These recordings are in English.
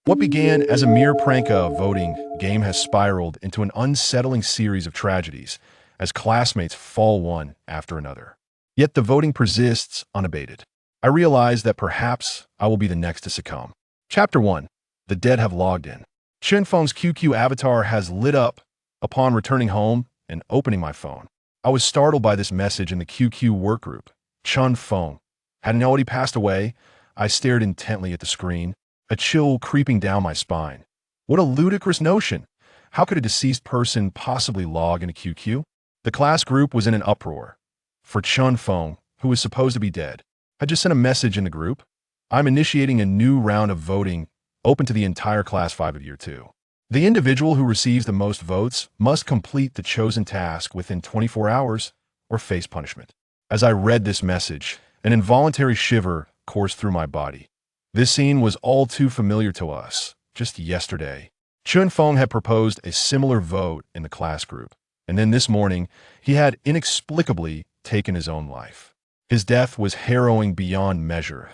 What began as a mere prank voting game has spiraled into an unsettling series of tragedies as classmates fall one after another. Yet the voting persists unabated. I realize that perhaps I will be the next to succumb. Chapter 1. The dead have logged in. Feng's QQ avatar has lit up upon returning home and opening my phone. I was startled by this message in the QQ workgroup. Feng. Hadn't already passed away? I stared intently at the screen, a chill creeping down my spine. What a ludicrous notion! How could a deceased person possibly log in a QQ? The class group was in an uproar. For Feng, who was supposed to be dead, I just sent a message in the group. I'm initiating a new round of voting, open to the entire Class 5 of Year 2. The individual who receives the most votes must complete the chosen task within 24 hours or face punishment. As I read this message, an involuntary shiver coursed through my body. This scene was all too familiar to us. Just yesterday, Feng had proposed a similar vote in the class group, and then this morning, he had inexplicably taken his own life. His death was harrowing beyond measure.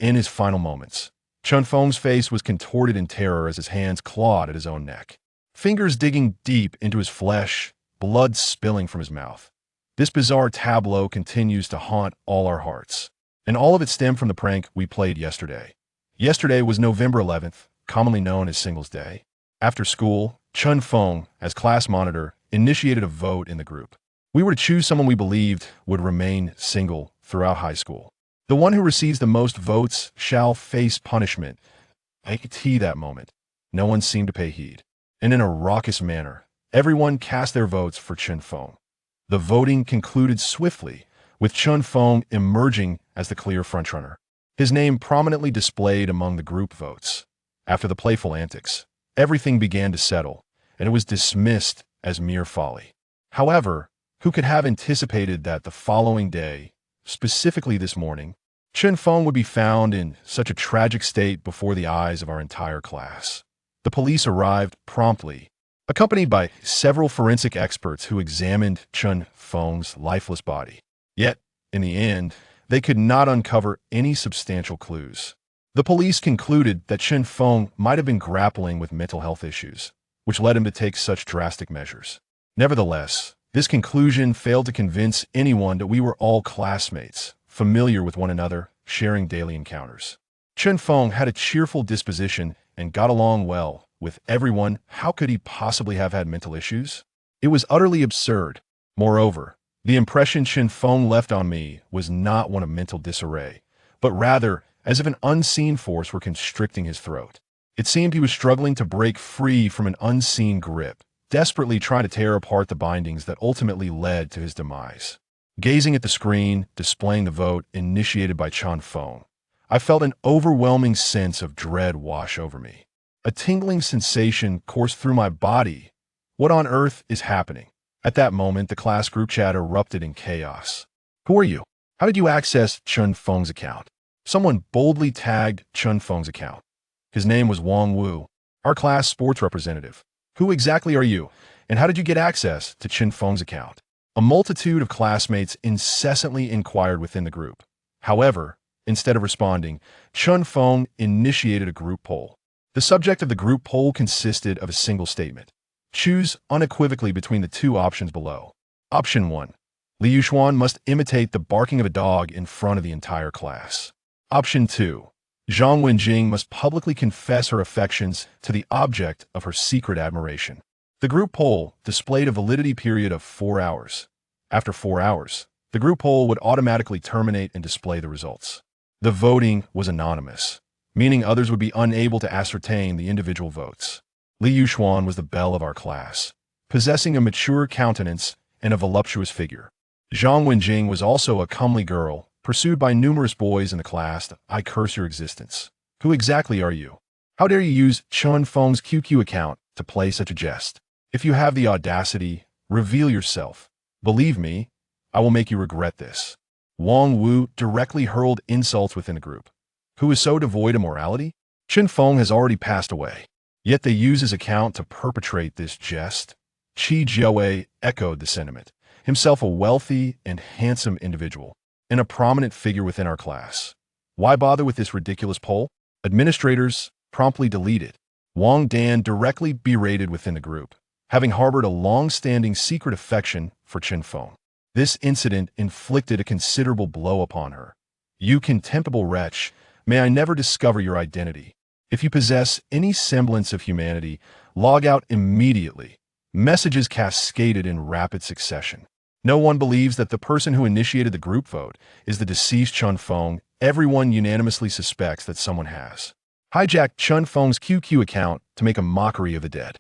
In his final moments, Feng's face was contorted in terror as his hands clawed at his own neck, fingers digging deep into his flesh, blood spilling from his mouth. This bizarre tableau continues to haunt all our hearts, and all of it stemmed from the prank we played yesterday. Yesterday was November 11th, commonly known as Singles Day. After school, Feng, as class monitor, initiated a vote in the group. We were to choose someone we believed would remain single throughout high school. The one who receives the most votes shall face punishment. I could see that moment. No one seemed to pay heed. And in a raucous manner, everyone cast their votes for Feng. The voting concluded swiftly, with Feng emerging as the clear frontrunner, his name prominently displayed among the group votes. After the playful antics, everything began to settle, and it was dismissed as mere folly. However, who could have anticipated that the following day, specifically this morning, Feng would be found in such a tragic state before the eyes of our entire class? The police arrived promptly, accompanied by several forensic experts who examined Feng's lifeless body. Yet, in the end, they could not uncover any substantial clues. The police concluded that Feng might have been grappling with mental health issues, which led him to take such drastic measures. Nevertheless, this conclusion failed to convince anyone that we were all classmates, familiar with one another, sharing daily encounters. Feng had a cheerful disposition and got along well with everyone. How could he possibly have had mental issues? It was utterly absurd. Moreover, the impression Feng left on me was not one of mental disarray, but rather as if an unseen force were constricting his throat. It seemed he was struggling to break free from an unseen grip, desperately trying to tear apart the bindings that ultimately led to his demise. Gazing at the screen, displaying the vote initiated by Feng, I felt an overwhelming sense of dread wash over me. A tingling sensation coursed through my body. What on earth is happening? At that moment, the class group chat erupted in chaos. Who are you? How did you access Feng's account? Someone boldly tagged Feng's account. His name was Wang Wu, our class sports representative. Who exactly are you, and how did you get access to Feng's account? A multitude of classmates incessantly inquired within the group. However, instead of responding, Feng initiated a group poll. The subject of the group poll consisted of a single statement. Choose unequivocally between the two options below. Option 1. Li Yuxuan must imitate the barking of a dog in front of the entire class. Option 2. Zhang Wenjing must publicly confess her affections to the object of her secret admiration. The group poll displayed a validity period of 4 hours. After 4 hours, the group poll would automatically terminate and display the results. The voting was anonymous, meaning others would be unable to ascertain the individual votes. Li Yuxuan was the belle of our class, possessing a mature countenance and a voluptuous figure. Zhang Wenjing was also a comely girl, pursued by numerous boys in the class. I curse your existence. Who exactly are you? How dare you use Feng's QQ account to play such a jest? If you have the audacity, reveal yourself. Believe me, I will make you regret this. Wang Wu directly hurled insults within the group. Who is so devoid of morality? Feng has already passed away. Yet they use his account to perpetrate this jest. Qi Jiawei echoed the sentiment, himself a wealthy and handsome individual, and a prominent figure within our class. Why bother with this ridiculous poll? Administrators, promptly deleted. Wang Dan directly berated within the group, having harbored a long-standing secret affection for Chen Feng. This incident inflicted a considerable blow upon her. "You contemptible wretch, may I never discover your identity. If you possess any semblance of humanity, log out immediately." Messages cascaded in rapid succession. No one believes that the person who initiated the group vote is the deceased Chen Feng. Everyone unanimously suspects that someone has hijacked Chen Feng's QQ account to make a mockery of the dead.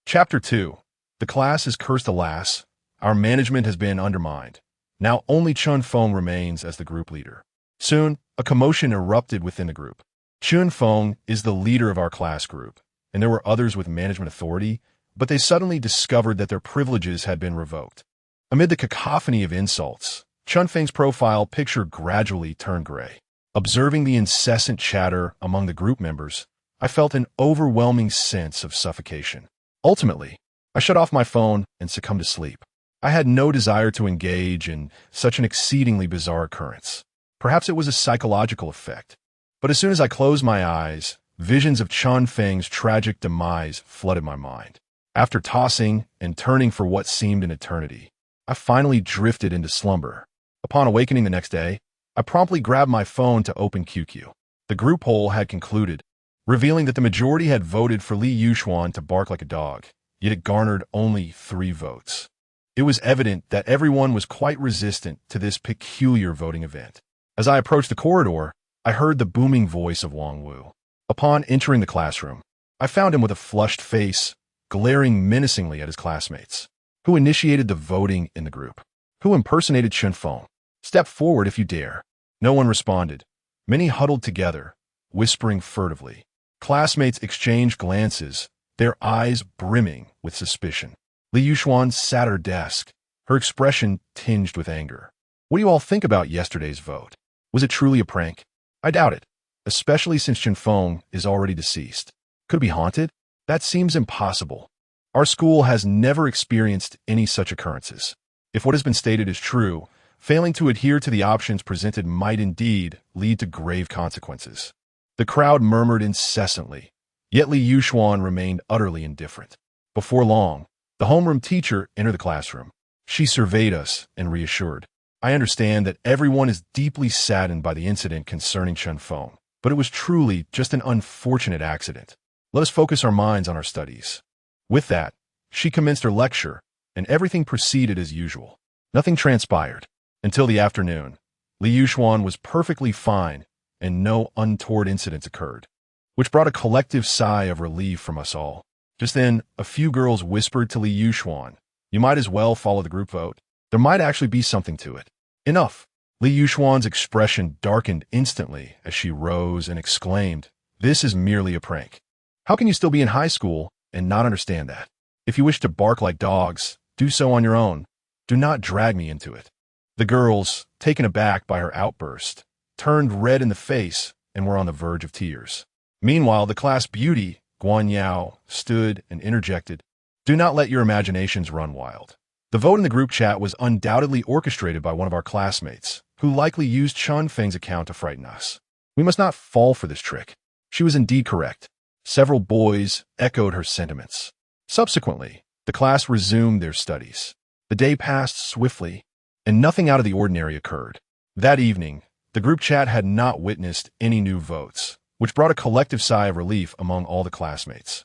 Chapter 2. The class is cursed, alas. Our management has been undermined. Now only Chen Feng remains as the group leader. Soon, a commotion erupted within the group. Chen Feng is the leader of our class group, and there were others with management authority, but they suddenly discovered that their privileges had been revoked. Amid the cacophony of insults, Chen Feng's profile picture gradually turned gray. Observing the incessant chatter among the group members, I felt an overwhelming sense of suffocation. Ultimately, I shut off my phone and succumbed to sleep. I had no desire to engage in such an exceedingly bizarre occurrence. Perhaps it was a psychological effect. But as soon as I closed my eyes, visions of Chen Feng's tragic demise flooded my mind. After tossing and turning for what seemed an eternity, I finally drifted into slumber. Upon awakening the next day, I promptly grabbed my phone to open QQ. The group poll had concluded, revealing that the majority had voted for Li Yuxuan to bark like a dog, yet it garnered only 3 votes. It was evident that everyone was quite resistant to this peculiar voting event. As I approached the corridor, I heard the booming voice of Wang Wu. Upon entering the classroom, I found him with a flushed face, glaring menacingly at his classmates. "Who initiated the voting in the group? Who impersonated Chen Feng? Step forward if you dare." No one responded. Many huddled together, whispering furtively. Classmates exchanged glances, their eyes brimming with suspicion. Li Yuxuan sat at her desk, her expression tinged with anger. "What do you all think about yesterday's vote? Was it truly a prank? I doubt it, especially since Chen Feng is already deceased. Could it be haunted? That seems impossible. Our school has never experienced any such occurrences. If what has been stated is true, failing to adhere to the options presented might indeed lead to grave consequences." The crowd murmured incessantly, yet Li Yuxuan remained utterly indifferent. Before long, the homeroom teacher entered the classroom. She surveyed us and reassured, "I understand that everyone is deeply saddened by the incident concerning Chen Feng, but it was truly just an unfortunate accident. Let us focus our minds on our studies." With that, she commenced her lecture, and everything proceeded as usual. Nothing transpired. Until the afternoon, Li Yuxuan was perfectly fine, and no untoward incidents occurred, which brought a collective sigh of relief from us all. Just then, a few girls whispered to Li Yuxuan, "You might as well follow the group vote. There might actually be something to it." Enough! Li Yuxuan's expression darkened instantly as she rose and exclaimed, "This is merely a prank. How can you still be in high school and not understand that? If you wish to bark like dogs, do so on your own. Do not drag me into it." The girls, taken aback by her outburst, turned red in the face and were on the verge of tears. Meanwhile, the class beauty, Guan Yao, stood and interjected, "Do not let your imaginations run wild. The vote in the group chat was undoubtedly orchestrated by one of our classmates, who likely used Chen Feng's account to frighten us. We must not fall for this trick." She was indeed correct. Several boys echoed her sentiments. Subsequently, the class resumed their studies. The day passed swiftly, and nothing out of the ordinary occurred. That evening, the group chat had not witnessed any new votes, which brought a collective sigh of relief among all the classmates.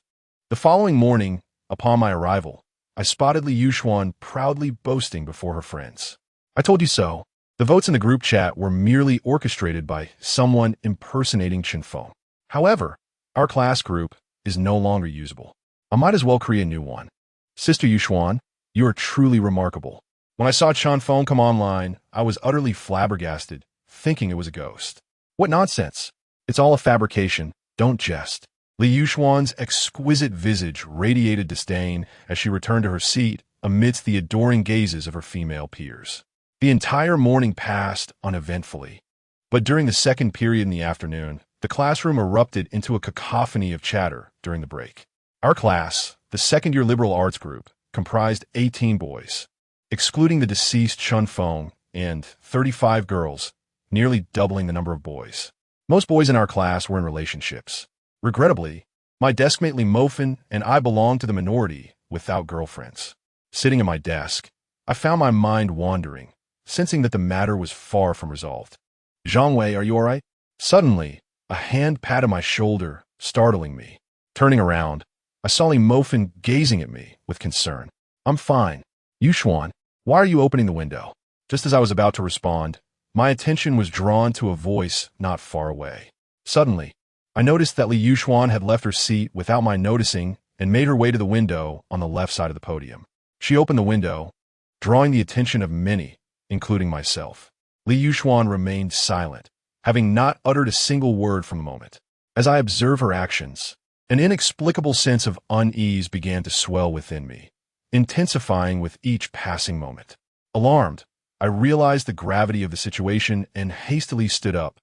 The following morning, upon my arrival, I spotted Li Yuxuan proudly boasting before her friends. "I told you so. The votes in the group chat were merely orchestrated by someone impersonating Chen Feng. However, our class group is no longer usable. I might as well create a new one. Sister Yuxuan, you are truly remarkable. When I saw Chen Feng come online, I was utterly flabbergasted, thinking it was a ghost. What nonsense! It's all a fabrication. Don't jest." Li Yuxuan's exquisite visage radiated disdain as she returned to her seat amidst the adoring gazes of her female peers. The entire morning passed uneventfully. But during the second period in the afternoon, the classroom erupted into a cacophony of chatter during the break. Our class, the second-year liberal arts group, comprised 18 boys, excluding the deceased Chen Feng, and 35 girls, nearly doubling the number of boys. Most boys in our class were in relationships. Regrettably, my deskmate Lee Mofin and I belonged to the minority without girlfriends. Sitting at my desk, I found my mind wandering, sensing that the matter was far from resolved. "Zhang Wei, are you all right?" Suddenly, a hand patted my shoulder, startling me. Turning around, I saw Lee Mofin gazing at me with concern. "I'm fine. Yuxuan, why are you opening the window?" Just as I was about to respond, my attention was drawn to a voice not far away. Suddenly, I noticed that Li Yuxuan had left her seat without my noticing and made her way to the window on the left side of the podium. She opened the window, drawing the attention of many, including myself. Li Yuxuan remained silent, having not uttered a single word for a moment. As I observed her actions, an inexplicable sense of unease began to swell within me, intensifying with each passing moment. Alarmed, I realized the gravity of the situation and hastily stood up,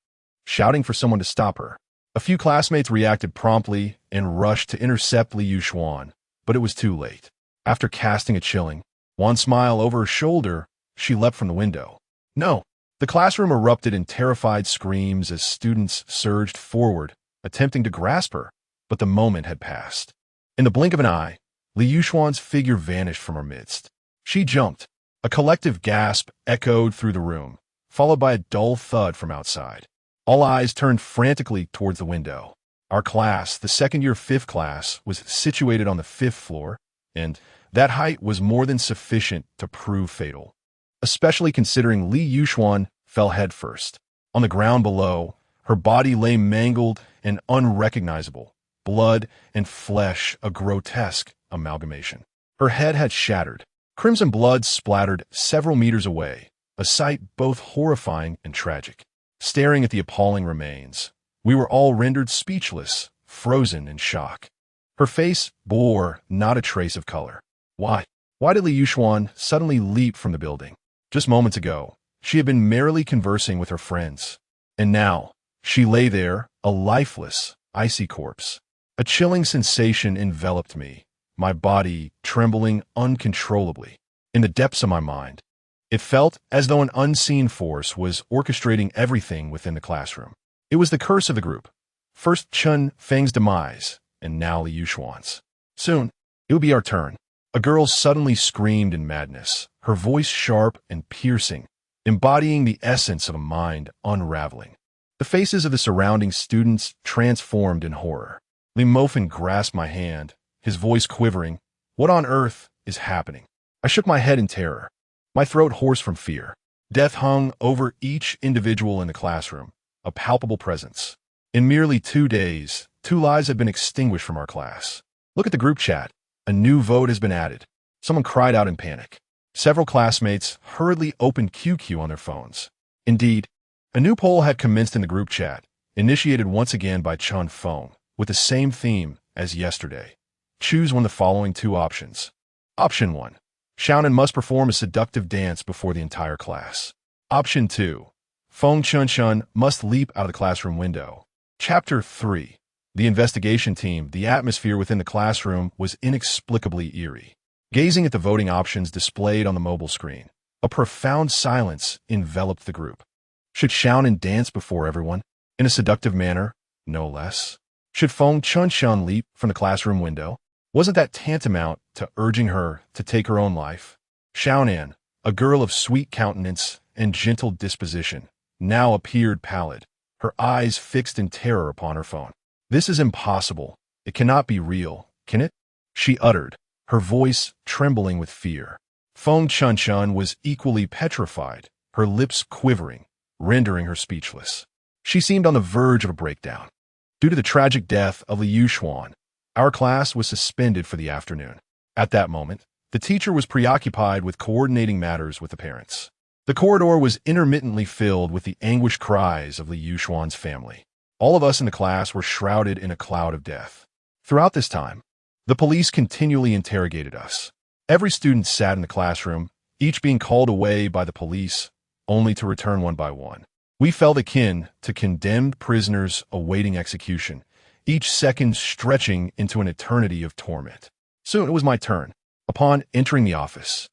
shouting for someone to stop her. A few classmates reacted promptly and rushed to intercept Li Yuxuan, but it was too late. After casting a chilling, one smile over her shoulder, she leapt from the window. "No!" The classroom erupted in terrified screams as students surged forward, attempting to grasp her, but the moment had passed. In the blink of an eye, Li Yuxuan's figure vanished from our midst. She jumped. A collective gasp echoed through the room, followed by a dull thud from outside. All eyes turned frantically towards the window. Our class, the second-year fifth class, was situated on the fifth floor, and that height was more than sufficient to prove fatal, especially considering Li Yuxuan fell headfirst. On the ground below, her body lay mangled and unrecognizable, blood and flesh a grotesque amalgamation. Her head had shattered. Crimson blood splattered several meters away, a sight both horrifying and tragic. Staring at the appalling remains, we were all rendered speechless, frozen in shock. Her face bore not a trace of color. Why? Why did Li Yuxuan suddenly leap from the building? Just moments ago, she had been merrily conversing with her friends. And now, she lay there, a lifeless, icy corpse. A chilling sensation enveloped me, my body trembling uncontrollably. In the depths of my mind, it felt as though an unseen force was orchestrating everything within the classroom. It was the curse of the group. First Chun Feng's demise, and now Li Yuxuan's. Soon, it would be our turn. A girl suddenly screamed in madness, her voice sharp and piercing, embodying the essence of a mind unraveling. The faces of the surrounding students transformed in horror. Li Mofin grasped my hand, his voice quivering. "What on earth is happening?" I shook my head in terror, my throat hoarse from fear. Death hung over each individual in the classroom, a palpable presence. In merely 2 days, 2 lives have been extinguished from our class. Look at the group chat. A new vote has been added. Someone cried out in panic. Several classmates hurriedly opened QQ on their phones. Indeed, a new poll had commenced in the group chat, initiated once again by Chun Feng, with the same theme as yesterday. Choose one of the following 2 options. Option 1. Xiaonan must perform a seductive dance before the entire class. Option 2. Feng Chunchun must leap out of the classroom window. Chapter 3. The investigation team. The atmosphere within the classroom was inexplicably eerie. Gazing at the voting options displayed on the mobile screen, a profound silence enveloped the group. Should Xiaonan dance before everyone, in a seductive manner, no less? Should Feng Chunchun leap from the classroom window? Wasn't that tantamount to urging her to take her own life? Xiaonan, a girl of sweet countenance and gentle disposition, now appeared pallid, her eyes fixed in terror upon her phone. "This is impossible. It cannot be real, can it?" she uttered, her voice trembling with fear. Feng Chunchun was equally petrified, her lips quivering, rendering her speechless. She seemed on the verge of a breakdown. Due to the tragic death of Li Yuxuan, our class was suspended for the afternoon. At that moment, the teacher was preoccupied with coordinating matters with the parents. The corridor was intermittently filled with the anguished cries of Li Yuxuan's family. All of us in the class were shrouded in a cloud of death. Throughout this time, the police continually interrogated us. Every student sat in the classroom, each being called away by the police, only to return one by one. We felt akin to condemned prisoners awaiting execution, each second stretching into an eternity of torment. Soon it was my turn. Upon entering the office,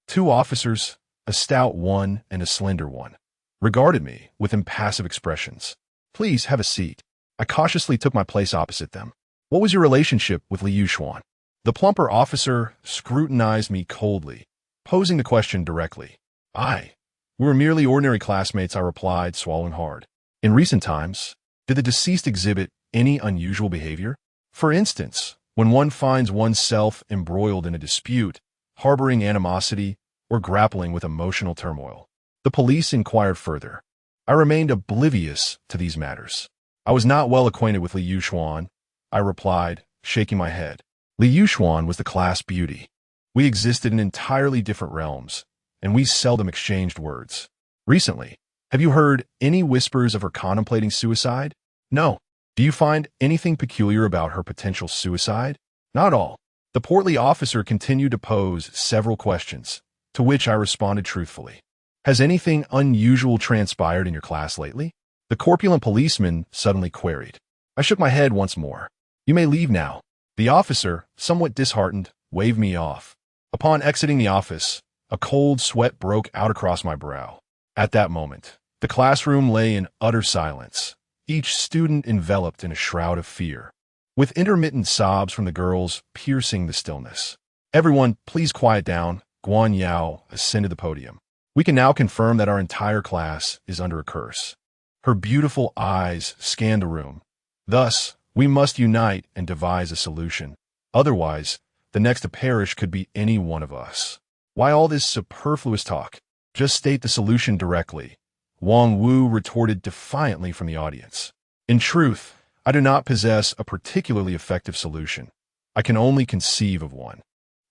2 officers, a stout one and a slender one, regarded me with impassive expressions. "Please have a seat," I cautiously took my place opposite them. What was your relationship with Liu Xuan? The plumper officer scrutinized me coldly, posing the question directly. We were merely ordinary classmates, I replied, swallowing hard. In recent times, did the deceased exhibit any unusual behavior? For instance, when one finds oneself embroiled in a dispute, harboring animosity, or grappling with emotional turmoil. The police inquired further. I remained oblivious to these matters. I was not well acquainted with Liu Xuan, I replied, shaking my head. Liu Xuan was the class beauty. We existed in entirely different realms, and we seldom exchanged words. Recently, have you heard any whispers of her contemplating suicide? No. Do you find anything peculiar about her potential suicide? Not at all. The portly officer continued to pose several questions, to which I responded truthfully. Has anything unusual transpired in your class lately? The corpulent policeman suddenly queried. I shook my head once more. You may leave now. The officer, somewhat disheartened, waved me off. Upon exiting the office, a cold sweat broke out across my brow. At that moment, the classroom lay in utter silence, each student enveloped in a shroud of fear, with intermittent sobs from the girls piercing the stillness. Everyone, please quiet down. Guan Yao ascended the podium. We can now confirm that our entire class is under a curse. Her beautiful eyes scanned the room. Thus, we must unite and devise a solution. Otherwise, the next to perish could be any one of us. Why all this superfluous talk? Just state the solution directly. Wang Wu retorted defiantly from the audience. In truth, I do not possess a particularly effective solution. I can only conceive of one.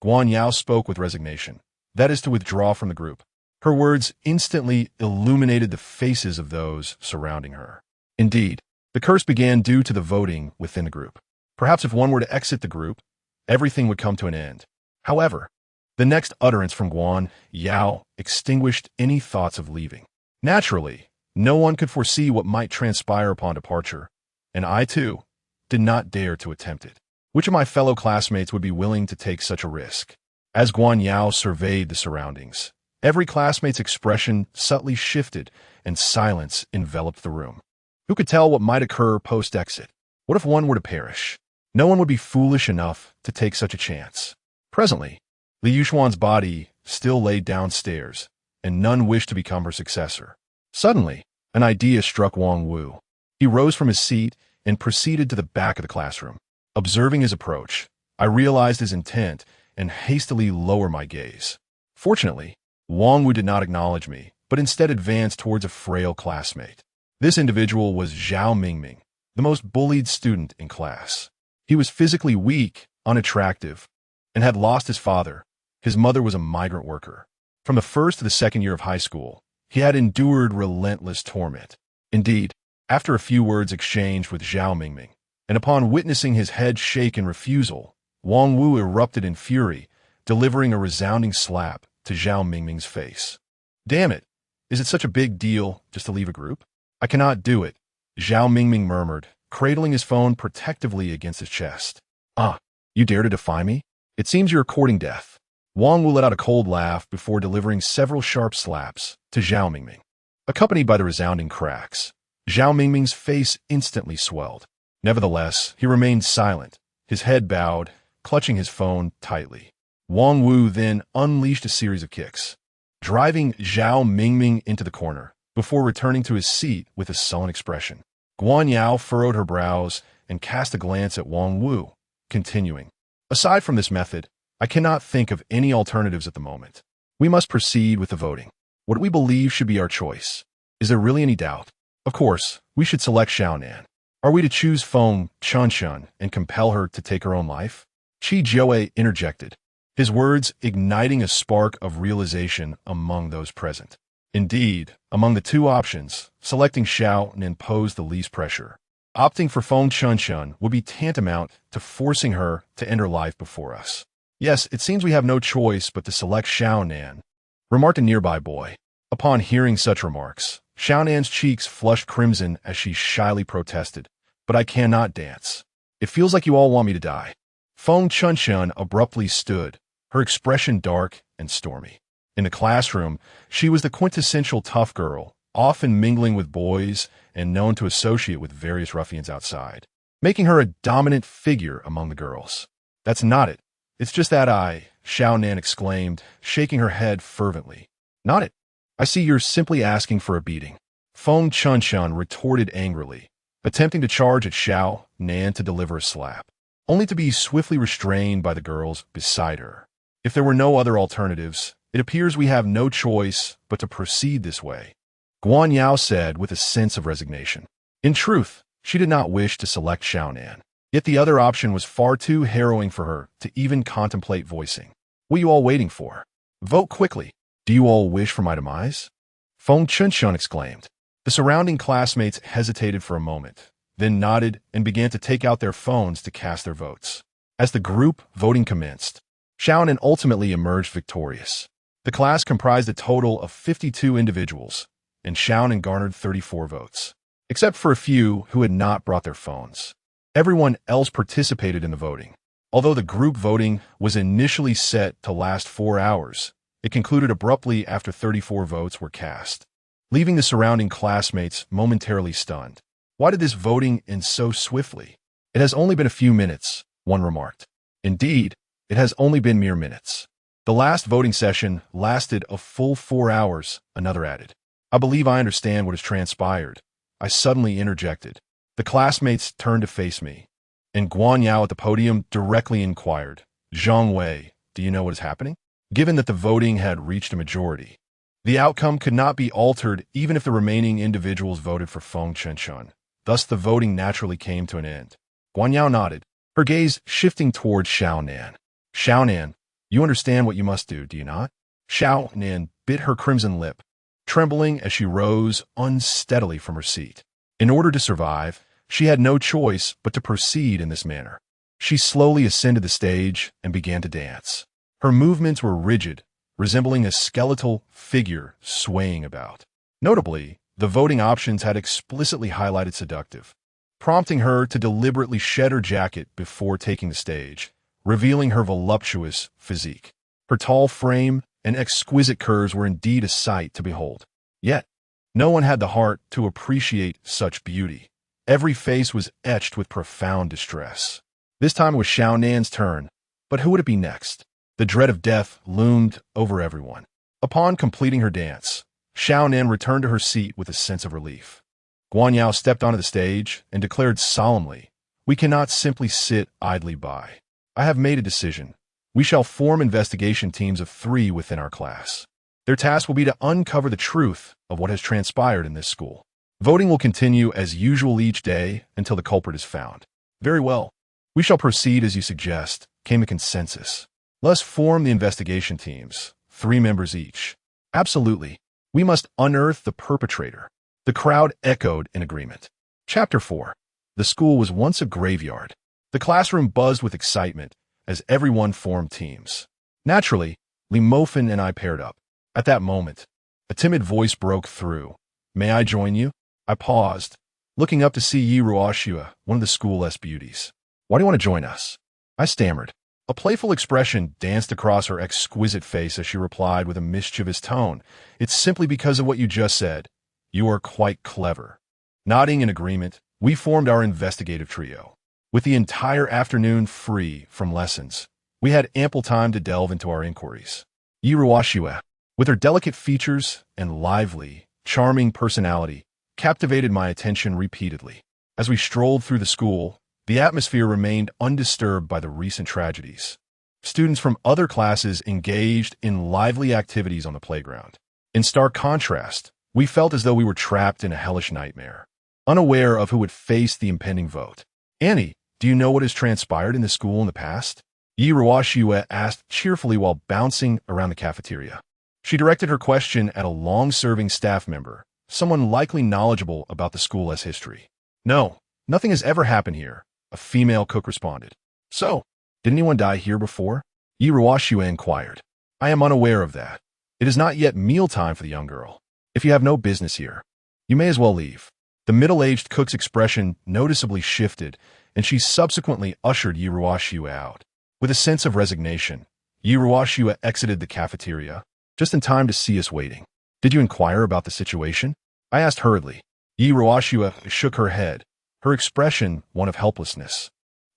Guan Yao spoke with resignation. That is to withdraw from the group. Her words instantly illuminated the faces of those surrounding her. Indeed, the curse began due to the voting within the group. Perhaps if one were to exit the group, everything would come to an end. However, the next utterance from Guan Yao extinguished any thoughts of leaving. Naturally, no one could foresee what might transpire upon departure, and I, too, did not dare to attempt it. Which of my fellow classmates would be willing to take such a risk? As Guan Yao surveyed the surroundings, every classmate's expression subtly shifted, and silence enveloped the room. Who could tell what might occur post-exit? What if one were to perish? No one would be foolish enough to take such a chance. Presently, Liu Xuan's body still lay downstairs, and none wished to become her successor. Suddenly, an idea struck Wang Wu. He rose from his seat and proceeded to the back of the classroom. Observing his approach, I realized his intent and hastily lowered my gaze. Fortunately, Wang Wu did not acknowledge me, but instead advanced towards a frail classmate. This individual was Zhao Mingming, the most bullied student in class. He was physically weak, unattractive, and had lost his father. His mother was a migrant worker. From the first to the second year of high school, he had endured relentless torment. Indeed, after a few words exchanged with Zhao Mingming, and upon witnessing his head shake in refusal, Wang Wu erupted in fury, delivering a resounding slap to Zhao Mingming's face. Damn it! Is it such a big deal just to leave a group? I cannot do it, Zhao Mingming murmured, cradling his phone protectively against his chest. You dare to defy me? It seems you're courting death. Wang Wu let out a cold laugh before delivering several sharp slaps to Zhao Mingming. Accompanied by the resounding cracks, Zhao Mingming's face instantly swelled. Nevertheless, he remained silent, his head bowed, clutching his phone tightly. Wang Wu then unleashed a series of kicks, driving Zhao Mingming into the corner, before returning to his seat with a sullen expression. Guan Yao furrowed her brows and cast a glance at Wang Wu, continuing. Aside from this method, I cannot think of any alternatives at the moment. We must proceed with the voting. What we believe should be our choice. Is there really any doubt? Of course, we should select Xiaonan. Are we to choose Feng Chunshun and compel her to take her own life? Qi Jiawei interjected, his words igniting a spark of realization among those present. Indeed, among the two options, selecting Xiaonan posed the least pressure. Opting for Feng Chunshun would be tantamount to forcing her to end her life before us. Yes, it seems we have no choice but to select Xiaonan, remarked a nearby boy. Upon hearing such remarks, Xiaonan's cheeks flushed crimson as she shyly protested, but I cannot dance. It feels like you all want me to die. Feng Chunshun abruptly stood, her expression dark and stormy. In the classroom, she was the quintessential tough girl, often mingling with boys and known to associate with various ruffians outside, making her a dominant figure among the girls. That's not it. It's just that Xiao Nan exclaimed, shaking her head fervently. Not it. I see you're simply asking for a beating. Feng Chunshan retorted angrily, attempting to charge at Xiao Nan to deliver a slap, only to be swiftly restrained by the girls beside her. If there were no other alternatives, it appears we have no choice but to proceed this way, Guan Yao said with a sense of resignation. In truth, she did not wish to select Xiao Nan, yet the other option was far too harrowing for her to even contemplate voicing. What are you all waiting for? Vote quickly. Do you all wish for my demise? Feng Chunshan exclaimed. The surrounding classmates hesitated for a moment, then nodded and began to take out their phones to cast their votes. As the group voting commenced, Xiao Nan ultimately emerged victorious. The class comprised a total of 52 individuals, and Xiao Nan garnered 34 votes, except for a few who had not brought their phones. Everyone else participated in the voting. Although the group voting was initially set to last 4 hours, it concluded abruptly after 34 votes were cast, leaving the surrounding classmates momentarily stunned. Why did this voting end so swiftly? It has only been a few minutes, one remarked. Indeed, it has only been mere minutes. The last voting session lasted a full 4 hours, another added. I believe I understand what has transpired, I suddenly interjected. The classmates turned to face me, and Guan Yao at the podium directly inquired, Zhang Wei, do you know what is happening? Given that the voting had reached a majority, the outcome could not be altered even if the remaining individuals voted for Feng Chunshan. Thus the voting naturally came to an end. Guan Yao nodded, her gaze shifting towards Xiao Nan. Xiao Nan, you understand what you must do, do you not? Xiao Nan bit her crimson lip, trembling as she rose unsteadily from her seat. In order to survive, she had no choice but to proceed in this manner. She slowly ascended the stage and began to dance. Her movements were rigid, resembling a skeletal figure swaying about. Notably, the voting options had explicitly highlighted seductive, prompting her to deliberately shed her jacket before taking the stage, revealing her voluptuous physique. Her tall frame and exquisite curves were indeed a sight to behold. Yet, no one had the heart to appreciate such beauty. Every face was etched with profound distress. This time it was Xiao Nan's turn, but who would it be next? The dread of death loomed over everyone. Upon completing her dance, Xiao Nan returned to her seat with a sense of relief. Guan Yao stepped onto the stage and declared solemnly, "We cannot simply sit idly by. I have made a decision. We shall form investigation teams of 3 within our class. Their task will be to uncover the truth of what has transpired in this school. Voting will continue as usual each day until the culprit is found." "Very well. We shall proceed as you suggest," came a consensus. "Let us form the investigation teams, 3 members each." "Absolutely. We must unearth the perpetrator." The crowd echoed in agreement. Chapter 4. The school was once a graveyard. The classroom buzzed with excitement as everyone formed teams. Naturally, Li Mofin and I paired up. At that moment, a timid voice broke through. "May I join you?" I paused, looking up to see Yi Ruoxue, one of the school-less beauties. "Why do you want to join us?" I stammered. A playful expression danced across her exquisite face as she replied with a mischievous tone, "It's simply because of what you just said. You are quite clever." Nodding in agreement, we formed our investigative trio. With the entire afternoon free from lessons, we had ample time to delve into our inquiries. Yi Ruoxue, with her delicate features and lively, charming personality, captivated my attention repeatedly. As we strolled through the school, the atmosphere remained undisturbed by the recent tragedies. Students from other classes engaged in lively activities on the playground. In stark contrast, we felt as though we were trapped in a hellish nightmare, unaware of who would face the impending vote. "Annie, do you know what has transpired in the school in the past?" Yi Ruoxue asked cheerfully while bouncing around the cafeteria. She directed her question at a long-serving staff member, someone likely knowledgeable about the school's history. "No, nothing has ever happened here," a female cook responded. "So, did anyone die here before?" Yi Ruoxue inquired. "I am unaware of that. It is not yet mealtime for the young girl. If you have no business here, you may as well leave." The middle-aged cook's expression noticeably shifted, and she subsequently ushered Yi Ruoxue out. With a sense of resignation, Yi Ruoxue exited the cafeteria, just in time to see us waiting. "Did you inquire about the situation?" I asked hurriedly. Yi Ruoxue shook her head, her expression one of helplessness.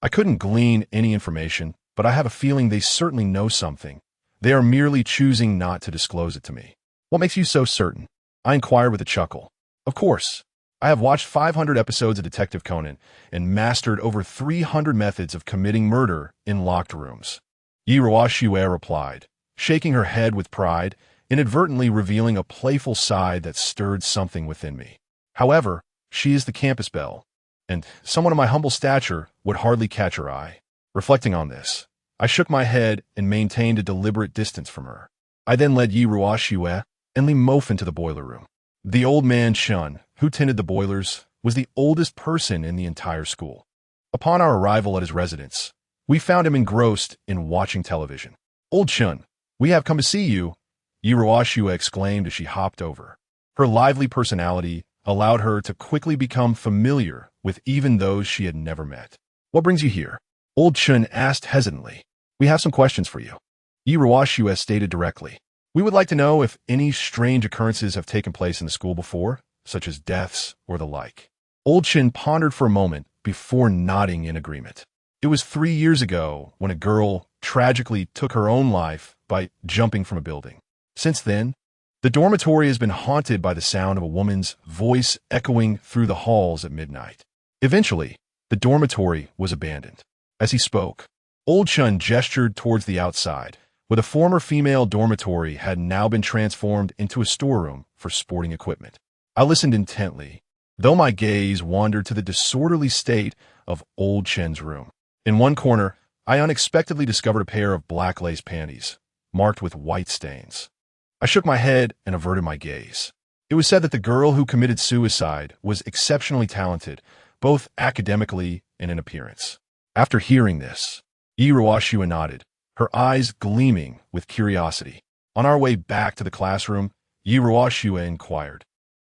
I couldn't glean any information, but I have a feeling they certainly know something. They are merely choosing not to disclose it to me. What makes you so certain? I inquired with a chuckle. Of course. I have watched 500 episodes of Detective Conan and mastered over 300 methods of committing murder in locked rooms. Yi Ruoxue replied, shaking her head with pride, inadvertently revealing a playful side that stirred something within me. However, she is the campus belle, and someone of my humble stature would hardly catch her eye. Reflecting on this, I shook my head and maintained a deliberate distance from her. I then led Yi Ruoxue and Li Mofin to the boiler room. The old man Shun, who tended the boilers, was the oldest person in the entire school. Upon our arrival at his residence, we found him engrossed in watching television. "Old Shun, we have come to see you," Yi Ruoxue exclaimed as she hopped over. Her lively personality allowed her to quickly become familiar with even those she had never met. "What brings you here?" Old Shun asked hesitantly. "We have some questions for you," Yi Ruoxue stated directly. "We would like to know if any strange occurrences have taken place in the school before, such as deaths or the like." Old Shin pondered for a moment before nodding in agreement. It was 3 years ago when a girl tragically took her own life by jumping from a building. Since then, the dormitory has been haunted by the sound of a woman's voice echoing through the halls at midnight. Eventually, the dormitory was abandoned. As he spoke, Old Shun gestured towards the outside, where the former female dormitory had now been transformed into a storeroom for sporting equipment. I listened intently, though my gaze wandered to the disorderly state of Old Shen's room. In one corner, I unexpectedly discovered a pair of black lace panties, marked with white stains. I shook my head and averted my gaze. It was said that the girl who committed suicide was exceptionally talented, both academically and in appearance. After hearing this, Yi Ruoxue nodded, her eyes gleaming with curiosity. On our way back to the classroom, Yi Ruoxue inquired,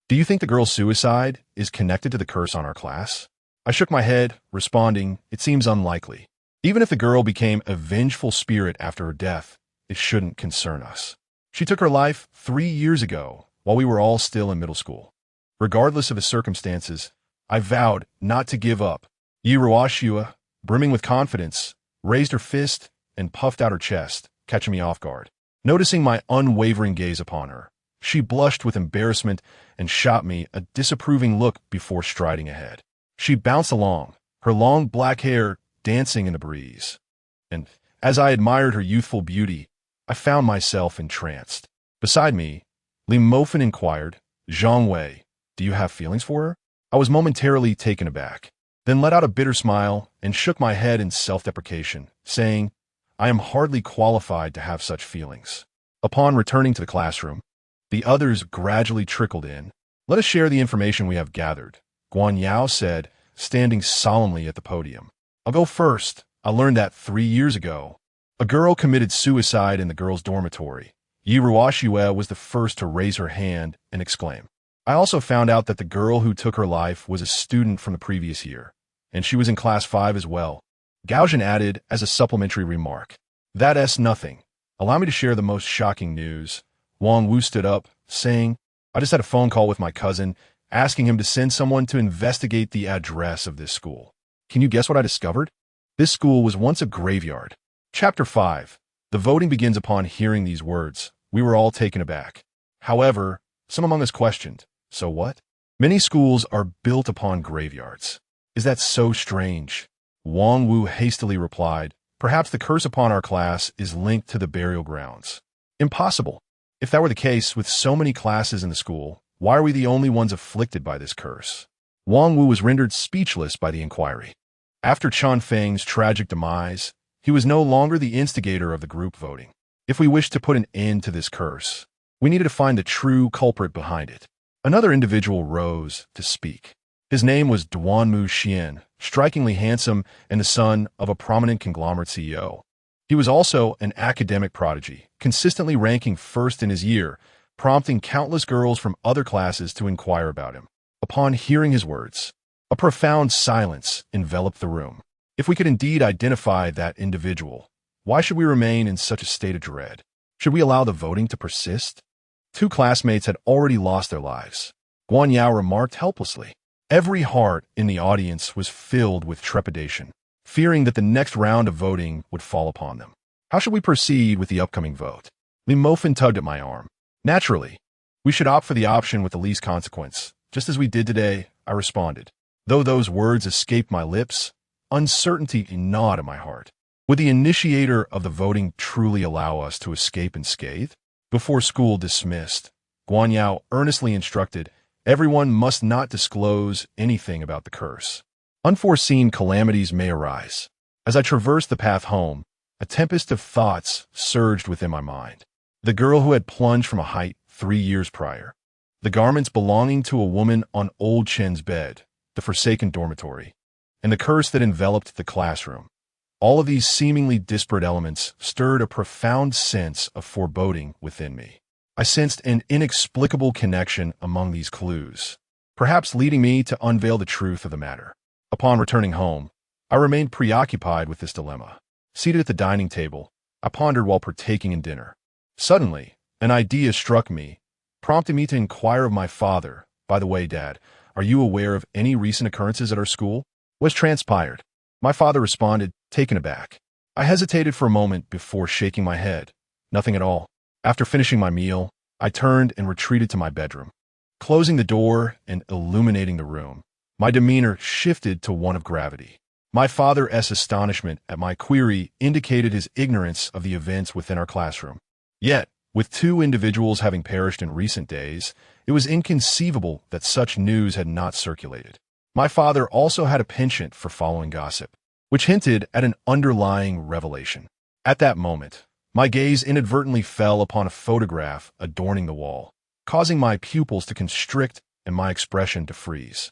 "Do you think the girl's suicide is connected to the curse on our class?" I shook my head, responding, "It seems unlikely. Even if the girl became a vengeful spirit after her death, it shouldn't concern us. She took her life 3 years ago while we were all still in middle school. Regardless of the circumstances, I vowed not to give up." Yi Ruoxue, brimming with confidence, raised her fist and puffed out her chest, catching me off guard. Noticing my unwavering gaze upon her, she blushed with embarrassment and shot me a disapproving look before striding ahead. She bounced along, her long black hair dancing in the breeze. And as I admired her youthful beauty, I found myself entranced. Beside me, Li Mofin inquired, "Zhang Wei, do you have feelings for her?" I was momentarily taken aback, then let out a bitter smile and shook my head in self-deprecation, saying, "I am hardly qualified to have such feelings." Upon returning to the classroom, the others gradually trickled in. "Let us share the information we have gathered," Guan Yao said, standing solemnly at the podium. "I'll go first. I learned that 3 years ago. A girl committed suicide in the girls' dormitory." Yi Ruoxue was the first to raise her hand and exclaim, "I also found out that the girl who took her life was a student from the previous year, and she was in class 5 as well." Gaojin added as a supplementary remark, "That's nothing. Allow me to share the most shocking news." Wang Wu stood up, saying, "I just had a phone call with my cousin, asking him to send someone to investigate the address of this school. Can you guess what I discovered? This school was once a graveyard." Chapter 5. The voting begins. Upon hearing these words, we were all taken aback. However, some among us questioned, "So what? Many schools are built upon graveyards. Is that so strange?" Wang Wu hastily replied, "Perhaps the curse upon our class is linked to the burial grounds." "Impossible. If that were the case with so many classes in the school, why are we the only ones afflicted by this curse?" Wang Wu was rendered speechless by the inquiry. After Chan Feng's tragic demise, he was no longer the instigator of the group voting. If we wished to put an end to this curse, we needed to find the true culprit behind it. Another individual rose to speak. His name was Duanmu Xian, strikingly handsome and the son of a prominent conglomerate CEO. He was also an academic prodigy, consistently ranking first in his year, prompting countless girls from other classes to inquire about him. Upon hearing his words, a profound silence enveloped the room. If we could indeed identify that individual, why should we remain in such a state of dread? Should we allow the voting to persist? 2 classmates had already lost their lives. Guan Yao remarked helplessly. Every heart in the audience was filled with trepidation, fearing that the next round of voting would fall upon them. How should we proceed with the upcoming vote? Li Mofin tugged at my arm. Naturally, we should opt for the option with the least consequence. Just as we did today, I responded. Though those words escaped my lips, uncertainty gnawed at my heart. Would the initiator of the voting truly allow us to escape unscathed? Before school dismissed, Guan Yao earnestly instructed, everyone must not disclose anything about the curse. Unforeseen calamities may arise. As I traversed the path home, a tempest of thoughts surged within my mind. The girl who had plunged from a height 3 years prior. The garments belonging to a woman on old Chen's bed, the forsaken dormitory, and the curse that enveloped the classroom. All of these seemingly disparate elements stirred a profound sense of foreboding within me. I sensed an inexplicable connection among these clues, perhaps leading me to unveil the truth of the matter. Upon returning home, I remained preoccupied with this dilemma. Seated at the dining table, I pondered while partaking in dinner. Suddenly, an idea struck me, prompting me to inquire of my father, by the way, Dad, are you aware of any recent occurrences at our school? What transpired? My father responded, taken aback. I hesitated for a moment before shaking my head. Nothing at all. After finishing my meal, I turned and retreated to my bedroom. Closing the door and illuminating the room, my demeanor shifted to one of gravity. My father's astonishment at my query indicated his ignorance of the events within our classroom. Yet, with 2 individuals having perished in recent days, it was inconceivable that such news had not circulated. My father also had a penchant for following gossip, which hinted at an underlying revelation. At that moment, my gaze inadvertently fell upon a photograph adorning the wall, causing my pupils to constrict and my expression to freeze.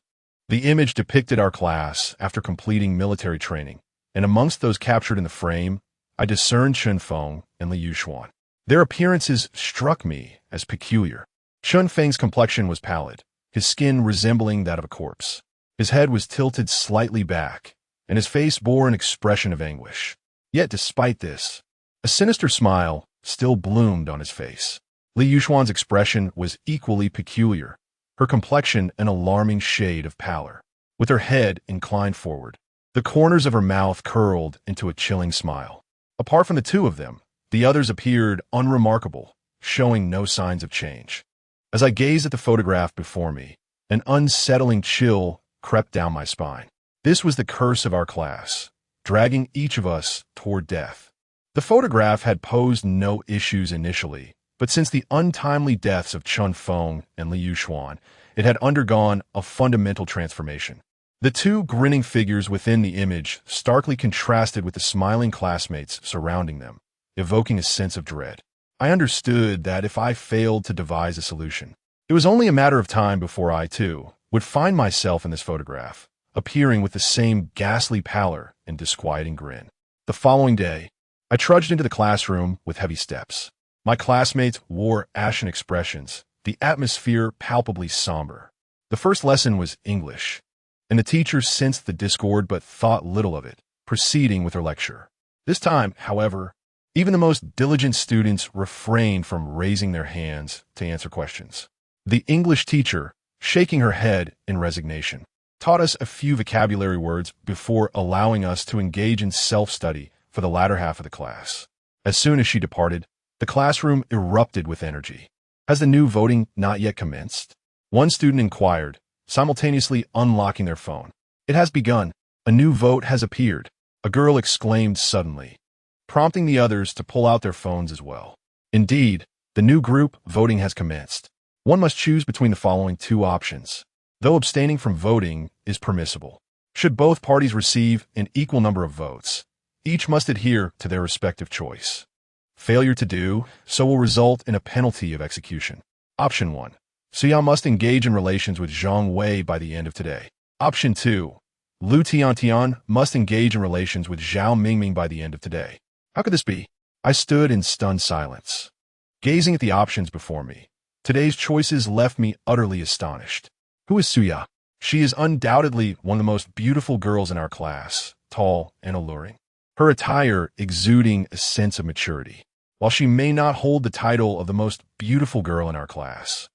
The image depicted our class after completing military training, and amongst those captured in the frame, I discerned Chun Feng and Li Yuxuan. Their appearances struck me as peculiar. Chun Feng's complexion was pallid, his skin resembling that of a corpse. His head was tilted slightly back, and his face bore an expression of anguish. Yet despite this, a sinister smile still bloomed on his face. Li Yuxuan's expression was equally peculiar, her complexion an alarming shade of pallor. With her head inclined forward, the corners of her mouth curled into a chilling smile. Apart from the 2 of them, the others appeared unremarkable, showing no signs of change. As I gazed at the photograph before me, an unsettling chill crept down my spine. This was the curse of our class, dragging each of us toward death. The photograph had posed no issues initially, but since the untimely deaths of Chun Feng and Li Yuxuan, it had undergone a fundamental transformation. The 2 grinning figures within the image starkly contrasted with the smiling classmates surrounding them, evoking a sense of dread. I understood that if I failed to devise a solution, it was only a matter of time before I, too, would find myself in this photograph, appearing with the same ghastly pallor and disquieting grin. The following day, I trudged into the classroom with heavy steps. My classmates wore ashen expressions, the atmosphere palpably somber. The first lesson was English, and the teacher sensed the discord but thought little of it, proceeding with her lecture. This time, however, even the most diligent students refrained from raising their hands to answer questions. The English teacher, shaking her head in resignation, taught us a few vocabulary words before allowing us to engage in self-study for the latter half of the class. As soon as she departed, the classroom erupted with energy. Has the new voting not yet commenced? One student inquired, simultaneously unlocking their phone. It has begun. A new vote has appeared, a girl exclaimed suddenly, prompting the others to pull out their phones as well. Indeed, the new group voting has commenced. One must choose between the following 2 options, though abstaining from voting is permissible. Should both parties receive an equal number of votes, each must adhere to their respective choice. Failure to do so will result in a penalty of execution. Option 1. Suyao must engage in relations with Zhang Wei by the end of today. Option 2. Lu Tiantian must engage in relations with Zhao Mingming by the end of today. How could this be? I stood in stunned silence, gazing at the options before me. Today's choices left me utterly astonished. Who is Suya? She is undoubtedly one of the most beautiful girls in our class, tall and alluring, her attire exuding a sense of maturity. While she may not hold the title of the most beautiful girl in our class,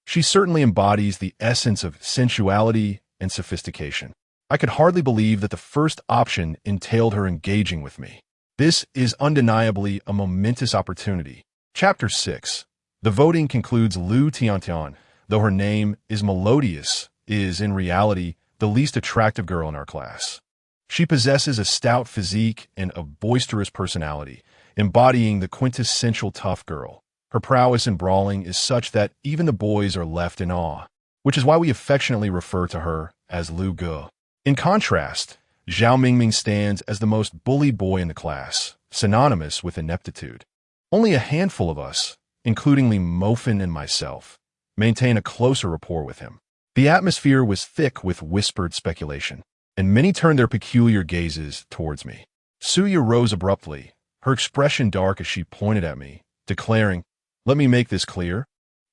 She certainly embodies the essence of sensuality and sophistication. I could hardly believe that the first option entailed her engaging with me. This is undeniably a momentous opportunity. Chapter 6. The voting concludes Lu Tiantian, though her name is melodious, is, in reality, the least attractive girl in our class. She possesses a stout physique and a boisterous personality, embodying the quintessential tough girl. Her prowess in brawling is such that even the boys are left in awe, which is why we affectionately refer to her as Lu Ge. In contrast, Zhao Mingming stands as the most bullied boy in the class, synonymous with ineptitude. Only a handful of us, including Li Mofin and myself, maintain a closer rapport with him. The atmosphere was thick with whispered speculation, and many turned their peculiar gazes towards me. Suya rose abruptly, her expression dark as she pointed at me, declaring, "Let me make this clear.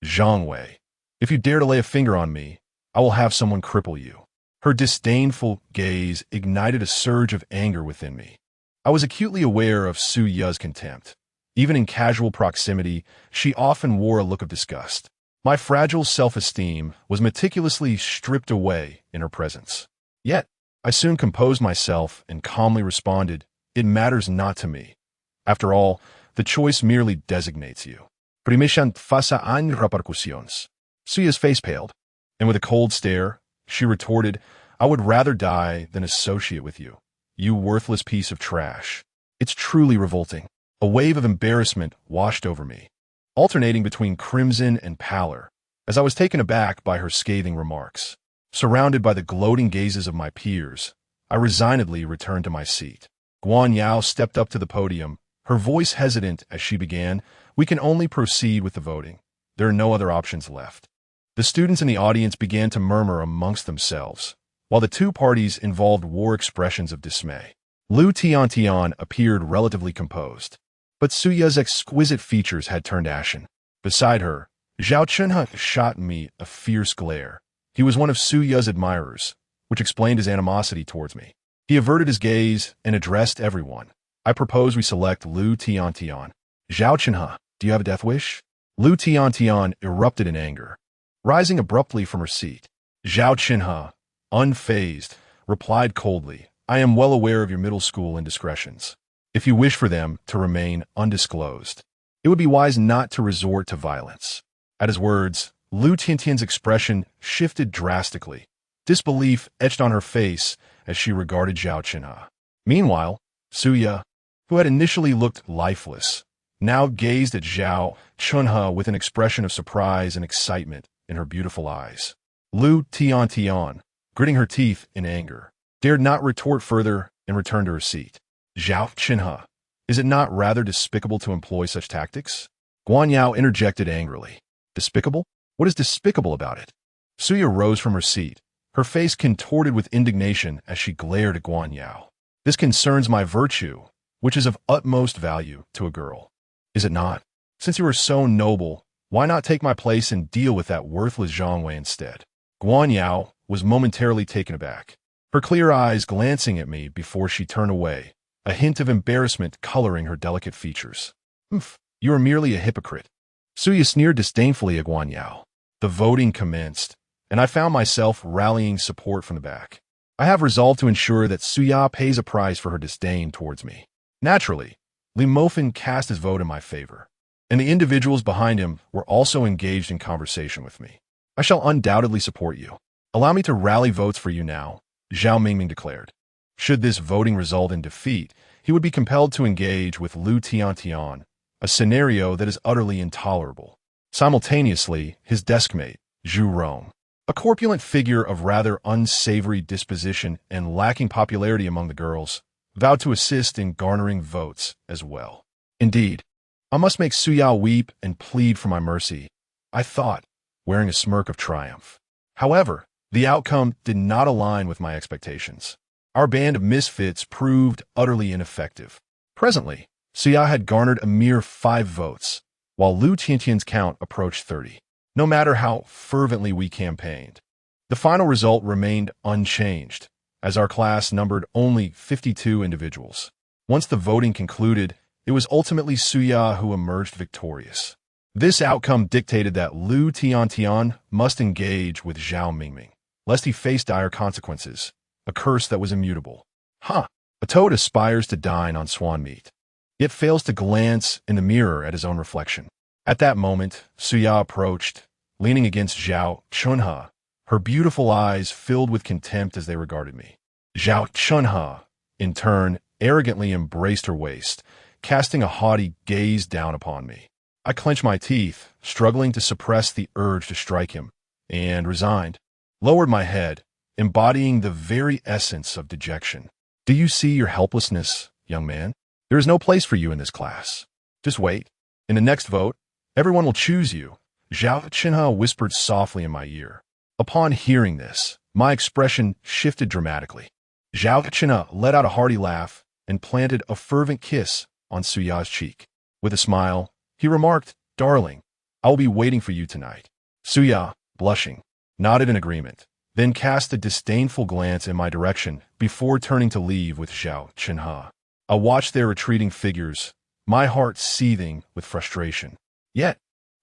Zhang Wei, if you dare to lay a finger on me, I will have someone cripple you." Her disdainful gaze ignited a surge of anger within me. I was acutely aware of Su Ya's contempt. Even in casual proximity, she often wore a look of disgust. My fragile self-esteem was meticulously stripped away in her presence. Yet, I soon composed myself and calmly responded, "It matters not to me. After all, the choice merely designates you." Primeshan fasa an repercusiones. Suya's face paled, and with a cold stare, she retorted, "I would rather die than associate with you, you worthless piece of trash." It's truly revolting. A wave of embarrassment washed over me, alternating between crimson and pallor, as I was taken aback by her scathing remarks. Surrounded by the gloating gazes of my peers, I resignedly returned to my seat. Guan Yao stepped up to the podium, her voice hesitant as she began, "We can only proceed with the voting. There are no other options left." The students in the audience began to murmur amongst themselves, while the two parties involved wore expressions of dismay. Lu Tiantian appeared relatively composed, but Suya's exquisite features had turned ashen. Beside her, Zhao Chunha shot me a fierce glare. He was one of Suya's admirers, which explained his animosity towards me. He averted his gaze and addressed everyone. "I propose we select Lu Tiantian." "Zhao Chunha, do you have a death wish?" Lu Tiantian erupted in anger, rising abruptly from her seat. Zhao Chunha, unfazed, replied coldly, "I am well aware of your middle school indiscretions. If you wish for them to remain undisclosed, it would be wise not to resort to violence." At his words, Lu Tiantian's expression shifted drastically. Disbelief etched on her face as she regarded Zhao Chunha. Meanwhile, Suya, who had initially looked lifeless, now gazed at Zhao Chunha with an expression of surprise and excitement in her beautiful eyes. Lu Tiantian, gritting her teeth in anger, dared not retort further and returned to her seat. "Zhao Chunha, is it not rather despicable to employ such tactics?" Guan Yao interjected angrily. "Despicable? What is despicable about it?" Suya rose from her seat, her face contorted with indignation as she glared at Guan Yao. "This concerns my virtue, which is of utmost value to a girl. Is it not? Since you are so noble, why not take my place and deal with that worthless Zhang Wei instead?" Guan Yao was momentarily taken aback, her clear eyes glancing at me before she turned away, a hint of embarrassment coloring her delicate features. "Humph, you are merely a hypocrite." Suya sneered disdainfully at Guan Yao. The voting commenced, and I found myself rallying support from the back. I have resolved to ensure that Suya pays a price for her disdain towards me. Naturally, Li Mofin cast his vote in my favor, and the individuals behind him were also engaged in conversation with me. "I shall undoubtedly support you. Allow me to rally votes for you now," Zhao Mingming declared. Should this voting result in defeat, he would be compelled to engage with Lu Tiantian, a scenario that is utterly intolerable. Simultaneously, his deskmate, Zhu Rong, a corpulent figure of rather unsavory disposition and lacking popularity among the girls, vowed to assist in garnering votes as well. Indeed, I must make Suya weep and plead for my mercy, I thought, wearing a smirk of triumph. However, the outcome did not align with my expectations. Our band of misfits proved utterly ineffective. Presently, Suya had garnered a mere 5 votes, while Lu Tiantian's count approached 30. No matter how fervently we campaigned, the final result remained unchanged, as our class numbered only 52 individuals. Once the voting concluded, it was ultimately Suya who emerged victorious. This outcome dictated that Lu Tiantian must engage with Zhao Mingming, lest he face dire consequences, a curse that was immutable. Huh. A toad aspires to dine on swan meat, yet fails to glance in the mirror at his own reflection. At that moment, Suya approached, leaning against Zhao Chunhe, her beautiful eyes filled with contempt as they regarded me. Zhao Chunhe, in turn, arrogantly embraced her waist, casting a haughty gaze down upon me. I clenched my teeth, struggling to suppress the urge to strike him, and, resigned, lowered my head, embodying the very essence of dejection. Do you see your helplessness, young man? There is no place for you in this class. Just wait. In the next vote, everyone will choose you. Zhao Chunhe whispered softly in my ear. Upon hearing this, my expression shifted dramatically. Zhao Chunhe let out a hearty laugh and planted a fervent kiss on Suya's cheek. With a smile, he remarked, "Darling, I will be waiting for you tonight." Suya, blushing, nodded in agreement, then cast a disdainful glance in my direction before turning to leave with Zhao Chunhe. I watched their retreating figures, my heart seething with frustration. Yet,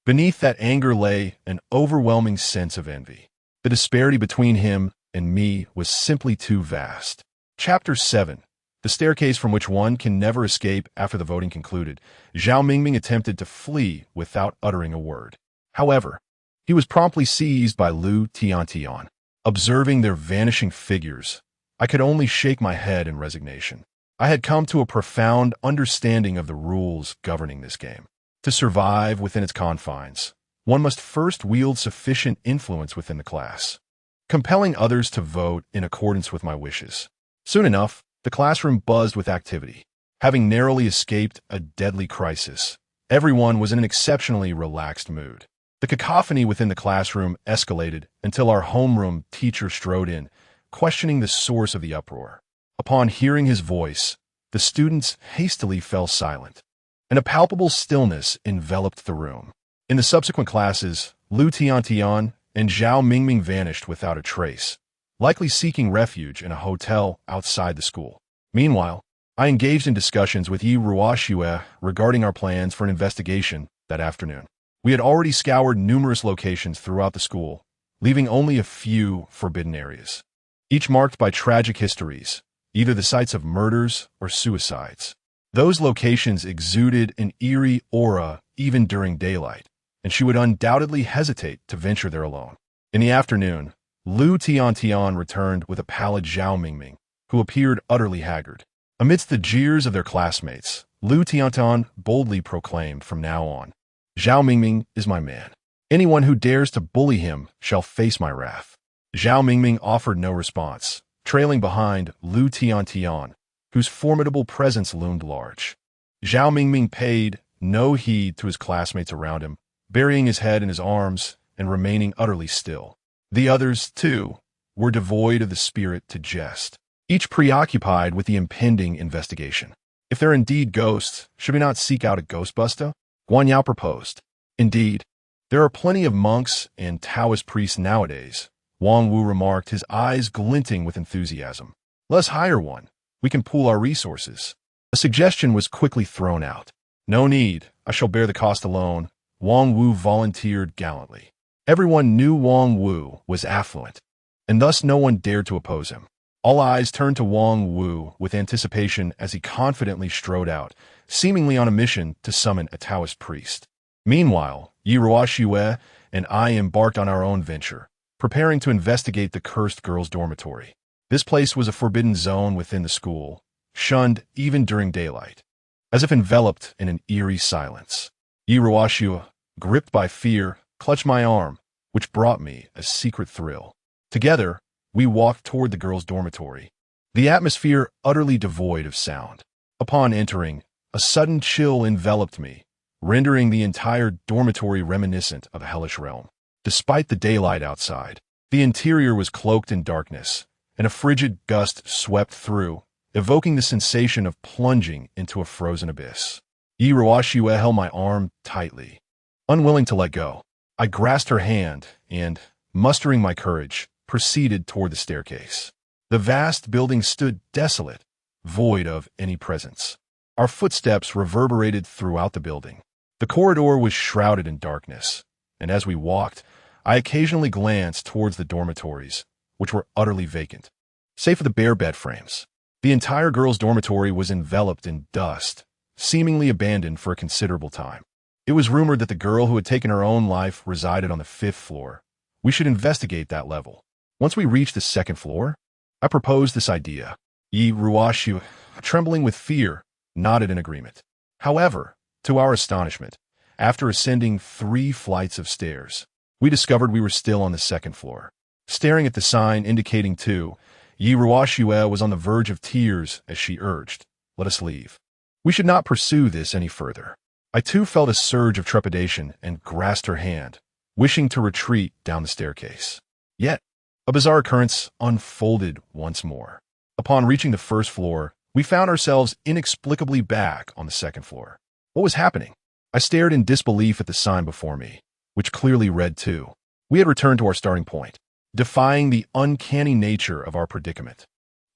beneath that anger lay an overwhelming sense of envy. The disparity between him and me was simply too vast. Chapter 7. The staircase from which one can never escape. After the voting concluded, Zhao Mingming attempted to flee without uttering a word. However, he was promptly seized by Lu Tiantian. Observing their vanishing figures, I could only shake my head in resignation. I had come to a profound understanding of the rules governing this game. To survive within its confines, one must first wield sufficient influence within the class, compelling others to vote in accordance with my wishes. Soon enough, the classroom buzzed with activity. Having narrowly escaped a deadly crisis, everyone was in an exceptionally relaxed mood. The cacophony within the classroom escalated until our homeroom teacher strode in, questioning the source of the uproar. Upon hearing his voice, the students hastily fell silent, and a palpable stillness enveloped the room. In the subsequent classes, Lu Tiantian and Zhao Mingming vanished without a trace, likely seeking refuge in a hotel outside the school. Meanwhile, I engaged in discussions with Yi Ruoxue regarding our plans for an investigation that afternoon. We had already scoured numerous locations throughout the school, leaving only a few forbidden areas, each marked by tragic histories, either the sites of murders or suicides. Those locations exuded an eerie aura even during daylight, and she would undoubtedly hesitate to venture there alone. In the afternoon, Lu Tiantian returned with a pallid Zhao Mingming, who appeared utterly haggard. Amidst the jeers of their classmates, Lu Tiantian boldly proclaimed from now on, "Zhao Mingming is my man. Anyone who dares to bully him shall face my wrath." Zhao Mingming offered no response, trailing behind Lu Tiantian, whose formidable presence loomed large. Zhao Mingming paid no heed to his classmates around him, burying his head in his arms and remaining utterly still. The others, too, were devoid of the spirit to jest, each preoccupied with the impending investigation. If there are indeed ghosts, should we not seek out a ghostbuster? Guan Yao proposed. Indeed, there are plenty of monks and Taoist priests nowadays, Wang Wu remarked, his eyes glinting with enthusiasm. Let's hire one. We can pool our resources. A suggestion was quickly thrown out. No need. I shall bear the cost alone. Wang Wu volunteered gallantly. Everyone knew Wang Wu was affluent, and thus no one dared to oppose him. All eyes turned to Wang Wu with anticipation as he confidently strode out, seemingly on a mission to summon a Taoist priest. Meanwhile, Yi Ruoxue and I embarked on our own venture, preparing to investigate the cursed girls' dormitory. This place was a forbidden zone within the school, shunned even during daylight, as if enveloped in an eerie silence. Yi Ruoxue, gripped by fear, clutched my arm, which brought me a secret thrill. Together, we walked toward the girls' dormitory, the atmosphere utterly devoid of sound. Upon entering, a sudden chill enveloped me, rendering the entire dormitory reminiscent of a hellish realm. Despite the daylight outside, the interior was cloaked in darkness, and a frigid gust swept through, evoking the sensation of plunging into a frozen abyss. Yi Ruoxue held my arm tightly, unwilling to let go. I grasped her hand and, mustering my courage, proceeded toward the staircase. The vast building stood desolate, void of any presence. Our footsteps reverberated throughout the building, The corridor was shrouded in darkness, and as we walked, I occasionally glanced towards the dormitories, which were utterly vacant, save for the bare bed frames. The entire girls' dormitory was enveloped in dust, seemingly abandoned for a considerable time. It was rumored that the girl who had taken her own life resided on the 5th floor. We should investigate that level. Once we reached the 2nd floor, I proposed this idea. Yi Ruashu, trembling with fear, nodded in agreement. However, to our astonishment, after ascending 3 flights of stairs, we discovered we were still on the 2nd floor. Staring at the sign indicating 2, Yi Ruashue was on the verge of tears as she urged, "Let us leave. We should not pursue this any further." I too felt a surge of trepidation and grasped her hand, wishing to retreat down the staircase. Yet, a bizarre occurrence unfolded once more. Upon reaching the 1st floor, we found ourselves inexplicably back on the 2nd floor. What was happening? I stared in disbelief at the sign before me, which clearly read 2. We had returned to our starting point, defying the uncanny nature of our predicament.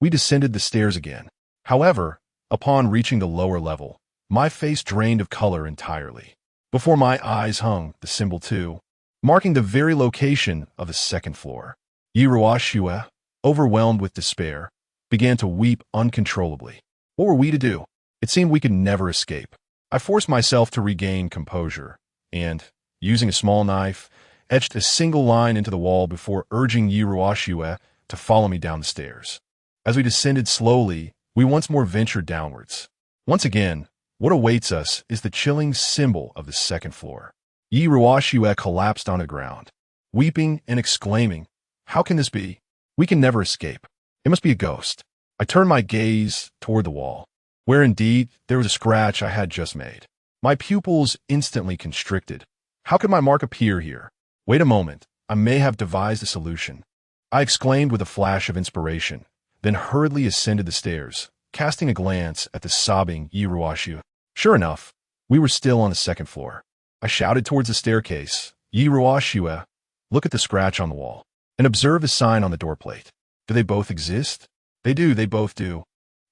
We descended the stairs again. However, upon reaching the lower level, my face drained of color entirely. Before my eyes hung the symbol 2, marking the very location of the 2nd floor. Yiruashua, overwhelmed with despair, began to weep uncontrollably. What were we to do? It seemed we could never escape. I forced myself to regain composure, and, using a small knife, etched a single line into the wall before urging Yiruashua to follow me down the stairs. As we descended slowly, we once more ventured downwards. Once again, what awaits us is the chilling symbol of the 2nd floor. Yiruashua collapsed on the ground, weeping and exclaiming, "How can this be? We can never escape. It must be a ghost." I turned my gaze toward the wall, where indeed there was a scratch I had just made. My pupils instantly constricted. How could my mark appear here? Wait a moment, I may have devised a solution. I exclaimed with a flash of inspiration, then hurriedly ascended the stairs, casting a glance at the sobbing Yiruashu. Sure enough, we were still on the 2nd floor. I shouted towards the staircase, "Yiruashua, look at the scratch on the wall, and observe the sign on the doorplate. Do they both exist?" "They do, they both do,"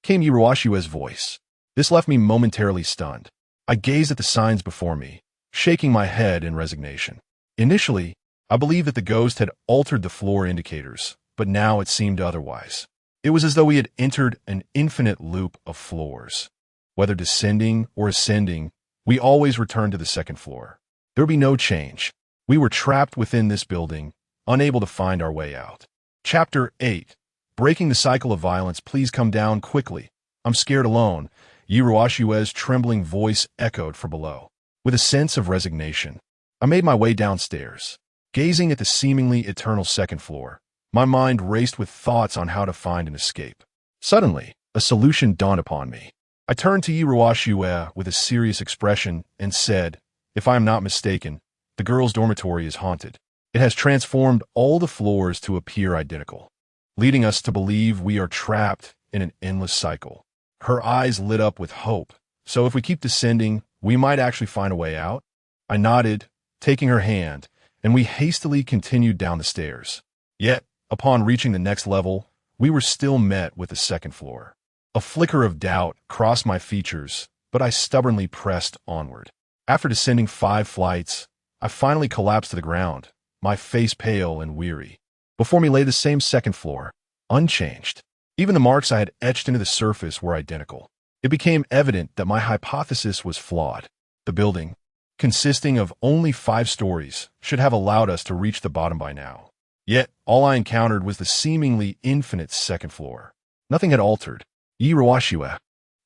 came Yiruashua's voice. This left me momentarily stunned. I gazed at the signs before me, shaking my head in resignation. Initially, I believed that the ghost had altered the floor indicators, but now it seemed otherwise. It was as though we had entered an infinite loop of floors. Whether descending or ascending, we always returned to the 2nd floor. There would be no change. We were trapped within this building, unable to find our way out. Chapter 8. Breaking the cycle of violence. Please come down quickly. I'm scared alone. Yiruashua's trembling voice echoed from below. With a sense of resignation, I made my way downstairs. Gazing at the seemingly eternal 2nd floor, my mind raced with thoughts on how to find an escape. Suddenly, a solution dawned upon me. I turned to Yiruashua with a serious expression and said, "If I am not mistaken, the girls' dormitory is haunted. It has transformed all the floors to appear identical, leading us to believe we are trapped in an endless cycle." Her eyes lit up with hope. "So if we keep descending, we might actually find a way out?" I nodded, taking her hand, and we hastily continued down the stairs. Yet, upon reaching the next level, we were still met with the 2nd floor. A flicker of doubt crossed my features, but I stubbornly pressed onward. After descending 5 flights, I finally collapsed to the ground, my face pale and weary. Before me lay the same 2nd floor, unchanged. Even the marks I had etched into the surface were identical. It became evident that my hypothesis was flawed. The building, consisting of only 5 stories, should have allowed us to reach the bottom by now. Yet, all I encountered was the seemingly infinite 2nd floor. Nothing had altered. Yiruashua,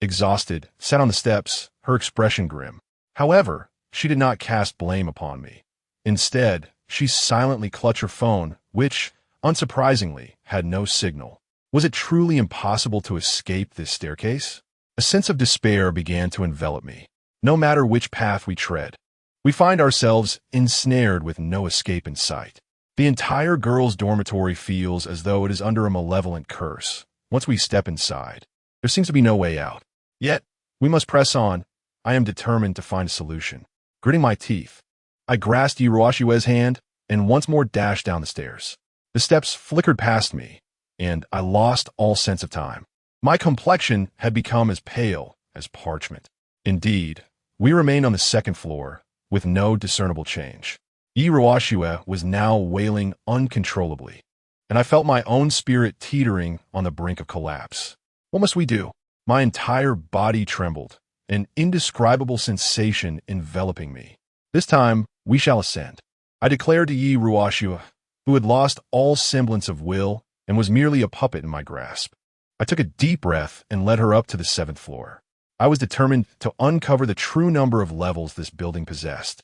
exhausted, sat on the steps, her expression grim. However, she did not cast blame upon me. Instead, she silently clutched her phone, which, unsurprisingly, had no signal. Was it truly impossible to escape this staircase? A sense of despair began to envelop me. No matter which path we tread, we find ourselves ensnared with no escape in sight. The entire girls' dormitory feels as though it is under a malevolent curse. Once we step inside, there seems to be no way out. Yet, we must press on. I am determined to find a solution. Gritting my teeth, I grasped Yiruashua's hand and once more dashed down the stairs. The steps flickered past me, and I lost all sense of time. My complexion had become as pale as parchment. Indeed, We remained on the second floor, with no discernible change. Yi Ruoxue was now wailing uncontrollably, and I felt my own spirit teetering on the brink of collapse. What must we do? My entire body trembled, an indescribable sensation enveloping me. This time, we shall ascend. I declared to Yi Ruoxue, who had lost all semblance of will and was merely a puppet in my grasp. I took a deep breath and led her up to the 7th floor. I was determined to uncover the true number of levels this building possessed.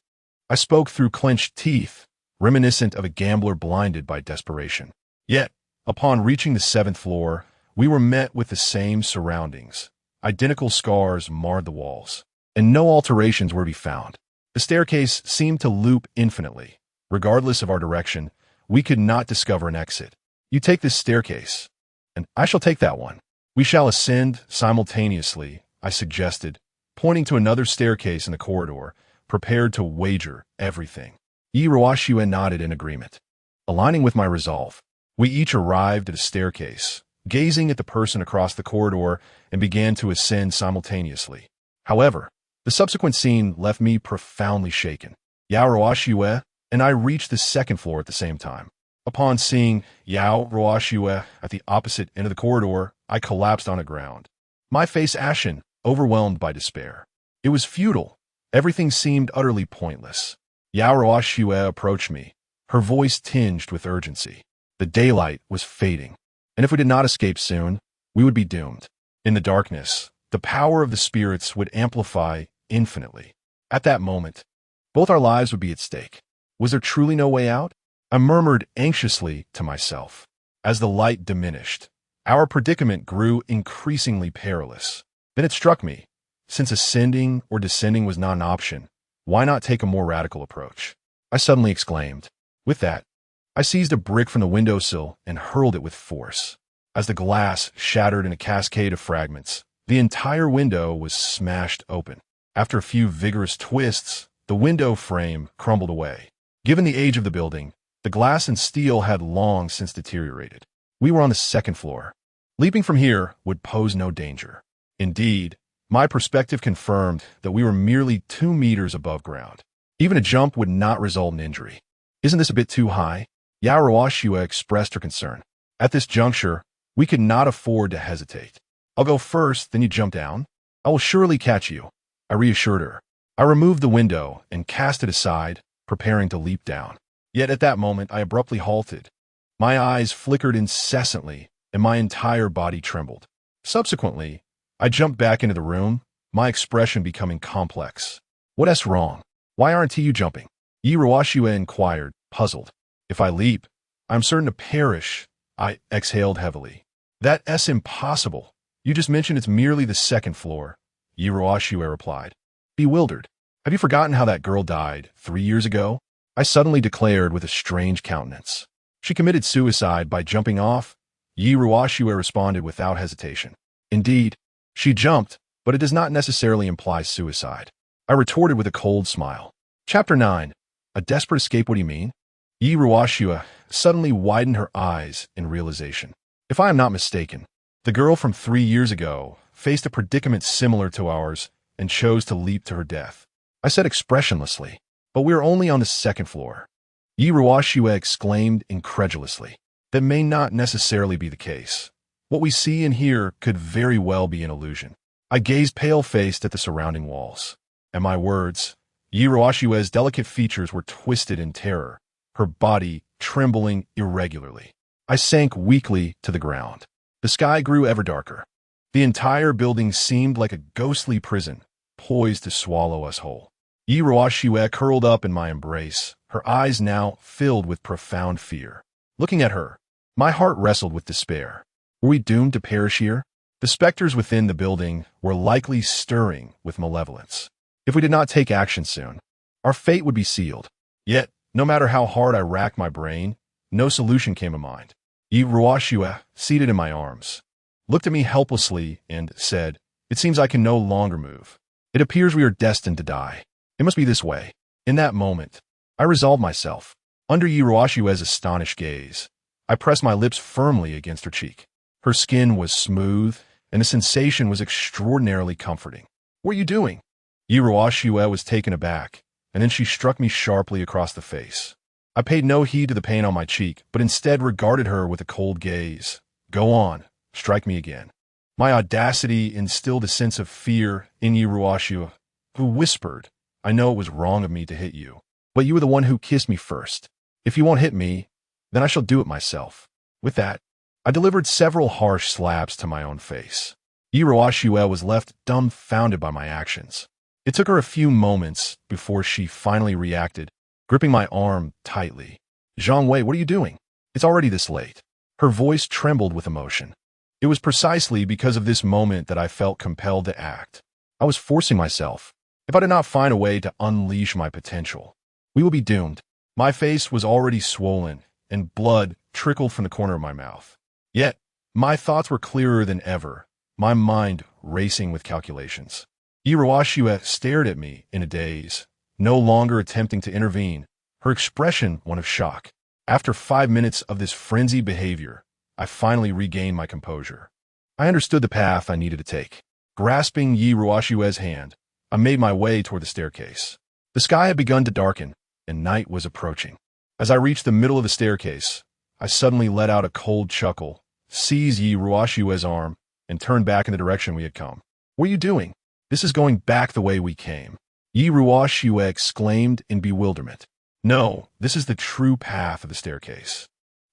I spoke through clenched teeth, reminiscent of a gambler blinded by desperation. Yet, upon reaching the 7th floor, we were met with the same surroundings. Identical scars marred the walls, and no alterations were to be found. The staircase seemed to loop infinitely. Regardless of our direction, we could not discover an exit. You take this staircase, and I shall take that one. We shall ascend simultaneously, I suggested, pointing to another staircase in the corridor, prepared to wager everything. Yi Ruoxue nodded in agreement. Aligning with my resolve, we each arrived at a staircase, gazing at the person across the corridor, and began to ascend simultaneously. However, the subsequent scene left me profoundly shaken. Yao Ruoxue and I reached the 2nd floor at the same time. Upon seeing Yao Ruoxue at the opposite end of the corridor, I collapsed on the ground, my face ashen, overwhelmed by despair. It was futile. Everything seemed utterly pointless. Yao Ruoxue approached me, her voice tinged with urgency. The daylight was fading, and if we did not escape soon, we would be doomed. In the darkness, the power of the spirits would amplify infinitely. At that moment, both our lives would be at stake. Was there truly no way out? I murmured anxiously to myself. As the light diminished, our predicament grew increasingly perilous. Then it struck me, since ascending or descending was not an option, why not take a more radical approach? I suddenly exclaimed. With that, I seized a brick from the windowsill and hurled it with force. As the glass shattered in a cascade of fragments, the entire window was smashed open. After a few vigorous twists, the window frame crumbled away. Given the age of the building, the glass and steel had long since deteriorated. We were on the 2nd floor. Leaping from here would pose no danger. Indeed, my perspective confirmed that we were merely 2 meters above ground. Even a jump would not result in injury. Isn't this a bit too high? Yao Ruoxue expressed her concern. At this juncture, we could not afford to hesitate. I'll go first, then you jump down. I will surely catch you, I reassured her. I removed the window and cast it aside, preparing to leap down. Yet at that moment, I abruptly halted. My eyes flickered incessantly, and my entire body trembled. Subsequently, I jumped back into the room, my expression becoming complex. What's wrong? Why aren't you jumping? Yi Ruoxue inquired, puzzled. If I leap, I'm certain to perish, I exhaled heavily. That's impossible. You just mentioned it's merely the 2nd floor, Yi Ruoxue replied. Bewildered. Have you forgotten how that girl died 3 years ago? I suddenly declared with a strange countenance. She committed suicide by jumping off? Yi Ruoxue responded without hesitation. Indeed, she jumped, but it does not necessarily imply suicide. I retorted with a cold smile. Chapter 9. A desperate escape, what do you mean? Yi Ruoxue suddenly widened her eyes in realization. If I am not mistaken, the girl from 3 years ago faced a predicament similar to ours and chose to leap to her death. I said expressionlessly, but we are only on the 2nd floor. Yi Ruoxue exclaimed incredulously. That may not necessarily be the case. What we see and hear could very well be an illusion. I gazed pale-faced at the surrounding walls. At my words, Yi Ruoxue's delicate features were twisted in terror, her body trembling irregularly. I sank weakly to the ground. The sky grew ever darker. The entire building seemed like a ghostly prison, poised to swallow us whole. Yi Ruoxue curled up in my embrace, her eyes now filled with profound fear. Looking at her, my heart wrestled with despair. Were we doomed to perish here? The specters within the building were likely stirring with malevolence. If we did not take action soon, our fate would be sealed. Yet, no matter how hard I racked my brain, no solution came to mind. Yi Ruoxue, seated in my arms, looked at me helplessly and said, "It seems I can no longer move. It appears we are destined to die. It must be this way." In that moment, I resolved myself. Under Yi Ruoxue's astonished gaze, I pressed my lips firmly against her cheek. Her skin was smooth, and the sensation was extraordinarily comforting. "What are you doing?" Iruashue was taken aback, and then she struck me sharply across the face. I paid no heed to the pain on my cheek, but instead regarded her with a cold gaze. Go on, strike me again. My audacity instilled a sense of fear in Iruashue, who whispered, I know it was wrong of me to hit you, but you were the one who kissed me first. If you won't hit me, then I shall do it myself. With that, I delivered several harsh slaps to my own face. Iruashue was left dumbfounded by my actions. It took her a few moments before she finally reacted, gripping my arm tightly. Zhang Wei, what are you doing? It's already this late. Her voice trembled with emotion. It was precisely because of this moment that I felt compelled to act. I was forcing myself. If I did not find a way to unleash my potential, we will be doomed. My face was already swollen, and blood trickled from the corner of my mouth. Yet, my thoughts were clearer than ever, my mind racing with calculations. Iruashue stared at me in a daze, no longer attempting to intervene, her expression one of shock. After 5 minutes of this frenzied behavior, I finally regained my composure. I understood the path I needed to take. Grasping Iruashue's hand, I made my way toward the staircase. The sky had begun to darken, and night was approaching. As I reached the middle of the staircase, I suddenly let out a cold chuckle, seized Iruashue's arm, and turned back in the direction we had come. What are you doing? This is going back the way we came. Iruashue exclaimed in bewilderment. No, this is the true path of the staircase.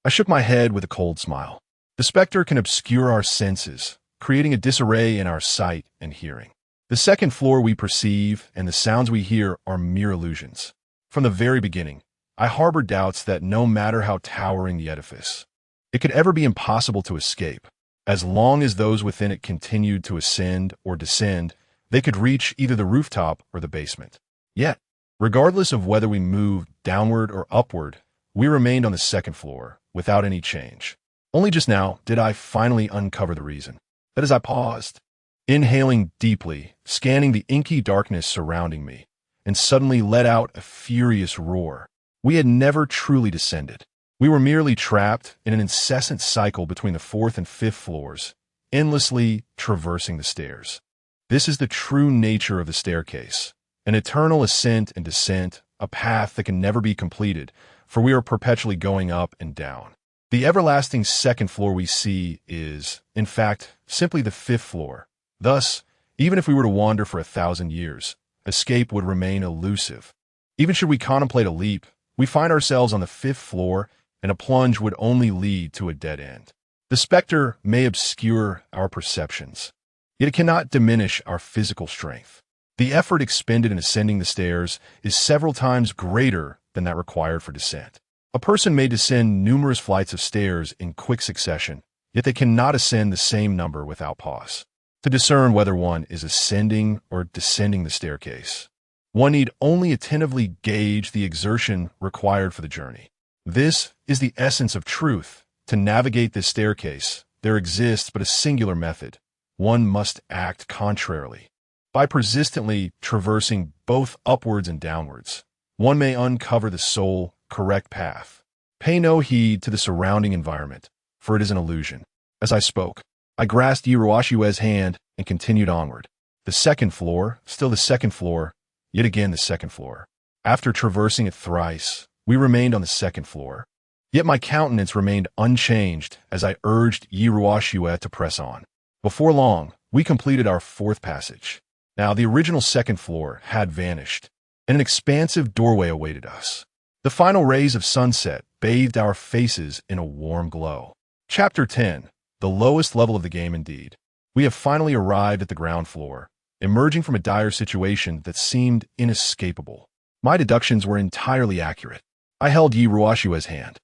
I shook my head with a cold smile. The specter can obscure our senses, creating a disarray in our sight and hearing. The second floor we perceive and the sounds we hear are mere illusions. From the very beginning, I harbored doubts that no matter how towering the edifice, it could ever be impossible to escape. As long as those within it continued to ascend or descend, they could reach either the rooftop or the basement. Yet, regardless of whether we moved downward or upward, we remained on the second floor, without any change. Only just now did I finally uncover the reason. That as I paused, inhaling deeply, scanning the inky darkness surrounding me, and suddenly let out a furious roar. We had never truly descended. We were merely trapped in an incessant cycle between the fourth and fifth floors, endlessly traversing the stairs. This is the true nature of the staircase, an eternal ascent and descent, a path that can never be completed, for we are perpetually going up and down. The everlasting second floor we see is, in fact, simply the fifth floor. Thus, even if we were to wander for 1,000 years, escape would remain elusive. Even should we contemplate a leap, we find ourselves on the fifth floor, and a plunge would only lead to a dead end. The specter may obscure our perceptions, yet it cannot diminish our physical strength. The effort expended in ascending the stairs is several times greater than that required for descent. A person may descend numerous flights of stairs in quick succession, yet they cannot ascend the same number without pause. To discern whether one is ascending or descending the staircase, one need only attentively gauge the exertion required for the journey. This is the essence of truth. To navigate this staircase, there exists but a singular method. One must act contrarily. By persistently traversing both upwards and downwards, one may uncover the sole, correct path. Pay no heed to the surrounding environment, for it is an illusion. As I spoke, I grasped Iruashue's hand and continued onward. The second floor, still the second floor, yet again the second floor. After traversing it thrice, we remained on the second floor. Yet my countenance remained unchanged as I urged Iruashue to press on. Before long, we completed our fourth passage. Now the original second floor had vanished, and an expansive doorway awaited us. The final rays of sunset bathed our faces in a warm glow. Chapter 10. The lowest level of the game indeed. We have finally arrived at the ground floor, emerging from a dire situation that seemed inescapable. My deductions were entirely accurate. I held Iruashue's hand,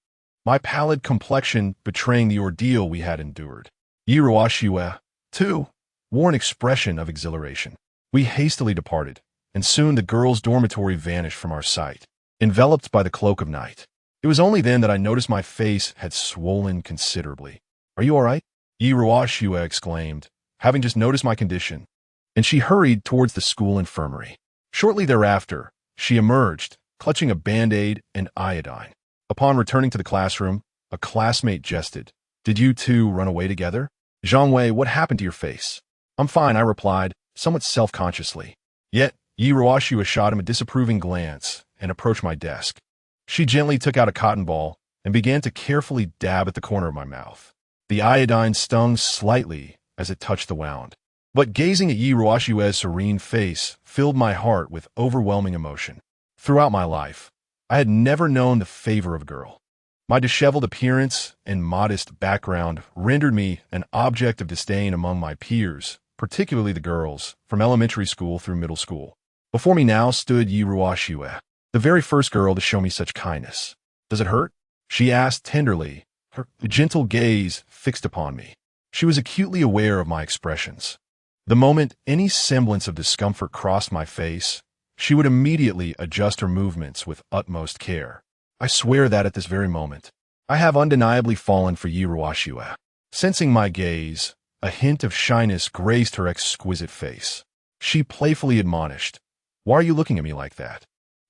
my pallid complexion betraying the ordeal we had endured. Iruashue, too, wore an expression of exhilaration. We hastily departed, and soon the girls' dormitory vanished from our sight, enveloped by the cloak of night. It was only then that I noticed my face had swollen considerably. Are you all right? Iruashue exclaimed, having just noticed my condition, and she hurried towards the school infirmary. Shortly thereafter, she emerged, clutching a Band-Aid and iodine. Upon returning to the classroom, a classmate jested. Did you two run away together? Zhang Wei, what happened to your face? I'm fine, I replied, somewhat self-consciously. Yet, Yi Ruoshua shot him a disapproving glance and approached my desk. She gently took out a cotton ball and began to carefully dab at the corner of my mouth. The iodine stung slightly as it touched the wound. But gazing at Yi Ruoshua's serene face filled my heart with overwhelming emotion. Throughout my life, I had never known the favor of a girl. My disheveled appearance and modest background rendered me an object of disdain among my peers, particularly the girls, from elementary school through middle school. Before me now stood Yi Ruoshua, the very first girl to show me such kindness. "Does it hurt?" she asked tenderly, her gentle gaze fixed upon me. She was acutely aware of my expressions. The moment any semblance of discomfort crossed my face, she would immediately adjust her movements with utmost care. I swear that at this very moment, I have undeniably fallen for Yi Ruoshua. Sensing my gaze, a hint of shyness graced her exquisite face. She playfully admonished, "Why are you looking at me like that?"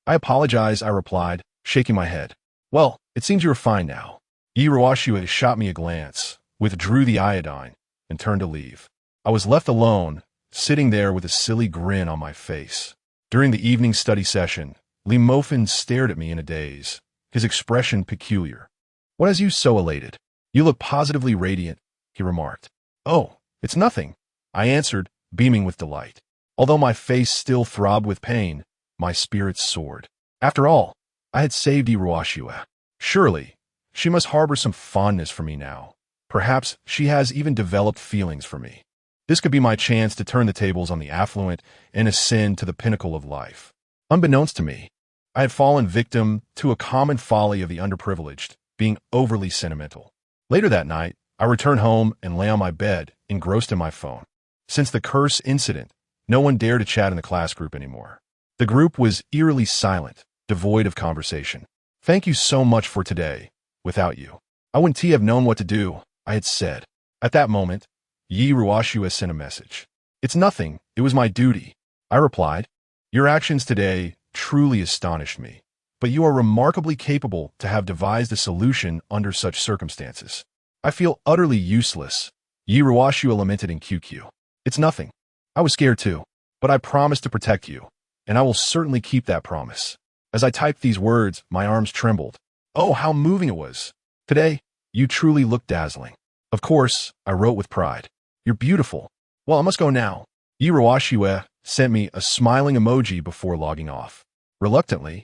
"I apologize," I replied, shaking my head. "Well, it seems you are fine now." Yi Ruoshua shot me a glance, withdrew the iodine, and turned to leave. I was left alone, sitting there with a silly grin on my face. During the evening study session, Li Mofin stared at me in a daze, his expression peculiar. "What has you so elated? You look positively radiant," he remarked. "Oh, it's nothing," I answered, beaming with delight. Although my face still throbbed with pain, my spirits soared. After all, I had saved Yi Ruoshua. Surely, she must harbor some fondness for me now. Perhaps she has even developed feelings for me. This could be my chance to turn the tables on the affluent and ascend to the pinnacle of life. Unbeknownst to me, I had fallen victim to a common folly of the underprivileged, being overly sentimental. Later that night, I returned home and lay on my bed, engrossed in my phone. Since the curse incident, no one dared to chat in the class group anymore. The group was eerily silent, devoid of conversation. "Thank you so much for today. Without you, I wouldn't have known what to do," I had said. At that moment, Yi Ruoshua sent a message. "It's nothing. It was my duty." I replied, "Your actions today truly astonished me, but you are remarkably capable to have devised a solution under such circumstances. I feel utterly useless." Yi Ruoshua lamented in QQ. "It's nothing. I was scared too, but I promised to protect you, and I will certainly keep that promise." As I typed these words, my arms trembled. Oh, how moving it was. "Today, you truly look dazzling." Of course, I wrote with pride. "You're beautiful." "Well, I must go now." Yi Ruoshua sent me a smiling emoji before logging off. Reluctantly,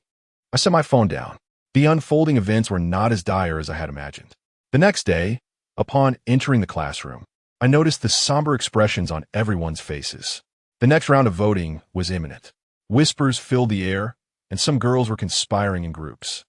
I set my phone down. The unfolding events were not as dire as I had imagined. The next day, upon entering the classroom, I noticed the somber expressions on everyone's faces. The next round of voting was imminent. Whispers filled the air, and some girls were conspiring in groups.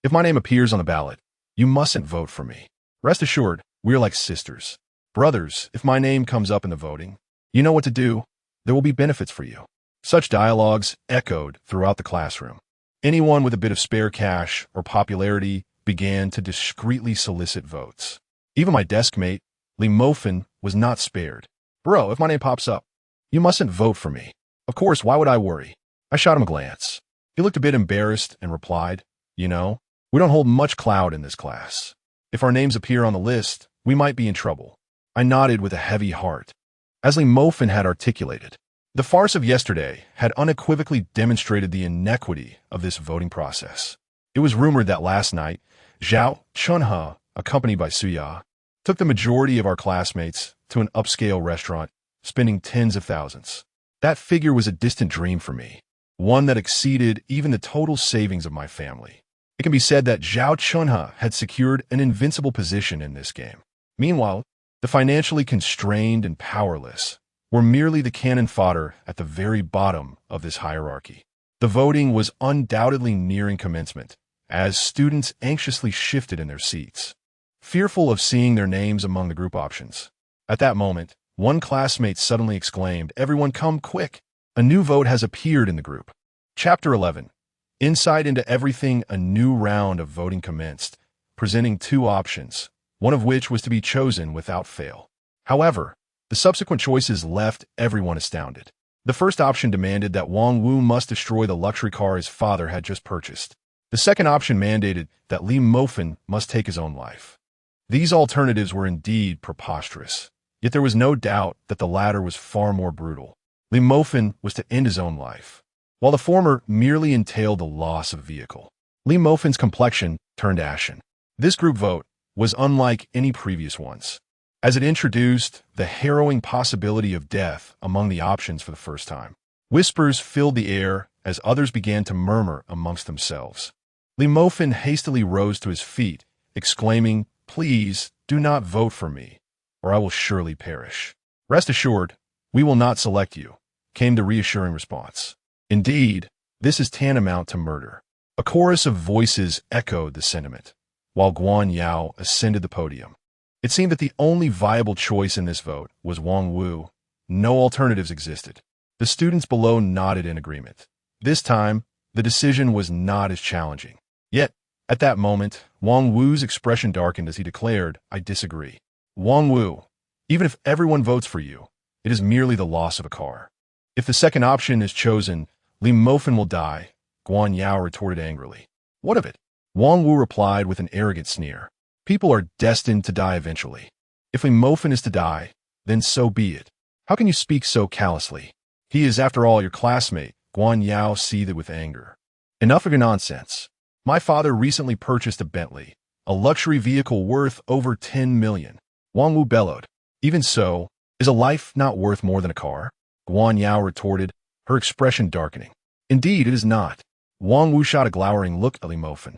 "If my name appears on the ballot, you mustn't vote for me. Rest assured, we're like sisters. Brothers, if my name comes up in the voting, you know what to do. There will be benefits for you." Such dialogues echoed throughout the classroom. Anyone with a bit of spare cash or popularity began to discreetly solicit votes. Even my desk mate, Li Mofin, was not spared. "Bro, if my name pops up, you mustn't vote for me." Of course, why would I worry? I shot him a glance. He looked a bit embarrassed and replied, "You know, we don't hold much clout in this class. If our names appear on the list, we might be in trouble." I nodded with a heavy heart. As Li Mofin had articulated, the farce of yesterday had unequivocally demonstrated the inequity of this voting process. It was rumored that last night, Zhao Chunhe, accompanied by Suya, took the majority of our classmates to an upscale restaurant, spending tens of thousands. That figure was a distant dream for me, one that exceeded even the total savings of my family. It can be said that Zhao Chunhe had secured an invincible position in this game. Meanwhile, the financially constrained and powerless were merely the cannon fodder at the very bottom of this hierarchy. The voting was undoubtedly nearing commencement, as students anxiously shifted in their seats, fearful of seeing their names among the group options. At that moment, one classmate suddenly exclaimed, "Everyone come quick! A new vote has appeared in the group." Chapter 11. Insight into everything. A new round of voting commenced, presenting two options, one of which was to be chosen without fail. However, the subsequent choices left everyone astounded. The first option demanded that Wang Wu must destroy the luxury car his father had just purchased. The second option mandated that Li Mofin must take his own life. These alternatives were indeed preposterous, yet there was no doubt that the latter was far more brutal. Li Mofin was to end his own life. while the former merely entailed the loss of vehicle. Lee Mofin's complexion turned ashen. This group vote was unlike any previous ones, as it introduced the harrowing possibility of death among the options for the first time. Whispers filled the air as others began to murmur amongst themselves. Lee Mofin hastily rose to his feet, exclaiming, "Please do not vote for me, or I will surely perish." "Rest assured, we will not select you," came the reassuring response. "Indeed, this is tantamount to murder." A chorus of voices echoed the sentiment, while Guan Yao ascended the podium. It seemed that the only viable choice in this vote was Wang Wu. No alternatives existed. The students below nodded in agreement. This time, the decision was not as challenging. Yet, at that moment, Wang Wu's expression darkened as he declared, "I disagree. Wang Wu, even if everyone votes for you, it is merely the loss of a car. If the second option is chosen, Lee Mofin will die," Guan Yao retorted angrily. "What of it?" Wang Wu replied with an arrogant sneer. "People are destined to die eventually. If Lee Mofin is to die, then so be it. How can you speak so callously? He is, after all, your classmate." Guan Yao seethed with anger. "Enough of your nonsense. My father recently purchased a Bentley, a luxury vehicle worth over 10 million. Wang Wu bellowed. "Even so, is a life not worth more than a car?" Guan Yao retorted, her expression darkening. "Indeed, it is not." Wang Wu shot a glowering look at Lee Mofin.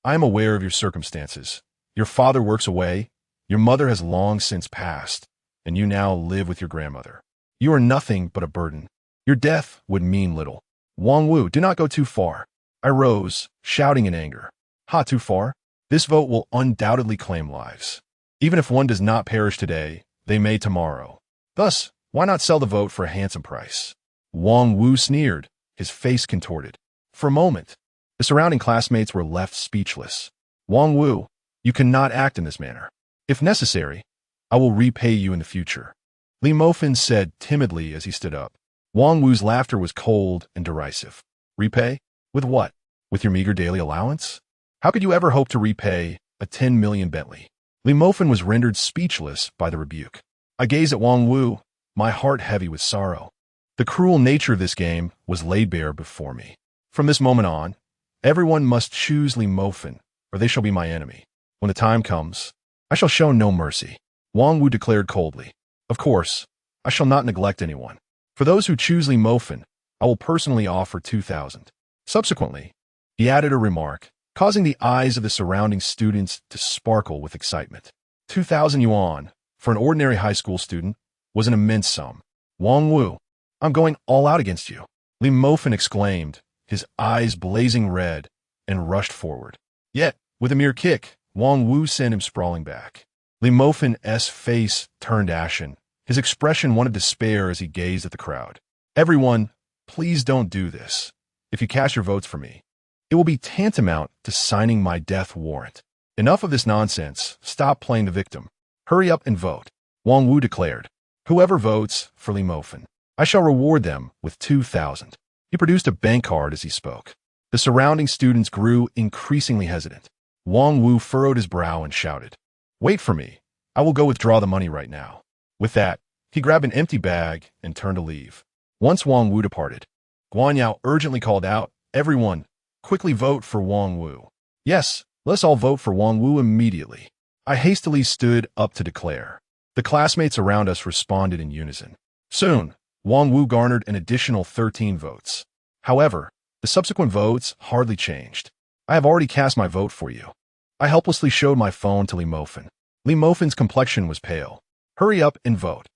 "I am aware of your circumstances. Your father works away, your mother has long since passed, and you now live with your grandmother. You are nothing but a burden. Your death would mean little." "Wang Wu, do not go too far." I rose, shouting in anger. "Ha, too far? This vote will undoubtedly claim lives. Even if one does not perish today, they may tomorrow. Thus, why not sell the vote for a handsome price?" Wang Wu sneered, his face contorted. For a moment, the surrounding classmates were left speechless. "Wang Wu, you cannot act in this manner. If necessary, I will repay you in the future," Lee Mofin said timidly as he stood up. Wang Wu's laughter was cold and derisive. "Repay? With what? With your meager daily allowance? How could you ever hope to repay a 10 million Bentley?" Lee Mofin was rendered speechless by the rebuke. I gazed at Wang Wu, my heart heavy with sorrow. The cruel nature of this game was laid bare before me. From this moment on, everyone must choose Lee Mofin, or they shall be my enemy. When the time comes, I shall show no mercy. Wang Wu declared coldly. "Of course, I shall not neglect anyone. For those who choose Lee Mofin, I will personally offer 2,000. Subsequently, he added a remark, causing the eyes of the surrounding students to sparkle with excitement. 2,000 yuan, for an ordinary high school student, was an immense sum. "Wang Wu, I'm going all out against you," Lee Mofin exclaimed, his eyes blazing red, and rushed forward. Yet, with a mere kick, Wang Wu sent him sprawling back. Lee Mofin's face turned ashen, his expression one of despair as he gazed at the crowd. "Everyone, please don't do this. If you cast your votes for me, it will be tantamount to signing my death warrant. Enough of this nonsense. Stop playing the victim. Hurry up and vote," Wang Wu declared. "Whoever votes for Lee Mofin, I shall reward them with 2,000. He produced a bank card as he spoke. The surrounding students grew increasingly hesitant. Wang Wu furrowed his brow and shouted, "Wait for me. I will go withdraw the money right now." With that, he grabbed an empty bag and turned to leave. Once Wang Wu departed, Guan Yao urgently called out, "Everyone, quickly vote for Wang Wu." "Yes, let's all vote for Wang Wu immediately." I hastily stood up to declare. The classmates around us responded in unison. Soon, Wang Wu garnered an additional 13 votes. However, the subsequent votes hardly changed. "I have already cast my vote for you." I helplessly showed my phone to Lee Mofin. Lee Mofin's complexion was pale. "Hurry up and vote.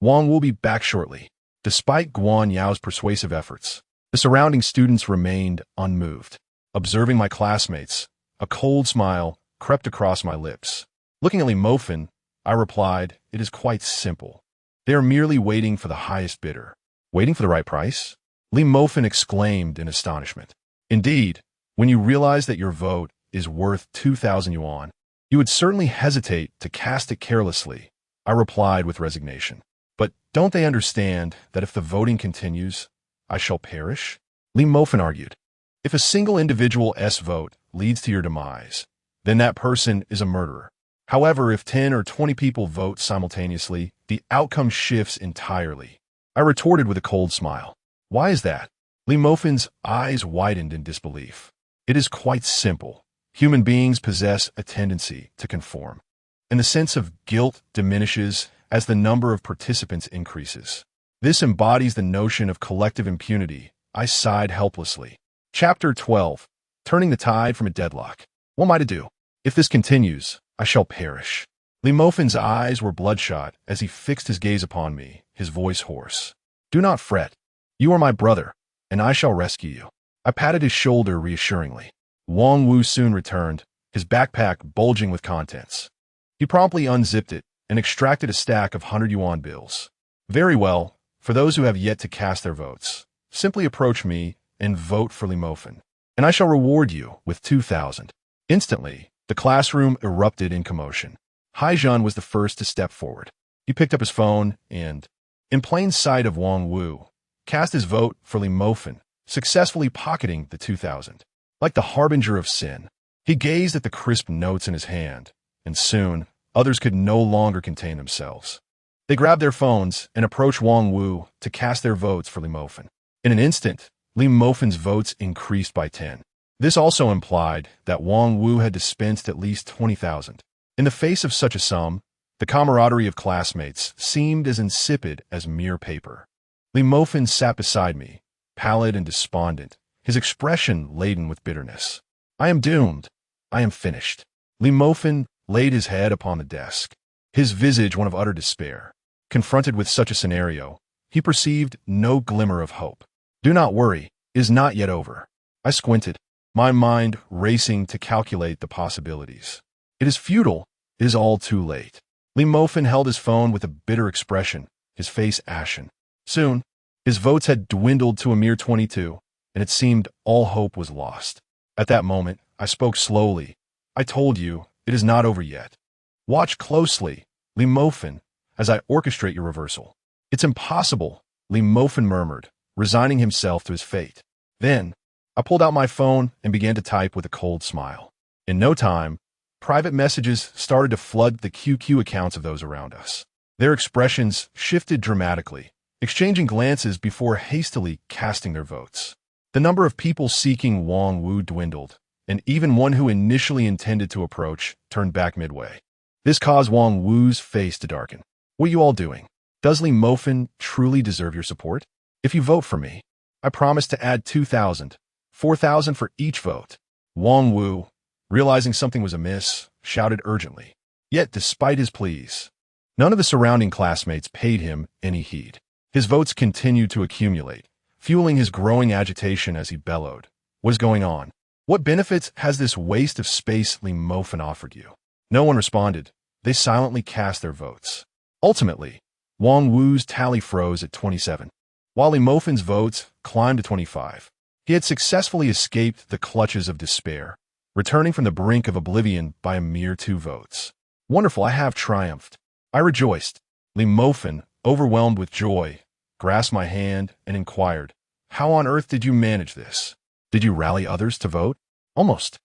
Wang will be back shortly." Despite Guan Yao's persuasive efforts, the surrounding students remained unmoved. Observing my classmates, a cold smile crept across my lips. Looking at Lee Mofin, I replied, "It is quite simple. They are merely waiting for the highest bidder." "Waiting for the right price?" Lee Mofin exclaimed in astonishment. "Indeed, when you realize that your vote is worth 2,000 yuan, you would certainly hesitate to cast it carelessly," I replied with resignation. "But don't they understand that if the voting continues, I shall perish?" Lee Mofin argued. "If a single individual's vote leads to your demise, then that person is a murderer. However, if 10 or 20 people vote simultaneously, the outcome shifts entirely." I retorted with a cold smile. "Why is that?" Li Mofin's eyes widened in disbelief. It is quite simple. Human beings possess a tendency to conform, and the sense of guilt diminishes as the number of participants increases. This embodies the notion of collective impunity. I sighed helplessly. Chapter 12. Turning the tide from a deadlock. What am I to do? If this continues, I shall perish. Li Mofin's eyes were bloodshot as he fixed his gaze upon me, his voice hoarse. Do not fret. You are my brother, and I shall rescue you. I patted his shoulder reassuringly. Wang Wu soon returned, his backpack bulging with contents. He promptly unzipped it and extracted a stack of 100 yuan bills. Very well, for those who have yet to cast their votes, simply approach me and vote for Li Mofin, and I shall reward you with 2,000. Instantly, the classroom erupted in commotion. Haijun was the first to step forward. He picked up his phone and, in plain sight of Wang Wu, cast his vote for Li Mofin, successfully pocketing the 2,000. Like the harbinger of sin, he gazed at the crisp notes in his hand, and soon, others could no longer contain themselves. They grabbed their phones and approached Wang Wu to cast their votes for Li Mofin. In an instant, Li Mofin's votes increased by 10. This also implied that Wang Wu had dispensed at least 20,000. In the face of such a sum, the camaraderie of classmates seemed as insipid as mere paper. Li Mofin sat beside me, pallid and despondent, his expression laden with bitterness. I am doomed. I am finished. Li Mofin laid his head upon the desk, his visage one of utter despair. Confronted with such a scenario, he perceived no glimmer of hope. Do not worry, it is not yet over. I squinted, my mind racing to calculate the possibilities. It is futile. It is all too late. Li Mofin held his phone with a bitter expression, his face ashen. Soon, his votes had dwindled to a mere 22, and it seemed all hope was lost. At that moment, I spoke slowly. I told you, it is not over yet. Watch closely, Li Mofin, as I orchestrate your reversal. It's impossible, Li Mofin murmured, resigning himself to his fate. Then, I pulled out my phone and began to type with a cold smile. In no time, private messages started to flood the QQ accounts of those around us. Their expressions shifted dramatically, exchanging glances before hastily casting their votes. The number of people seeking Wang Wu dwindled, and even one who initially intended to approach turned back midway. This caused Wang Wu's face to darken. What are you all doing? Does Li Mofin truly deserve your support? If you vote for me, I promise to add 2,000, 4,000 for each vote. Wang Wu, realizing something was amiss, shouted urgently. Yet, despite his pleas, none of the surrounding classmates paid him any heed. His votes continued to accumulate, fueling his growing agitation as he bellowed. What is going on? What benefits has this waste of space Li Mofin offered you? No one responded. They silently cast their votes. Ultimately, Wang Wu's tally froze at 27, while Li Mofin's votes climbed to 25. He had successfully escaped the clutches of despair, returning from the brink of oblivion by a mere 2 votes. Wonderful, I have triumphed. I rejoiced. Li Mofin, overwhelmed with joy, grasped my hand and inquired, how on earth did you manage this? Did you rally others to vote? Almost.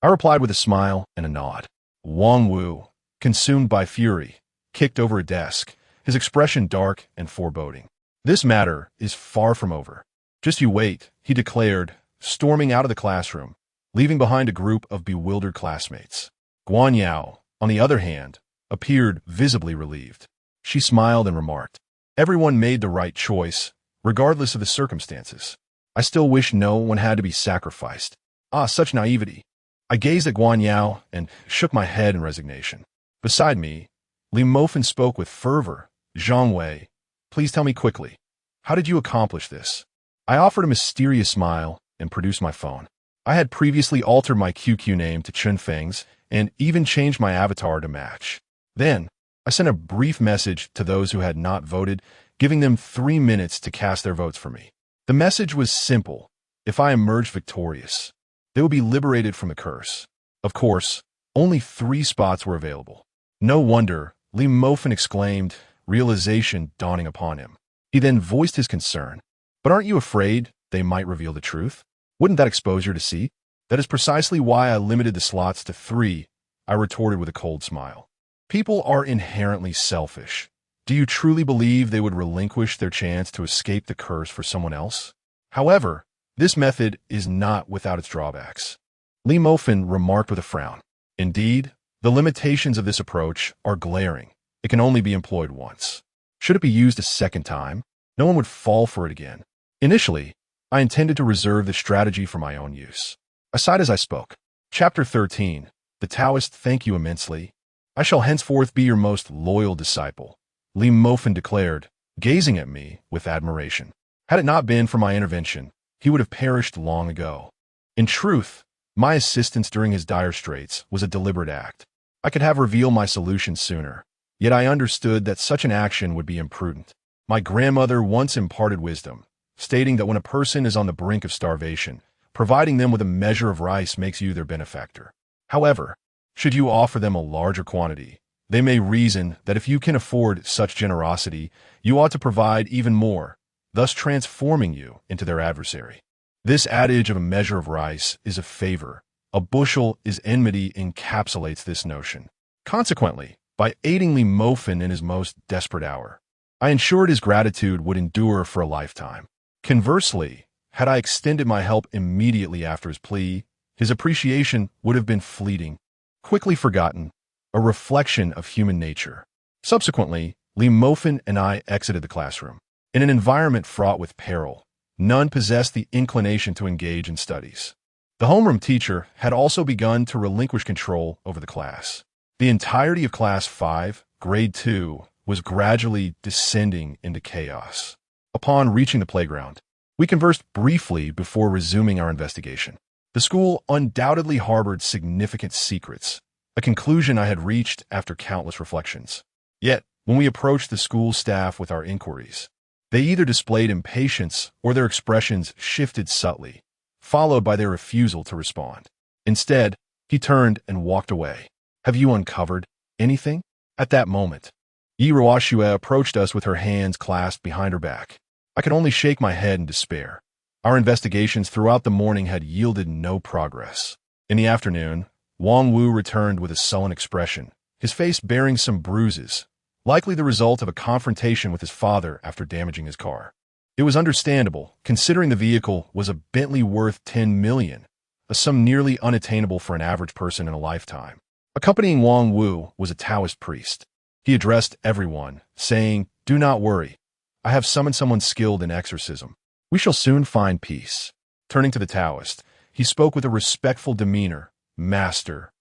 I replied with a smile and a nod. Wang Wu, consumed by fury, kicked over a desk, his expression dark and foreboding. This matter is far from over. Just you wait, he declared, storming out of the classroom, leaving behind a group of bewildered classmates. Guan Yao, on the other hand, appeared visibly relieved. She smiled and remarked, everyone made the right choice, regardless of the circumstances. I still wish no one had to be sacrificed. Ah, such naivety. I gazed at Guan Yao and shook my head in resignation. Beside me, Li Mofin spoke with fervor. Zhang Wei, please tell me quickly, how did you accomplish this? I offered a mysterious smile and produced my phone. I had previously altered my QQ name to Chun Feng's and even changed my avatar to match. Then, I sent a brief message to those who had not voted, giving them 3 minutes to cast their votes for me. The message was simple. If I emerged victorious, they would be liberated from the curse. Of course, only 3 spots were available. No wonder, Li Mofin exclaimed, realization dawning upon him. He then voiced his concern. But aren't you afraid they might reveal the truth? Wouldn't that expose your deceit? That is precisely why I limited the slots to 3, I retorted with a cold smile. People are inherently selfish. Do you truly believe they would relinquish their chance to escape the curse for someone else? However, This method is not without its drawbacks. Li Mofin remarked with a frown. Indeed, the limitations of this approach are glaring. It can only be employed once. Should it be used a second time, no one would fall for it again. Initially, I intended to reserve the strategy for my own use. I sighed as I spoke. Chapter 13. The Taoist thank you immensely. I shall henceforth be your most loyal disciple, Li Mofin declared, gazing at me with admiration. Had it not been for my intervention, he would have perished long ago. In truth, my assistance during his dire straits was a deliberate act. I could have revealed my solution sooner, yet I understood that such an action would be imprudent. My grandmother once imparted wisdom, stating that when a person is on the brink of starvation, providing them with a measure of rice makes you their benefactor. However, should you offer them a larger quantity, they may reason that if you can afford such generosity, you ought to provide even more, thus transforming you into their adversary. This adage of a measure of rice is a favor, a bushel is enmity encapsulates this notion. Consequently, by aiding Li Mofin in his most desperate hour, I ensured his gratitude would endure for a lifetime. Conversely, had I extended my help immediately after his plea, his appreciation would have been fleeting, quickly forgotten, a reflection of human nature. Subsequently, Li Mofin and I exited the classroom. In an environment fraught with peril, none possessed the inclination to engage in studies. The homeroom teacher had also begun to relinquish control over the class. The entirety of Class 5, Grade 2, was gradually descending into chaos. Upon reaching the playground, we conversed briefly before resuming our investigation. The school undoubtedly harbored significant secrets, a conclusion I had reached after countless reflections. Yet, when we approached the school staff with our inquiries, they either displayed impatience or their expressions shifted subtly, followed by their refusal to respond. Instead, he turned and walked away. Have you uncovered anything? At that moment, Yi Ruoxue approached us with her hands clasped behind her back. I could only shake my head in despair. Our investigations throughout the morning had yielded no progress. In the afternoon, Wang Wu returned with a sullen expression, his face bearing some bruises, likely the result of a confrontation with his father after damaging his car. It was understandable, considering the vehicle was a Bentley worth 10 million, a sum nearly unattainable for an average person in a lifetime. Accompanying Wang Wu was a Taoist priest. He addressed everyone, saying, "Do not worry. I have summoned someone skilled in exorcism. We shall soon find peace." Turning to the Taoist, he spoke with a respectful demeanor. "Master,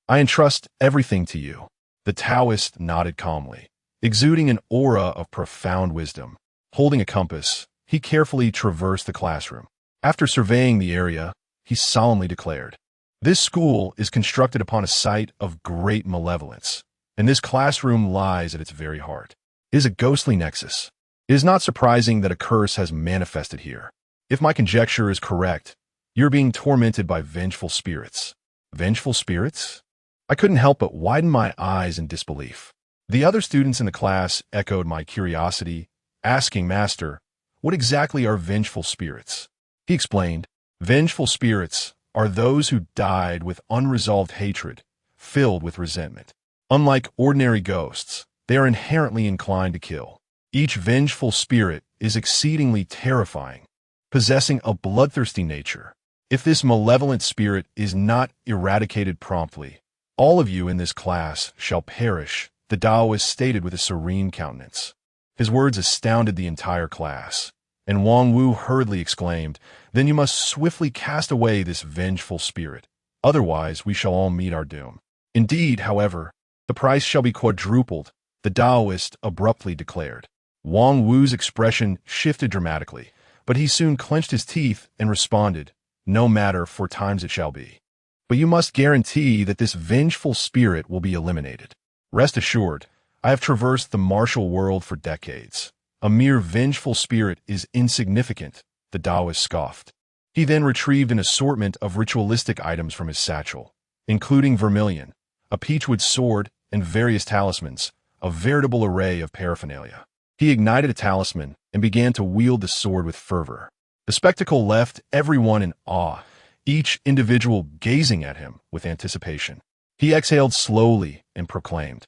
I entrust everything to you." The Taoist nodded calmly, exuding an aura of profound wisdom. Holding a compass, he carefully traversed the classroom. After surveying the area, he solemnly declared, "This school is constructed upon a site of great malevolence, and this classroom lies at its very heart. It is a ghostly nexus. It is not surprising that a curse has manifested here. If my conjecture is correct, you're being tormented by vengeful spirits." Vengeful spirits? I couldn't help but widen my eyes in disbelief. The other students in the class echoed my curiosity, asking, "Master, what exactly are vengeful spirits?" He explained, "Vengeful spirits are those who died with unresolved hatred, filled with resentment. Unlike ordinary ghosts, they are inherently inclined to kill. Each vengeful spirit is exceedingly terrifying, possessing a bloodthirsty nature. If this malevolent spirit is not eradicated promptly, all of you in this class shall perish," the Taoist stated with a serene countenance. His words astounded the entire class, and Wang Wu hurriedly exclaimed, "Then you must swiftly cast away this vengeful spirit. Otherwise, we shall all meet our doom." "Indeed, however, the price shall be quadrupled," the Taoist abruptly declared. Wang Wu's expression shifted dramatically, but he soon clenched his teeth and responded, "No matter, 4 times it shall be. But you must guarantee that this vengeful spirit will be eliminated. Rest assured, I have traversed the martial world for decades. A mere vengeful spirit is insignificant," the Taoist scoffed. He then retrieved an assortment of ritualistic items from his satchel, including vermilion, a peachwood sword, and various talismans, a veritable array of paraphernalia. He ignited a talisman and began to wield the sword with fervor. The spectacle left everyone in awe, each individual gazing at him with anticipation. He exhaled slowly and proclaimed,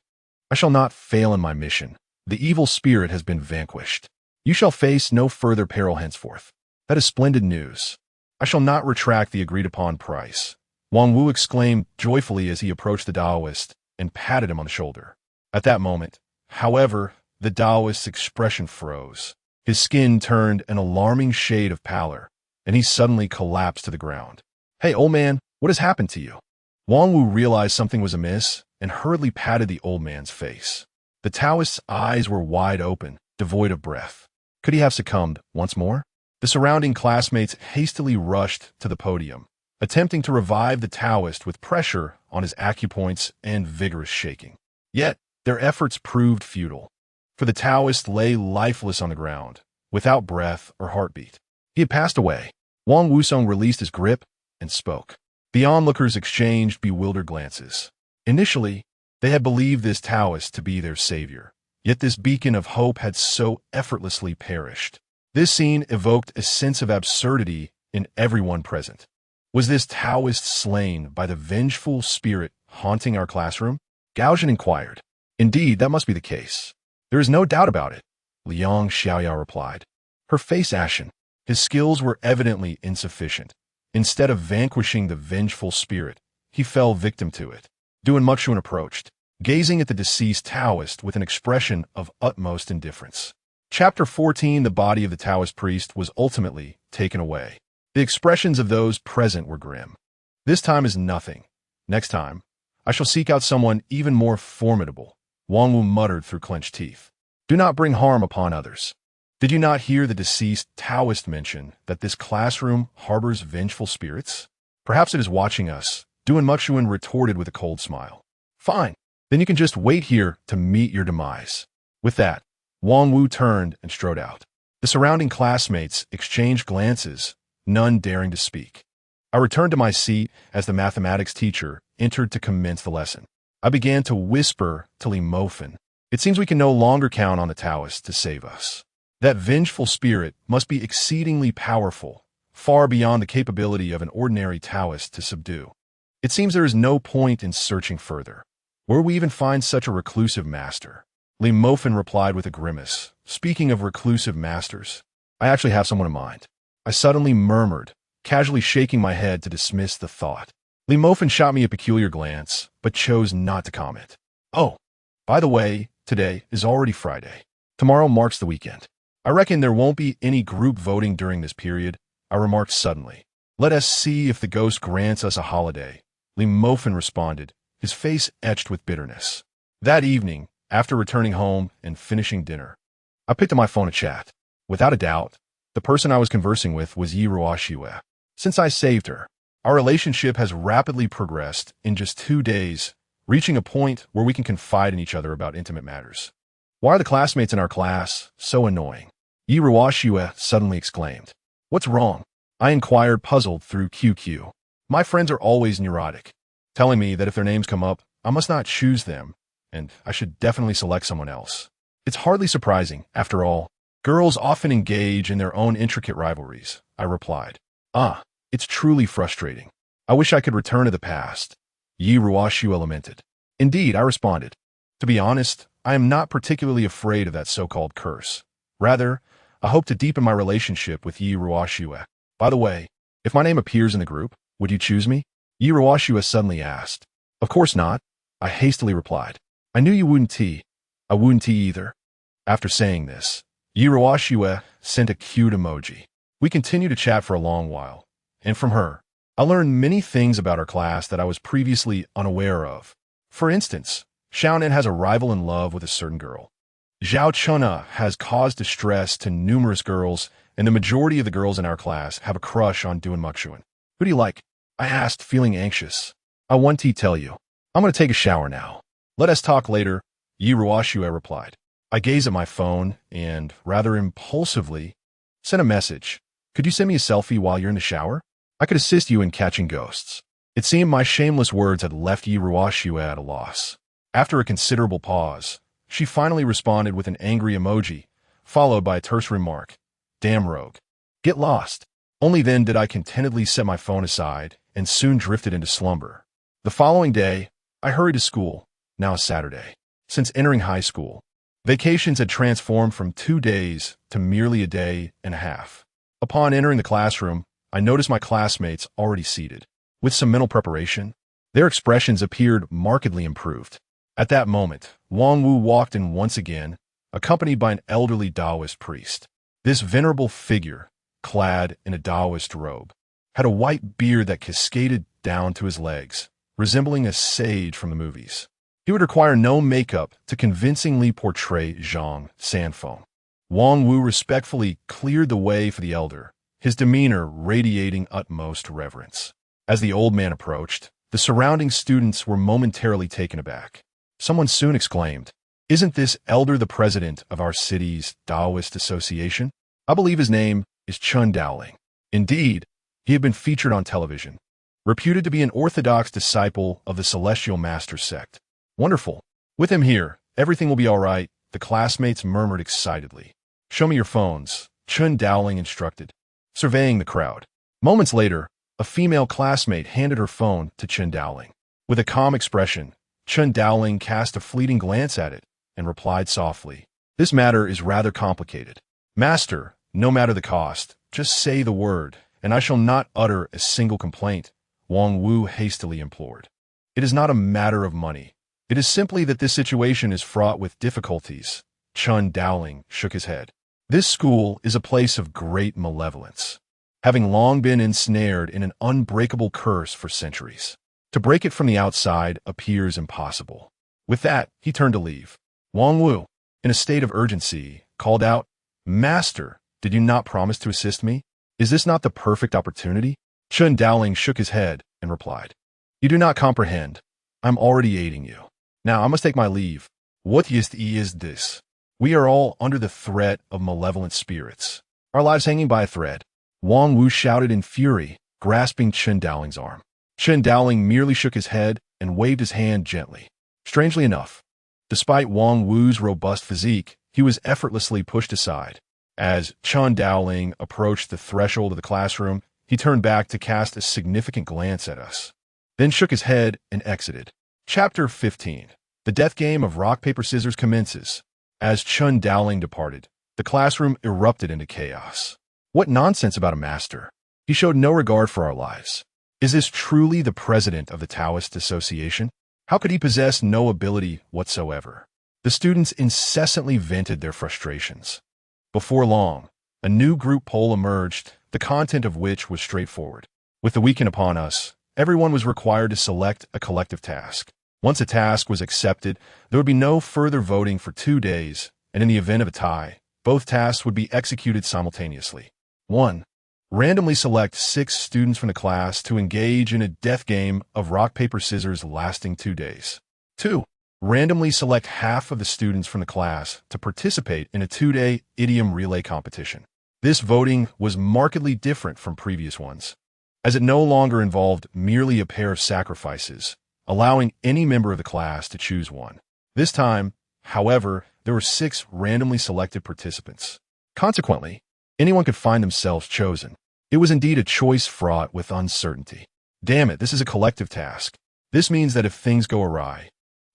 "I shall not fail in my mission. The evil spirit has been vanquished. You shall face no further peril henceforth." "That is splendid news. I shall not retract the agreed-upon price, Wang Wu exclaimed joyfully as he approached the Taoist and patted him on the shoulder. At that moment, however, the Taoist's expression froze. His skin turned an alarming shade of pallor, and he suddenly collapsed to the ground. "Hey, old man, what has happened to you?" Wang Wu realized something was amiss and hurriedly patted the old man's face. The Taoist's eyes were wide open, devoid of breath. Could he have succumbed once more? The surrounding classmates hastily rushed to the podium, attempting to revive the Taoist with pressure on his acupoints and vigorous shaking. Yet, their efforts proved futile, for the Taoist lay lifeless on the ground, without breath or heartbeat. He had passed away. Wang Wusong released his grip and spoke. The onlookers exchanged bewildered glances. Initially, they had believed this Taoist to be their savior, yet this beacon of hope had so effortlessly perished. This scene evoked a sense of absurdity in everyone present. Was this Taoist slain by the vengeful spirit haunting our classroom? Gaojian inquired. Indeed, that must be the case. There is no doubt about it, Liang Xiaoyao replied. Her face ashen. His skills were evidently insufficient. Instead of vanquishing the vengeful spirit, he fell victim to it. Duan Muxuan approached, gazing at the deceased Taoist with an expression of utmost indifference. Chapter 14. The body of the Taoist priest was ultimately taken away. The expressions of those present were grim. This time is nothing. Next time, I shall seek out someone even more formidable, Wang Wu muttered through clenched teeth. Do not bring harm upon others. Did you not hear the deceased Taoist mention that this classroom harbors vengeful spirits? Perhaps it is watching us, Duan Muxuan retorted with a cold smile. Fine, then you can just wait here to meet your demise. With that, Wang Wu turned and strode out. The surrounding classmates exchanged glances, none daring to speak. I returned to my seat as the mathematics teacher entered to commence the lesson. I began to whisper to Li Mofin. It seems we can no longer count on the Taoist to save us. That vengeful spirit must be exceedingly powerful, far beyond the capability of an ordinary Taoist to subdue. It seems there is no point in searching further. Where we even find such a reclusive master? Li Mofin replied with a grimace. Speaking of reclusive masters, I actually have someone in mind. I suddenly murmured, casually shaking my head to dismiss the thought. Li Mofin shot me a peculiar glance, but chose not to comment. Oh, by the way, today is already Friday. Tomorrow marks the weekend. I reckon there won't be any group voting during this period, I remarked suddenly. Let us see if the ghost grants us a holiday, Li Mofin responded, his face etched with bitterness. That evening, after returning home and finishing dinner, I picked up my phone to chat. Without a doubt, the person I was conversing with was Yi Ruoxue. Since I saved her, our relationship has rapidly progressed in just 2 days, reaching a point where we can confide in each other about intimate matters. Why are the classmates in our class so annoying? Yi Ruoxue suddenly exclaimed. What's wrong? I inquired, puzzled through QQ. My friends are always neurotic, telling me that if their names come up, I must not choose them, and I should definitely select someone else. It's hardly surprising, after all. Girls often engage in their own intricate rivalries, I replied. It's truly frustrating. I wish I could return to the past, Yi Ruoxue lamented. Indeed, I responded. To be honest, I am not particularly afraid of that so-called curse. Rather, I hope to deepen my relationship with Yi Ruoxue. By the way, if my name appears in the group, would you choose me? Yi Ruoxue suddenly asked. Of course not, I hastily replied. I knew you wouldn't. I wouldn't either. After saying this, Yi Ruoxue sent a cute emoji. We continued to chat for a long while, and from her, I learned many things about our class that I was previously unaware of. For instance, Xiaonan has a rival in love with a certain girl. Zhao Chunna has caused distress to numerous girls, and the majority of the girls in our class have a crush on Duan Muxuan. Who do you like? I asked, feeling anxious. I want to tell you. I'm going to take a shower now. Let us talk later, Yi Ruoxue replied. I gazed at my phone and, rather impulsively, sent a message. Could you send me a selfie while you're in the shower? I could assist you in catching ghosts. It seemed my shameless words had left Yi Ruoxue at a loss. After a considerable pause, she finally responded with an angry emoji, followed by a terse remark. Damn rogue. Get lost. Only then did I contentedly set my phone aside and soon drifted into slumber. The following day, I hurried to school, now a Saturday. Since entering high school, vacations had transformed from 2 days to merely a day and a half. Upon entering the classroom, I noticed my classmates already seated. With some mental preparation, their expressions appeared markedly improved. At that moment, Wang Wu walked in once again, accompanied by an elderly Taoist priest. This venerable figure, clad in a Taoist robe, had a white beard that cascaded down to his legs, resembling a sage from the movies. He would require no makeup to convincingly portray Zhang Sanfeng. Wang Wu respectfully cleared the way for the elder, his demeanor radiating utmost reverence. As the old man approached, the surrounding students were momentarily taken aback. Someone soon exclaimed, "Isn't this elder the president of our city's Taoist association? I believe his name is Chun Dowling." Indeed, he had been featured on television, reputed to be an orthodox disciple of the Celestial Master sect. "Wonderful. With him here, everything will be all right," the classmates murmured excitedly. "Show me your phones," Chun Dowling instructed, surveying the crowd. Moments later, a female classmate handed her phone to Chun Dowling. With a calm expression, Chun Dowling cast a fleeting glance at it and replied softly, "This matter is rather complicated. Master, no matter the cost, just say the word, and I shall not utter a single complaint," Wang Wu hastily implored. "It is not a matter of money. It is simply that this situation is fraught with difficulties." Chun Dowling shook his head. "This school is a place of great malevolence, having long been ensnared in an unbreakable curse for centuries. To break it from the outside appears impossible." With that, he turned to leave. Wang Wu, in a state of urgency, called out, "Master, did you not promise to assist me? Is this not the perfect opportunity?" Chun Dowling shook his head and replied, "You do not comprehend. I'm already aiding you. Now I must take my leave. What is this? We are all under the threat of malevolent spirits. Our lives hanging by a thread." Wang Wu shouted in fury, grasping Chun Dowling's arm. Chun Dowling merely shook his head and waved his hand gently. Strangely enough, despite Wang Wu's robust physique, he was effortlessly pushed aside. As Chun Dowling approached the threshold of the classroom, he turned back to cast a significant glance at us, then shook his head and exited. Chapter 15. The death game of rock, paper, scissors commences. As Chun Dowling departed, the classroom erupted into chaos. What nonsense about a master! He showed no regard for our lives. Is this truly the president of the Taoist Association? How could he possess no ability whatsoever? The students incessantly vented their frustrations. Before long, a new group poll emerged, the content of which was straightforward. With the weekend upon us, everyone was required to select a collective task. Once a task was accepted, there would be no further voting for 2 days, and in the event of a tie, both tasks would be executed simultaneously. 1. Randomly select 6 students from the class to engage in a death game of rock, paper, scissors lasting 2 days. 2. Randomly select half of the students from the class to participate in a 2-day idiom relay competition. This voting was markedly different from previous ones, as it no longer involved merely a pair of sacrifices, allowing any member of the class to choose one. This time, however, there were 6 randomly selected participants. Consequently, anyone could find themselves chosen. It was indeed a choice fraught with uncertainty. Damn it, this is a collective task. This means that if things go awry,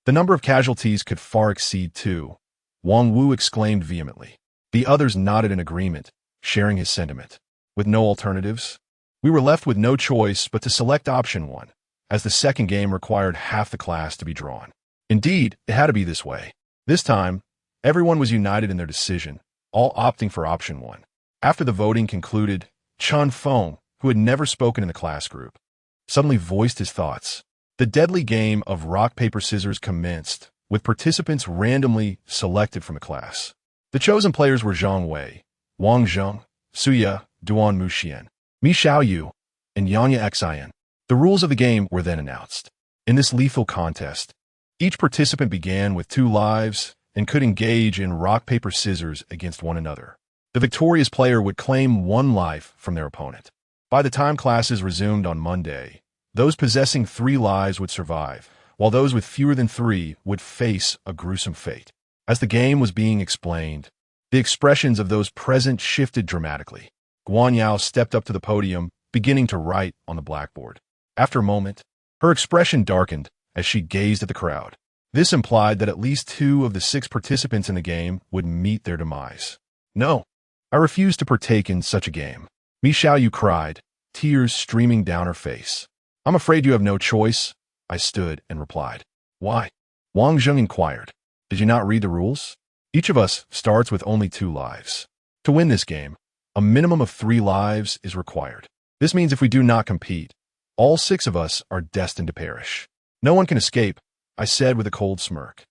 the number of casualties could far exceed 2. Wang Wu exclaimed vehemently. The others nodded in agreement, sharing his sentiment. With no alternatives, we were left with no choice but to select option 1, as the second game required half the class to be drawn. Indeed, it had to be this way. This time, everyone was united in their decision, all opting for option 1. After the voting concluded, Chun Feng, who had never spoken in the class group, suddenly voiced his thoughts. The deadly game of rock, paper, scissors commenced, with participants randomly selected from the class. The chosen players were Zhang Wei, Wang Zheng, Suya, Duan Muxian, Mi Xiaoyu, and Yanya Xian. The rules of the game were then announced. In this lethal contest, each participant began with 2 lives and could engage in rock, paper, scissors against one another. The victorious player would claim 1 life from their opponent. By the time classes resumed on Monday, those possessing 3 lives would survive, while those with fewer than 3 would face a gruesome fate. As the game was being explained, the expressions of those present shifted dramatically. Guan Yao stepped up to the podium, beginning to write on the blackboard. After a moment, her expression darkened as she gazed at the crowd. This implied that at least 2 of the 6 participants in the game would meet their demise. "No, I refuse to partake in such a game," Mi Xiaoyu cried, tears streaming down her face. "I'm afraid you have no choice," I stood and replied. "Why?" Wang Zheng inquired. "Did you not read the rules? Each of us starts with only 2 lives. To win this game, a minimum of 3 lives is required. This means if we do not compete, all 6 of us are destined to perish. No one can escape," I said with a cold smirk.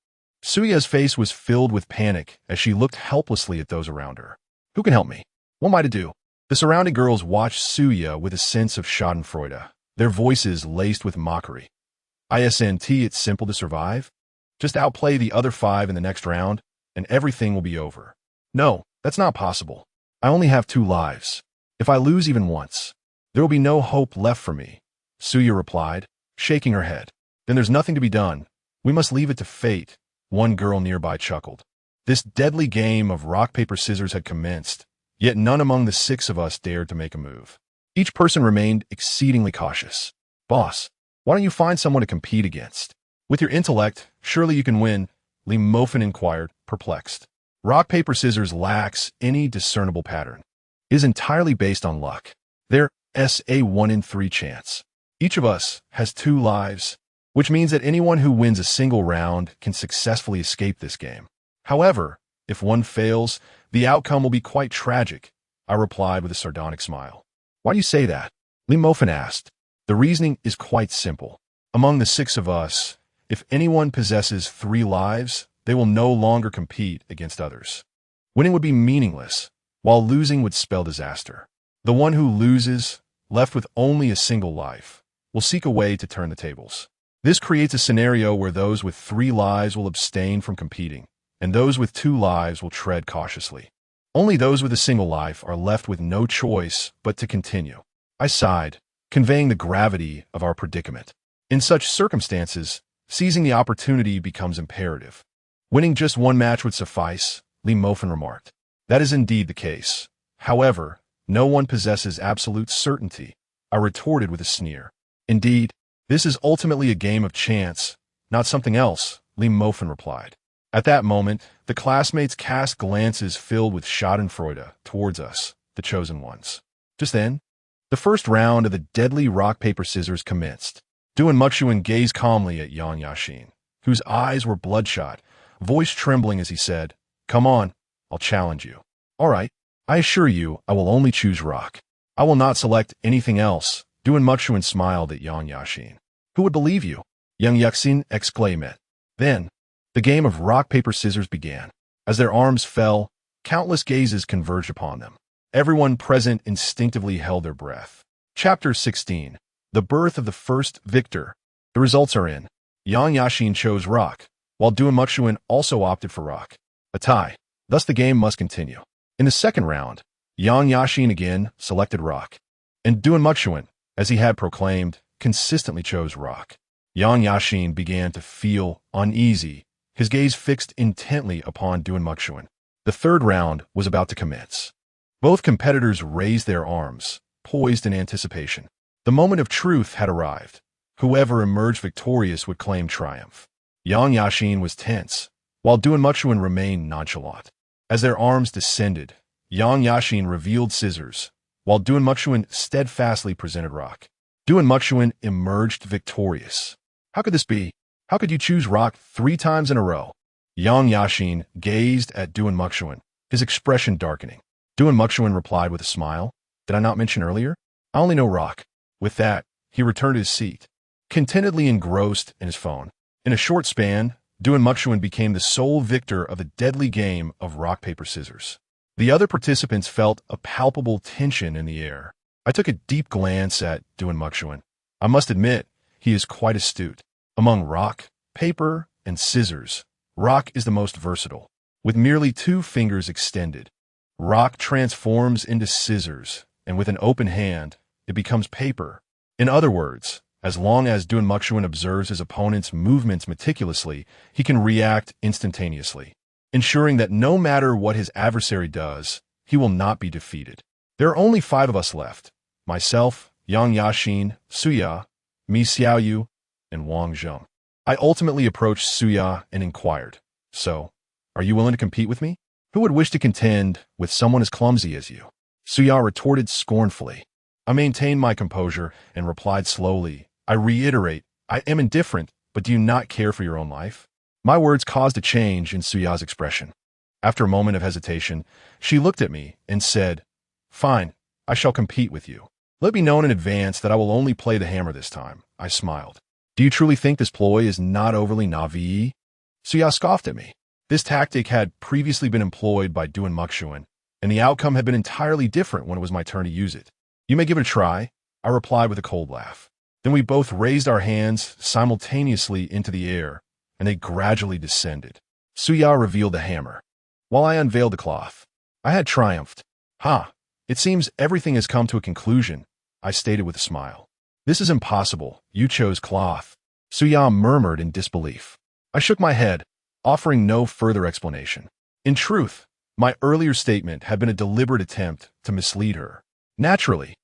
Suya's face was filled with panic as she looked helplessly at those around her. "Who can help me? What am I to do?" The surrounding girls watched Suya with a sense of schadenfreude, their voices laced with mockery. "Isn't it's simple to survive? Just outplay the other 5 in the next round, and everything will be over." "No, that's not possible. I only have 2 lives. If I lose even once, there will be no hope left for me," Suya replied, shaking her head. "Then there's nothing to be done. We must leave it to fate," one girl nearby chuckled. This deadly game of rock, paper, scissors had commenced, yet none among the 6 of us dared to make a move. Each person remained exceedingly cautious. "Boss, why don't you find someone to compete against? With your intellect, surely you can win," Li Mofin inquired, perplexed. "Rock, paper, scissors lacks any discernible pattern. It is entirely based on luck. There's a 1 in 3 chance. Each of us has 2 lives, which means that anyone who wins a single round can successfully escape this game. However, if one fails, the outcome will be quite tragic," I replied with a sardonic smile. "Why do you say that?" Li Mofin asked. "The reasoning is quite simple. Among the 6 of us, if anyone possesses 3 lives, they will no longer compete against others. Winning would be meaningless, while losing would spell disaster. The one who loses, left with only a single life, will seek a way to turn the tables. This creates a scenario where those with 3 lives will abstain from competing, and those with 2 lives will tread cautiously. Only those with a single life are left with no choice but to continue." I sighed, conveying the gravity of our predicament. In such circumstances, seizing the opportunity becomes imperative. "Winning just 1 match would suffice," Li Mofin remarked. "That is indeed the case. However, no one possesses absolute certainty," I retorted with a sneer. "Indeed, this is ultimately a game of chance, not something else," Li Mofin replied. At that moment, the classmates cast glances filled with schadenfreude towards us, the chosen ones. Just then, the first round of the deadly rock, paper, scissors commenced. Duan Muxuan gazed calmly at Yang Yaxin, whose eyes were bloodshot, voice trembling as he said, "Come on, I'll challenge you." "All right, I assure you I will only choose rock. I will not select anything else," Duan Muxuan smiled at Yang Yaxin. "Who would believe you?" Yang Yaxin exclaimed. Then, the game of rock, paper, scissors began. As their arms fell, countless gazes converged upon them. Everyone present instinctively held their breath. Chapter 16. The Birth of the First Victor. The results are in. Yang Yaxin chose rock, while Duan Muxuan also opted for rock. A tie. Thus the game must continue. In the second round, Yang Yaxin again selected rock, and Duan Muxuan, as he had proclaimed, consistently chose rock. Yang Yaxin began to feel uneasy, his gaze fixed intently upon Duan Muxuan. The third round was about to commence. Both competitors raised their arms, poised in anticipation. The moment of truth had arrived. Whoever emerged victorious would claim triumph. Yang Yaxin was tense, while Duan Muxuan remained nonchalant. As their arms descended, Yang Yaxin revealed scissors, while Duan Muxuan steadfastly presented rock. Duan Muxuan emerged victorious. How could this be? How could you choose rock 3 times in a row? Yang Yaxin gazed at Duan Muxuan, his expression darkening. Duan Muxuan replied with a smile, "Did I not mention earlier? I only know rock." With that, he returned to his seat, contentedly engrossed in his phone. In a short span, Duan Muxuan became the sole victor of the deadly game of rock, paper, scissors. The other participants felt a palpable tension in the air. I took a deep glance at Duan Muxuan. I must admit, he is quite astute. Among rock, paper, and scissors, rock is the most versatile. With merely 2 fingers extended, rock transforms into scissors, and with an open hand, it becomes paper. In other words, as long as Duan Muxuan observes his opponent's movements meticulously, he can react instantaneously, ensuring that no matter what his adversary does, he will not be defeated. There are only 5 of us left: myself, Yang Yaxin, Suya, Mi Xiaoyu, and Wang Zheng. I ultimately approached Suya and inquired, "So, are you willing to compete with me? Who would wish to contend with someone as clumsy as you?" Suya retorted scornfully, I maintained my composure and replied slowly, I reiterate, I am indifferent, but do you not care for your own life? My words caused a change in Suya's expression. After a moment of hesitation, she looked at me and said, Fine, I shall compete with you. Let it be known in advance that I will only play the hammer this time. I smiled. Do you truly think this ploy is not overly naive? Suya scoffed at me. This tactic had previously been employed by Duan Muxuan, and the outcome had been entirely different when it was my turn to use it. You may give it a try, I replied with a cold laugh. Then we both raised our hands simultaneously into the air, and they gradually descended. Suya revealed the hammer, while I unveiled the cloth. I had triumphed. It seems everything has come to a conclusion, I stated with a smile. This is impossible. You chose cloth. Suya murmured in disbelief. I shook my head, offering no further explanation. In truth, my earlier statement had been a deliberate attempt to mislead her. Naturally,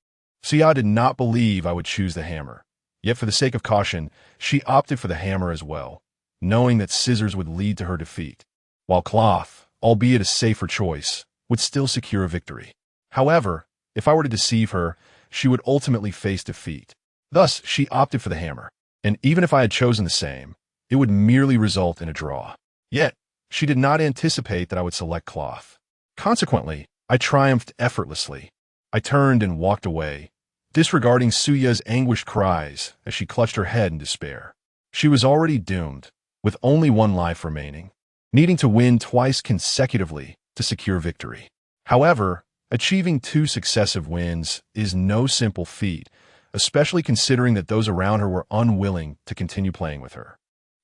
Suya did not believe I would choose the hammer. Yet for the sake of caution, she opted for the hammer as well, knowing that scissors would lead to her defeat, while cloth, albeit a safer choice, would still secure a victory. However, if I were to deceive her, she would ultimately face defeat. Thus, she opted for the hammer, and even if I had chosen the same, it would merely result in a draw. Yet, she did not anticipate that I would select cloth. Consequently, I triumphed effortlessly. I turned and walked away, disregarding Suya's anguished cries as she clutched her head in despair. She was already doomed, with only one life remaining, needing to win twice consecutively to secure victory. However, achieving 2 successive wins is no simple feat, especially considering that those around her were unwilling to continue playing with her.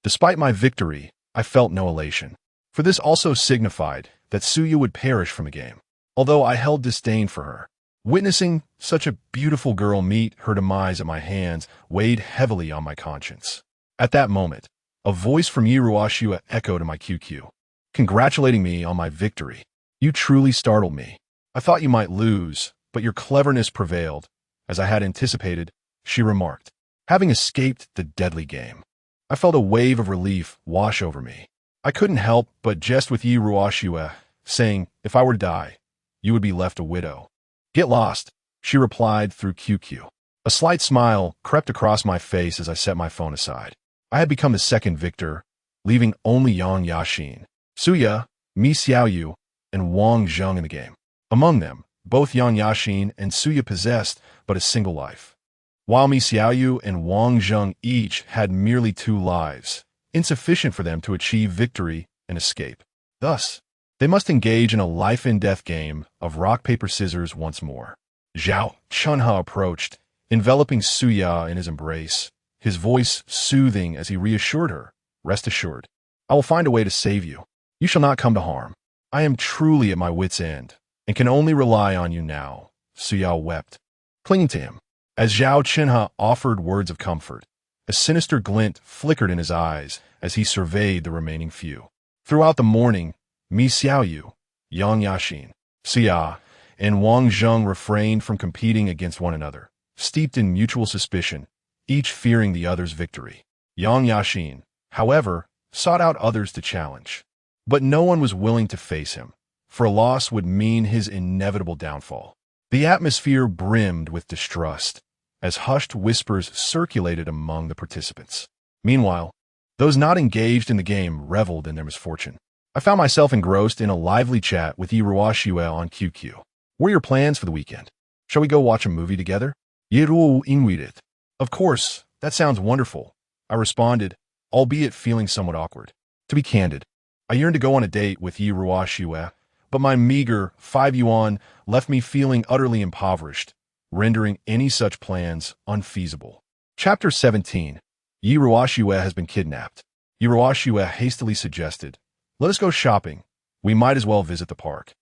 Despite my victory, I felt no elation, for this also signified that Suya would perish from the game, although I held disdain for her. Witnessing such a beautiful girl meet her demise at my hands weighed heavily on my conscience. At that moment, a voice from Yiruashua echoed in my QQ, congratulating me on my victory. You truly startled me. I thought you might lose, but your cleverness prevailed. As I had anticipated, she remarked, having escaped the deadly game. I felt a wave of relief wash over me. I couldn't help but jest with Yiruashua, saying, if I were to die, you would be left a widow. Get lost, she replied through QQ. A slight smile crept across my face as I set my phone aside. I had become the second victor, leaving only Yang Yaxin, Suya, Mi Xiaoyu, and Wang Zheng in the game. Among them, both Yang Yaxin and Suya possessed but a single life, while Mi Xiaoyu and Wang Zheng each had merely 2 lives, insufficient for them to achieve victory and escape. Thus, they must engage in a life-and-death game of rock, paper, scissors once more. Zhao Chunha approached, enveloping Suya in his embrace, his voice soothing as he reassured her, rest assured, I will find a way to save you. You shall not come to harm. I am truly at my wit's end, and can only rely on you now. Suya wept, clinging to him. As Zhao Chinha offered words of comfort, a sinister glint flickered in his eyes as he surveyed the remaining few. Throughout the morning, Mi Xiaoyu, Yang Yaxin, Suya, and Wang Zheng refrained from competing against one another, steeped in mutual suspicion, each fearing the other's victory. Yang Yaxin, however, sought out others to challenge. But no one was willing to face him, for a loss would mean his inevitable downfall. The atmosphere brimmed with distrust, as hushed whispers circulated among the participants. Meanwhile, those not engaged in the game reveled in their misfortune. I found myself engrossed in a lively chat with Yiruashua on QQ. What are your plans for the weekend? Shall we go watch a movie together? Yiru ingwidet. Of course, that sounds wonderful, I responded, albeit feeling somewhat awkward. To be candid, I yearned to go on a date with Yiruashua, but my meager 5 yuan left me feeling utterly impoverished, rendering any such plans unfeasible. Chapter 17. Yiruashua has been kidnapped. Yiruashua hastily suggested, let us go shopping. We might as well visit the park.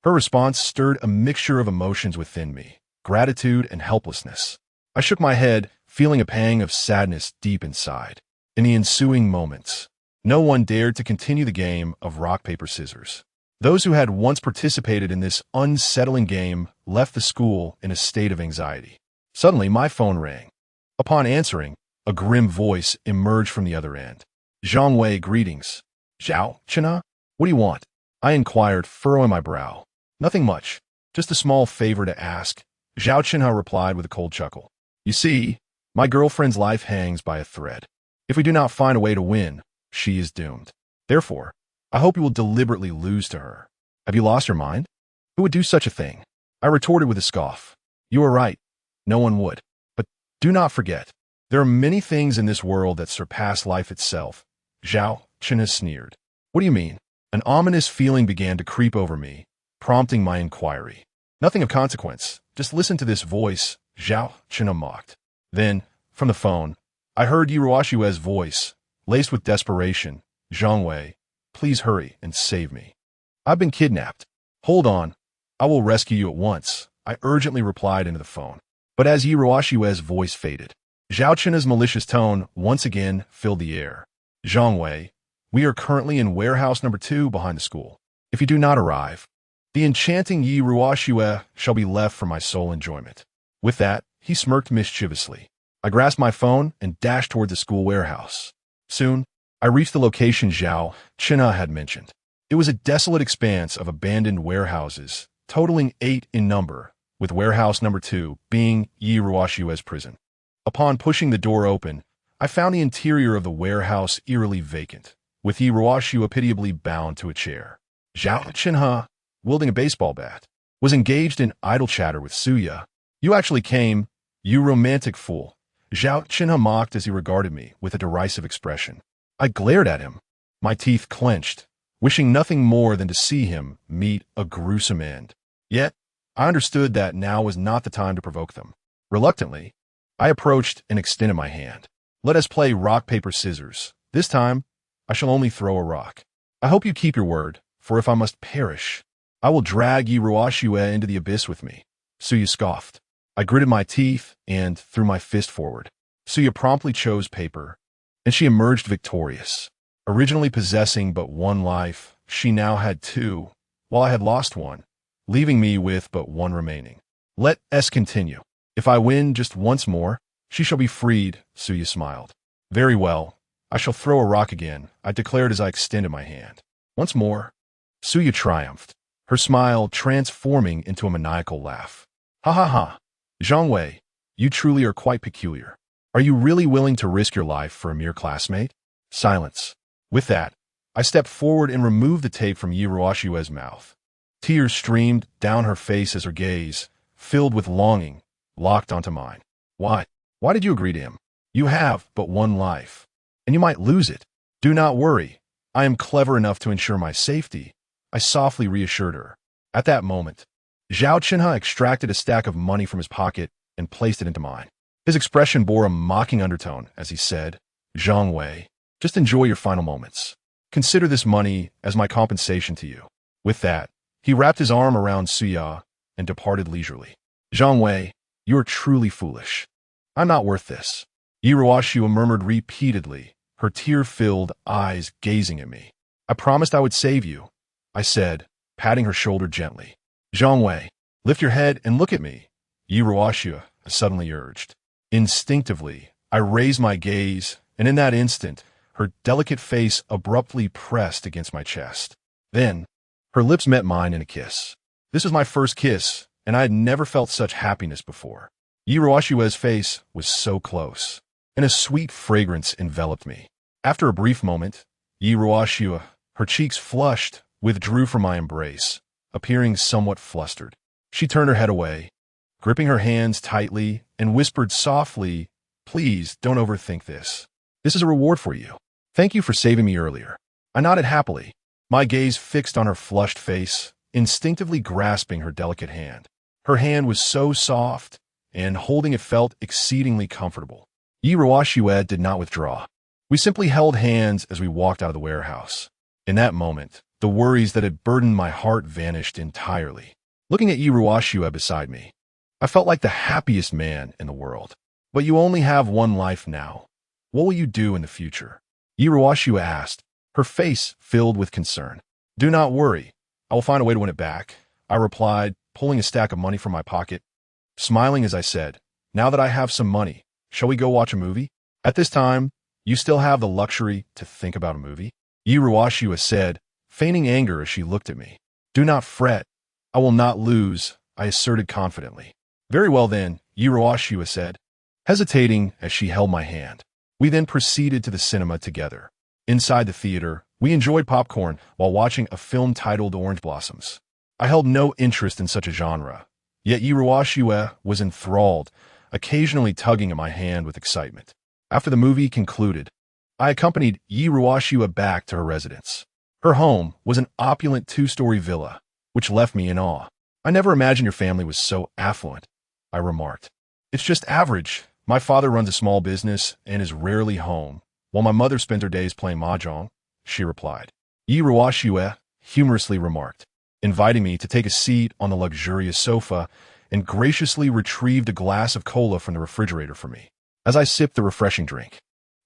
Her response stirred a mixture of emotions within me, gratitude and helplessness. I shook my head, feeling a pang of sadness deep inside. In the ensuing moments, no one dared to continue the game of rock, paper, scissors. Those who had once participated in this unsettling game left the school in a state of anxiety. Suddenly, my phone rang. Upon answering, a grim voice emerged from the other end. Zhang Wei, greetings. Zhao, China, what do you want? I inquired, furrowing my brow. Nothing much, just a small favor to ask, Zhao Qinhe replied with a cold chuckle. You see, my girlfriend's life hangs by a thread. If we do not find a way to win, she is doomed. Therefore, I hope you will deliberately lose to her. Have you lost your mind? Who would do such a thing? I retorted with a scoff. You are right. No one would. But do not forget, there are many things in this world that surpass life itself. Zhao Qinhe sneered. What do you mean? An ominous feeling began to creep over me, prompting my inquiry. Nothing of consequence. Just listen to this voice, Zhao Qinhe mocked. Then, from the phone, I heard Yi Ruoshue's voice, laced with desperation. Zhang Wei, please hurry and save me. I've been kidnapped. Hold on. I will rescue you at once, I urgently replied into the phone. But as Yi Ruoshue's voice faded, Zhao Qinhe's malicious tone once again filled the air. Zhang Wei, we are currently in warehouse number 2 behind the school. If you do not arrive, the enchanting Yi Ruoshue shall be left for my sole enjoyment. With that, he smirked mischievously. I grasped my phone and dashed toward the school warehouse. Soon, I reached the location Zhao Qinhe had mentioned. It was a desolate expanse of abandoned warehouses, totaling 8 in number, with warehouse number 2 being Yi Ruoshue's prison. Upon pushing the door open, I found the interior of the warehouse eerily vacant, with Yi Ruoshue pitiably bound to a chair. Zhao Qinhe, wielding a baseball bat, was engaged in idle chatter with Suya. You actually came, you romantic fool. Zhao Qinhe mocked as he regarded me with a derisive expression. I glared at him, my teeth clenched, wishing nothing more than to see him meet a gruesome end. Yet, I understood that now was not the time to provoke them. Reluctantly, I approached and extended my hand. Let us play rock, paper, scissors. This time, I shall only throw a rock. I hope you keep your word, for if I must perish, I will drag Yi Ruoshue into the abyss with me. Suya scoffed. I gritted my teeth and threw my fist forward. Suya promptly chose paper, and she emerged victorious. Originally possessing but 1 life, she now had 2, while I had lost 1, leaving me with but 1 remaining. Let us continue. If I win just once more, she shall be freed, Suya smiled. Very well, I shall throw a rock again, I declared as I extended my hand. Once more, Suya triumphed, her smile transforming into a maniacal laugh. Ha ha ha. Zhang Wei, you truly are quite peculiar. Are you really willing to risk your life for a mere classmate? Silence. With that, I stepped forward and removed the tape from Yi Ruoshue's mouth. Tears streamed down her face as her gaze, filled with longing, locked onto mine. Why? Why did you agree to him? You have but 1 life, and you might lose it. Do not worry. I am clever enough to ensure my safety, I softly reassured her. At that moment, Zhao Qinhe extracted a stack of money from his pocket and placed it into mine. His expression bore a mocking undertone as he said, Zhang Wei, just enjoy your final moments. Consider this money as my compensation to you. With that, he wrapped his arm around Suya and departed leisurely. Zhang Wei, you are truly foolish. I'm not worth this. Yi Ruoshue murmured repeatedly, her tear-filled eyes gazing at me. I promised I would save you, I said, patting her shoulder gently. Zhang Wei, lift your head and look at me, Yi Ruoshue suddenly urged. Instinctively, I raised my gaze, and in that instant, her delicate face abruptly pressed against my chest. Then, her lips met mine in a kiss. This was my first kiss, and I had never felt such happiness before. Yi Ruoshue's face was so close, and a sweet fragrance enveloped me. After a brief moment, Yi Ruoshue, her cheeks flushed, withdrew from my embrace, appearing somewhat flustered. She turned her head away, gripping her hands tightly, and whispered softly, Please don't overthink this. This is a reward for you. Thank you for saving me earlier. I nodded happily, my gaze fixed on her flushed face, instinctively grasping her delicate hand. Her hand was so soft, and holding it felt exceedingly comfortable. Yi Ruoshue did not withdraw. We simply held hands as we walked out of the warehouse. In that moment, the worries that had burdened my heart vanished entirely. Looking at Yi Ruoshue beside me, I felt like the happiest man in the world. But you only have 1 life now. What will you do in the future? Yi Ruoshue asked, her face filled with concern. Do not worry. I will find a way to win it back, I replied, pulling a stack of money from my pocket. Smiling as I said, Now that I have some money, shall we go watch a movie? At this time, you still have the luxury to think about a movie? Yi Ruoshue said, feigning anger as she looked at me. Do not fret. I will not lose, I asserted confidently. Very well then, Yiruashua said, hesitating as she held my hand. We then proceeded to the cinema together. Inside the theater, we enjoyed popcorn while watching a film titled Orange Blossoms. I held no interest in such a genre, yet Yiruashua was enthralled, occasionally tugging at my hand with excitement. After the movie concluded, I accompanied Yiruashua back to her residence. Her home was an opulent two-story villa, which left me in awe. I never imagined your family was so affluent, I remarked. It's just average. My father runs a small business and is rarely home, while my mother spends her days playing mahjong, she replied. Yiruashua humorously remarked, inviting me to take a seat on the luxurious sofa and graciously retrieved a glass of cola from the refrigerator for me. As I sipped the refreshing drink,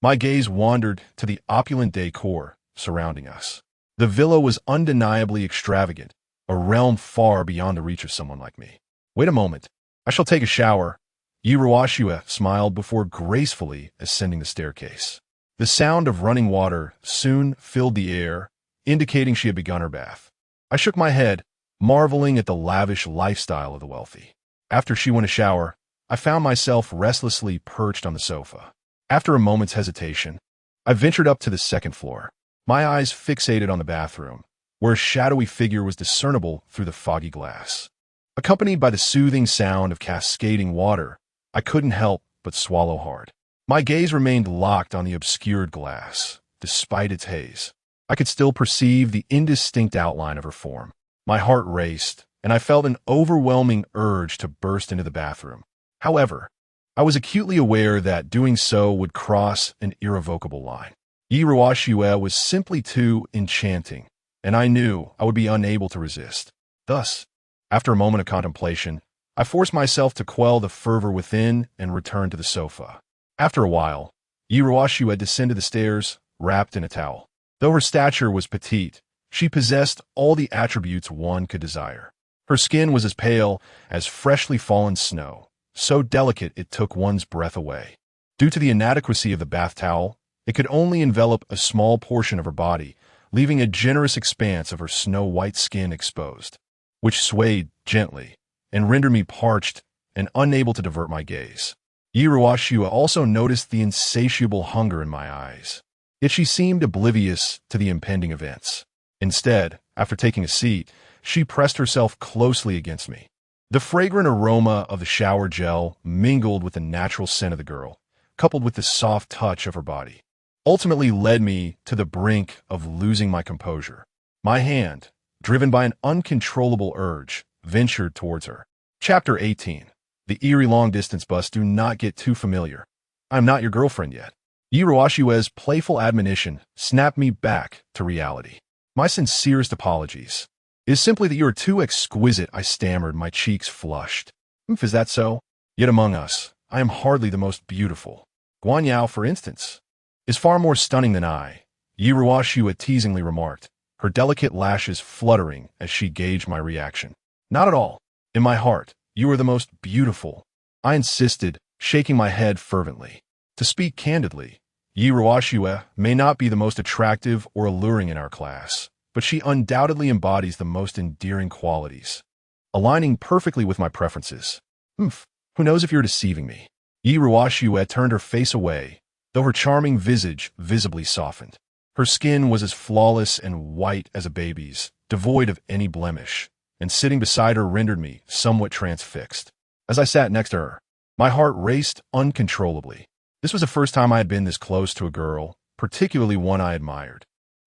my gaze wandered to the opulent decor surrounding us. The villa was undeniably extravagant, a realm far beyond the reach of someone like me. Wait a moment. I shall take a shower. Yiruashua smiled before gracefully ascending the staircase. The sound of running water soon filled the air, indicating she had begun her bath. I shook my head, marveling at the lavish lifestyle of the wealthy. After she went to shower, I found myself restlessly perched on the sofa. After a moment's hesitation, I ventured up to the second floor, my eyes fixated on the bathroom, where a shadowy figure was discernible through the foggy glass. Accompanied by the soothing sound of cascading water, I couldn't help but swallow hard. My gaze remained locked on the obscured glass, despite its haze. I could still perceive the indistinct outline of her form. My heart raced, and I felt an overwhelming urge to burst into the bathroom. However, I was acutely aware that doing so would cross an irrevocable line. Yiruashua was simply too enchanting, and I knew I would be unable to resist. Thus, after a moment of contemplation, I forced myself to quell the fervor within and return to the sofa. After a while, Yiruashua descended the stairs, wrapped in a towel. Though her stature was petite, she possessed all the attributes one could desire. Her skin was as pale as freshly fallen snow, so delicate it took one's breath away. Due to the inadequacy of the bath towel, it could only envelop a small portion of her body, leaving a generous expanse of her snow-white skin exposed, which swayed gently and rendered me parched and unable to divert my gaze. Yiruashua also noticed the insatiable hunger in my eyes, yet she seemed oblivious to the impending events. Instead, after taking a seat, she pressed herself closely against me. The fragrant aroma of the shower gel mingled with the natural scent of the girl, coupled with the soft touch of her body, ultimately led me to the brink of losing my composure. My hand, driven by an uncontrollable urge, ventured towards her. Chapter 18. The eerie long-distance bus. Do not get too familiar. I am not your girlfriend yet. Yiruashua's playful admonition snapped me back to reality. My sincerest apologies. It is simply that you are too exquisite, I stammered, my cheeks flushed. Is that so? Yet among us, I am hardly the most beautiful. Guan Yao, for instance, is far more stunning than I, Yiruashua teasingly remarked, her delicate lashes fluttering as she gauged my reaction. Not at all. In my heart, you are the most beautiful, I insisted, shaking my head fervently. To speak candidly, Yiruashua may not be the most attractive or alluring in our class, but she undoubtedly embodies the most endearing qualities, aligning perfectly with my preferences. Who knows if you're deceiving me? Yiruashua turned her face away, though her charming visage visibly softened. Her skin was as flawless and white as a baby's, devoid of any blemish, and sitting beside her rendered me somewhat transfixed. As I sat next to her, my heart raced uncontrollably. This was the first time I had been this close to a girl, particularly one I admired.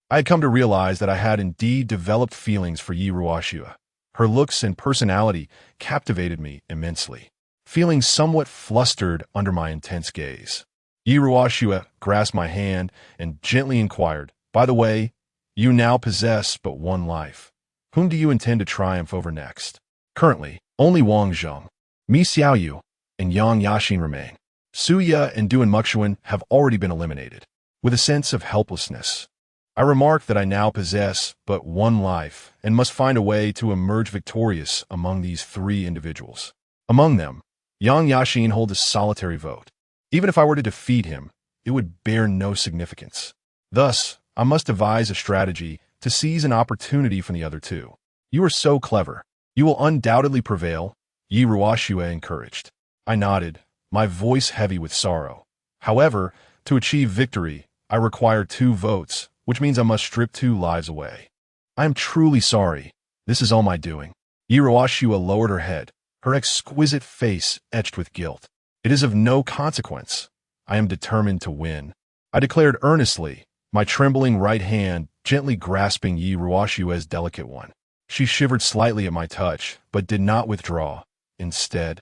I had come to realize that I had indeed developed feelings for Yiruashua. Her looks and personality captivated me immensely, feeling somewhat flustered under my intense gaze. Yiruashua grasped my hand and gently inquired, "By the way, you now possess but one life. Whom do you intend to triumph over next?" Currently, only Wang Zheng, Mi Xiaoyu, and Yang Yaxin remain. Suya and Duan Muxuan have already been eliminated. With a sense of helplessness, I remarked that I now possess but one life and must find a way to emerge victorious among these three individuals. Among them, Yang Yaxin holds a solitary vote. Even if I were to defeat him, it would bear no significance. Thus, I must devise a strategy to seize an opportunity from the other two. You are so clever. You will undoubtedly prevail, Yi Ruoxue encouraged. I nodded, my voice heavy with sorrow. However, to achieve victory, I require 2 votes, which means I must strip 2 lives away. I am truly sorry. This is all my doing. Yi Ruoxue lowered her head, her exquisite face etched with guilt. It is of no consequence. I am determined to win. I declared earnestly, my trembling right hand gently grasping Yi Ruoxue's delicate one. She shivered slightly at my touch, but did not withdraw. Instead,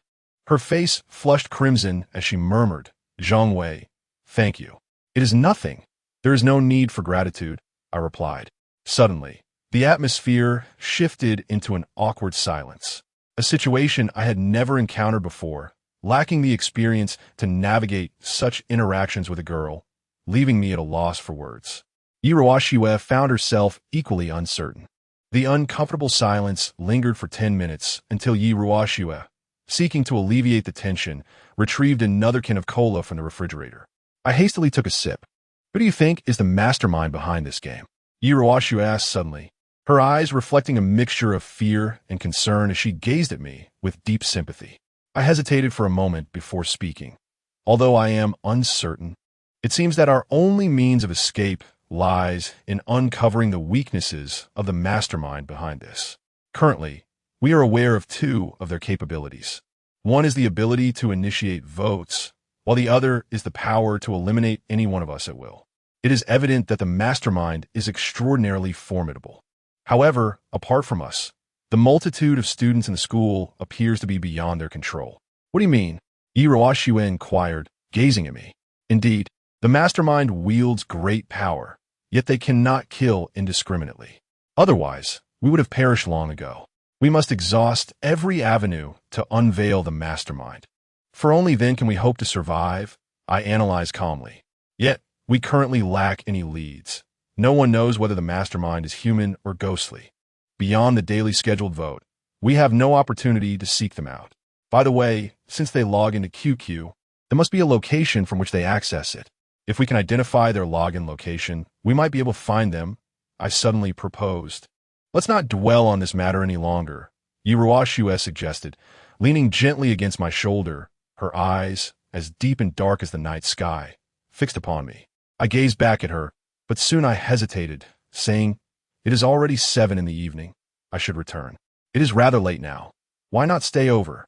her face flushed crimson as she murmured, Zhongwei, thank you. It is nothing. There is no need for gratitude, I replied. Suddenly, the atmosphere shifted into an awkward silence, a situation I had never encountered before, lacking the experience to navigate such interactions with a girl, leaving me at a loss for words. Yi Ruoxue found herself equally uncertain. The uncomfortable silence lingered for 10 minutes until Yi Ruoxue, seeking to alleviate the tension, retrieved another can of cola from the refrigerator. I hastily took a sip. Who do you think is the mastermind behind this game? Yi Ruoxue asked suddenly, her eyes reflecting a mixture of fear and concern as she gazed at me with deep sympathy. I hesitated for a moment before speaking. Although I am uncertain, it seems that our only means of escape lies in uncovering the weaknesses of the mastermind behind this. Currently, we are aware of 2 of their capabilities. One is the ability to initiate votes, while the other is the power to eliminate any one of us at will. It is evident that the mastermind is extraordinarily formidable. However, apart from us, the multitude of students in the school appears to be beyond their control. What do you mean? Yi Ruoxue inquired, gazing at me. Indeed, the mastermind wields great power, yet they cannot kill indiscriminately. Otherwise, we would have perished long ago. We must exhaust every avenue to unveil the mastermind. For only then can we hope to survive, I analyze calmly. Yet, we currently lack any leads. No one knows whether the mastermind is human or ghostly. Beyond the daily scheduled vote, we have no opportunity to seek them out. By the way, since they log into QQ, there must be a location from which they access it. If we can identify their login location, we might be able to find them, I suddenly proposed. Let's not dwell on this matter any longer, Yi Ruoxue suggested, leaning gently against my shoulder, her eyes, as deep and dark as the night sky, fixed upon me. I gazed back at her, but soon I hesitated, saying, It is already 7 in the evening. I should return. It is rather late now. Why not stay over?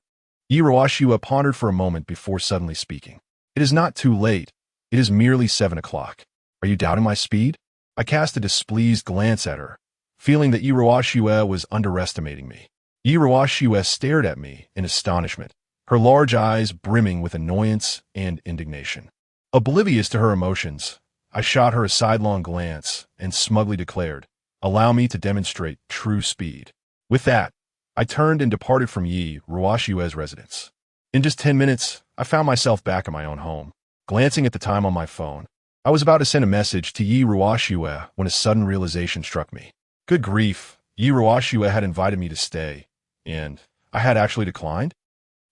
Yi Ruoxue pondered for a moment before suddenly speaking. It is not too late. It is merely 7 o'clock. Are you doubting my speed? I cast a displeased glance at her, feeling that Yi Ruoxue was underestimating me. Yi Ruoxue stared at me in astonishment, her large eyes brimming with annoyance and indignation. Oblivious to her emotions, I shot her a sidelong glance and smugly declared, Allow me to demonstrate true speed. With that, I turned and departed from Yi Ruoxue's residence. In just 10 minutes, I found myself back at my own home. Glancing at the time on my phone, I was about to send a message to Yi Ruoxue when a sudden realization struck me. Good grief, Yi Ruoxue had invited me to stay, and I had actually declined?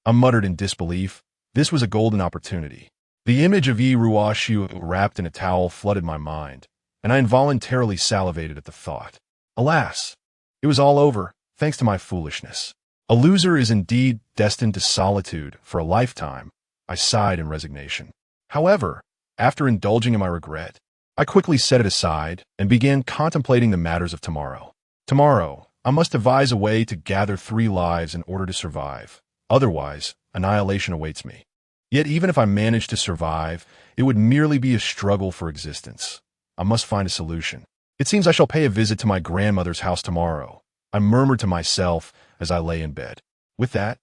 I muttered in disbelief. This was a golden opportunity. The image of Yi Ruoxue wrapped in a towel flooded my mind, and I involuntarily salivated at the thought. Alas, it was all over, thanks to my foolishness. A loser is indeed destined to solitude for a lifetime, I sighed in resignation. However, after indulging in my regret, I quickly set it aside and began contemplating the matters of tomorrow. Tomorrow, I must devise a way to gather 3 lives in order to survive. Otherwise, annihilation awaits me. Yet even if I managed to survive, it would merely be a struggle for existence. I must find a solution. It seems I shall pay a visit to my grandmother's house tomorrow, I murmured to myself as I lay in bed. With that,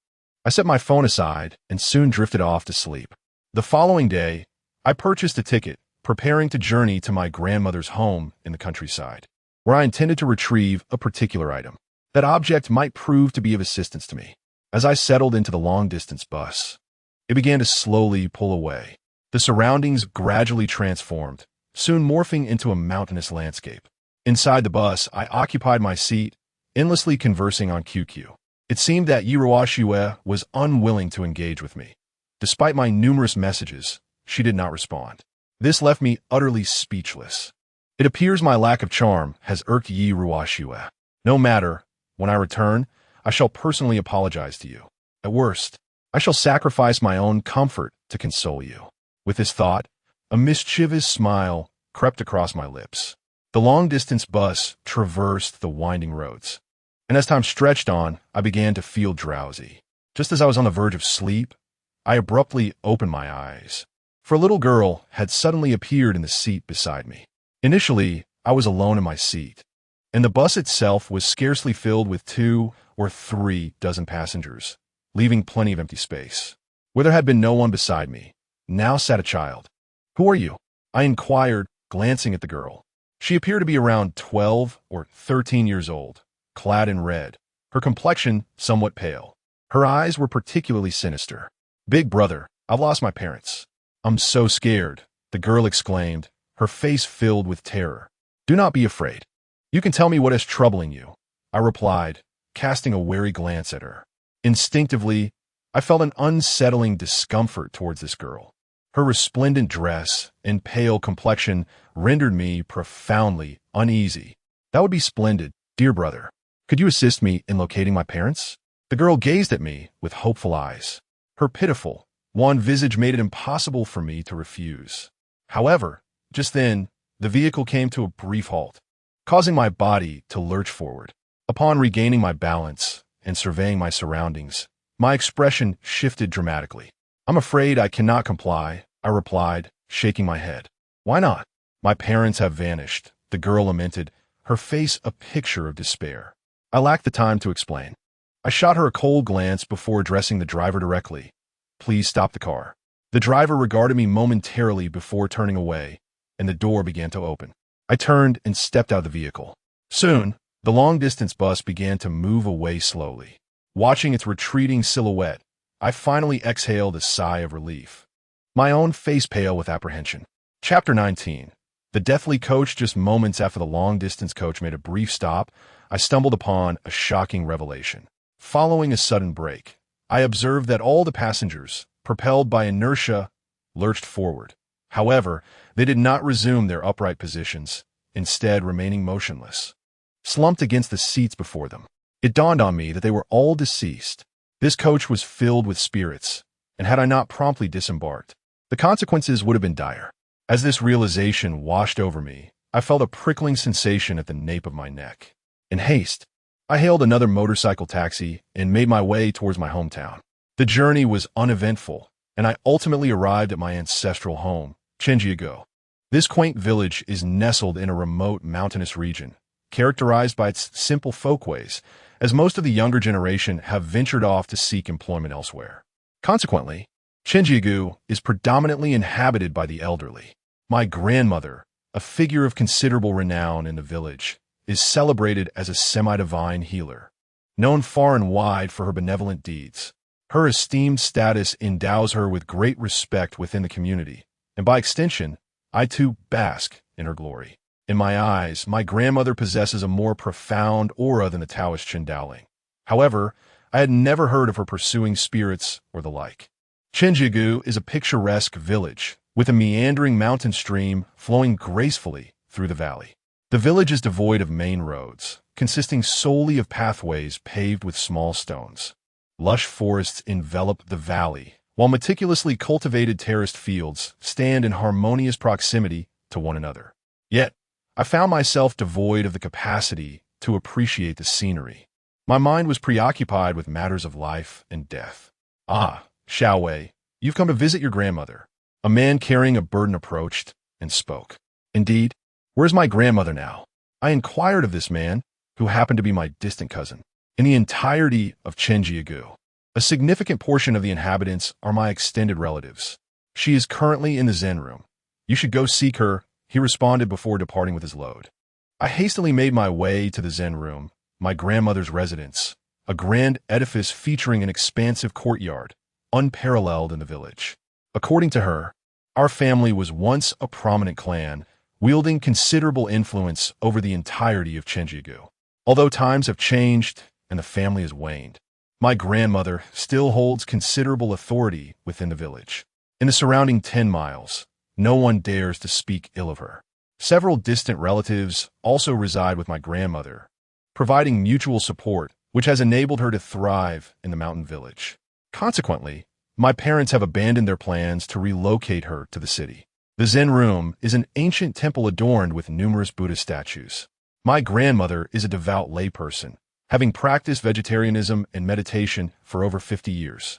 I set my phone aside and soon drifted off to sleep. The following day, I purchased a ticket, preparing to journey to my grandmother's home in the countryside, where I intended to retrieve a particular item. That object might prove to be of assistance to me. As I settled into the long-distance bus, it began to slowly pull away. The surroundings gradually transformed, soon morphing into a mountainous landscape. Inside the bus, I occupied my seat, endlessly conversing on QQ. It seemed that Yi Ruoxue was unwilling to engage with me. Despite my numerous messages, she did not respond. This left me utterly speechless. It appears my lack of charm has irked Yi Ruoxue. No matter, when I return, I shall personally apologize to you. At worst, I shall sacrifice my own comfort to console you. With this thought, a mischievous smile crept across my lips. The long-distance bus traversed the winding roads, and as time stretched on, I began to feel drowsy. Just as I was on the verge of sleep, I abruptly opened my eyes, for a little girl had suddenly appeared in the seat beside me. Initially, I was alone in my seat, and the bus itself was scarcely filled with 2 or 3 dozen passengers, leaving plenty of empty space. Where there had been no one beside me, now sat a child. "Who are you?" I inquired, glancing at the girl. She appeared to be around 12 or 13 years old, clad in red, her complexion somewhat pale. Her eyes were particularly sinister. "Big brother, I've lost my parents." "I'm so scared," the girl exclaimed, her face filled with terror. "Do not be afraid. You can tell me what is troubling you," I replied, casting a wary glance at her. Instinctively, I felt an unsettling discomfort towards this girl. Her resplendent dress and pale complexion rendered me profoundly uneasy. "That would be splendid, dear brother. Could you assist me in locating my parents?" The girl gazed at me with hopeful eyes. Her pitiful, wan visage made it impossible for me to refuse. However, just then, the vehicle came to a brief halt, causing my body to lurch forward. Upon regaining my balance and surveying my surroundings, my expression shifted dramatically. "I'm afraid I cannot comply," I replied, shaking my head. "Why not?" "My parents have vanished," the girl lamented, her face a picture of despair. I lacked the time to explain. I shot her a cold glance before addressing the driver directly. "Please stop the car." The driver regarded me momentarily before turning away, and the door began to open. I turned and stepped out of the vehicle. Soon, the long-distance bus began to move away slowly. Watching its retreating silhouette, I finally exhaled a sigh of relief, my own face pale with apprehension. Chapter 19. The deathly coach. Just moments after the long-distance coach made a brief stop, I stumbled upon a shocking revelation. Following a sudden brake, I observed that all the passengers, propelled by inertia, lurched forward. However, they did not resume their upright positions, instead remaining motionless, slumped against the seats before them. It dawned on me that they were all deceased. This coach was filled with spirits, and had I not promptly disembarked, the consequences would have been dire. As this realization washed over me, I felt a prickling sensation at the nape of my neck. In haste, I hailed another motorcycle taxi and made my way towards my hometown. The journey was uneventful, and I ultimately arrived at my ancestral home, Chenjiago. This quaint village is nestled in a remote mountainous region, characterized by its simple folkways, as most of the younger generation have ventured off to seek employment elsewhere. Consequently, Chenjiago is predominantly inhabited by the elderly. My grandmother, a figure of considerable renown in the village, is celebrated as a semi-divine healer, known far and wide for her benevolent deeds. Her esteemed status endows her with great respect within the community, and by extension, I too bask in her glory. In my eyes, my grandmother possesses a more profound aura than the Taoist Chendaoling. However, I had never heard of her pursuing spirits or the like. Chenjiagu is a picturesque village, with a meandering mountain stream flowing gracefully through the valley. The village is devoid of main roads, consisting solely of pathways paved with small stones. Lush forests envelop the valley, while meticulously cultivated terraced fields stand in harmonious proximity to one another. Yet, I found myself devoid of the capacity to appreciate the scenery. My mind was preoccupied with matters of life and death. "Ah, Xiaowei, you've come to visit your grandmother." A man carrying a burden approached and spoke. "Indeed, where's my grandmother now?" I inquired of this man, who happened to be my distant cousin. "In the entirety of Chenjiagu, a significant portion of the inhabitants are my extended relatives. She is currently in the Zen room. You should go seek her," he responded before departing with his load. I hastily made my way to the Zen room, my grandmother's residence, a grand edifice featuring an expansive courtyard, unparalleled in the village. According to her, our family was once a prominent clan, wielding considerable influence over the entirety of Chenjiagu. Although times have changed and the family has waned, my grandmother still holds considerable authority within the village. In the surrounding 10 miles, no one dares to speak ill of her. Several distant relatives also reside with my grandmother, providing mutual support, which has enabled her to thrive in the mountain village. Consequently, my parents have abandoned their plans to relocate her to the city. The Zen room is an ancient temple adorned with numerous Buddha statues. My grandmother is a devout layperson, having practiced vegetarianism and meditation for over 50 years.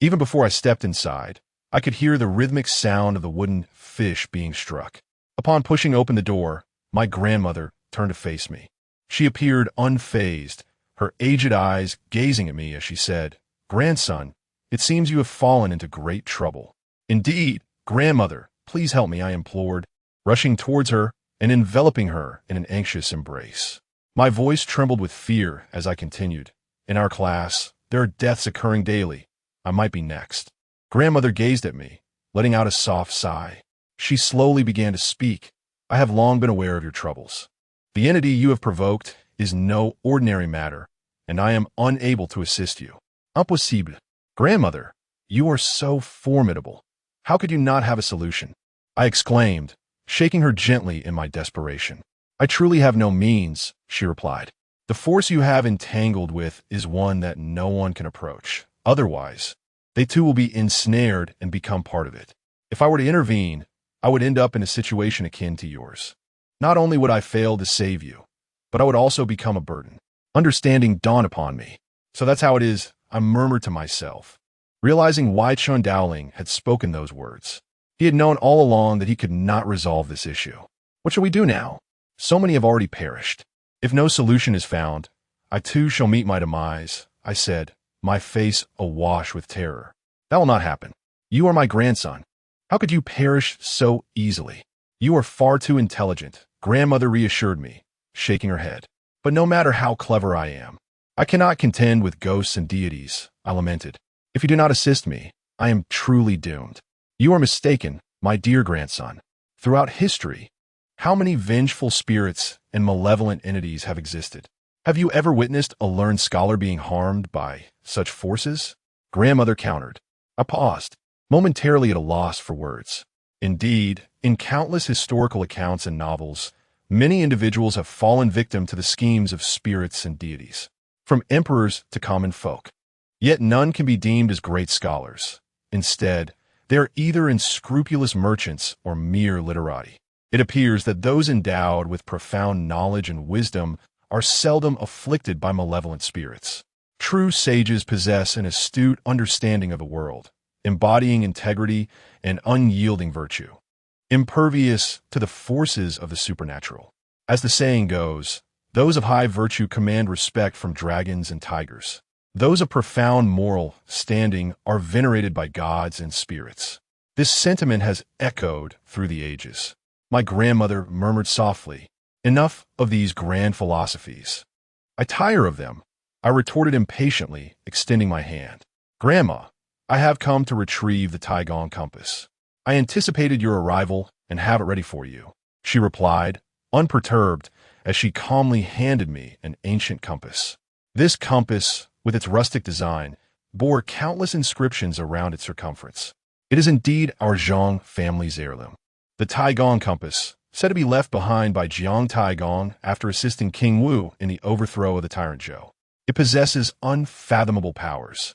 Even before I stepped inside, I could hear the rhythmic sound of the wooden fish being struck. Upon pushing open the door, my grandmother turned to face me. She appeared unfazed, her aged eyes gazing at me as she said, "Grandson, it seems you have fallen into great trouble." "Indeed, grandmother, please help me," I implored, rushing towards her and enveloping her in an anxious embrace. My voice trembled with fear as I continued, "In our class, there are deaths occurring daily. I might be next." Grandmother gazed at me, letting out a soft sigh. She slowly began to speak. "I have long been aware of your troubles. The entity you have provoked is no ordinary matter, and I am unable to assist you. Impossible. Grandmother, you are so formidable. How could you not have a solution?" I exclaimed, shaking her gently in my desperation. "I truly have no means," she replied. "The force you have entangled with is one that no one can approach. Otherwise, they too will be ensnared and become part of it. If I were to intervene, I would end up in a situation akin to yours. Not only would I fail to save you, but I would also become a burden." Understanding dawned upon me. So that's how it is, I murmured to myself, realizing why Chun Dowling had spoken those words. He had known all along that he could not resolve this issue. What shall we do now? So many have already perished. If no solution is found, I too shall meet my demise, I said, my face awash with terror. That will not happen. You are my grandson. How could you perish so easily? You are far too intelligent, grandmother reassured me, shaking her head. But no matter how clever I am, I cannot contend with ghosts and deities, I lamented. If you do not assist me, I am truly doomed. You are mistaken, my dear grandson. Throughout history, how many vengeful spirits and malevolent entities have existed? Have you ever witnessed a learned scholar being harmed by such forces? Grandmother countered. I paused, momentarily at a loss for words. Indeed, in countless historical accounts and novels, many individuals have fallen victim to the schemes of spirits and deities, from emperors to common folk. Yet none can be deemed as great scholars. Instead, they are either unscrupulous merchants or mere literati. It appears that those endowed with profound knowledge and wisdom are seldom afflicted by malevolent spirits. True sages possess an astute understanding of the world, embodying integrity and unyielding virtue, impervious to the forces of the supernatural. As the saying goes, those of high virtue command respect from dragons and tigers. Those of profound moral standing are venerated by gods and spirits. This sentiment has echoed through the ages. My grandmother murmured softly, "Enough of these grand philosophies. I tire of them," I retorted impatiently, extending my hand. "Grandma, I have come to retrieve the Taigong compass. I anticipated your arrival and have it ready for you," she replied, unperturbed, as she calmly handed me an ancient compass. This compass, with its rustic design, bore countless inscriptions around its circumference. It is indeed our Zhang family's heirloom. The Taigong compass, said to be left behind by Jiang Taigong after assisting King Wu in the overthrow of the tyrant Zhou. It possesses unfathomable powers.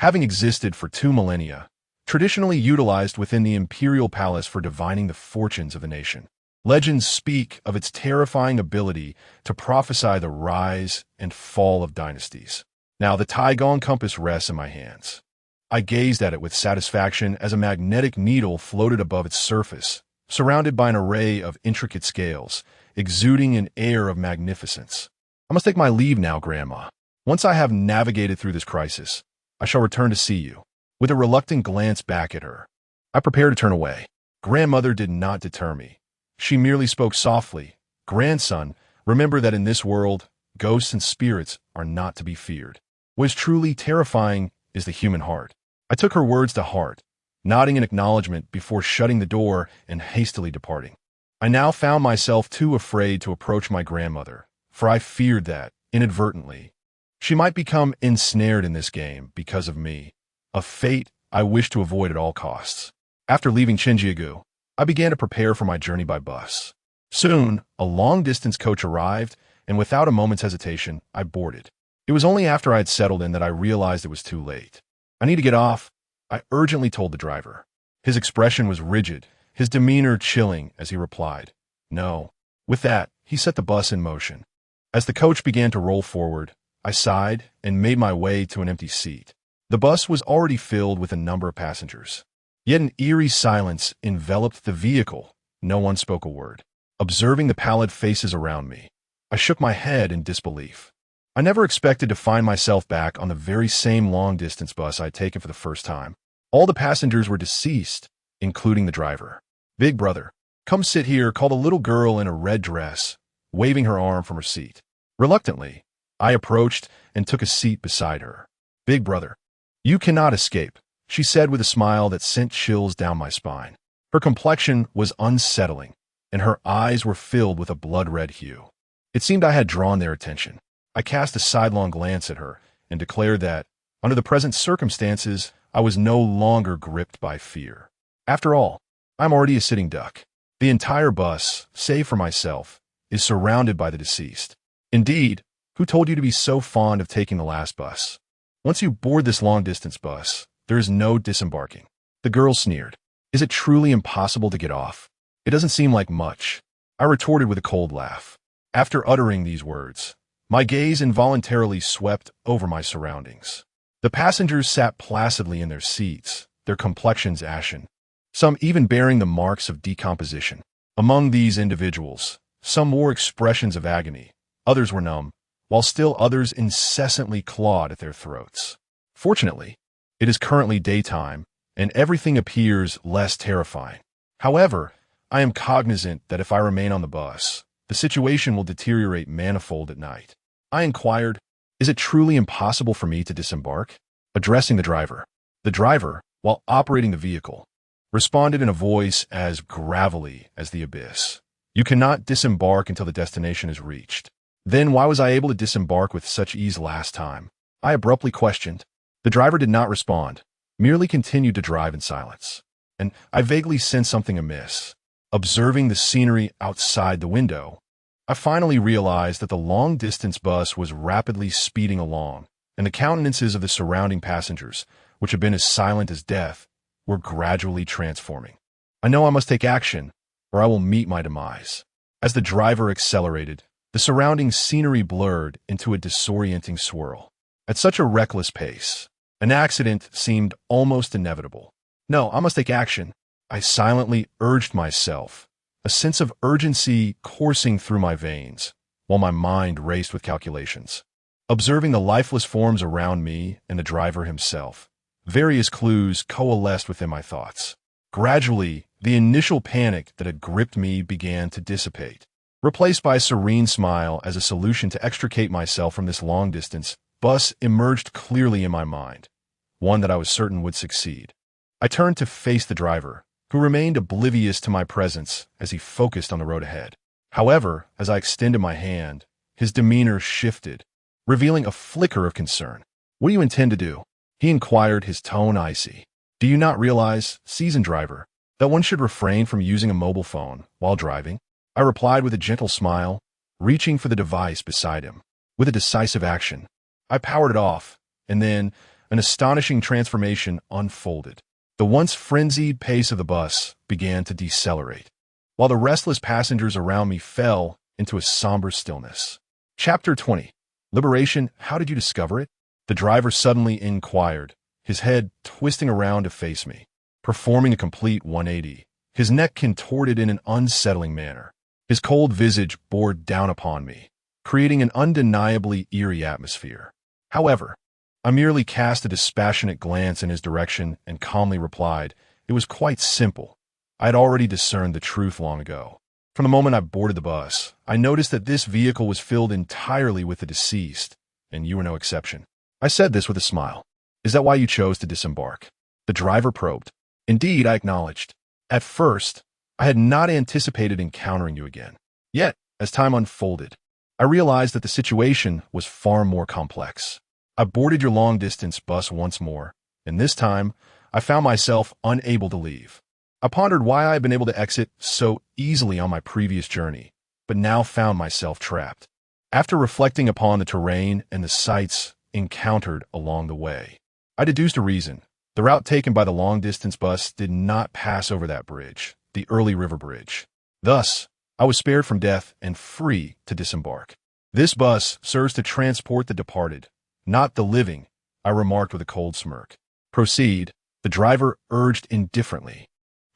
Having existed for 2 millennia, traditionally utilized within the imperial palace for divining the fortunes of the nation. Legends speak of its terrifying ability to prophesy the rise and fall of dynasties. Now the Taigong compass rests in my hands. I gazed at it with satisfaction as a magnetic needle floated above its surface, surrounded by an array of intricate scales, exuding an air of magnificence. I must take my leave now, Grandma. Once I have navigated through this crisis, I shall return to see you. With a reluctant glance back at her, I prepared to turn away. Grandmother did not deter me. She merely spoke softly. "Grandson, remember that in this world, ghosts and spirits are not to be feared. What is truly terrifying is the human heart." I took her words to heart, nodding in acknowledgement before shutting the door and hastily departing. I now found myself too afraid to approach my grandmother, for I feared that, inadvertently, she might become ensnared in this game because of me, a fate I wished to avoid at all costs. After leaving Chenjiagu, I began to prepare for my journey by bus. Soon, a long-distance coach arrived, and without a moment's hesitation, I boarded. It was only after I had settled in that I realized it was too late. I need to get off, I urgently told the driver. His expression was rigid, his demeanor chilling as he replied, "No." With that, he set the bus in motion. As the coach began to roll forward, I sighed and made my way to an empty seat. The bus was already filled with a number of passengers. Yet an eerie silence enveloped the vehicle. No one spoke a word. Observing the pallid faces around me, I shook my head in disbelief. I never expected to find myself back on the very same long-distance bus I'd taken for the first time. All the passengers were deceased, including the driver. "Big brother, come sit here," called a little girl in a red dress, waving her arm from her seat. Reluctantly, I approached and took a seat beside her. "Big brother, you cannot escape," she said with a smile that sent chills down my spine. Her complexion was unsettling, and her eyes were filled with a blood-red hue. It seemed I had drawn their attention. I cast a sidelong glance at her and declared that, under the present circumstances, I was no longer gripped by fear. After all, I'm already a sitting duck. The entire bus, save for myself, is surrounded by the deceased. Indeed, who told you to be so fond of taking the last bus? Once you board this long-distance bus, there is no disembarking. The girl sneered. "Is it truly impossible to get off?" "It doesn't seem like much," I retorted with a cold laugh. After uttering these words, my gaze involuntarily swept over my surroundings. The passengers sat placidly in their seats, their complexions ashen, some even bearing the marks of decomposition. Among these individuals, some wore expressions of agony, others were numb, while still others incessantly clawed at their throats. Fortunately, it is currently daytime, and everything appears less terrifying. However, I am cognizant that if I remain on the bus, the situation will deteriorate manifold at night. I inquired, "Is it truly impossible for me to disembark?" Addressing the driver. The driver, while operating the vehicle, responded in a voice as gravelly as the abyss. "You cannot disembark until the destination is reached." "Then why was I able to disembark with such ease last time?" I abruptly questioned. The driver did not respond, merely continued to drive in silence. And I vaguely sensed something amiss. Observing the scenery outside the window, I finally realized that the long-distance bus was rapidly speeding along, and the countenances of the surrounding passengers, which had been as silent as death, were gradually transforming. I know I must take action, or I will meet my demise. As the driver accelerated, the surrounding scenery blurred into a disorienting swirl. At such a reckless pace, an accident seemed almost inevitable. No, I must take action. I silently urged myself, a sense of urgency coursing through my veins, while my mind raced with calculations. Observing the lifeless forms around me and the driver himself, various clues coalesced within my thoughts. Gradually, the initial panic that had gripped me began to dissipate, replaced by a serene smile as a solution to extricate myself from this long-distance bus emerged clearly in my mind, one that I was certain would succeed. I turned to face the driver, who remained oblivious to my presence as he focused on the road ahead. However, as I extended my hand, his demeanor shifted, revealing a flicker of concern. "What do you intend to do?" he inquired, his tone icy. "Do you not realize, seasoned driver, that one should refrain from using a mobile phone while driving?" I replied with a gentle smile, reaching for the device beside him. With a decisive action, I powered it off, and then an astonishing transformation unfolded. The once frenzied pace of the bus began to decelerate, while the restless passengers around me fell into a somber stillness. Chapter 20. Liberation, how did you discover it? The driver suddenly inquired, his head twisting around to face me, performing a complete 180, his neck contorted in an unsettling manner. His cold visage bore down upon me, creating an undeniably eerie atmosphere. However, I merely cast a dispassionate glance in his direction and calmly replied, "It was quite simple. I had already discerned the truth long ago. From the moment I boarded the bus, I noticed that this vehicle was filled entirely with the deceased, and you were no exception." I said this with a smile. "Is that why you chose to disembark?" The driver probed. "Indeed," I acknowledged. "At first, I had not anticipated encountering you again. Yet, as time unfolded, I realized that the situation was far more complex. I boarded your long-distance bus once more, and this time, I found myself unable to leave. I pondered why I had been able to exit so easily on my previous journey, but now found myself trapped. After reflecting upon the terrain and the sights encountered along the way, I deduced a reason. The route taken by the long-distance bus did not pass over that bridge, the early river bridge. Thus, I was spared from death and free to disembark. This bus serves to transport the departed, not the living, I remarked with a cold smirk. Proceed, the driver urged indifferently,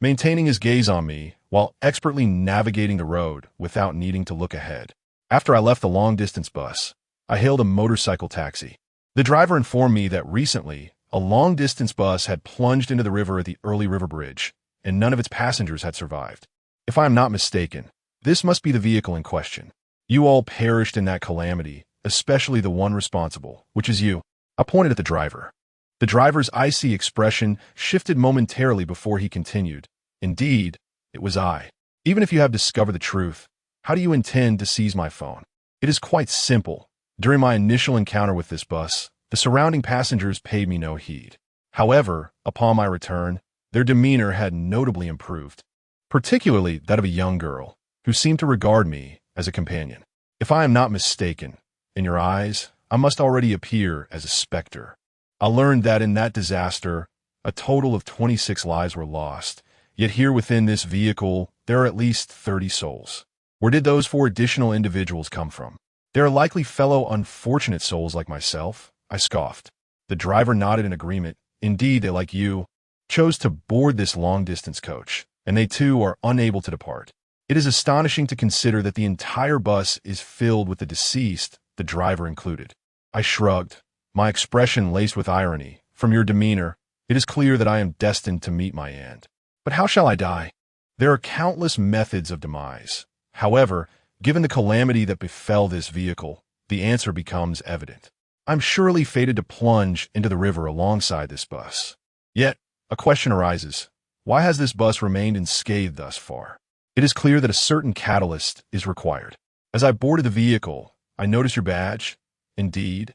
maintaining his gaze on me while expertly navigating the road without needing to look ahead. After I left the long-distance bus, I hailed a motorcycle taxi. The driver informed me that recently, a long-distance bus had plunged into the river at the early river bridge, and none of its passengers had survived. If I am not mistaken, this must be the vehicle in question. You all perished in that calamity, especially the one responsible, which is you. I pointed at the driver. The driver's icy expression shifted momentarily before he continued. Indeed, it was I. Even if you have discovered the truth, how do you intend to seize my phone? It is quite simple. During my initial encounter with this bus, the surrounding passengers paid me no heed. However, upon my return, their demeanor had notably improved, particularly that of a young girl, who seemed to regard me as a companion. If I am not mistaken, in your eyes, I must already appear as a specter. I learned that in that disaster, a total of 26 lives were lost, yet here within this vehicle, there are at least 30 souls. Where did those 4 additional individuals come from? They are likely fellow unfortunate souls like myself, I scoffed. The driver nodded in agreement. Indeed, they, like you, chose to board this long-distance coach, and they too are unable to depart. It is astonishing to consider that the entire bus is filled with the deceased, the driver included. I shrugged, my expression laced with irony. From your demeanor, it is clear that I am destined to meet my end. But how shall I die? There are countless methods of demise. However, given the calamity that befell this vehicle, the answer becomes evident. I'm surely fated to plunge into the river alongside this bus. Yet, a question arises. Why has this bus remained unscathed thus far? It is clear that a certain catalyst is required. As I boarded the vehicle, I noticed your badge. Indeed,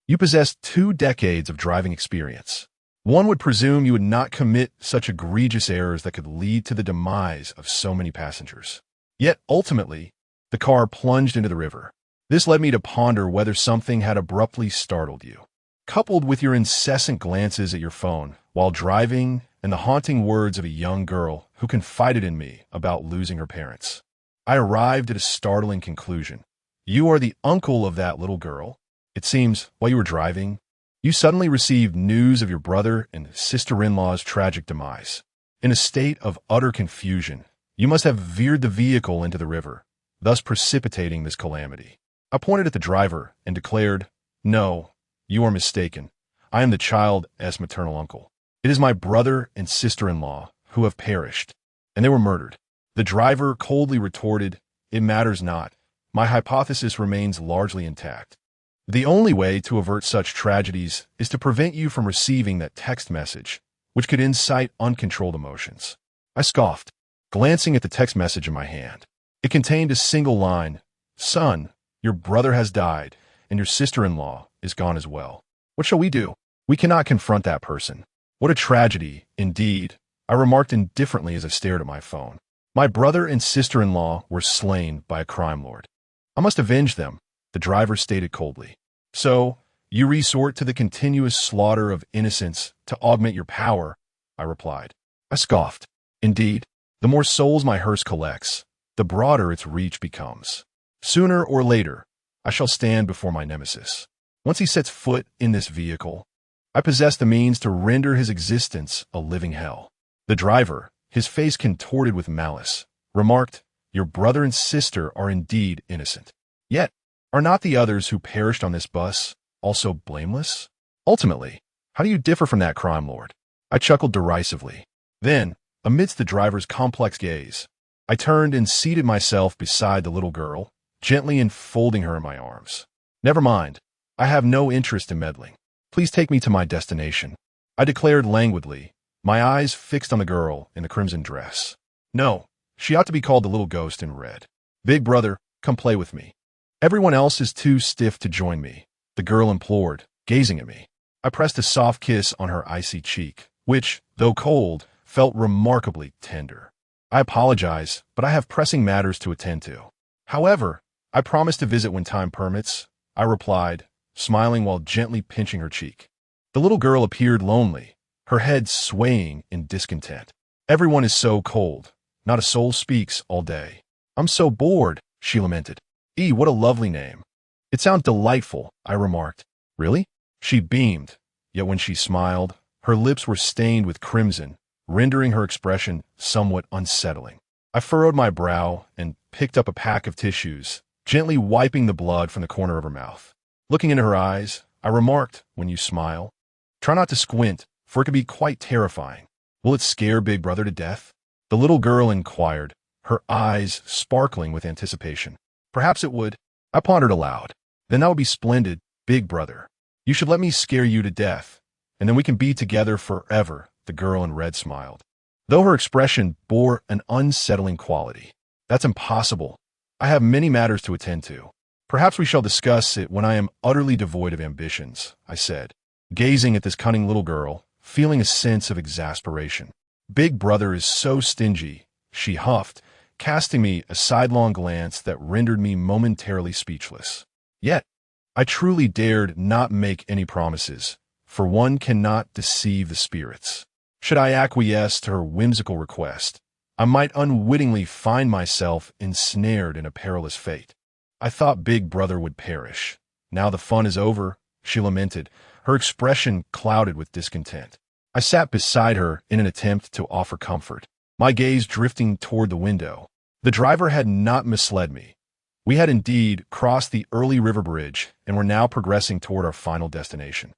you possess 2 decades of driving experience. One would presume you would not commit such egregious errors that could lead to the demise of so many passengers. Yet, ultimately, the car plunged into the river. This led me to ponder whether something had abruptly startled you. Coupled with your incessant glances at your phone while driving and the haunting words of a young girl who confided in me about losing her parents, I arrived at a startling conclusion. You are the uncle of that little girl. It seems, while you were driving, you suddenly received news of your brother and sister-in-law's tragic demise. In a state of utter confusion, you must have veered the vehicle into the river, thus precipitating this calamity. I pointed at the driver and declared, "No, you are mistaken. I am the child's maternal uncle. It is my brother and sister-in-law who have perished, and they were murdered." The driver coldly retorted, "It matters not. My hypothesis remains largely intact. The only way to avert such tragedies is to prevent you from receiving that text message, which could incite uncontrolled emotions." I scoffed, glancing at the text message in my hand. It contained a single line, "Son, your brother has died, and your sister-in-law is gone as well. What shall we do? We cannot confront that person. What a tragedy, indeed," I remarked indifferently as I stared at my phone. "My brother and sister-in-law were slain by a crime lord. I must avenge them," the driver stated coldly. "So, you resort to the continuous slaughter of innocents to augment your power," I replied. I scoffed. "Indeed, the more souls my hearse collects, the broader its reach becomes. Sooner or later, I shall stand before my nemesis. Once he sets foot in this vehicle, I possess the means to render his existence a living hell." The driver, his face contorted with malice, remarked, "Your brother and sister are indeed innocent. Yet, are not the others who perished on this bus also blameless? Ultimately, how do you differ from that crime lord?" I chuckled derisively. Then, amidst the driver's complex gaze, I turned and seated myself beside the little girl, gently enfolding her in my arms. "Never mind. I have no interest in meddling. Please take me to my destination," I declared languidly, my eyes fixed on the girl in the crimson dress. "No, she ought to be called the little ghost in red. Big brother, come play with me. Everyone else is too stiff to join me," the girl implored, gazing at me. I pressed a soft kiss on her icy cheek, which, though cold, felt remarkably tender. "I apologize, but I have pressing matters to attend to. However, I promise to visit when time permits," I replied, smiling while gently pinching her cheek. The little girl appeared lonely, her head swaying in discontent. Everyone is so cold. Not a soul speaks all day. I'm so bored, she lamented. What a lovely name. It sounds delightful, I remarked. Really? She beamed, yet when she smiled, her lips were stained with crimson, rendering her expression somewhat unsettling. I furrowed my brow and picked up a pack of tissues, gently wiping the blood from the corner of her mouth. Looking into her eyes, I remarked, when you smile, try not to squint, for it can be quite terrifying. Will it scare Big Brother to death? The little girl inquired, her eyes sparkling with anticipation. Perhaps it would. I pondered aloud. Then that would be splendid, Big Brother. You should let me scare you to death, and then we can be together forever, the girl in red smiled, though her expression bore an unsettling quality. That's impossible. I have many matters to attend to. Perhaps we shall discuss it when I am utterly devoid of ambitions, I said, gazing at this cunning little girl, feeling a sense of exasperation. Big Brother is so stingy, she huffed, casting me a sidelong glance that rendered me momentarily speechless. Yet, I truly dared not make any promises, for one cannot deceive the spirits. Should I acquiesce to her whimsical request, I might unwittingly find myself ensnared in a perilous fate. I thought Big Brother would perish. Now the fun is over, she lamented, her expression clouded with discontent. I sat beside her in an attempt to offer comfort, my gaze drifting toward the window. The driver had not misled me. We had indeed crossed the early river bridge and were now progressing toward our final destination.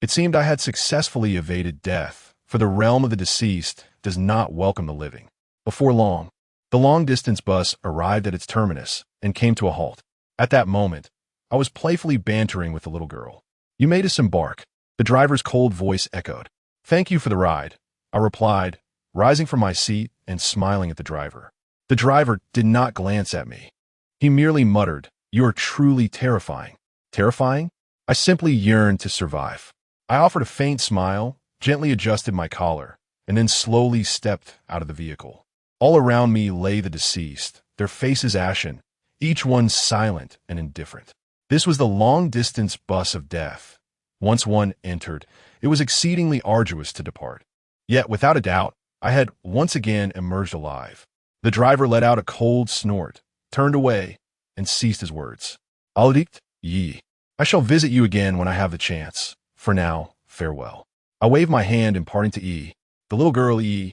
It seemed I had successfully evaded death, for the realm of the deceased does not welcome the living. Before long, the long-distance bus arrived at its terminus and came to a halt. At that moment, I was playfully bantering with the little girl. You may disembark, the driver's cold voice echoed. Thank you for the ride, I replied, rising from my seat and smiling at the driver. The driver did not glance at me. He merely muttered, You are truly terrifying. Terrifying? I simply yearned to survive. I offered a faint smile, gently adjusted my collar, and then slowly stepped out of the vehicle. All around me lay the deceased, their faces ashen, each one silent and indifferent. This was the long-distance bus of death. Once one entered, it was exceedingly arduous to depart. Yet, without a doubt, I had once again emerged alive. The driver let out a cold snort, turned away, and ceased his words. Aldikt, ye. I shall visit you again when I have the chance. For now, farewell. I waved my hand in parting to E. The little girl, E,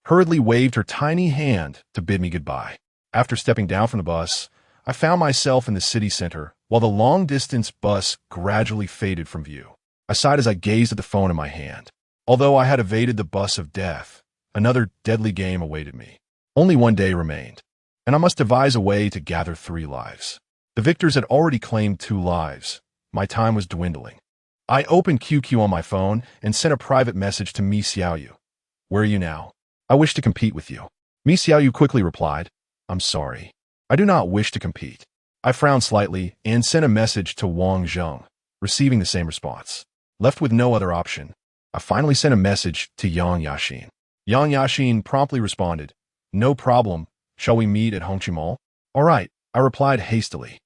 hurriedly waved her tiny hand to bid me goodbye. After stepping down from the bus, I found myself in the city center, while the long-distance bus gradually faded from view. I sighed as I gazed at the phone in my hand. Although I had evaded the bus of death, another deadly game awaited me. Only one day remained, and I must devise a way to gather 3 lives. The victors had already claimed 2 lives. My time was dwindling. I opened QQ on my phone and sent a private message to Mi Xiaoyu. Where are you now? I wish to compete with you. Mi Xiaoyu quickly replied, I'm sorry. I do not wish to compete. I frowned slightly and sent a message to Wang Zheng, receiving the same response. Left with no other option, I finally sent a message to Yang Yaxin. Yang Yaxin promptly responded, No problem. Shall we meet at Hongqi Mall? All right, I replied hastily.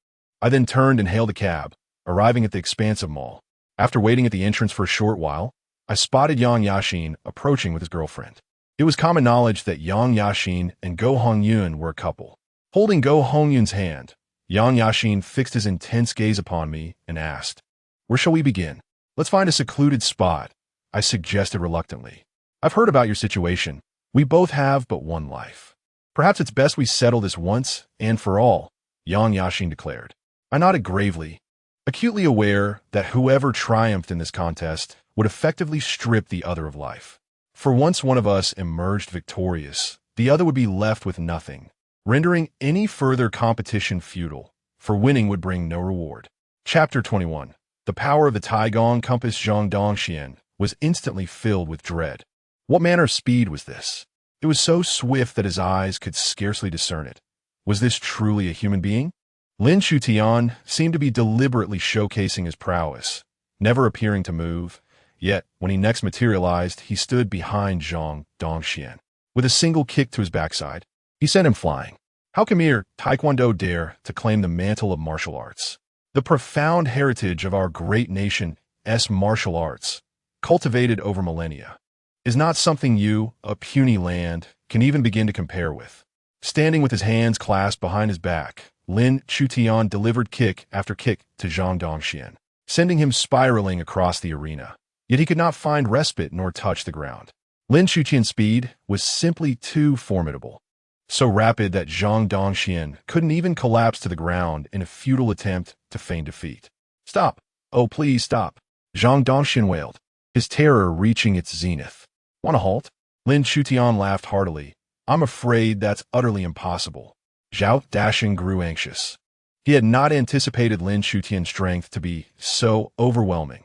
I then turned and hailed a cab, arriving at the expansive mall. After waiting at the entrance for a short while, I spotted Yang Yaxin approaching with his girlfriend. It was common knowledge that Yang Yaxin and Go Hongyun were a couple. Holding Go Hongyun's hand, Yang Yaxin fixed his intense gaze upon me and asked, Where shall we begin? Let's find a secluded spot, I suggested reluctantly. I've heard about your situation. We both have but one life. Perhaps it's best we settle this once and for all, Yang Yaxin declared. I nodded gravely, acutely aware that whoever triumphed in this contest would effectively strip the other of life. For once one of us emerged victorious, the other would be left with nothing, rendering any further competition futile, for winning would bring no reward. Chapter 21. The power of the Taigong compass Zhang Dongxian was instantly filled with dread. What manner of speed was this? It was so swift that his eyes could scarcely discern it. Was this truly a human being? Lin Shutian seemed to be deliberately showcasing his prowess, never appearing to move, yet when he next materialized, he stood behind Zhang Dongxian. With a single kick to his backside, he sent him flying. How can mere Taekwondo dare to claim the mantle of martial arts? The profound heritage of our great nation's martial arts, cultivated over millennia, is not something you, a puny land, can even begin to compare with. Standing with his hands clasped behind his back, Lin Chutian delivered kick after kick to Zhang Dongxian, sending him spiraling across the arena. Yet he could not find respite nor touch the ground. Lin Chutian's speed was simply too formidable, so rapid that Zhang Dongxian couldn't even collapse to the ground in a futile attempt to feign defeat. "Stop! Oh, please stop!" Zhang Dongxian wailed, his terror reaching its zenith. "Want to halt?" Lin Chutian laughed heartily. "I'm afraid that's utterly impossible." Zhao Dashing grew anxious. He had not anticipated Lin Chutian's strength to be so overwhelming,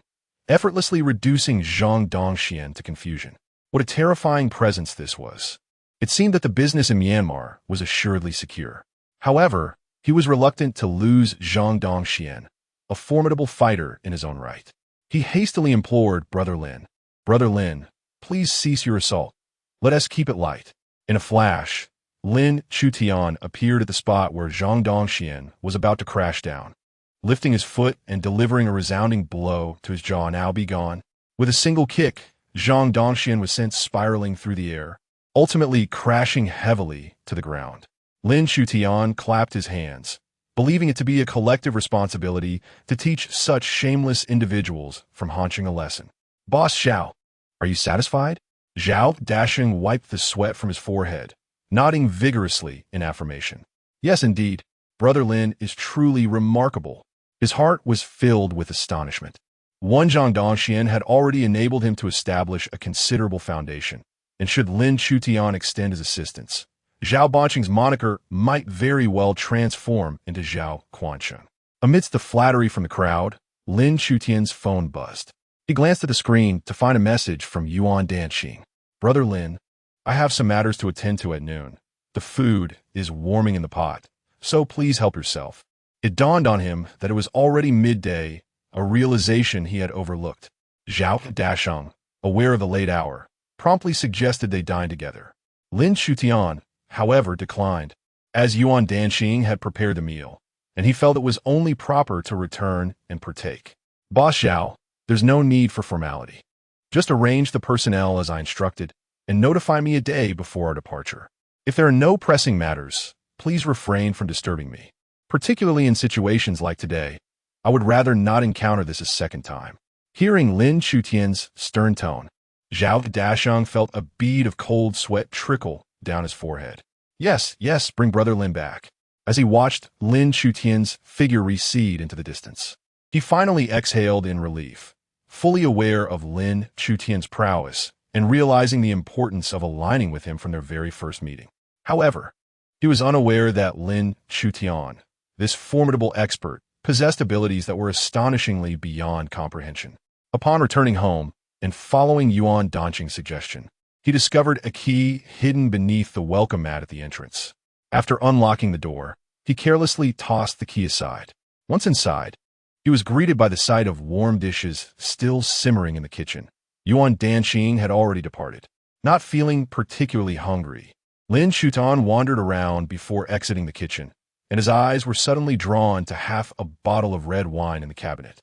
effortlessly reducing Zhang Dongxian to confusion. What a terrifying presence this was. It seemed that the business in Myanmar was assuredly secure. However, he was reluctant to lose Zhang Dongxian, a formidable fighter in his own right. He hastily implored Brother Lin, "Brother Lin, please cease your assault. Let us keep it light." In a flash, Lin Chutian appeared at the spot where Zhang Dongxian was about to crash down, lifting his foot and delivering a resounding blow to his jaw. "Now be gone." With a single kick, Zhang Dongxian was sent spiraling through the air, ultimately crashing heavily to the ground. Lin Chutian clapped his hands, believing it to be a collective responsibility to teach such shameless individuals from haunching a lesson. "Boss Xiao, are you satisfied?" Zhao Dashing wiped the sweat from his forehead, nodding vigorously in affirmation. "Yes, indeed. Brother Lin is truly remarkable." His heart was filled with astonishment. One Zhang Dongxian had already enabled him to establish a considerable foundation, and should Lin Chutian extend his assistance, Zhao Banqing's moniker might very well transform into Zhao Quancheng. Amidst the flattery from the crowd, Lin Chutian's phone buzzed. He glanced at the screen to find a message from Yuan Danqing. "Brother Lin, I have some matters to attend to at noon. The food is warming in the pot, so please help yourself." It dawned on him that it was already midday, a realization he had overlooked. Zhao Dasheng, aware of the late hour, promptly suggested they dine together. Lin Chutian, however, declined, as Yuan Danqing had prepared the meal, and he felt it was only proper to return and partake. "Boss Xiao, there's no need for formality. Just arrange the personnel as I instructed, and notify me a day before our departure. If there are no pressing matters, please refrain from disturbing me. Particularly in situations like today, I would rather not encounter this a second time." Hearing Lin Chutian's stern tone, Zhao Dasheng felt a bead of cold sweat trickle down his forehead. Yes, bring Brother Lin back." As he watched Lin Chutian's figure recede into the distance, he finally exhaled in relief, fully aware of Lin Chutian's prowess and realizing the importance of aligning with him from their very first meeting. However, he was unaware that Lin Chutian, this formidable expert, possessed abilities that were astonishingly beyond comprehension. Upon returning home and following Yuan Danqing's suggestion, he discovered a key hidden beneath the welcome mat at the entrance. After unlocking the door, he carelessly tossed the key aside. Once inside, he was greeted by the sight of warm dishes still simmering in the kitchen. Yuan Danqing had already departed. Not feeling particularly hungry, Lin Chutian wandered around before exiting the kitchen, and his eyes were suddenly drawn to half a bottle of red wine in the cabinet.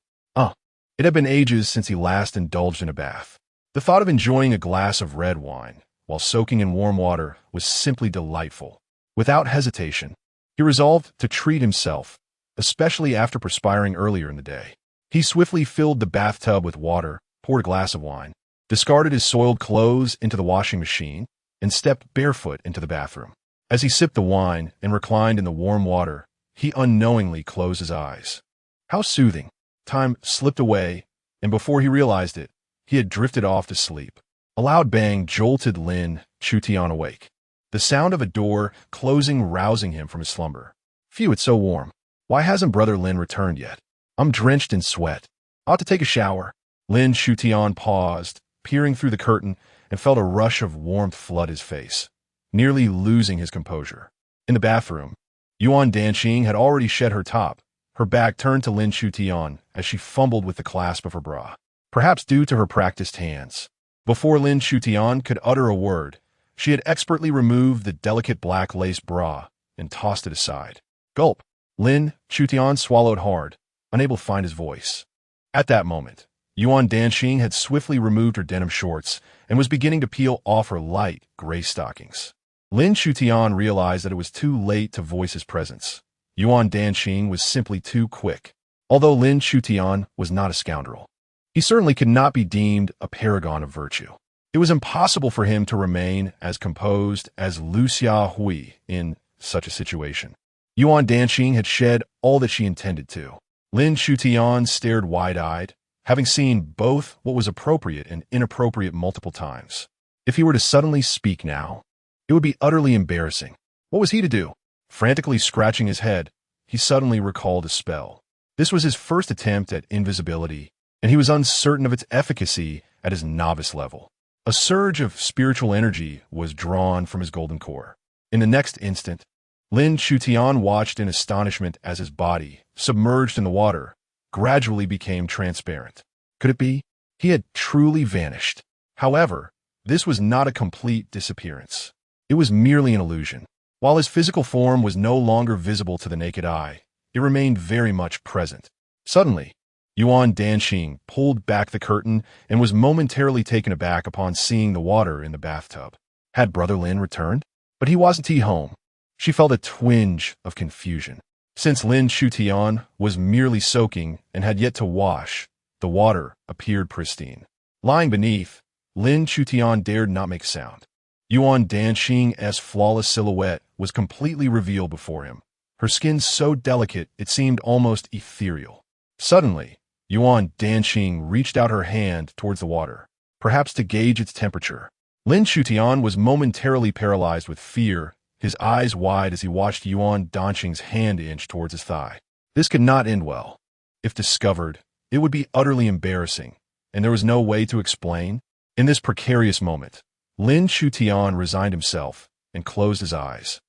It had been ages since he last indulged in a bath. The thought of enjoying a glass of red wine while soaking in warm water was simply delightful. Without hesitation, he resolved to treat himself, especially after perspiring earlier in the day. He swiftly filled the bathtub with water, poured a glass of wine, discarded his soiled clothes into the washing machine, and stepped barefoot into the bathroom. As he sipped the wine and reclined in the warm water, he unknowingly closed his eyes. How soothing! Time slipped away, and before he realized it, he had drifted off to sleep. A loud bang jolted Lin Chutian awake, the sound of a door closing rousing him from his slumber. Phew, it's so warm. Why hasn't Brother Lin returned yet? I'm drenched in sweat. Ought to take a shower. Lin Chutian paused, peering through the curtain, and felt a rush of warmth flood his face, nearly losing his composure. In the bathroom, Yuan Danqing had already shed her top, her back turned to Lin Chutian as she fumbled with the clasp of her bra, perhaps due to her practiced hands. Before Lin Chutian could utter a word, she had expertly removed the delicate black lace bra and tossed it aside. Gulp! Lin Chutian swallowed hard, unable to find his voice. At that moment, Yuan Danxing had swiftly removed her denim shorts and was beginning to peel off her light gray stockings. Lin Shutian realized that it was too late to voice his presence. Yuan Danxing was simply too quick. Although Lin Shutian was not a scoundrel, he certainly could not be deemed a paragon of virtue. It was impossible for him to remain as composed as Lu Xiahui in such a situation. Yuan Danxing had shed all that she intended to. Lin Shutian stared wide-eyed, having seen both what was appropriate and inappropriate multiple times. If he were to suddenly speak now, it would be utterly embarrassing. What was he to do? Frantically scratching his head, he suddenly recalled a spell. This was his first attempt at invisibility, and he was uncertain of its efficacy at his novice level. A surge of spiritual energy was drawn from his golden core. In the next instant, Lin Shutian watched in astonishment as his body, submerged in the water, gradually became transparent. Could it be? He had truly vanished. However, this was not a complete disappearance. It was merely an illusion. While his physical form was no longer visible to the naked eye, it remained very much present. Suddenly, Yuan Danxing pulled back the curtain and was momentarily taken aback upon seeing the water in the bathtub. Had Brother Lin returned? But he wasn't home. She felt a twinge of confusion. Since Lin Shutian was merely soaking and had yet to wash, the water appeared pristine. Lying beneath, Lin Shutian dared not make sound. Yuan Danxing's flawless silhouette was completely revealed before him, her skin so delicate it seemed almost ethereal. Suddenly, Yuan Danxing reached out her hand towards the water, perhaps to gauge its temperature. Lin Shutian was momentarily paralyzed with fear, his eyes wide as he watched Yuan Danxing's hand inch towards his thigh. This could not end well. If discovered, it would be utterly embarrassing, and there was no way to explain. In this precarious moment, Lin Shutian resigned himself and closed his eyes.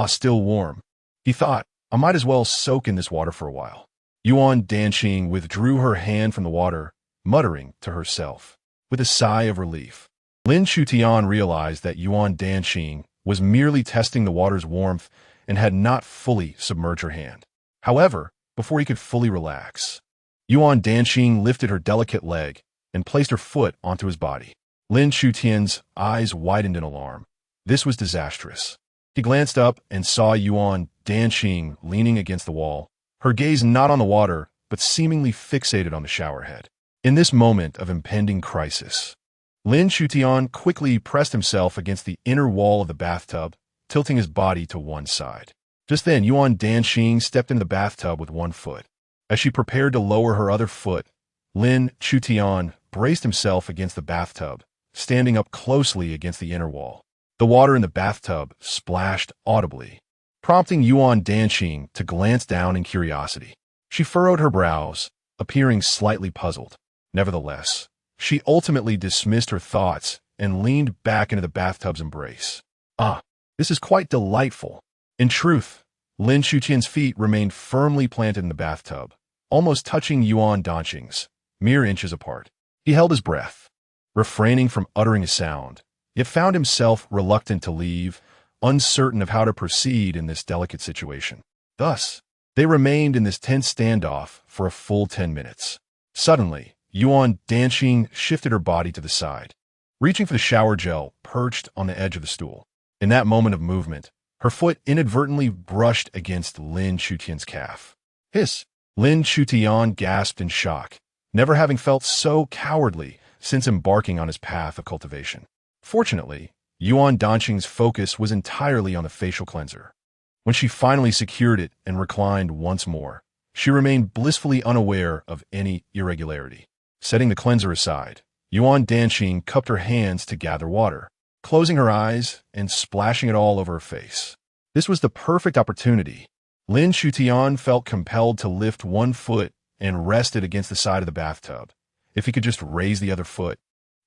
Still warm. He thought, I might as well soak in this water for a while. Yuan Danxing withdrew her hand from the water, muttering to herself. With a sigh of relief, Lin Shutian realized that Yuan Danxing was merely testing the water's warmth and had not fully submerged her hand. However, before he could fully relax, Yuan Danxing lifted her delicate leg and placed her foot onto his body. Lin Shutian's eyes widened in alarm. This was disastrous. He glanced up and saw Yuan Danxing leaning against the wall, her gaze not on the water, but seemingly fixated on the shower head. In this moment of impending crisis, Lin Shutian quickly pressed himself against the inner wall of the bathtub, tilting his body to one side. Just then, Yuan Danxing stepped into the bathtub with one foot. As she prepared to lower her other foot, Lin Shutian braced himself against the bathtub, standing up closely against the inner wall. The water in the bathtub splashed audibly, prompting Yuan Danxing to glance down in curiosity. She furrowed her brows, appearing slightly puzzled. Nevertheless, she ultimately dismissed her thoughts and leaned back into the bathtub's embrace. This is quite delightful. In truth, Lin Shutian's feet remained firmly planted in the bathtub, almost touching Yuan Danxing's, mere inches apart. He held his breath, refraining from uttering a sound, yet found himself reluctant to leave, uncertain of how to proceed in this delicate situation. Thus, they remained in this tense standoff for a full 10 minutes. Suddenly, Yuan Danxing shifted her body to the side, reaching for the shower gel perched on the edge of the stool. In that moment of movement, her foot inadvertently brushed against Lin Shutian's calf. Hiss! Lin Shutian gasped in shock, never having felt so cowardly since embarking on his path of cultivation. Fortunately, Yuan Danxing's focus was entirely on the facial cleanser. When she finally secured it and reclined once more, she remained blissfully unaware of any irregularity. Setting the cleanser aside, Yuan Danxing cupped her hands to gather water, closing her eyes and splashing it all over her face. This was the perfect opportunity. Lin Shutian felt compelled to lift one foot and rest it against the side of the bathtub. If he could just raise the other foot,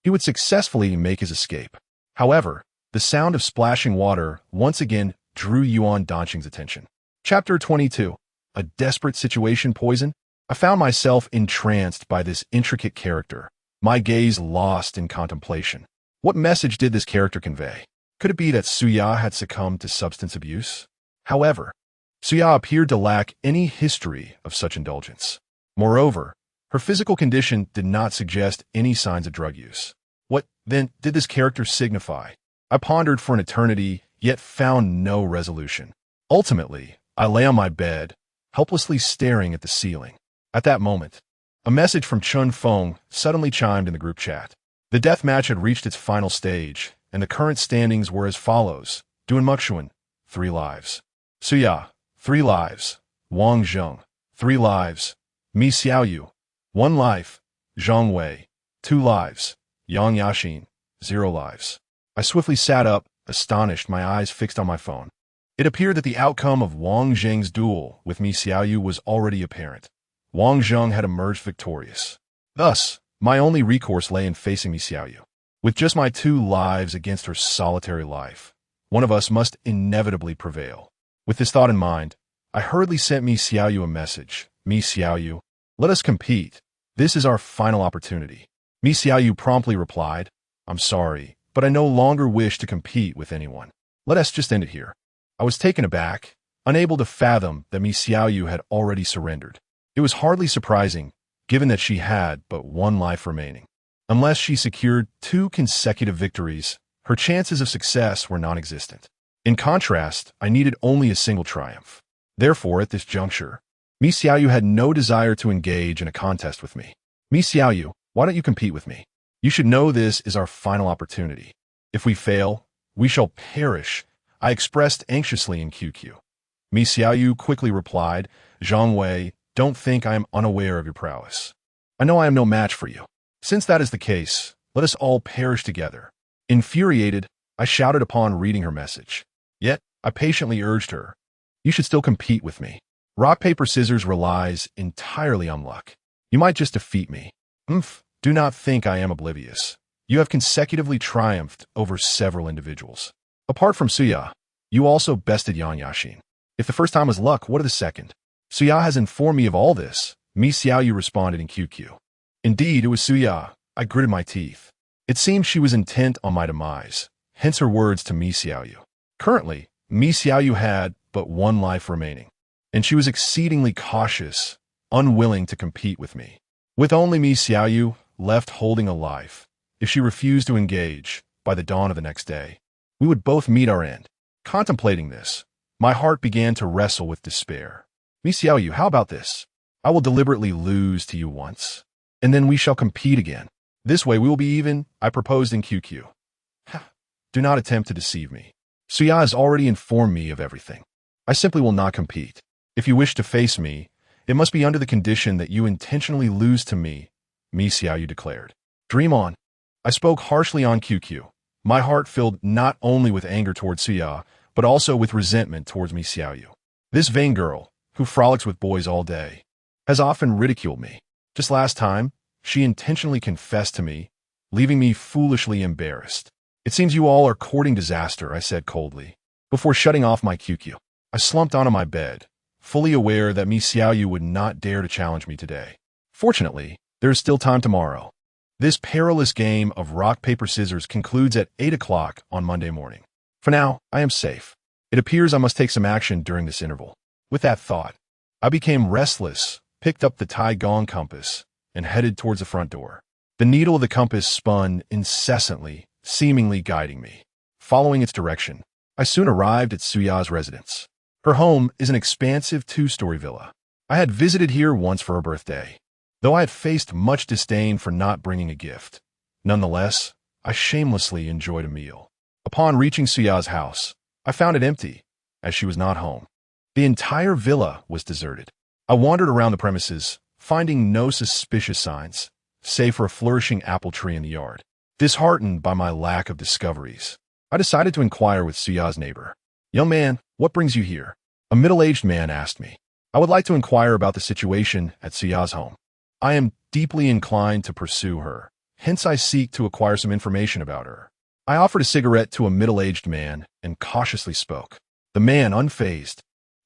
he would successfully make his escape. However, the sound of splashing water once again drew Yuan Danxing's attention. Chapter 22. A desperate situation poison? I found myself entranced by this intricate character, my gaze lost in contemplation. What message did this character convey? Could it be that Suya had succumbed to substance abuse? However, Suya appeared to lack any history of such indulgence. Moreover, Her physical condition did not suggest any signs of drug use. What, then, did this character signify? I pondered for an eternity, yet found no resolution. Ultimately, I lay on my bed, helplessly staring at the ceiling. At that moment, a message from Chun Feng suddenly chimed in the group chat. The death match had reached its final stage, and the current standings were as follows. Duan Muxuan, 3 lives. Suya, 3 lives. Wang Zheng, 3 lives. Mi Xiaoyu, 1 life. Zhang Wei, 2 lives. Yang Yaxin, 0 lives. I swiftly sat up, astonished, my eyes fixed on my phone. It appeared that the outcome of Wang Zheng's duel with Mi Xiaoyu was already apparent. Wang Zheng had emerged victorious. Thus, my only recourse lay in facing Mi Xiaoyu. With just my 2 lives against her solitary life, one of us must inevitably prevail. With this thought in mind, I hurriedly sent Mi Xiaoyu a message. Mi Xiaoyu, let us compete. This is our final opportunity. Mi Xiaoyu promptly replied, I'm sorry, but I no longer wish to compete with anyone. Let us just end it here. I was taken aback, unable to fathom that Mi Xiaoyu had already surrendered. It was hardly surprising, given that she had but 1 life remaining. Unless she secured 2 consecutive victories, her chances of success were non-existent. In contrast, I needed only a single triumph. Therefore, at this juncture, Mi Xiaoyu had no desire to engage in a contest with me. Mi Xiaoyu, why don't you compete with me? You should know this is our final opportunity. If we fail, we shall perish, I expressed anxiously in QQ. Mi Xiaoyu quickly replied, Zhang Wei, don't think I am unaware of your prowess. I know I am no match for you. Since that is the case, let us all perish together. Infuriated, I shouted upon reading her message. Yet, I patiently urged her, you should still compete with me. Rock, paper, scissors relies entirely on luck. You might just defeat me. Do not think I am oblivious. You have consecutively triumphed over several individuals. Apart from Suya, you also bested Yang Yaxin. If the first time was luck, what of the second? Suya has informed me of all this, Mi Xiaoyu responded in QQ. Indeed, it was Suya. I gritted my teeth. It seemed she was intent on my demise, hence her words to Mi Xiaoyu. Currently, Mi Xiaoyu had but 1 life remaining, and she was exceedingly cautious, unwilling to compete with me. With only Mi Xiaoyu left holding a life, if she refused to engage, by the dawn of the next day, we would both meet our end. Contemplating this, my heart began to wrestle with despair. Mi Xiaoyu, how about this? I will deliberately lose to you once, and then we shall compete again. This way we will be even, I proposed in QQ. Do not attempt to deceive me. Suya has already informed me of everything. I simply will not compete. If you wish to face me, it must be under the condition that you intentionally lose to me, Mi Xiaoyu declared. Dream on. I spoke harshly on QQ, my heart filled not only with anger towards Suya, but also with resentment towards Mi Xiaoyu. This vain girl, who frolics with boys all day, has often ridiculed me. Just last time, she intentionally confessed to me, leaving me foolishly embarrassed. It seems you all are courting disaster, I said coldly. Before shutting off my QQ, I slumped onto my bed, fully aware that Mi Xiaoyu would not dare to challenge me today. Fortunately, there is still time tomorrow. This perilous game of rock, paper, scissors concludes at 8 o'clock on Monday morning. For now, I am safe. It appears I must take some action during this interval. With that thought, I became restless, picked up the Tai Gong compass, and headed towards the front door. The needle of the compass spun incessantly, seemingly guiding me. Following its direction, I soon arrived at Suya's residence. Her home is an expansive 2-story villa. I had visited here once for her birthday. Though I had faced much disdain for not bringing a gift, nonetheless, I shamelessly enjoyed a meal. Upon reaching Suya's house, I found it empty, as she was not home. The entire villa was deserted. I wandered around the premises, finding no suspicious signs, save for a flourishing apple tree in the yard. Disheartened by my lack of discoveries, I decided to inquire with Suya's neighbor. Young man, what brings you here? A middle-aged man asked me. I would like to inquire about the situation at Suya's home. I am deeply inclined to pursue her, hence I seek to acquire some information about her. I offered a cigarette to a middle-aged man and cautiously spoke. The man, unfazed,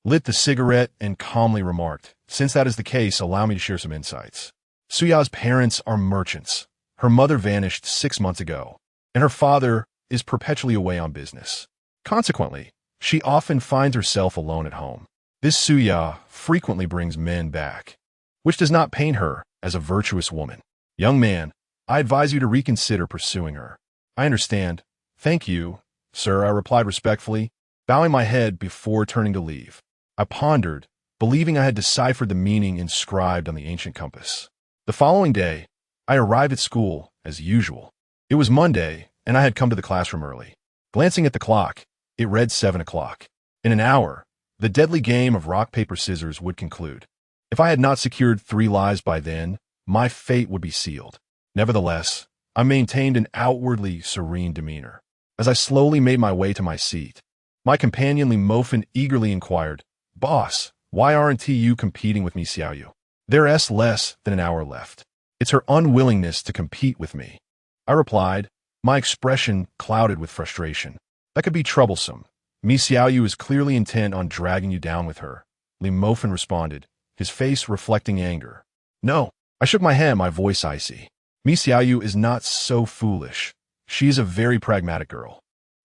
lit the cigarette and calmly remarked, since that is the case, allow me to share some insights. Suya's parents are merchants. Her mother vanished 6 months ago, and her father is perpetually away on business. Consequently, she often finds herself alone at home. This Suya frequently brings men back, which does not pain her, as a virtuous woman. Young man, I advise you to reconsider pursuing her. I understand. Thank you, sir, I replied respectfully, bowing my head before turning to leave. I pondered, believing I had deciphered the meaning inscribed on the ancient compass. The following day, I arrived at school, as usual. It was Monday, and I had come to the classroom early. Glancing at the clock, it read 7 o'clock. In an hour, the deadly game of rock, paper, scissors would conclude. If I had not secured 3 lives by then, my fate would be sealed. Nevertheless, I maintained an outwardly serene demeanor. As I slowly made my way to my seat, my companion Li Mofin eagerly inquired, "Boss, why aren't you competing with me, Xiaoyu? There's less than an hour left." "It's her unwillingness to compete with me," I replied, my expression clouded with frustration. "That could be troublesome. Mi Xiaoyu is clearly intent on dragging you down with her," Li Mofin responded, his face reflecting anger. "No," I shook my head, my voice icy. "Mi Xiaoyu is not so foolish. She is a very pragmatic girl.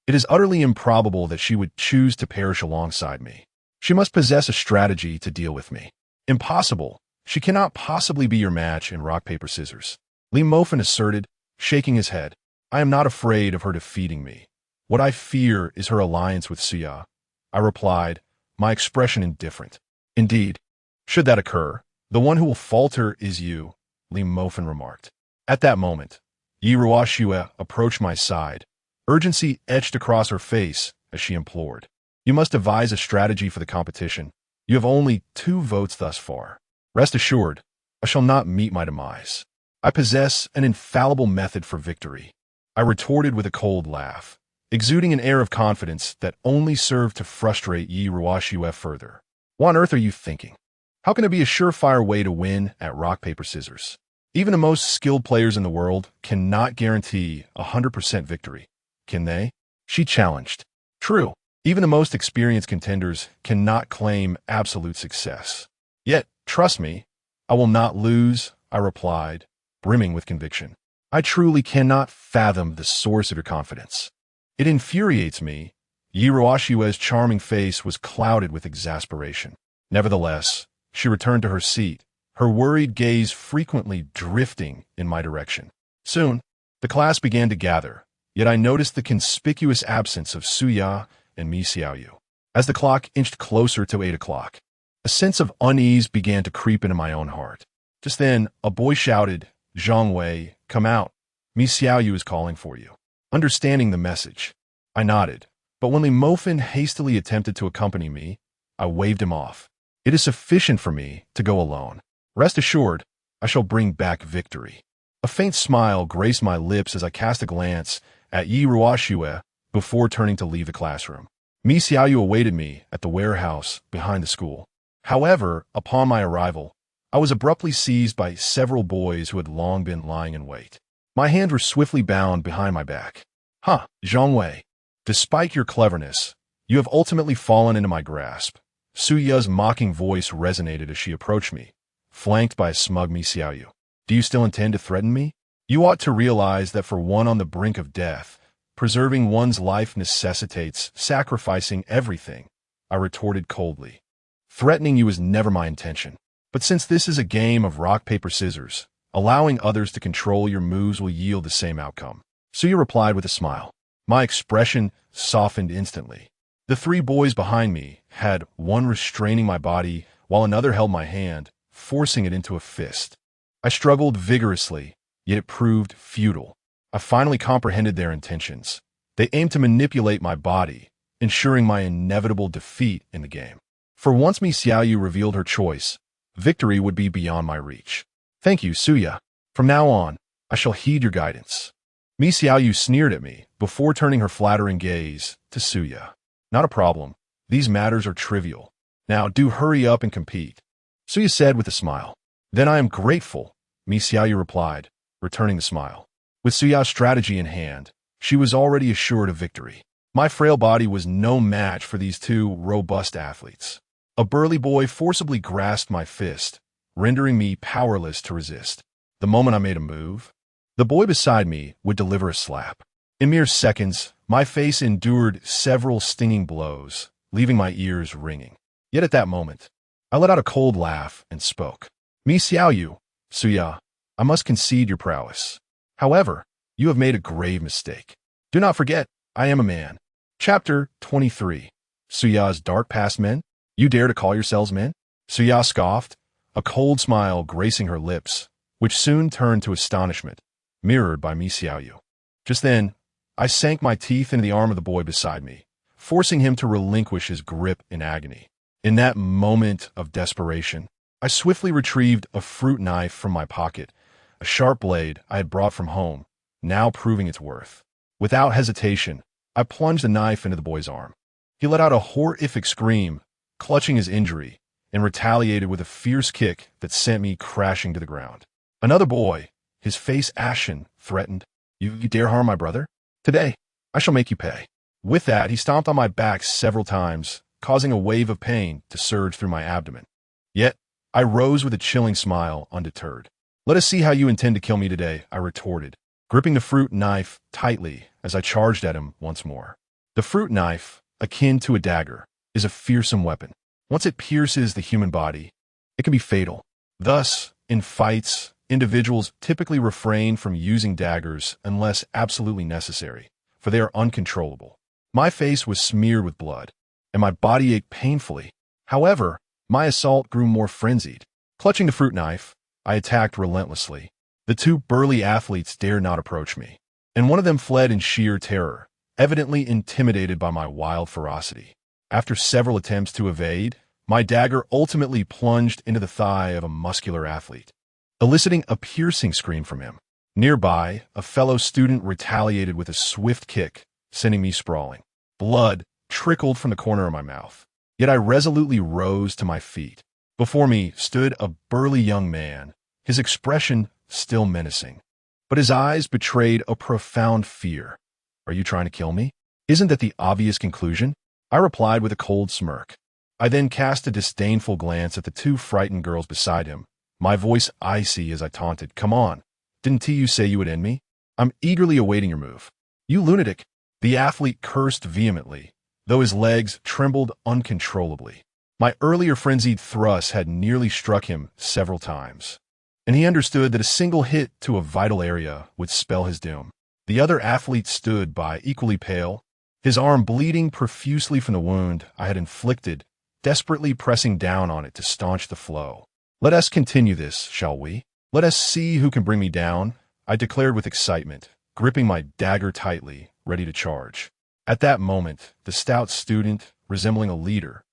It is utterly improbable that she would choose to perish alongside me. She must possess a strategy to deal with me." "Impossible. She cannot possibly be your match in rock, paper, scissors," Li Mofin asserted, shaking his head. "I am not afraid of her defeating me. What I fear is her alliance with Suya," I replied, my expression indifferent. "Indeed, should that occur, the one who will falter is you," Li Mofin remarked. At that moment, Yi Ruoxue approached my side. Urgency etched across her face as she implored. "You must devise a strategy for the competition. You have only 2 votes thus far. Rest assured, I shall not meet my demise. I possess an infallible method for victory," I retorted with a cold laugh, exuding an air of confidence that only served to frustrate Yi Ruoxue further. "What on earth are you thinking? How can it be a surefire way to win at rock, paper, scissors? Even the most skilled players in the world cannot guarantee 100% victory, can they?" she challenged. "True, even the most experienced contenders cannot claim absolute success. Yet, trust me, I will not lose," I replied, brimming with conviction. "I truly cannot fathom the source of your confidence. It infuriates me." Yi Ruoxue's charming face was clouded with exasperation. Nevertheless, she returned to her seat, her worried gaze frequently drifting in my direction. Soon, the class began to gather, yet I noticed the conspicuous absence of Suya and Mi Xiaoyu. As the clock inched closer to 8 o'clock, a sense of unease began to creep into my own heart. Just then, a boy shouted, "Zhang Wei, come out. Mi Xiaoyu is calling for you." Understanding the message, I nodded, but when Li Mofin hastily attempted to accompany me, I waved him off. "It is sufficient for me to go alone. Rest assured, I shall bring back victory." A faint smile graced my lips as I cast a glance at Yi Ruoxue before turning to leave the classroom. Mi Xiaoyu awaited me at the warehouse behind the school. However, upon my arrival, I was abruptly seized by several boys who had long been lying in wait. My hands were swiftly bound behind my back. Zhang Wei, despite your cleverness, you have ultimately fallen into my grasp." Suya's mocking voice resonated as she approached me, flanked by a smug Mi Xiaoyu. "Do you still intend to threaten me? You ought to realize that for one on the brink of death, preserving one's life necessitates sacrificing everything," I retorted coldly. "Threatening you is never my intention. But since this is a game of rock, paper, scissors, allowing others to control your moves will yield the same outcome." Suya replied with a smile. My expression softened instantly. The 3 boys behind me had one restraining my body while another held my hand, forcing it into a fist. I struggled vigorously, yet it proved futile. I finally comprehended their intentions. They aimed to manipulate my body, ensuring my inevitable defeat in the game. For once Mi Xiaoyu revealed her choice, victory would be beyond my reach. "Thank you, Suya. From now on, I shall heed your guidance." Mi Xiaoyu sneered at me before turning her flattering gaze to Suya. "Not a problem. These matters are trivial. Now do hurry up and compete," Suya said with a smile. "Then I am grateful," Mi Xiaoyu replied, returning the smile. With Suya's strategy in hand, she was already assured of victory. My frail body was no match for these 2 robust athletes. A burly boy forcibly grasped my fist, rendering me powerless to resist. The moment I made a move, the boy beside me would deliver a slap. In mere seconds, my face endured several stinging blows, leaving my ears ringing. Yet at that moment, I let out a cold laugh and spoke. "Mi Xiaoyu, Suya, I must concede your prowess. However, you have made a grave mistake. Do not forget, I am a man. Chapter 23. Suya's dark past men? You dare to call yourselves men? Suya scoffed, a cold smile gracing her lips, which soon turned to astonishment, mirrored by Mi Xiaoyu. Just then, I sank my teeth into the arm of the boy beside me, forcing him to relinquish his grip in agony. In that moment of desperation, I swiftly retrieved a fruit knife from my pocket, a sharp blade I had brought from home, now proving its worth. Without hesitation, I plunged the knife into the boy's arm. He let out a horrific scream, clutching his injury, and retaliated with a fierce kick that sent me crashing to the ground. Another boy, his face ashen, threatened, You dare harm my brother? Today, I shall make you pay. With that, he stomped on my back several times, causing a wave of pain to surge through my abdomen. Yet, I rose with a chilling smile, undeterred. Let us see how you intend to kill me today, I retorted, gripping the fruit knife tightly as I charged at him once more. The fruit knife, akin to a dagger, is a fearsome weapon. Once it pierces the human body, it can be fatal. Thus, in fights, individuals typically refrain from using daggers unless absolutely necessary, for they are uncontrollable. My face was smeared with blood, and my body ached painfully. However, my assault grew more frenzied. Clutching the fruit knife, I attacked relentlessly. The two burly athletes dared not approach me, and one of them fled in sheer terror, evidently intimidated by my wild ferocity. After several attempts to evade, my dagger ultimately plunged into the thigh of a muscular athlete, eliciting a piercing scream from him. Nearby, a fellow student retaliated with a swift kick, sending me sprawling. Blood trickled from the corner of my mouth. Yet I resolutely rose to my feet. Before me stood a burly young man, his expression still menacing. But his eyes betrayed a profound fear. Are you trying to kill me? Isn't that the obvious conclusion? I replied with a cold smirk. I then cast a disdainful glance at the two frightened girls beside him, my voice icy as I taunted, Come on, didn't you say you would end me? I'm eagerly awaiting your move. You lunatic! The athlete cursed vehemently, though his legs trembled uncontrollably. My earlier frenzied thrusts had nearly struck him several times, and he understood that a single hit to a vital area would spell his doom. The other athlete stood by, equally pale, his arm bleeding profusely from the wound I had inflicted, desperately pressing down on it to staunch the flow. Let us continue this, shall we? Let us see who can bring me down, I declared with excitement, gripping my dagger tightly, ready to charge. At that moment, the stout student, resembling a leader,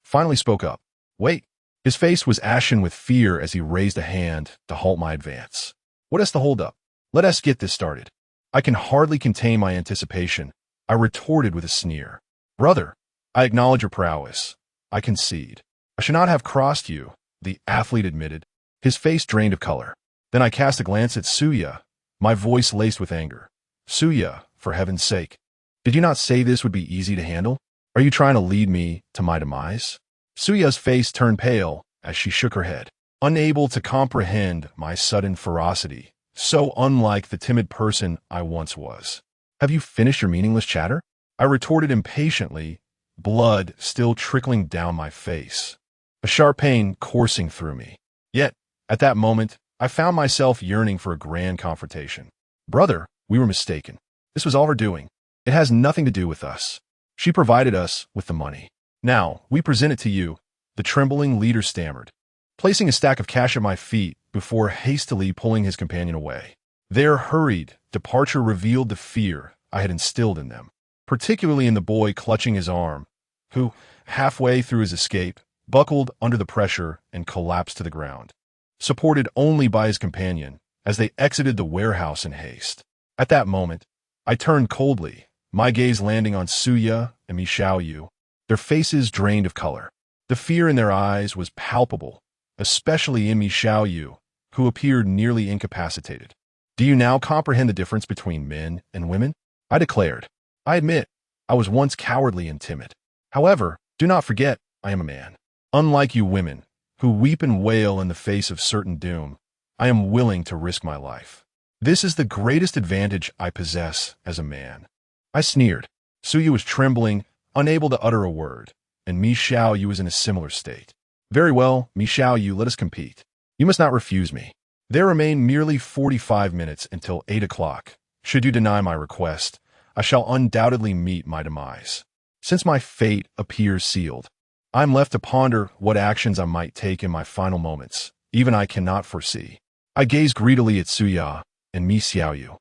finally spoke up. Wait! His face was ashen with fear as he raised a hand to halt my advance. What is the holdup? Let us get this started. I can hardly contain my anticipation. I retorted with a sneer. Brother, I acknowledge your prowess. I concede. I should not have crossed you, the athlete admitted, his face drained of color. Then I cast a glance at Suya, my voice laced with anger. Suya, for heaven's sake, did you not say this would be easy to handle? Are you trying to lead me to my demise? Suya's face turned pale as she shook her head, unable to comprehend my sudden ferocity, so unlike the timid person I once was. Have you finished your meaningless chatter? I retorted impatiently, blood still trickling down my face, a sharp pain coursing through me. Yet, at that moment, I found myself yearning for a grand confrontation. Brother, we were mistaken. This was all her doing. It has nothing to do with us. She provided us with the money. Now, we present it to you, the trembling leader stammered, placing a stack of cash at my feet before hastily pulling his companion away. Their hurried departure revealed the fear I had instilled in them, particularly in the boy clutching his arm, who, halfway through his escape, buckled under the pressure and collapsed to the ground, supported only by his companion as they exited the warehouse in haste. At that moment, I turned coldly, my gaze landing on Suya and Mi Xiaoyu, their faces drained of color. The fear in their eyes was palpable, especially in Mi Xiaoyu, who appeared nearly incapacitated. Do you now comprehend the difference between men and women? I declared. I admit, I was once cowardly and timid. However, do not forget, I am a man. Unlike you women, who weep and wail in the face of certain doom, I am willing to risk my life. This is the greatest advantage I possess as a man. I sneered. Suya was trembling, unable to utter a word, and Mi Xiaoyu was in a similar state. Very well, Mi Xiaoyu, let us compete. You must not refuse me. There remain merely 45 minutes until 8 o'clock. Should you deny my request, I shall undoubtedly meet my demise. Since my fate appears sealed, I am left to ponder what actions I might take in my final moments. Even I cannot foresee. I gaze greedily at Suya and Mi Xiaoyu,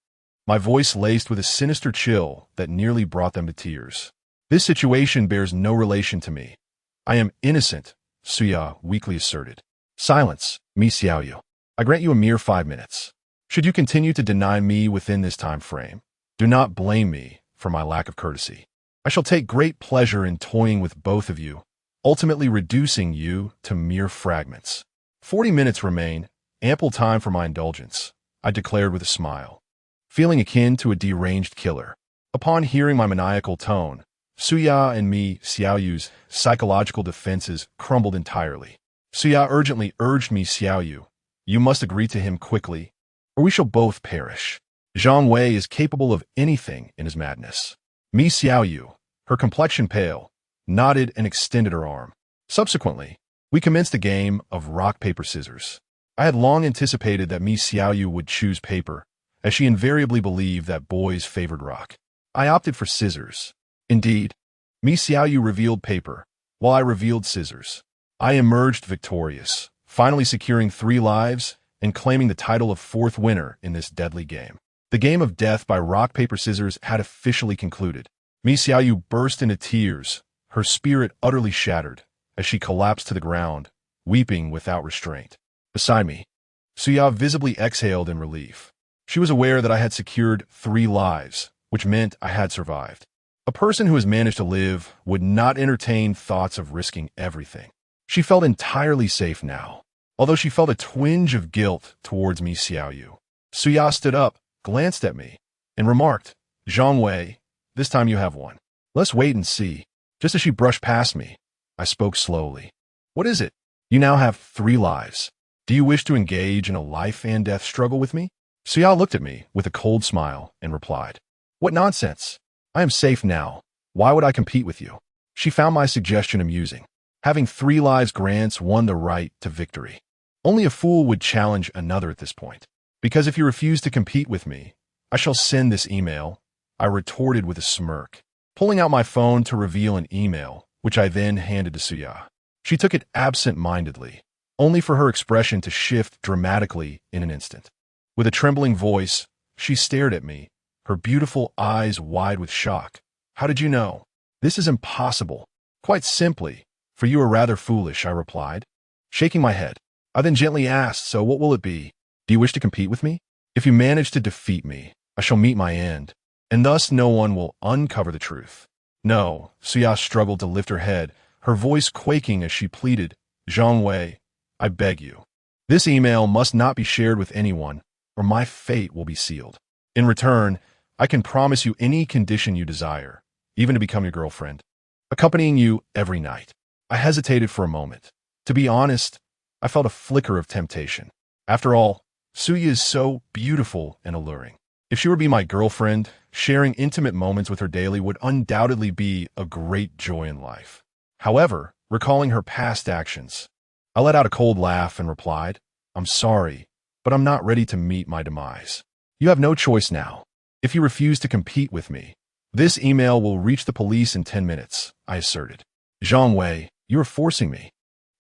my voice laced with a sinister chill that nearly brought them to tears. This situation bears no relation to me. I am innocent, Suya weakly asserted. Silence, Mi Xiaoyu. I grant you a mere 5 minutes. Should you continue to deny me within this time frame, do not blame me for my lack of courtesy. I shall take great pleasure in toying with both of you, ultimately reducing you to mere fragments. 40 minutes remain, ample time for my indulgence, I declared with a smile, feeling akin to a deranged killer. Upon hearing my maniacal tone, Suya and Mi Xiaoyu's psychological defenses crumbled entirely. Suya urgently urged Mi Xiaoyu, "You must agree to him quickly, or we shall both perish." Zhang Wei is capable of anything in his madness. Mi Xiaoyu, her complexion pale, nodded and extended her arm. Subsequently, we commenced a game of rock, paper, scissors. I had long anticipated that Mi Xiaoyu would choose paper, as she invariably believed that boys favored rock. I opted for scissors. Indeed, Mi Xiaoyu revealed paper, while I revealed scissors. I emerged victorious, finally securing 3 lives and claiming the title of 4th winner in this deadly game. The game of death by rock, paper, scissors had officially concluded. Mi Xiaoyu burst into tears, her spirit utterly shattered, as she collapsed to the ground, weeping without restraint. Beside me, Suya visibly exhaled in relief. She was aware that I had secured 3 lives, which meant I had survived. A person who has managed to live would not entertain thoughts of risking everything. She felt entirely safe now, although she felt a twinge of guilt towards Mi Xiaoyu. Suya stood up, glanced at me, and remarked, "Zhang Wei, this time you have one. Let's wait and see." Just as she brushed past me, I spoke slowly. "What is it? You now have 3 lives. Do you wish to engage in a life and death struggle with me?" Suya looked at me with a cold smile and replied, "What nonsense! I am safe now. Why would I compete with you?" She found my suggestion amusing. Having 3 lives grants one the right to victory. Only a fool would challenge another at this point. "Because if you refuse to compete with me, I shall send this email," I retorted with a smirk, pulling out my phone to reveal an email, which I then handed to Suya. She took it absent-mindedly, only for her expression to shift dramatically in an instant. With a trembling voice, she stared at me, her beautiful eyes wide with shock. "How did you know?" "This is impossible." "Quite simply, for you are rather foolish," I replied, shaking my head. I then gently asked, "So what will it be? Do you wish to compete with me? If you manage to defeat me, I shall meet my end, and thus no one will uncover the truth." "No," Suya struggled to lift her head, her voice quaking as she pleaded, "Zhang Wei, I beg you. This email must not be shared with anyone, or my fate will be sealed. In return, I can promise you any condition you desire, even to become your girlfriend, accompanying you every night." I hesitated for a moment. To be honest, I felt a flicker of temptation. After all, Suya is so beautiful and alluring. If she were to be my girlfriend, sharing intimate moments with her daily would undoubtedly be a great joy in life. However, recalling her past actions, I let out a cold laugh and replied, "I'm sorry, but I'm not ready to meet my demise. You have no choice now. If you refuse to compete with me, this email will reach the police in 10 minutes, I asserted. "Zhang Wei, you are forcing me."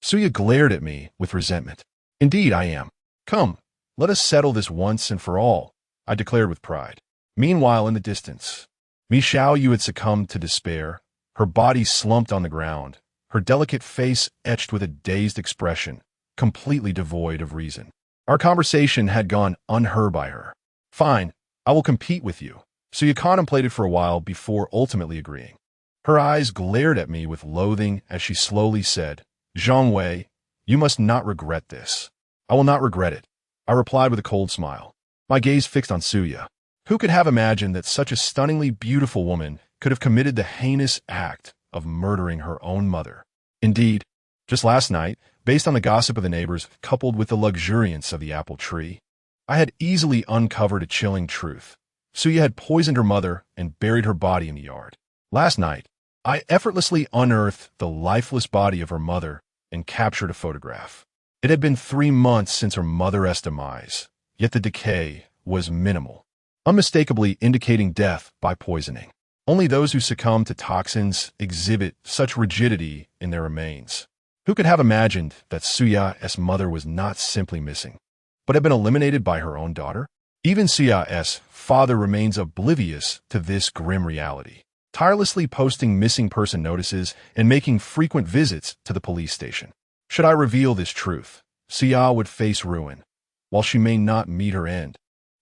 Suya glared at me with resentment. "Indeed, I am. Come, let us settle this once and for all," I declared with pride. Meanwhile, in the distance, Mi Xiaoyu had succumbed to despair, her body slumped on the ground, her delicate face etched with a dazed expression, completely devoid of reason. Our conversation had gone unheard by her. "Fine, I will compete with you." Suya contemplated for a while before ultimately agreeing. Her eyes glared at me with loathing as she slowly said, "Zhang Wei, you must not regret this." "I will not regret it," I replied with a cold smile, my gaze fixed on Suya. Who could have imagined that such a stunningly beautiful woman could have committed the heinous act of murdering her own mother? Indeed, just last night, based on the gossip of the neighbors coupled with the luxuriance of the apple tree, I had easily uncovered a chilling truth. Suya had poisoned her mother and buried her body in the yard. Last night, I effortlessly unearthed the lifeless body of her mother and captured a photograph. It had been 3 months since her mother's demise, yet the decay was minimal, unmistakably indicating death by poisoning. Only those who succumb to toxins exhibit such rigidity in their remains. Who could have imagined that Suya's mother was not simply missing, but had been eliminated by her own daughter? Even Suya's father remains oblivious to this grim reality, tirelessly posting missing person notices and making frequent visits to the police station. Should I reveal this truth, Suya would face ruin, while she may not meet her end.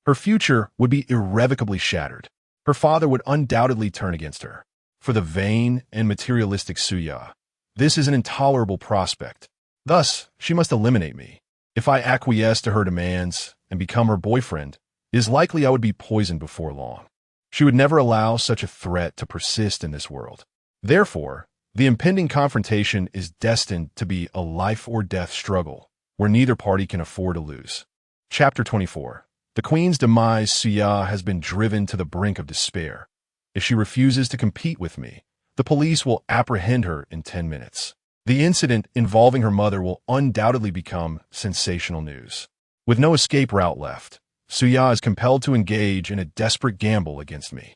Her future would be irrevocably shattered. Her father would undoubtedly turn against her. For the vain and materialistic Suya, this is an intolerable prospect. Thus, she must eliminate me. If I acquiesce to her demands and become her boyfriend, it is likely I would be poisoned before long. She would never allow such a threat to persist in this world. Therefore, the impending confrontation is destined to be a life-or-death struggle, where neither party can afford to lose. Chapter 24. The Queen's demise. Suya has been driven to the brink of despair. If she refuses to compete with me, the police will apprehend her in 10 minutes. The incident involving her mother will undoubtedly become sensational news. With no escape route left, Suya is compelled to engage in a desperate gamble against me.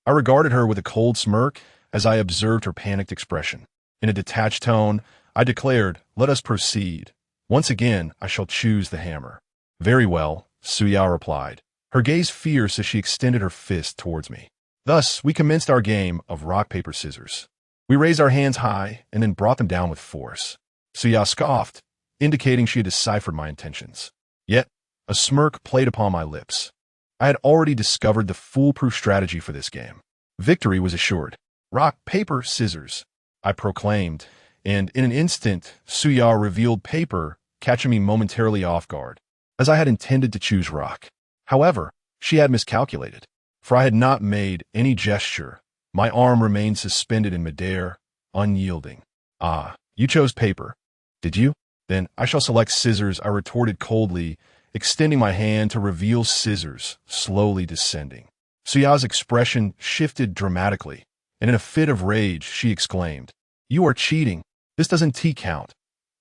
I regarded her with a cold smirk as I observed her panicked expression. In a detached tone, I declared, "Let us proceed. Once again, I shall choose the hammer." "Very well," Suya replied, her gaze fierce as she extended her fist towards me. Thus, we commenced our game of rock, paper, scissors. We raised our hands high and then brought them down with force. Suya scoffed, indicating she had deciphered my intentions. Yet, a smirk played upon my lips. I had already discovered the foolproof strategy for this game. Victory was assured. "Rock, paper, scissors," I proclaimed, and in an instant, Suya revealed paper, catching me momentarily off guard, as I had intended to choose rock. However, she had miscalculated, for I had not made any gesture. My arm remained suspended in midair, unyielding. "Ah, you chose paper, did you? Then I shall select scissors," I retorted coldly, extending my hand to reveal scissors, slowly descending. Suya's expression shifted dramatically, and in a fit of rage, she exclaimed, "You are cheating. This doesn't count.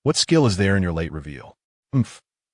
What skill is there in your late reveal?"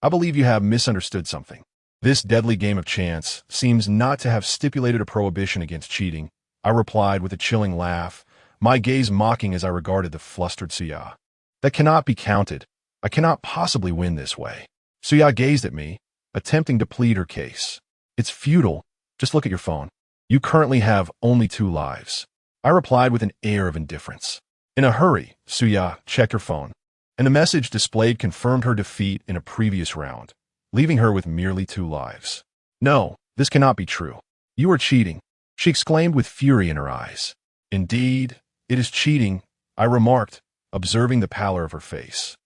I believe you have misunderstood something. This deadly game of chance seems not to have stipulated a prohibition against cheating," I replied with a chilling laugh, my gaze mocking as I regarded the flustered Suya. "That cannot be counted. I cannot possibly win this way." Suya gazed at me, attempting to plead her case. "It's futile. Just look at your phone. You currently have only 2 lives." I replied with an air of indifference. In a hurry, Suya checked her phone, and the message displayed confirmed her defeat in a previous round, leaving her with merely 2 lives. "No, this cannot be true. You are cheating," she exclaimed with fury in her eyes. "Indeed, it is cheating," I remarked, observing the pallor of her face.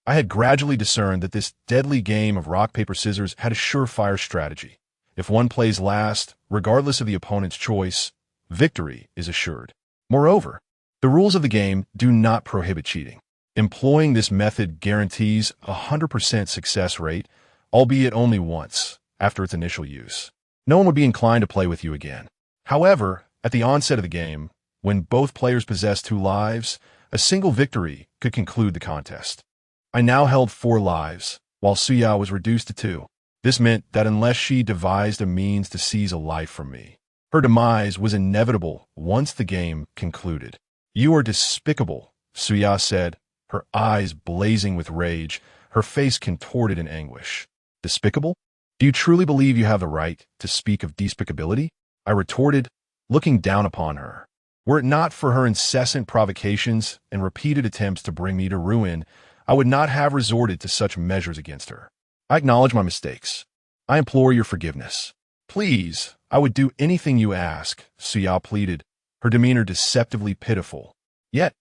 I had gradually discerned that this deadly game of rock, paper, scissors had a surefire strategy. If one plays last, regardless of the opponent's choice, victory is assured. Moreover, the rules of the game do not prohibit cheating. Employing this method guarantees a 100% success rate, albeit only once, after its initial use. No one would be inclined to play with you again. However, at the onset of the game, when both players possess 2 lives, a single victory could conclude the contest. I now held 4 lives, while Suya was reduced to 2. This meant that unless she devised a means to seize a life from me, her demise was inevitable once the game concluded. "You are despicable," Suya said, her eyes blazing with rage, her face contorted in anguish. "Despicable? Do you truly believe you have the right to speak of despicability?" I retorted, looking down upon her. Were it not for her incessant provocations and repeated attempts to bring me to ruin, I would not have resorted to such measures against her. "I acknowledge my mistakes. I implore your forgiveness." "Please, I would do anything you ask," Suya pleaded, her demeanor deceptively pitiful. Yet,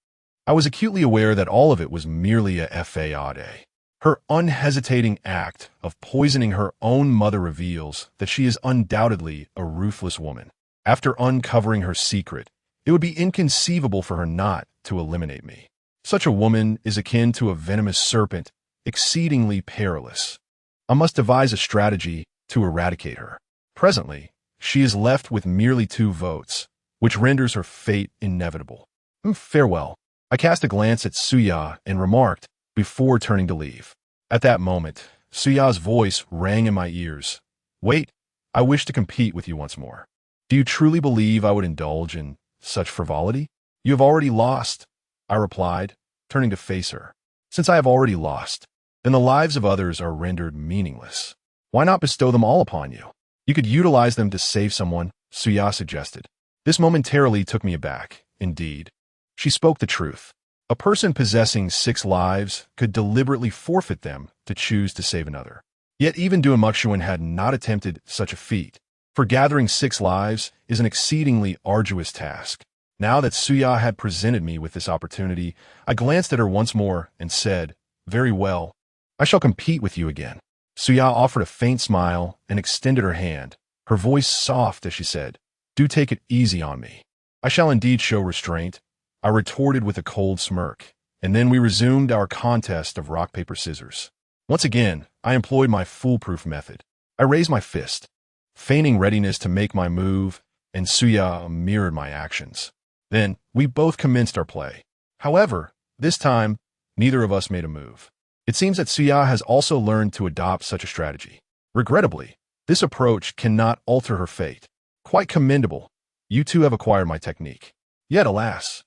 I was acutely aware that all of it was merely a facade. Her unhesitating act of poisoning her own mother reveals that she is undoubtedly a ruthless woman. After uncovering her secret, it would be inconceivable for her not to eliminate me. Such a woman is akin to a venomous serpent, exceedingly perilous. I must devise a strategy to eradicate her. Presently, she is left with merely 2 votes, which renders her fate inevitable. Farewell. I cast a glance at Suya and remarked, before turning to leave, At that moment, Suya's voice rang in my ears. Wait, I wish to compete with you once more. Do you truly believe I would indulge in such frivolity? You have already lost, I replied, turning to face her. Since I have already lost, then the lives of others are rendered meaningless. Why not bestow them all upon you? You could utilize them to save someone, Suya suggested. This momentarily took me aback. Indeed, she spoke the truth. A person possessing 6 lives could deliberately forfeit them to choose to save another. Yet even Duamuxuan had not attempted such a feat, for gathering 6 lives is an exceedingly arduous task. Now that Suya had presented me with this opportunity, I glanced at her once more and said, Very well, I shall compete with you again. Suya offered a faint smile and extended her hand, her voice soft as she said, Do take it easy on me. I shall indeed show restraint, I retorted with a cold smirk, and then we resumed our contest of rock, paper, scissors. Once again, I employed my foolproof method. I raised my fist, feigning readiness to make my move, and Suya mirrored my actions. Then, we both commenced our play. However, this time, neither of us made a move. It seems that Suya has also learned to adopt such a strategy. Regrettably, this approach cannot alter her fate. Quite commendable. You two have acquired my technique. Yet, alas,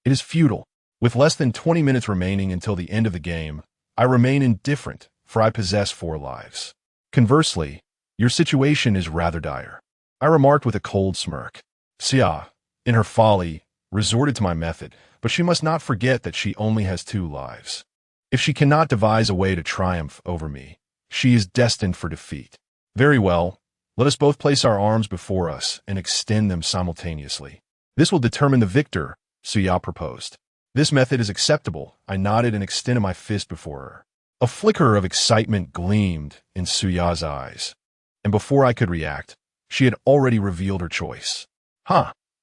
it is futile. With less than 20 minutes remaining until the end of the game, I remain indifferent, for I possess 4 lives. Conversely, your situation is rather dire, I remarked with a cold smirk. Suya, in her folly, resorted to my method, but she must not forget that she only has 2 lives. If she cannot devise a way to triumph over me, she is destined for defeat. Very well, let us both place our arms before us and extend them simultaneously. This will determine the victor, Suya proposed. This method is acceptable, I nodded and extended my fist before her. A flicker of excitement gleamed in Suya's eyes, and before I could react, she had already revealed her choice.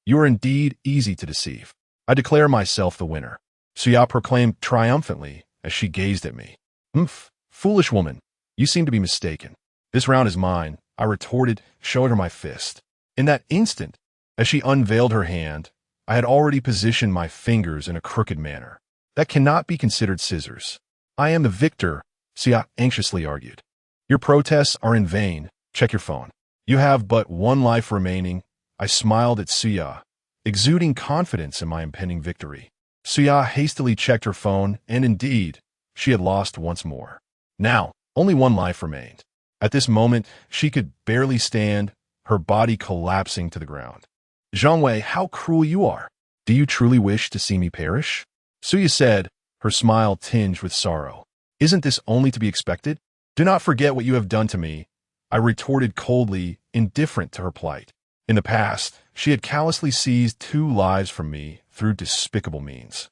You are indeed easy to deceive. I declare myself the winner, Suya proclaimed triumphantly as she gazed at me. Foolish woman, you seem to be mistaken. This round is mine, I retorted, showing her my fist. In that instant, as she unveiled her hand, I had already positioned my fingers in a crooked manner. That cannot be considered scissors. I am the victor, Suya anxiously argued. Your protests are in vain. Check your phone. You have but 1 life remaining. I smiled at Suya, exuding confidence in my impending victory. Suya hastily checked her phone, and indeed, she had lost once more. Now, only 1 life remained. At this moment, she could barely stand, her body collapsing to the ground. Zhangwei, how cruel you are. Do you truly wish to see me perish? Suya said, her smile tinged with sorrow. Isn't this only to be expected? Do not forget what you have done to me, I retorted coldly, indifferent to her plight. In the past, she had callously seized 2 lives from me through despicable means.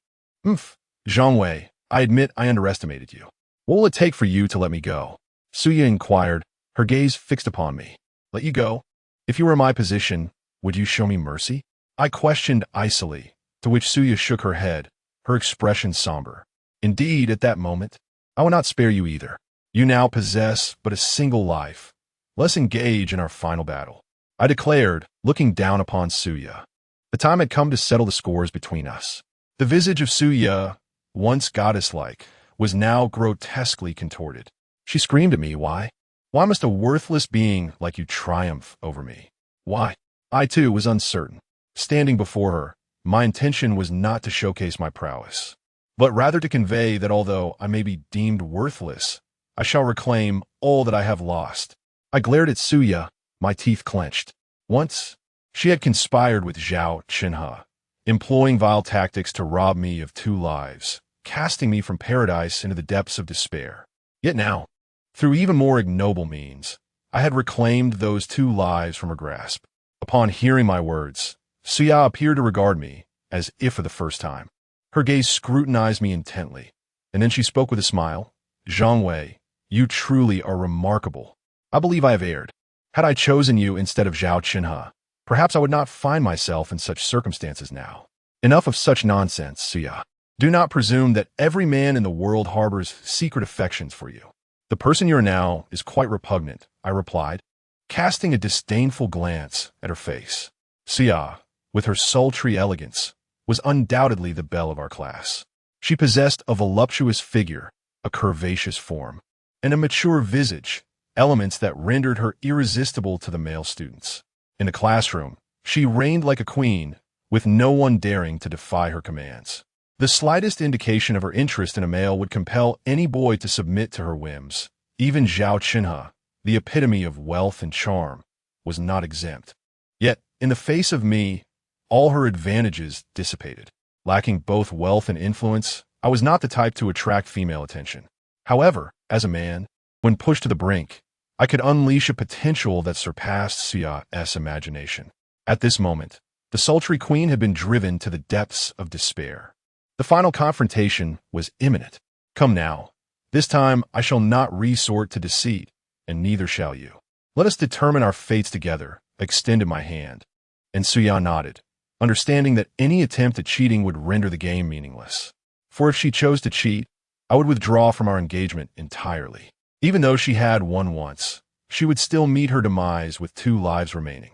Zhangwei, I admit I underestimated you. What will it take for you to let me go? Suya inquired, her gaze fixed upon me. Let you go? If you were in my position, would you show me mercy? I questioned icily, to which Suya shook her head, her expression somber. Indeed, at that moment, I will not spare you either. You now possess but a single life. Let's engage in our final battle, I declared, looking down upon Suya. The time had come to settle the scores between us. The visage of Suya, once goddess-like, was now grotesquely contorted. She screamed at me, Why must a worthless being like you triumph over me? Why? I too was uncertain. Standing before her, my intention was not to showcase my prowess, but rather to convey that although I may be deemed worthless, I shall reclaim all that I have lost. I glared at Suya, my teeth clenched. Once, she had conspired with Zhao Qinhe, employing vile tactics to rob me of 2 lives, casting me from paradise into the depths of despair. Yet now, through even more ignoble means, I had reclaimed those 2 lives from her grasp. Upon hearing my words, Suya appeared to regard me, as if for the first time. Her gaze scrutinized me intently, and then she spoke with a smile. Zhangwei, you truly are remarkable. I believe I have erred. Had I chosen you instead of Zhao Qinhe, perhaps I would not find myself in such circumstances now. Enough of such nonsense, Suya. Do not presume that every man in the world harbors secret affections for you. The person you are now is quite repugnant, I replied, casting a disdainful glance at her face. Suya, with her sultry elegance, was undoubtedly the belle of our class. She possessed a voluptuous figure, a curvaceous form, and a mature visage, elements that rendered her irresistible to the male students. In the classroom, she reigned like a queen, with no one daring to defy her commands. The slightest indication of her interest in a male would compel any boy to submit to her whims. Even Zhao Qinhe, the epitome of wealth and charm, was not exempt. Yet, in the face of me, all her advantages dissipated. Lacking both wealth and influence, I was not the type to attract female attention. However, as a man, when pushed to the brink, I could unleash a potential that surpassed Suya's imagination. At this moment, the sultry queen had been driven to the depths of despair. The final confrontation was imminent. Come now. This time I shall not resort to deceit, and neither shall you. Let us determine our fates together, extended my hand. And Suya nodded, understanding that any attempt at cheating would render the game meaningless. For if she chose to cheat, I would withdraw from our engagement entirely. Even though she had won once, she would still meet her demise with 2 lives remaining.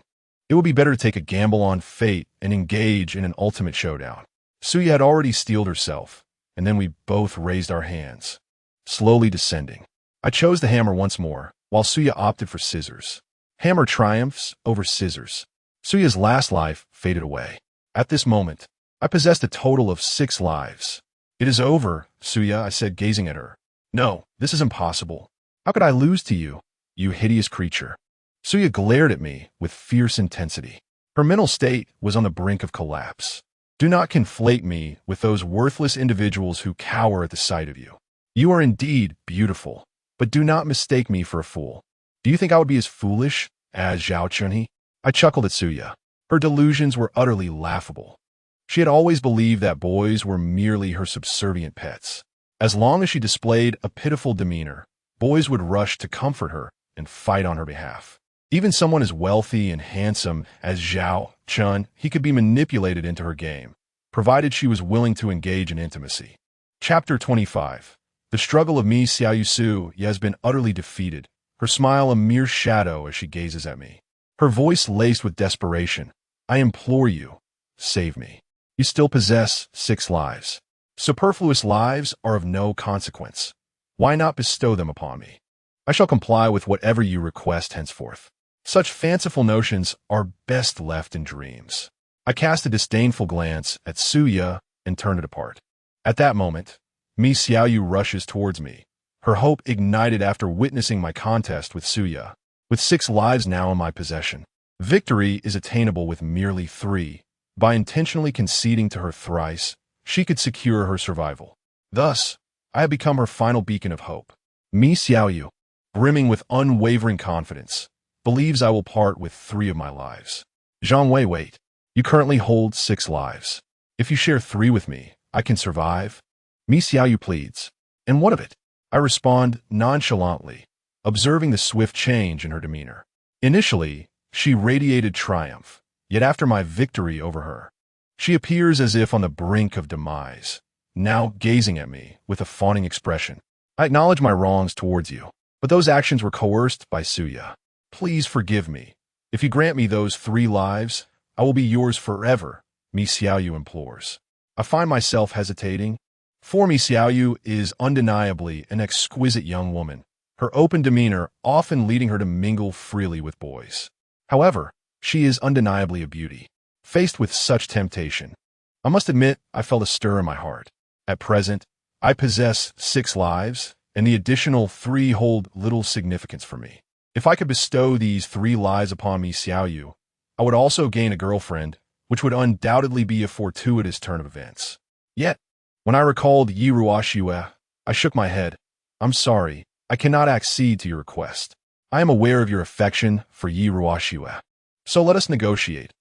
It would be better to take a gamble on fate and engage in an ultimate showdown. Suya had already steeled herself, and then we both raised our hands, slowly descending. I chose the hammer once more, while Suya opted for scissors. Hammer triumphs over scissors. Suya's last life faded away. At this moment, I possessed a total of 6 lives. It is over, Suya, I said, gazing at her. No, this is impossible. How could I lose to you, you hideous creature? Suya glared at me with fierce intensity. Her mental state was on the brink of collapse. Do not conflate me with those worthless individuals who cower at the sight of you. You are indeed beautiful, but do not mistake me for a fool. Do you think I would be as foolish as Zhao Qinhe? I chuckled at Suya. Her delusions were utterly laughable. She had always believed that boys were merely her subservient pets. As long as she displayed a pitiful demeanor, boys would rush to comfort her and fight on her behalf. Even someone as wealthy and handsome as Zhao Qinhe, he could be manipulated into her game, provided she was willing to engage in intimacy. Chapter 25. The struggle of me Xiaoyu has been utterly defeated, her smile a mere shadow as she gazes at me. Her voice laced with desperation. I implore you, save me. You still possess 6 lives. Superfluous lives are of no consequence. Why not bestow them upon me? I shall comply with whatever you request henceforth. Such fanciful notions are best left in dreams. I cast a disdainful glance at Suya and turned it apart. At that moment, Mi Xiaoyu rushes towards me, her hope ignited after witnessing my contest with Suya. With 6 lives now in my possession, victory is attainable with merely 3. By intentionally conceding to her thrice, she could secure her survival. Thus, I have become her final beacon of hope. Mi Xiaoyu, brimming with unwavering confidence, believes I will part with 3 of my lives. Zhang Wei, wait. You currently hold 6 lives. If you share 3 with me, I can survive. Mi Xiaoyu pleads. And what of it? I respond nonchalantly, observing the swift change in her demeanor. Initially, she radiated triumph, yet after my victory over her, she appears as if on the brink of demise, now gazing at me with a fawning expression. I acknowledge my wrongs towards you, but those actions were coerced by Suya. Please forgive me. If you grant me those 3 lives, I will be yours forever, Mi Xiaoyu implores. I find myself hesitating, for Mi Xiaoyu is undeniably an exquisite young woman, her open demeanor often leading her to mingle freely with boys. However, she is undeniably a beauty. Faced with such temptation, I must admit I felt a stir in my heart. At present, I possess 6 lives, and the additional 3 hold little significance for me. If I could bestow these 3 lives upon Mi Xiaoyu, I would also gain a girlfriend, which would undoubtedly be a fortuitous turn of events. Yet, when I recalled Yi Ruoxue, I shook my head. I'm sorry, I cannot accede to your request. I am aware of your affection for Yi Ruoxue. So let us negotiate.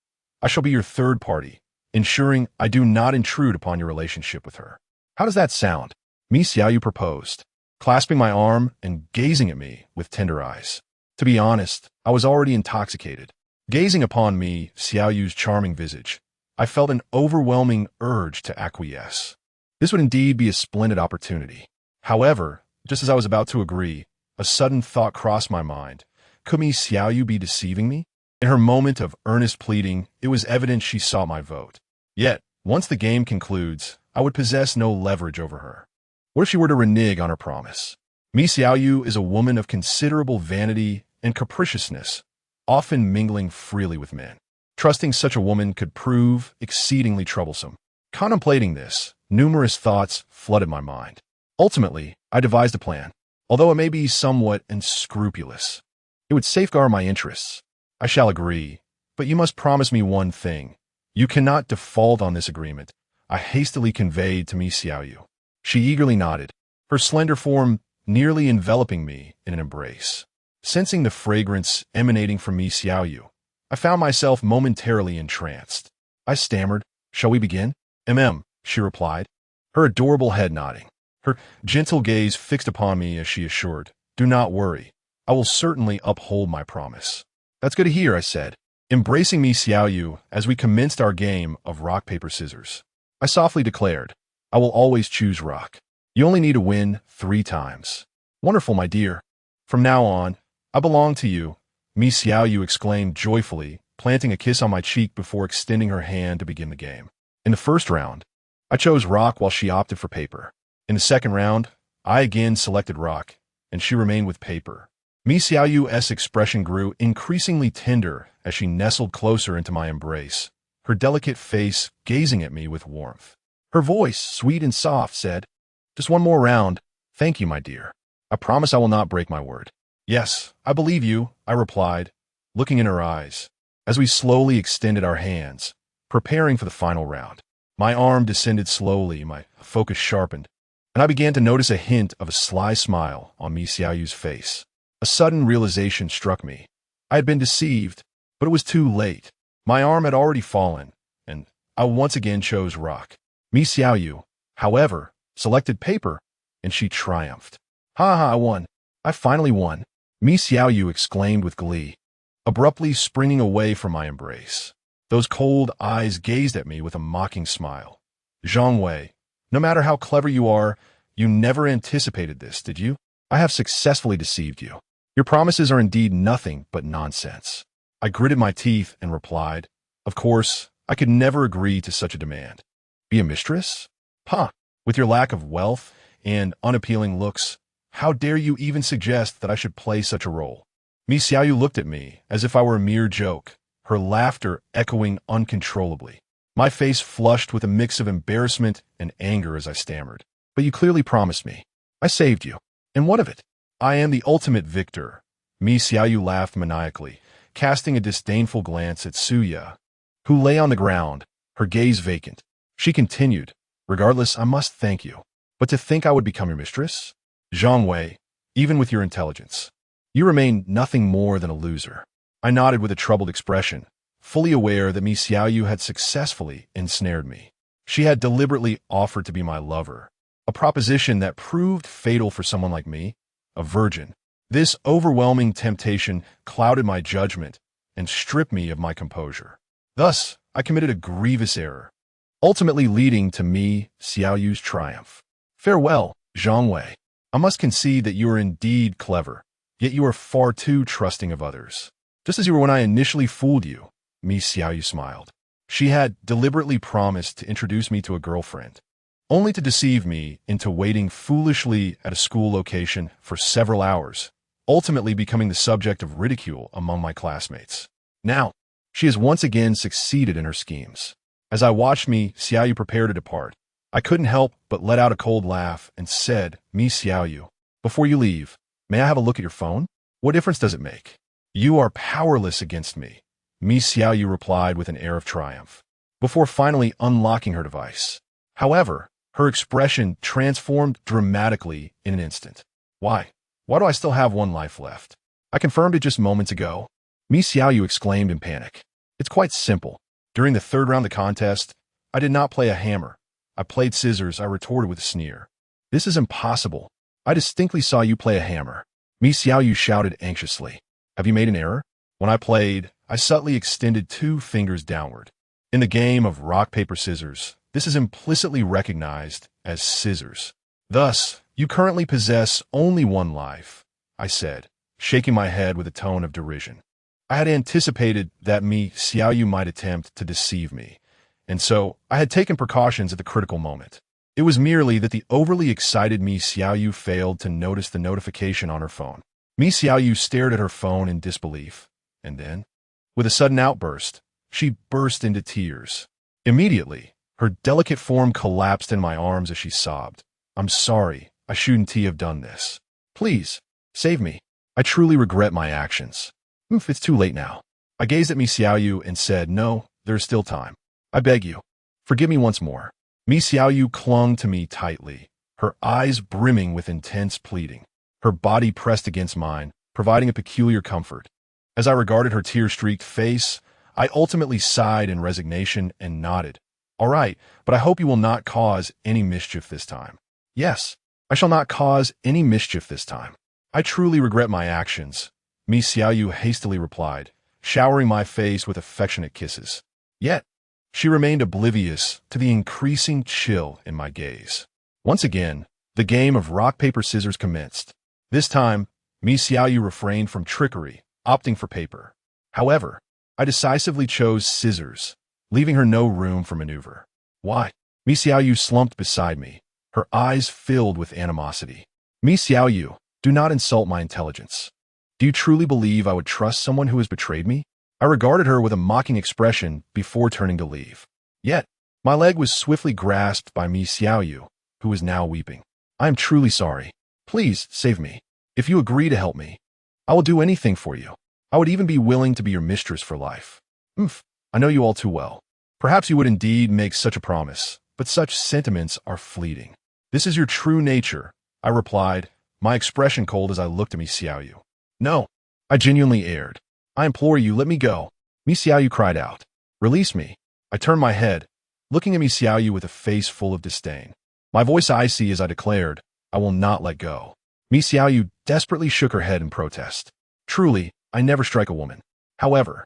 I shall be your third party, ensuring I do not intrude upon your relationship with her. How does that sound? Mi Xiaoyu proposed, clasping my arm and gazing at me with tender eyes. To be honest, I was already intoxicated. Gazing upon Mi Xiaoyu's charming visage, I felt an overwhelming urge to acquiesce. This would indeed be a splendid opportunity. However, just as I was about to agree, a sudden thought crossed my mind. Could Mi Xiaoyu be deceiving me? In her moment of earnest pleading, it was evident she sought my vote. Yet, once the game concludes, I would possess no leverage over her. What if she were to renege on her promise? Mi Xiaoyu is a woman of considerable vanity and capriciousness, often mingling freely with men. Trusting such a woman could prove exceedingly troublesome. Contemplating this, numerous thoughts flooded my mind. Ultimately, I devised a plan. Although it may be somewhat unscrupulous, it would safeguard my interests. I shall agree, but you must promise me one thing. You cannot default on this agreement, I hastily conveyed to Mi Xiaoyu. She eagerly nodded, her slender form nearly enveloping me in an embrace. Sensing the fragrance emanating from Mi Xiaoyu, I found myself momentarily entranced. I stammered, "Shall we begin?" She replied, her adorable head nodding. Her gentle gaze fixed upon me as she assured, "Do not worry. I will certainly uphold my promise." "That's good to hear," I said, embracing Mi Xiaoyu as we commenced our game of rock, paper, scissors. I softly declared, "I will always choose rock. You only need to win 3 times." "Wonderful, my dear. From now on, I belong to you," Mi Xiaoyu exclaimed joyfully, planting a kiss on my cheek before extending her hand to begin the game. In the first round, I chose rock while she opted for paper. In the second round, I again selected rock, and she remained with paper. Mi Xiaoyu's expression grew increasingly tender as she nestled closer into my embrace, her delicate face gazing at me with warmth. Her voice, sweet and soft, said, "Just one more round. Thank you, my dear. I promise I will not break my word." "Yes, I believe you," I replied, looking in her eyes, as we slowly extended our hands, preparing for the final round. My arm descended slowly, my focus sharpened, and I began to notice a hint of a sly smile on Mi Xiaoyu's face. A sudden realization struck me. I had been deceived, but it was too late. My arm had already fallen, and I once again chose rock. Mi Xiaoyu, however, selected paper, and she triumphed. "Ha ha, I won. I finally won," Mi Xiaoyu exclaimed with glee, abruptly springing away from my embrace. Those cold eyes gazed at me with a mocking smile. "Zhang Wei, no matter how clever you are, you never anticipated this, did you? I have successfully deceived you. Your promises are indeed nothing but nonsense." I gritted my teeth and replied, "Of course, I could never agree to such a demand." "Be a mistress? Pah! With your lack of wealth and unappealing looks, how dare you even suggest that I should play such a role?" Mi Xiaoyu looked at me as if I were a mere joke, her laughter echoing uncontrollably. My face flushed with a mix of embarrassment and anger as I stammered. "But you clearly promised me. I saved you. And what of it? I am the ultimate victor." Mi Xiaoyu laughed maniacally, casting a disdainful glance at Suya, who lay on the ground, her gaze vacant. She continued, "Regardless, I must thank you. But to think I would become your mistress? Zhang Wei, even with your intelligence, you remain nothing more than a loser." I nodded with a troubled expression, fully aware that Mi Xiaoyu had successfully ensnared me. She had deliberately offered to be my lover, a proposition that proved fatal for someone like me, a virgin. This overwhelming temptation clouded my judgment and stripped me of my composure. Thus, I committed a grievous error, ultimately leading to Mi Xiaoyu's triumph. "Farewell, Zhang Wei. I must concede that you are indeed clever, yet you are far too trusting of others. Just as you were when I initially fooled you," Mi Xiaoyu smiled. She had deliberately promised to introduce me to a girlfriend, only to deceive me into waiting foolishly at a school location for several hours, ultimately becoming the subject of ridicule among my classmates. Now, she has once again succeeded in her schemes. As I watched Mi Xiaoyu prepare to depart, I couldn't help but let out a cold laugh and said, "Mi Xiaoyu, before you leave, may I have a look at your phone? What difference does it make?" "You are powerless against me," Mi Xiaoyu replied with an air of triumph, before finally unlocking her device. However, her expression transformed dramatically in an instant. Why do I still have one life left? I confirmed it just moments ago," Mi Xiaoyu exclaimed in panic. "It's quite simple. During the third round of the contest, I did not play a hammer. I played scissors," I retorted with a sneer. "This is impossible. I distinctly saw you play a hammer," Mi Xiaoyu shouted anxiously. "Have you made an error?" When I played, I subtly extended 2 fingers downward. In the game of rock, paper, scissors, this is implicitly recognized as scissors. "Thus, you currently possess only 1 life," I said, shaking my head with a tone of derision. I had anticipated that Mi Xiaoyu might attempt to deceive me, and so I had taken precautions at the critical moment. It was merely that the overly excited Mi Xiaoyu failed to notice the notification on her phone. Mi Xiaoyu stared at her phone in disbelief, and then, with a sudden outburst, she burst into tears. Immediately, her delicate form collapsed in my arms as she sobbed. "I'm sorry, I shouldn't have done this. Please, save me. I truly regret my actions." It's too late now." I gazed at Mi Xiaoyu and said, "No, there's still time. I beg you, forgive me once more." Mi Xiaoyu clung to me tightly, her eyes brimming with intense pleading. Her body pressed against mine, providing a peculiar comfort. As I regarded her tear-streaked face, I ultimately sighed in resignation and nodded. "All right, but I hope you will not cause any mischief this time." "Yes, I shall not cause any mischief this time. I truly regret my actions," Mi Xiaoyu hastily replied, showering my face with affectionate kisses. Yet, she remained oblivious to the increasing chill in my gaze. Once again, the game of rock, paper, scissors commenced. This time, Mi Xiaoyu refrained from trickery, opting for paper. However, I decisively chose scissors, leaving her no room for maneuver. "Why?" Mi Xiaoyu slumped beside me, her eyes filled with animosity. "Mi Xiaoyu, do not insult my intelligence. Do you truly believe I would trust someone who has betrayed me?" I regarded her with a mocking expression before turning to leave. Yet, my leg was swiftly grasped by Mi Xiaoyu, who was now weeping. "I am truly sorry. Please, save me. If you agree to help me, I will do anything for you. I would even be willing to be your mistress for life." I know you all too well. Perhaps you would indeed make such a promise, but such sentiments are fleeting. "This is your true nature," I replied, my expression cold as I looked at Mi Xiaoyu. "No, I genuinely erred. I implore you, let me go," Mi Xiaoyu cried out. "Release me." I turned my head, looking at Mi Xiaoyu with a face full of disdain. My voice icy as I declared, "I will not let go." Mi Xiaoyu desperately shook her head in protest. "Truly, I never strike a woman. However,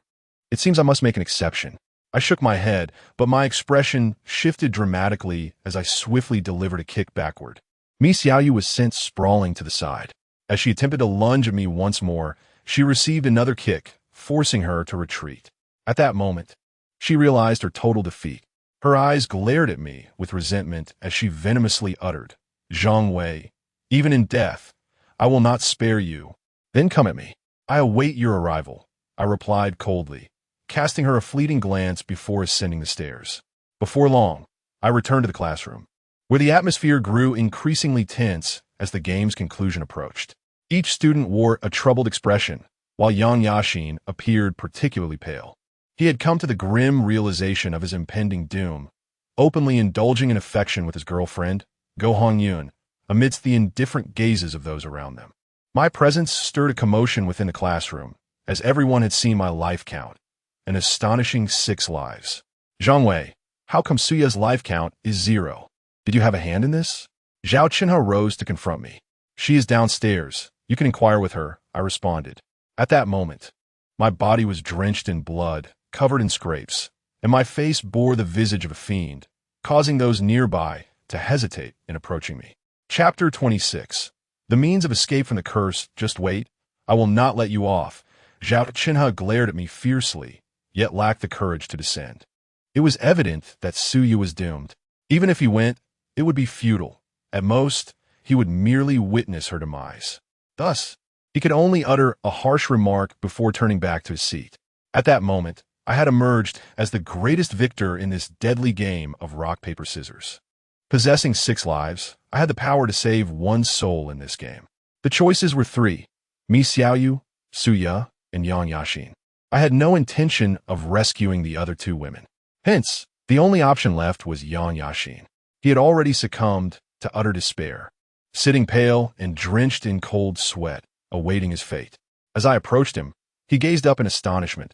it seems I must make an exception." I shook my head, but my expression shifted dramatically as I swiftly delivered a kick backward. Mi Xiaoyu was sent sprawling to the side. As she attempted to lunge at me once more, she received another kick, forcing her to retreat. At that moment, she realized her total defeat. Her eyes glared at me with resentment as she venomously uttered, "Zhang Wei, even in death, I will not spare you. Then come at me. I await your arrival," I replied coldly, casting her a fleeting glance before ascending the stairs. Before long, I returned to the classroom, where the atmosphere grew increasingly tense as the game's conclusion approached. Each student wore a troubled expression, while Yang Yaxin appeared particularly pale. He had come to the grim realization of his impending doom, openly indulging in affection with his girlfriend, Go Hongyun, amidst the indifferent gazes of those around them. My presence stirred a commotion within the classroom, as everyone had seen my life count, an astonishing 6 lives. "Zhang Wei, how come Suya's life count is 0? Did you have a hand in this?" Zhao Qinhe rose to confront me. "She is downstairs. You can inquire with her," I responded. At that moment, my body was drenched in blood, covered in scrapes, and my face bore the visage of a fiend, causing those nearby to hesitate in approaching me. Chapter 26. The means of escape from the curse. "Just wait. I will not let you off." Zhao Qinhe glared at me fiercely, yet lacked the courage to descend. It was evident that Suya was doomed. Even if he went, it would be futile. At most, he would merely witness her demise. Thus, he could only utter a harsh remark before turning back to his seat. At that moment, I had emerged as the greatest victor in this deadly game of rock, paper, scissors. Possessing 6 lives, I had the power to save 1 soul in this game. The choices were 3, Mi Xiaoyu, Suya, and Yang Yaxin. I had no intention of rescuing the other 2 women. Hence, the only option left was Yang Yaxin. He had already succumbed to utter despair, sitting pale and drenched in cold sweat, awaiting his fate. As I approached him, he gazed up in astonishment.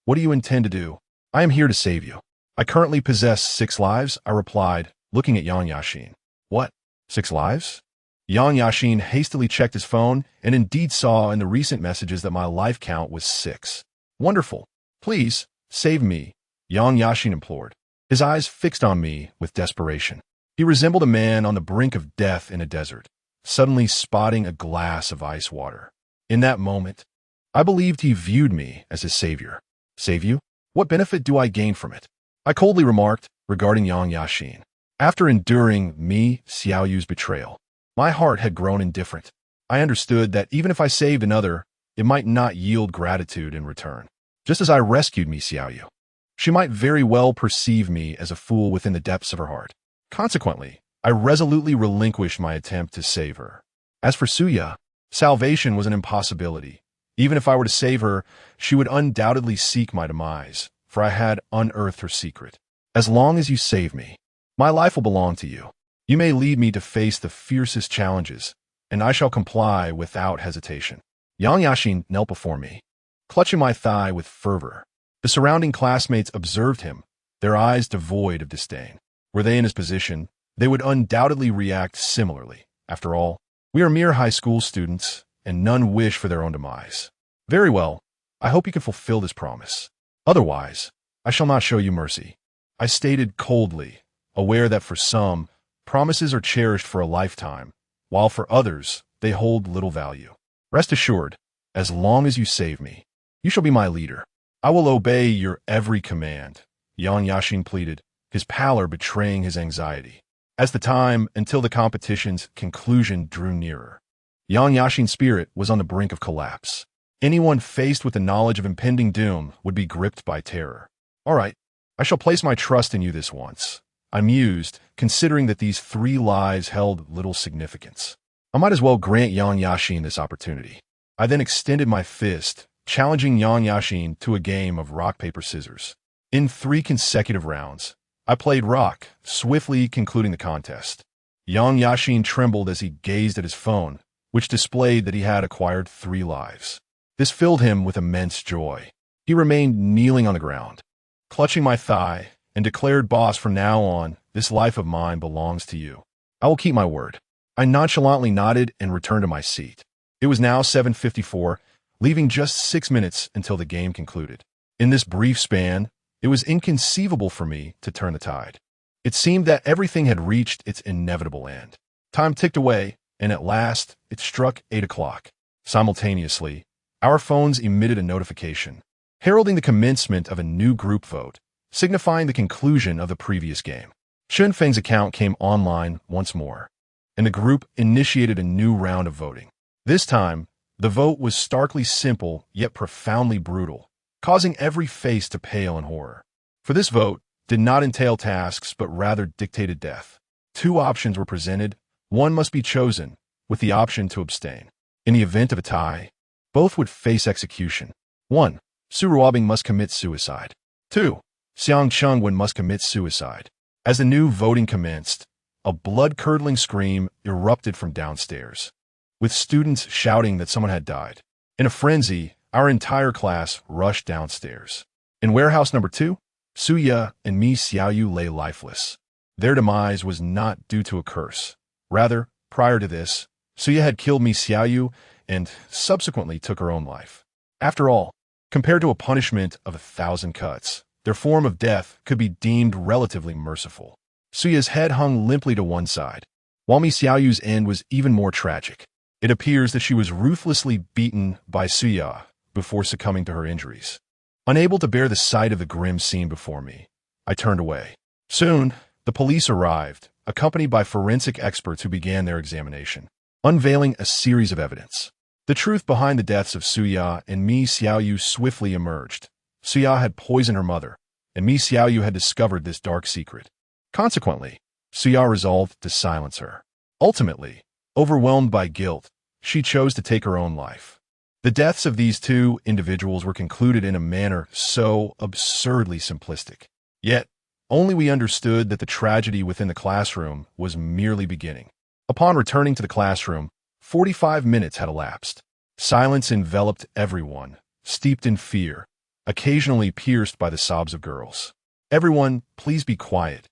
"What do you intend to do?" "I am here to save you. I currently possess 6 lives, I replied, looking at Yang Yaxin. "What? 6 lives?" Yang Yaxin hastily checked his phone and indeed saw in the recent messages that my life count was 6. "Wonderful. Please, save me," Yang Yaxin implored, his eyes fixed on me with desperation. He resembled a man on the brink of death in a desert, suddenly spotting a glass of ice water. In that moment, I believed he viewed me as his savior. "Save you? What benefit do I gain from it?" I coldly remarked regarding Yang Yaxin. After enduring me, Xiaoyu's betrayal, my heart had grown indifferent. I understood that even if I saved another, it might not yield gratitude in return. Just as I rescued me, Xiaoyu, she might very well perceive me as a fool within the depths of her heart. Consequently, I resolutely relinquished my attempt to save her. As for Suya, salvation was an impossibility. Even if I were to save her, she would undoubtedly seek my demise, for I had unearthed her secret. As long as you save me, my life will belong to you. You may lead me to face the fiercest challenges, and I shall comply without hesitation. Yang Yashin knelt before me, clutching my thigh with fervor. The surrounding classmates observed him, their eyes devoid of disdain. Were they in his position, they would undoubtedly react similarly. After all, we are mere high school students, and none wish for their own demise. Very well, I hope you can fulfill this promise. Otherwise, I shall not show you mercy. I stated coldly, aware that for some, promises are cherished for a lifetime, while for others, they hold little value. Rest assured, as long as you save me, you shall be my leader. I will obey your every command, Yang Yashin pleaded, his pallor betraying his anxiety. As the time until the competition's conclusion drew nearer, Yang Yashin's spirit was on the brink of collapse. Anyone faced with the knowledge of impending doom would be gripped by terror. All right, I shall place my trust in you this once, I mused, considering that these 3 lives held little significance. I might as well grant Yang Yashin this opportunity. I then extended my fist, challenging Yang Yashin to a game of rock, paper, scissors. In 3 consecutive rounds, I played rock, swiftly concluding the contest. Yang Yashin trembled as he gazed at his phone, which displayed that he had acquired 3 lives. This filled him with immense joy. He remained kneeling on the ground, clutching my thigh, and declared, "Boss, from now on, this life of mine belongs to you. I will keep my word." I nonchalantly nodded and returned to my seat. It was now 7:54, leaving just 6 minutes until the game concluded. In this brief span, it was inconceivable for me to turn the tide. It seemed that everything had reached its inevitable end. Time ticked away, and at last, it struck 8 o'clock. Simultaneously, our phones emitted a notification, heralding the commencement of a new group vote, signifying the conclusion of the previous game. Shunfeng's account came online once more, and the group initiated a new round of voting. This time, the vote was starkly simple yet profoundly brutal, causing every face to pale in horror. For this vote did not entail tasks but rather dictated death. 2 options were presented. One must be chosen, with the option to abstain. In the event of a tie, both would face execution. 1. Su Ruobing must commit suicide. 2. Xiang Chengwen must commit suicide. As the new voting commenced, a blood-curdling scream erupted from downstairs, with students shouting that someone had died. In a frenzy, our entire class rushed downstairs. In warehouse number 2, Suya and Mi Xiaoyu lay lifeless. Their demise was not due to a curse. Rather, prior to this, Suya had killed Mi Xiaoyu and subsequently took her own life. After all, compared to a punishment of 1,000 cuts, their form of death could be deemed relatively merciful. Suya's head hung limply to one side, while Mi Xiaoyu's end was even more tragic. It appears that she was ruthlessly beaten by Suya before succumbing to her injuries. Unable to bear the sight of the grim scene before me, I turned away. Soon, the police arrived, accompanied by forensic experts who began their examination, unveiling a series of evidence. The truth behind the deaths of Suya and Mi Xiaoyu swiftly emerged. Suya had poisoned her mother, and Mi Xiaoyu had discovered this dark secret. Consequently, Suya resolved to silence her. Ultimately, overwhelmed by guilt, she chose to take her own life. The deaths of these 2 individuals were concluded in a manner so absurdly simplistic. Yet, only we understood that the tragedy within the classroom was merely beginning. Upon returning to the classroom, 45 minutes had elapsed. Silence enveloped everyone, steeped in fear, occasionally pierced by the sobs of girls. "Everyone, please be quiet."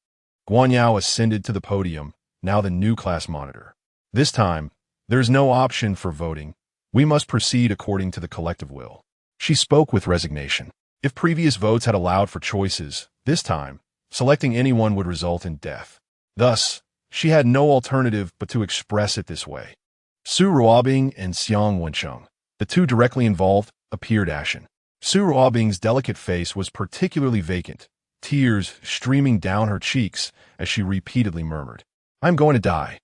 Guanyao ascended to the podium, now the new class monitor. "This time, there is no option for voting. We must proceed according to the collective will." She spoke with resignation. If previous votes had allowed for choices, this time, selecting anyone would result in death. Thus, she had no alternative but to express it this way. Su Ruobing and Xiang Wencheng, the 2 directly involved, appeared ashen. Su Ruobing's delicate face was particularly vacant, tears streaming down her cheeks as she repeatedly murmured, "I'm going to die.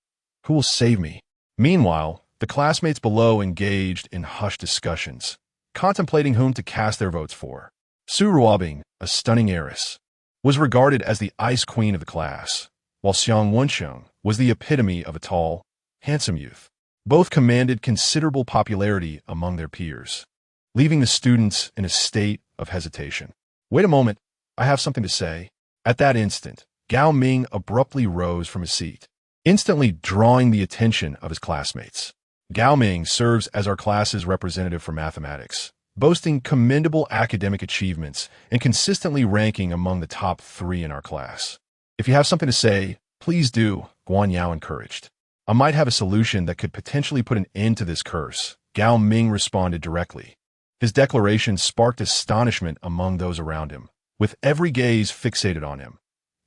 Who will save me?" Meanwhile, the classmates below engaged in hushed discussions, contemplating whom to cast their votes for. Su Ruobing, a stunning heiress, was regarded as the ice queen of the class, while Xiang Wensheng was the epitome of a tall, handsome youth. Both commanded considerable popularity among their peers, leaving the students in a state of hesitation. "Wait a moment, I have something to say." At that instant, Gao Ming abruptly rose from his seat, instantly drawing the attention of his classmates. Gao Ming serves as our class's representative for mathematics, boasting commendable academic achievements and consistently ranking among the top 3 in our class. "If you have something to say, please do," Guan Yao encouraged. "I might have a solution that could potentially put an end to this curse," Gao Ming responded directly. His declaration sparked astonishment among those around him, with every gaze fixated on him.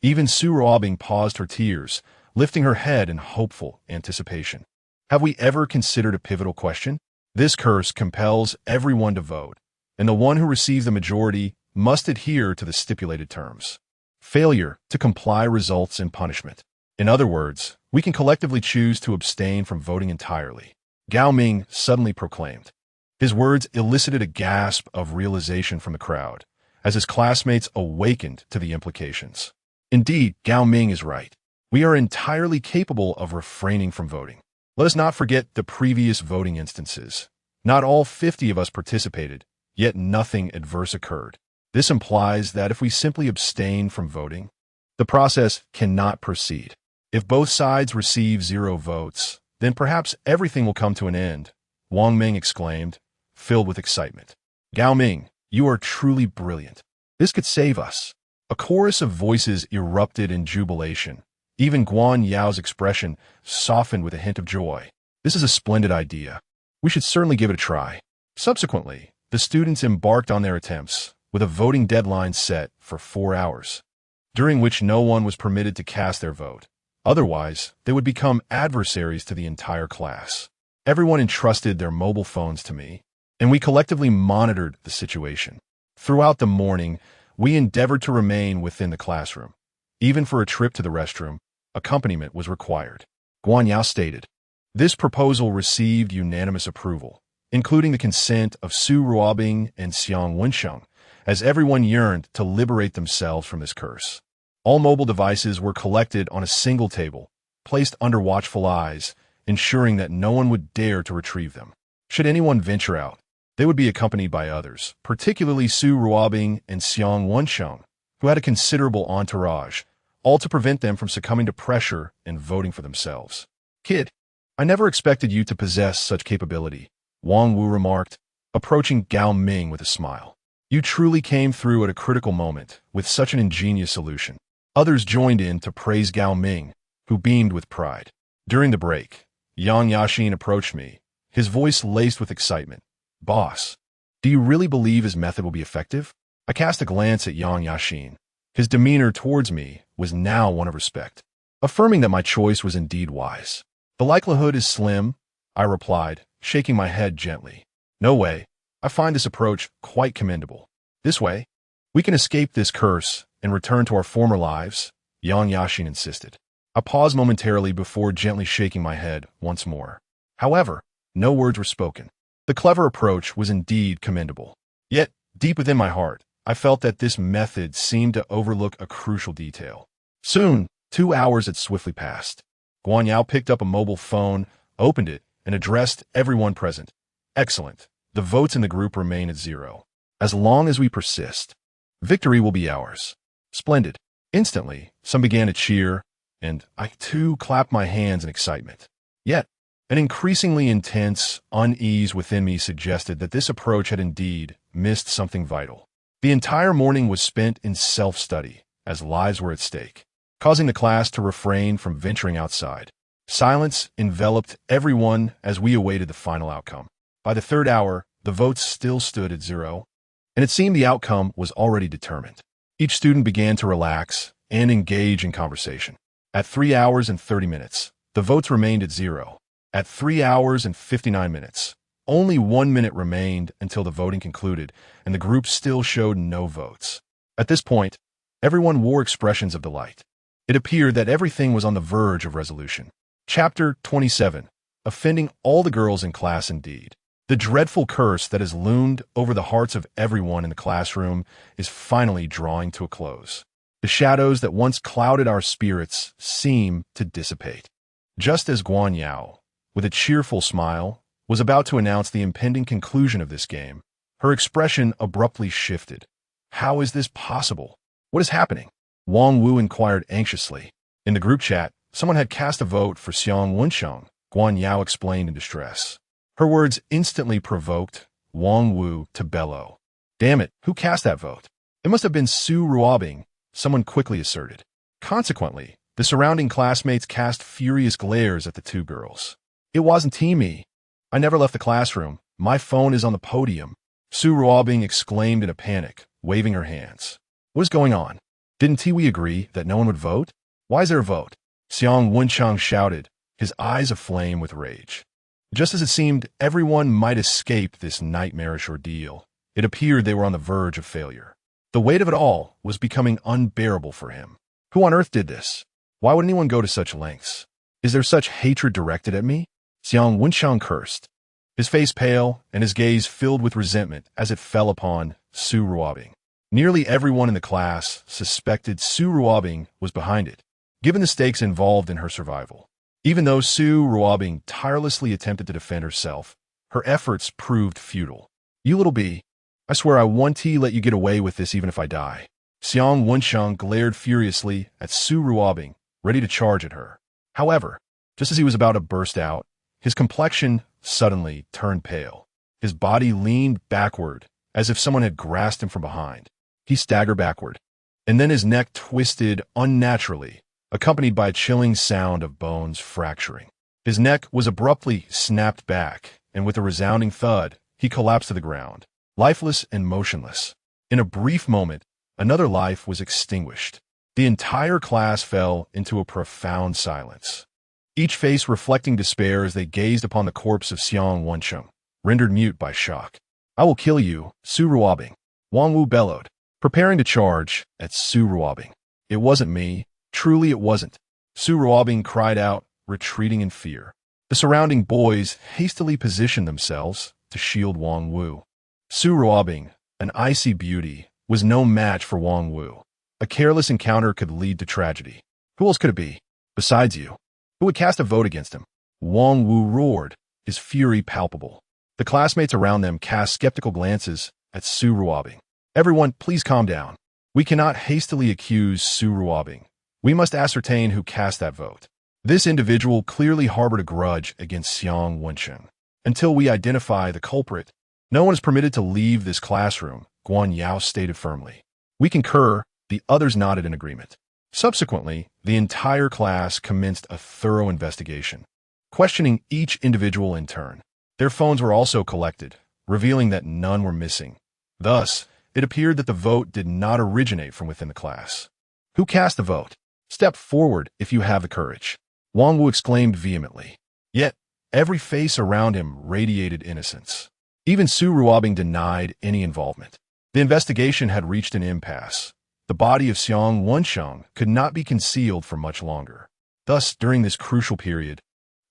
Even Su Ruobing paused her tears, lifting her head in hopeful anticipation. Have we ever considered a pivotal question? This curse compels everyone to vote, and the one who receives the majority must adhere to the stipulated terms. Failure to comply results in punishment. In other words, we can collectively choose to abstain from voting entirely, Gao Ming suddenly proclaimed. His words elicited a gasp of realization from the crowd, as his classmates awakened to the implications. Indeed, Gao Ming is right. We are entirely capable of refraining from voting. Let us not forget the previous voting instances. Not all 50 of us participated, yet nothing adverse occurred. This implies that if we simply abstain from voting, the process cannot proceed. If both sides receive 0 votes, then perhaps everything will come to an end, Wang Ming exclaimed, filled with excitement. "Gao Ming, you are truly brilliant. This could save us." A chorus of voices erupted in jubilation. Even Guan Yao's expression softened with a hint of joy. "This is a splendid idea. We should certainly give it a try." Subsequently, the students embarked on their attempts, with a voting deadline set for 4 hours, during which no one was permitted to cast their vote. Otherwise, they would become adversaries to the entire class. Everyone entrusted their mobile phones to me, and we collectively monitored the situation. Throughout the morning, we endeavored to remain within the classroom. Even for a trip to the restroom, accompaniment was required. Guan Yao stated. This proposal received unanimous approval, including the consent of Su Ruobing and Xiang Wensheng, as everyone yearned to liberate themselves from this curse. All mobile devices were collected on a single table, placed under watchful eyes, ensuring that no one would dare to retrieve them. Should anyone venture out, they would be accompanied by others, particularly Su Ruobing and Xiang Wensheng, who had a considerable entourage, all to prevent them from succumbing to pressure and voting for themselves. "Kid, I never expected you to possess such capability," Wang Wu remarked, approaching Gao Ming with a smile. "You truly came through at a critical moment with such an ingenious solution." Others joined in to praise Gao Ming, who beamed with pride. During the break, Yang Yaxin approached me, his voice laced with excitement. "Boss, do you really believe his method will be effective?" I cast a glance at Yang Yaxin. His demeanor towards me was now one of respect, affirming that my choice was indeed wise. "The likelihood is slim," I replied, shaking my head gently. "No way. I find this approach quite commendable. This way, we can escape this curse and return to our former lives," Yang Yaxin insisted. I paused momentarily before gently shaking my head once more. However, no words were spoken. The clever approach was indeed commendable. Yet, deep within my heart, I felt that this method seemed to overlook a crucial detail. Soon, 2 hours had swiftly passed. Guan Yao picked up a mobile phone, opened it, and addressed everyone present. "Excellent. The votes in the group remain at 0. As long as we persist, victory will be ours." "Splendid." Instantly, some began to cheer, and I too clapped my hands in excitement. Yet, an increasingly intense unease within me suggested that this approach had indeed missed something vital. The entire morning was spent in self-study, as lives were at stake, causing the class to refrain from venturing outside. Silence enveloped everyone as we awaited the final outcome. By the 3rd hour, the votes still stood at 0, and it seemed the outcome was already determined. Each student began to relax and engage in conversation. At 3 hours and 30 minutes, the votes remained at 0. At 3 hours and 59 minutes, only 1 minute remained until the voting concluded, and the group still showed no votes. At this point, Everyone wore expressions of delight. It appeared that everything was on the verge of resolution. Chapter 27. Offending all the girls in class indeed. The dreadful curse that has loomed over the hearts of everyone in the classroom is finally drawing to a close. The shadows that once clouded our spirits seem to dissipate. Just as Guan Yao, with a cheerful smile, was about to announce the impending conclusion of this game, her expression abruptly shifted. How is this possible? What is happening? Wang Wu inquired anxiously. In the group chat, someone had cast a vote for Xiang Wensheng, Guan Yao explained in distress. Her words instantly provoked Wang Wu to bellow. Damn it, who cast that vote? It must have been Su Ruobing, someone quickly asserted. Consequently, the surrounding classmates cast furious glares at the two girls. It wasn't me. I never left the classroom. My phone is on the podium. Su Ruobing exclaimed in a panic, waving her hands. What is going on? Didn't we agree that no one would vote? Why is there a vote? Xiang Wensheng shouted, his eyes aflame with rage. Just as it seemed everyone might escape this nightmarish ordeal, it appeared they were on the verge of failure. The weight of it all was becoming unbearable for him. Who on earth did this? Why would anyone go to such lengths? Is there such hatred directed at me? Xiang Wensheng cursed, his face pale and his gaze filled with resentment as it fell upon Su Ruobing. Nearly everyone in the class suspected Su Ruobing was behind it, given the stakes involved in her survival. Even though Su Ruobing tirelessly attempted to defend herself, her efforts proved futile. You little bee, I swear I won't let you get away with this even if I die. Xiang Wensheng glared furiously at Su Ruobing, ready to charge at her. However, just as he was about to burst out, his complexion suddenly turned pale. His body leaned backward, as if someone had grasped him from behind. He staggered backward, and then his neck twisted unnaturally, accompanied by a chilling sound of bones fracturing. His neck was abruptly snapped back, and with a resounding thud, he collapsed to the ground, lifeless and motionless. In a brief moment, another life was extinguished. The entire class fell into a profound silence, each face reflecting despair as they gazed upon the corpse of Xiang Wensheng, rendered mute by shock. I will kill you, Su Ruobing, Wang Wu bellowed, preparing to charge at Su Ruobing. It wasn't me. Truly it wasn't. Su Ruobing cried out, retreating in fear. The surrounding boys hastily positioned themselves to shield Wang Wu. Su Ruobing, an icy beauty, was no match for Wang Wu. A careless encounter could lead to tragedy. Who else could it be? Besides you. Who would cast a vote against him? Wang Wu roared, his fury palpable. The classmates around them cast skeptical glances at Su Ruobing. Everyone, please calm down. We cannot hastily accuse Su Ruobing. We must ascertain who cast that vote. This individual clearly harbored a grudge against Xiang Wensheng. Until we identify the culprit, no one is permitted to leave this classroom, Guan Yao stated firmly. We concur, the others nodded in agreement. Subsequently, the entire class commenced a thorough investigation, questioning each individual in turn. Their phones were also collected, revealing that none were missing. Thus, it appeared that the vote did not originate from within the class. Who cast the vote? Step forward if you have the courage, Wang Wu exclaimed vehemently. Yet, every face around him radiated innocence. Even Su Ruobing denied any involvement. The investigation had reached an impasse. The body of Xiang Wensheng could not be concealed for much longer. Thus, during this crucial period,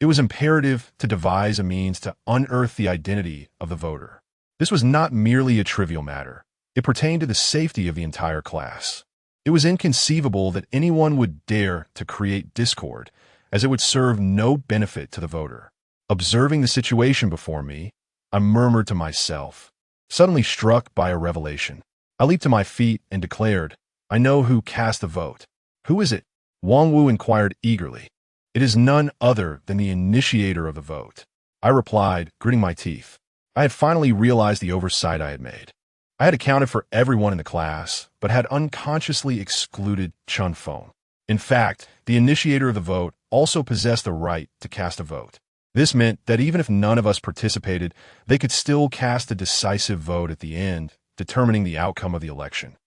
it was imperative to devise a means to unearth the identity of the voter. This was not merely a trivial matter. It pertained to the safety of the entire class. It was inconceivable that anyone would dare to create discord, as it would serve no benefit to the voter. Observing the situation before me, I murmured to myself, suddenly struck by a revelation. I leaped to my feet and declared, I know who cast the vote. Who is it? Wang Wu inquired eagerly. It is none other than the initiator of the vote. I replied, gritting my teeth. I had finally realized the oversight I had made. I had accounted for everyone in the class, but had unconsciously excluded Chun Feng. In fact, the initiator of the vote also possessed the right to cast a vote. This meant that even if none of us participated, they could still cast a decisive vote at the end, determining the outcome of the election.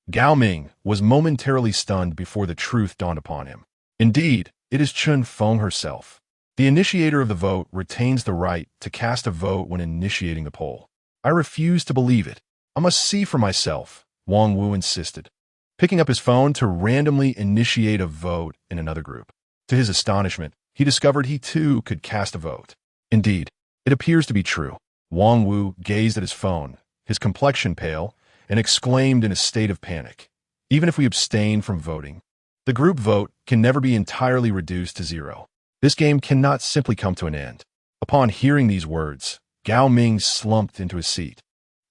Gao Ming was momentarily stunned before the truth dawned upon him. Indeed, it is Chun Feng herself. The initiator of the vote retains the right to cast a vote when initiating the poll. I refuse to believe it. I must see for myself, Wang Wu insisted. picking up his phone to randomly initiate a vote in another group. To his astonishment, he discovered he too could cast a vote. Indeed, it appears to be true. Wang Wu gazed at his phone, his complexion pale, and exclaimed in a state of panic. Even if we abstain from voting, the group vote can never be entirely reduced to zero. This game cannot simply come to an end. Upon hearing these words, Gao Ming slumped into his seat,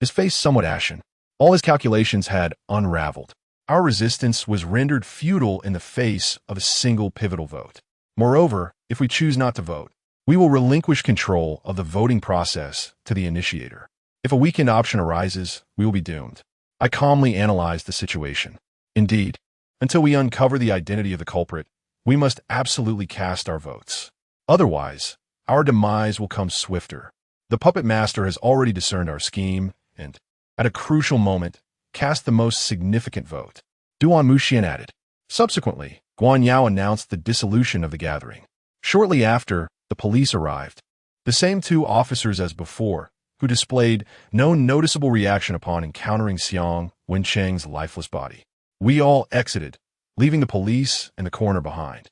his face somewhat ashen. All his calculations had unraveled. Our resistance was rendered futile in the face of a single pivotal vote. Moreover, if we choose not to vote, we will relinquish control of the voting process to the initiator. If a weakened option arises, we will be doomed. I calmly analyzed the situation. Indeed, until we uncover the identity of the culprit, we must absolutely cast our votes. Otherwise, our demise will come swifter. The puppet master has already discerned our scheme and, at a crucial moment, cast the most significant vote. Duan Muxian added. Subsequently, Guan Yao announced the dissolution of the gathering. Shortly after, the police arrived. The same two officers as before, who displayed no noticeable reaction upon encountering Xiang Wencheng's lifeless body. We all exited, leaving the police and the coroner behind.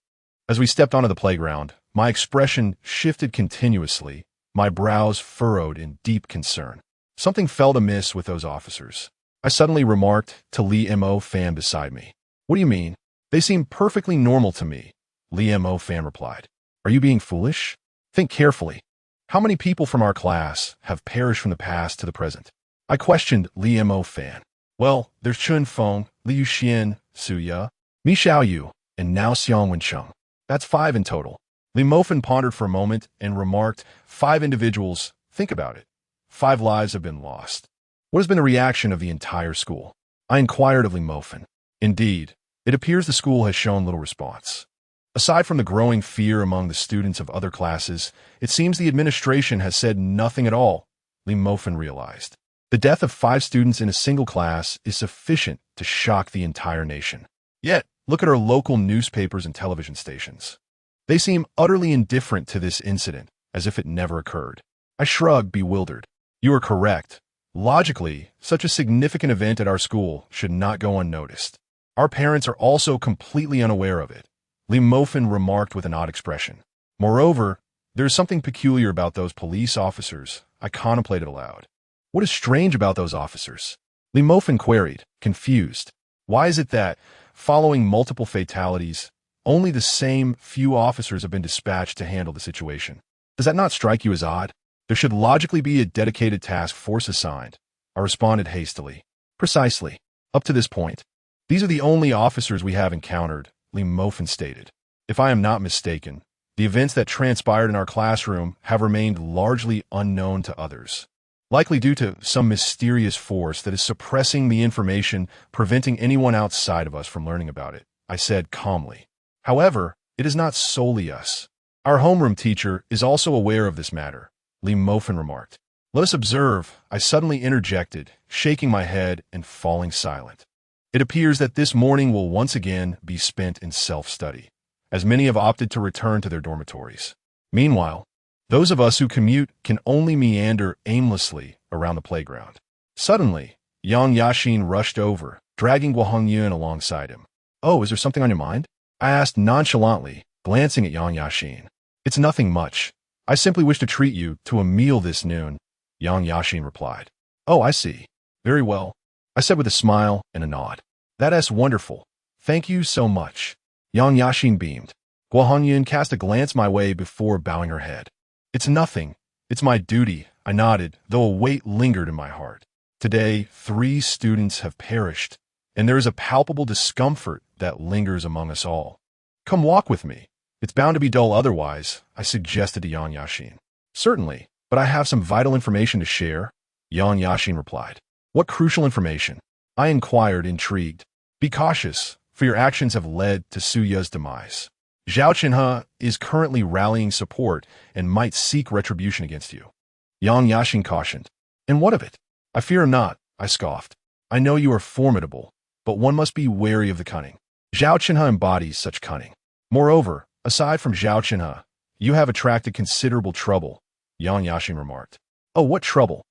As we stepped onto the playground, my expression shifted continuously, my brows furrowed in deep concern. Something felt amiss with those officers. I suddenly remarked to Li Mo Fan beside me. What do you mean? They seem perfectly normal to me, Li Mo Fan replied. Are you being foolish? Think carefully. How many people from our class have perished from the past to the present? I questioned Li Mo Fan. Well, there's Chun Feng, Liu Xian, Su Ya, Mi Xiaoyu, and now Xiang Wencheng. That's 5 in total. Li Mofan pondered for a moment and remarked, 5 individuals, think about it. 5 lives have been lost. What has been the reaction of the entire school? I inquired of Li Mofan. Indeed, it appears the school has shown little response. Aside from the growing fear among the students of other classes, it seems the administration has said nothing at all, Li Mofan realized. The death of 5 students in a single class is sufficient to shock the entire nation. Yet, look at our local newspapers and television stations. They seem utterly indifferent to this incident, as if it never occurred. I shrugged, bewildered. You are correct. Logically, such a significant event at our school should not go unnoticed. Our parents are also completely unaware of it, Li Mofan remarked with an odd expression. Moreover, there is something peculiar about those police officers, I contemplated aloud. What is strange about those officers? Li Mofan queried, confused. Why is it that, following multiple fatalities, only the same few officers have been dispatched to handle the situation? Does that not strike you as odd? There should logically be a dedicated task force assigned, I responded hastily. Precisely. Up to this point, these are the only officers we have encountered, Li Mofan stated. If I am not mistaken, the events that transpired in our classroom have remained largely unknown to others, likely due to some mysterious force that is suppressing the information, preventing anyone outside of us from learning about it, I said calmly. However, it is not solely us. Our homeroom teacher is also aware of this matter, Li Mofan remarked. Let us observe, I suddenly interjected, shaking my head and falling silent. It appears that this morning will once again be spent in self-study, as many have opted to return to their dormitories. Meanwhile, those of us who commute can only meander aimlessly around the playground. Suddenly, Yang Yaxin rushed over, dragging Guo Hongyun alongside him. Oh, is there something on your mind? I asked nonchalantly, glancing at Yang Yaxin. It's nothing much. I simply wish to treat you to a meal this noon, Yang Yaxin replied. Oh, I see. Very well, I said with a smile and a nod. That's wonderful. Thank you so much. Yang Yaxin beamed. Guo Hongyun cast a glance my way before bowing her head. It's nothing. It's my duty, I nodded, though a weight lingered in my heart. Today, 3 students have perished, and there is a palpable discomfort that lingers among us all. Come walk with me. It's bound to be dull otherwise, I suggested to Yang Yaxin. Certainly, but I have some vital information to share, Yang Yaxin replied. What crucial information? I inquired, intrigued. Be cautious, for your actions have led to Su Ya's demise. Zhao Qinhe is currently rallying support and might seek retribution against you. Yang Yaxin cautioned. And what of it? I fear not, I scoffed. I know you are formidable, but one must be wary of the cunning. Zhao Qinhe embodies such cunning. Moreover, aside from Zhao Qinhe, you have attracted considerable trouble, Yang Yaxin remarked. Oh, what trouble?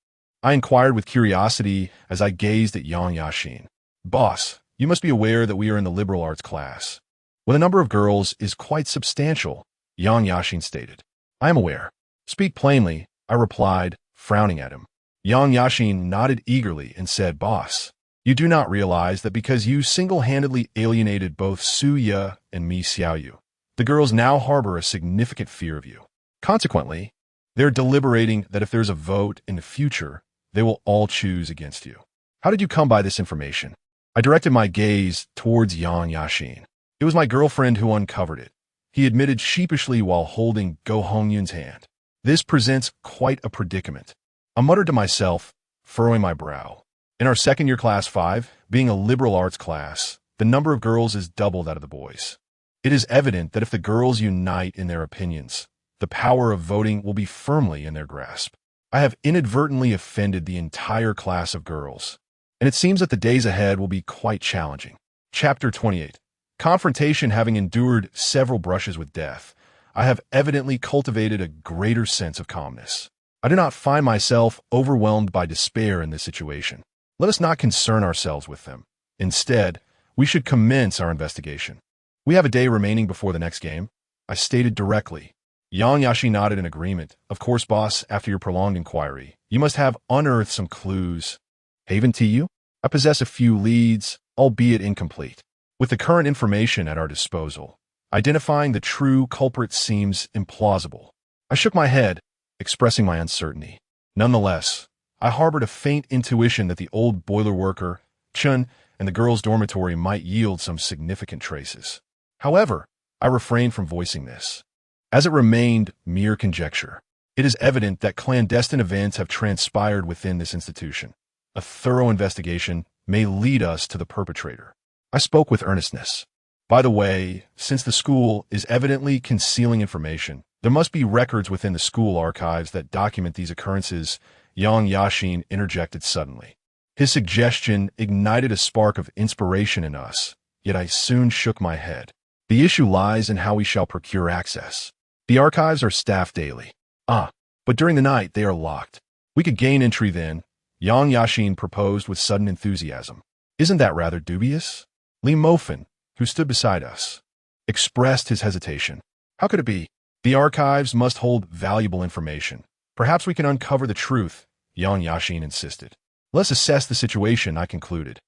I inquired with curiosity as I gazed at Yang Yaxin. Boss, You must be aware that we are in the liberal arts class, where the number of girls is quite substantial, Yang Yashin stated. I am aware. Speak plainly, I replied, frowning at him. Yang Yashin nodded eagerly and said, Boss, you do not realize that because you single-handedly alienated both Su Ye and Mi Xiaoyu, the girls now harbor a significant fear of you. Consequently, they're deliberating that if there's a vote in the future, they will all choose against you. How did you come by this information? I directed my gaze towards Yang Yashin. It was my girlfriend who uncovered it. He admitted sheepishly while holding Go Hongyun's hand. This presents quite a predicament. I muttered to myself, furrowing my brow. In our second-year class 5, being a liberal arts class, the number of girls is double that of the boys. It is evident that if the girls unite in their opinions, the power of voting will be firmly in their grasp. I have inadvertently offended the entire class of girls, and it seems that the days ahead will be quite challenging. Chapter 28. Confrontation. Having endured several brushes with death, I have evidently cultivated a greater sense of calmness. I do not find myself overwhelmed by despair in this situation. Let us not concern ourselves with them. Instead, we should commence our investigation. We have a day remaining before the next game, I stated directly. Yang Yashi nodded in agreement. Of course, boss, after your prolonged inquiry, you must have unearthed some clues. Haven to you? I possess a few leads, albeit incomplete. With the current information at our disposal, identifying the true culprit seems implausible. I shook my head, expressing my uncertainty. Nonetheless, I harbored a faint intuition that the old boiler worker, Chun, and the girls' dormitory might yield some significant traces. However, I refrained from voicing this, as it remained mere conjecture. It is evident that clandestine events have transpired within this institution. A thorough investigation may lead us to the perpetrator. I spoke with earnestness. By the way, since the school is evidently concealing information, there must be records within the school archives that document these occurrences. Yang Yashin interjected suddenly. His suggestion ignited a spark of inspiration in us, yet I soon shook my head. The issue lies in how we shall procure access. The archives are staffed daily. But during the night they are locked. We could gain entry then, Yang Yashin proposed with sudden enthusiasm. Isn't that rather dubious? Li Mofin, who stood beside us, expressed his hesitation. How could it be? The archives must hold valuable information. Perhaps we can uncover the truth, Yang Yashin insisted. Let's assess the situation, I concluded.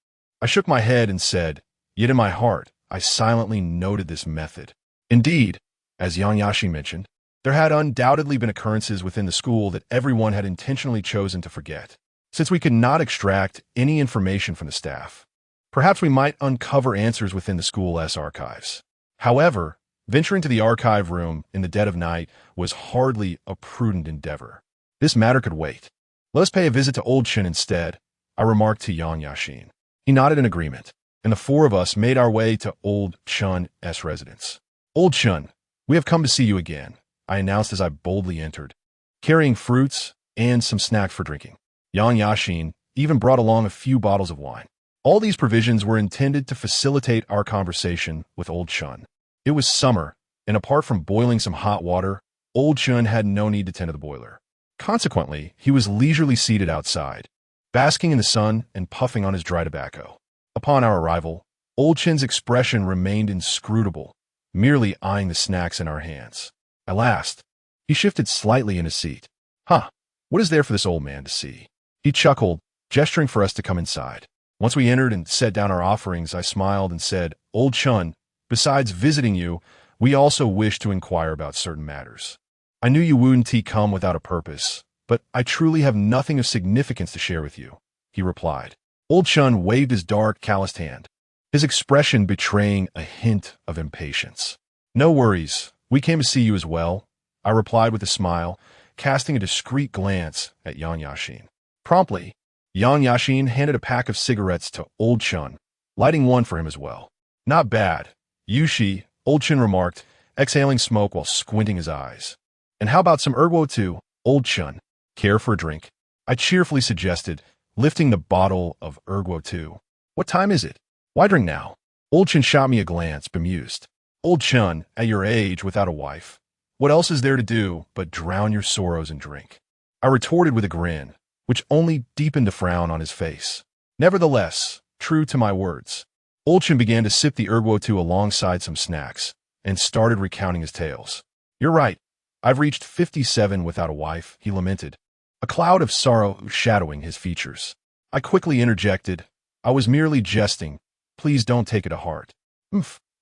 I shook my head and said, yet in my heart, I silently noted this method. Indeed, as Yang Yashin mentioned, there had undoubtedly been occurrences within the school that everyone had intentionally chosen to forget. Since we could not extract any information from the staff, perhaps we might uncover answers within the school's archives. However, venturing to the archive room in the dead of night was hardly a prudent endeavor. This matter could wait. Let us pay a visit to Old Chun instead, I remarked to Yang Yashin. He nodded in agreement, and the four of us made our way to Old Chun's residence. Old Chun, we have come to see you again, I announced as I boldly entered, carrying fruits and some snacks for drinking. Yang Yashin even brought along a few bottles of wine. All these provisions were intended to facilitate our conversation with Old Chun. It was summer, and apart from boiling some hot water, Old Chun had no need to tend to the boiler. Consequently, he was leisurely seated outside, basking in the sun and puffing on his dry tobacco. Upon our arrival, Old Chun's expression remained inscrutable, merely eyeing the snacks in our hands. At last, he shifted slightly in his seat. What is there for this old man to see? He chuckled, gesturing for us to come inside. Once we entered and set down our offerings, I smiled and said, Old Chun, besides visiting you, we also wish to inquire about certain matters. I knew you wouldn't come without a purpose, but I truly have nothing of significance to share with you, he replied. Old Chun waved his dark, calloused hand, his expression betraying a hint of impatience. No worries, we came to see you as well, I replied with a smile, casting a discreet glance at Yang Yashin. Promptly, Yang Yashin handed a pack of cigarettes to Old Chun, lighting one for him as well. Not bad, Yushi, Old Chun remarked, exhaling smoke while squinting his eyes. And how about some erguo too, Old Chun? Care for a drink? I cheerfully suggested, lifting the bottle of erguo too. What time is it? Why drink now? Old Chun shot me a glance, bemused. Old Chun, at your age, without a wife, what else is there to do but drown your sorrows and drink? I retorted with a grin, which only deepened the frown on his face. Nevertheless, true to my words, Olchin began to sip the erguo alongside some snacks and started recounting his tales. You're right. I've reached 57 without a wife, he lamented, a cloud of sorrow shadowing his features. I quickly interjected, I was merely jesting. Please don't take it to heart.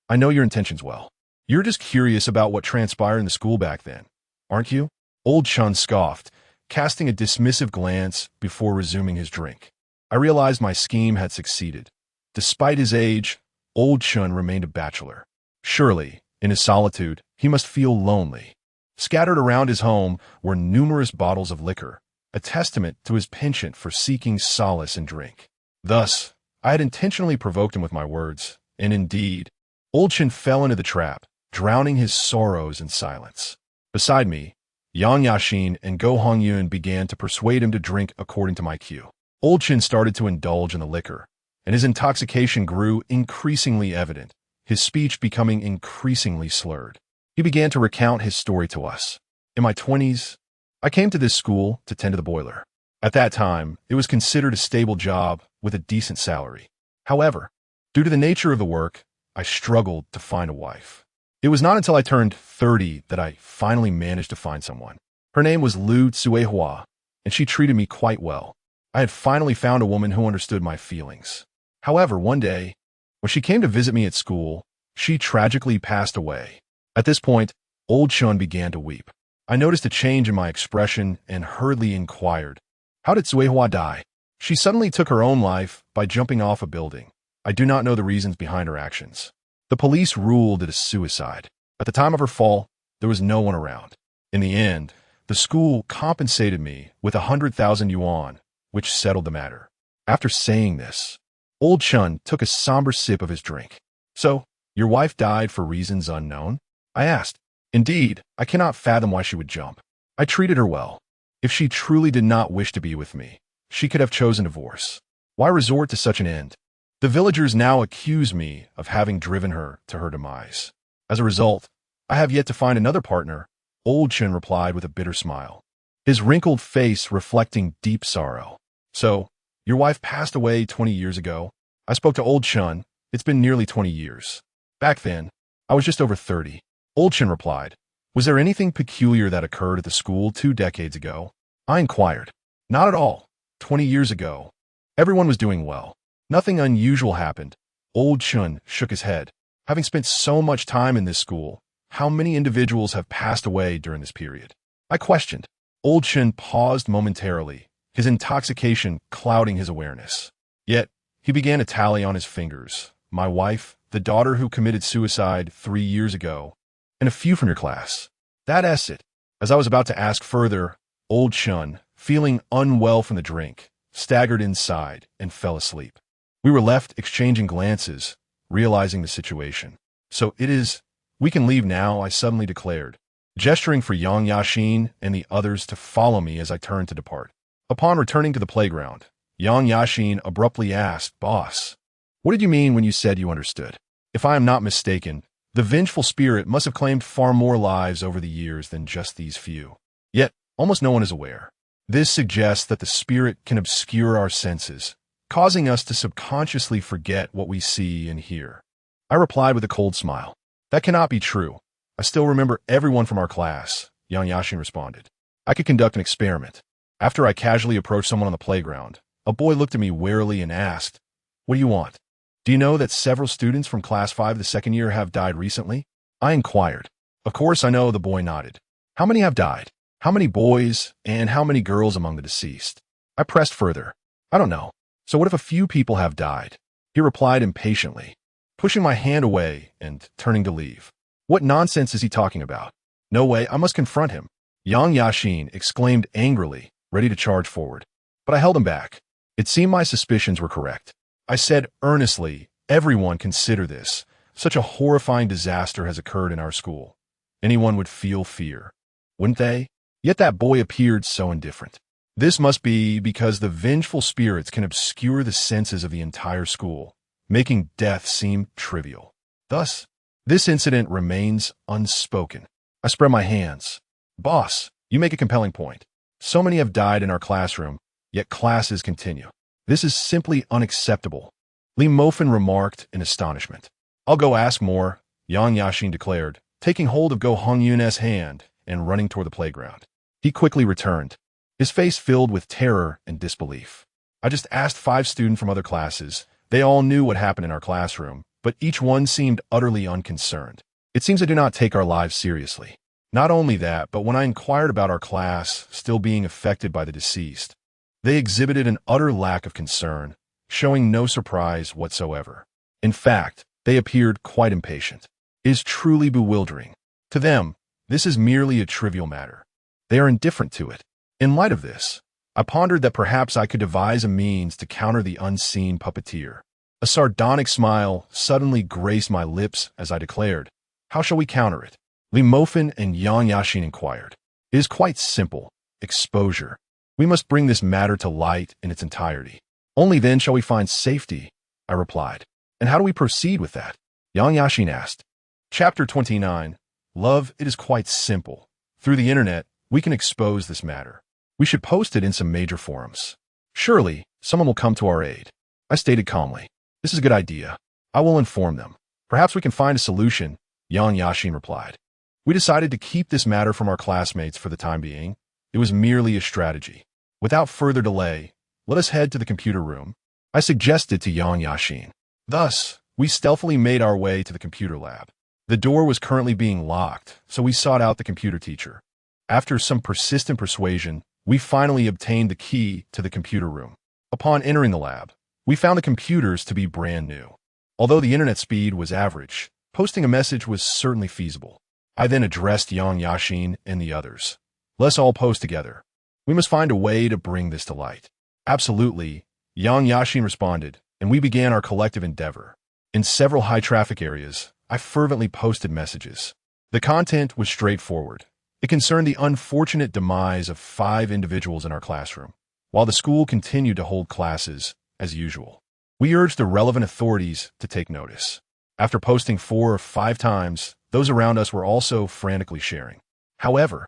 I know your intentions well. You're just curious about what transpired in the school back then, aren't you? Old Chun scoffed, casting a dismissive glance before resuming his drink. I realized my scheme had succeeded. Despite his age, Old Chun remained a bachelor. Surely, in his solitude, he must feel lonely. Scattered around his home were numerous bottles of liquor, a testament to his penchant for seeking solace in drink. Thus, I had intentionally provoked him with my words, and indeed, Old Chun fell into the trap, drowning his sorrows in silence. Beside me, Yang Yashin and Go Hongyun began to persuade him to drink according to my cue. Old Chun started to indulge in the liquor, and his intoxication grew increasingly evident, his speech becoming increasingly slurred. He began to recount his story to us. In my 20s, I came to this school to tend to the boiler. At that time, it was considered a stable job with a decent salary. However, due to the nature of the work, I struggled to find a wife. It was not until I turned 30 that I finally managed to find someone. Her name was Lu Tsuehua, and she treated me quite well. I had finally found a woman who understood my feelings. However, one day, when she came to visit me at school, she tragically passed away. At this point, Old Chun began to weep. I noticed a change in my expression and hurriedly inquired, how did Tsuehua die? She suddenly took her own life by jumping off a building. I do not know the reasons behind her actions. The police ruled it a suicide. At the time of her fall, there was no one around. In the end, the school compensated me with 100,000 yuan, which settled the matter. After saying this, Old Chun took a somber sip of his drink. So, your wife died for reasons unknown? I asked. Indeed, I cannot fathom why she would jump. I treated her well. If she truly did not wish to be with me, she could have chosen divorce. Why resort to such an end? The villagers now accuse me of having driven her to her demise. As a result, I have yet to find another partner, Old Chun replied with a bitter smile, his wrinkled face reflecting deep sorrow. So, your wife passed away 20 years ago. I spoke to Old Chun. It's been nearly 20 years. Back then, I was just over 30. Old Chun replied, was there anything peculiar that occurred at the school 2 decades ago? I inquired. Not at all. 20 years ago, everyone was doing well. Nothing unusual happened. Old Chun shook his head. Having spent so much time in this school, how many individuals have passed away during this period? I questioned. Old Chun paused momentarily, his intoxication clouding his awareness. Yet, he began to tally on his fingers. My wife, the daughter who committed suicide 3 years ago, and a few from your class. That's it. As I was about to ask further, Old Chun, feeling unwell from the drink, staggered inside and fell asleep. We were left exchanging glances, realizing the situation. So it is, we can leave now, I suddenly declared, gesturing for Yang Yashin and the others to follow me as I turned to depart. Upon returning to the playground, Yang Yashin abruptly asked, Boss, what did you mean when you said you understood? If I am not mistaken, the vengeful spirit must have claimed far more lives over the years than just these few. Yet, almost no one is aware. This suggests that the spirit can obscure our senses, causing us to subconsciously forget what we see and hear. I replied with a cold smile. That cannot be true. I still remember everyone from our class, Yang Yashin responded. I could conduct an experiment. After I casually approached someone on the playground, a boy looked at me warily and asked, What do you want? Do you know that several students from Class 5 the second year have died recently? I inquired. Of course I know, the boy nodded. How many have died? How many boys and how many girls among the deceased? I pressed further. I don't know. So what if a few people have died? He replied impatiently, pushing my hand away and turning to leave. What nonsense is he talking about? No way, I must confront him. Yang Yashin exclaimed angrily, ready to charge forward. But I held him back. It seemed my suspicions were correct. I said earnestly, everyone consider this. Such a horrifying disaster has occurred in our school. Anyone would feel fear, wouldn't they? Yet that boy appeared so indifferent. This must be because the vengeful spirits can obscure the senses of the entire school, making death seem trivial. Thus, this incident remains unspoken. I spread my hands. Boss, you make a compelling point. So many have died in our classroom, yet classes continue. This is simply unacceptable. Li Mofin remarked in astonishment. I'll go ask more, Yang Yashin declared, taking hold of Go Hongyun's hand and running toward the playground. He quickly returned, his face filled with terror and disbelief. I just asked 5 students from other classes. They all knew what happened in our classroom, but each one seemed utterly unconcerned. It seems they do not take our lives seriously. Not only that, but when I inquired about our class still being affected by the deceased, they exhibited an utter lack of concern, showing no surprise whatsoever. In fact, they appeared quite impatient. It is truly bewildering. To them, this is merely a trivial matter. They are indifferent to it. In light of this, I pondered that perhaps I could devise a means to counter the unseen puppeteer. A sardonic smile suddenly graced my lips as I declared, "How shall we counter it?" Li Mofin and Yang Yashin inquired. "It is quite simple. Exposure. We must bring this matter to light in its entirety. Only then shall we find safety," I replied. "And how do we proceed with that?" Yang Yashin asked. Chapter 29. Love, it is quite simple. Through the internet, we can expose this matter. We should post it in some major forums. Surely, someone will come to our aid. I stated calmly. This is a good idea. I will inform them. Perhaps we can find a solution, Yang Yashin replied. We decided to keep this matter from our classmates for the time being. It was merely a strategy. Without further delay, let us head to the computer room, I suggested to Yang Yashin. Thus, we stealthily made our way to the computer lab. The door was currently being locked, so we sought out the computer teacher. After some persistent persuasion, we finally obtained the key to the computer room. Upon entering the lab, we found the computers to be brand new. Although the internet speed was average, posting a message was certainly feasible. I then addressed Yang Yashin and the others. Let's all post together. We must find a way to bring this to light. Absolutely, Yang Yashin responded, and we began our collective endeavor. In several high-traffic areas, I fervently posted messages. The content was straightforward. It concerned the unfortunate demise of 5 individuals in our classroom, while the school continued to hold classes as usual. We urged the relevant authorities to take notice. After posting 4 or 5 times, those around us were also frantically sharing. However,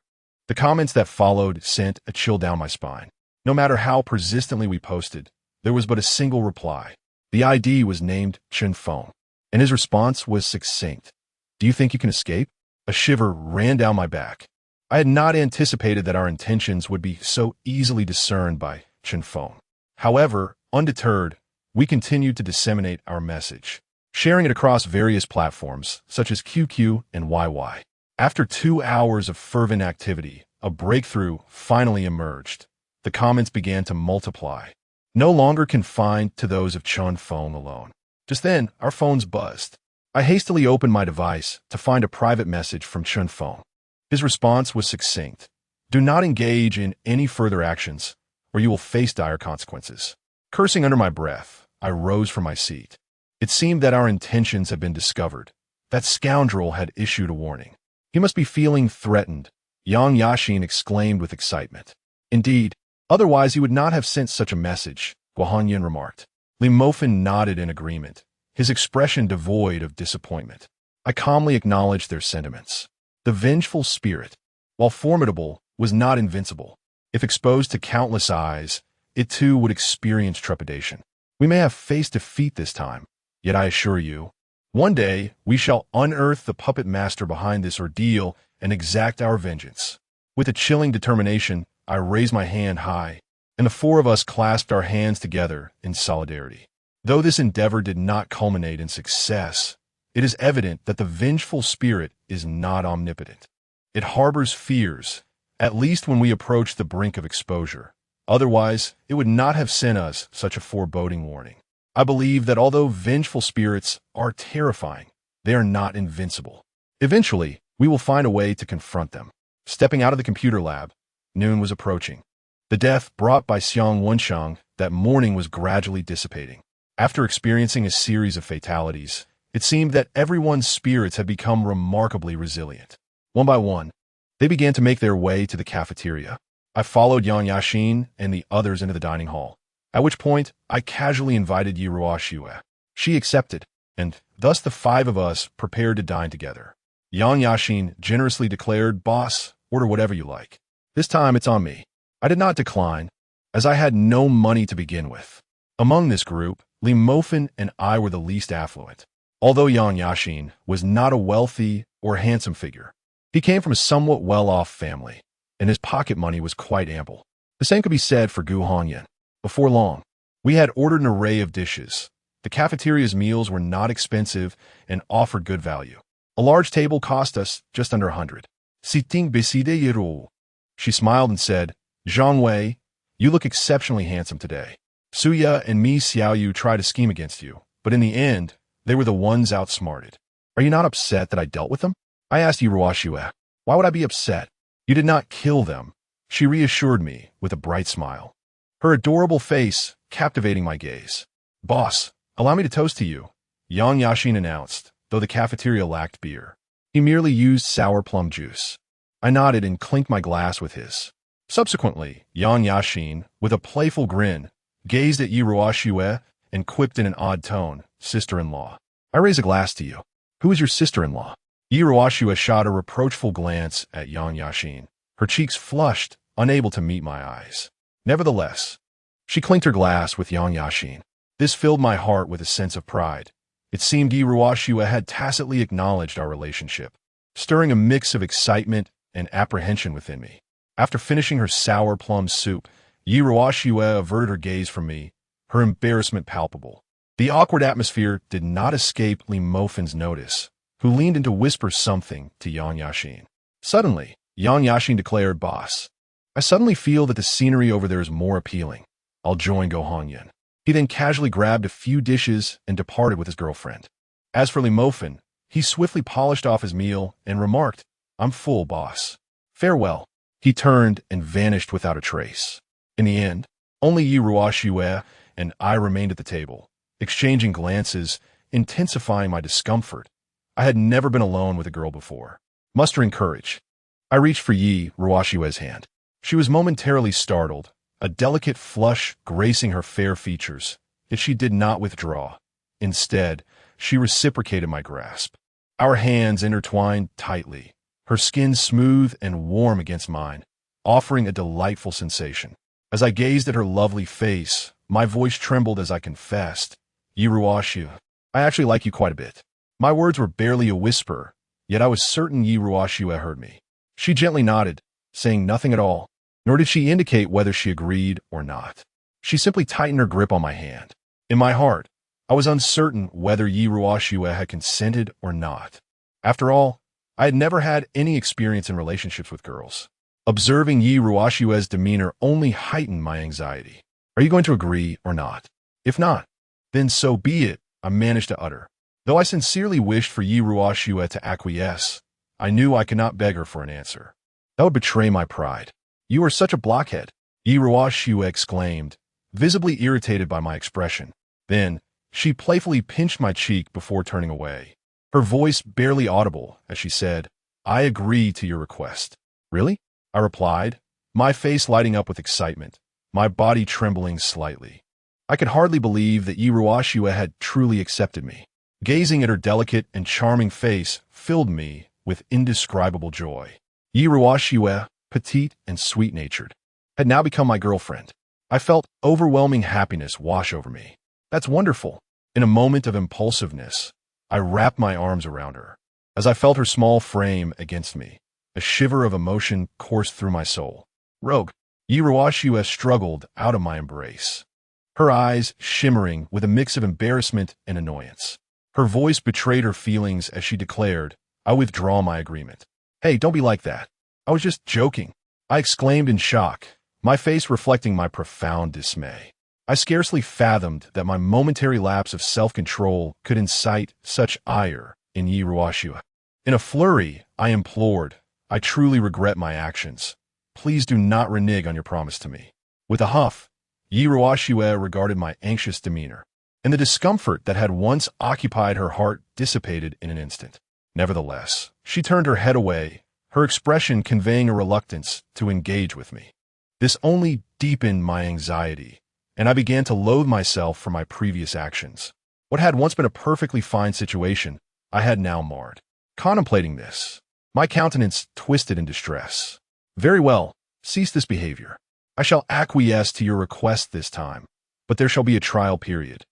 the comments that followed sent a chill down my spine. No matter how persistently we posted, there was but a single reply. The ID was named Chen Feng, and his response was succinct. "Do you think you can escape?" A shiver ran down my back. I had not anticipated that our intentions would be so easily discerned by Chen Feng. However, undeterred, we continued to disseminate our message, sharing it across various platforms such as QQ and YY. After 2 hours of fervent activity, a breakthrough finally emerged. The comments began to multiply, no longer confined to those of Chen Feng alone. Just then, our phones buzzed. I hastily opened my device to find a private message from Chen Feng. His response was succinct. "Do not engage in any further actions, or you will face dire consequences." Cursing under my breath, I rose from my seat. It seemed that our intentions had been discovered. That scoundrel had issued a warning. He must be feeling threatened, Yang Yashin exclaimed with excitement. Indeed, otherwise he would not have sent such a message, Guohanyan remarked. Li Mofin nodded in agreement, his expression devoid of disappointment. I calmly acknowledged their sentiments. The vengeful spirit, while formidable, was not invincible. If exposed to countless eyes, it too would experience trepidation. We may have faced defeat this time, yet I assure you, one day we shall unearth the puppet master behind this ordeal and exact our vengeance. With a chilling determination, I raised my hand high, and the 4 of us clasped our hands together in solidarity. Though this endeavor did not culminate in success, it is evident that the vengeful spirit is not omnipotent. It harbors fears, at least when we approach the brink of exposure. Otherwise, it would not have sent us such a foreboding warning. I believe that although vengeful spirits are terrifying, they are not invincible. Eventually, we will find a way to confront them. Stepping out of the computer lab, noon was approaching. The death brought by Xiang Wenshang that morning was gradually dissipating. After experiencing a series of fatalities, it seemed that everyone's spirits had become remarkably resilient. One by one, they began to make their way to the cafeteria. I followed Yang Yashin and the others into the dining hall, at which point I casually invited Yiruo Xue. She accepted, and thus the 5 of us prepared to dine together. Yang Yashin generously declared, "Boss, order whatever you like. This time it's on me." I did not decline, as I had no money to begin with. Among this group, Li Mofan and I were the least affluent. Although Yang Yashin was not a wealthy or handsome figure, he came from a somewhat well-off family, and his pocket money was quite ample. The same could be said for Gu Hongyan. Before long, we had ordered an array of dishes. The cafeteria's meals were not expensive and offered good value. A large table cost us just under 100. Sitting beside Yiru. She smiled and said, Zhang Wei, you look exceptionally handsome today. Suya and Mi Xiaoyu tried to scheme against you, but in the end, they were the ones outsmarted. Are you not upset that I dealt with them? I asked Yiruashue. Why would I be upset? You did not kill them. She reassured me with a bright smile. Her adorable face captivating my gaze. Boss, allow me to toast to you, Yang Yashin announced, though the cafeteria lacked beer. He merely used sour plum juice. I nodded and clinked my glass with his. Subsequently, Yang Yashin, with a playful grin, gazed at Yiruashue and quipped in an odd tone, sister-in-law. I raise a glass to you. Who is your sister-in-law? Yiruashue shot a reproachful glance at Yang Yashin. Her cheeks flushed, unable to meet my eyes. Nevertheless, she clinked her glass with Yang Yashin. This filled my heart with a sense of pride. It seemed Yiruashue had tacitly acknowledged our relationship, stirring a mix of excitement and apprehension within me. After finishing her sour plum soup, Yiruashue averted her gaze from me, her embarrassment palpable. The awkward atmosphere did not escape Li Mofan's notice, who leaned in to whisper something to Yang Yashin. Suddenly, Yang Yashin declared, Boss, I suddenly feel that the scenery over there is more appealing. I'll join Go Hongyan. He then casually grabbed a few dishes and departed with his girlfriend. As for Li Mofan, he swiftly polished off his meal and remarked, I'm full, boss. Farewell. He turned and vanished without a trace. In the end, only Yiruashue and I remained at the table, exchanging glances, intensifying my discomfort. I had never been alone with a girl before. Mustering courage, I reached for Yiruashue's hand. She was momentarily startled, a delicate flush gracing her fair features, yet she did not withdraw. Instead, she reciprocated my grasp. Our hands intertwined tightly, her skin smooth and warm against mine, offering a delightful sensation. As I gazed at her lovely face, my voice trembled as I confessed, Yiruashue, I actually like you quite a bit. My words were barely a whisper, yet I was certain Yiruashue heard me. She gently nodded, saying nothing at all, nor did she indicate whether she agreed or not. She simply tightened her grip on my hand. In my heart, I was uncertain whether Yiruashue had consented or not. After all, I had never had any experience in relationships with girls. Observing Yiruashue's demeanor only heightened my anxiety. Are you going to agree or not? If not, then so be it, I managed to utter. Though I sincerely wished for Yiruashue to acquiesce, I knew I could not beg her for an answer. That would betray my pride. You are such a blockhead, Yiruashue exclaimed, visibly irritated by my expression. Then, she playfully pinched my cheek before turning away. Her voice barely audible as she said, I agree to your request. Really? I replied, my face lighting up with excitement, my body trembling slightly. I could hardly believe that Yiruashue had truly accepted me. Gazing at her delicate and charming face filled me with indescribable joy. Yiruashue, petite and sweet-natured, had now become my girlfriend. I felt overwhelming happiness wash over me. That's wonderful. In a moment of impulsiveness, I wrapped my arms around her. As I felt her small frame against me, a shiver of emotion coursed through my soul. Rogue, Yiruashue struggled out of my embrace, her eyes shimmering with a mix of embarrassment and annoyance. Her voice betrayed her feelings as she declared, I withdraw my agreement. Hey, don't be like that. I was just joking, I exclaimed in shock, my face reflecting my profound dismay. I scarcely fathomed that my momentary lapse of self-control could incite such ire in Yiruashue. In a flurry, I implored, I truly regret my actions. Please do not renege on your promise to me. With a huff, Yiruashue regarded my anxious demeanor, and the discomfort that had once occupied her heart dissipated in an instant. Nevertheless, she turned her head away, her expression conveying a reluctance to engage with me. This only deepened my anxiety, and I began to loathe myself for my previous actions. What had once been a perfectly fine situation, I had now marred. Contemplating this, my countenance twisted in distress. Very well, cease this behavior. I shall acquiesce to your request this time, but there shall be a trial period.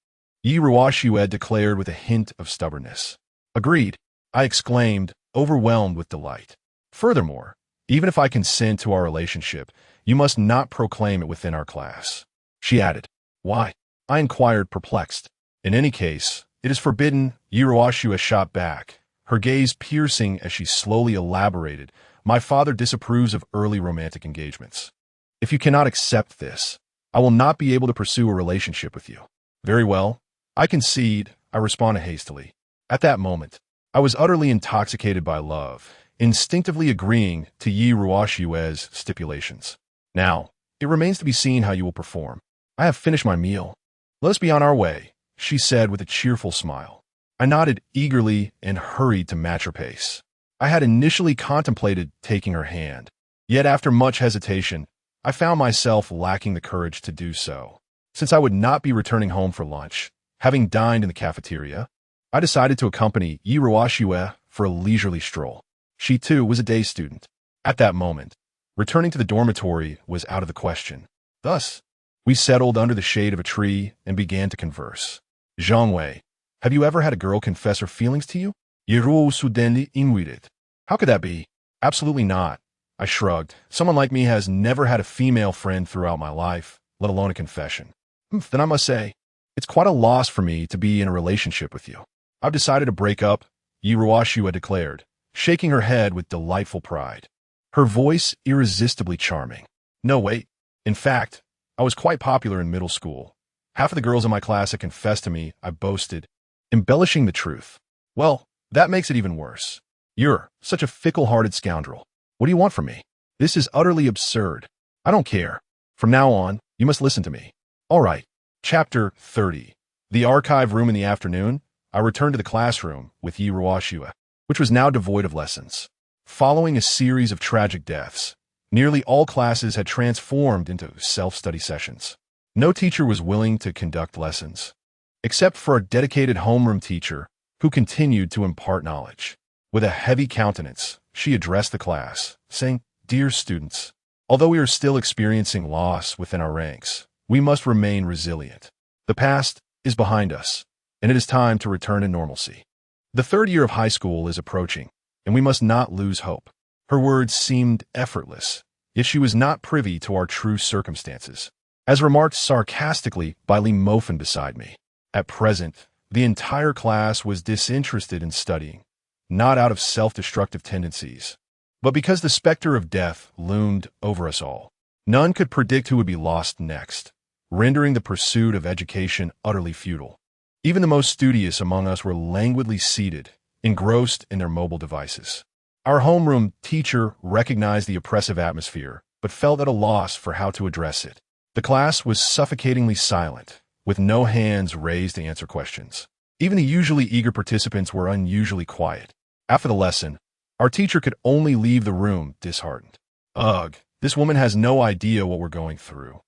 Yi Ruoxue declared with a hint of stubbornness. Agreed, I exclaimed, overwhelmed with delight. Furthermore, even if I consent to our relationship, you must not proclaim it within our class. She added. Why? I inquired, perplexed. In any case, it is forbidden, Yi Ruoxue shot back, her gaze piercing as she slowly elaborated. My father disapproves of early romantic engagements. If you cannot accept this, I will not be able to pursue a relationship with you. Very well, I concede, I responded hastily. At that moment, I was utterly intoxicated by love, instinctively agreeing to Yi Ruoxue's stipulations. Now, it remains to be seen how you will perform. I have finished my meal. Let us be on our way, she said with a cheerful smile. I nodded eagerly and hurried to match her pace. I had initially contemplated taking her hand, yet after much hesitation, I found myself lacking the courage to do so. Since I would not be returning home for lunch, having dined in the cafeteria, I decided to accompany Yi Ruoxue for a leisurely stroll. She too was a day student. At that moment, returning to the dormitory was out of the question. Thus, we settled under the shade of a tree and began to converse. Zhang Wei, have you ever had a girl confess her feelings to you? Yi Ruoxue inwitted. How could that be? Absolutely not. I shrugged. Someone like me has never had a female friend throughout my life, let alone a confession. Then I must say, it's quite a loss for me to be in a relationship with you. I've decided to break up, Yi Ruoxue declared, shaking her head with delightful pride. Her voice irresistibly charming. No, wait. In fact, I was quite popular in middle school. Half of the girls in my class had confessed to me, I boasted, embellishing the truth. Well, that makes it even worse. You're such a fickle-hearted scoundrel. What do you want from me? This is utterly absurd. I don't care. From now on, you must listen to me. All right. Chapter 30. The archive room in the afternoon, I returned to the classroom with Yi Ruoxue, which was now devoid of lessons. Following a series of tragic deaths, nearly all classes had transformed into self-study sessions. No teacher was willing to conduct lessons, except for a dedicated homeroom teacher who continued to impart knowledge. With a heavy countenance, she addressed the class, saying, Dear students, although we are still experiencing loss within our ranks, we must remain resilient. The past is behind us, and it is time to return to normalcy. The third year of high school is approaching, and we must not lose hope. Her words seemed effortless, yet she was not privy to our true circumstances. As remarked sarcastically by Li Mofen beside me, at present, the entire class was disinterested in studying, not out of self-destructive tendencies, but because the specter of death loomed over us all. None could predict who would be lost next, rendering the pursuit of education utterly futile. Even the most studious among us were languidly seated, engrossed in their mobile devices. Our homeroom teacher recognized the oppressive atmosphere, but felt at a loss for how to address it. The class was suffocatingly silent, with no hands raised to answer questions. Even the usually eager participants were unusually quiet. After the lesson, our teacher could only leave the room disheartened. Ugh, this woman has no idea what we're going through,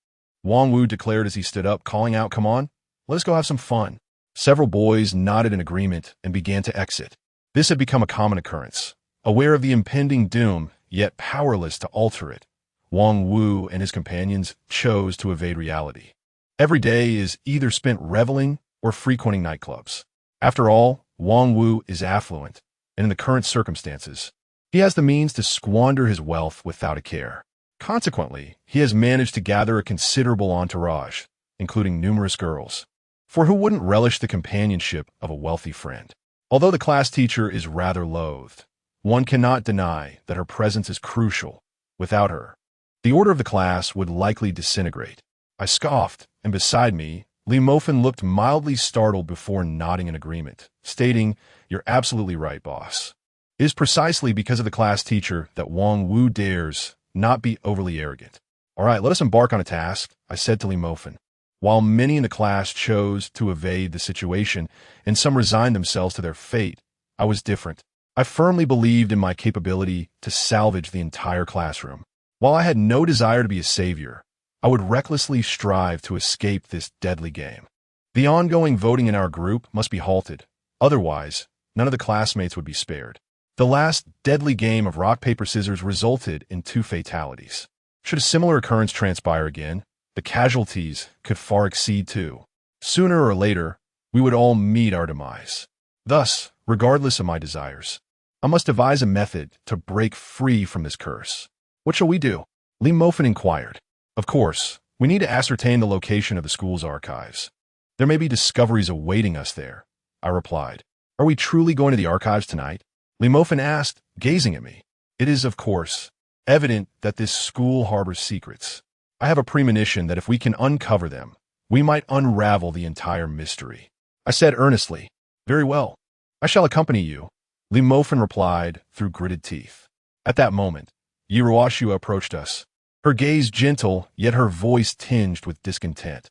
Wang Wu declared as he stood up, calling out, Come on, let us go have some fun. Several boys nodded in agreement and began to exit. This had become a common occurrence. Aware of the impending doom, yet powerless to alter it, Wang Wu and his companions chose to evade reality. Every day is either spent reveling or frequenting nightclubs. After all, Wang Wu is affluent, and in the current circumstances, he has the means to squander his wealth without a care. Consequently, he has managed to gather a considerable entourage, including numerous girls. For who wouldn't relish the companionship of a wealthy friend? Although the class teacher is rather loathed, one cannot deny that her presence is crucial. Without her, the order of the class would likely disintegrate. I scoffed, and beside me, Li Mofen looked mildly startled before nodding in agreement, stating, You're absolutely right, boss. It is precisely because of the class teacher that Wang Wu dares not be overly arrogant. All right, let us embark on a task, I said to Li Mofen. While many in the class chose to evade the situation and some resigned themselves to their fate, I was different. I firmly believed in my capability to salvage the entire classroom. While I had no desire to be a savior, I would recklessly strive to escape this deadly game. The ongoing voting in our group must be halted. Otherwise, none of the classmates would be spared. The last deadly game of rock, paper, scissors resulted in 2 fatalities. Should a similar occurrence transpire again, the casualties could far exceed 2. Sooner or later, we would all meet our demise. Thus, regardless of my desires, I must devise a method to break free from this curse. What shall we do? Lee Mofin inquired. Of course, we need to ascertain the location of the school's archives. There may be discoveries awaiting us there, I replied. Are we truly going to the archives tonight? Lee Mofin asked, gazing at me. It is, of course, evident that this school harbors secrets. I have a premonition that if we can uncover them, we might unravel the entire mystery. I said earnestly, very well. I shall accompany you, Lee Mofin replied through gritted teeth. At that moment, Yiruashua approached us, her gaze gentle, yet her voice tinged with discontent.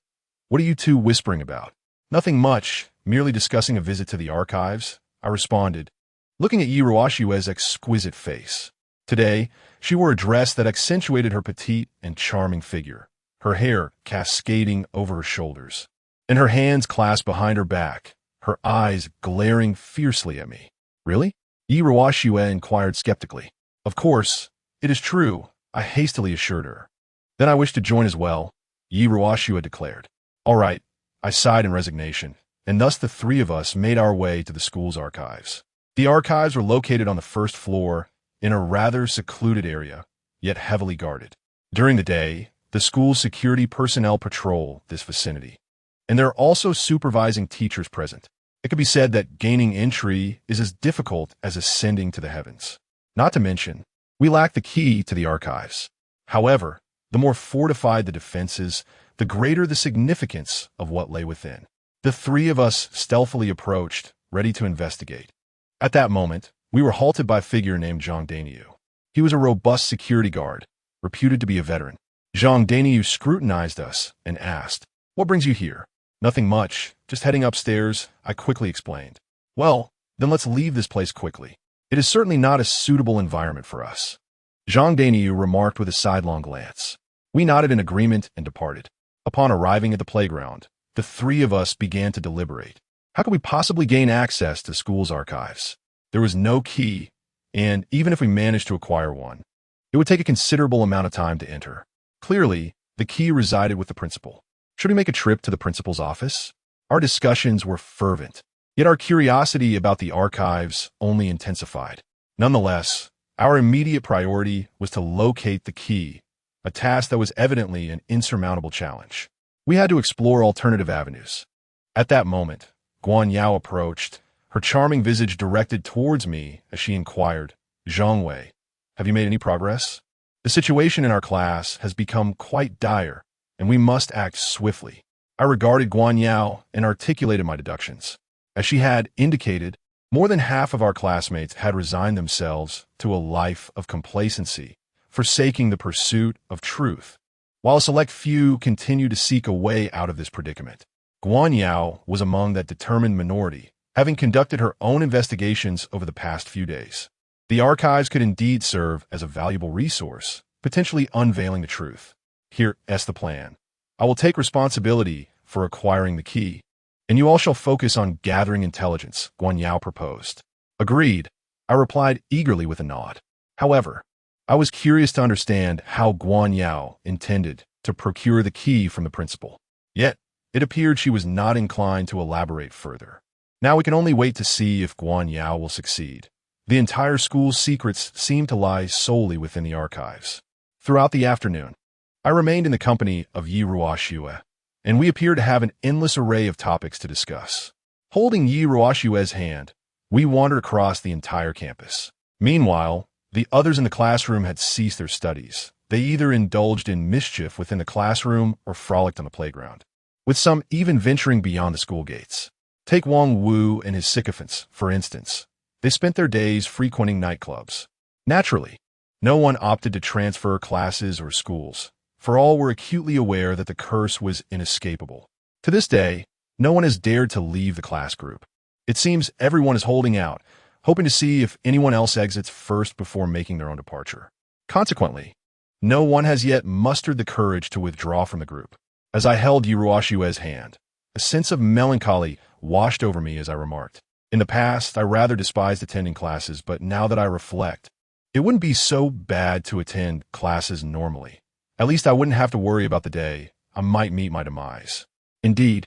What are you two whispering about? Nothing much, merely discussing a visit to the archives, I responded, looking at Yiruashua's exquisite face. Today, she wore a dress that accentuated her petite and charming figure, her hair cascading over her shoulders, and her hands clasped behind her back, her eyes glaring fiercely at me. Really? Yiruashua inquired skeptically. Of course, it is true, I hastily assured her. Then I wish to join as well, Yiruashua declared. All right, I sighed in resignation, and thus the three of us made our way to the school's archives. The archives were located on the first floor, in a rather secluded area, yet heavily guarded. During the day, the school's security personnel patrol this vicinity, and there are also supervising teachers present. It could be said that gaining entry is as difficult as ascending to the heavens. Not to mention, we lack the key to the archives. However, the more fortified the defenses, the greater the significance of what lay within. The three of us stealthily approached, ready to investigate. At that moment, we were halted by a figure named Zhang Daniu. He was a robust security guard, reputed to be a veteran. Zhang Daniu scrutinized us and asked, "What brings you here?" "Nothing much, just heading upstairs," I quickly explained. "Well, then let's leave this place quickly. It is certainly not a suitable environment for us," Zhang Daniu remarked with a sidelong glance. We nodded in agreement and departed. Upon arriving at the playground, the three of us began to deliberate. How could we possibly gain access to school's archives? There was no key, and even if we managed to acquire one, it would take a considerable amount of time to enter. Clearly, the key resided with the principal. Should we make a trip to the principal's office? Our discussions were fervent, yet our curiosity about the archives only intensified. Nonetheless, our immediate priority was to locate the key, a task that was evidently an insurmountable challenge. We had to explore alternative avenues. At that moment, Guan Yao approached, her charming visage directed towards me as she inquired, "Zhang Wei, have you made any progress? The situation in our class has become quite dire, and we must act swiftly." I regarded Guan Yao and articulated my deductions. As she had indicated, more than half of our classmates had resigned themselves to a life of complacency, forsaking the pursuit of truth, while a select few continued to seek a way out of this predicament. Guan Yao was among that determined minority, having conducted her own investigations over the past few days. The archives could indeed serve as a valuable resource, potentially unveiling the truth. Here's the plan. I will take responsibility for acquiring the key, and you all shall focus on gathering intelligence, Guan Yao proposed. Agreed, I replied eagerly with a nod. However, I was curious to understand how Guan Yao intended to procure the key from the principal. Yet, it appeared she was not inclined to elaborate further. Now we can only wait to see if Guan Yao will succeed. The entire school's secrets seemed to lie solely within the archives. Throughout the afternoon, I remained in the company of Yiruashua, and we appeared to have an endless array of topics to discuss. Holding Yiruashua's hand, we wandered across the entire campus. Meanwhile, the others in the classroom had ceased their studies. They either indulged in mischief within the classroom or frolicked on the playground, with some even venturing beyond the school gates. Take Wang Wu and his sycophants, for instance. They spent their days frequenting nightclubs. Naturally, no one opted to transfer classes or schools, for all were acutely aware that the curse was inescapable. To this day, no one has dared to leave the class group. It seems everyone is holding out, hoping to see if anyone else exits first before making their own departure. Consequently, no one has yet mustered the courage to withdraw from the group. As I held Yiruashua's hand, a sense of melancholy washed over me as I remarked, "In the past, I rather despised attending classes, but now that I reflect, it wouldn't be so bad to attend classes normally. At least I wouldn't have to worry about the day I might meet my demise." Indeed,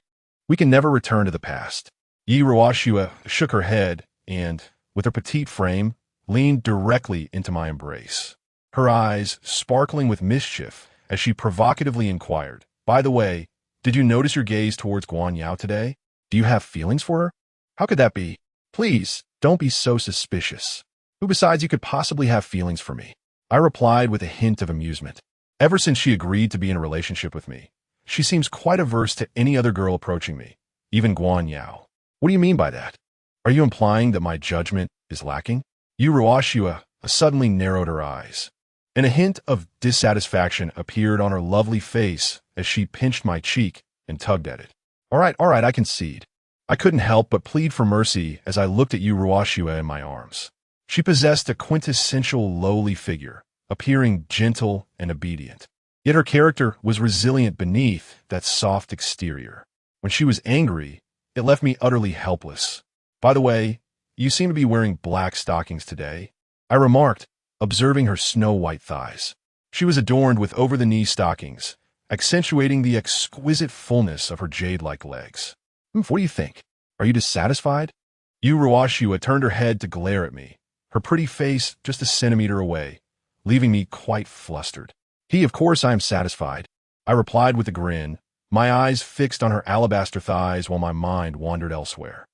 We can never return to the past. Yi Ruoxue shook her head and, with her petite frame, leaned directly into my embrace. Her eyes sparkling with mischief as she provocatively inquired, "By the way, did you notice your gaze towards Guan Yao today? Do you have feelings for her? How could that be? Please, don't be so suspicious. Who besides you could possibly have feelings for me?" I replied with a hint of amusement. Ever since she agreed to be in a relationship with me, she seems quite averse to any other girl approaching me, even Guan Yao. What do you mean by that? Are you implying that my judgment is lacking? Yu Ruoxue suddenly narrowed her eyes, and a hint of dissatisfaction appeared on her lovely face as she pinched my cheek and tugged at it. All right, I concede. I couldn't help but plead for mercy as I looked at Yu Ruoxue in my arms. She possessed a quintessential lowly figure, appearing gentle and obedient. Yet her character was resilient beneath that soft exterior. When she was angry, it left me utterly helpless. By the way, you seem to be wearing black stockings today, I remarked, observing her snow-white thighs. She was adorned with over-the-knee stockings, accentuating the exquisite fullness of her jade-like legs. What do you think? Are you dissatisfied? Yu Ruoxue turned her head to glare at me, her pretty face just a centimeter away, leaving me quite flustered. Of course I am satisfied, I replied with a grin, my eyes fixed on her alabaster thighs while my mind wandered elsewhere.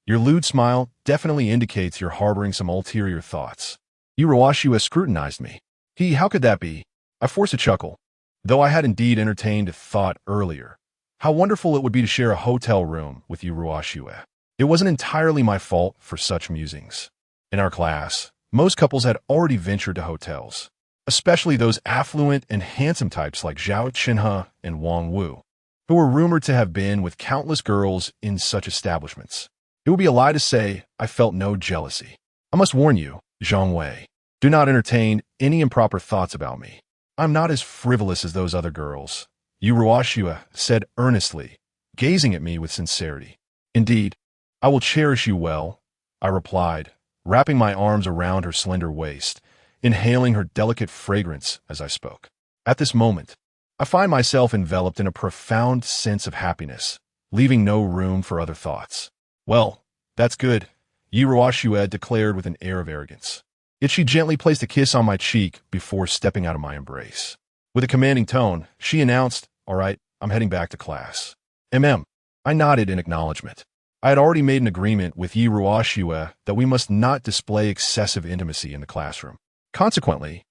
Your lewd smile definitely indicates you're harboring some ulterior thoughts. Yu Ruoxue scrutinized me. How could that be? I forced a chuckle, though I had indeed entertained a thought earlier. How wonderful it would be to share a hotel room with Yu Ruoxue. It wasn't entirely my fault for such musings. In our class, most couples had already ventured to hotels, especially those affluent and handsome types like Zhao Qinhe and Wang Wu, who were rumored to have been with countless girls in such establishments. It would be a lie to say I felt no jealousy. I must warn you, Zhang Wei, do not entertain any improper thoughts about me. I'm not as frivolous as those other girls, Yu Ruoxue said earnestly, gazing at me with sincerity. Indeed, I will cherish you well, I replied, wrapping my arms around her slender waist, inhaling her delicate fragrance as I spoke. At this moment, I find myself enveloped in a profound sense of happiness, leaving no room for other thoughts. Well, that's good, Yu Ruoxue declared with an air of arrogance. Yet she gently placed a kiss on my cheek before stepping out of my embrace. With a commanding tone, she announced, "All right, I'm heading back to class." I nodded in acknowledgement. I had already made an agreement with Yu Ruoxue that we must not display excessive intimacy in the classroom. Consequently,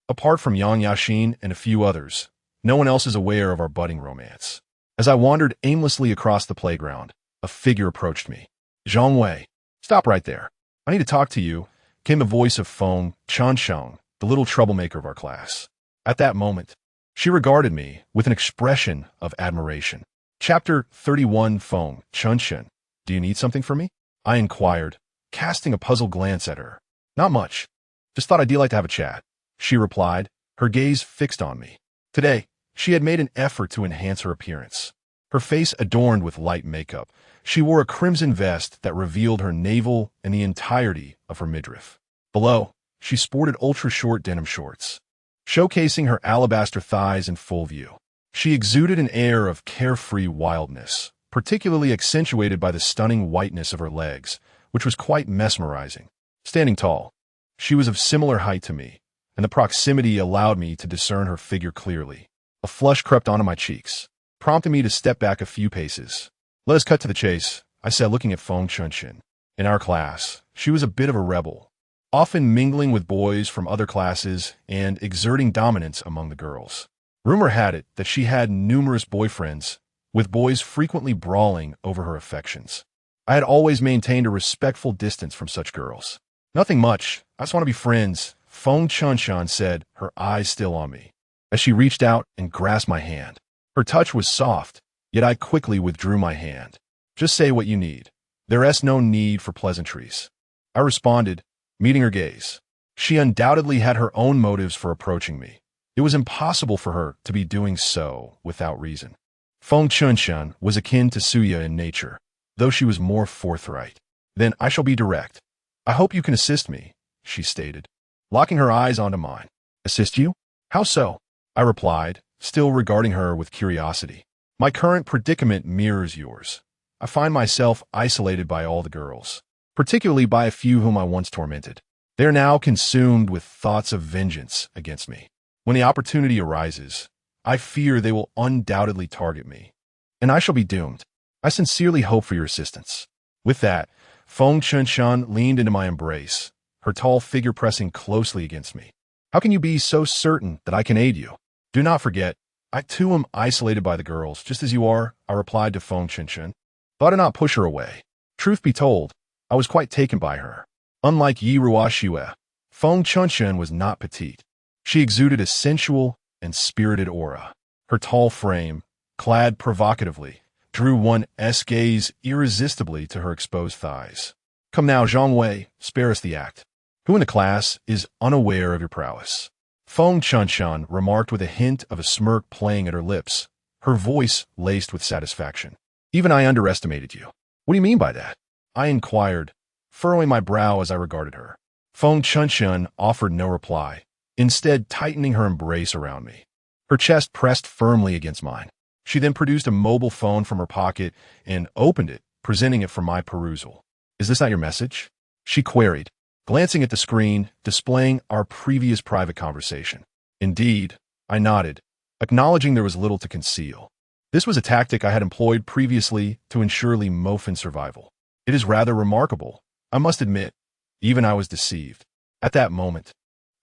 apart from Yang Yaxin and a few others, no one else is aware of our budding romance. As I wandered aimlessly across the playground, a figure approached me. "Zhang Wei, stop right there. I need to talk to you," came the voice of Feng Chunsheng, the little troublemaker of our class. At that moment, she regarded me with an expression of admiration. Chapter 31 Feng Chunsheng. Do you need something from me? I inquired, casting a puzzled glance at her. Not much. Just thought I'd like to have a chat, she replied, her gaze fixed on me. Today, she had made an effort to enhance her appearance. Her face adorned with light makeup, she wore a crimson vest that revealed her navel and the entirety of her midriff. Below, she sported ultra-short denim shorts, showcasing her alabaster thighs in full view. She exuded an air of carefree wildness, particularly accentuated by the stunning whiteness of her legs, which was quite mesmerizing. Standing tall, she was of similar height to me, and the proximity allowed me to discern her figure clearly. A flush crept onto my cheeks, prompting me to step back a few paces. "Let us cut to the chase," I said, looking at Feng Chunxin. In our class, she was a bit of a rebel, often mingling with boys from other classes and exerting dominance among the girls. Rumor had it that she had numerous boyfriends, with boys frequently brawling over her affections. I had always maintained a respectful distance from such girls. "Nothing much, I just want to be friends," Feng Chunxin said, her eyes still on me, as she reached out and grasped my hand. Her touch was soft, yet I quickly withdrew my hand. "Just say what you need. There's no need for pleasantries," I responded, meeting her gaze. She undoubtedly had her own motives for approaching me. It was impossible for her to be doing so without reason. Feng Chunxin was akin to Suya in nature, though she was more forthright. "Then I shall be direct. I hope you can assist me," she stated, locking her eyes onto mine. "Assist you? How so?" I replied, still regarding her with curiosity. My current predicament mirrors yours. I find myself isolated by all the girls, particularly by a few whom I once tormented. They are now consumed with thoughts of vengeance against me. When the opportunity arises, I fear they will undoubtedly target me, and I shall be doomed. I sincerely hope for your assistance. With that, Feng Chunshan leaned into my embrace, her tall figure pressing closely against me. How can you be so certain that I can aid you? Do not forget, I too am isolated by the girls, just as you are, I replied to Feng Chunshan. But I did not push her away. Truth be told, I was quite taken by her. Unlike Yi Ruoxue, Feng Chunshan was not petite. She exuded a sensual and spirited aura. Her tall frame, clad provocatively, drew one's gaze irresistibly to her exposed thighs. Come now, Zhang Wei, spare us the act. Who in the class is unaware of your prowess? Feng Chunshan remarked with a hint of a smirk playing at her lips, her voice laced with satisfaction. Even I underestimated you. What do you mean by that? I inquired, furrowing my brow as I regarded her. Feng Chunshan offered no reply, instead tightening her embrace around me. Her chest pressed firmly against mine. She then produced a mobile phone from her pocket and opened it, presenting it for my perusal. Is this not your message? She queried, glancing at the screen, displaying our previous private conversation. Indeed, I nodded, acknowledging there was little to conceal. This was a tactic I had employed previously to ensure Li Mofin's survival. It is rather remarkable, I must admit. Even I was deceived. At that moment,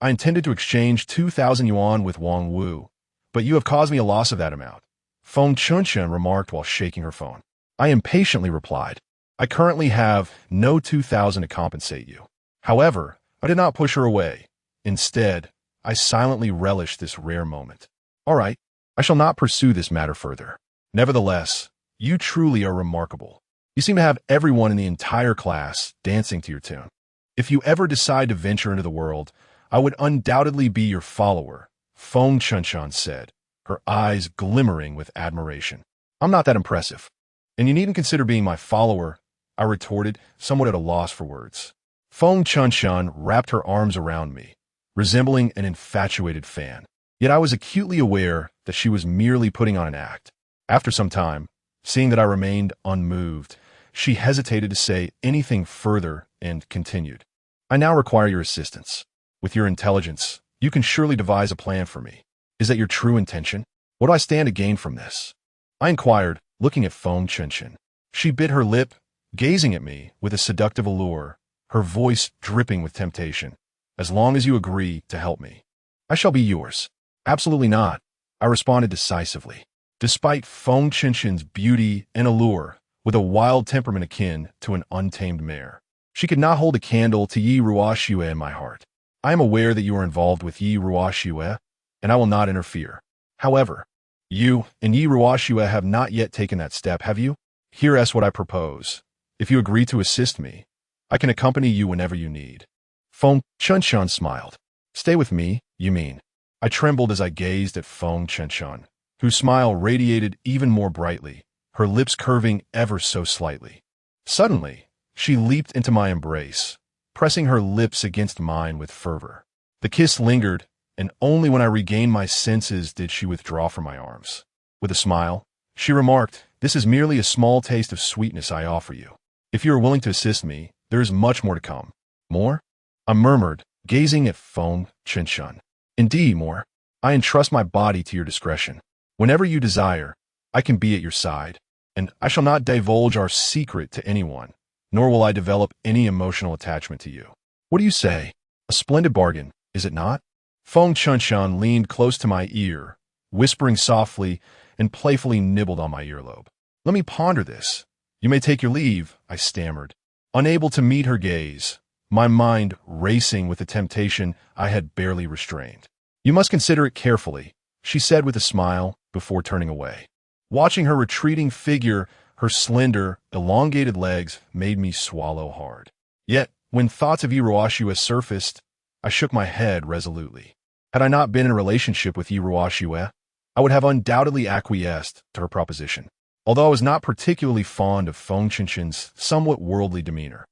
I intended to exchange 2,000 yuan with Wang Wu, but you have caused me a loss of that amount. Feng Chunshan remarked while shaking her phone. I impatiently replied, I currently have no 2,000 to compensate you. However, I did not push her away. Instead, I silently relished this rare moment. All right, I shall not pursue this matter further. Nevertheless, you truly are remarkable. You seem to have everyone in the entire class dancing to your tune. If you ever decide to venture into the world, I would undoubtedly be your follower, Feng Chunshan said, her eyes glimmering with admiration. I'm not that impressive, and you needn't consider being my follower, I retorted, somewhat at a loss for words. Feng Chunshan wrapped her arms around me, resembling an infatuated fan. Yet I was acutely aware that she was merely putting on an act. After some time, seeing that I remained unmoved, she hesitated to say anything further and continued. I now require your assistance. With your intelligence, you can surely devise a plan for me. Is that your true intention? What do I stand to gain from this? I inquired, looking at Feng Chunshan. She bit her lip, gazing at me with a seductive allure, her voice dripping with temptation. As long as you agree to help me, I shall be yours. Absolutely not, I responded decisively. Despite Feng Chunshan's beauty and allure, with a wild temperament akin to an untamed mare, she could not hold a candle to Yi Ruoxue in my heart. I am aware that you are involved with Yi Ruoxue, and I will not interfere. However, you and Yi Ruoxue have not yet taken that step, have you? Here's what I propose. If you agree to assist me, I can accompany you whenever you need. Feng Chunshan smiled. Stay with me, you mean? I trembled as I gazed at Feng Chunshan, whose smile radiated even more brightly, her lips curving ever so slightly. Suddenly, she leaped into my embrace, pressing her lips against mine with fervor. The kiss lingered, and only when I regained my senses did she withdraw from my arms. With a smile, she remarked, "This is merely a small taste of sweetness I offer you. If you are willing to assist me, there is much more to come." More? I murmured, gazing at Feng Chunshan. Indeed, more. I entrust my body to your discretion. Whenever you desire, I can be at your side, and I shall not divulge our secret to anyone, nor will I develop any emotional attachment to you. What do you say? A splendid bargain, is it not? Feng Chunshan leaned close to my ear, whispering softly and playfully nibbled on my earlobe. Let me ponder this. You may take your leave, I stammered, unable to meet her gaze, my mind racing with the temptation I had barely restrained. You must consider it carefully, she said with a smile before turning away. Watching her retreating figure, her slender, elongated legs made me swallow hard. Yet, when thoughts of Iruoxue surfaced, I shook my head resolutely. Had I not been in a relationship with Iruoxue, I would have undoubtedly acquiesced to her proposition, although I was not particularly fond of Feng Chunshan's somewhat worldly demeanor.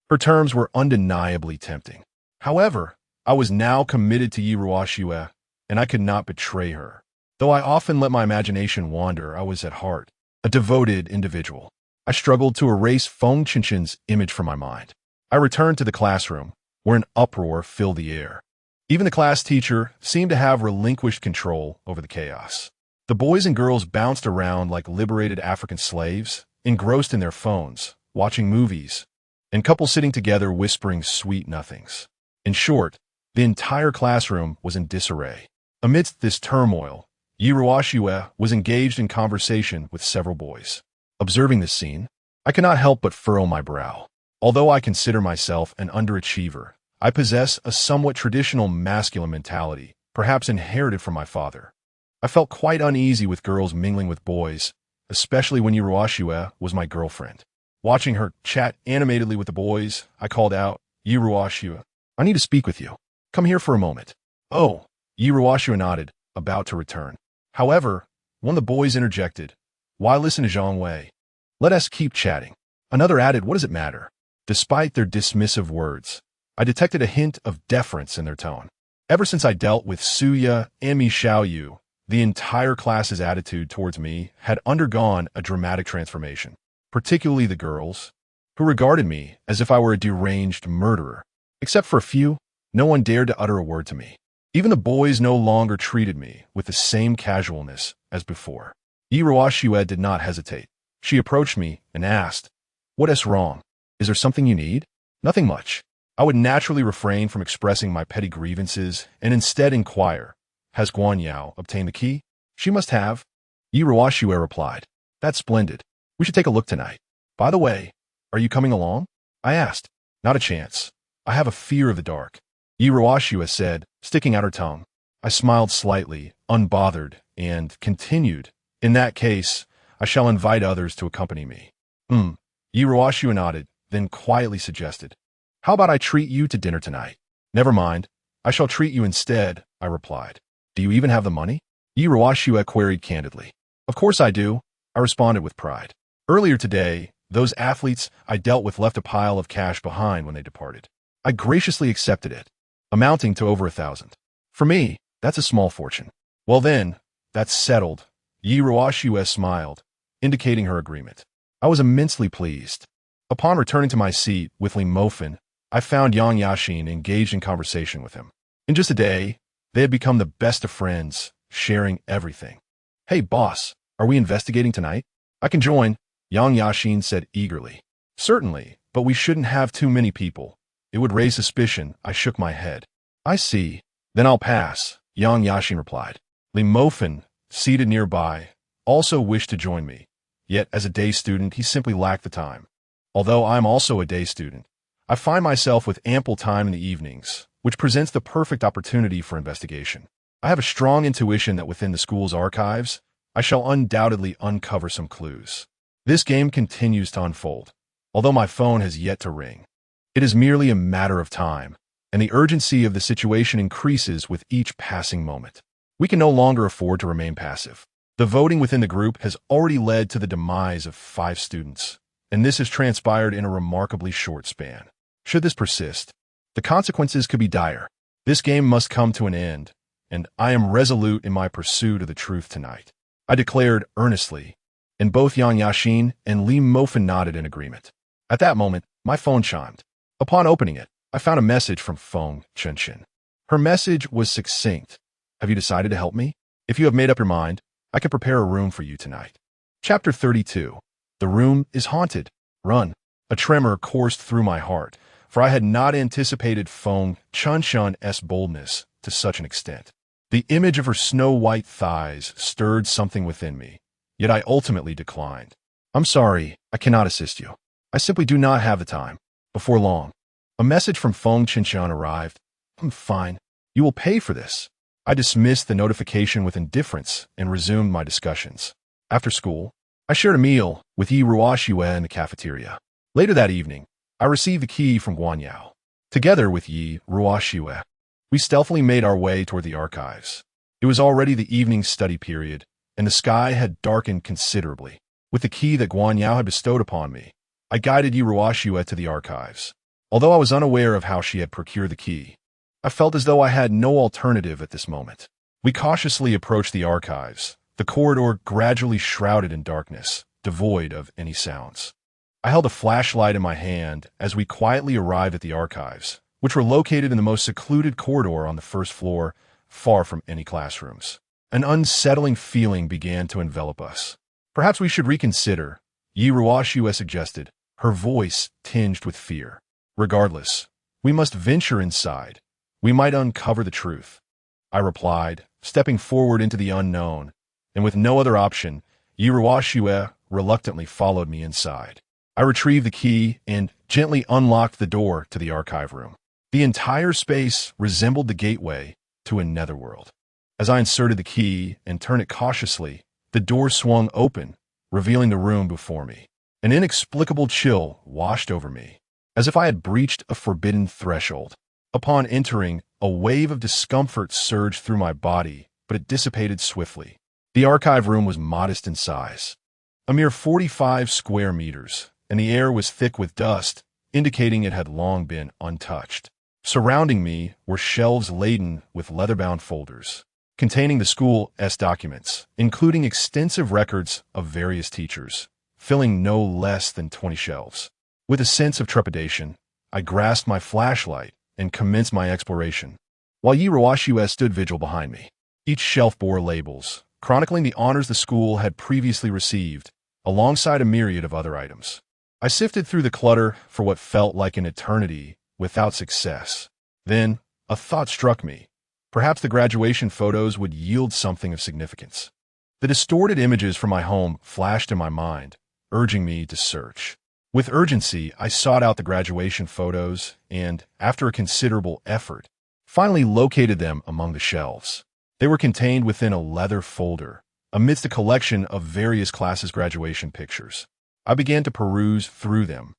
Her terms were undeniably tempting. However, I was now committed to Iruoxue, and I could not betray her. Though I often let my imagination wander, I was at heart a devoted individual. I struggled to erase Feng Qinshin's image from my mind. I returned to the classroom, where an uproar filled the air. Even the class teacher seemed to have relinquished control over the chaos. The boys and girls bounced around like liberated African slaves, engrossed in their phones, watching movies, and couples sitting together whispering sweet nothings. In short, the entire classroom was in disarray. Amidst this turmoil, Yi Ruoxue was engaged in conversation with several boys. Observing this scene, I cannot help but furrow my brow. Although I consider myself an underachiever, I possess a somewhat traditional masculine mentality, perhaps inherited from my father. I felt quite uneasy with girls mingling with boys, especially when Yi Ruoxue was my girlfriend. Watching her chat animatedly with the boys, I called out, "Yi Ruoxue, I need to speak with you. Come here for a moment." "Oh," Yi Ruoxue nodded, about to return. However, one of the boys interjected, "Why listen to Zhang Wei? Let us keep chatting." Another added, "What does it matter?" Despite their dismissive words, I detected a hint of deference in their tone. Ever since I dealt with Suya and Mi Xiaoyu, the entire class's attitude towards me had undergone a dramatic transformation, particularly the girls, who regarded me as if I were a deranged murderer. Except for a few, no one dared to utter a word to me. Even the boys no longer treated me with the same casualness as before. Yi Ruoxue did not hesitate. She approached me and asked, "What is wrong? Is there something you need?" "Nothing much." I would naturally refrain from expressing my petty grievances and instead inquire, "Has Guan Yao obtained the key?" "She must have," Yi Ruoxue replied. "That's splendid. We should take a look tonight. By the way, are you coming along?" I asked. "Not a chance. I have a fear of the dark," Yi Ruoxue said, sticking out her tongue. I smiled slightly, unbothered, and continued, "In that case, I shall invite others to accompany me." Yi Ruoxue nodded, then quietly suggested, "How about I treat you to dinner tonight?" "Never mind. I shall treat you instead," I replied. "Do you even have the money?" Yi Ruoxue queried candidly. "Of course I do," I responded with pride. Earlier today, those athletes I dealt with left a pile of cash behind when they departed. I graciously accepted it, amounting to over 1,000. For me, that's a small fortune. "Well then, that's settled," Yi Ruoxue smiled, indicating her agreement. I was immensely pleased. Upon returning to my seat with Li Mofin, I found Yang Yaxin engaged in conversation with him. In just a day, they had become the best of friends, sharing everything. "Hey, boss, are we investigating tonight?" "I can join," Yang Yaxin said eagerly. "Certainly, but we shouldn't have too many people. It would raise suspicion." I shook my head. "I see. Then I'll pass," Yang Yaxin replied. Li Mofin, seated nearby, also wished to join me. Yet, as a day student, he simply lacked the time. Although I'm also a day student, I find myself with ample time in the evenings, which presents the perfect opportunity for investigation. I have a strong intuition that within the school's archives, I shall undoubtedly uncover some clues. This game continues to unfold, although my phone has yet to ring. It is merely a matter of time, and the urgency of the situation increases with each passing moment. We can no longer afford to remain passive. The voting within the group has already led to the demise of 5 students, and this has transpired in a remarkably short span. Should this persist, the consequences could be dire. This game must come to an end, and I am resolute in my pursuit of the truth tonight, I declared earnestly, and both Yang Yaxin and Li Mofin nodded in agreement. At that moment, my phone chimed. Upon opening it, I found a message from Feng Qinshin. Her message was succinct. "Have you decided to help me? If you have made up your mind, I can prepare a room for you tonight." Chapter 32. The room is haunted. Run. A tremor coursed through my heart, for I had not anticipated Feng Qinshin's boldness to such an extent. The image of her snow-white thighs stirred something within me, yet I ultimately declined. "I'm sorry, I cannot assist you. I simply do not have the time." Before long, a message from Feng Qinshin arrived. "I'm fine. You will pay for this." I dismissed the notification with indifference and resumed my discussions. After school, I shared a meal with Yi Ruoxue in the cafeteria. Later that evening, I received the key from Guan Yao. Together with Yi Ruoxue, we stealthily made our way toward the archives. It was already the evening study period, and the sky had darkened considerably. With the key that Guan Yao had bestowed upon me, I guided Yi Ruoxue to the archives. Although I was unaware of how she had procured the key, I felt as though I had no alternative at this moment. We cautiously approached the archives, the corridor gradually shrouded in darkness, devoid of any sounds. I held a flashlight in my hand as we quietly arrived at the archives, which were located in the most secluded corridor on the first floor, far from any classrooms. An unsettling feeling began to envelop us. Perhaps we should reconsider, Yiruashua suggested, her voice tinged with fear. Regardless, we must venture inside. We might uncover the truth. I replied, stepping forward into the unknown, and with no other option, Yiruashua reluctantly followed me inside. I retrieved the key and gently unlocked the door to the archive room. The entire space resembled the gateway to a netherworld. As I inserted the key and turned it cautiously, the door swung open, revealing the room before me. An inexplicable chill washed over me, as if I had breached a forbidden threshold. Upon entering, a wave of discomfort surged through my body, but it dissipated swiftly. The archive room was modest in size, a mere 45 square meters, and the air was thick with dust, indicating it had long been untouched. Surrounding me were shelves laden with leather-bound folders, containing the school's documents, including extensive records of various teachers, filling no less than 20 shelves. With a sense of trepidation, I grasped my flashlight and commenced my exploration, while Yiruashua stood vigil behind me. Each shelf bore labels, chronicling the honors the school had previously received, alongside a myriad of other items. I sifted through the clutter for what felt like an eternity, without success. Then, a thought struck me. Perhaps the graduation photos would yield something of significance. The distorted images from my home flashed in my mind, urging me to search. With urgency, I sought out the graduation photos and, after a considerable effort, finally located them among the shelves. They were contained within a leather folder, amidst a collection of various classes' graduation pictures. I began to peruse through them,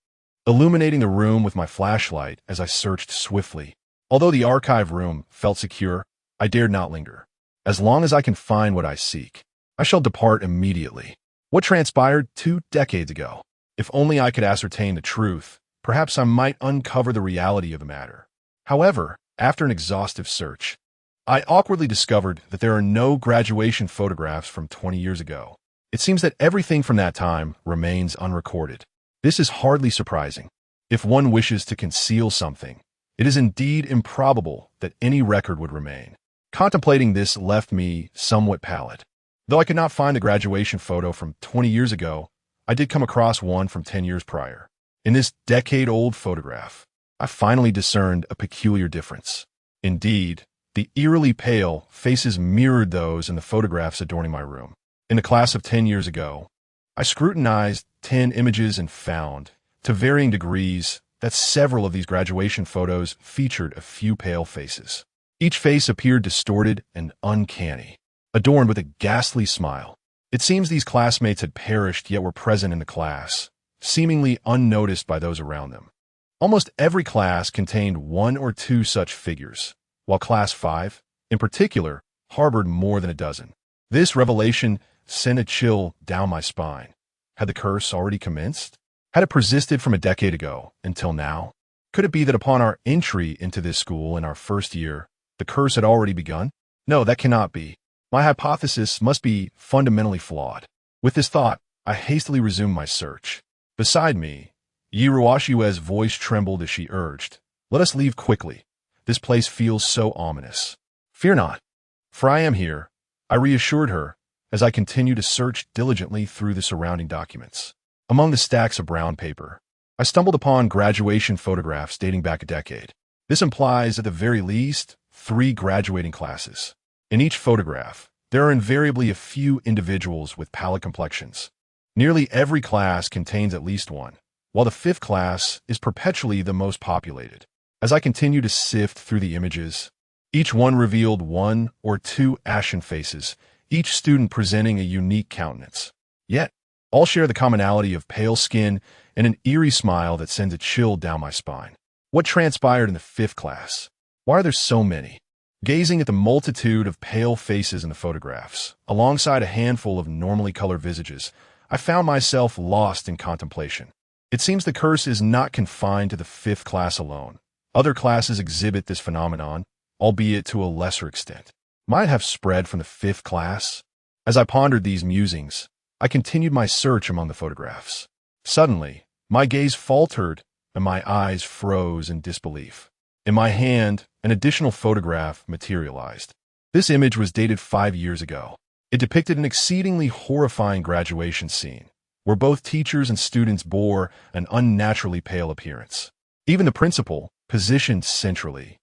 illuminating the room with my flashlight as I searched swiftly. Although the archive room felt secure, I dared not linger. As long as I can find what I seek, I shall depart immediately. What transpired 2 decades ago? If only I could ascertain the truth, perhaps I might uncover the reality of the matter. However, after an exhaustive search, I awkwardly discovered that there are no graduation photographs from 20 years ago. It seems that everything from that time remains unrecorded. This is hardly surprising. If one wishes to conceal something, it is indeed improbable that any record would remain. Contemplating this left me somewhat pallid. Though I could not find a graduation photo from 20 years ago, I did come across one from 10 years prior. In this decade-old photograph, I finally discerned a peculiar difference. Indeed, the eerily pale faces mirrored those in the photographs adorning my room. In the class of 10 years ago, I scrutinized 10 images and found, to varying degrees, that several of these graduation photos featured a few pale faces. Each face appeared distorted and uncanny, adorned with a ghastly smile. It seems these classmates had perished yet were present in the class, seemingly unnoticed by those around them. Almost every class contained 1 or 2 such figures, while Class 5, in particular, harbored more than a dozen. This revelation sent a chill down my spine. Had the curse already commenced? Had it persisted from a decade ago until now? Could it be that upon our entry into this school in our first year, the curse had already begun? No, that cannot be. My hypothesis must be fundamentally flawed. With this thought, I hastily resumed my search. Beside me, Yiruashua's voice trembled as she urged, "Let us leave quickly. This place feels so ominous." "Fear not, for I am here," I reassured her as I continued to search diligently through the surrounding documents. Among the stacks of brown paper, I stumbled upon graduation photographs dating back a decade. This implies, at the very least, 3 graduating classes. In each photograph, there are invariably a few individuals with pallid complexions. Nearly every class contains at least one, while the 5th class is perpetually the most populated. As I continued to sift through the images, each one revealed 1 or 2 ashen faces, each student presenting a unique countenance. Yet, all share the commonality of pale skin and an eerie smile that sends a chill down my spine. What transpired in the 5th class? Why are there so many? Gazing at the multitude of pale faces in the photographs, alongside a handful of normally colored visages, I found myself lost in contemplation. It seems the curse is not confined to the 5th class alone. Other classes exhibit this phenomenon, albeit to a lesser extent. might have spread from the fifth class. As I pondered these musings, I continued my search among the photographs. Suddenly, my gaze faltered and my eyes froze in disbelief. In my hand, an additional photograph materialized. This image was dated 5 years ago. It depicted an exceedingly horrifying graduation scene, where both teachers and students bore an unnaturally pale appearance. Even the principal, positioned centrally,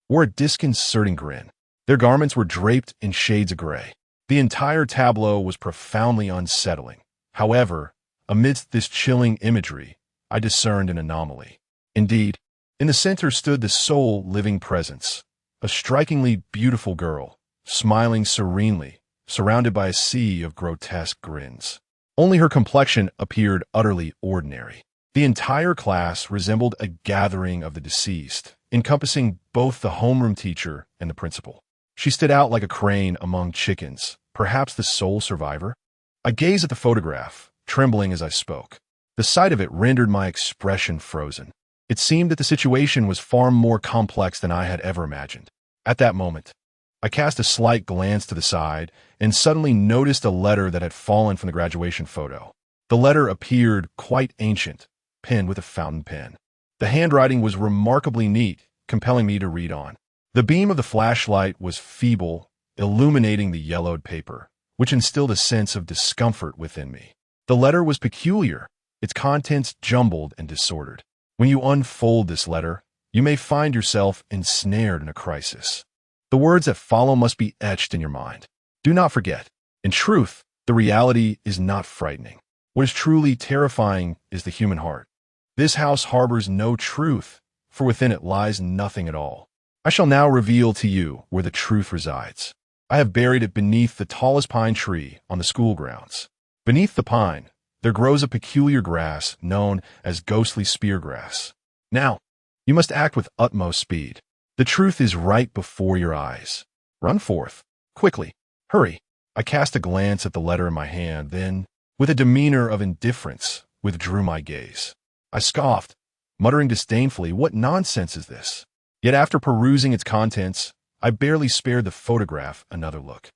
wore a disconcerting grin. Their garments were draped in shades of gray. The entire tableau was profoundly unsettling. However, amidst this chilling imagery, I discerned an anomaly. Indeed, in the center stood the sole living presence, a strikingly beautiful girl, smiling serenely, surrounded by a sea of grotesque grins. Only her complexion appeared utterly ordinary. The entire class resembled a gathering of the deceased, encompassing both the homeroom teacher and the principal. She stood out like a crane among chickens, perhaps the sole survivor. I gazed at the photograph, trembling as I spoke. The sight of it rendered my expression frozen. It seemed that the situation was far more complex than I had ever imagined. At that moment, I cast a slight glance to the side and suddenly noticed a letter that had fallen from the graduation photo. The letter appeared quite ancient, penned with a fountain pen. The handwriting was remarkably neat, compelling me to read on. The beam of the flashlight was feeble, illuminating the yellowed paper, which instilled a sense of discomfort within me. The letter was peculiar, its contents jumbled and disordered. When you unfold this letter, you may find yourself ensnared in a crisis. The words that follow must be etched in your mind. Do not forget, in truth, the reality is not frightening. What is truly terrifying is the human heart. This house harbors no truth, for within it lies nothing at all. I shall now reveal to you where the truth resides. I have buried it beneath the tallest pine tree on the school grounds. Beneath the pine, there grows a peculiar grass known as ghostly speargrass. Now, you must act with utmost speed. The truth is right before your eyes. Run forth. Quickly. Hurry. I cast a glance at the letter in my hand, then, with a demeanor of indifference, withdrew my gaze. I scoffed, muttering disdainfully, "What nonsense is this?" Yet after perusing its contents, I barely spared the photograph another look.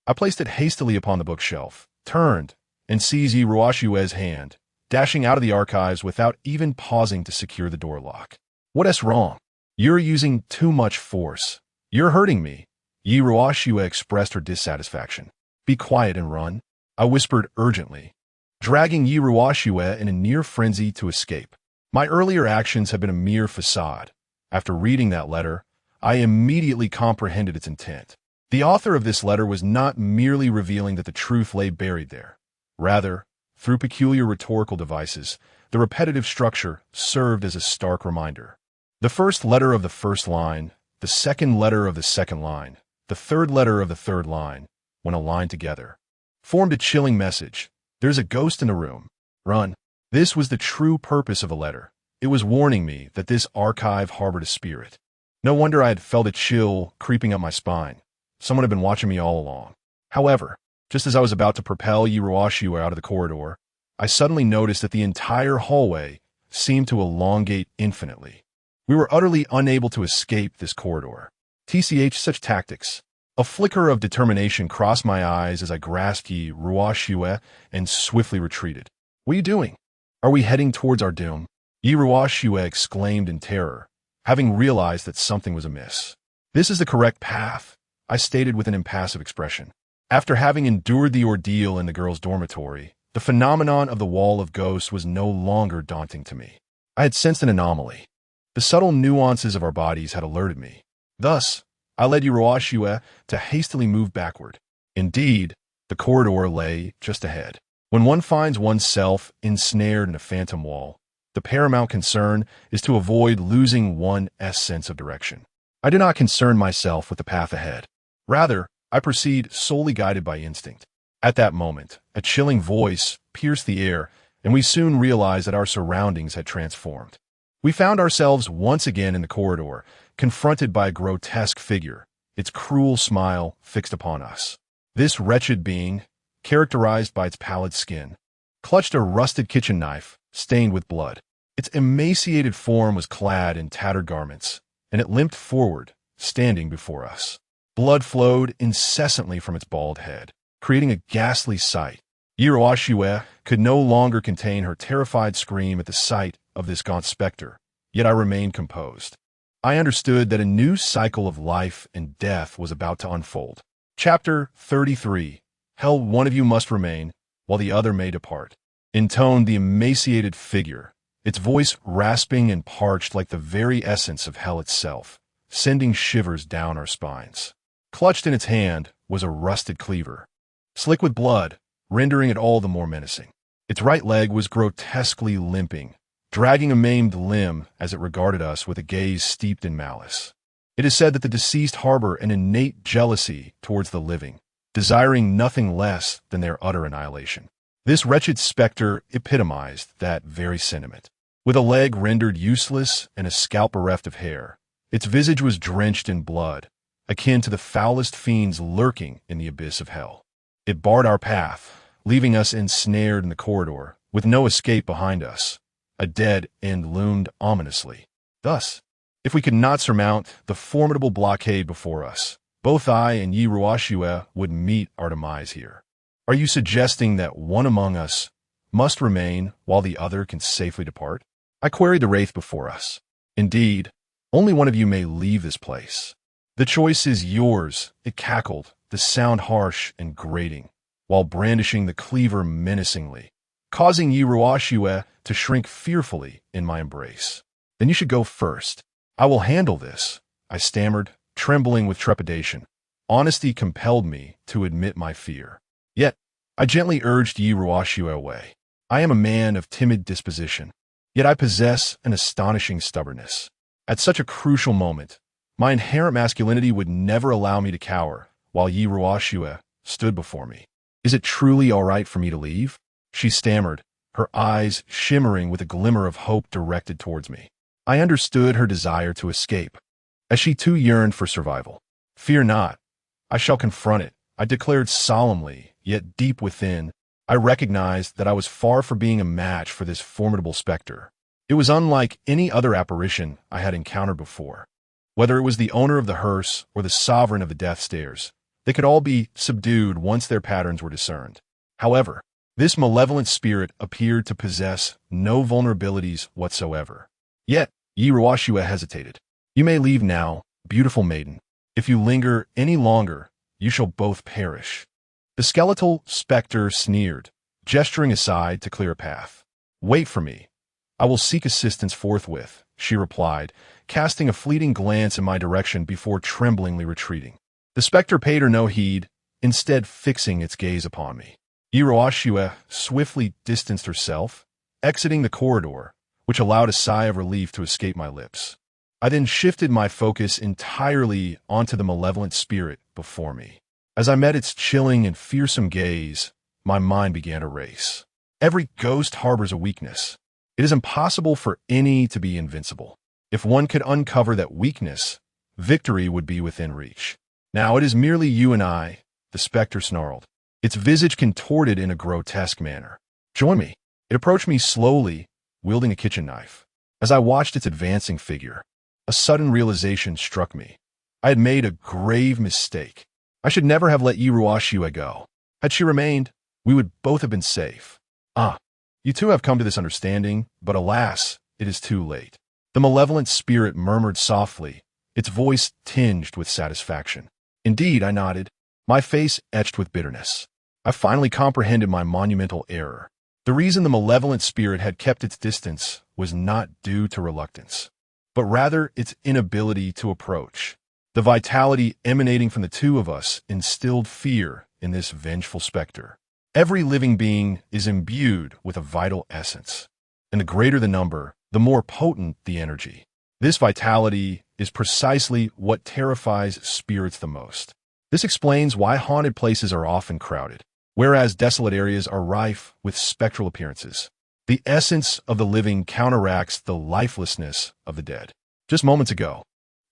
I placed it hastily upon the bookshelf, turned, and seized Yiruashue's hand, dashing out of the archives without even pausing to secure the door lock. "What is wrong? You're using too much force. You're hurting me." Yiruashue expressed her dissatisfaction. "Be quiet and run," I whispered urgently, dragging Yiruashue in a near frenzy to escape. My earlier actions had been a mere facade. After reading that letter, I immediately comprehended its intent. The author of this letter was not merely revealing that the truth lay buried there. Rather, through peculiar rhetorical devices, the repetitive structure served as a stark reminder. The first letter of the first line, the second letter of the second line, the third letter of the third line, when aligned together, formed a chilling message. There's a ghost in the room. Run. This was the true purpose of the letter. It was warning me that this archive harbored a spirit. No wonder I had felt a chill creeping up my spine. Someone had been watching me all along. However, just as I was about to propel Yiruashue out of the corridor, I suddenly noticed that the entire hallway seemed to elongate infinitely. We were utterly unable to escape this corridor. TCH, such tactics. A flicker of determination crossed my eyes as I grasped Yiruashue and swiftly retreated. "What are you doing? Are we heading towards our doom?" Yiruashue exclaimed in terror, having realized that something was amiss. "This is the correct path," I stated with an impassive expression. After having endured the ordeal in the girls' dormitory, the phenomenon of the wall of ghosts was no longer daunting to me. I had sensed an anomaly. The subtle nuances of our bodies had alerted me. Thus, I led Yiruashue to hastily move backward. Indeed, the corridor lay just ahead. When one finds oneself ensnared in a phantom wall, the paramount concern is to avoid losing one's sense of direction. I do not concern myself with the path ahead. Rather, I proceed solely guided by instinct. At that moment, a chilling voice pierced the air, and we soon realized that our surroundings had transformed. We found ourselves once again in the corridor, confronted by a grotesque figure, its cruel smile fixed upon us. This wretched being, characterized by its pallid skin, clutched a rusted kitchen knife, stained with blood. Its emaciated form was clad in tattered garments, and it limped forward, standing before us. Blood flowed incessantly from its bald head, creating a ghastly sight. Yiruashue could no longer contain her terrified scream at the sight of this gaunt specter, yet I remained composed. I understood that a new cycle of life and death was about to unfold. Chapter 33. Hell, one of you must remain, while the other may depart. Intoned the emaciated figure, its voice rasping and parched like the very essence of hell itself, sending shivers down our spines. Clutched in its hand was a rusted cleaver, slick with blood, rendering it all the more menacing. Its right leg was grotesquely limping, dragging a maimed limb as it regarded us with a gaze steeped in malice. It is said that the deceased harbor an innate jealousy towards the living, desiring nothing less than their utter annihilation. This wretched specter epitomized that very sentiment. With a leg rendered useless and a scalp bereft of hair, its visage was drenched in blood, akin to the foulest fiends lurking in the abyss of hell. It barred our path, leaving us ensnared in the corridor, with no escape behind us. A dead end loomed ominously. Thus, if we could not surmount the formidable blockade before us, both I and Yiruashue would meet our demise here. Are you suggesting that one among us must remain while the other can safely depart? I queried the wraith before us. Indeed, only one of you may leave this place. The choice is yours, it cackled, the sound harsh and grating, while brandishing the cleaver menacingly, causing Yiruashue to shrink fearfully in my embrace. Then you should go first. I will handle this, I stammered, trembling with trepidation. Honesty compelled me to admit my fear. Yet, I gently urged Yiruashue away. I am a man of timid disposition, yet I possess an astonishing stubbornness. At such a crucial moment, my inherent masculinity would never allow me to cower, while Yiruashue stood before me. Is it truly all right for me to leave? She stammered, her eyes shimmering with a glimmer of hope directed towards me. I understood her desire to escape, as she too yearned for survival. Fear not, I shall confront it, I declared solemnly, yet deep within, I recognized that I was far from being a match for this formidable specter. It was unlike any other apparition I had encountered before. Whether it was the owner of the hearse or the sovereign of the death stairs, they could all be subdued once their patterns were discerned. However, this malevolent spirit appeared to possess no vulnerabilities whatsoever. Yet, Yiruashue hesitated. You may leave now, beautiful maiden. If you linger any longer, you shall both perish. The skeletal specter sneered, gesturing aside to clear a path. Wait for me. I will seek assistance forthwith, she replied, casting a fleeting glance in my direction before tremblingly retreating. The specter paid her no heed, instead fixing its gaze upon me. Yiruashue swiftly distanced herself, exiting the corridor, which allowed a sigh of relief to escape my lips. I then shifted my focus entirely onto the malevolent spirit before me. As I met its chilling and fearsome gaze, my mind began to race. Every ghost harbors a weakness. It is impossible for any to be invincible. If one could uncover that weakness, victory would be within reach. Now it is merely you and I, the specter snarled, its visage contorted in a grotesque manner. Join me. It approached me slowly, wielding a kitchen knife. As I watched its advancing figure, a sudden realization struck me. I had made a grave mistake. I should never have let Yiruashue go. Had she remained, we would both have been safe. You two have come to this understanding, but alas, it is too late. The malevolent spirit murmured softly, its voice tinged with satisfaction. Indeed, I nodded, my face etched with bitterness. I finally comprehended my monumental error. The reason the malevolent spirit had kept its distance was not due to reluctance, but rather its inability to approach. The vitality emanating from the two of us instilled fear in this vengeful specter. Every living being is imbued with a vital essence, and the greater the number, the more potent the energy. This vitality is precisely what terrifies spirits the most. This explains why haunted places are often crowded, whereas desolate areas are rife with spectral appearances. The essence of the living counteracts the lifelessness of the dead. Just moments ago,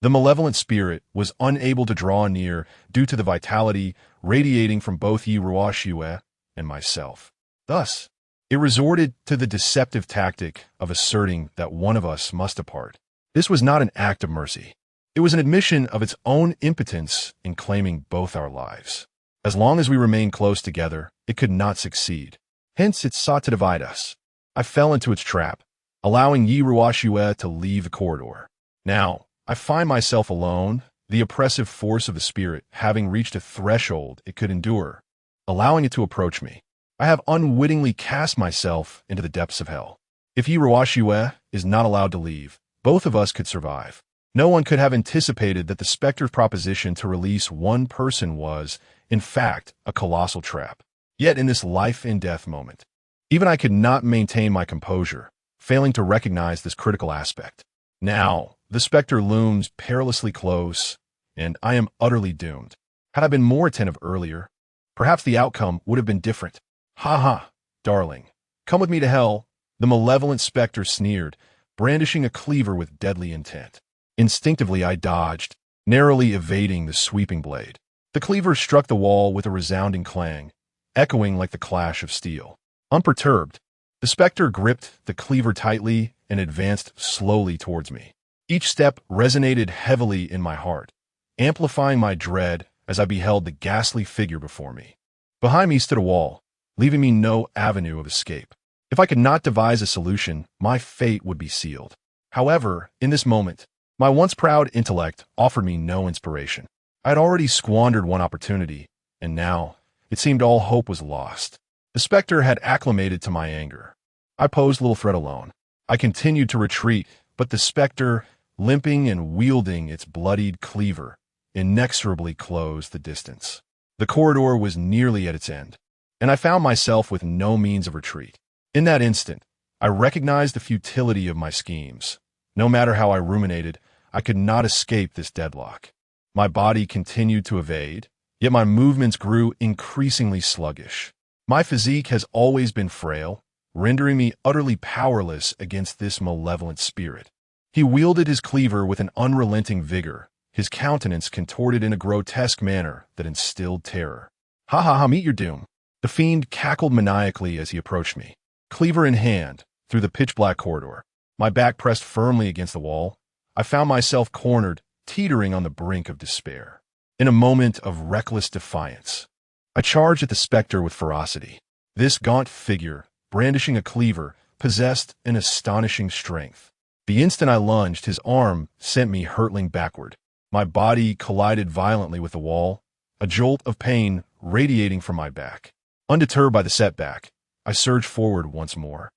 the malevolent spirit was unable to draw near due to the vitality radiating from both Yiruashue and myself. Thus, it resorted to the deceptive tactic of asserting that one of us must depart. This was not an act of mercy. It was an admission of its own impotence in claiming both our lives. As long as we remained close together, it could not succeed. Hence, it sought to divide us. I fell into its trap, allowing Yi Ruoxue to leave the corridor. Now, I find myself alone, the oppressive force of the spirit having reached a threshold it could endure, allowing it to approach me. I have unwittingly cast myself into the depths of hell. If Yi Ruoxue is not allowed to leave, both of us could survive. No one could have anticipated that the specter's proposition to release one person was, in fact, a colossal trap. Yet in this life-and-death moment, even I could not maintain my composure, failing to recognize this critical aspect. Now, the specter looms perilously close, and I am utterly doomed. Had I been more attentive earlier, perhaps the outcome would have been different. Ha ha, darling. Come with me to hell, the malevolent specter sneered, brandishing a cleaver with deadly intent. Instinctively, I dodged, narrowly evading the sweeping blade. The cleaver struck the wall with a resounding clang, echoing like the clash of steel. Unperturbed, the specter gripped the cleaver tightly and advanced slowly towards me. Each step resonated heavily in my heart, amplifying my dread as I beheld the ghastly figure before me. Behind me stood a wall, leaving me no avenue of escape. If I could not devise a solution, my fate would be sealed. However, in this moment, my once proud intellect offered me no inspiration. I had already squandered one opportunity, and now it seemed all hope was lost. The specter had acclimated to my anger. I posed little threat alone. I continued to retreat, but the specter, limping and wielding its bloodied cleaver, inexorably closed the distance. The corridor was nearly at its end, and I found myself with no means of retreat. In that instant, I recognized the futility of my schemes. No matter how I ruminated, I could not escape this deadlock. My body continued to evade, yet my movements grew increasingly sluggish. My physique has always been frail, rendering me utterly powerless against this malevolent spirit. He wielded his cleaver with an unrelenting vigor, his countenance contorted in a grotesque manner that instilled terror. Ha ha ha, meet your doom. The fiend cackled maniacally as he approached me, cleaver in hand, through the pitch-black corridor. My back pressed firmly against the wall, I found myself cornered, teetering on the brink of despair. In a moment of reckless defiance, I charged at the specter with ferocity. This gaunt figure, brandishing a cleaver, possessed an astonishing strength. The instant I lunged, his arm sent me hurtling backward. My body collided violently with the wall, a jolt of pain radiating from my back. Undeterred by the setback, I surged forward once more,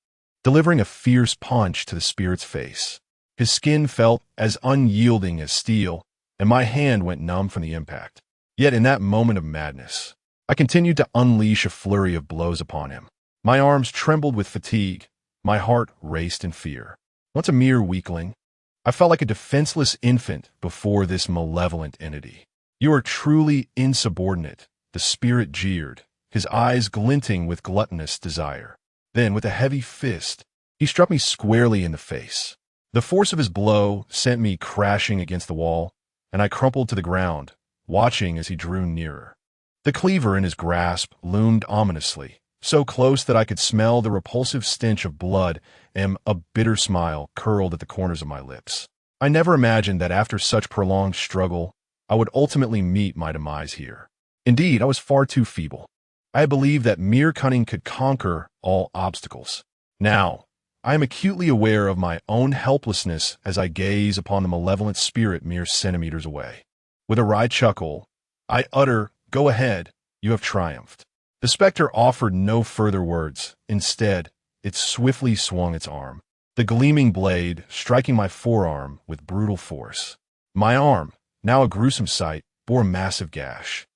delivering a fierce punch to the spirit's face. His skin felt as unyielding as steel, and my hand went numb from the impact. Yet in that moment of madness, I continued to unleash a flurry of blows upon him. My arms trembled with fatigue, my heart raced in fear. Once a mere weakling, I felt like a defenseless infant before this malevolent entity. You are truly insubordinate, the spirit jeered, his eyes glinting with gluttonous desire. Then, with a heavy fist, he struck me squarely in the face. The force of his blow sent me crashing against the wall, and I crumpled to the ground, watching as he drew nearer. The cleaver in his grasp loomed ominously, so close that I could smell the repulsive stench of blood, and a bitter smile curled at the corners of my lips. I never imagined that after such prolonged struggle, I would ultimately meet my demise here. Indeed, I was far too feeble. I had believed that mere cunning could conquer all obstacles. Now, I am acutely aware of my own helplessness as I gaze upon the malevolent spirit mere centimeters away. With a wry chuckle, I utter, "Go ahead, you have triumphed." The specter offered no further words. Instead, it swiftly swung its arm, the gleaming blade striking my forearm with brutal force. My arm, now a gruesome sight, bore a massive gash.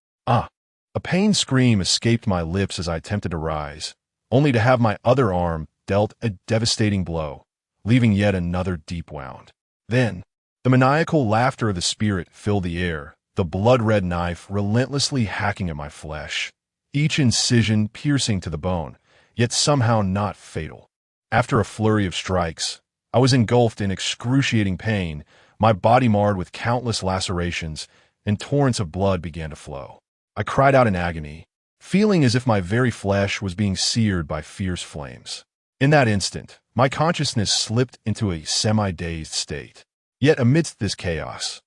A pained scream escaped my lips as I attempted to rise, only to have my other arm dealt a devastating blow, leaving yet another deep wound. Then, the maniacal laughter of the spirit filled the air, the blood-red knife relentlessly hacking at my flesh, each incision piercing to the bone, yet somehow not fatal. After a flurry of strikes, I was engulfed in excruciating pain, my body marred with countless lacerations, and torrents of blood began to flow. I cried out in agony, feeling as if my very flesh was being seared by fierce flames. In that instant, my consciousness slipped into a semi-dazed state. Yet amidst this chaos,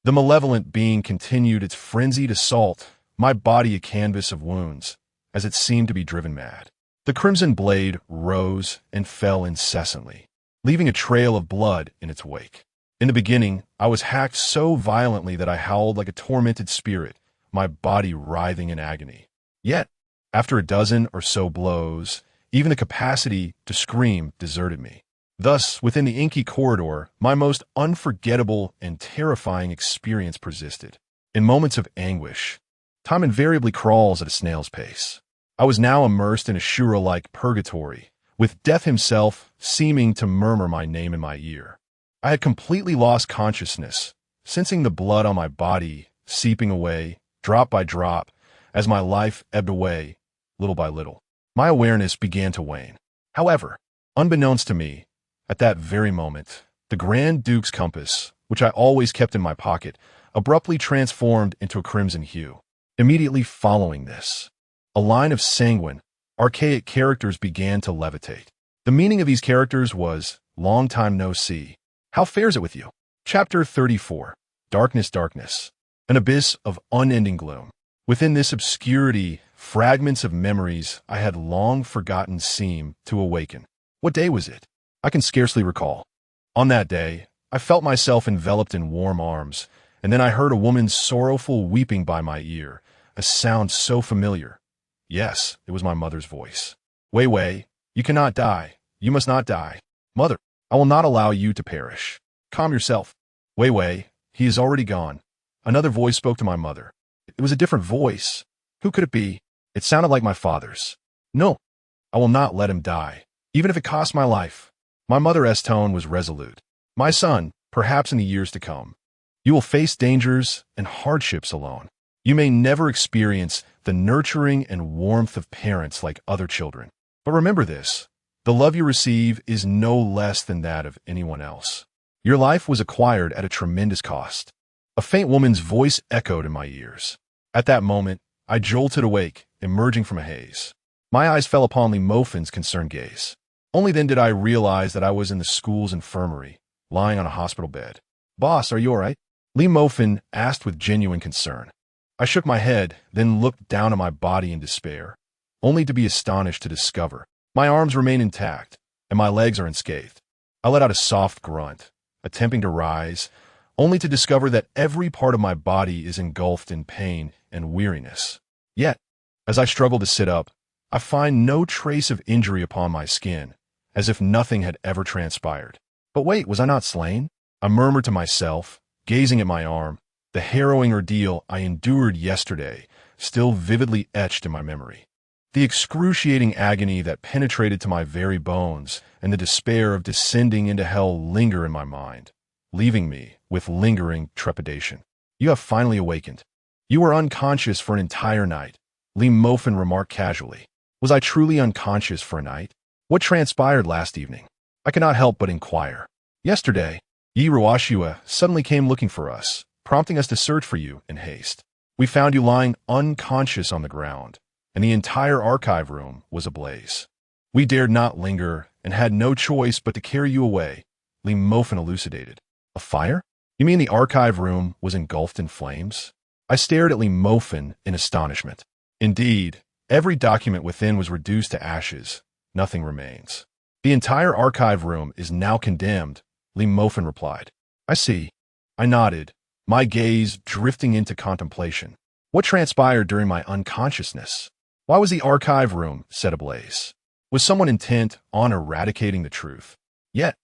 The malevolent being continued its frenzied assault, my body a canvas of wounds, as it seemed to be driven mad. The crimson blade rose and fell incessantly, leaving a trail of blood in its wake. In the beginning, I was hacked so violently that I howled like a tormented spirit, my body writhing in agony. Yet, after a dozen or so blows, even the capacity to scream deserted me. Thus, within the inky corridor, my most unforgettable and terrifying experience persisted. In moments of anguish, time invariably crawls at a snail's pace. I was now immersed in a Shura-like purgatory, with death himself seeming to murmur my name in my ear. I had completely lost consciousness, sensing the blood on my body seeping away, drop by drop, as my life ebbed away, little by little. My awareness began to wane. However, unbeknownst to me, at that very moment, the Grand Duke's compass, which I always kept in my pocket, abruptly transformed into a crimson hue. Immediately following this, a line of sanguine, archaic characters began to levitate. The meaning of these characters was, "Long time no see. How fares it with you?" Chapter 34. Darkness, Darkness. An abyss of unending gloom. Within this obscurity, fragments of memories I had long forgotten seemed to awaken. What day was it? I can scarcely recall. On that day, I felt myself enveloped in warm arms, and then I heard a woman's sorrowful weeping by my ear, a sound so familiar. Yes, it was my mother's voice. "Wei Wei, you cannot die. You must not die. Mother, I will not allow you to perish. Calm yourself. Wei Wei, he is already gone." Another voice spoke to my mother. It was a different voice. Who could it be? It sounded like my father's. "No, I will not let him die, even if it costs my life." My mother's tone was resolute. "My son, perhaps in the years to come, you will face dangers and hardships alone. You may never experience the nurturing and warmth of parents like other children. But remember this, the love you receive is no less than that of anyone else. Your life was acquired at a tremendous cost." A faint woman's voice echoed in my ears. At that moment, I jolted awake, emerging from a haze. My eyes fell upon Li Mofin's concerned gaze. Only then did I realize that I was in the school's infirmary, lying on a hospital bed. "Boss, are you all right?" Li Mofin asked with genuine concern. I shook my head, then looked down at my body in despair, only to be astonished to discover my arms remain intact, and my legs are unscathed. I let out a soft grunt, attempting to rise, only to discover that every part of my body is engulfed in pain and weariness. Yet, as I struggle to sit up, I find no trace of injury upon my skin, as if nothing had ever transpired. But wait, was I not slain? I murmured to myself, gazing at my arm, the harrowing ordeal I endured yesterday, still vividly etched in my memory. The excruciating agony that penetrated to my very bones and the despair of descending into hell linger in my mind, leaving me with lingering trepidation. "You have finally awakened. You were unconscious for an entire night," Li Mofin remarked casually. Was I truly unconscious for a night? What transpired last evening? I cannot help but inquire. "Yesterday, Yi Ruoshua suddenly came looking for us, prompting us to search for you in haste. We found you lying unconscious on the ground, and the entire archive room was ablaze. We dared not linger and had no choice but to carry you away," Li Mofin elucidated. "A fire? You mean the archive room was engulfed in flames?" I stared at Li Mofin in astonishment. "Indeed, every document within was reduced to ashes. Nothing remains. The entire archive room is now condemned," Li Mofin replied. "I see." I nodded, my gaze drifting into contemplation. What transpired during my unconsciousness? Why was the archive room set ablaze? Was someone intent on eradicating the truth? Yet,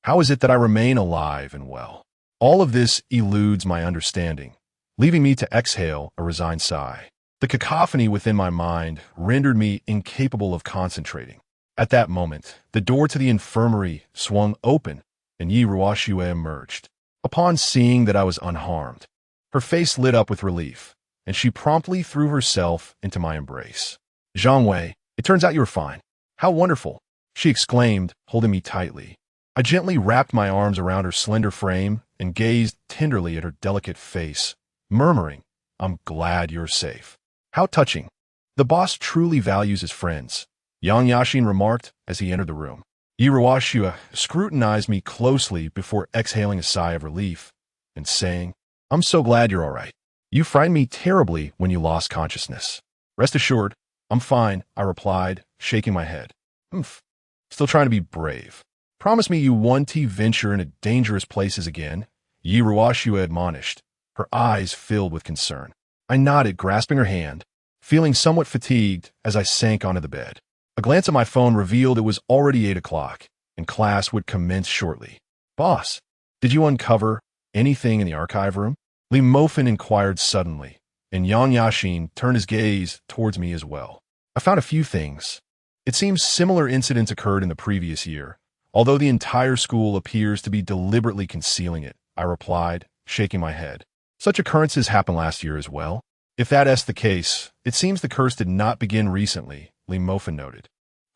how is it that I remain alive and well? All of this eludes my understanding, leaving me to exhale a resigned sigh. The cacophony within my mind rendered me incapable of concentrating. At that moment, the door to the infirmary swung open, and Yi Ruoshua emerged. Upon seeing that I was unharmed, her face lit up with relief, and she promptly threw herself into my embrace. "Zhang Wei, it turns out you were fine. How wonderful!" she exclaimed, holding me tightly. I gently wrapped my arms around her slender frame and gazed tenderly at her delicate face, murmuring, "I'm glad you're safe." "How touching. The boss truly values his friends," Yang Yashin remarked as he entered the room. Yi Ruoshua scrutinized me closely before exhaling a sigh of relief and saying, I'm so glad you're all right. You frightened me terribly when you lost consciousness. Rest assured, I'm fine, I replied, shaking my head. Oomph. Still trying to be brave. Promise me you won't venture into dangerous places again, Yi Ruashua admonished, her eyes filled with concern. I nodded, grasping her hand, feeling somewhat fatigued as I sank onto the bed. A glance at my phone revealed it was already 8 o'clock, and class would commence shortly. Boss, did you uncover anything in the archive room? Li Mofin inquired suddenly, and Yang Yashin turned his gaze towards me as well. I found a few things. It seems similar incidents occurred in the previous year, although the entire school appears to be deliberately concealing it, I replied, shaking my head. Such occurrences happened last year as well. If that is the case, it seems the curse did not begin recently, Li Mofin noted.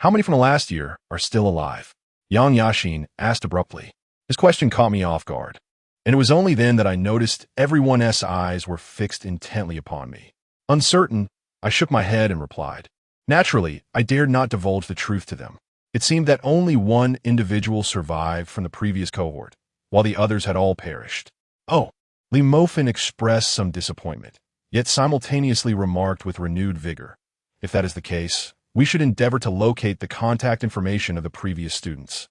How many from the last year are still alive? Yang Yashin asked abruptly. His question caught me off guard, and it was only then that I noticed everyone's eyes were fixed intently upon me. Uncertain, I shook my head and replied. Naturally, I dared not divulge the truth to them. It seemed that only one individual survived from the previous cohort, while the others had all perished. Oh, Li Mofin expressed some disappointment, yet simultaneously remarked with renewed vigor. If that is the case, we should endeavor to locate the contact information of the previous students.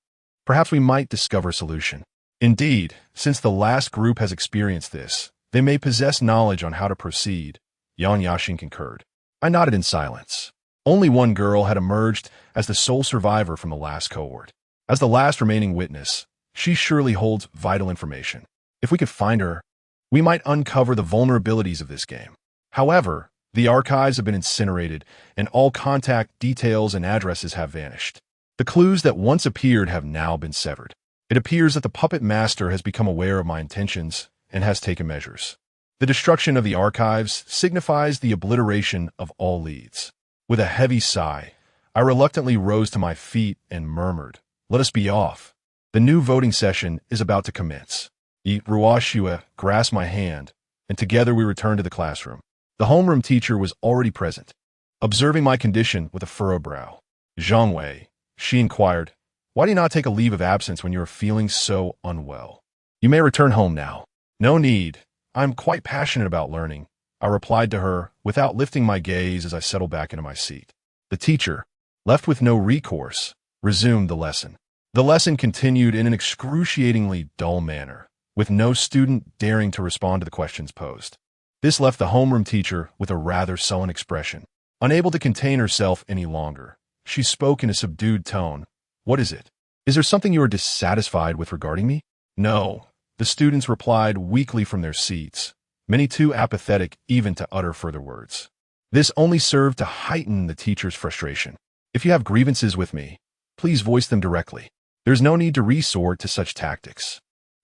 Perhaps we might discover a solution. Indeed, since the last group has experienced this, they may possess knowledge on how to proceed, Yang Yashin concurred. I nodded in silence. Only one girl had emerged as the sole survivor from the last cohort. As the last remaining witness, she surely holds vital information. If we could find her, we might uncover the vulnerabilities of this game. However, the archives have been incinerated, and all contact details and addresses have vanished. The clues that once appeared have now been severed. It appears that the puppet master has become aware of my intentions and has taken measures. The destruction of the archives signifies the obliteration of all leads. With a heavy sigh, I reluctantly rose to my feet and murmured, "Let us be off. The new voting session is about to commence." Ruashua grasped my hand, and together we returned to the classroom. The homeroom teacher was already present, observing my condition with a furrowed brow. "Zhang Wei," she inquired, "why do you not take a leave of absence when you are feeling so unwell? You may return home now." "No need. I'm quite passionate about learning," I replied to her without lifting my gaze as I settled back into my seat. The teacher, left with no recourse, resumed the lesson. The lesson continued in an excruciatingly dull manner, with no student daring to respond to the questions posed. This left the homeroom teacher with a rather sullen expression. Unable to contain herself any longer, she spoke in a subdued tone. "What is it? Is there something you are dissatisfied with regarding me?" "No," the students replied weakly from their seats, many too apathetic even to utter further words. This only served to heighten the teacher's frustration. "If you have grievances with me, please voice them directly. There's no need to resort to such tactics.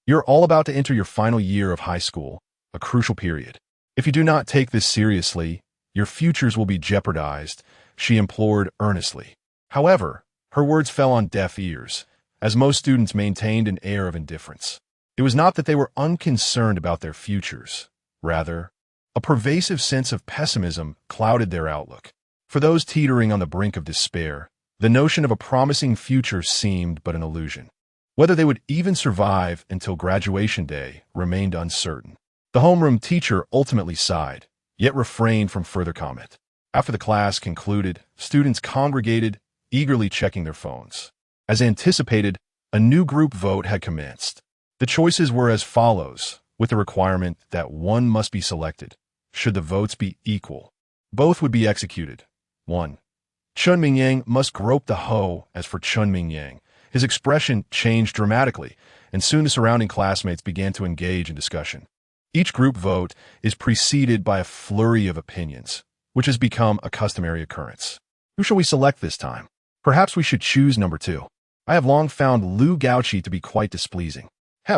You're all about to enter your final year of high school, a crucial period. If you do not take this seriously, your futures will be jeopardized," she implored earnestly. However, her words fell on deaf ears, as most students maintained an air of indifference. It was not that they were unconcerned about their futures. Rather, a pervasive sense of pessimism clouded their outlook. For those teetering on the brink of despair, the notion of a promising future seemed but an illusion. Whether they would even survive until graduation day remained uncertain. The homeroom teacher ultimately sighed, yet refrained from further comment. After the class concluded, students congregated, eagerly checking their phones. As anticipated, a new group vote had commenced. The choices were as follows, with the requirement that one must be selected. Should the votes be equal, both would be executed. 1. Chun Mingyang must grope the hoe. As for Chun Mingyang, his expression changed dramatically, and soon the surrounding classmates began to engage in discussion. Each group vote is preceded by a flurry of opinions, which has become a customary occurrence. Who shall we select this time? Perhaps we should choose number 2. I have long found Lu Gaoqi to be quite displeasing.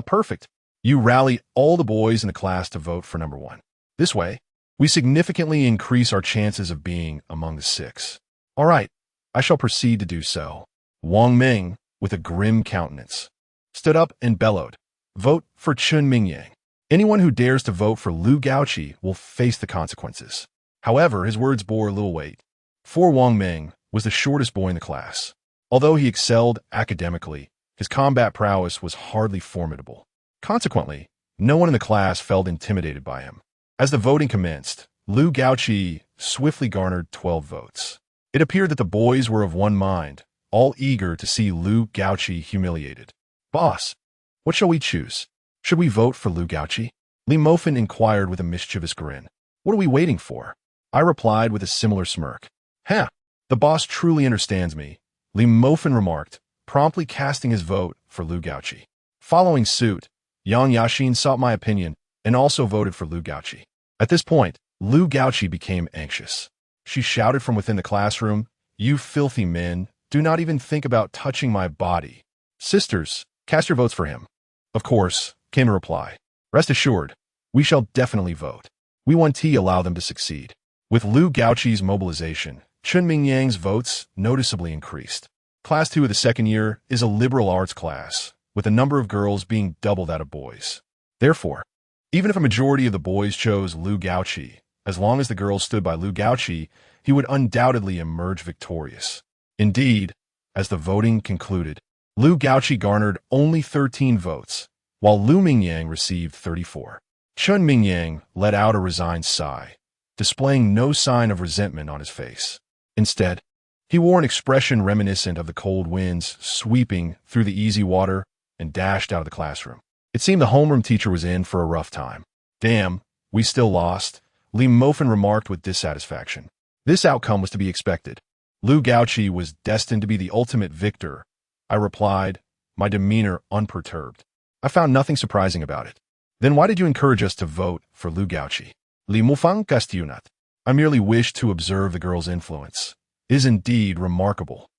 Perfect. You rally all the boys in the class to vote for number 1. This way, we significantly increase our chances of being among the 6. All right, I shall proceed to do so. Wang Ming, with a grim countenance, stood up and bellowed, "Vote for Chun Mingyang. Anyone who dares to vote for Lu Gaoqi will face the consequences." However, his words bore little weight, for Wang Ming was the shortest boy in the class. Although he excelled academically, his combat prowess was hardly formidable. Consequently, No one in the class felt intimidated by him. As the voting commenced, Lu Gaoqi swiftly garnered 12 votes. It appeared that the boys were of one mind, all eager to see Lu Gaoqi humiliated. "Boss, what shall we choose? Should we vote for Lu Gaoqi?" Li Mofin inquired with a mischievous grin. "What are we waiting for?" I replied with a similar smirk. "Huh, the boss truly understands me," Li Mofin remarked, promptly casting his vote for Lu Gaoqi. Following suit, Yang Yaxin sought my opinion and also voted for Lu Gaoqi. At this point, Lu Gaoqi became anxious. She shouted from within the classroom, "You filthy men, do not even think about touching my body. Sisters, cast your votes for him." "Of course," came a reply. "Rest assured, we shall definitely vote. We want to allow them to succeed." With Lu Gaoqi's mobilization, Chun Mingyang's votes noticeably increased. Class 2 of the second year is a liberal arts class, with the number of girls being double that of boys. Therefore, even if a majority of the boys chose Lu Gaoqi, as long as the girls stood by Lu Gaoqi, he would undoubtedly emerge victorious. Indeed, as the voting concluded, Lu Gaoqi garnered only 13 votes, while Lu Mingyang received 34. Chun Mingyang let out a resigned sigh, displaying no sign of resentment on his face. Instead, he wore an expression reminiscent of the cold winds sweeping through the easy water and dashed out of the classroom. It seemed the homeroom teacher was in for a rough time. "Damn, we still lost," Li Mofin remarked with dissatisfaction. This outcome was to be expected. Lu Gaoqi was destined to be the ultimate victor, I replied, my demeanor unperturbed. I found nothing surprising about it. "Then why did you encourage us to vote for Lu Gaoqi?" "Li Mufang Castunat. I merely wished to observe the girl's influence. It is indeed remarkable.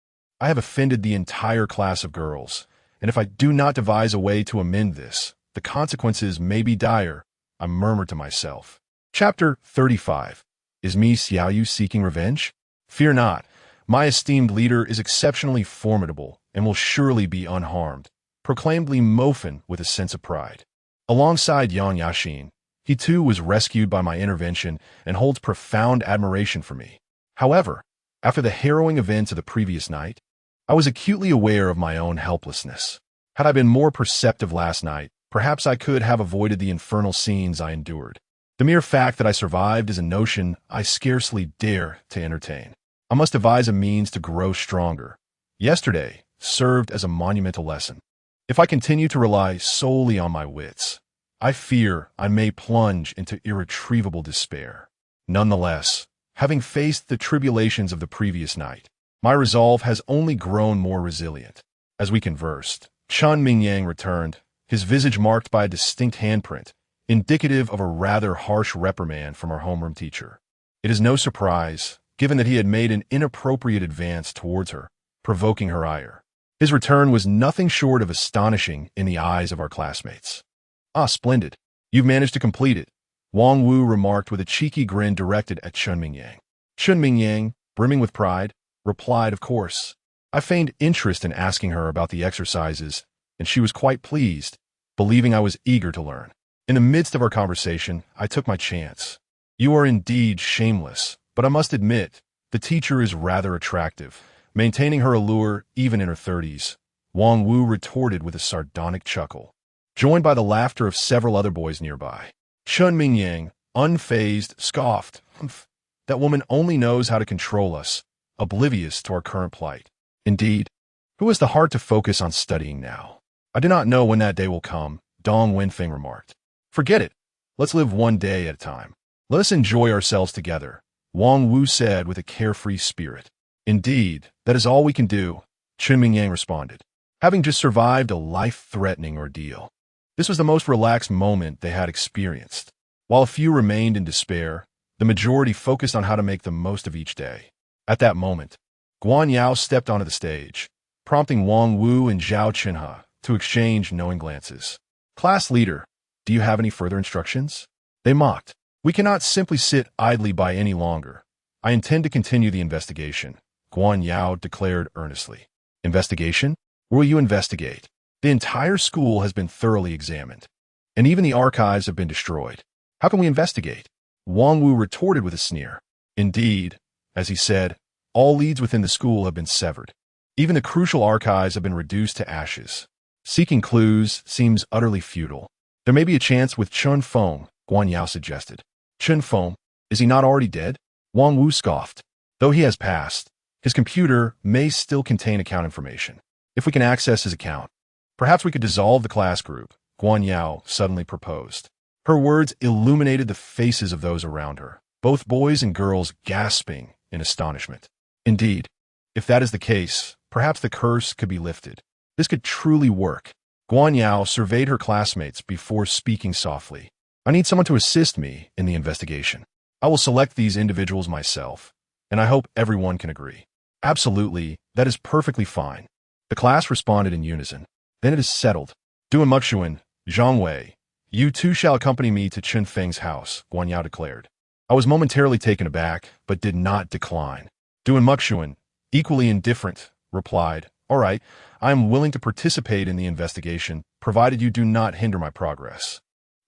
I have offended the entire class of girls, and if I do not devise a way to amend this, the consequences may be dire," I murmured to myself. Chapter 35. Is Mi Xiaoyu seeking revenge? "Fear not. My esteemed leader is exceptionally formidable and will surely be unharmed," proclaimed Li Mofin with a sense of pride. Alongside Yang Yaxin, he too was rescued by my intervention and holds profound admiration for me. However, after the harrowing events of the previous night, I was acutely aware of my own helplessness. Had I been more perceptive last night, perhaps I could have avoided the infernal scenes I endured. The mere fact that I survived is a notion I scarcely dare to entertain. I must devise a means to grow stronger. Yesterday served as a monumental lesson. If I continue to rely solely on my wits, I fear I may plunge into irretrievable despair. Nonetheless, having faced the tribulations of the previous night, my resolve has only grown more resilient. As we conversed, Chun Mingyang returned, his visage marked by a distinct handprint, indicative of a rather harsh reprimand from our homeroom teacher. It is no surprise, given that he had made an inappropriate advance towards her, provoking her ire. His return was nothing short of astonishing in the eyes of our classmates. "Ah, splendid. You've managed to complete it," Wang Wu remarked with a cheeky grin directed at Chun Mingyang. Chun Mingyang, brimming with pride, replied, "Of course." I feigned interest in asking her about the exercises, and she was quite pleased, believing I was eager to learn. In the midst of our conversation, I took my chance. "You are indeed shameless, but I must admit, the teacher is rather attractive, maintaining her allure even in her 30s, Wang Wu retorted with a sardonic chuckle, joined by the laughter of several other boys nearby. Chun Mingyang, unfazed, scoffed, "Humph, that woman only knows how to control us, oblivious to our current plight. Indeed, who has the heart to focus on studying now?" "I do not know when that day will come," Dong Wenfeng remarked. "Forget it. Let's live one day at a time. Let us enjoy ourselves together," Wang Wu said with a carefree spirit. "Indeed, that is all we can do," Chun Mingyang responded, having just survived a life-threatening ordeal. This was the most relaxed moment they had experienced. While a few remained in despair, the majority focused on how to make the most of each day. At that moment, Guan Yao stepped onto the stage, prompting Wang Wu and Zhao Chenhe to exchange knowing glances. "Class leader, do you have any further instructions?" They mocked. "We cannot simply sit idly by any longer. I intend to continue the investigation," Guan Yao declared earnestly. "Investigation? Where will you investigate? The entire school has been thoroughly examined, and even the archives have been destroyed. How can we investigate?" Wang Wu retorted with a sneer. "Indeed," as he said, "all leads within the school have been severed. Even the crucial archives have been reduced to ashes. Seeking clues seems utterly futile. There may be a chance with Chun Feng, Guan Yao suggested. Chun Feng, is he not already dead? Wang Wu scoffed. Though he has passed, his computer may still contain account information. If we can access his account, perhaps we could dissolve the class group, Guan Yao suddenly proposed. Her words illuminated the faces of those around her, both boys and girls gasping in astonishment. Indeed, if that is the case, perhaps the curse could be lifted. This could truly work. Guan Yao surveyed her classmates before speaking softly. I need someone to assist me in the investigation. I will select these individuals myself, and I hope everyone can agree. Absolutely, that is perfectly fine. The class responded in unison. Then it is settled. Duan Muxuan, Zhang Wei, you two shall accompany me to Chun Feng's house, Guan Yao declared. I was momentarily taken aback, but did not decline. Duan Muxuan, equally indifferent, replied, all right, I am willing to participate in the investigation, provided you do not hinder my progress.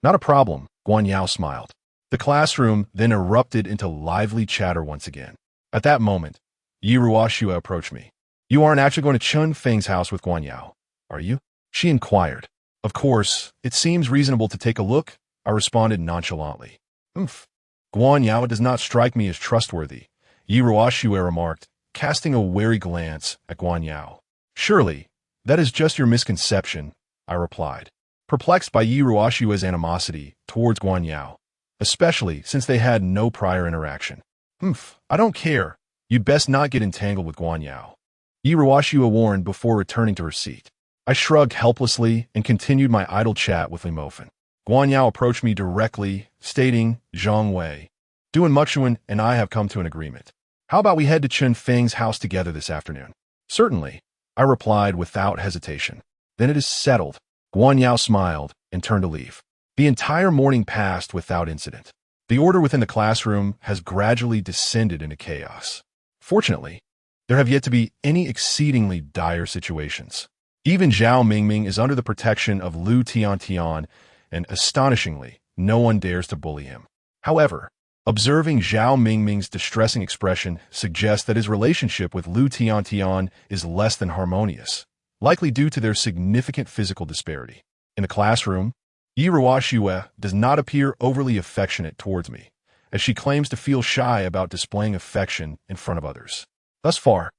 Not a problem, Guan Yao smiled. The classroom then erupted into lively chatter once again. At that moment, Yi Ruoxue approached me. You aren't actually going to Chun Feng's house with Guan Yao, are you? She inquired. Of course, it seems reasonable to take a look, I responded nonchalantly. Guan Yao does not strike me as trustworthy, Yi Ruoxue remarked, casting a wary glance at Guan Yao. Surely, that is just your misconception, I replied, perplexed by Yi Ruoxue's animosity towards Guan Yao, especially since they had no prior interaction. I don't care. You'd best not get entangled with Guan Yao, Yi Ruoxue warned before returning to her seat. I shrugged helplessly and continued my idle chat with Li Mofen. Guan Yao approached me directly, stating, Zhang Wei, Duan Muxuan and I have come to an agreement. How about we head to Chun Feng's house together this afternoon? Certainly, I replied without hesitation. Then it is settled. Guan Yao smiled and turned to leave. The entire morning passed without incident. The order within the classroom has gradually descended into chaos. Fortunately, there have yet to be any exceedingly dire situations. Even Zhao Mingming is under the protection of Lu Tiantian, and astonishingly, no one dares to bully him. However, observing Zhao Mingming's distressing expression suggests that his relationship with Lu Tiantian is less than harmonious, likely due to their significant physical disparity. In the classroom, Yi Ruoxue does not appear overly affectionate towards me, as she claims to feel shy about displaying affection in front of others. Thus far,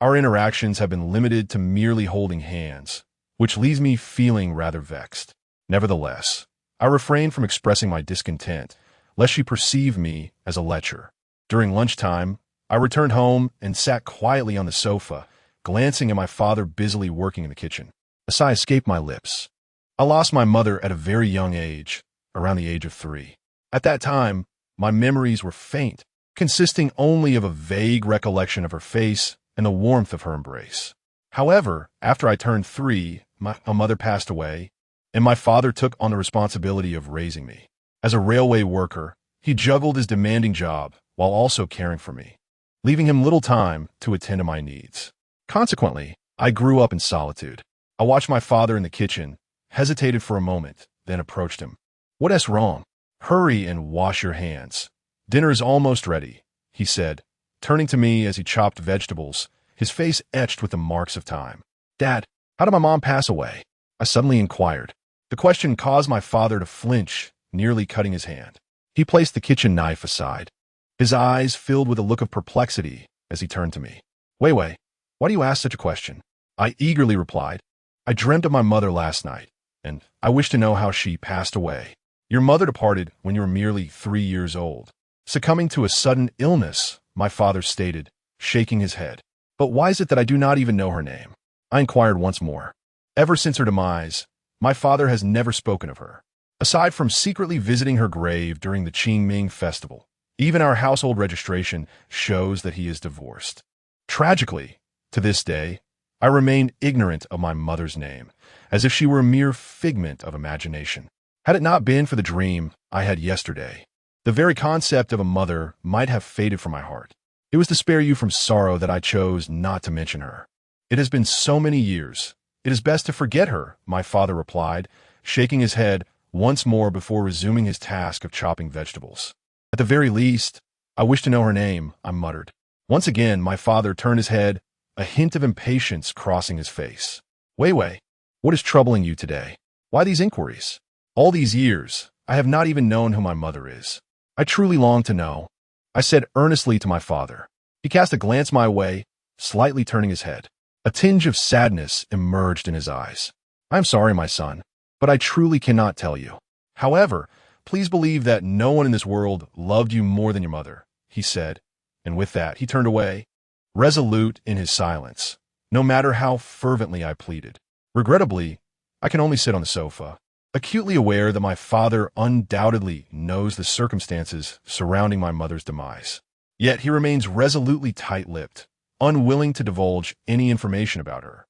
our interactions have been limited to merely holding hands, which leaves me feeling rather vexed. Nevertheless, I refrain from expressing my discontent, lest she perceive me as a lecher. During lunchtime, I returned home and sat quietly on the sofa, glancing at my father busily working in the kitchen. A sigh escaped my lips. I lost my mother at a very young age, around the age of 3. At that time, my memories were faint, consisting only of a vague recollection of her face and the warmth of her embrace. However, after I turned 3, my mother passed away, and my father took on the responsibility of raising me. As a railway worker, he juggled his demanding job while also caring for me, leaving him little time to attend to my needs. Consequently, I grew up in solitude. I watched my father in the kitchen, hesitated for a moment, then approached him. What is wrong? Hurry and wash your hands. Dinner is almost ready, he said, turning to me as he chopped vegetables, his face etched with the marks of time. Dad, how did my mom pass away? I suddenly inquired. The question caused my father to flinch, nearly cutting his hand. He placed the kitchen knife aside. His eyes filled with a look of perplexity as he turned to me. Wei, why do you ask such a question? I eagerly replied. I dreamt of my mother last night, and I wish to know how she passed away. Your mother departed when you were merely 3 years old, succumbing to a sudden illness, my father stated, shaking his head. But why is it that I do not even know her name? I inquired once more. Ever since her demise, my father has never spoken of her. Aside from secretly visiting her grave during the Qingming festival, even our household registration shows that he is divorced. Tragically, to this day, I remain ignorant of my mother's name, as if she were a mere figment of imagination. Had it not been for the dream I had yesterday, the very concept of a mother might have faded from my heart. It was to spare you from sorrow that I chose not to mention her. It has been so many years. It is best to forget her, my father replied, shaking his head once more before resuming his task of chopping vegetables. At the very least, I wish to know her name, I muttered. Once again, my father turned his head, a hint of impatience crossing his face. Wei, what is troubling you today? Why these inquiries? All these years, I have not even known who my mother is. I truly long to know, I said earnestly to my father. He cast a glance my way, slightly turning his head. A tinge of sadness emerged in his eyes. I am sorry, my son, but I truly cannot tell you. However, please believe that no one in this world loved you more than your mother, he said, and with that, he turned away, resolute in his silence, no matter how fervently I pleaded. Regrettably, I can only sit on the sofa, acutely aware that my father undoubtedly knows the circumstances surrounding my mother's demise. Yet he remains resolutely tight-lipped, unwilling to divulge any information about her.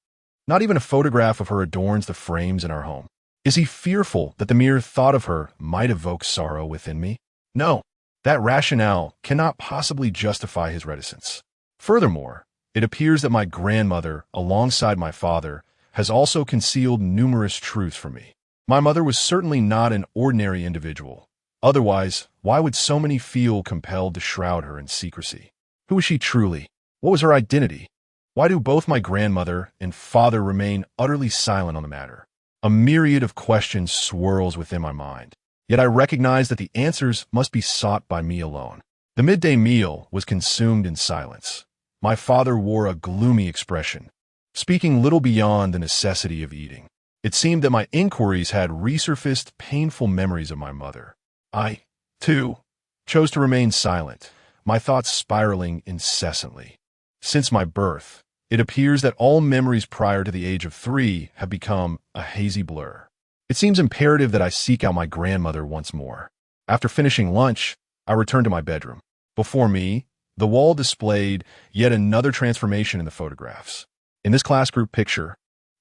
Not even a photograph of her adorns the frames in our home. Is he fearful that the mere thought of her might evoke sorrow within me? No, that rationale cannot possibly justify his reticence. Furthermore, it appears that my grandmother, alongside my father, has also concealed numerous truths from me. My mother was certainly not an ordinary individual. Otherwise, why would so many feel compelled to shroud her in secrecy? Who was she truly? What was her identity? Why do both my grandmother and father remain utterly silent on the matter? A myriad of questions swirls within my mind. Yet I recognize that the answers must be sought by me alone. The midday meal was consumed in silence. My father wore a gloomy expression, speaking little beyond the necessity of eating. It seemed that my inquiries had resurfaced painful memories of my mother. I, too, chose to remain silent, my thoughts spiraling incessantly. Since my birth, it appears that all memories prior to the age of 3 have become a hazy blur. It seems imperative that I seek out my grandmother once more. After finishing lunch, I returned to my bedroom. Before me, the wall displayed yet another transformation in the photographs. In this class group picture,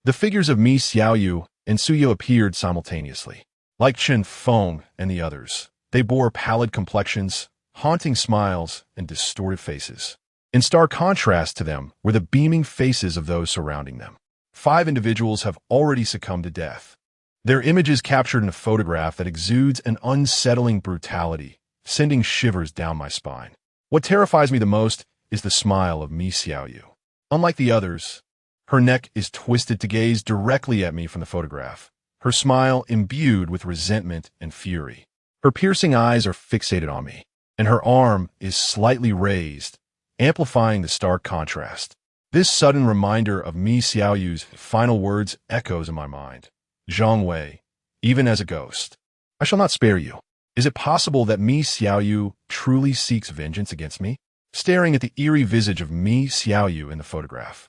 the figures of Mi Xiaoyu and Suyo appeared simultaneously. Like Chen Feng and the others, they bore pallid complexions, haunting smiles, and distorted faces. In stark contrast to them were the beaming faces of those surrounding them. 5 individuals have already succumbed to death. Their images captured in a photograph that exudes an unsettling brutality, sending shivers down my spine. What terrifies me the most is the smile of Mi Xiaoyu. Unlike the others, her neck is twisted to gaze directly at me from the photograph, her smile imbued with resentment and fury. Her piercing eyes are fixated on me, and her arm is slightly raised, amplifying the stark contrast. This sudden reminder of Mi Xiaoyu's final words echoes in my mind. Zhang Wei, even as a ghost, I shall not spare you. Is it possible that Mi Xiaoyu truly seeks vengeance against me? Staring at the eerie visage of Mi Xiaoyu in the photograph,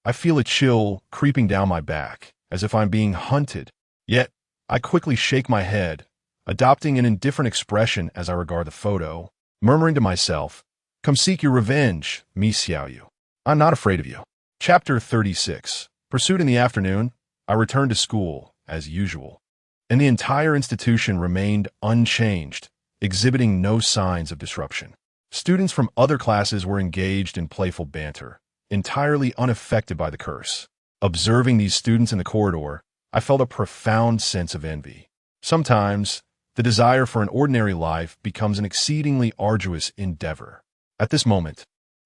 I feel a chill creeping down my back, as if I'm being hunted. Yet, I quickly shake my head, adopting an indifferent expression as I regard the photo, murmuring to myself, "Come seek your revenge, Mi Xiaoyu. I'm not afraid of you." Chapter 36. Pursued in the afternoon, I returned to school, as usual, and the entire institution remained unchanged, exhibiting no signs of disruption. Students from other classes were engaged in playful banter, entirely unaffected by the curse. Observing these students in the corridor, I felt a profound sense of envy. Sometimes, the desire for an ordinary life becomes an exceedingly arduous endeavor. At this moment,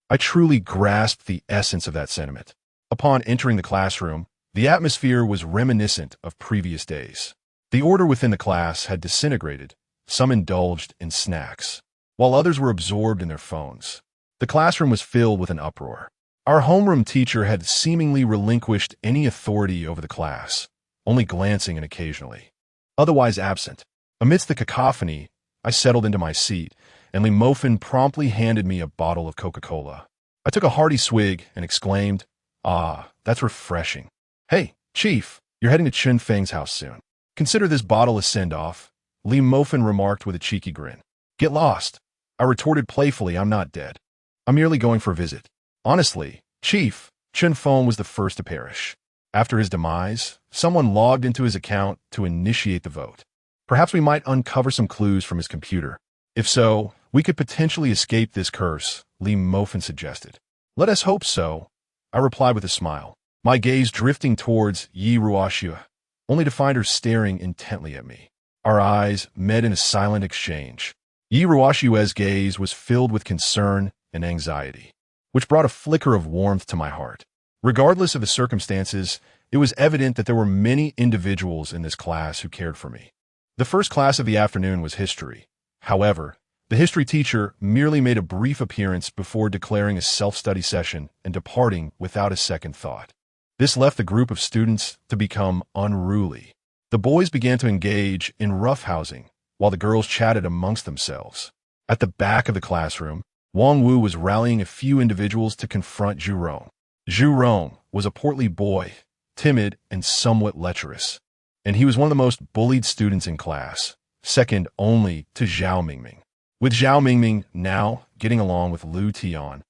I truly grasped the essence of that sentiment. Upon entering the classroom, the atmosphere was reminiscent of previous days. The order within the class had disintegrated, some indulged in snacks, while others were absorbed in their phones. The classroom was filled with an uproar. Our homeroom teacher had seemingly relinquished any authority over the class, only glancing in occasionally. Otherwise absent. Amidst the cacophony, I settled into my seat, and Li Mofin promptly handed me a bottle of Coca-Cola. I took a hearty swig and exclaimed, "Ah, that's refreshing. Hey, Chief, you're heading to Chen Feng's house soon. Consider this bottle a send-off," Li Mofin remarked with a cheeky grin. "Get lost." I retorted playfully, "I'm not dead. I'm merely going for a visit." Honestly, Chief, Chen Feng was the first to perish. After his demise, someone logged into his account to initiate the vote. Perhaps we might uncover some clues from his computer. If so, we could potentially escape this curse, Li Mofin suggested. "Let us hope so," I replied with a smile, my gaze drifting towards Yi Ruoxia, only to find her staring intently at me. Our eyes met in a silent exchange. Yi Ruoxia's gaze was filled with concern and anxiety, which brought a flicker of warmth to my heart. Regardless of the circumstances, it was evident that there were many individuals in this class who cared for me. The first class of the afternoon was history. However, the history teacher merely made a brief appearance before declaring a self-study session and departing without a second thought. This left the group of students to become unruly. The boys began to engage in roughhousing, while the girls chatted amongst themselves. At the back of the classroom, Wang Wu was rallying a few individuals to confront Zhu Rong. Zhu Rong was a portly boy, timid and somewhat lecherous, and he was one of the most bullied students in class, second only to Zhao Mingming. With Zhao Mingming now getting along with Lu Tian,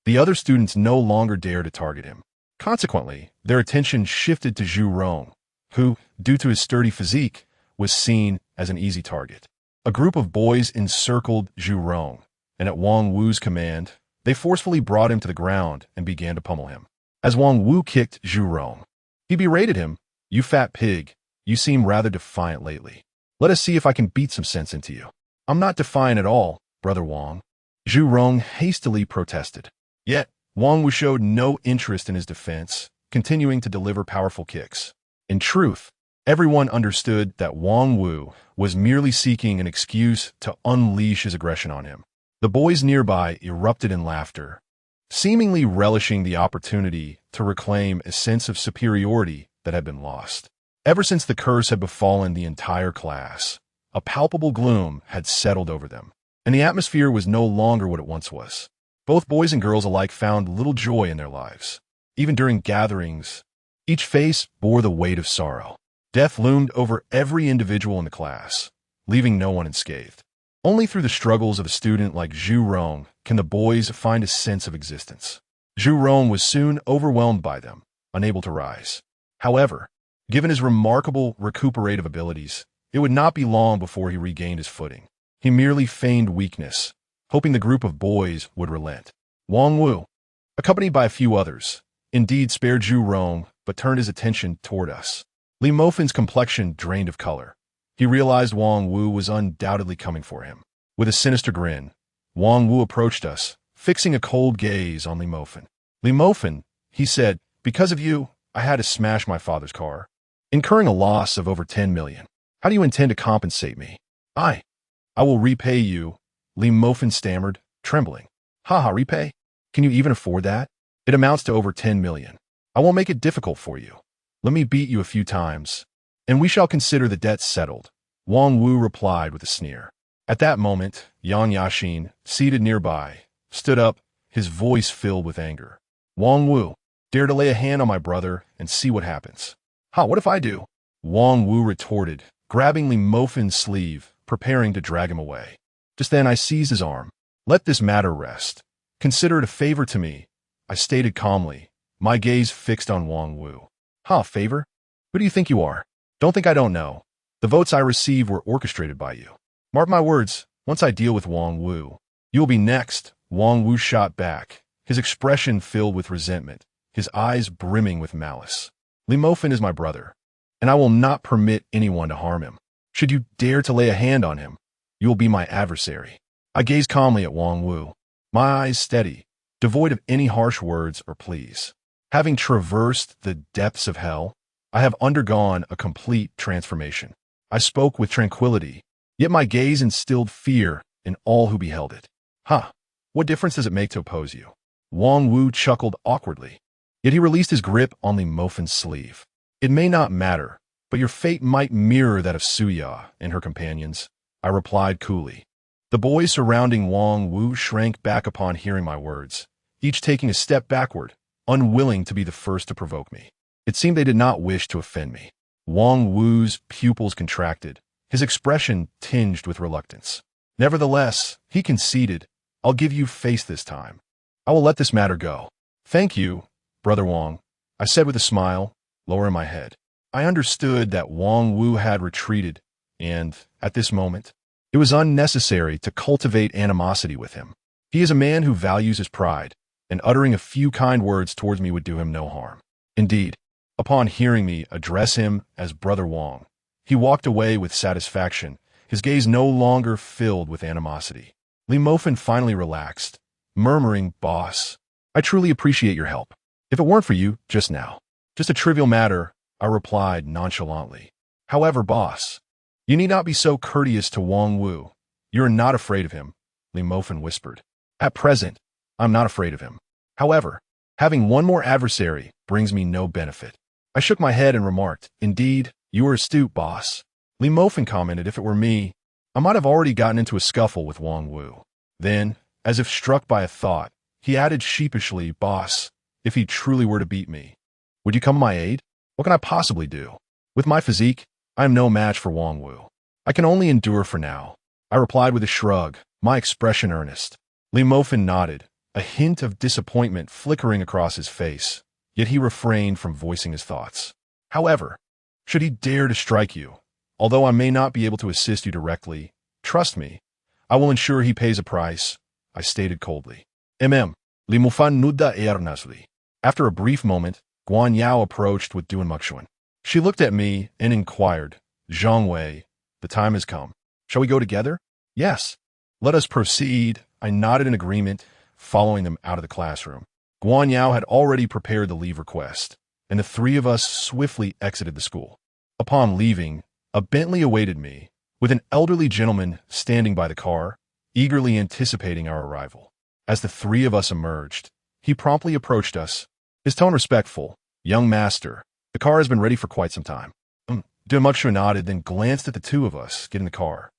the other students no longer dared to target him. Consequently, their attention shifted to Zhu Rong, who, due to his sturdy physique, was seen as an easy target. A group of boys encircled Zhu Rong, and at Wang Wu's command, they forcefully brought him to the ground and began to pummel him. As Wang Wu kicked Zhu Rong, he berated him, "You fat pig, you seem rather defiant lately. Let us see if I can beat some sense into you." "I'm not defiant at all, Brother Wang," Zhu Rong hastily protested. Yet, Wang Wu showed no interest in his defense, continuing to deliver powerful kicks. In truth, everyone understood that Wang Wu was merely seeking an excuse to unleash his aggression on him. The boys nearby erupted in laughter, seemingly relishing the opportunity to reclaim a sense of superiority that had been lost. Ever since the curse had befallen the entire class, a palpable gloom had settled over them, and the atmosphere was no longer what it once was. Both boys and girls alike found little joy in their lives. Even during gatherings, each face bore the weight of sorrow. Death loomed over every individual in the class, leaving no one unscathed. Only through the struggles of a student like Zhu Rong can the boys find a sense of existence. Zhu Rong was soon overwhelmed by them, unable to rise. However, given his remarkable recuperative abilities, it would not be long before he regained his footing. He merely feigned weakness, hoping the group of boys would relent. Wang Wu, accompanied by a few others, indeed spared Zhu Rong but turned his attention toward us. Li Mofin's complexion drained of color. He realized Wang Wu was undoubtedly coming for him. With a sinister grin, Wang Wu approached us, fixing a cold gaze on Li Mofin. "Li Mofin," he said, "because of you, I had to smash my father's car, incurring a loss of over 10 million. How do you intend to compensate me?" I will repay you," Li Mofin stammered, trembling. "Haha, repay? Can you even afford that? It amounts to over 10 million. I won't make it difficult for you. Let me beat you a few times, and we shall consider the debt settled," Wang Wu replied with a sneer. At that moment, Yang Yaxin, seated nearby, stood up, his voice filled with anger. "Wang Wu, dare to lay a hand on my brother and see what happens." "Ha, what if I do?" Wang Wu retorted, grabbing Li Mofin's sleeve, preparing to drag him away. Just then I seized his arm. "Let this matter rest. Consider it a favor to me," I stated calmly, my gaze fixed on Wang Wu. "Ha, favor? Who do you think you are? Don't think I don't know. The votes I received were orchestrated by you. Mark my words, once I deal with Wang Wu, you will be next." Wang Wu shot back, his expression filled with resentment, his eyes brimming with malice. "Li Mofin is my brother, and I will not permit anyone to harm him. Should you dare to lay a hand on him, you will be my adversary." I gazed calmly at Wang Wu, my eyes steady, devoid of any harsh words or pleas. Having traversed the depths of hell, I have undergone a complete transformation. I spoke with tranquility, yet my gaze instilled fear in all who beheld it. "Ha! What difference does it make to oppose you?" Wang Wu chuckled awkwardly, yet he released his grip on Li Mofin's sleeve. "It may not matter, but your fate might mirror that of Suya and her companions," I replied coolly. The boys surrounding Wang Wu shrank back upon hearing my words, each taking a step backward, unwilling to be the first to provoke me. It seemed they did not wish to offend me. Wang Wu's pupils contracted, his expression tinged with reluctance. Nevertheless, he conceded, "I'll give you face this time. I will let this matter go." "Thank you, Brother Wang," I said with a smile, lowering my head. I understood that Wang Wu had retreated, and, at this moment, it was unnecessary to cultivate animosity with him. He is a man who values his pride, and uttering a few kind words towards me would do him no harm. Indeed, upon hearing me address him as Brother Wang, he walked away with satisfaction, his gaze no longer filled with animosity. Li Mofin finally relaxed, murmuring, "Boss, I truly appreciate your help. If it weren't for you just now, just a trivial matter," I replied nonchalantly. "However, boss, You need not be so courteous to Wang Wu. You are not afraid of him, Li Mofan whispered. At present, I'm not afraid of him. However, having one more adversary brings me no benefit. I shook my head and remarked, Indeed, you are astute, boss. Li Mofan commented, If it were me, I might have already gotten into a scuffle with Wang Wu. Then, as if struck by a thought, he added sheepishly, Boss, if he truly were to beat me, would you come to my aid? What can I possibly do? With my physique, I am no match for Wang Wu. I can only endure for now. I replied with a shrug, my expression earnest. Li Mofan nodded, a hint of disappointment flickering across his face, yet he refrained from voicing his thoughts. However, should he dare to strike you, although I may not be able to assist you directly, trust me, I will ensure he pays a price, I stated coldly. Li Mofan nuda earnestly. After a brief moment, Guan Yao approached with Duan Muxuan. She looked at me and inquired, Zhang Wei, the time has come. Shall we go together? Yes. Let us proceed. I nodded in agreement, following them out of the classroom. Guan Yao had already prepared the leave request, and the three of us swiftly exited the school. Upon leaving, a Bentley awaited me, with an elderly gentleman standing by the car, eagerly anticipating our arrival. As the three of us emerged, he promptly approached us, his tone respectful. Young master, the car has been ready for quite some time. Duan Muxuan nodded, then glanced at the two of us get in the car.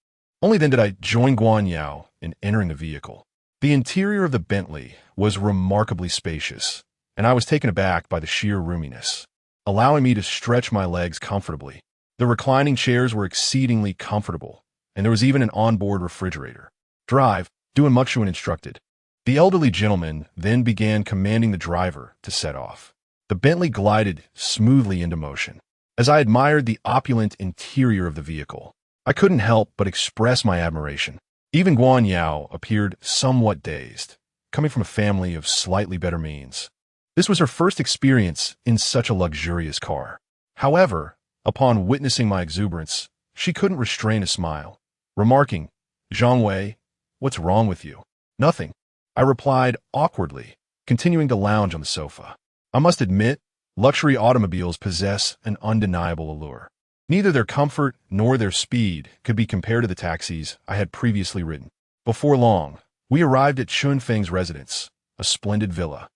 Only then did I join Guan Yao in entering the vehicle. The interior of the Bentley was remarkably spacious, and I was taken aback by the sheer roominess, allowing me to stretch my legs comfortably. The reclining chairs were exceedingly comfortable, and there was even an onboard refrigerator. Drive, Duan Muxuan instructed. The elderly gentleman then began commanding the driver to set off. The Bentley glided smoothly into motion. As I admired the opulent interior of the vehicle, I couldn't help but express my admiration. Even Guan Yao appeared somewhat dazed, coming from a family of slightly better means. This was her first experience in such a luxurious car. However, upon witnessing my exuberance, she couldn't restrain a smile, remarking, Zhang Wei, what's wrong with you? Nothing, I replied awkwardly, continuing to lounge on the sofa. I must admit, luxury automobiles possess an undeniable allure. Neither their comfort nor their speed could be compared to the taxis I had previously ridden. Before long, we arrived at Chunfeng's residence, a splendid villa.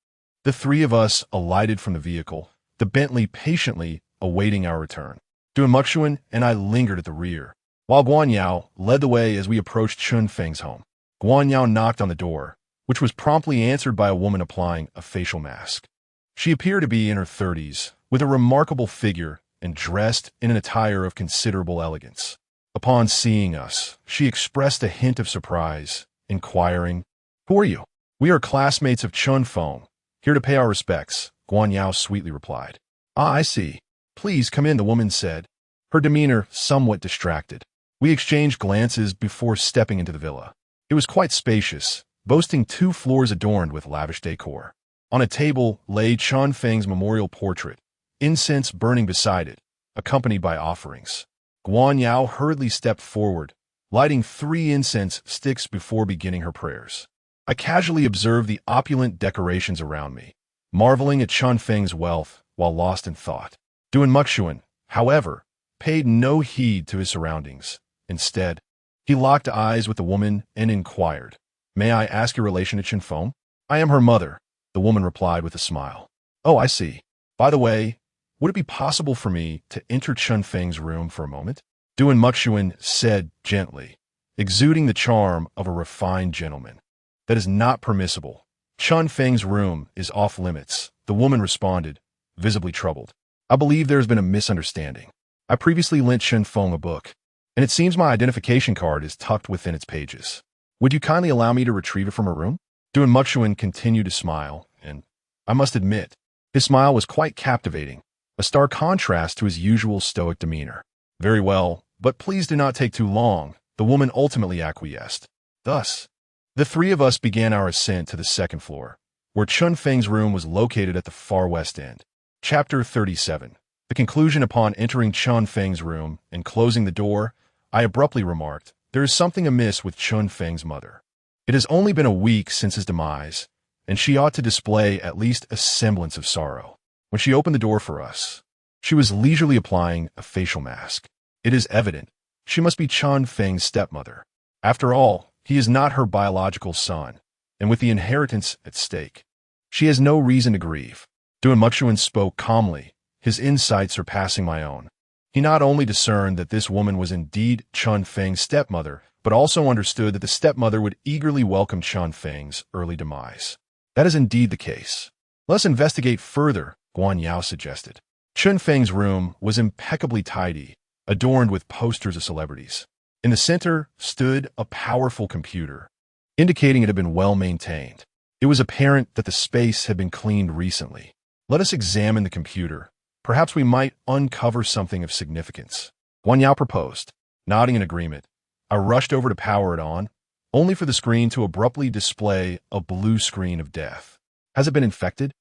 The three of us alighted from the vehicle, the Bentley patiently awaiting our return. Duan Muxuan and I lingered at the rear, while Guan Yao led the way as we approached Chunfeng's home. Guan Yao knocked on the door, which was promptly answered by a woman applying a facial mask. She appeared to be in her 30s, with a remarkable figure and dressed in an attire of considerable elegance. Upon seeing us, she expressed a hint of surprise, inquiring, Who are you? We are classmates of Chunfeng, here to pay our respects, Guan Yao sweetly replied. Ah, I see. Please come in, the woman said, her demeanor somewhat distracted. We exchanged glances before stepping into the villa. It was quite spacious, boasting 2 floors adorned with lavish decor. On a table lay Chunfeng's memorial portrait, incense burning beside it, accompanied by offerings. Guan Yao hurriedly stepped forward, lighting 3 incense sticks before beginning her prayers. I casually observed the opulent decorations around me, marveling at Chunfeng's wealth while lost in thought. Duan Muxuan, however, paid no heed to his surroundings. Instead, he locked eyes with the woman and inquired, May I ask your relation to Chunfeng? I am her mother, the woman replied with a smile. Oh, I see. By the way, would it be possible for me to enter Chunfeng's room for a moment? Duan Muxuan said gently, exuding the charm of a refined gentleman. That is not permissible. Chunfeng's room is off limits, the woman responded, visibly troubled. I believe there has been a misunderstanding. I previously lent Chunfeng a book, and it seems my identification card is tucked within its pages. Would you kindly allow me to retrieve it from her room? Duan Muxuan continued to smile, and I must admit, his smile was quite captivating, a stark contrast to his usual stoic demeanor. Very well, but please do not take too long, the woman ultimately acquiesced. Thus, the three of us began our ascent to the 2nd floor, where Chunfeng's room was located at the far west end. Chapter 37. The conclusion. Upon entering Chunfeng's room and closing the door, I abruptly remarked, There is something amiss with Chunfeng's mother. It has only been a week since his demise, and she ought to display at least a semblance of sorrow. When she opened the door for us, she was leisurely applying a facial mask. It is evident She must be Chun Feng's stepmother. After all, he is not her biological son, and with the inheritance at stake, she has no reason to grieve. Duan Muxuan spoke calmly, his insight surpassing my own. He not only discerned that this woman was indeed Chun Feng's stepmother, but also understood that the stepmother would eagerly welcome Chun Feng's early demise. That is indeed the case. Let's investigate further, Guan Yao suggested. Chun Feng's room was impeccably tidy, adorned with posters of celebrities. In the center stood a powerful computer, indicating it had been well maintained. It was apparent that the space had been cleaned recently. Let us examine the computer. Perhaps we might uncover something of significance. Guan Yao proposed. Nodding in agreement, I rushed over to power it on, only for the screen to abruptly display a blue screen of death. Has it been infected?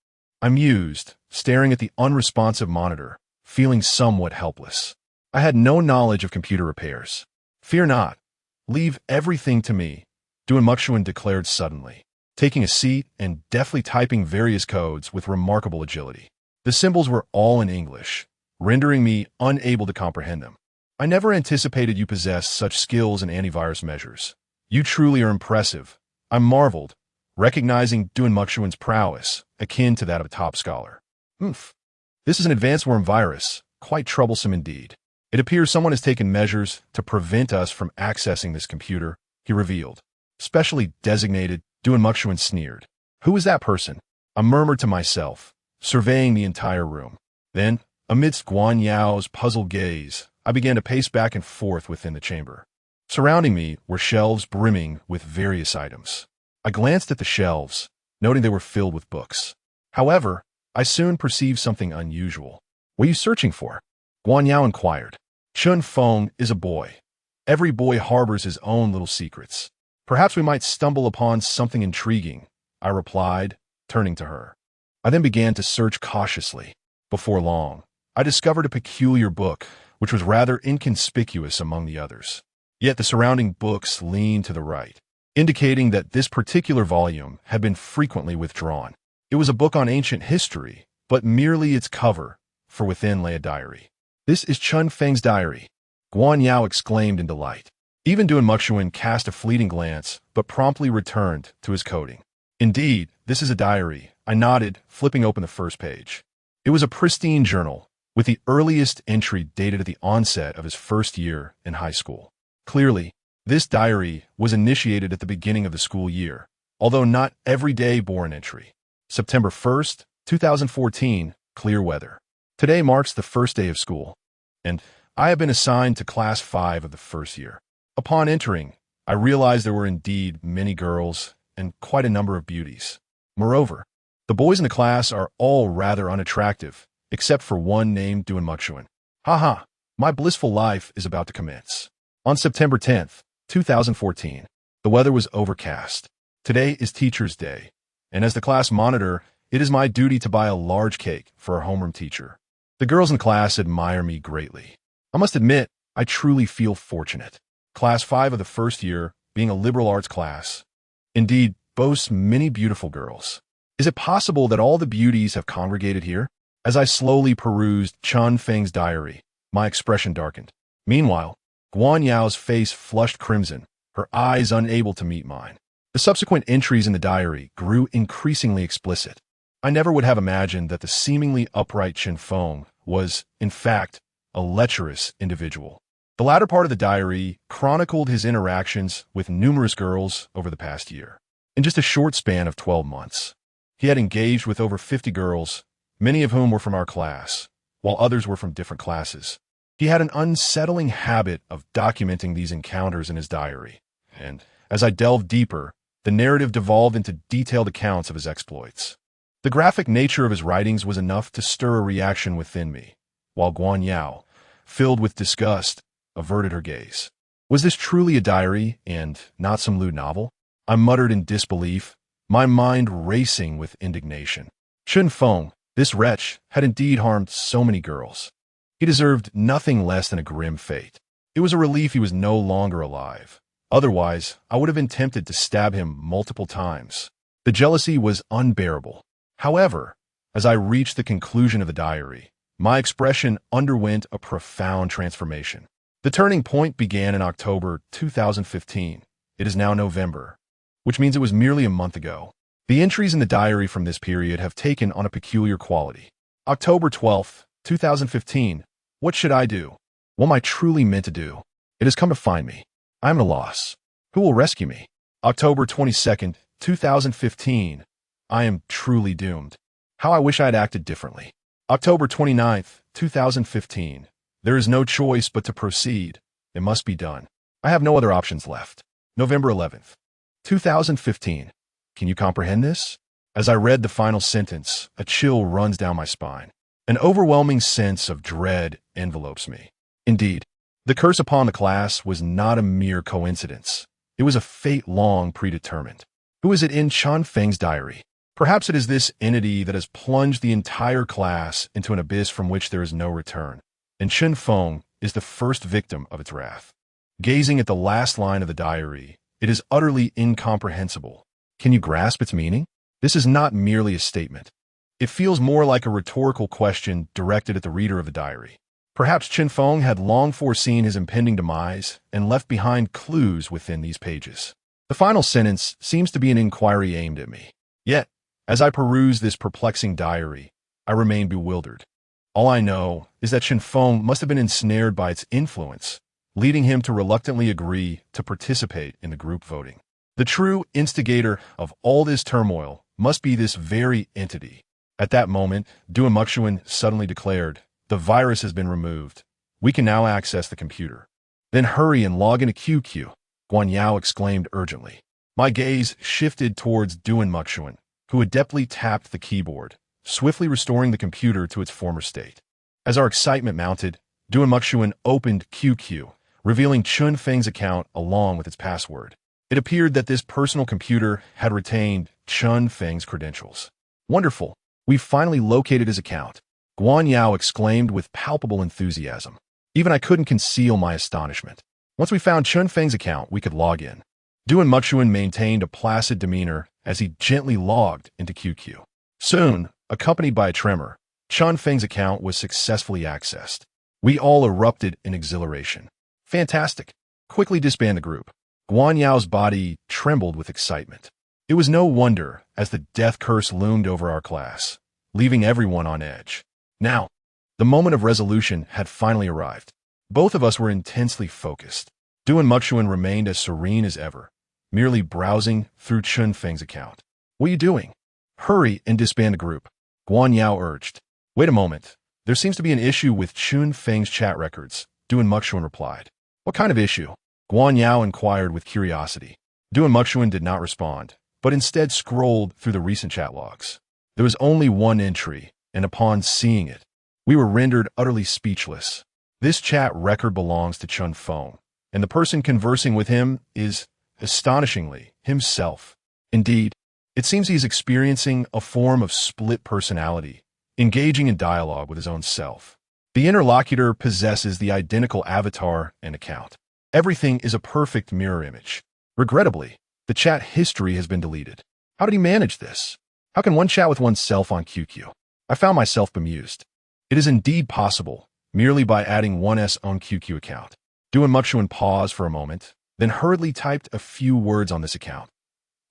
I mused, staring at the unresponsive monitor, feeling somewhat helpless. I had no knowledge of computer repairs. Fear not. Leave everything to me, Duan Muxuan declared suddenly, taking a seat and deftly typing various codes with remarkable agility. The symbols were all in English, rendering me unable to comprehend them. I never anticipated you possessed such skills in antivirus measures. You truly are impressive. I marveled, recognizing Duan Muxuan's prowess, akin to that of a top scholar. This is an advanced worm virus, quite troublesome indeed. It appears someone has taken measures to prevent us from accessing this computer, he revealed. Specially designated, Duan Muxuan sneered. Who is that person? I murmured to myself, surveying the entire room. Then, amidst Guan Yao's puzzled gaze, I began to pace back and forth within the chamber. Surrounding me were shelves brimming with various items. I glanced at the shelves, noting they were filled with books. However, I soon perceived something unusual. What are you searching for? Guan Yao inquired. Chun Feng is a boy. Every boy harbors his own little secrets. Perhaps we might stumble upon something intriguing, I replied, turning to her. I then began to search cautiously. Before long, I discovered a peculiar book, which was rather inconspicuous among the others. Yet the surrounding books leaned to the right, indicating that this particular volume had been frequently withdrawn. It was a book on ancient history, but merely its cover, for within lay a diary. This is Chun Feng's diary, Guan Yao exclaimed in delight. Even Duan Muxuan cast a fleeting glance, but promptly returned to his coding. Indeed, this is a diary, I nodded, flipping open the first page. It was a pristine journal, with the earliest entry dated at the onset of his first year in high school. Clearly, this diary was initiated at the beginning of the school year, although not every day bore an entry. September 1st, 2014, clear weather. Today marks the first day of school, and I have been assigned to Class 5 of the first year. Upon entering, I realized there were indeed many girls and quite a number of beauties. Moreover, the boys in the class are all rather unattractive, except for one named Duan Muxuan. Haha, my blissful life is about to commence. On September 10th, 2014, the weather was overcast. Today is Teacher's Day, and as the class monitor, it is my duty to buy a large cake for our homeroom teacher. The girls in class admire me greatly. I must admit, I truly feel fortunate. Class 5 of the first year, being a liberal arts class, indeed boasts many beautiful girls. Is it possible that all the beauties have congregated here? As I slowly perused Chun Feng's diary, my expression darkened. Meanwhile, Guan Yao's face flushed crimson, her eyes unable to meet mine. The subsequent entries in the diary grew increasingly explicit. I never would have imagined that the seemingly upright Chun Feng was, in fact, a lecherous individual. The latter part of the diary chronicled his interactions with numerous girls over the past year. In just a short span of 12 months, he had engaged with over 50 girls, many of whom were from our class, while others were from different classes. He had an unsettling habit of documenting these encounters in his diary, and as I delved deeper, the narrative devolved into detailed accounts of his exploits. The graphic nature of his writings was enough to stir a reaction within me, while Guan Yao, filled with disgust, averted her gaze. Was this truly a diary and not some lewd novel? I muttered in disbelief, my mind racing with indignation. Chun Feng, this wretch, had indeed harmed so many girls. He deserved nothing less than a grim fate. It was a relief he was no longer alive. Otherwise, I would have been tempted to stab him multiple times. The jealousy was unbearable. However, as I reached the conclusion of the diary, my expression underwent a profound transformation. The turning point began in October 2015. It is now November, which means it was merely a month ago. The entries in the diary from this period have taken on a peculiar quality. October 12th, 2015. What should I do? What am I truly meant to do? It has come to find me. I am at a loss. Who will rescue me? October 22nd, 2015. I am truly doomed. How I wish I had acted differently. October 29th, 2015. There is no choice but to proceed. It must be done. I have no other options left. November 11th, 2015. Can you comprehend this? As I read the final sentence, a chill runs down my spine. An overwhelming sense of dread envelopes me. Indeed, the curse upon the class was not a mere coincidence. It was a fate long predetermined. Who is it in Chun Feng's diary? Perhaps it is this entity that has plunged the entire class into an abyss from which there is no return, and Chun Feng is the first victim of its wrath. Gazing at the last line of the diary, it is utterly incomprehensible. Can you grasp its meaning? This is not merely a statement. It feels more like a rhetorical question directed at the reader of the diary. Perhaps Chun Feng had long foreseen his impending demise and left behind clues within these pages. The final sentence seems to be an inquiry aimed at me. Yet, as I peruse this perplexing diary, I remain bewildered. All I know is that Chun Feng must have been ensnared by its influence, leading him to reluctantly agree to participate in the group voting. The true instigator of all this turmoil must be this very entity. At that moment, Duan Muxuan suddenly declared, "The virus has been removed. We can now access the computer." "Then hurry and log into QQ," Guan Yao exclaimed urgently. My gaze shifted towards Duan Muxuan, who adeptly tapped the keyboard, swiftly restoring the computer to its former state. As our excitement mounted, Duan Muxuan opened QQ, revealing Chun Feng's account along with its password. It appeared that this personal computer had retained Chun Feng's credentials. "Wonderful! We've finally located his account," Guan Yao exclaimed with palpable enthusiasm. Even I couldn't conceal my astonishment. Once we found Chun Feng's account, we could log in. Duan Muxuan maintained a placid demeanor as he gently logged into QQ. Soon, accompanied by a tremor, Chun Feng's account was successfully accessed. We all erupted in exhilaration. "Fantastic! Quickly disband the group." Guan Yao's body trembled with excitement. It was no wonder, as the death curse loomed over our class, leaving everyone on edge. Now, the moment of resolution had finally arrived. Both of us were intensely focused. Duan Muxuan remained as serene as ever, merely browsing through Chun Feng's account. "What are you doing?" "Hurry and disband the group," Guan Yao urged. "Wait a moment. There seems to be an issue with Chun Feng's chat records," Duan Muxuan replied. "What kind of issue?" Guan Yao inquired with curiosity. Duan Muxuan did not respond, but instead scrolled through the recent chat logs. There was only one entry, and upon seeing it, we were rendered utterly speechless. This chat record belongs to Chun Feng, and the person conversing with him is, astonishingly, himself. Indeed, it seems he is experiencing a form of split personality, engaging in dialogue with his own self. The interlocutor possesses the identical avatar and account. Everything is a perfect mirror image. Regrettably, the chat history has been deleted. How did he manage this? How can one chat with oneself on QQ? I found myself bemused. It is indeed possible, merely by adding one's own QQ account. Duan Muxuan paused for a moment, then hurriedly typed a few words on this account.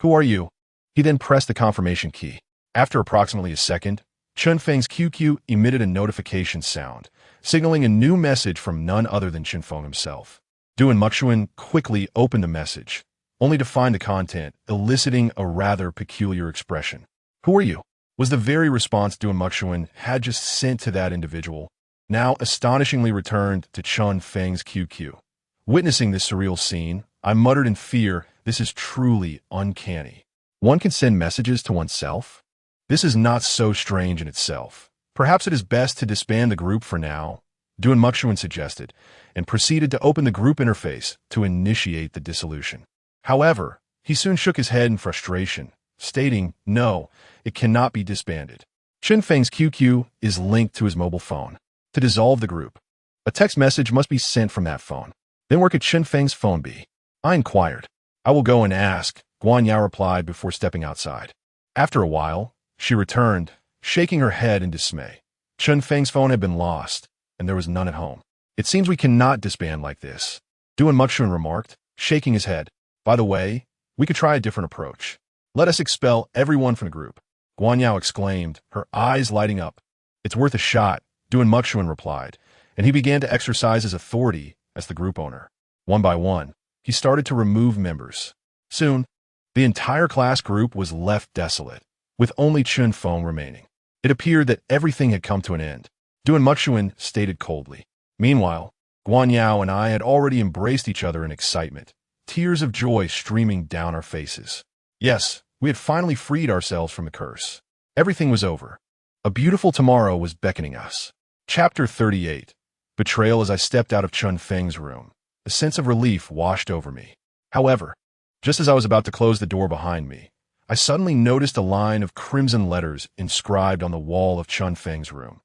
"Who are you?" He then pressed the confirmation key. After approximately a second, Chun Feng's QQ emitted a notification sound, signaling a new message from none other than Chun Feng himself. Duan Muxuan quickly opened the message, only to find the content eliciting a rather peculiar expression. "Who are you?" was the very response Duan Muxuan had just sent to that individual, now astonishingly returned to Chun Feng's QQ. Witnessing this surreal scene, I muttered in fear, "This is truly uncanny. One can send messages to oneself? This is not so strange in itself. Perhaps it is best to disband the group for now," Duan Muxuan suggested, and proceeded to open the group interface to initiate the dissolution. However, he soon shook his head in frustration, stating, "No, it cannot be disbanded. Chun Feng's QQ is linked to his mobile phone. To dissolve the group, a text message must be sent from that phone. Then where could Chun Feng's phone be?" I inquired. "I will go and ask," Guan Yao replied before stepping outside. After a while, she returned, shaking her head in dismay. Chun Feng's phone had been lost, and there was none at home. It seems we cannot disband like this, Duan Muxuan remarked, shaking his head. By the way, we could try a different approach. Let us expel everyone from the group, Guan Yao exclaimed, her eyes lighting up. It's worth a shot, Duan Muxuan replied, and he began to exercise his authority as the group owner. One by one, he started to remove members. Soon, the entire class group was left desolate, with only Chun Feng remaining. It appeared that everything had come to an end, Duan Muxuan stated coldly. Meanwhile, Guan Yao and I had already embraced each other in excitement, tears of joy streaming down our faces. Yes, we had finally freed ourselves from the curse. Everything was over. A beautiful tomorrow was beckoning us. Chapter 38. Betrayal. As I stepped out of Chun Feng's room, a sense of relief washed over me. However, just as I was about to close the door behind me, I suddenly noticed a line of crimson letters inscribed on the wall of Chun Feng's room.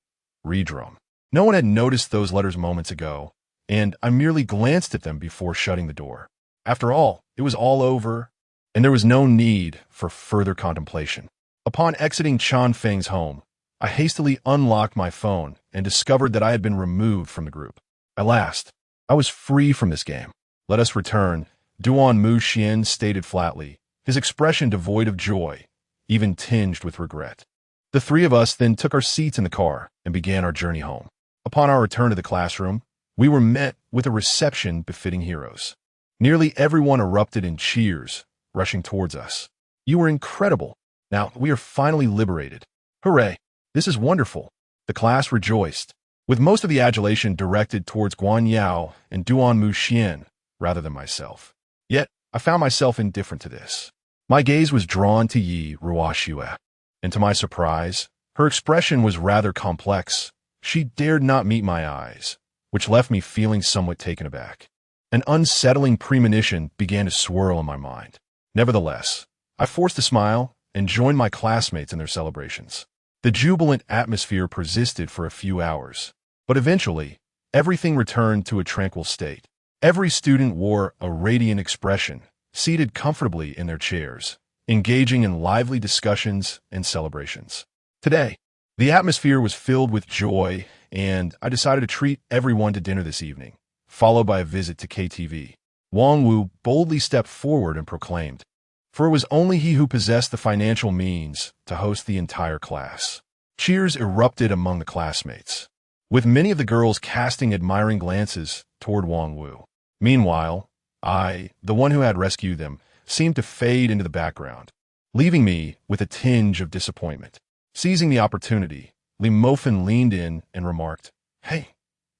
Redrum. No one had noticed those letters moments ago, and I merely glanced at them before shutting the door. After all, it was all over, and there was no need for further contemplation. Upon exiting Chun Feng's home, I hastily unlocked my phone and discovered that I had been removed from the group. At last, I was free from this game. Let us return, Duan Muxian stated flatly, his expression devoid of joy, even tinged with regret. The three of us then took our seats in the car and began our journey home. Upon our return to the classroom, we were met with a reception befitting heroes. Nearly everyone erupted in cheers, rushing towards us. You were incredible. Now we are finally liberated. Hooray! This is wonderful. The class rejoiced, with most of the adulation directed towards Guan Yao and Duan Muxian rather than myself. Yet, I found myself indifferent to this. My gaze was drawn to Yi Ruoxue, and to my surprise, her expression was rather complex. She dared not meet my eyes, which left me feeling somewhat taken aback. An unsettling premonition began to swirl in my mind. Nevertheless, I forced a smile and joined my classmates in their celebrations. The jubilant atmosphere persisted for a few hours, but eventually, everything returned to a tranquil state. Every student wore a radiant expression, seated comfortably in their chairs, engaging in lively discussions and celebrations. Today, the atmosphere was filled with joy, and I decided to treat everyone to dinner this evening, followed by a visit to KTV. Wang Wu boldly stepped forward and proclaimed, for it was only he who possessed the financial means to host the entire class. Cheers erupted among the classmates, with many of the girls casting admiring glances toward Wang Wu. Meanwhile, I, the one who had rescued them, seemed to fade into the background, leaving me with a tinge of disappointment. Seizing the opportunity, Li Mofan leaned in and remarked, "Hey,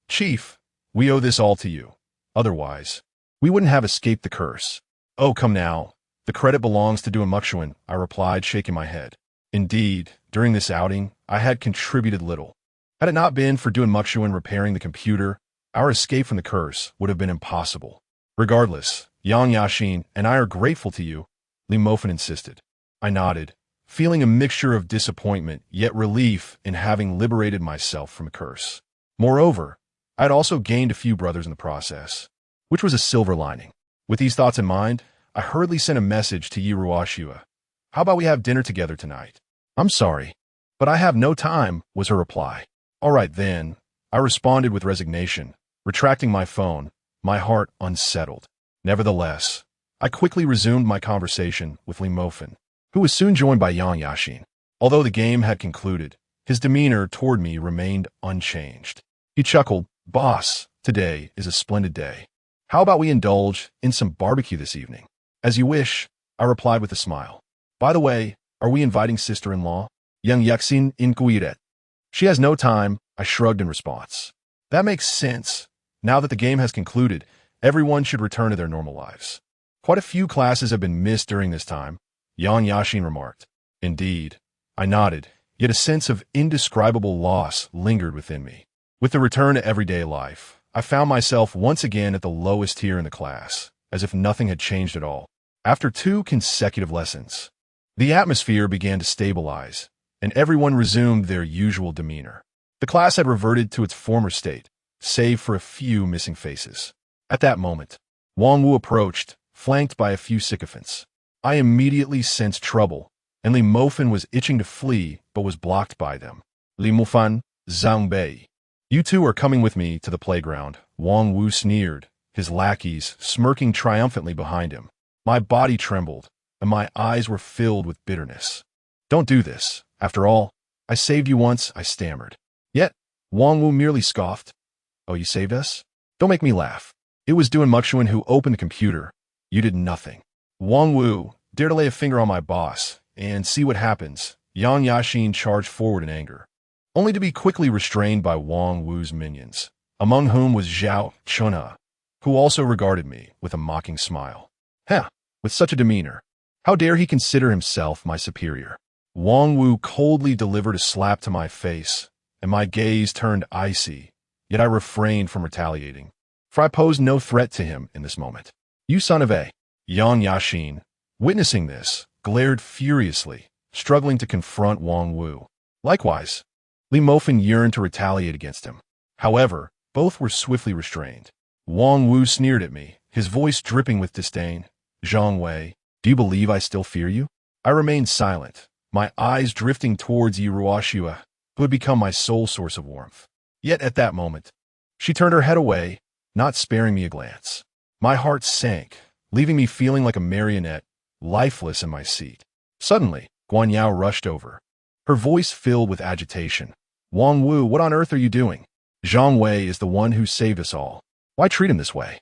Chief, we owe this all to you. Otherwise, we wouldn't have escaped the curse." "Oh, come now. The credit belongs to Duan Muxuan," I replied, shaking my head. Indeed, during this outing, I had contributed little. Had it not been for Duan Muxuan repairing the computer, our escape from the curse would have been impossible. "Regardless, Yang Yaxin and I are grateful to you," Li Mofan insisted. I nodded, feeling a mixture of disappointment yet relief in having liberated myself from a curse. Moreover, I had also gained a few brothers in the process, which was a silver lining. With these thoughts in mind, I hurriedly sent a message to Yi Ruoxue. "How about we have dinner together tonight?" "I'm sorry, but I have no time," was her reply. "All right then," I responded with resignation, retracting my phone, my heart unsettled. Nevertheless, I quickly resumed my conversation with Li Mofan, who was soon joined by Yang Yaxin. Although the game had concluded, his demeanor toward me remained unchanged. He chuckled, "Boss, today is a splendid day. How about we indulge in some barbecue this evening?" "As you wish," I replied with a smile. "By the way, are we inviting sister-in-law, Yang Yaxin Inquiret?" "She has no time," I shrugged in response. "That makes sense. Now that the game has concluded, everyone should return to their normal lives. Quite a few classes have been missed during this time," Yang Yaxin remarked. "Indeed," I nodded, yet a sense of indescribable loss lingered within me. With the return to everyday life, I found myself once again at the lowest tier in the class, as if nothing had changed at all. After 2 consecutive lessons, the atmosphere began to stabilize, and everyone resumed their usual demeanor. The class had reverted to its former state, save for a few missing faces. At that moment, Wang Wu approached, flanked by a few sycophants. I immediately sensed trouble, and Li Mofan was itching to flee but was blocked by them. "Li Mofan, Zhang Bei, you two are coming with me to the playground," Wang Wu sneered, his lackeys smirking triumphantly behind him. My body trembled, and my eyes were filled with bitterness. Don't do this. After all, I saved you once, I stammered. Yet, Wang Wu merely scoffed. Oh, you saved us? Don't make me laugh. It was Duan Muxuan who opened the computer. You did nothing. Wang Wu, dare to lay a finger on my boss, and see what happens. Yang Yaxin charged forward in anger, only to be quickly restrained by Wang Wu's minions, among whom was Zhao Chunhe, who also regarded me with a mocking smile. With such a demeanor, how dare he consider himself my superior? Wang Wu coldly delivered a slap to my face, and my gaze turned icy, yet I refrained from retaliating, for I posed no threat to him in this moment. You son of a... Yang Yaxin, witnessing this, glared furiously, struggling to confront Wang Wu. Likewise, Li Mofan yearned to retaliate against him. However, both were swiftly restrained. Wang Wu sneered at me, his voice dripping with disdain. Zhang Wei, do you believe I still fear you? I remained silent, my eyes drifting towards Yi Ruoxua, who had become my sole source of warmth. Yet at that moment, she turned her head away, not sparing me a glance. My heart sank, leaving me feeling like a marionette, lifeless in my seat. Suddenly, Guan Yao rushed over, her voice filled with agitation. Wang Wu, what on earth are you doing? Zhang Wei is the one who saved us all. Why treat him this way?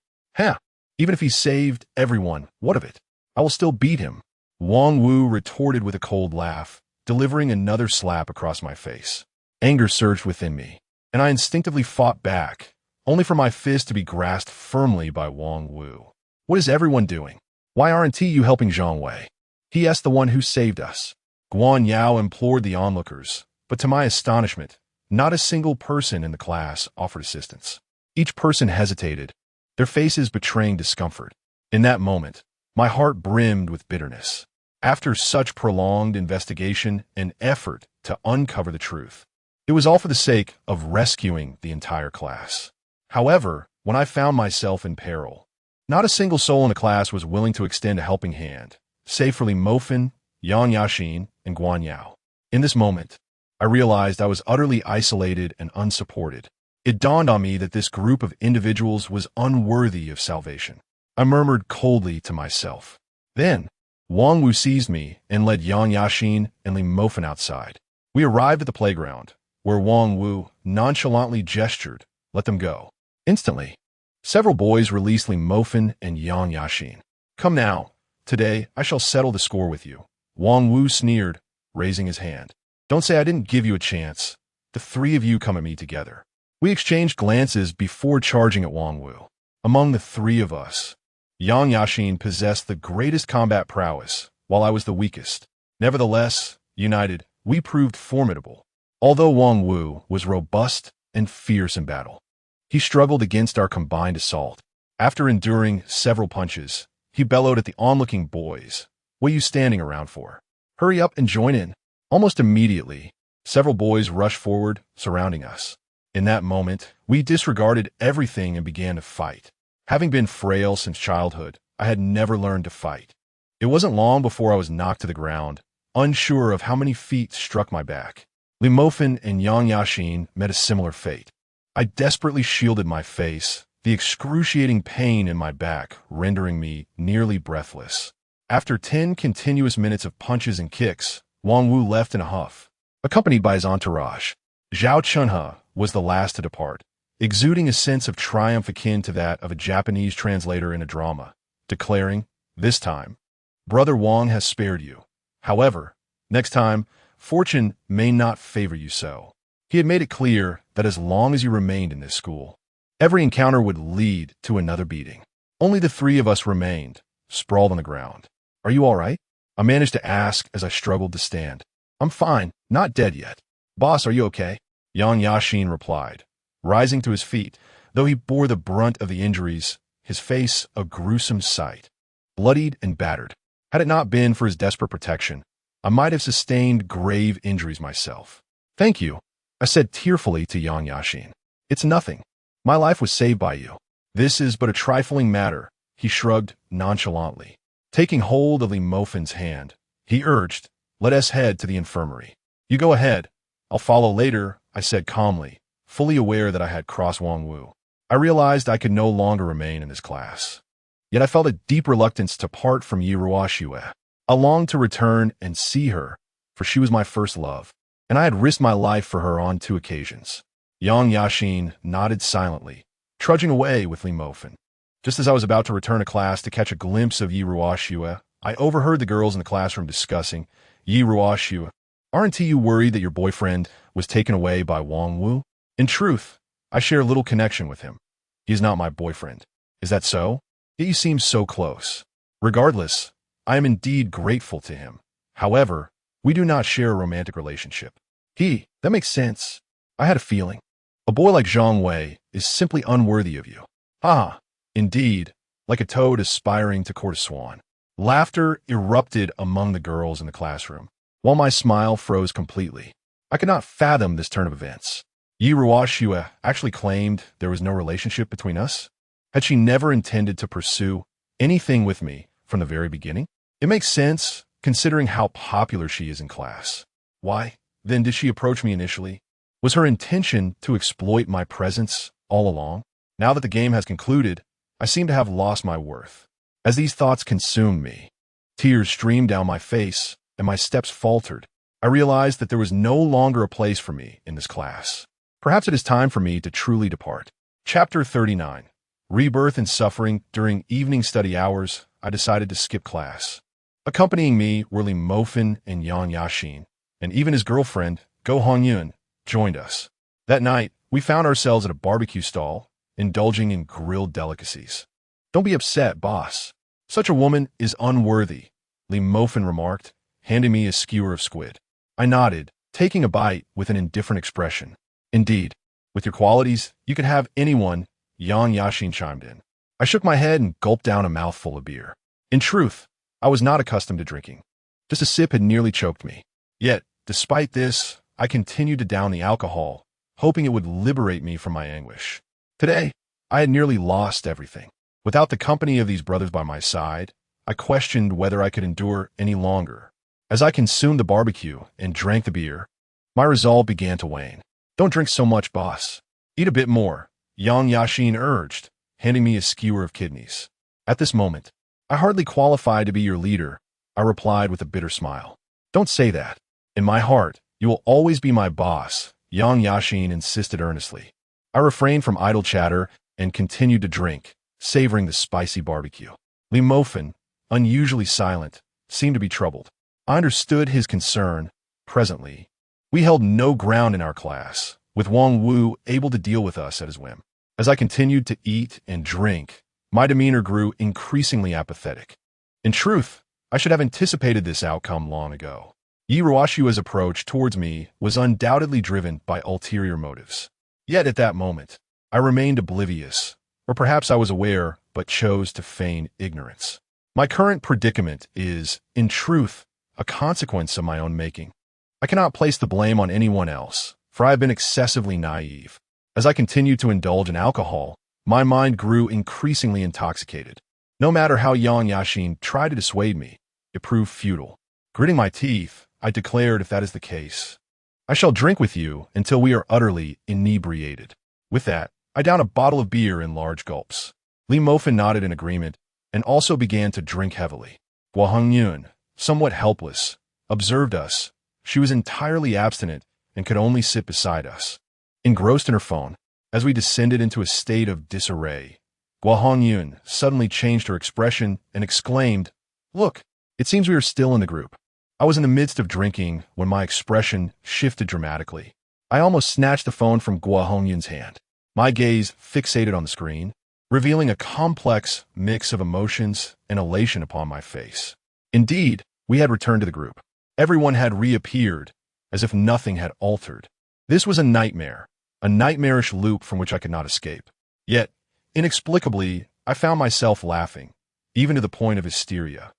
Even if he saved everyone, what of it? I will still beat him. Wang Wu retorted with a cold laugh, delivering another slap across my face. Anger surged within me, and I instinctively fought back, only for my fist to be grasped firmly by Wang Wu. What is everyone doing? Why aren't you helping Zhang Wei? He asked the one who saved us. Guan Yao implored the onlookers, but to my astonishment, not a single person in the class offered assistance. Each person hesitated, their faces betraying discomfort. In that moment, my heart brimmed with bitterness. After such prolonged investigation and effort to uncover the truth, it was all for the sake of rescuing the entire class. However, when I found myself in peril, not a single soul in the class was willing to extend a helping hand, save for Li Mofan, Yang Yaxin, and Guan Yao. In this moment, I realized I was utterly isolated and unsupported. It dawned on me that this group of individuals was unworthy of salvation. I murmured coldly to myself. Then, Wang Wu seized me and led Yang Yaxin and Li Mofan outside. We arrived at the playground, where Wang Wu nonchalantly gestured, let them go. Instantly, several boys released Li Mofan and Yang Yaxin. Come now. Today, I shall settle the score with you. Wang Wu sneered, raising his hand. Don't say I didn't give you a chance. The three of you come at me together. We exchanged glances before charging at Wang Wu. Among the three of us, Yang Yaxin possessed the greatest combat prowess, while I was the weakest. Nevertheless, united, we proved formidable. Although Wang Wu was robust and fierce in battle, he struggled against our combined assault. After enduring several punches, he bellowed at the onlooking boys. What are you standing around for? Hurry up and join in. Almost immediately, several boys rushed forward, surrounding us. In that moment, we disregarded everything and began to fight. Having been frail since childhood, I had never learned to fight. It wasn't long before I was knocked to the ground, unsure of how many feet struck my back. Li Mofan and Yang Yaxin met a similar fate. I desperately shielded my face, the excruciating pain in my back rendering me nearly breathless. After 10 continuous minutes of punches and kicks, Wang Wu left in a huff, accompanied by his entourage. Zhao Chunhe was the last to depart, exuding a sense of triumph akin to that of a Japanese translator in a drama, declaring, this time, Brother Wang has spared you. However, next time, fortune may not favor you so. He had made it clear that as long as you remained in this school, every encounter would lead to another beating. Only the three of us remained, sprawled on the ground. Are you all right? I managed to ask as I struggled to stand. I'm fine, not dead yet. Boss, are you okay? Yang Yaxin replied, rising to his feet, though he bore the brunt of the injuries, his face a gruesome sight, bloodied and battered. Had it not been for his desperate protection, I might have sustained grave injuries myself. Thank you, I said tearfully to Yang Yaxin. It's nothing. My life was saved by you. This is but a trifling matter, he shrugged nonchalantly. Taking hold of Li Mofan's hand, he urged, let us head to the infirmary. You go ahead. I'll follow later, I said calmly, fully aware that I had crossed Wang Wu. I realized I could no longer remain in this class. Yet I felt a deep reluctance to part from Yi Ruoxue. I longed to return and see her, for she was my first love, and I had risked my life for her on 2 occasions. Yang Yaxin nodded silently, trudging away with Li Mofen. Just as I was about to return to class to catch a glimpse of Yi Ruoxue, I overheard the girls in the classroom discussing, "Yi Ruoxue, aren't you worried that your boyfriend was taken away by Wang Wu? In truth, I share little connection with him. He is not my boyfriend. Is that so? Yet you seem so close. Regardless, I am indeed grateful to him. However, we do not share a romantic relationship." That makes sense. I had a feeling. A boy like Zhang Wei is simply unworthy of you. Ah, indeed, like a toad aspiring to court a swan. Laughter erupted among the girls in the classroom, while my smile froze completely. I could not fathom this turn of events. Yi Ruoxue actually claimed there was no relationship between us? Had she never intended to pursue anything with me from the very beginning? It makes sense, considering how popular she is in class. Why, then, did she approach me initially? Was her intention to exploit my presence all along? Now that the game has concluded, I seem to have lost my worth. As these thoughts consumed me, tears streamed down my face and my steps faltered. I realized that there was no longer a place for me in this class. Perhaps it is time for me to truly depart. Chapter 39. Rebirth and Suffering. During evening study hours, I decided to skip class. Accompanying me were Li Mofen and Yang Yaxin, and even his girlfriend, Go Hongyun, joined us. That night, we found ourselves at a barbecue stall, indulging in grilled delicacies. "Don't be upset, boss. Such a woman is unworthy," Li Mofen remarked, handing me a skewer of squid. I nodded, taking a bite with an indifferent expression. "Indeed, with your qualities, you could have anyone," Yang Yaxin chimed in. I shook my head and gulped down a mouthful of beer. In truth, I was not accustomed to drinking. Just a sip had nearly choked me. Yet, despite this, I continued to down the alcohol, hoping it would liberate me from my anguish. Today, I had nearly lost everything. Without the company of these brothers by my side, I questioned whether I could endure any longer. As I consumed the barbecue and drank the beer, my resolve began to wane. "Don't drink so much, boss. Eat a bit more," Yang Yaxin urged, handing me a skewer of kidneys. At this moment, "I hardly qualify to be your leader," I replied with a bitter smile. "Don't say that. In my heart, you will always be my boss," Yang Yaxin insisted earnestly. I refrained from idle chatter and continued to drink, savoring the spicy barbecue. Li Mofen, unusually silent, seemed to be troubled. I understood his concern. Presently, we held no ground in our class, with Wang Wu able to deal with us at his whim. As I continued to eat and drink, my demeanor grew increasingly apathetic. In truth, I should have anticipated this outcome long ago. Yi Ruoxue's approach towards me was undoubtedly driven by ulterior motives. Yet at that moment, I remained oblivious, or perhaps I was aware but chose to feign ignorance. My current predicament is, in truth, a consequence of my own making. I cannot place the blame on anyone else, for I have been excessively naive. As I continued to indulge in alcohol, my mind grew increasingly intoxicated. No matter how Yang Yaxin tried to dissuade me, it proved futile. Gritting my teeth, I declared, "If that is the case, I shall drink with you until we are utterly inebriated." With that, I downed a bottle of beer in large gulps. Li Mofen nodded in agreement and also began to drink heavily. Guo Hongyun, somewhat helpless, observed us. She was entirely abstinent and could only sit beside us. Engrossed in her phone, as we descended into a state of disarray, Guo Hongyun suddenly changed her expression and exclaimed, "Look, it seems we are still in the group." I was in the midst of drinking when my expression shifted dramatically. I almost snatched the phone from Guo Hongyun's hand. My gaze fixated on the screen, revealing a complex mix of emotions and elation upon my face. Indeed, we had returned to the group. Everyone had reappeared, as if nothing had altered. This was a nightmare, a nightmarish loop from which I could not escape. Yet, inexplicably, I found myself laughing, even to the point of hysteria.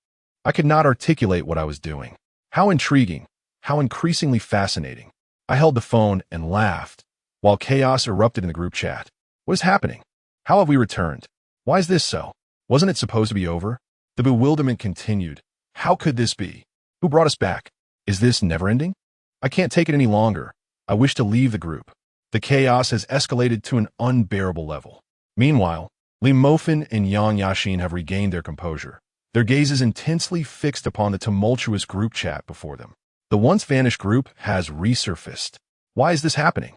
I could not articulate what I was doing. How intriguing, how increasingly fascinating. I held the phone and laughed, while chaos erupted in the group chat. What is happening? How have we returned? Why is this so? Wasn't it supposed to be over? The bewilderment continued. How could this be? Who brought us back? Is this never-ending? I can't take it any longer. I wish to leave the group. The chaos has escalated to an unbearable level. Meanwhile, Li Mofin and Yang Yashin have regained their composure, their gazes intensely fixed upon the tumultuous group chat before them. The once vanished group has resurfaced. Why is this happening?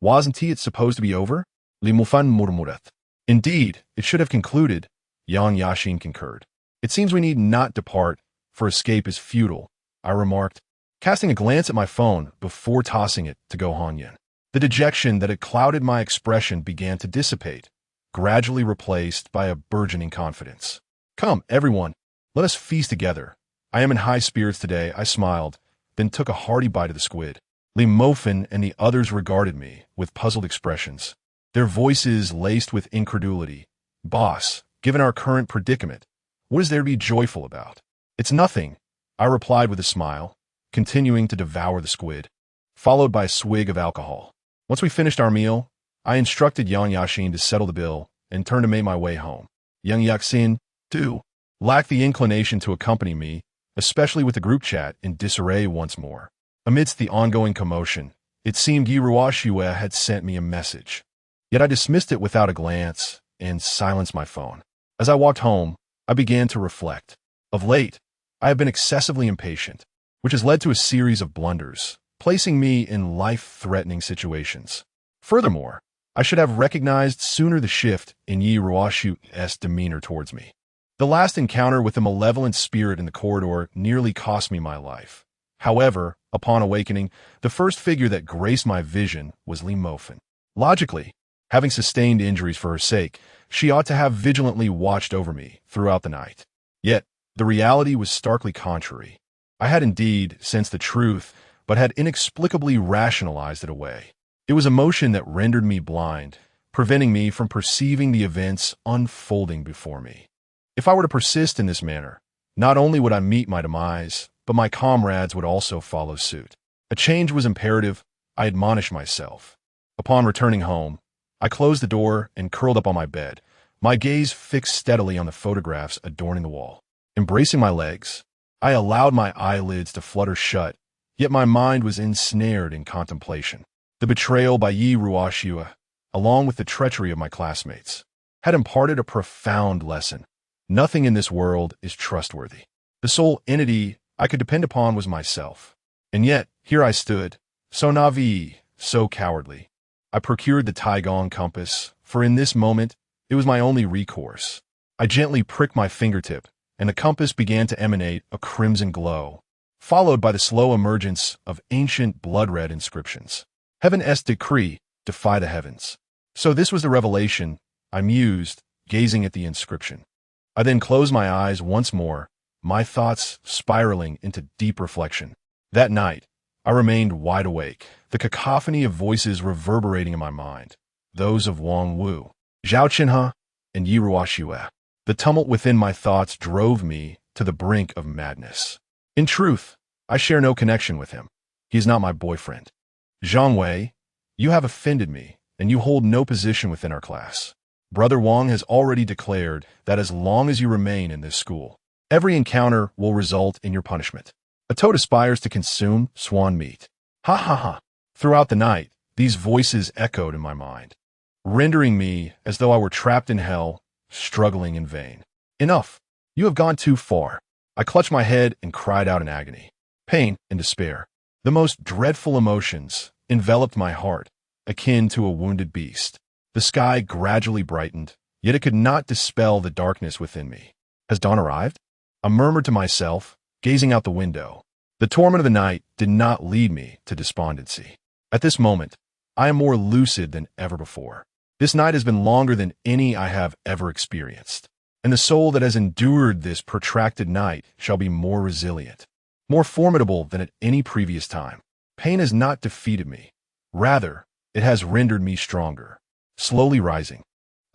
Wasn't it supposed to be over? Li Mofin murmurat. Indeed, it should have concluded, Yang Yashin concurred. It seems we need not depart, for escape is futile, I remarked, casting a glance at my phone before tossing it to Go Hanyan. The dejection that had clouded my expression began to dissipate, gradually replaced by a burgeoning confidence. Come, everyone, let us feast together. I am in high spirits today, I smiled, then took a hearty bite of the squid. Li Mofin and the others regarded me with puzzled expressions, their voices laced with incredulity. Boss, given our current predicament, what is there to be joyful about? It's nothing, I replied with a smile, continuing to devour the squid, followed by a swig of alcohol. Once we finished our meal, I instructed Yang Yashin to settle the bill and turned to make my way home. Yang Yaxin, too, lacked the inclination to accompany me, especially with the group chat in disarray once more. Amidst the ongoing commotion, it seemed Yi Ruoxue had sent me a message. Yet I dismissed it without a glance and silenced my phone. As I walked home, I began to reflect. Of late, I have been excessively impatient, which has led to a series of blunders, placing me in life-threatening situations. Furthermore, I should have recognized sooner the shift in Yi Ruoxue's demeanor towards me. The last encounter with the malevolent spirit in the corridor nearly cost me my life. However, upon awakening, the first figure that graced my vision was Li Mofin. Logically, having sustained injuries for her sake, she ought to have vigilantly watched over me throughout the night. Yet, the reality was starkly contrary. I had indeed sensed the truth, but had inexplicably rationalized it away. It was emotion that rendered me blind, preventing me from perceiving the events unfolding before me. If I were to persist in this manner, not only would I meet my demise, but my comrades would also follow suit. A change was imperative, I admonished myself. Upon returning home, I closed the door and curled up on my bed, my gaze fixed steadily on the photographs adorning the wall. Embracing my legs, I allowed my eyelids to flutter shut, yet my mind was ensnared in contemplation. The betrayal by Yi Ruoxue, along with the treachery of my classmates, had imparted a profound lesson. Nothing in this world is trustworthy. The sole entity I could depend upon was myself. And yet, here I stood, so naive, so cowardly. I procured the Taigong compass, for in this moment, it was my only recourse. I gently pricked my fingertip, and the compass began to emanate a crimson glow, followed by the slow emergence of ancient blood-red inscriptions. Heaven's decree, defy the heavens. So this was the revelation, I mused, gazing at the inscription. I then closed my eyes once more, my thoughts spiraling into deep reflection. That night, I remained wide awake, the cacophony of voices reverberating in my mind, those of Wang Wu, Zhao Qinhe, and Yi Ruoxue. The tumult within my thoughts drove me to the brink of madness. In truth, I share no connection with him. He is not my boyfriend. Zhang Wei, you have offended me, and you hold no position within our class. Brother Wang has already declared that as long as you remain in this school, every encounter will result in your punishment. A toad aspires to consume swan meat. Ha ha ha. Throughout the night, these voices echoed in my mind, rendering me as though I were trapped in hell, struggling in vain. Enough. You have gone too far. I clutched my head and cried out in agony. Pain and despair, the most dreadful emotions, enveloped my heart, akin to a wounded beast. The sky gradually brightened, yet it could not dispel the darkness within me. Has dawn arrived? I murmured to myself, gazing out the window. The torment of the night did not lead me to despondency. At this moment, I am more lucid than ever before. This night has been longer than any I have ever experienced, and the soul that has endured this protracted night shall be more resilient, more formidable than at any previous time. Pain has not defeated me. Rather, it has rendered me stronger. Slowly rising,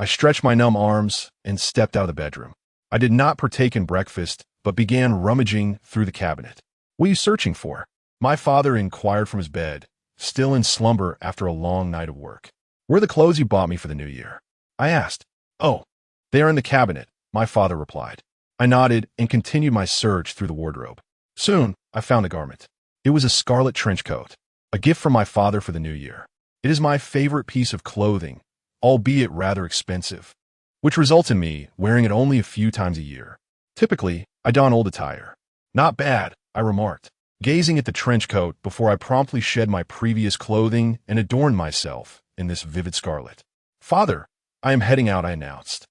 I stretched my numb arms and stepped out of the bedroom. I did not partake in breakfast, but began rummaging through the cabinet. What are you searching for? My father inquired from his bed, still in slumber after a long night of work. Where are the clothes you bought me for the new year? I asked. Oh, they are in the cabinet, my father replied. I nodded and continued my search through the wardrobe. Soon, I found a garment. It was a scarlet trench coat, a gift from my father for the new year. It is my favorite piece of clothing, albeit rather expensive, which results in me wearing it only a few times a year. Typically, I don old attire. Not bad, I remarked, gazing at the trench coat before I promptly shed my previous clothing and adorned myself in this vivid scarlet. Father, I am heading out, I announced.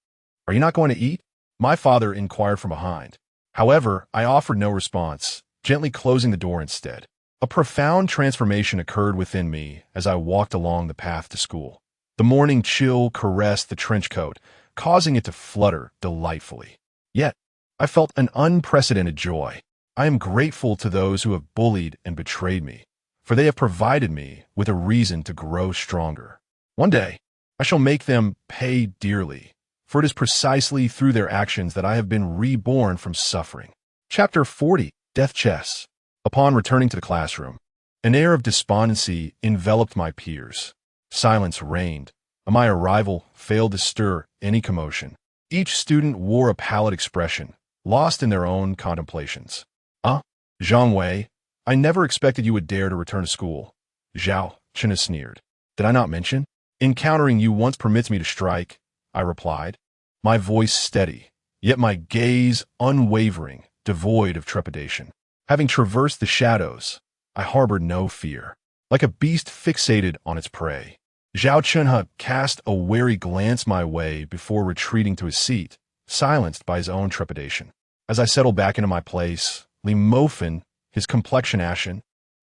Are you not going to eat? My father inquired from behind. However, I offered no response, gently closing the door instead. A profound transformation occurred within me as I walked along the path to school. The morning chill caressed the trench coat, causing it to flutter delightfully. Yet, I felt an unprecedented joy. I am grateful to those who have bullied and betrayed me, for they have provided me with a reason to grow stronger. One day, I shall make them pay dearly, for it is precisely through their actions that I have been reborn from suffering. Chapter 40, Death Chess. Upon returning to the classroom, an air of despondency enveloped my peers. Silence reigned, and my arrival failed to stir any commotion. Each student wore a pallid expression, lost in their own contemplations. Zhang Wei, I never expected you would dare to return to school. Zhao Chen sneered. Did I not mention? Encountering you once permits me to strike, I replied, my voice steady, yet my gaze unwavering, devoid of trepidation. Having traversed the shadows, I harbored no fear. Like a beast fixated on its prey, Zhao Chunhe cast a wary glance my way before retreating to his seat, silenced by his own trepidation. As I settled back into my place, Li Mofan, his complexion ashen,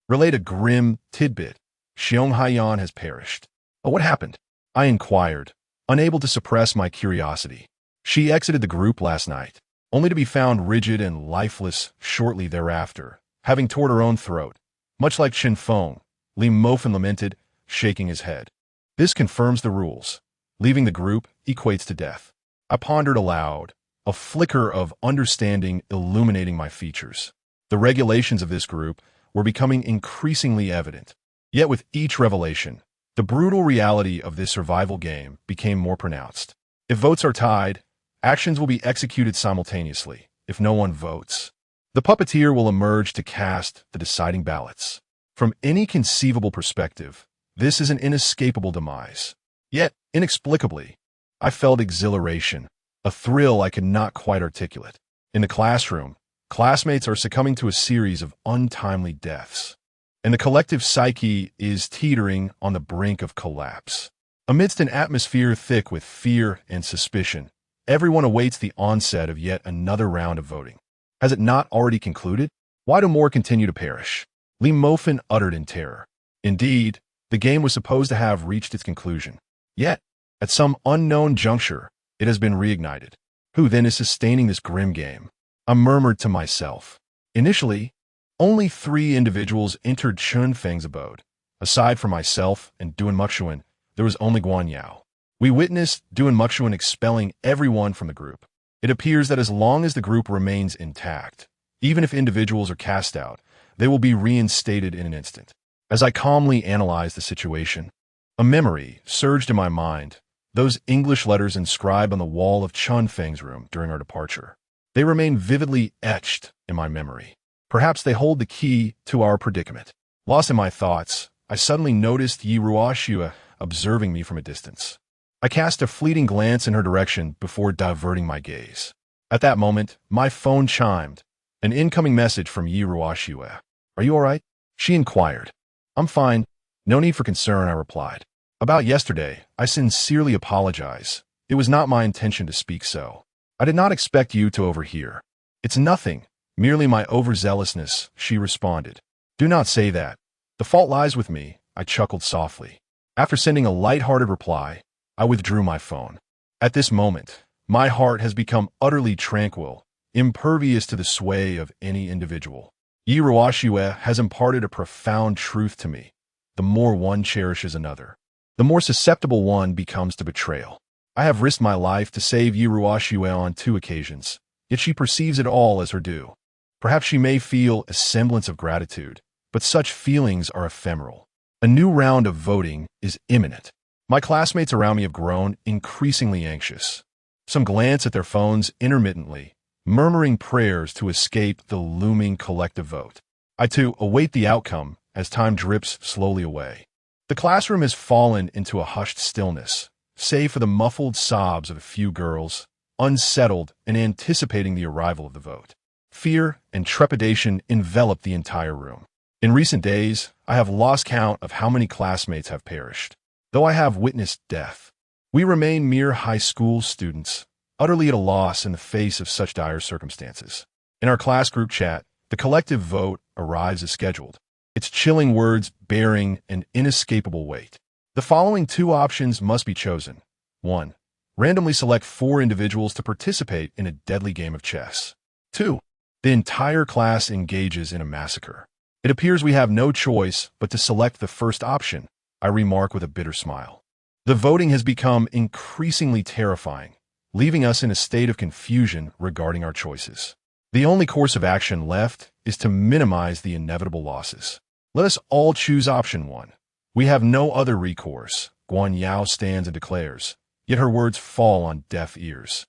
relayed a grim tidbit. Xiong Haiyan has perished. Oh, what happened? I inquired, unable to suppress my curiosity. She exited the group last night, only to be found rigid and lifeless shortly thereafter, having tore her own throat. Much like Chen Feng, Li Mofan lamented, shaking his head. This confirms the rules. Leaving the group equates to death. I pondered aloud, a flicker of understanding illuminating my features. The regulations of this group were becoming increasingly evident. Yet with each revelation, the brutal reality of this survival game became more pronounced. If votes are tied, actions will be executed simultaneously. If no one votes, the puppeteer will emerge to cast the deciding ballots. From any conceivable perspective, this is an inescapable demise. Yet, inexplicably, I felt exhilaration, a thrill I could not quite articulate. In the classroom, classmates are succumbing to a series of untimely deaths, and the collective psyche is teetering on the brink of collapse. Amidst an atmosphere thick with fear and suspicion, everyone awaits the onset of yet another round of voting. Has it not already concluded? Why do more continue to perish? Li Mofan uttered in terror. Indeed, the game was supposed to have reached its conclusion. Yet, at some unknown juncture, it has been reignited. Who then is sustaining this grim game? I murmured to myself. Initially, only 3 individuals entered Chun Feng's abode. Aside from myself and Duan Muxuan, there was only Guan Yao. We witnessed Duan Muxuan expelling everyone from the group. It appears that as long as the group remains intact, even if individuals are cast out, they will be reinstated in an instant. As I calmly analyzed the situation, a memory surged in my mind, those English letters inscribed on the wall of Chun Feng's room during our departure. They remain vividly etched in my memory. Perhaps they hold the key to our predicament. Lost in my thoughts, I suddenly noticed Yi Ruoxue observing me from a distance. I cast a fleeting glance in her direction before diverting my gaze. At that moment, my phone chimed, an incoming message from Yi Ruoxue. Are you all right? She inquired. I'm fine. No need for concern, I replied. About yesterday, I sincerely apologize. It was not my intention to speak so. I did not expect you to overhear. It's nothing, merely my overzealousness, she responded. Do not say that. The fault lies with me, I chuckled softly. After sending a light-hearted reply, I withdrew my phone. At this moment, my heart has become utterly tranquil, impervious to the sway of any individual. Yi Ruoxue has imparted a profound truth to me. The more one cherishes another, the more susceptible one becomes to betrayal. I have risked my life to save Yi Ruoxue on 2 occasions, yet she perceives it all as her due. Perhaps she may feel a semblance of gratitude, but such feelings are ephemeral. A new round of voting is imminent. My classmates around me have grown increasingly anxious. Some glance at their phones intermittently, murmuring prayers to escape the looming collective vote. I too await the outcome as time drips slowly away. The classroom has fallen into a hushed stillness, save for the muffled sobs of a few girls, unsettled and anticipating the arrival of the vote. Fear and trepidation enveloped the entire room. In recent days, I have lost count of how many classmates have perished. Though I have witnessed death, we remain mere high school students, utterly at a loss in the face of such dire circumstances. In our class group chat, the collective vote arrives as scheduled, its chilling words bearing an inescapable weight. The following two options must be chosen. 1. Randomly select 4 individuals to participate in a deadly game of chess. 2. The entire class engages in a massacre. It appears we have no choice but to select the first option, I remark with a bitter smile. The voting has become increasingly terrifying, leaving us in a state of confusion regarding our choices. The only course of action left is to minimize the inevitable losses. Let us all choose option 1. We have no other recourse, Guan Yao stands and declares, yet her words fall on deaf ears.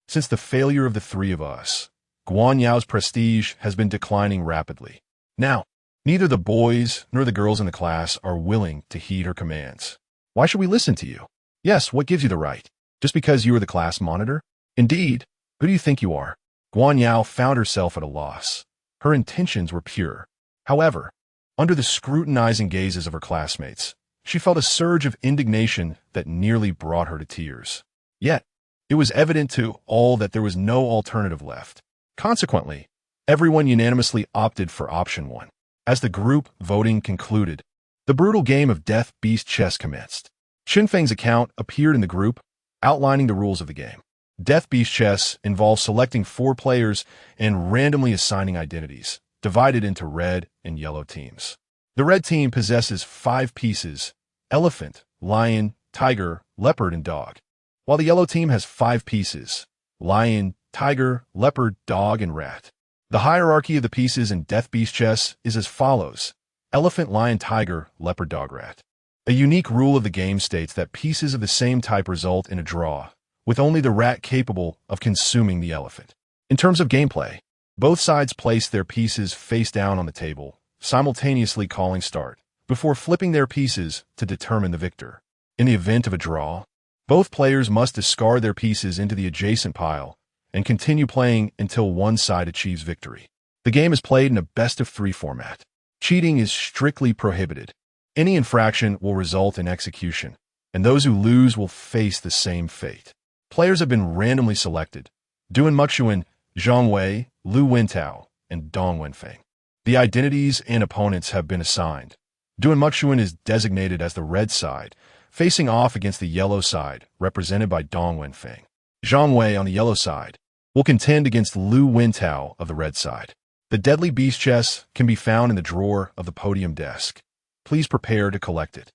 Since the failure of the 3 of us, Guan Yao's prestige has been declining rapidly. Now, neither the boys nor the girls in the class are willing to heed her commands. Why should we listen to you? Yes, what gives you the right? Just because you are the class monitor? Indeed, who do you think you are? Guan Yao found herself at a loss. Her intentions were pure. However, under the scrutinizing gazes of her classmates, she felt a surge of indignation that nearly brought her to tears. Yet, it was evident to all that there was no alternative left. Consequently, everyone unanimously opted for option 1. As the group voting concluded, the brutal game of Death Beast Chess commenced. Xinfeng's account appeared in the group, outlining the rules of the game. Death Beast Chess involves selecting 4 players and randomly assigning identities, divided into red and yellow teams. The red team possesses 5 pieces: elephant, lion, tiger, leopard, and dog, while the yellow team has 5 pieces: lion, tiger, leopard, dog, and rat. The hierarchy of the pieces in Death Beast Chess is as follows: elephant, lion, tiger, leopard, dog, rat. A unique rule of the game states that pieces of the same type result in a draw, with only the rat capable of consuming the elephant. In terms of gameplay, both sides place their pieces face down on the table, simultaneously calling start, before flipping their pieces to determine the victor. In the event of a draw, both players must discard their pieces into the adjacent pile and continue playing until one side achieves victory. The game is played in a best-of-3 format. Cheating is strictly prohibited. Any infraction will result in execution, and those who lose will face the same fate. Players have been randomly selected: Duan Muxuan, Zhang Wei, Lu Wintao, and Dong Wenfeng. The identities and opponents have been assigned. Duan Muxuan is designated as the red side, facing off against the yellow side, represented by Dong Wenfeng. Zhang Wei on the yellow side will contend against Lu Wintao of the red side. The deadly beast chess can be found in the drawer of the podium desk. Please prepare to collect it.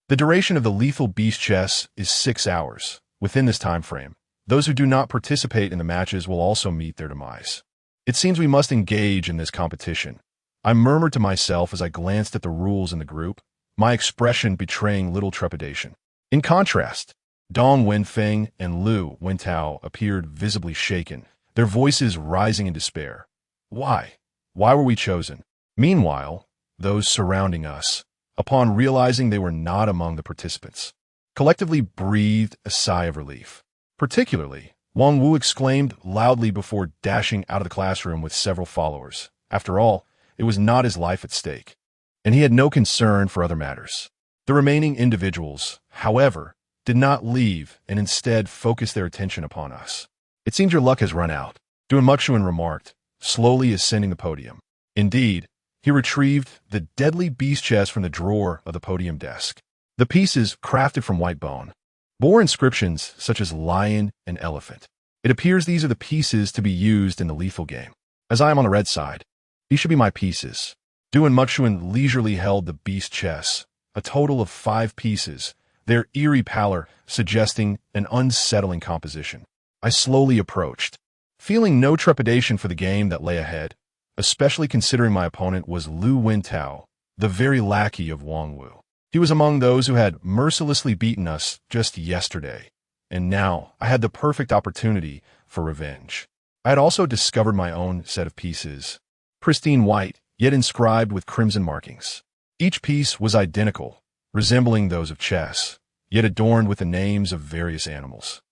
The duration of the lethal beast chess is 6 hours. Within this time frame, those who do not participate in the matches will also meet their demise. It seems we must engage in this competition. I murmured to myself as I glanced at the rules in the group, my expression betraying little trepidation. In contrast, Dong Wenfeng and Lu Wintao appeared visibly shaken, their voices rising in despair. Why? Why were we chosen? Meanwhile, those surrounding us, upon realizing they were not among the participants, collectively breathed a sigh of relief. Particularly, Wang Wu exclaimed loudly before dashing out of the classroom with several followers. After all, it was not his life at stake, and he had no concern for other matters. The remaining individuals, however, did not leave and instead focused their attention upon us. It seems your luck has run out, Duan Muxuan remarked, slowly ascending the podium. Indeed, he retrieved the deadly beast chest from the drawer of the podium desk. The pieces, crafted from white bone, bore inscriptions such as lion and elephant. It appears these are the pieces to be used in the lethal game. As I am on the red side, these should be my pieces. Duan Muxuan leisurely held the beast chess, a total of 5 pieces, their eerie pallor suggesting an unsettling composition. I slowly approached, feeling no trepidation for the game that lay ahead, especially considering my opponent was Lu Wintao, the very lackey of Wang Wu. He was among those who had mercilessly beaten us just yesterday, and now I had the perfect opportunity for revenge. I had also discovered my own set of pieces, pristine white, yet inscribed with crimson markings. Each piece was identical, resembling those of chess, yet adorned with the names of various animals.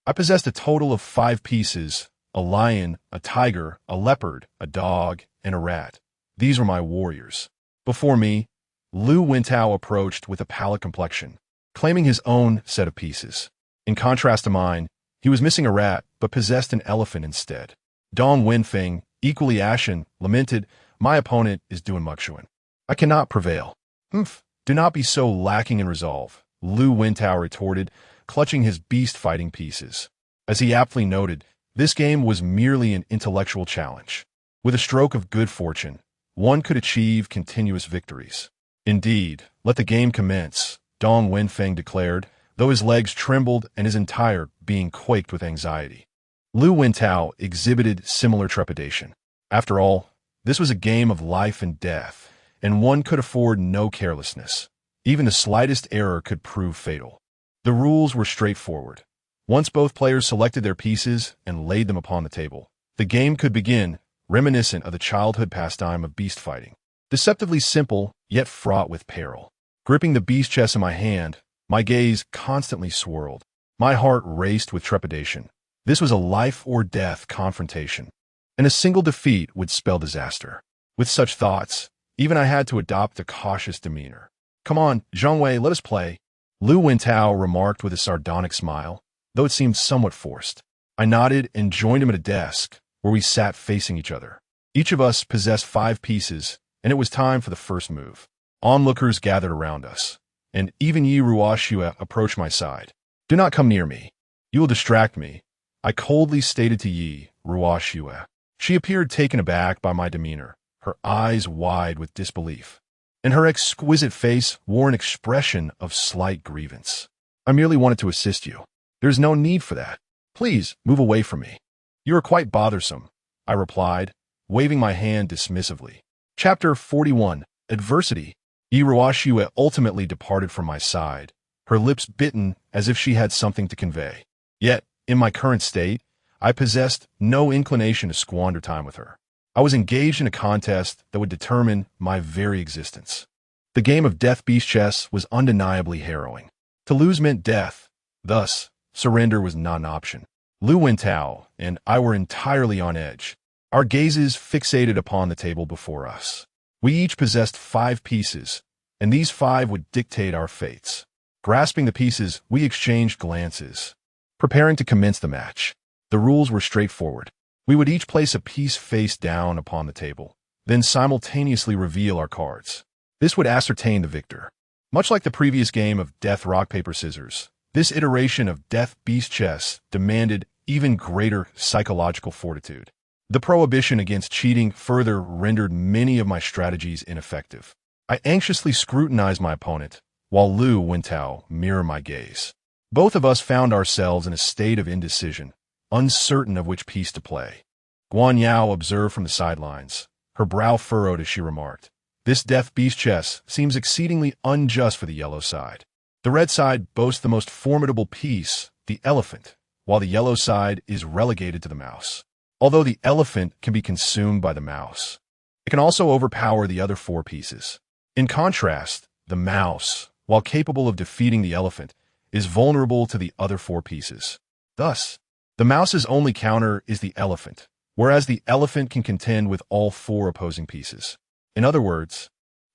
I possessed a total of 5 pieces: a lion, a tiger, a leopard, a dog, and a rat. These were my warriors. Before me, Lu Wintao approached with a pallid complexion, claiming his own set of pieces. In contrast to mine, he was missing a rat, but possessed an elephant instead. Dong Wenfeng, equally ashen, lamented, "My opponent is doing mukshuan. I cannot prevail." "Humph, do not be so lacking in resolve," Lu Wintao retorted, clutching his beast-fighting pieces. As he aptly noted, this game was merely an intellectual challenge. With a stroke of good fortune, one could achieve continuous victories. "Indeed, let the game commence," Dong Wenfeng declared, though his legs trembled and his entire being quaked with anxiety. Lu Wintao exhibited similar trepidation. After all, this was a game of life and death, and one could afford no carelessness. Even the slightest error could prove fatal. The rules were straightforward. Once both players selected their pieces and laid them upon the table, the game could begin, reminiscent of the childhood pastime of beast fighting. Deceptively simple, yet fraught with peril. Gripping the beast chess in my hand, my gaze constantly swirled. My heart raced with trepidation. This was a life-or-death confrontation, and a single defeat would spell disaster. With such thoughts, even I had to adopt a cautious demeanor. "Come on, Zhongwei, let us play," Lu Wintao remarked with a sardonic smile, though it seemed somewhat forced. I nodded and joined him at a desk, where we sat facing each other. Each of us possessed 5 pieces, and it was time for the first move. Onlookers gathered around us, and even Yi Ruoxue approached my side. "Do not come near me. You will distract me," I coldly stated to Yi Ruoxue. She appeared taken aback by my demeanor, her eyes wide with disbelief, and her exquisite face wore an expression of slight grievance. "I merely wanted to assist you. There's no need for that. Please, move away from me." "You are quite bothersome," I replied, waving my hand dismissively. Chapter 41. Adversity. Yi Ruoxue ultimately departed from my side, her lips bitten as if she had something to convey. Yet, in my current state, I possessed no inclination to squander time with her. I was engaged in a contest that would determine my very existence. The game of death beast chess was undeniably harrowing. To lose meant death, thus, surrender was not an option. Lu Wintao and I were entirely on edge, our gazes fixated upon the table before us. We each possessed 5 pieces, and these 5 would dictate our fates. Grasping the pieces, we exchanged glances, preparing to commence the match. The rules were straightforward. We would each place a piece face down upon the table, then simultaneously reveal our cards. This would ascertain the victor. Much like the previous game of death rock paper scissors, this iteration of death beast chess demanded even greater psychological fortitude. The prohibition against cheating further rendered many of my strategies ineffective. I anxiously scrutinized my opponent, while Lu Wintao mirrored my gaze. Both of us found ourselves in a state of indecision, uncertain of which piece to play. Guan Yao observed from the sidelines, her brow furrowed as she remarked, "This death beast chess seems exceedingly unjust for the yellow side. The red side boasts the most formidable piece, the elephant, while the yellow side is relegated to the mouse. Although the elephant can be consumed by the mouse, it can also overpower the other 4 pieces. In contrast, the mouse, while capable of defeating the elephant, is vulnerable to the other 4 pieces. Thus, the mouse's only counter is the elephant, whereas the elephant can contend with all 4 opposing pieces. In other words,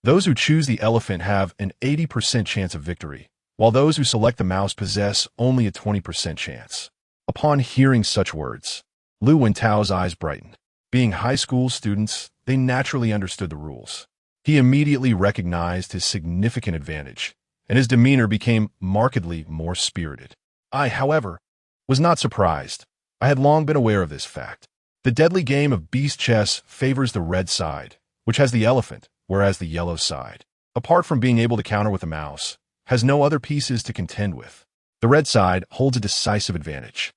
those who choose the elephant have an 80% chance of victory, while those who select the mouse possess only a 20% chance." Upon hearing such words, Lu Wintao's eyes brightened. Being high school students, they naturally understood the rules. He immediately recognized his significant advantage, and his demeanor became markedly more spirited. I, however, was not surprised. I had long been aware of this fact. The deadly game of beast chess favors the red side, which has the elephant, whereas the yellow side, apart from being able to counter with a mouse, has no other pieces to contend with. The red side holds a decisive advantage.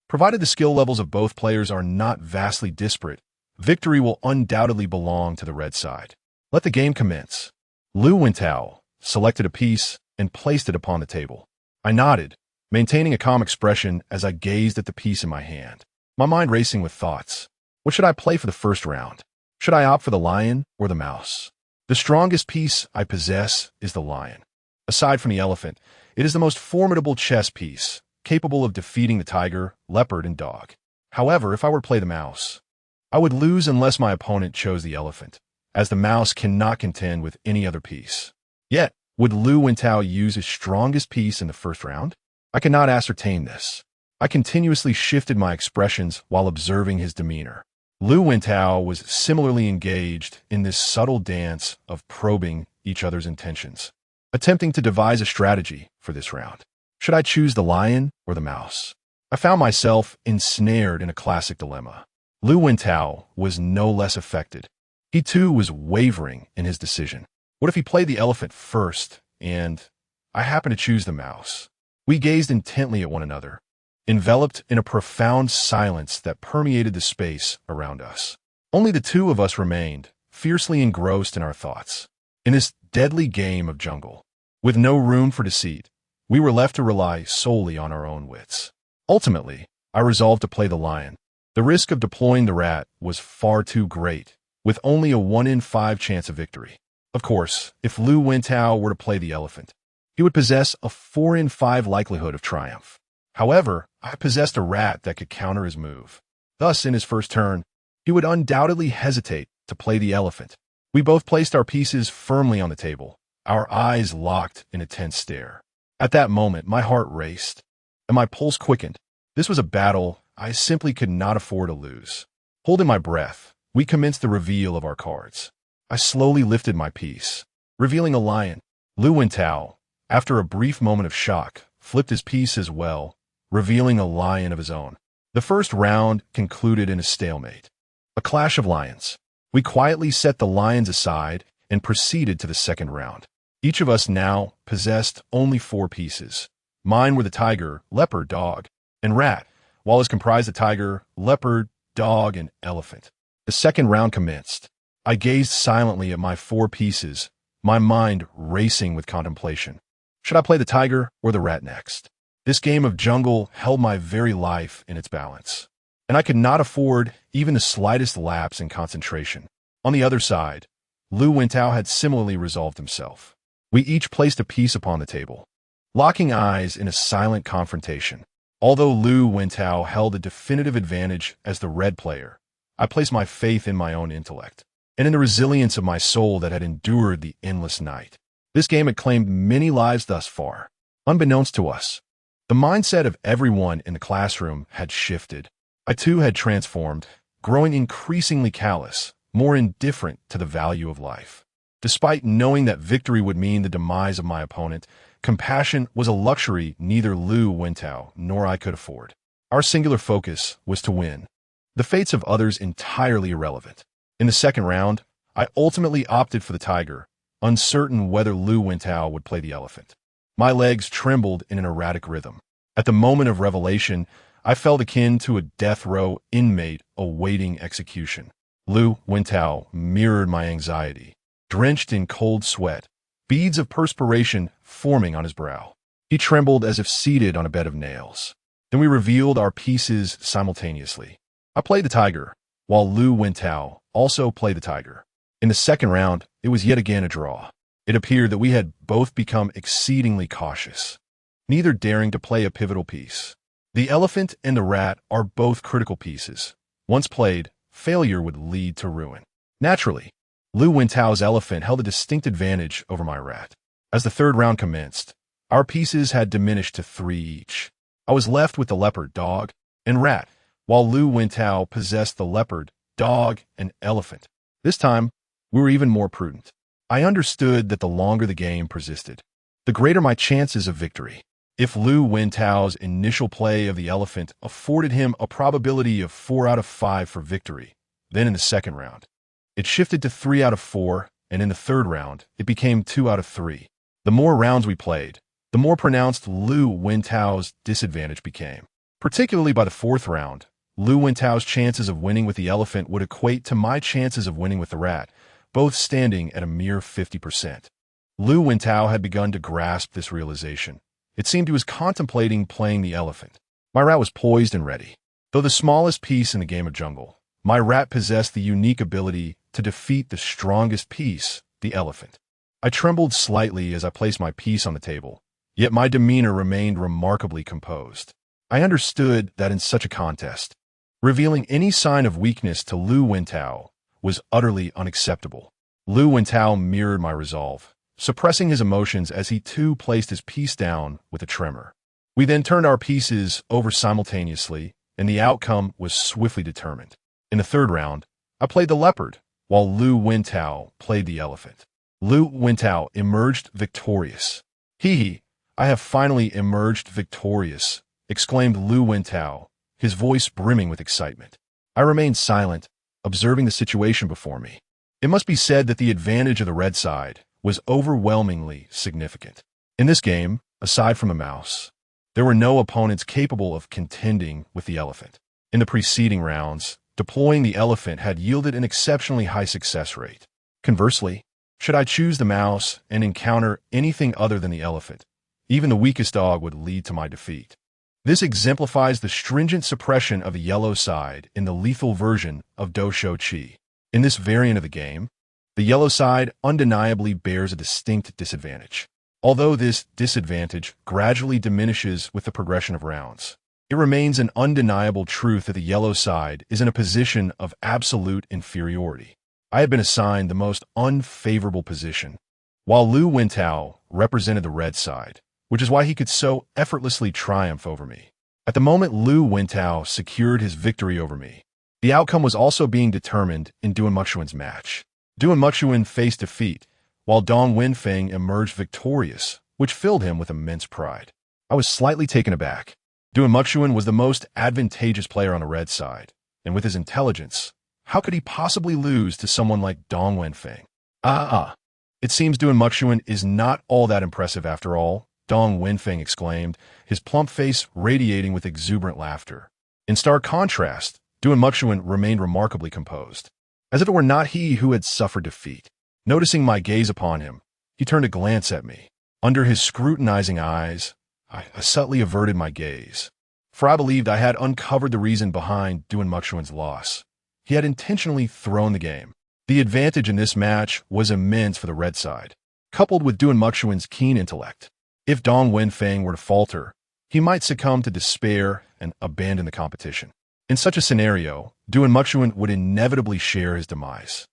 Provided the skill levels of both players are not vastly disparate, victory will undoubtedly belong to the red side. Let the game commence. Lu Wintao selected a piece and placed it upon the table. I nodded, maintaining a calm expression as I gazed at the piece in my hand, my mind racing with thoughts. What should I play for the first round? Should I opt for the lion or the mouse? The strongest piece I possess is the lion. Aside from the elephant, it is the most formidable chess piece, capable of defeating the tiger, leopard, and dog. However, if I were to play the mouse, I would lose unless my opponent chose the elephant, as the mouse cannot contend with any other piece. Yet, would Lu Wintao use his strongest piece in the first round? I cannot ascertain this. I continuously shifted my expressions while observing his demeanor. Lu Wintao was similarly engaged in this subtle dance of probing each other's intentions, attempting to devise a strategy for this round. Should I choose the lion or the mouse? I found myself ensnared in a classic dilemma. Lu Wintao was no less affected. He too was wavering in his decision. What if he played the elephant first, and I happened to choose the mouse? We gazed intently at one another, enveloped in a profound silence that permeated the space around us. Only the two of us remained, fiercely engrossed in our thoughts. In this deadly game of jungle, with no room for deceit, we were left to rely solely on our own wits. Ultimately, I resolved to play the lion. The risk of deploying the rat was far too great, with only a 1 in 5 chance of victory. Of course, if Lu Wintao were to play the elephant, he would possess a 4 in 5 likelihood of triumph. However, I possessed a rat that could counter his move. Thus, in his first turn, he would undoubtedly hesitate to play the elephant. We both placed our pieces firmly on the table, our eyes locked in a tense stare. At that moment, my heart raced, and my pulse quickened. This was a battle I simply could not afford to lose. Holding my breath, we commenced the reveal of our cards. I slowly lifted my piece, revealing a lion. Lu Wintao, after a brief moment of shock, flipped his piece as well, revealing a lion of his own. The first round concluded in a stalemate, a clash of lions. We quietly set the lions aside and proceeded to the second round. Each of us now possessed only 4 pieces. Mine were the tiger, leopard, dog, and rat, while his comprised the tiger, leopard, dog, and elephant. The second round commenced. I gazed silently at my 4 pieces, my mind racing with contemplation. Should I play the tiger or the rat next? This game of jungle held my very life in its balance, and I could not afford even the slightest lapse in concentration. On the other side, Lu Wintao had similarly resolved himself. We each placed a piece upon the table, locking eyes in a silent confrontation. Although Lu Wintao held a definitive advantage as the red player, I placed my faith in my own intellect and in the resilience of my soul that had endured the endless night. This game had claimed many lives thus far. Unbeknownst to us, the mindset of everyone in the classroom had shifted. I too had transformed, growing increasingly callous, more indifferent to the value of life. Despite knowing that victory would mean the demise of my opponent, compassion was a luxury neither Lu Wintao nor I could afford. Our singular focus was to win, the fates of others entirely irrelevant. In the second round, I ultimately opted for the tiger, uncertain whether Lu Wintao would play the elephant. My legs trembled in an erratic rhythm. At the moment of revelation, I felt akin to a death row inmate awaiting execution. Lu Wintao mirrored my anxiety, drenched in cold sweat, beads of perspiration forming on his brow. He trembled as if seated on a bed of nails. Then we revealed our pieces simultaneously. I played the tiger, while Lu Wintao also played the tiger. In the second round, it was yet again a draw. It appeared that we had both become exceedingly cautious, neither daring to play a pivotal piece. The elephant and the rat are both critical pieces. Once played, failure would lead to ruin. Naturally, Lu Wintao's elephant held a distinct advantage over my rat. As the third round commenced, our pieces had diminished to 3 each. I was left with the leopard, dog, and rat, while Lu Wintao possessed the leopard, dog, and elephant. This time, we were even more prudent. I understood that the longer the game persisted, the greater my chances of victory. If Lu Wintao's initial play of the elephant afforded him a probability of 4 out of 5 for victory, then in the second round, it shifted to 3 out of 4, and in the third round, it became 2 out of 3. The more rounds we played, the more pronounced Lu Wintao's disadvantage became. Particularly by the fourth round, Lu Wintao's chances of winning with the elephant would equate to my chances of winning with the rat, both standing at a mere 50%. Lu Wintao had begun to grasp this realization. It seemed he was contemplating playing the elephant. My rat was poised and ready. Though the smallest piece in the game of jungle, my rat possessed the unique ability to defeat the strongest piece, the elephant. I trembled slightly as I placed my piece on the table, yet my demeanor remained remarkably composed. I understood that in such a contest, revealing any sign of weakness to Lu Wintao was utterly unacceptable. Lu Wintao mirrored my resolve, suppressing his emotions as he too placed his piece down with a tremor. We then turned our pieces over simultaneously, and the outcome was swiftly determined. In the third round, I played the leopard, while Lu Wintao played the elephant. Lu Wintao emerged victorious. "Hee, I have finally emerged victorious," exclaimed Lu Wintao, his voice brimming with excitement. I remained silent, observing the situation before me. It must be said that the advantage of the red side was overwhelmingly significant. In this game, aside from the mouse, there were no opponents capable of contending with the elephant. In the preceding rounds, deploying the elephant had yielded an exceptionally high success rate. Conversely, should I choose the mouse and encounter anything other than the elephant, even the weakest dog would lead to my defeat. This exemplifies the stringent suppression of the yellow side in the lethal version of Do Shou Qi. In this variant of the game, the yellow side undeniably bears a distinct disadvantage. Although this disadvantage gradually diminishes with the progression of rounds, it remains an undeniable truth that the yellow side is in a position of absolute inferiority. I had been assigned the most unfavorable position, while Lu Wintao represented the red side, which is why he could so effortlessly triumph over me. At the moment Lu Wintao secured his victory over me, the outcome was also being determined in Duan Muxuan's match. Duan Muxuan faced defeat, while Dong Wenfeng emerged victorious, which filled him with immense pride. I was slightly taken aback. Duan Muxuan was the most advantageous player on the red side, and with his intelligence, how could he possibly lose to someone like Dong Wenfeng? It seems Duan Muxuan is not all that impressive after all, Dong Wenfeng exclaimed, his plump face radiating with exuberant laughter. In stark contrast, Duan Muxuan remained remarkably composed, as if it were not he who had suffered defeat. Noticing my gaze upon him, he turned a glance at me. Under his scrutinizing eyes, I subtly averted my gaze, for I believed I had uncovered the reason behind Duan Muxuan's loss. He had intentionally thrown the game. The advantage in this match was immense for the red side, coupled with Duan Muxuan's keen intellect. If Dong Wenfeng were to falter, he might succumb to despair and abandon the competition. In such a scenario, Duan Muxuan would inevitably share his demise.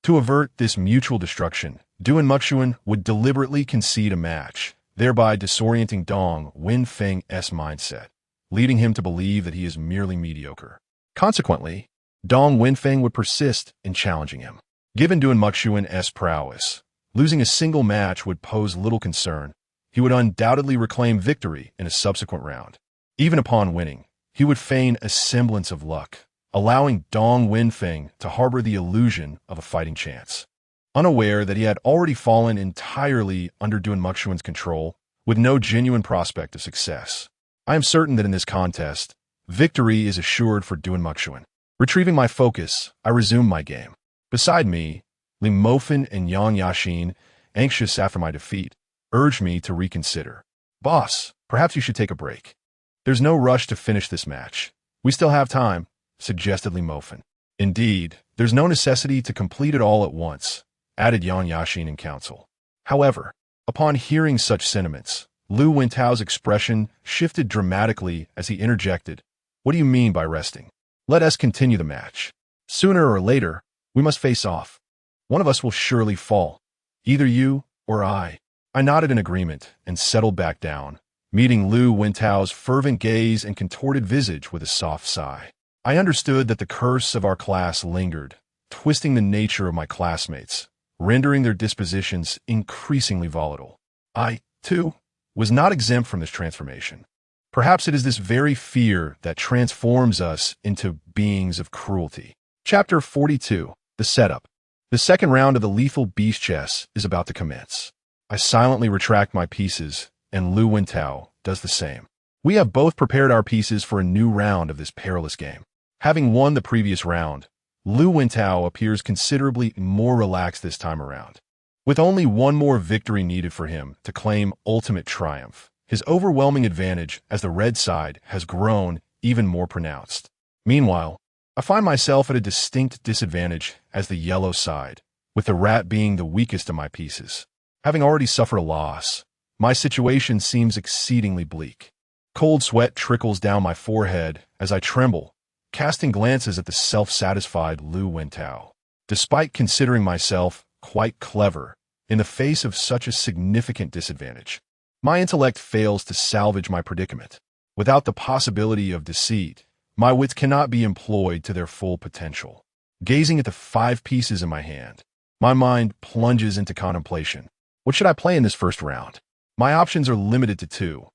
To avert this mutual destruction, Duan Muxuan would deliberately concede a match, thereby disorienting Dong Wenfeng's mindset, leading him to believe that he is merely mediocre. Consequently, Dong Wenfeng would persist in challenging him. Given Duan Muxuan's prowess, losing a single match would pose little concern. He would undoubtedly reclaim victory in a subsequent round. Even upon winning, he would feign a semblance of luck, allowing Dong Wenfeng to harbor the illusion of a fighting chance. Unaware that he had already fallen entirely under Duan Muxuan's control, with no genuine prospect of success. I am certain that in this contest, victory is assured for Duan Muxuan. Retrieving my focus, I resumed my game. Beside me, Li Mofan and Yang Yaxin, anxious after my defeat, urged me to reconsider. "Boss, perhaps you should take a break. There's no rush to finish this match. We still have time," suggested Li Mofan. "Indeed, there's no necessity to complete it all at once," added Yang Yaxin in counsel. However, upon hearing such sentiments, Lu Wintao's expression shifted dramatically as he interjected, "What do you mean by resting? Let us continue the match. Sooner or later, we must face off. One of us will surely fall, either you or I." I nodded in agreement and settled back down, meeting Lu Wintao's fervent gaze and contorted visage with a soft sigh. I understood that the curse of our class lingered, twisting the nature of my classmates, rendering their dispositions increasingly volatile. I, too, was not exempt from this transformation. Perhaps it is this very fear that transforms us into beings of cruelty. Chapter 42. The Setup. The second round of the lethal beast chess is about to commence. I silently retract my pieces, and Lu Wintao does the same. We have both prepared our pieces for a new round of this perilous game. Having won the previous round, Lu Wintao appears considerably more relaxed this time around. With only one more victory needed for him to claim ultimate triumph, his overwhelming advantage as the red side has grown even more pronounced. Meanwhile, I find myself at a distinct disadvantage as the yellow side, with the rat being the weakest of my pieces. Having already suffered a loss, my situation seems exceedingly bleak. Cold sweat trickles down my forehead as I tremble, casting glances at the self-satisfied Lu Wentao. Despite considering myself quite clever in the face of such a significant disadvantage, my intellect fails to salvage my predicament. Without the possibility of deceit, my wits cannot be employed to their full potential. Gazing at the 5 pieces in my hand, my mind plunges into contemplation. What should I play in this first round? My options are limited to 2.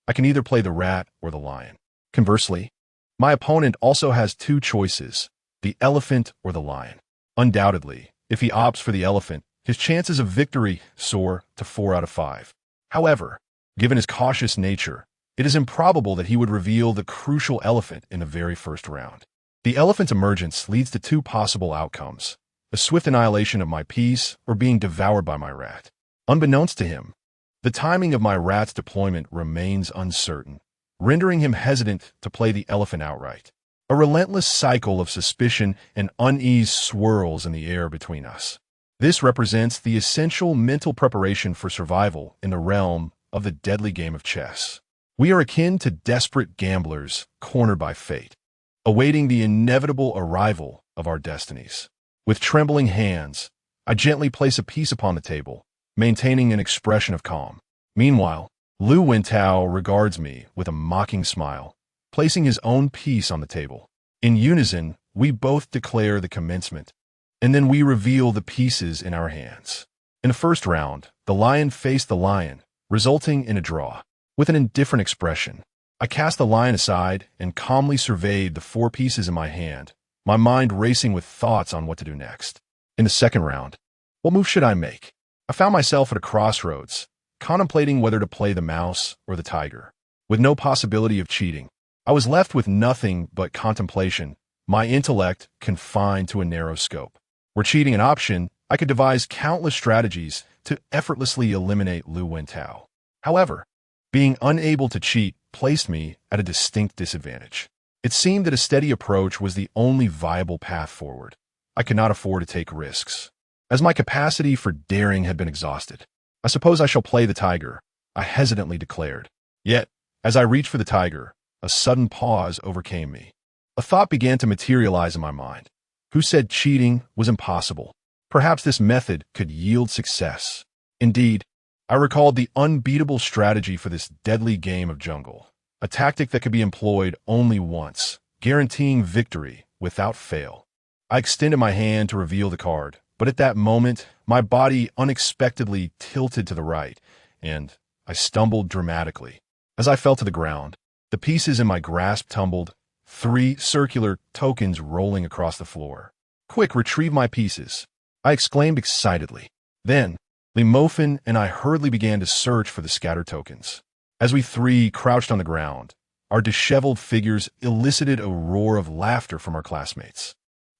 I can either play the rat or the lion. Conversely, my opponent also has 2 choices, the elephant or the lion. Undoubtedly, if he opts for the elephant, his chances of victory soar to 4 out of 5. However, given his cautious nature, it is improbable that he would reveal the crucial elephant in the very first round. The elephant's emergence leads to 2 possible outcomes: a swift annihilation of my piece or being devoured by my rat. Unbeknownst to him, the timing of my rat's deployment remains uncertain, rendering him hesitant to play the elephant outright. A relentless cycle of suspicion and unease swirls in the air between us. This represents the essential mental preparation for survival in the realm of the deadly game of chess. We are akin to desperate gamblers cornered by fate, awaiting the inevitable arrival of our destinies. With trembling hands, I gently place a piece upon the table, maintaining an expression of calm. Meanwhile, Lu Wentao regards me with a mocking smile, placing his own piece on the table. In unison, we both declare the commencement, and then we reveal the pieces in our hands. In the first round, the lion faced the lion, resulting in a draw. With an indifferent expression, I cast the lion aside and calmly surveyed the 4 pieces in my hand, my mind racing with thoughts on what to do next. In the second round, what move should I make? I found myself at a crossroads, contemplating whether to play the mouse or the tiger. With no possibility of cheating, I was left with nothing but contemplation, my intellect confined to a narrow scope. Were cheating an option, I could devise countless strategies to effortlessly eliminate Lu Wentao. However, being unable to cheat placed me at a distinct disadvantage. It seemed that a steady approach was the only viable path forward. I could not afford to take risks, as my capacity for daring had been exhausted. I suppose I shall play the tiger, I hesitantly declared. Yet, as I reached for the tiger, a sudden pause overcame me. A thought began to materialize in my mind. Who said cheating was impossible? Perhaps this method could yield success. Indeed, I recalled the unbeatable strategy for this deadly game of jungle, a tactic that could be employed only once, guaranteeing victory without fail. I extended my hand to reveal the card, but at that moment, my body unexpectedly tilted to the right, and I stumbled dramatically. As I fell to the ground, the pieces in my grasp tumbled, 3 circular tokens rolling across the floor. Quick, retrieve my pieces, I exclaimed excitedly. Then, Limofin and I hurriedly began to search for the scattered tokens. As we 3 crouched on the ground, our disheveled figures elicited a roar of laughter from our classmates.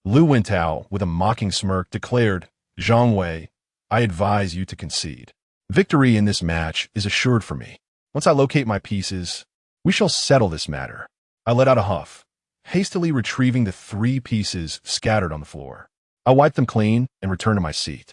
Lu Wentao, with a mocking smirk, declared, "Zhang Wei, I advise you to concede. Victory in this match is assured for me. Once I locate my pieces, we shall settle this matter." I let out a huff, hastily retrieving the 3 pieces scattered on the floor. I wiped them clean and returned to my seat.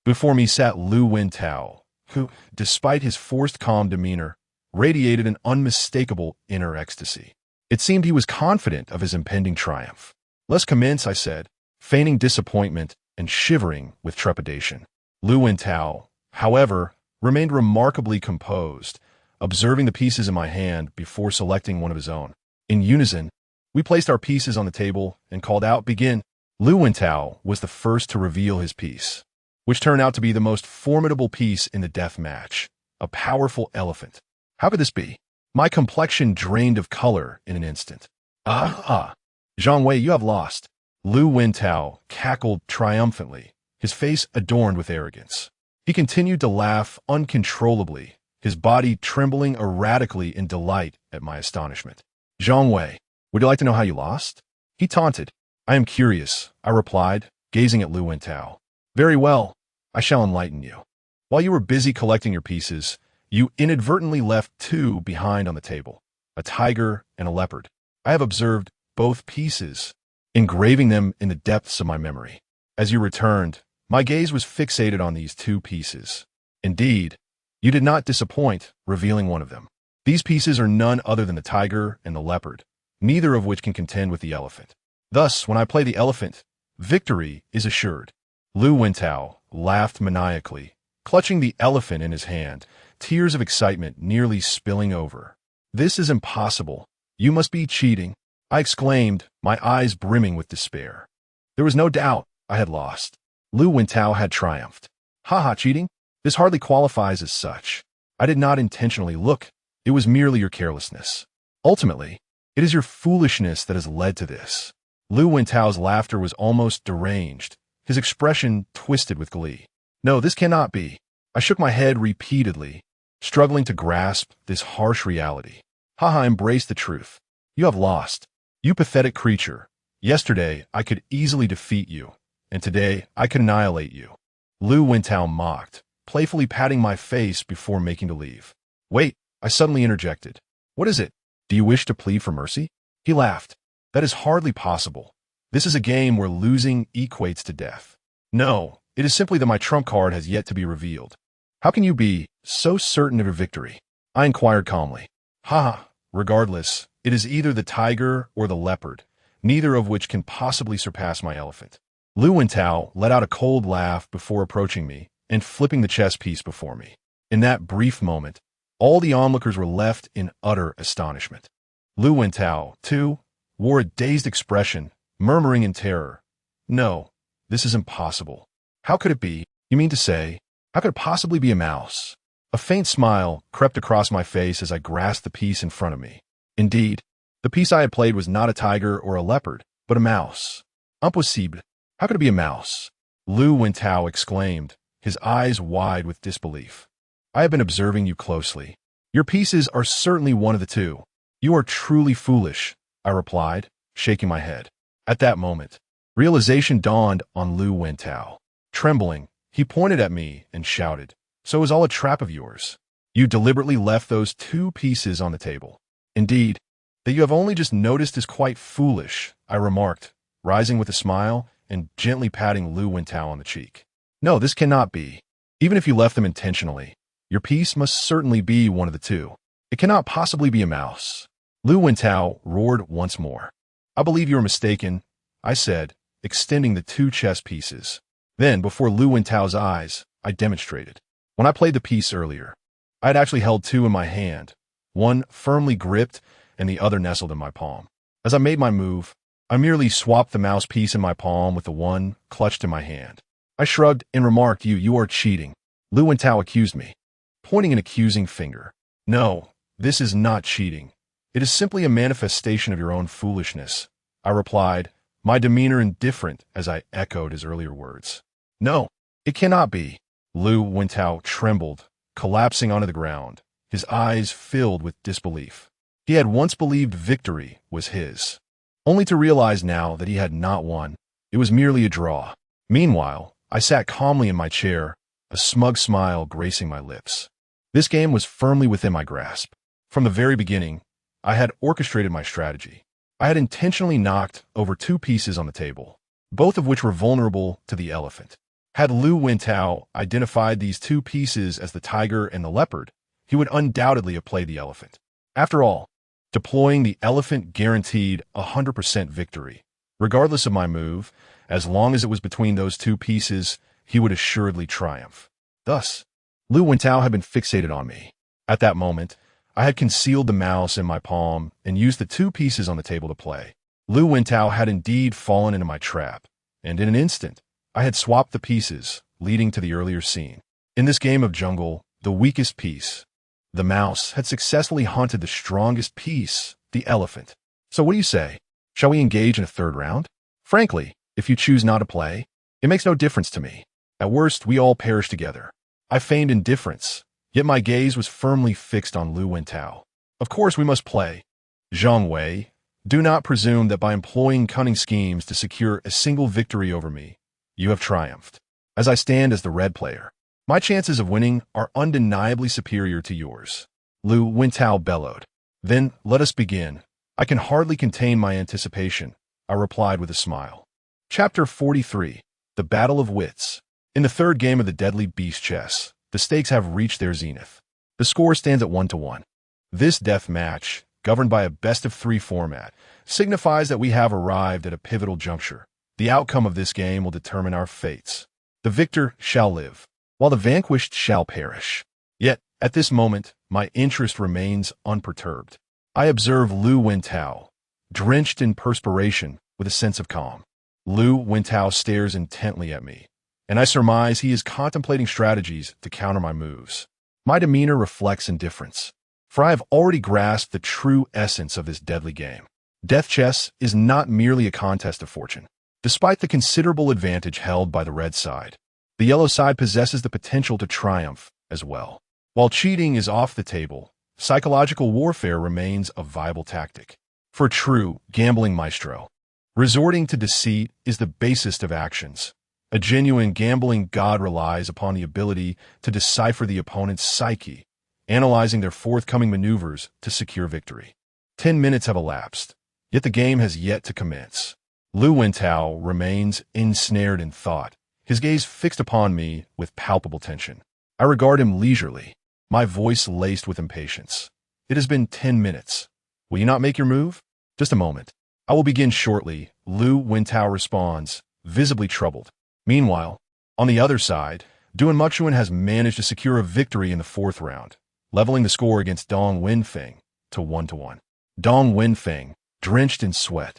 Before me sat Lu Wentao, who, despite his forced calm demeanor, radiated an unmistakable inner ecstasy. It seemed he was confident of his impending triumph. "Let's commence," I said, feigning disappointment and shivering with trepidation. Lu Wentao, however, remained remarkably composed, observing the pieces in my hand before selecting one of his own. In unison, we placed our pieces on the table and called out, "Begin." Lu Wentao was the first to reveal his piece, which turned out to be the most formidable piece in the death match, a powerful elephant. How could this be? My complexion drained of color in an instant. Zhang Wei, you have lost." Lu Wentao cackled triumphantly, his face adorned with arrogance. He continued to laugh uncontrollably, his body trembling erratically in delight at my astonishment. "Zhang Wei, would you like to know how you lost?" he taunted. "I am curious," I replied, gazing at Lu Wentao. "Very well, I shall enlighten you. While you were busy collecting your pieces, you inadvertently left 2 behind on the table, a tiger and a leopard. I have observed both pieces, engraving them in the depths of my memory. As you returned, my gaze was fixated on these 2 pieces. Indeed, you did not disappoint, revealing one of them. These pieces are none other than the tiger and the leopard, neither of which can contend with the elephant. Thus, when I play the elephant, victory is assured. Lu Wentao laughed maniacally, clutching the elephant in his hand, tears of excitement nearly spilling over. "This is impossible. You must be cheating," I exclaimed, my eyes brimming with despair. There was no doubt I had lost. Lu Wentao had triumphed. "Haha, cheating? This hardly qualifies as such. I did not intentionally look. It was merely your carelessness. Ultimately, it is your foolishness that has led to this." Lu Wentao's laughter was almost deranged, his expression twisted with glee. "No, this cannot be." I shook my head repeatedly, struggling to grasp this harsh reality. "Haha, embrace the truth. You have lost. You pathetic creature. Yesterday, I could easily defeat you, and today, I could annihilate you." Lu Wentao mocked, playfully patting my face before making to leave. "Wait," I suddenly interjected. "What is it? Do you wish to plead for mercy?" He laughed. "That is hardly possible. This is a game where losing equates to death. No, it is simply that my trump card has yet to be revealed." "How can you be so certain of your victory?" I inquired calmly. "Ha! Regardless, it is either the tiger or the leopard, neither of which can possibly surpass my elephant." Lu Wentao let out a cold laugh before approaching me and flipping the chess piece before me. In that brief moment, all the onlookers were left in utter astonishment. Lu Wentao, too, wore a dazed expression, murmuring in terror, "No, this is impossible. How could it be? You mean to say, how could it possibly be a mouse?" A faint smile crept across my face as I grasped the piece in front of me. Indeed, the piece I had played was not a tiger or a leopard, but a mouse. "Impossible. How could it be a mouse?" Lu Wentao exclaimed, his eyes wide with disbelief. "I have been observing you closely. Your pieces are certainly one of the two. You are truly foolish," I replied, shaking my head. At that moment, realization dawned on Lu Wentao. Trembling, he pointed at me and shouted, "So it was all a trap of yours. You deliberately left those two pieces on the table." "Indeed, that you have only just noticed is quite foolish," I remarked, rising with a smile and gently patting Lu Wentao on the cheek. "No, this cannot be. Even if you left them intentionally, your piece must certainly be one of the two. It cannot possibly be a mouse." Lu Wentao roared once more. "I believe you are mistaken," I said, extending the two chess pieces. Then, before Lu Wentao's eyes, I demonstrated. When I played the piece earlier, I had actually held two in my hand, one firmly gripped and the other nestled in my palm. As I made my move, I merely swapped the mouse piece in my palm with the one clutched in my hand. I shrugged and remarked, You are cheating." Lu Wentao accused me, pointing an accusing finger. "No, this is not cheating. It is simply a manifestation of your own foolishness," I replied, my demeanor indifferent as I echoed his earlier words. "No, it cannot be." Lu Wentao trembled, collapsing onto the ground, his eyes filled with disbelief. He had once believed victory was his, only to realize now that he had not won. It was merely a draw. Meanwhile, I sat calmly in my chair, a smug smile gracing my lips. This game was firmly within my grasp. From the very beginning, I had orchestrated my strategy. I had intentionally knocked over two pieces on the table, both of which were vulnerable to the elephant. Had Lu Wentao identified these two pieces as the tiger and the leopard, he would undoubtedly have played the elephant. After all, deploying the elephant guaranteed 100% victory. Regardless of my move, as long as it was between those two pieces, he would assuredly triumph. Thus, Lu Wentao had been fixated on me. At that moment, I had concealed the mouse in my palm and used the two pieces on the table to play. Lu Wentao had indeed fallen into my trap, and in an instant, I had swapped the pieces, leading to the earlier scene. In this game of jungle, the weakest piece, the mouse, had successfully hunted the strongest piece, the elephant. So what do you say? Shall we engage in a third round? Frankly, if you choose not to play, it makes no difference to me. At worst, we all perish together. I feigned indifference, yet my gaze was firmly fixed on Lu Wentao. Of course we must play. Zhang Wei, do not presume that by employing cunning schemes to secure a single victory over me, you have triumphed. As I stand as the red player, my chances of winning are undeniably superior to yours. Lu Wentao bellowed. Then let us begin. I can hardly contain my anticipation, I replied with a smile. Chapter 43. The Battle of Wits. In the third game of the Deadly Beast Chess, The stakes have reached their zenith. The score stands at 1-1. This death match, governed by a best-of-3 format, signifies that we have arrived at a pivotal juncture. The outcome of this game will determine our fates. The victor shall live, while the vanquished shall perish. Yet, at this moment, my interest remains unperturbed. I observe Lu Wintao, drenched in perspiration, with a sense of calm. Lu Wintao stares intently at me, and I surmise he is contemplating strategies to counter my moves. My demeanor reflects indifference, for I have already grasped the true essence of this deadly game. Death chess is not merely a contest of fortune. Despite the considerable advantage held by the red side, the yellow side possesses the potential to triumph as well. While cheating is off the table, psychological warfare remains a viable tactic. For a true gambling maestro, resorting to deceit is the basest of actions. A genuine gambling god relies upon the ability to decipher the opponent's psyche, analyzing their forthcoming maneuvers to secure victory. 10 minutes have elapsed, yet the game has yet to commence. Lu Wintao remains ensnared in thought, his gaze fixed upon me with palpable tension. I regard him leisurely, my voice laced with impatience. It has been 10 minutes. Will you not make your move? Just a moment. I will begin shortly, Lu Wintao responds, visibly troubled. Meanwhile, on the other side, Duan Muxuan has managed to secure a victory in the 4th round, leveling the score against Dong Wenfeng to 1-1. Dong Wenfeng, drenched in sweat,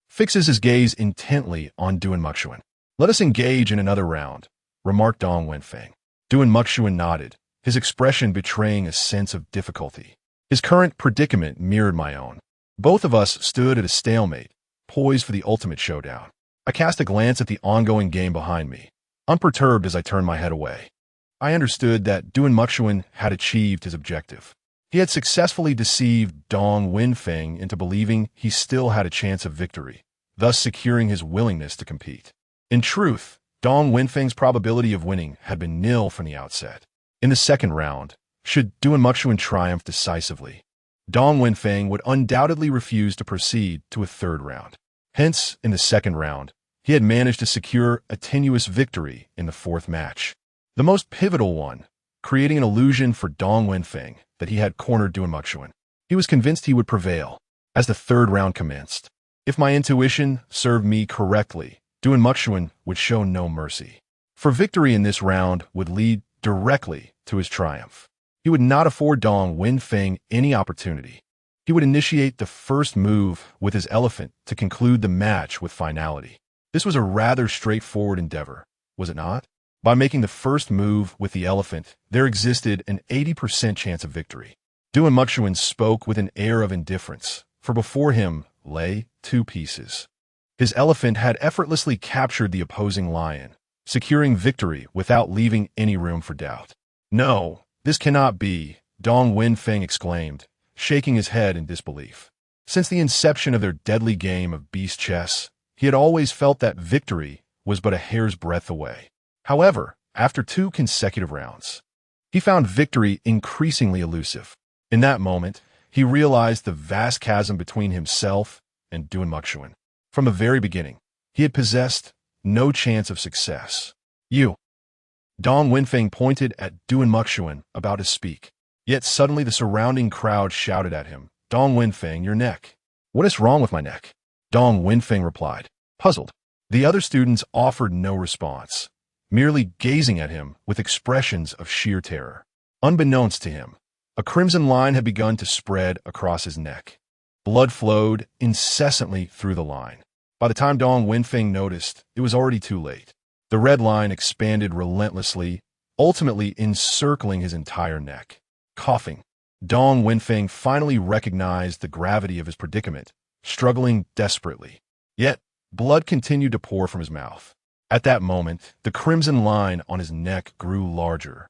fixes his gaze intently on Duan Muxuan. Let us engage in another round, remarked Dong Wenfeng. Duan Muxuan nodded, his expression betraying a sense of difficulty. His current predicament mirrored my own. Both of us stood at a stalemate, poised for the ultimate showdown. I cast a glance at the ongoing game behind me, unperturbed as I turned my head away. I understood that Duan Muxuan had achieved his objective. He had successfully deceived Dong Wenfeng into believing he still had a chance of victory, thus securing his willingness to compete. In truth, Dong Wenfeng's probability of winning had been nil from the outset. In the 2nd round, should Duan Muxuan triumph decisively, Dong Wenfeng would undoubtedly refuse to proceed to a 3rd round. Hence, in the 2nd round, he had managed to secure a tenuous victory in the 4th match, the most pivotal one, creating an illusion for Dong Wenfeng that he had cornered Duan Muxuan. He was convinced he would prevail. As the 3rd round commenced, if my intuition served me correctly, Duan Muxuan would show no mercy. For victory in this round would lead directly to his triumph. He would not afford Dong Wenfeng any opportunity. He would initiate the first move with his elephant to conclude the match with finality. This was a rather straightforward endeavor, was it not? By making the first move with the elephant, there existed an 80% chance of victory. Duan Muxuan spoke with an air of indifference, for before him lay 2 pieces. His elephant had effortlessly captured the opposing lion, securing victory without leaving any room for doubt. No, this cannot be, Dong Wenfeng exclaimed, shaking his head in disbelief. Since the inception of their deadly game of beast chess, he had always felt that victory was but a hair's breadth away. However, after 2 consecutive rounds, he found victory increasingly elusive. In that moment, he realized the vast chasm between himself and Duan Muxuan. From the very beginning, he had possessed no chance of success. You. Dong Wenfeng pointed at Duan Muxuan, about to speak. Yet suddenly the surrounding crowd shouted at him, Dong Wenfeng, your neck. What is wrong with my neck? Dong Wenfeng replied, puzzled. The other students offered no response, merely gazing at him with expressions of sheer terror. Unbeknownst to him, a crimson line had begun to spread across his neck. Blood flowed incessantly through the line. By the time Dong Wenfeng noticed, it was already too late. The red line expanded relentlessly, ultimately encircling his entire neck. Coughing, Dong Wenfeng finally recognized the gravity of his predicament, struggling desperately. Yet, blood continued to pour from his mouth. At that moment, the crimson line on his neck grew larger,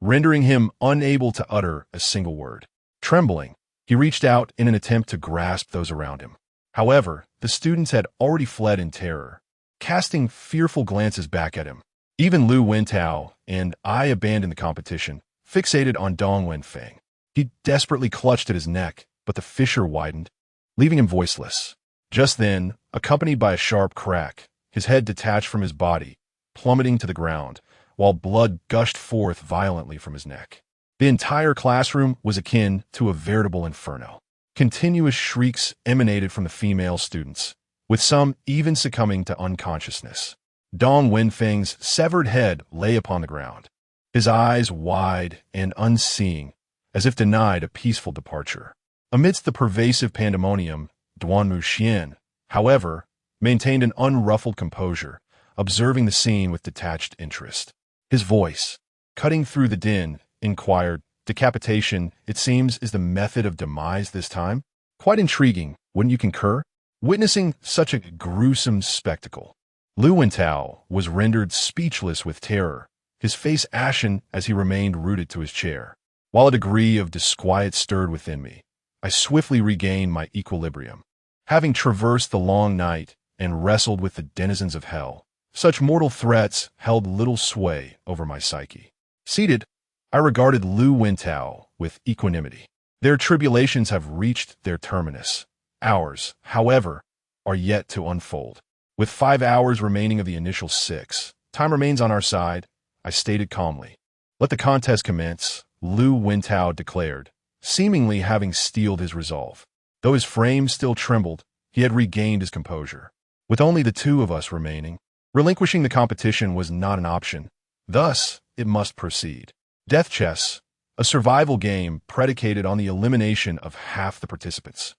rendering him unable to utter a single word. Trembling, he reached out in an attempt to grasp those around him. However, the students had already fled in terror, casting fearful glances back at him. Even Lu Wintao and I abandoned the competition, fixated on Dong Wenfeng. He desperately clutched at his neck, but the fissure widened, leaving him voiceless. Just then, accompanied by a sharp crack, his head detached from his body, plummeting to the ground, while blood gushed forth violently from his neck. The entire classroom was akin to a veritable inferno. Continuous shrieks emanated from the female students, with some even succumbing to unconsciousness. Dong Wenfeng's severed head lay upon the ground, his eyes wide and unseeing, as if denied a peaceful departure. Amidst the pervasive pandemonium, Duanmu Xian, however, maintained an unruffled composure, observing the scene with detached interest. His voice, cutting through the din, inquired, "Decapitation, it seems, is the method of demise this time? Quite intriguing, wouldn't you concur?" Witnessing such a gruesome spectacle, Lu Wentao was rendered speechless with terror, his face ashen as he remained rooted to his chair. While a degree of disquiet stirred within me, I swiftly regained my equilibrium. Having traversed the long night and wrestled with the denizens of hell, such mortal threats held little sway over my psyche. Seated, I regarded Lu Wentao with equanimity. Their tribulations have reached their terminus. Ours, however, are yet to unfold. With 5 hours remaining of the initial 6, time remains on our side, I stated calmly. "Let the contest commence," Lu Wentao declared, seemingly having steeled his resolve. Though his frame still trembled, he had regained his composure. With only the two of us remaining, relinquishing the competition was not an option. Thus, it must proceed. Death chess, a survival game predicated on the elimination of half the participants,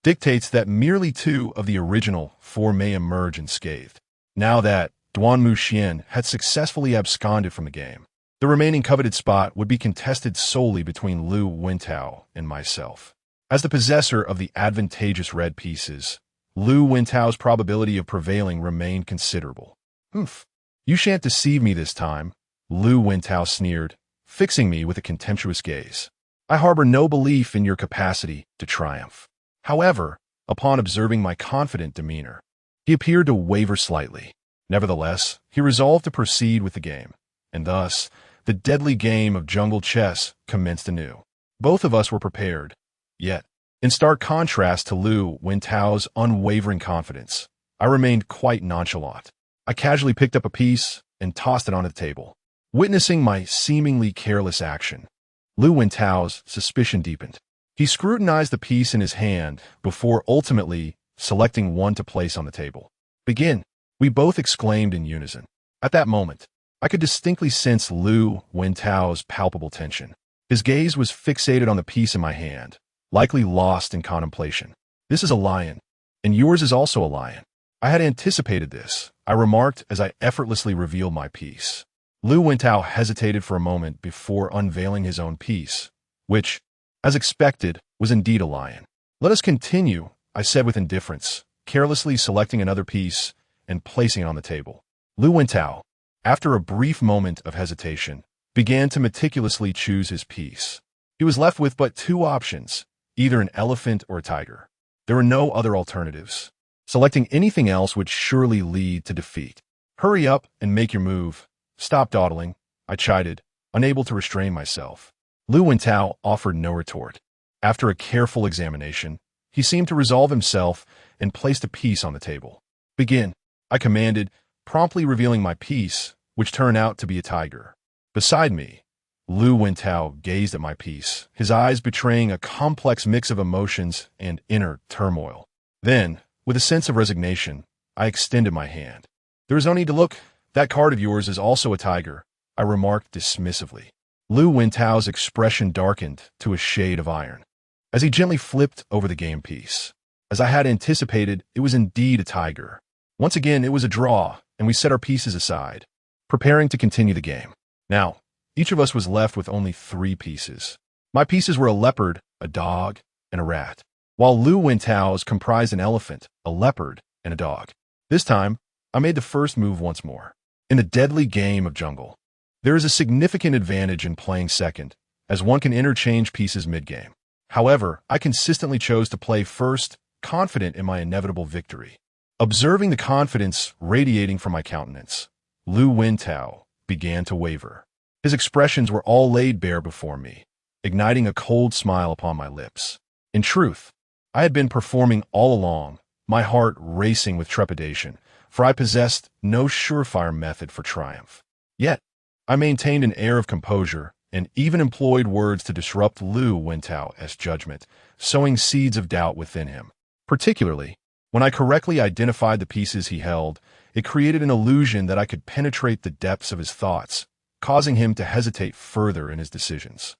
dictates that merely 2 of the original 4 may emerge unscathed. Now that Duanmu Xian had successfully absconded from the game, the remaining coveted spot would be contested solely between Lu Wentao and myself. As the possessor of the advantageous red pieces, Lu Wentao's probability of prevailing remained considerable. "Humph, you shan't deceive me this time," Lu Wentao sneered, fixing me with a contemptuous gaze. "I harbor no belief in your capacity to triumph." However, upon observing my confident demeanor, he appeared to waver slightly. Nevertheless, he resolved to proceed with the game, and thus, the deadly game of jungle chess commenced anew. Both of us were prepared, yet, in stark contrast to Lu Wentao's unwavering confidence, I remained quite nonchalant. I casually picked up a piece and tossed it onto the table. Witnessing my seemingly careless action, Lu Wentao's suspicion deepened. He scrutinized the piece in his hand before ultimately selecting one to place on the table. "Begin," we both exclaimed in unison. At that moment, I could distinctly sense Lu Wentao's palpable tension. His gaze was fixated on the piece in my hand, likely lost in contemplation. "This is a lion, and yours is also a lion." I had anticipated this, I remarked as I effortlessly revealed my piece. Lu Wentao hesitated for a moment before unveiling his own piece, which, as expected, was indeed a lion. "Let us continue," I said with indifference, carelessly selecting another piece and placing it on the table. Lu Wentao, after a brief moment of hesitation, began to meticulously choose his piece. He was left with but 2 options, either an elephant or a tiger. There were no other alternatives. Selecting anything else would surely lead to defeat. "Hurry up and make your move. Stop dawdling," I chided, unable to restrain myself. Lu Wentao offered no retort. After a careful examination, he seemed to resolve himself and placed a piece on the table. "Begin," I commanded, promptly revealing my piece, which turned out to be a tiger. Beside me, Lu Wentao gazed at my piece, his eyes betraying a complex mix of emotions and inner turmoil. Then, with a sense of resignation, I extended my hand. "There is no need to look. That card of yours is also a tiger," I remarked dismissively. Lu Wentao's expression darkened to a shade of iron, as he gently flipped over the game piece. As I had anticipated, it was indeed a tiger. Once again, it was a draw, and we set our pieces aside, preparing to continue the game. Now, each of us was left with only 3 pieces. My pieces were a leopard, a dog, and a rat, while Lu Wentao's comprised an elephant, a leopard, and a dog. This time, I made the first move once more. In the deadly game of jungle, there is a significant advantage in playing second, as one can interchange pieces mid-game. However, I consistently chose to play first, confident in my inevitable victory. Observing the confidence radiating from my countenance, Lu Wentao began to waver. His expressions were all laid bare before me, igniting a cold smile upon my lips. In truth, I had been performing all along, my heart racing with trepidation, for I possessed no surefire method for triumph. Yet, I maintained an air of composure and even employed words to disrupt Lu Wentao's judgment, sowing seeds of doubt within him. Particularly, when I correctly identified the pieces he held, it created an illusion that I could penetrate the depths of his thoughts, causing him to hesitate further in his decisions.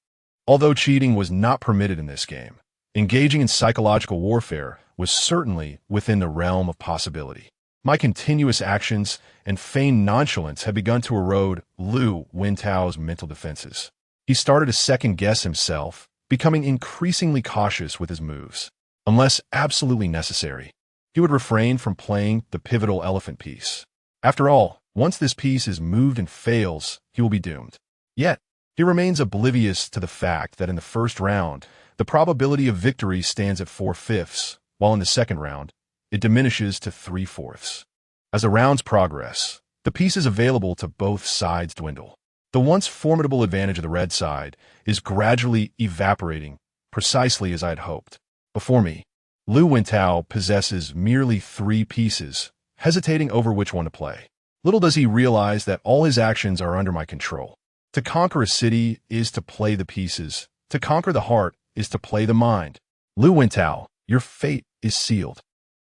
Although cheating was not permitted in this game, engaging in psychological warfare was certainly within the realm of possibility. My continuous actions and feigned nonchalance had begun to erode Lu Wentao's mental defenses. He started to second-guess himself, becoming increasingly cautious with his moves. Unless absolutely necessary, he would refrain from playing the pivotal elephant piece. After all, once this piece is moved and fails, he will be doomed. Yet, he remains oblivious to the fact that in the first round, the probability of victory stands at 4/5, while in the second round, it diminishes to 3/4. As the rounds progress, the pieces available to both sides dwindle. The once formidable advantage of the red side is gradually evaporating, precisely as I had hoped. Before me, Lu Wentao possesses merely 3 pieces, hesitating over which one to play. Little does he realize that all his actions are under my control. To conquer a city is to play the pieces. To conquer the heart is to play the mind. Lu Wentao, your fate is sealed.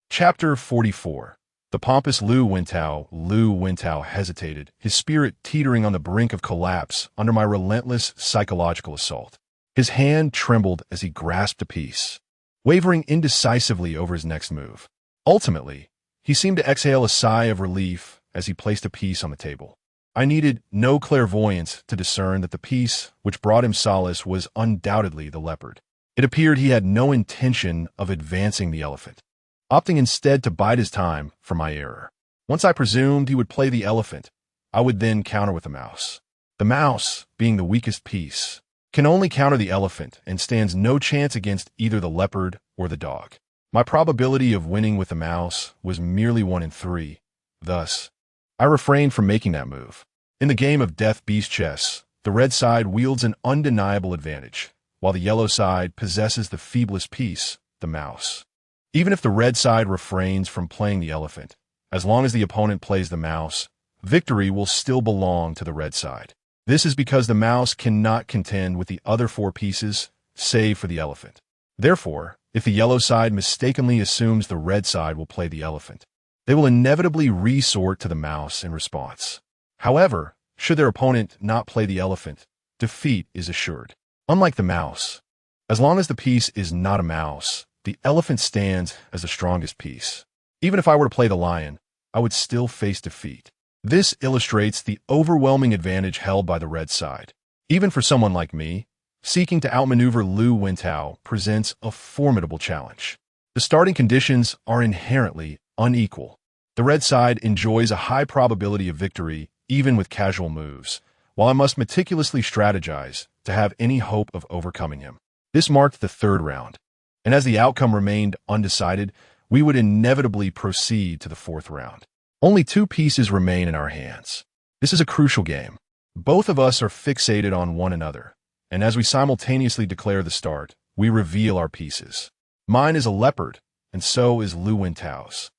Chapter 44. The pompous Lu Wentao hesitated, his spirit teetering on the brink of collapse under my relentless psychological assault. His hand trembled as he grasped a piece, wavering indecisively over his next move. Ultimately, he seemed to exhale a sigh of relief as he placed a piece on the table. I needed no clairvoyance to discern that the piece which brought him solace was undoubtedly the leopard. It appeared he had no intention of advancing the elephant, opting instead to bide his time for my error. Once I presumed he would play the elephant, I would then counter with the mouse. The mouse, being the weakest piece, can only counter the elephant and stands no chance against either the leopard or the dog. My probability of winning with the mouse was merely 1 in 3. Thus, I refrained from making that move. In the game of death beast chess, the red side wields an undeniable advantage, while the yellow side possesses the feeblest piece, the mouse. Even if the red side refrains from playing the elephant, as long as the opponent plays the mouse, victory will still belong to the red side. This is because the mouse cannot contend with the other 4 pieces, save for the elephant. Therefore, if the yellow side mistakenly assumes the red side will play the elephant, they will inevitably resort to the mouse in response. However, should their opponent not play the elephant, defeat is assured. Unlike the mouse, as long as the piece is not a mouse, the elephant stands as the strongest piece. Even if I were to play the lion, I would still face defeat. This illustrates the overwhelming advantage held by the red side. Even for someone like me, seeking to outmaneuver Lu Wentao presents a formidable challenge. The starting conditions are inherently unequal. The red side enjoys a high probability of victory even with casual moves, while I must meticulously strategize to have any hope of overcoming him. This marked the 3rd round, and as the outcome remained undecided, we would inevitably proceed to the 4th round. Only 2 pieces remain in our hands. This is a crucial game. Both of us are fixated on one another, and as we simultaneously declare the start, we reveal our pieces. Mine is a leopard, and so is Lu Wentao's.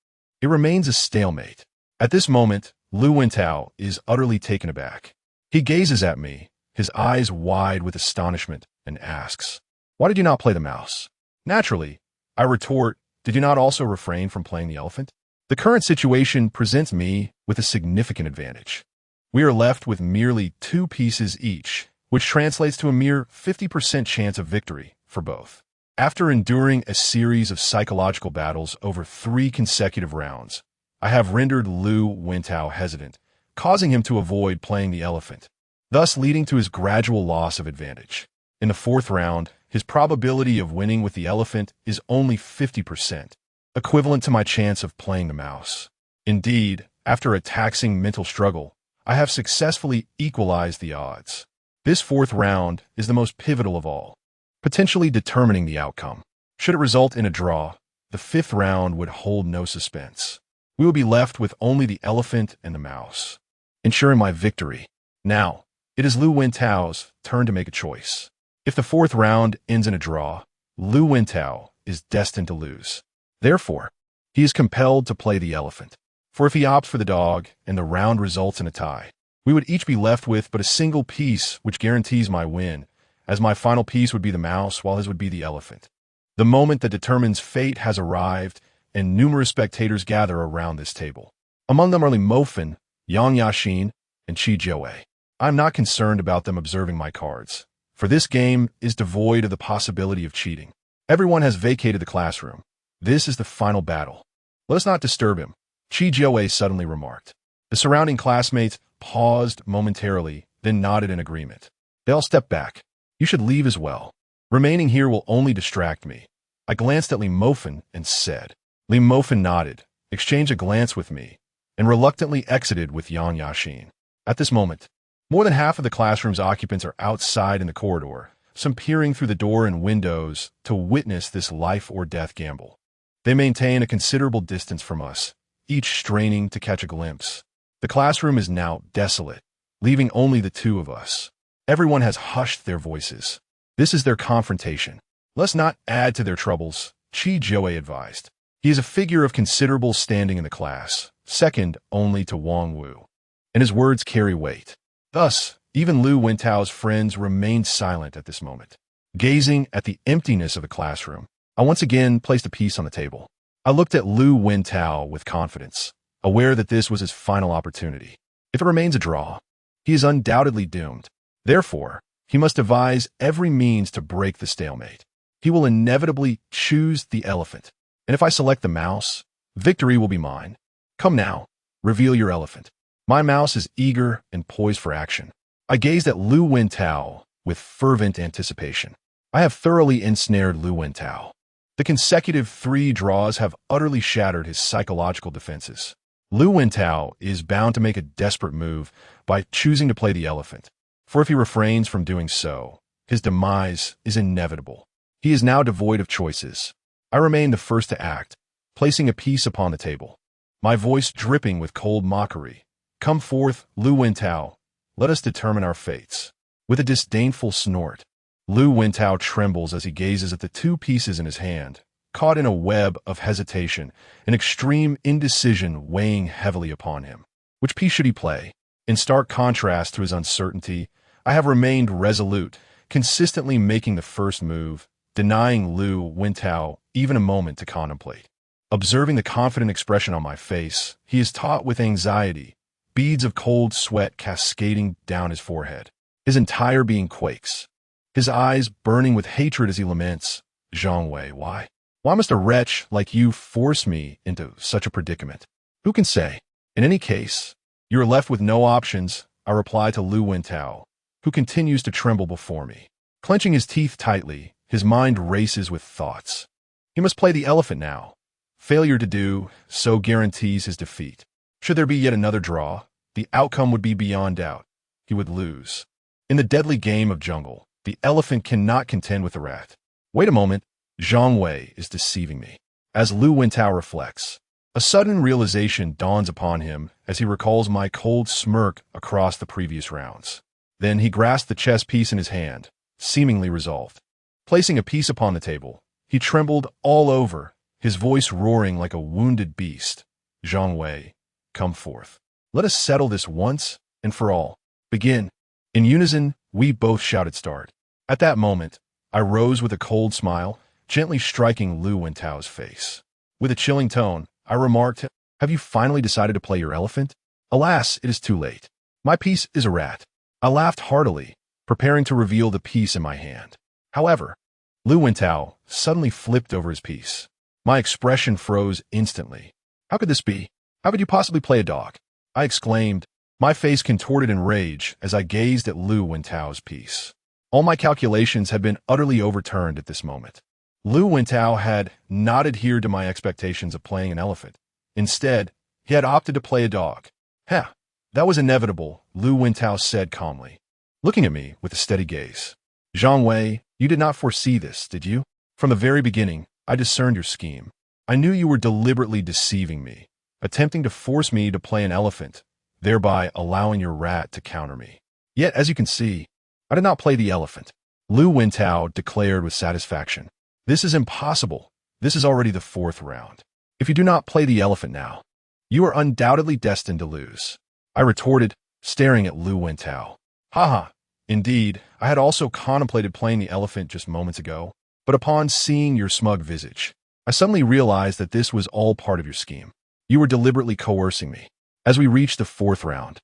It remains a stalemate. At this moment, Lu Wentao is utterly taken aback. He gazes at me, his eyes wide with astonishment, and asks, "Why did you not play the mouse?" Naturally, I retort, "Did you not also refrain from playing the elephant?" The current situation presents me with a significant advantage. We are left with merely 2 pieces each, which translates to a mere 50% chance of victory for both. After enduring a series of psychological battles over 3 consecutive rounds, I have rendered Lu Wentao hesitant, causing him to avoid playing the elephant, thus leading to his gradual loss of advantage. In the 4th round, his probability of winning with the elephant is only 50%, equivalent to my chance of playing the mouse. Indeed, after a taxing mental struggle, I have successfully equalized the odds. This 4th round is the most pivotal of all, potentially determining the outcome. Should it result in a draw, the 5th round would hold no suspense. We will be left with only the elephant and the mouse, ensuring my victory. Now, it is Lu Wentao's turn to make a choice. If the 4th round ends in a draw, Lu Wentao is destined to lose. Therefore, he is compelled to play the elephant. For if he opts for the dog and the round results in a tie, we would each be left with but a single piece which guarantees my win, as my final piece would be the mouse while his would be the elephant. The moment that determines fate has arrived, and numerous spectators gather around this table. Among them are Li Mofin, Yang Yaxin, and Qi Jiawei. I am not concerned about them observing my cards, for this game is devoid of the possibility of cheating. Everyone has vacated the classroom. This is the final battle. Let us not disturb him, Qi Jiawei suddenly remarked. The surrounding classmates paused momentarily, then nodded in agreement. They all stepped back. You should leave as well. Remaining here will only distract me. I glanced at Li Mofin and said. Li Mofin nodded, exchanged a glance with me, and reluctantly exited with Yang Yaxin. At this moment, more than half of the classroom's occupants are outside in the corridor, some peering through the door and windows to witness this life-or-death gamble. They maintain a considerable distance from us, each straining to catch a glimpse. The classroom is now desolate, leaving only the two of us. Everyone has hushed their voices. This is their confrontation. Let's not add to their troubles, Qi Jiawei advised. He is a figure of considerable standing in the class, second only to Wang Wu, and his words carry weight. Thus, even Lu Wentao's friends remained silent at this moment. Gazing at the emptiness of the classroom, I once again placed a piece on the table. I looked at Lu Wentao with confidence, aware that this was his final opportunity. If it remains a draw, he is undoubtedly doomed. Therefore, he must devise every means to break the stalemate. He will inevitably choose the elephant, and if I select the mouse, victory will be mine. Come now, reveal your elephant. My mouse is eager and poised for action. I gazed at Lu Wentao with fervent anticipation. I have thoroughly ensnared Lu Wentao. The consecutive 3 draws have utterly shattered his psychological defenses. Lu Wentao is bound to make a desperate move by choosing to play the elephant, for if he refrains from doing so, his demise is inevitable. He is now devoid of choices. I remain the first to act, placing a piece upon the table, my voice dripping with cold mockery. Come forth, Lu Wentao. Let us determine our fates. With a disdainful snort, Lu Wentao trembles as he gazes at the 2 pieces in his hand, caught in a web of hesitation, an extreme indecision weighing heavily upon him. Which piece should he play? In stark contrast to his uncertainty, I have remained resolute, consistently making the first move, denying Lu Wentao even a moment to contemplate. Observing the confident expression on my face, he is taut with anxiety, beads of cold sweat cascading down his forehead. His entire being quakes, his eyes burning with hatred as he laments, Zhang Wei, why? Why must a wretch like you force me into such a predicament? Who can say? In any case, you are left with no options, I reply to Lu Wentao, who continues to tremble before me. Clenching his teeth tightly, his mind races with thoughts. He must play the elephant now. Failure to do so guarantees his defeat. Should there be yet another draw, the outcome would be beyond doubt. He would lose. In the deadly game of jungle, the elephant cannot contend with the rat. Wait a moment, Zhang Wei is deceiving me. As Lu Wentao reflects, a sudden realization dawns upon him as he recalls my cold smirk across the previous rounds. Then he grasped the chess piece in his hand, seemingly resolved. Placing a piece upon the table, he trembled all over, his voice roaring like a wounded beast. Zhang Wei, come forth. Let us settle this once and for all. Begin. In unison, we both shouted start. At that moment, I rose with a cold smile, gently striking Lu Wentao's face. With a chilling tone, I remarked, have you finally decided to play your elephant? Alas, it is too late. My piece is a rat. I laughed heartily, preparing to reveal the piece in my hand. However, Lu Wentao suddenly flipped over his piece. My expression froze instantly. How could this be? How could you possibly play a dog? I exclaimed, my face contorted in rage as I gazed at Lu Wentao's piece. All my calculations had been utterly overturned at this moment. Lu Wentao had not adhered to my expectations of playing an elephant. Instead, he had opted to play a dog. Heh, that was inevitable, Lu Wentao said calmly, looking at me with a steady gaze. Zhang Wei, you did not foresee this, did you? From the very beginning, I discerned your scheme. I knew you were deliberately deceiving me, attempting to force me to play an elephant, thereby allowing your rat to counter me. Yet, as you can see, I did not play the elephant. Lu Wentao declared with satisfaction. This is impossible. This is already the 4th round. If you do not play the elephant now, You are undoubtedly destined to lose. I retorted, staring at Lu Wentao. Haha, indeed, I had also contemplated playing the elephant just moments ago, but upon seeing your smug visage, I suddenly realized that this was all part of your scheme. You were deliberately coercing me. As we reached the fourth round,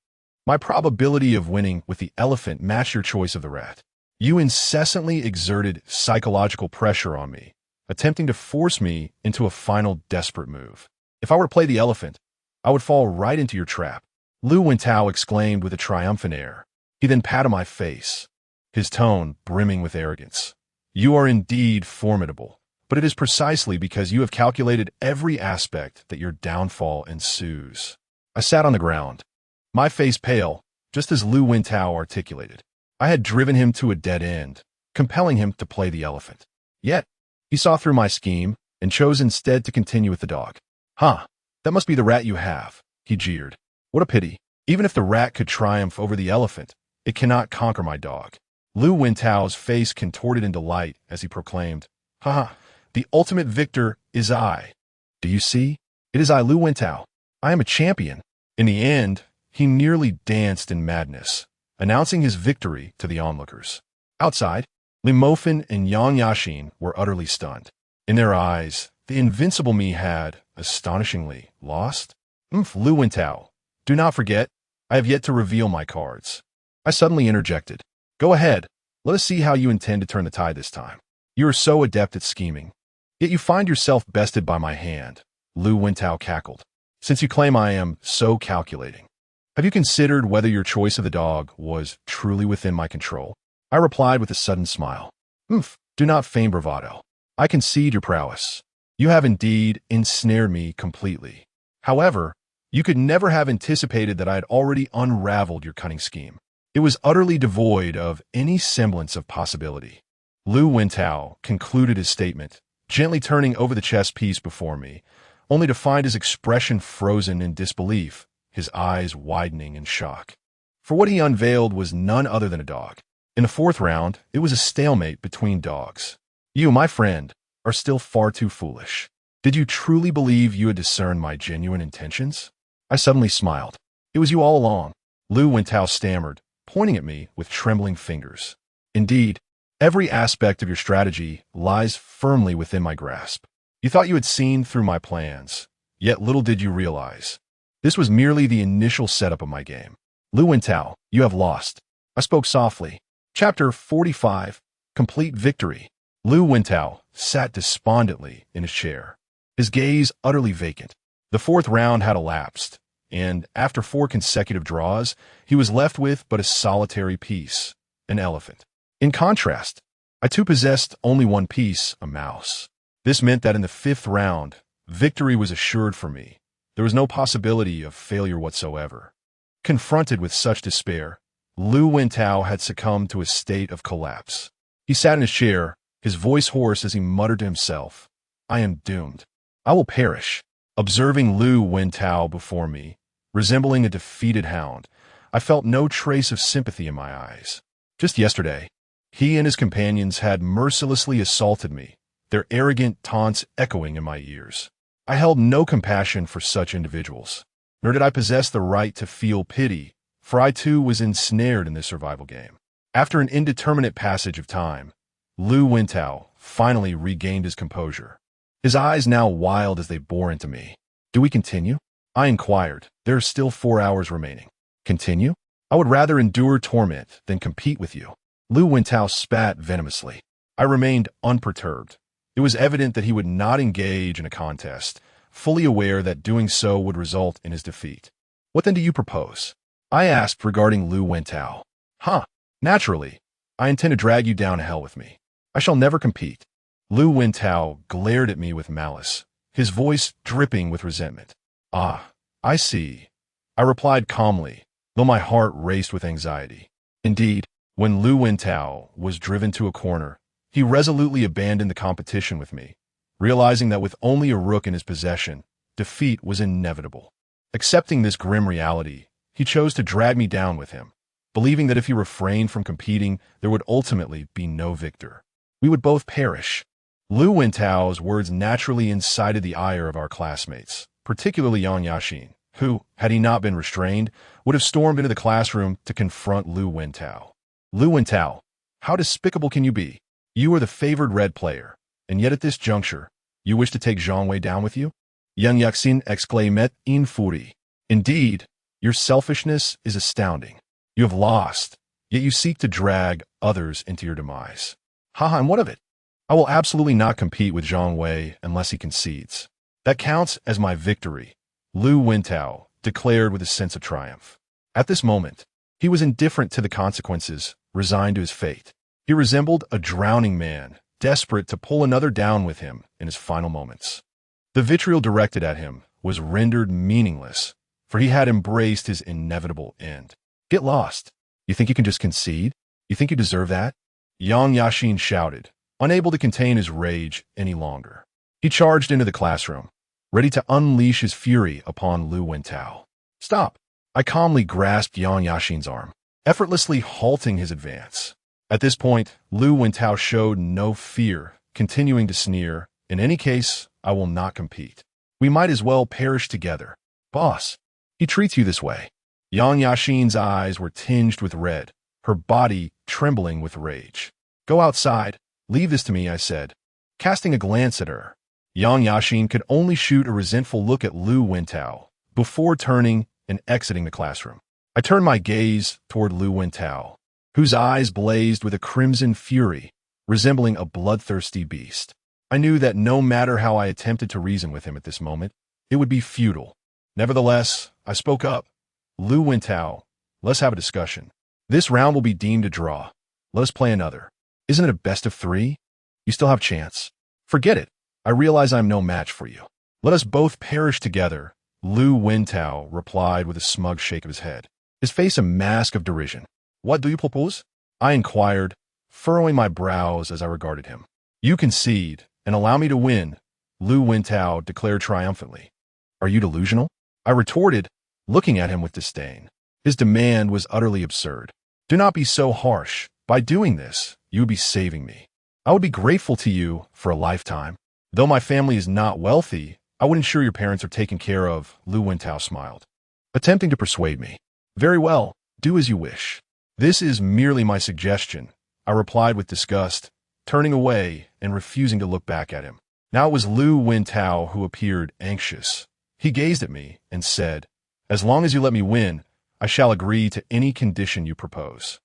my probability of winning with the elephant matched your choice of the rat. You incessantly exerted psychological pressure on me, attempting to force me into a final desperate move. If I were to play the elephant, I would fall right into your trap. Lu Wentao exclaimed with a triumphant air. He then patted my face, his tone brimming with arrogance. You are indeed formidable, but it is precisely because you have calculated every aspect that your downfall ensues. I sat on the ground, my face pale, just as Lu Wentao articulated. I had driven him to a dead end, compelling him to play the elephant. Yet, he saw through my scheme and chose instead to continue with the dog. Huh, that must be the rat you have, he jeered. What a pity. Even if the rat could triumph over the elephant, it cannot conquer my dog. Lu Wentao's face contorted in delight as he proclaimed, Haha, the ultimate victor is I. Do you see? It is I, Lu Wentao. I am a champion. In the end, he nearly danced in madness, announcing his victory to the onlookers. Outside, Li Mofin and Yang Yaxin were utterly stunned. In their eyes, the invincible me had, astonishingly, lost. Lu Wentao, do not forget, I have yet to reveal my cards. I suddenly interjected. Go ahead, let us see how you intend to turn the tide this time. You are so adept at scheming. Yet you find yourself bested by my hand, Lu Wentao cackled. Since you claim I am so calculating, have you considered whether your choice of the dog was truly within my control? I replied with a sudden smile. Do not feign bravado. I concede your prowess. You have indeed ensnared me completely. However, you could never have anticipated that I had already unraveled your cunning scheme. It was utterly devoid of any semblance of possibility. Lu Wentao concluded his statement, gently turning over the chess piece before me, only to find his expression frozen in disbelief, his eyes widening in shock. For what he unveiled was none other than a dog. In the fourth round, it was a stalemate between dogs. You, my friend, are still far too foolish. Did you truly believe you had discerned my genuine intentions? I suddenly smiled. It was you all along, Lu Wentao stammered, pointing at me with trembling fingers. Indeed, every aspect of your strategy lies firmly within my grasp. You thought you had seen through my plans, yet little did you realize. This was merely the initial setup of my game. Lu Wentao, you have lost. I spoke softly. Chapter 45, Complete Victory. Lu Wentao sat despondently in his chair, his gaze utterly vacant. The fourth round had elapsed, and after 4 consecutive draws, he was left with but a solitary piece, an elephant. In contrast, I too possessed only one piece, a mouse. This meant that in the 5th round, victory was assured for me. There was no possibility of failure whatsoever. Confronted with such despair, Lu Wentao had succumbed to a state of collapse. He sat in his chair, his voice hoarse as he muttered to himself, I am doomed. I will perish. Observing Lu Wentao before me, resembling a defeated hound, I felt no trace of sympathy in my eyes. Just yesterday, he and his companions had mercilessly assaulted me, their arrogant taunts echoing in my ears. I held no compassion for such individuals, nor did I possess the right to feel pity, for I too was ensnared in this survival game. After an indeterminate passage of time, Lu Wentao finally regained his composure, his eyes now wild as they bore into me. Do we continue? I inquired. There are still 4 hours remaining. Continue? I would rather endure torment than compete with you. Lu Wentao spat venomously. I remained unperturbed. It was evident that he would not engage in a contest, fully aware that doing so would result in his defeat. What then do you propose? I asked regarding Lu Wentao. Naturally. I intend to drag you down to hell with me. I shall never compete. Lu Wentao glared at me with malice, his voice dripping with resentment. I see. I replied calmly, though my heart raced with anxiety. Indeed, when Lu Wentao was driven to a corner, he resolutely abandoned the competition with me, realizing that with only a rook in his possession, defeat was inevitable. Accepting this grim reality, he chose to drag me down with him, believing that if he refrained from competing, there would ultimately be no victor. We would both perish. Lu Wentao's words naturally incited the ire of our classmates, particularly Yang Yaxin, who, had he not been restrained, would have stormed into the classroom to confront Lu Wentao. Lu Wentao, how despicable can you be? You are the favored red player, and yet at this juncture, you wish to take Zhang Wei down with you? Yang Yaxin exclaimed in fury. Indeed, your selfishness is astounding. You have lost, yet you seek to drag others into your demise. Haha, and what of it? I will absolutely not compete with Zhang Wei unless he concedes. That counts as my victory, Lu Wentao declared with a sense of triumph. At this moment, he was indifferent to the consequences, resigned to his fate. He resembled a drowning man, desperate to pull another down with him in his final moments. The vitriol directed at him was rendered meaningless, for he had embraced his inevitable end. Get lost. You think you can just concede? You think you deserve that? Yang Yaxin shouted, unable to contain his rage any longer. He charged into the classroom, ready to unleash his fury upon Lu Wentao. Stop! I calmly grasped Yang Yaxin's arm, effortlessly halting his advance. At this point, Lu Wentao showed no fear, continuing to sneer, in any case, I will not compete. We might as well perish together. Boss, he treats you this way. Yang Yaxin's eyes were tinged with red, her body trembling with rage. Go outside. Leave this to me, I said, casting a glance at her. Yang Yaxin could only shoot a resentful look at Lu Wentao before turning and exiting the classroom. I turned my gaze toward Lu Wentao, whose eyes blazed with a crimson fury, resembling a bloodthirsty beast. I knew that no matter how I attempted to reason with him at this moment, it would be futile. Nevertheless, I spoke up. Lu Wentao, let's have a discussion. This round will be deemed a draw. Let us play another. Isn't it a best of 3? You still have chance. Forget it. I realize I'm no match for you. Let us both perish together, Lu Wentao replied with a smug shake of his head, his face a mask of derision. What do you propose? I inquired, furrowing my brows as I regarded him. You concede, and allow me to win, Lu Wentao declared triumphantly. Are you delusional? I retorted, looking at him with disdain. His demand was utterly absurd. Do not be so harsh. By doing this, you would be saving me. I would be grateful to you for a lifetime. Though my family is not wealthy, I would ensure your parents are taken care of, Lu Wentao smiled, attempting to persuade me. Very well, do as you wish. This is merely my suggestion, I replied with disgust, turning away and refusing to look back at him. Now it was Lu Wentao who appeared anxious. He gazed at me and said, as long as you let me win, I shall agree to any condition you propose.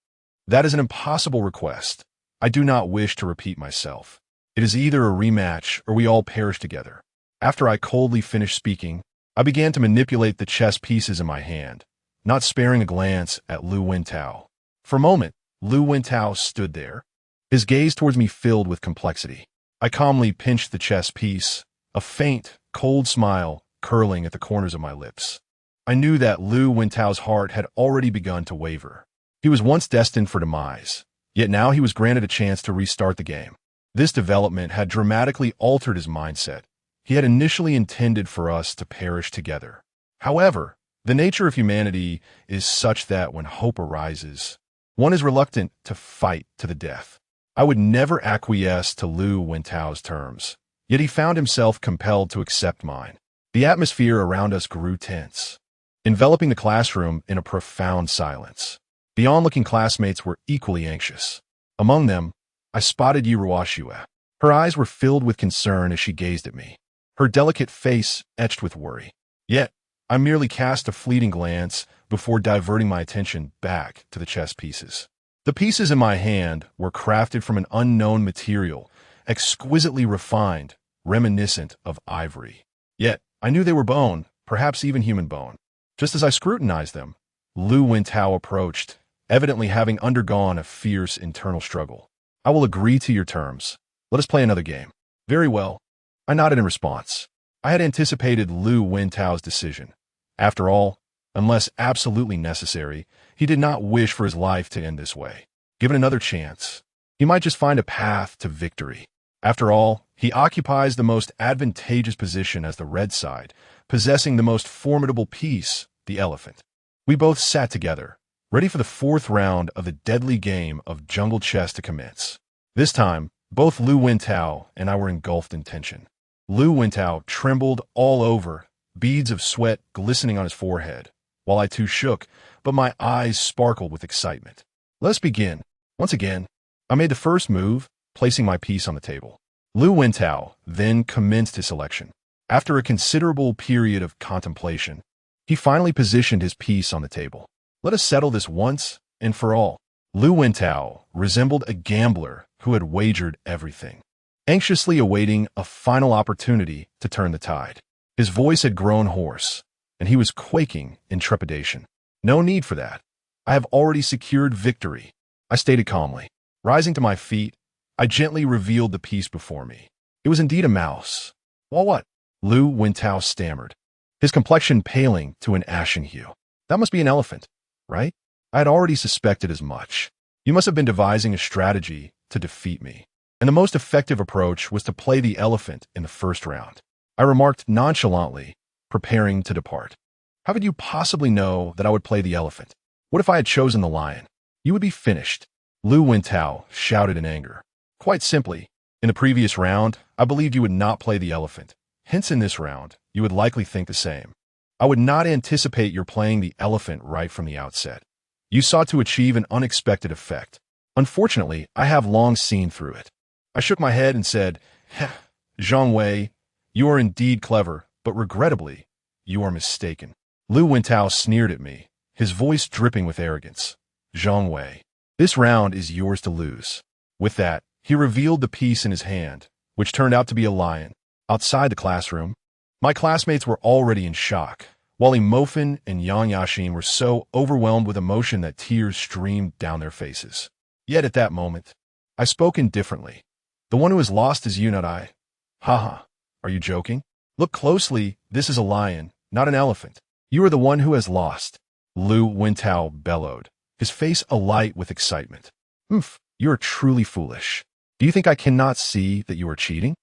That is an impossible request. I do not wish to repeat myself. It is either a rematch or we all perish together. After I coldly finished speaking, I began to manipulate the chess pieces in my hand, not sparing a glance at Lu Wentao. For a moment, Lu Wentao stood there, his gaze towards me filled with complexity. I calmly pinched the chess piece, a faint, cold smile curling at the corners of my lips. I knew that Lu Wentao's heart had already begun to waver. He was once destined for demise, yet now he was granted a chance to restart the game. This development had dramatically altered his mindset. He had initially intended for us to perish together. However, the nature of humanity is such that when hope arises, one is reluctant to fight to the death. I would never acquiesce to Lu Wentao's terms, yet he found himself compelled to accept mine. The atmosphere around us grew tense, enveloping the classroom in a profound silence. The onlooking classmates were equally anxious. Among them, I spotted Yiruashua. Her eyes were filled with concern as she gazed at me, her delicate face etched with worry. Yet, I merely cast a fleeting glance before diverting my attention back to the chess pieces. The pieces in my hand were crafted from an unknown material, exquisitely refined, reminiscent of ivory. Yet, I knew they were bone, perhaps even human bone. Just as I scrutinized them, Lu Wentao approached, evidently having undergone a fierce internal struggle. I will agree to your terms. Let us play another game. Very well. I nodded in response. I had anticipated Lu Wentao's decision. After all, unless absolutely necessary, he did not wish for his life to end this way. Given another chance, he might just find a path to victory. After all, he occupies the most advantageous position as the red side, possessing the most formidable piece, the elephant. We both sat together, ready for the 4th round of the deadly game of jungle chess to commence. This time, both Lu Wentao and I were engulfed in tension. Lu Wentao trembled all over, beads of sweat glistening on his forehead, while I too shook, but my eyes sparkled with excitement. Let's begin. Once again, I made the first move, placing my piece on the table. Lu Wentao then commenced his selection. After a considerable period of contemplation, he finally positioned his piece on the table. Let us settle this once and for all. Lu Wentao resembled a gambler who had wagered everything, anxiously awaiting a final opportunity to turn the tide. His voice had grown hoarse, and he was quaking in trepidation. No need for that. I have already secured victory, I stated calmly. Rising to my feet, I gently revealed the piece before me. It was indeed a mouse. Well, what? Lu Wentao stammered, his complexion paling to an ashen hue. That must be an elephant, right? I had already suspected as much. You must have been devising a strategy to defeat me. And the most effective approach was to play the elephant in the first round. I remarked nonchalantly, preparing to depart. How could you possibly know that I would play the elephant? What if I had chosen the lion? You would be finished. Lu Wentao shouted in anger. Quite simply, in the previous round, I believed you would not play the elephant. Hence, in this round, you would likely think the same. I would not anticipate your playing the elephant right from the outset. You sought to achieve an unexpected effect. Unfortunately, I have long seen through it. I shook my head and said, Zhang Wei, you are indeed clever, but regrettably, you are mistaken. Lu Wentao sneered at me, his voice dripping with arrogance. Zhang Wei, this round is yours to lose. With that, he revealed the piece in his hand, which turned out to be a lion. Outside the classroom, my classmates were already in shock, while Li Mofan and Yang Yashin were so overwhelmed with emotion that tears streamed down their faces. Yet at that moment, I spoke indifferently. The one who has lost is you, not I. Haha, are you joking? Look closely, this is a lion, not an elephant. You are the one who has lost. Lu Wentao bellowed, his face alight with excitement. You are truly foolish. Do you think I cannot see that you are cheating?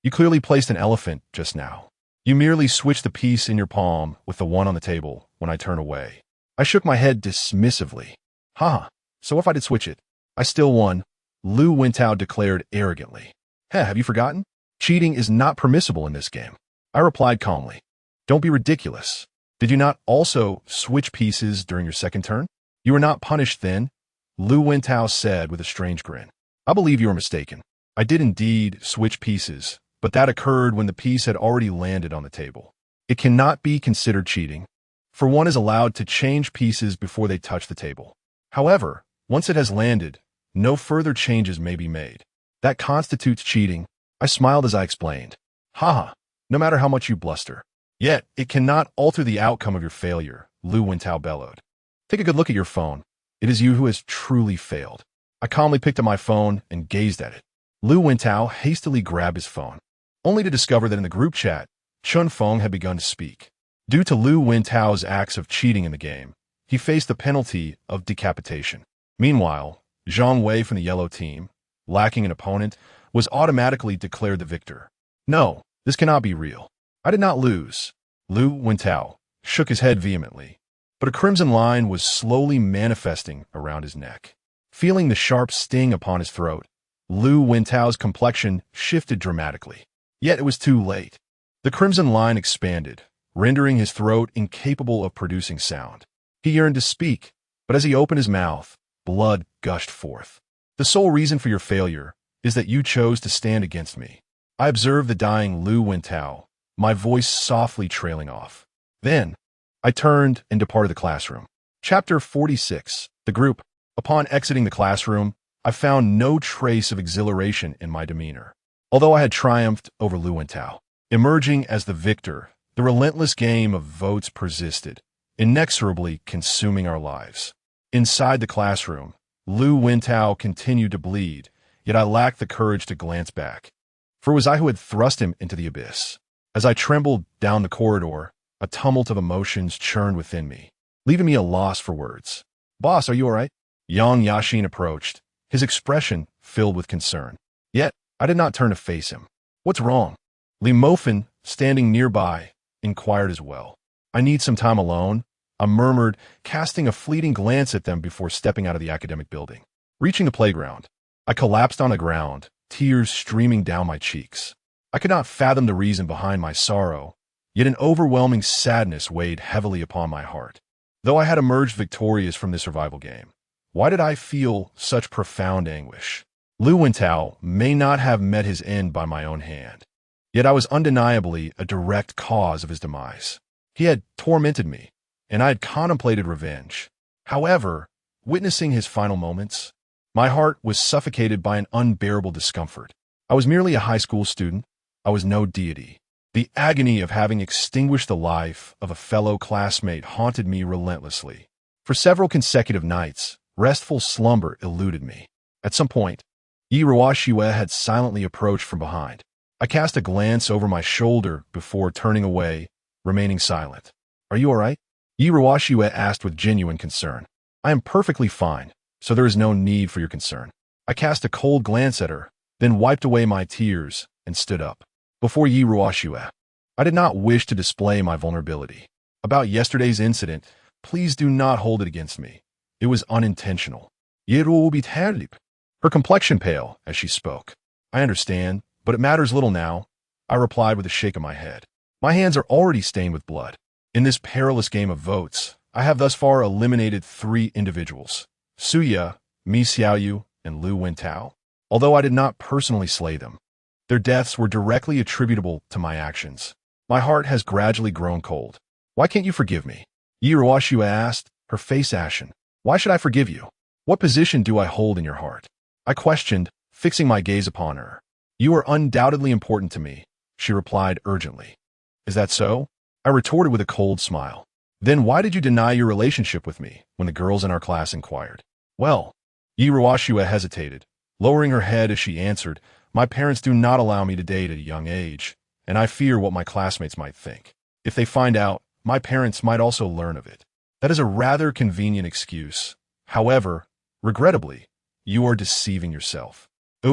You clearly placed an elephant just now. You merely switched the piece in your palm with the one on the table when I turned away. I shook my head dismissively. So if I did switch it, I still won, Lu Wentao declared arrogantly. Have you forgotten? Cheating is not permissible in this game. I replied calmly. Don't be ridiculous. Did you not also switch pieces during your second turn? You were not punished then, Lu Wentao said with a strange grin. I believe you are mistaken. I did indeed switch pieces, but that occurred when the piece had already landed on the table. It cannot be considered cheating, for one is allowed to change pieces before they touch the table. However, once it has landed, no further changes may be made. That constitutes cheating. I smiled as I explained. No matter how much you bluster. Yet, it cannot alter the outcome of your failure, Lu Wentao bellowed. Take a good look at your phone. It is you who has truly failed. I calmly picked up my phone and gazed at it. Lu Wentao hastily grabbed his phone, only to discover that in the group chat, Chun Feng had begun to speak. Due to Lu Wentao's acts of cheating in the game, he faced the penalty of decapitation. Meanwhile, Zhang Wei from the yellow team, lacking an opponent, was automatically declared the victor. No, this cannot be real. I did not lose. Lu Wentao shook his head vehemently, but a crimson line was slowly manifesting around his neck. Feeling the sharp sting upon his throat, Lu Wentao's complexion shifted dramatically. Yet it was too late. The crimson line expanded, rendering his throat incapable of producing sound. He yearned to speak, but as he opened his mouth, blood gushed forth. The sole reason for your failure is that you chose to stand against me. I observed the dying Lu Wentao, my voice softly trailing off. Then, I turned and departed the classroom. Chapter 46. The Group. Upon exiting the classroom, I found no trace of exhilaration in my demeanor, although I had triumphed over Lu Wentao. Emerging as the victor, the relentless game of votes persisted, inexorably consuming our lives. Inside the classroom, Lu Wentao continued to bleed, yet I lacked the courage to glance back, for it was I who had thrust him into the abyss. As I trembled down the corridor, a tumult of emotions churned within me, leaving me a loss for words. Boss, are you all right? Yang Yashin approached, his expression filled with concern. Yet, I did not turn to face him. What's wrong? Li Mofan, standing nearby, inquired as well. I need some time alone, I murmured, casting a fleeting glance at them before stepping out of the academic building. Reaching the playground, I collapsed on the ground, tears streaming down my cheeks. I could not fathom the reason behind my sorrow, Yet an overwhelming sadness weighed heavily upon my heart. Though I had emerged victorious from this survival game, why did I feel such profound anguish? Lu Wentao may not have met his end by my own hand, yet I was undeniably a direct cause of his demise. He had tormented me, and I had contemplated revenge. However, witnessing his final moments, my heart was suffocated by an unbearable discomfort. I was merely a high school student. I was no deity. The agony of having extinguished the life of a fellow classmate haunted me relentlessly. For several consecutive nights, restful slumber eluded me. At some point, Yi Ruoxue had silently approached from behind. I cast a glance over my shoulder before turning away, remaining silent. "Are you all right?" Yi Ruoxue asked with genuine concern. "I am perfectly fine, so there is no need for your concern." I cast a cold glance at her, then wiped away my tears and stood up. Before Yi Ruoxue, I did not wish to display my vulnerability. About yesterday's incident, please do not hold it against me. It was unintentional. Her complexion pale as she spoke. "I understand, but it matters little now," I replied with a shake of my head. "My hands are already stained with blood. In this perilous game of votes, I have thus far eliminated 3 individuals, Suya, Mi Xiaoyu, and Lu Wentao. Although I did not personally slay them, their deaths were directly attributable to my actions. My heart has gradually grown cold. Why can't you forgive me?" Yi Ruoxue asked, her face ashen. "Why should I forgive you? What position do I hold in your heart?" I questioned, fixing my gaze upon her. "You are undoubtedly important to me," she replied urgently. "Is that so?" I retorted with a cold smile. "Then why did you deny your relationship with me when the girls in our class inquired?" "Well," Yi Ruoxue hesitated, lowering her head as she answered, "My parents do not allow me to date at a young age, and I fear what my classmates might think. If they find out, my parents might also learn of it. That is a rather convenient excuse. However, regrettably, you are deceiving yourself." A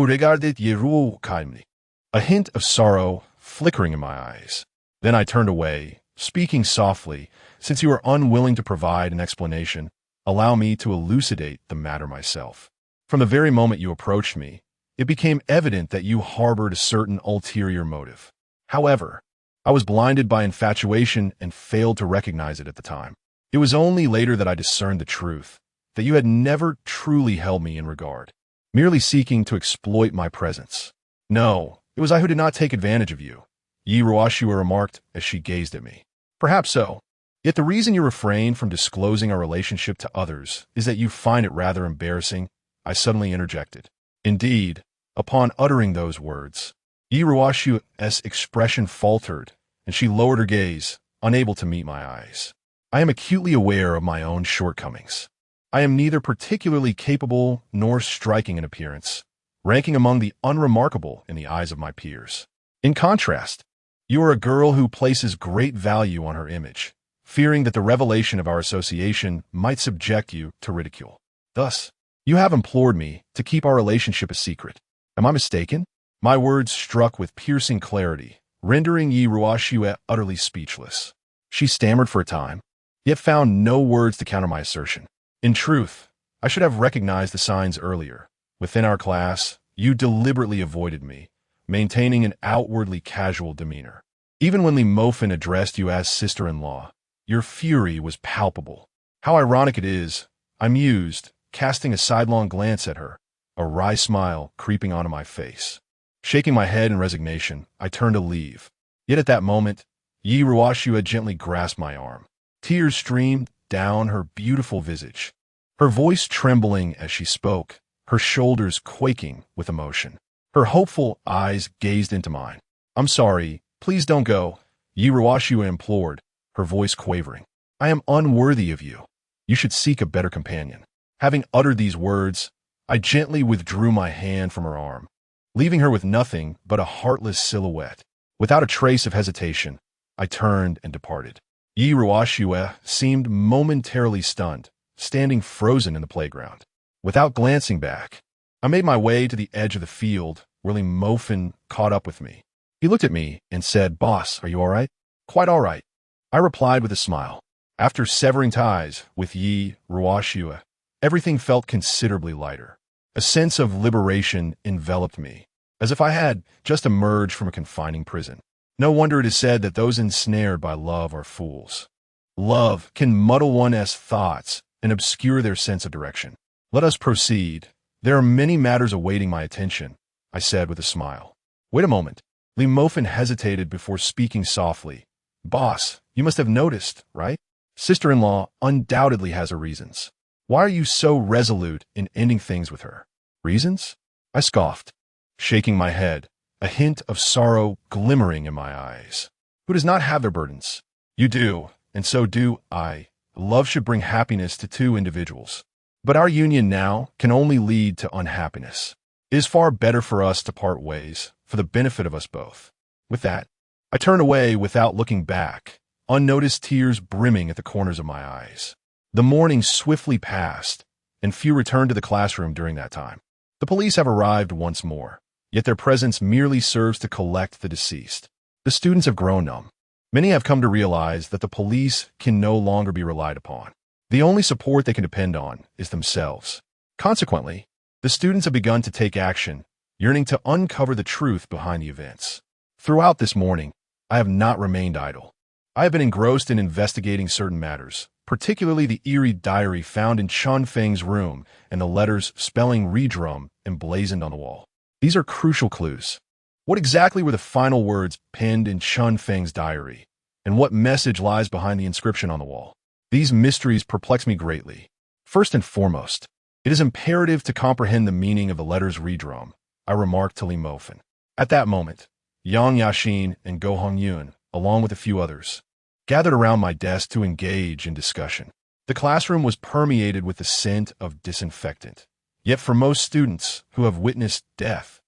hint of sorrow flickering in my eyes. Then I turned away, speaking softly. "Since you are unwilling to provide an explanation, allow me to elucidate the matter myself. From the very moment you approached me, it became evident that you harbored a certain ulterior motive. However, I was blinded by infatuation and failed to recognize it at the time. It was only later that I discerned the truth, that you had never truly held me in regard, merely seeking to exploit my presence. No, it was I who did not take advantage of you," Yi Ruoxue remarked as she gazed at me. "Perhaps so. Yet the reason you refrain from disclosing our relationship to others is that you find it rather embarrassing," I suddenly interjected. Indeed, upon uttering those words, Yi Ruoxue's expression faltered, and she lowered her gaze, unable to meet my eyes. "I am acutely aware of my own shortcomings. I am neither particularly capable nor striking in appearance, ranking among the unremarkable in the eyes of my peers. In contrast, you are a girl who places great value on her image, fearing that the revelation of our association might subject you to ridicule. Thus, you have implored me to keep our relationship a secret. Am I mistaken?" My words struck with piercing clarity, rendering Yi Ruoxue utterly speechless. She stammered for a time, yet found no words to counter my assertion. "In truth, I should have recognized the signs earlier. Within our class, you deliberately avoided me, maintaining an outwardly casual demeanor. Even when Li Mofin addressed you as sister-in-law, your fury was palpable. How ironic it is," I mused, casting a sidelong glance at her, a wry smile creeping onto my face. Shaking my head in resignation, I turned to leave. Yet at that moment, Yi Ruoxue gently grasped my arm. Tears streamed down her beautiful visage, her voice trembling as she spoke, her shoulders quaking with emotion. Her hopeful eyes gazed into mine. "I'm sorry, please don't go," Yi Ruoxue implored, her voice quavering. "I am unworthy of you. You should seek a better companion." Having uttered these words, I gently withdrew my hand from her arm, leaving her with nothing but a heartless silhouette. Without a trace of hesitation, I turned and departed. Yi Ruoxue seemed momentarily stunned, standing frozen in the playground. Without glancing back, I made my way to the edge of the field where Li Mofin caught up with me. He looked at me and said, "Boss, are you all right?" "Quite all right," I replied with a smile. After severing ties with Yi Ruoxue, everything felt considerably lighter. A sense of liberation enveloped me, as if I had just emerged from a confining prison. No wonder it is said that those ensnared by love are fools. Love can muddle one's thoughts and obscure their sense of direction. Let us proceed. There are many matters awaiting my attention, I said with a smile. Wait a moment. Lee Mofin hesitated before speaking softly. Boss, you must have noticed, right? Sister-in-law undoubtedly has her reasons. Why are you so resolute in ending things with her? Reasons? I scoffed, shaking my head, a hint of sorrow glimmering in my eyes. Who does not have their burdens? You do, and so do I. Love should bring happiness to two individuals. But our union now can only lead to unhappiness. It is far better for us to part ways, for the benefit of us both. With that, I turned away without looking back, unnoticed tears brimming at the corners of my eyes. The morning swiftly passed, and few returned to the classroom during that time. The police have arrived once more, yet their presence merely serves to collect the deceased. The students have grown numb. Many have come to realize that the police can no longer be relied upon. The only support they can depend on is themselves. Consequently, the students have begun to take action, yearning to uncover the truth behind the events. Throughout this morning, I have not remained idle. I have been engrossed in investigating certain matters, particularly the eerie diary found in Chun Feng's room and the letters spelling redrum emblazoned on the wall. These are crucial clues. What exactly were the final words penned in Chun Feng's diary, and what message lies behind the inscription on the wall? These mysteries perplex me greatly. First and foremost, it is imperative to comprehend the meaning of the letters redrum, I remarked to Lee Mofin. At that moment, Yang Yashin and Go Hongyun, along with a few others, gathered around my desk to engage in discussion. The classroom was permeated with the scent of disinfectant. Yet for most students who have witnessed death,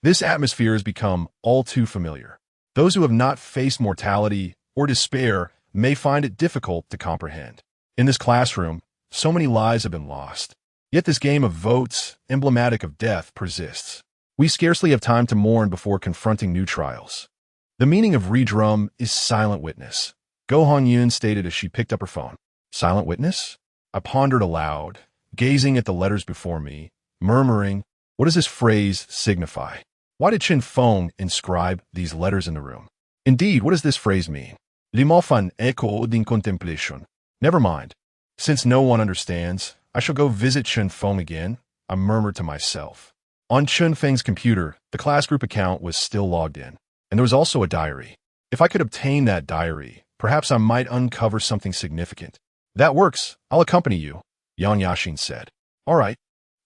this atmosphere has become all too familiar. Those who have not faced mortality or despair may find it difficult to comprehend. In this classroom, so many lives have been lost. Yet this game of votes, emblematic of death, persists. We scarcely have time to mourn before confronting new trials. The meaning of redrum is silent witness, Go Honyun stated as she picked up her phone. Silent witness? I pondered aloud, gazing at the letters before me, murmuring, what does this phrase signify? Why did Chen Feng inscribe these letters in the room? Indeed, what does this phrase mean? Limofan echo din contemplation. Never mind. Since no one understands, I shall go visit Chen Feng again, I murmured to myself. On Chen Feng's computer, the class group account was still logged in, and there was also a diary. If I could obtain that diary, perhaps I might uncover something significant. That works. I'll accompany you, Yang Yashin said. All right.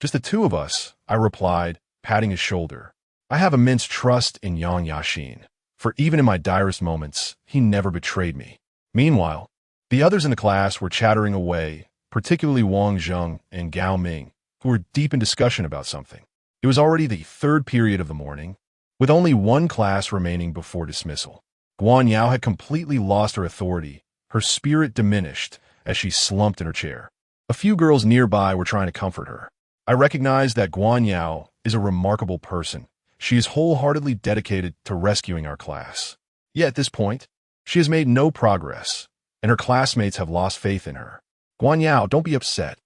Just the two of us, I replied, patting his shoulder. I have immense trust in Yang Yashin, for even in my direst moments, he never betrayed me. Meanwhile, the others in the class were chattering away, particularly Wang Zheng and Gao Ming, who were deep in discussion about something. It was already the third period of the morning, with only one class remaining before dismissal. Guan Yao had completely lost her authority, her spirit diminished as she slumped in her chair. A few girls nearby were trying to comfort her. I recognized that Guan Yao is a remarkable person. She is wholeheartedly dedicated to rescuing our class. Yet at this point, she has made no progress, and her classmates have lost faith in her. Guan Yao, don't be upset.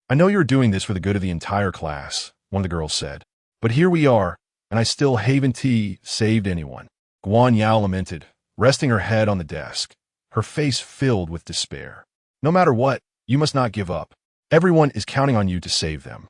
I know you're doing this for the good of the entire class, one of the girls said. But here we are, and I still haven't saved anyone. Guan Yao lamented, resting her head on the desk, her face filled with despair. No matter what, you must not give up. Everyone is counting on you to save them.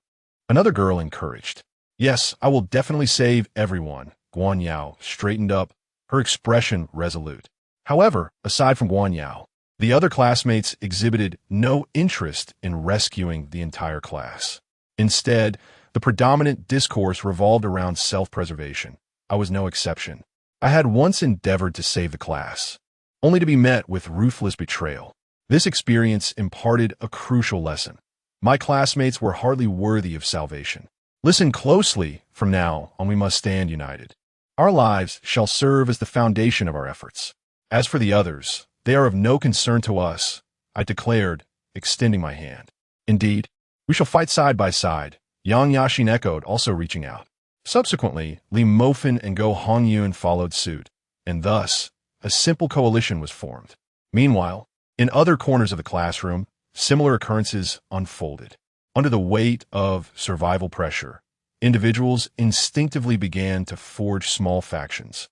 Another girl encouraged. Yes, I will definitely save everyone. Guan Yao straightened up, her expression resolute. However, aside from Guan Yao, the other classmates exhibited no interest in rescuing the entire class. Instead, the predominant discourse revolved around self-preservation. I was no exception. I had once endeavored to save the class, only to be met with ruthless betrayal. This experience imparted a crucial lesson. My classmates were hardly worthy of salvation. Listen closely. From now on, we must stand united. Our lives shall serve as the foundation of our efforts. As for the others, they are of no concern to us, I declared, extending my hand. Indeed, we shall fight side by side, Yang Yashin echoed, also reaching out. Subsequently, Lee Mofin and Go Hongyun followed suit, and thus, a simple coalition was formed. Meanwhile, in other corners of the classroom, similar occurrences unfolded. Under the weight of survival pressure, individuals instinctively began to forge small factions.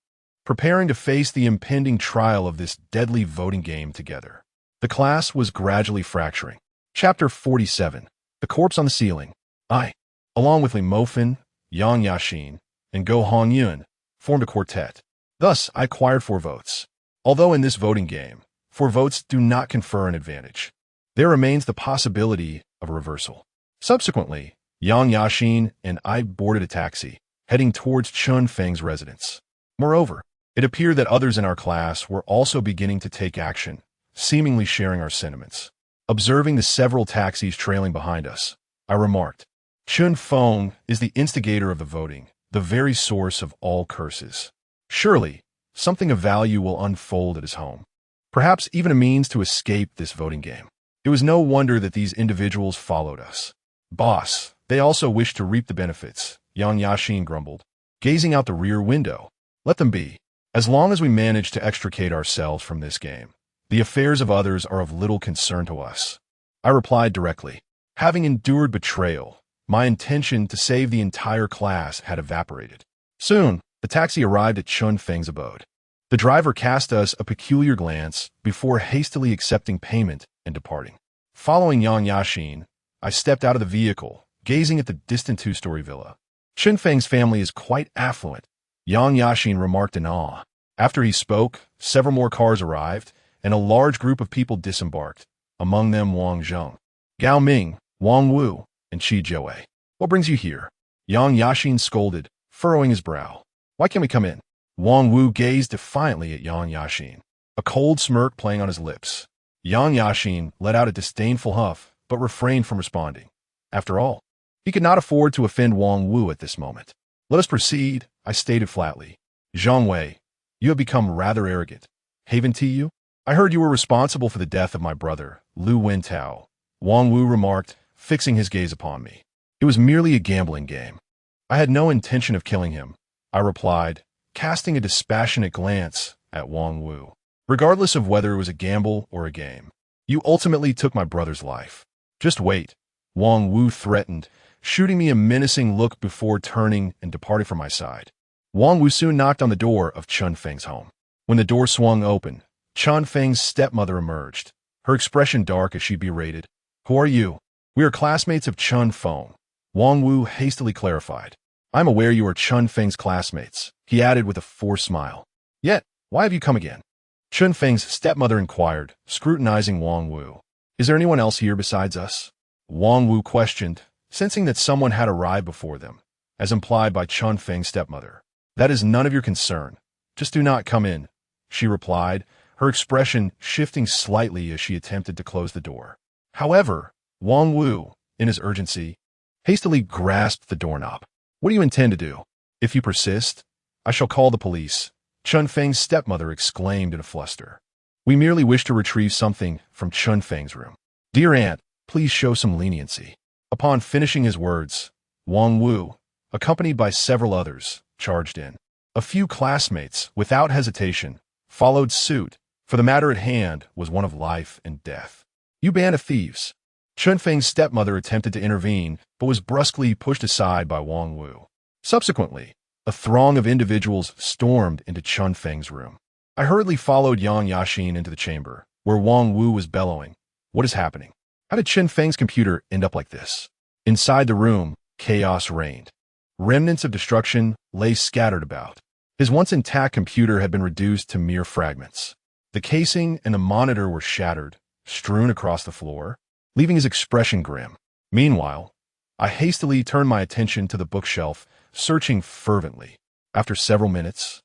preparing to face the impending trial of this deadly voting game together. The class was gradually fracturing. Chapter 47. The Corpse on the Ceiling. I, along with Li Mofin, Yang Yaxin, and Go Hongyun, formed a quartet. Thus, I acquired 4 votes. Although in this voting game, 4 votes do not confer an advantage, there remains the possibility of a reversal. Subsequently, Yang Yaxin and I boarded a taxi, heading towards Chun Feng's residence. Moreover, it appeared that others in our class were also beginning to take action, seemingly sharing our sentiments. Observing the several taxis trailing behind us, I remarked, Chun Feng is the instigator of the voting, the very source of all curses. Surely, something of value will unfold at his home. Perhaps even a means to escape this voting game. It was no wonder that these individuals followed us. Boss, they also wish to reap the benefits, Yang Yaxin grumbled, gazing out the rear window. Let them be. As long as we manage to extricate ourselves from this game, the affairs of others are of little concern to us. I replied directly. Having endured betrayal, my intention to save the entire class had evaporated. Soon, the taxi arrived at Chun Feng's abode. The driver cast us a peculiar glance before hastily accepting payment and departing. Following Yang Yaxin, I stepped out of the vehicle, gazing at the distant 2-story villa. Chun Feng's family is quite affluent, Yang Yaxin remarked in awe. After he spoke, several more cars arrived, and a large group of people disembarked, among them Wang Zheng, Gao Ming, Wang Wu, and Qi Jiawei. What brings you here? Yang Yaxin scolded, furrowing his brow. Why can't we come in? Wang Wu gazed defiantly at Yang Yaxin, a cold smirk playing on his lips. Yang Yaxin let out a disdainful huff, but refrained from responding. After all, he could not afford to offend Wang Wu at this moment. Let us proceed, I stated flatly. Zhang Wei, you have become rather arrogant. Haven't you? I heard you were responsible for the death of my brother, Lu Wentao, Wang Wu remarked, fixing his gaze upon me. It was merely a gambling game. I had no intention of killing him, I replied, casting a dispassionate glance at Wang Wu. Regardless of whether it was a gamble or a game, you ultimately took my brother's life. Just wait, Wang Wu threatened, shooting me a menacing look before turning and departing from my side. Wang Wu soon knocked on the door of Chun Feng's home. When the door swung open, Chun Feng's stepmother emerged, her expression dark as she berated. Who are you? We are classmates of Chun Feng, Wang Wu hastily clarified. I'm aware you are Chun Feng's classmates, he added with a forced smile. Yet, why have you come again? Chun Feng's stepmother inquired, scrutinizing Wang Wu. Is there anyone else here besides us? Wang Wu questioned, sensing that someone had arrived before them, as implied by Chun Feng's stepmother. That is none of your concern. Just do not come in, she replied, her expression shifting slightly as she attempted to close the door. However, Wang Wu, in his urgency, hastily grasped the doorknob. What do you intend to do? If you persist, I shall call the police, Chun Feng's stepmother exclaimed in a fluster. We merely wish to retrieve something from Chun Feng's room. Dear aunt, please show some leniency. Upon finishing his words, Wang Wu, accompanied by several others, charged in. A few classmates, without hesitation, followed suit, for the matter at hand was one of life and death. You band of thieves. Chun Feng's stepmother attempted to intervene, but was brusquely pushed aside by Wang Wu. Subsequently, a throng of individuals stormed into Chun Feng's room. I hurriedly followed Yang Yaxin into the chamber, where Wang Wu was bellowing. What is happening? How did Chun Feng's computer end up like this? Inside the room, chaos reigned. Remnants of destruction lay scattered about. His once intact computer had been reduced to mere fragments. The casing and the monitor were shattered, strewn across the floor, leaving his expression grim. Meanwhile, I hastily turned my attention to the bookshelf, searching fervently. After several minutes,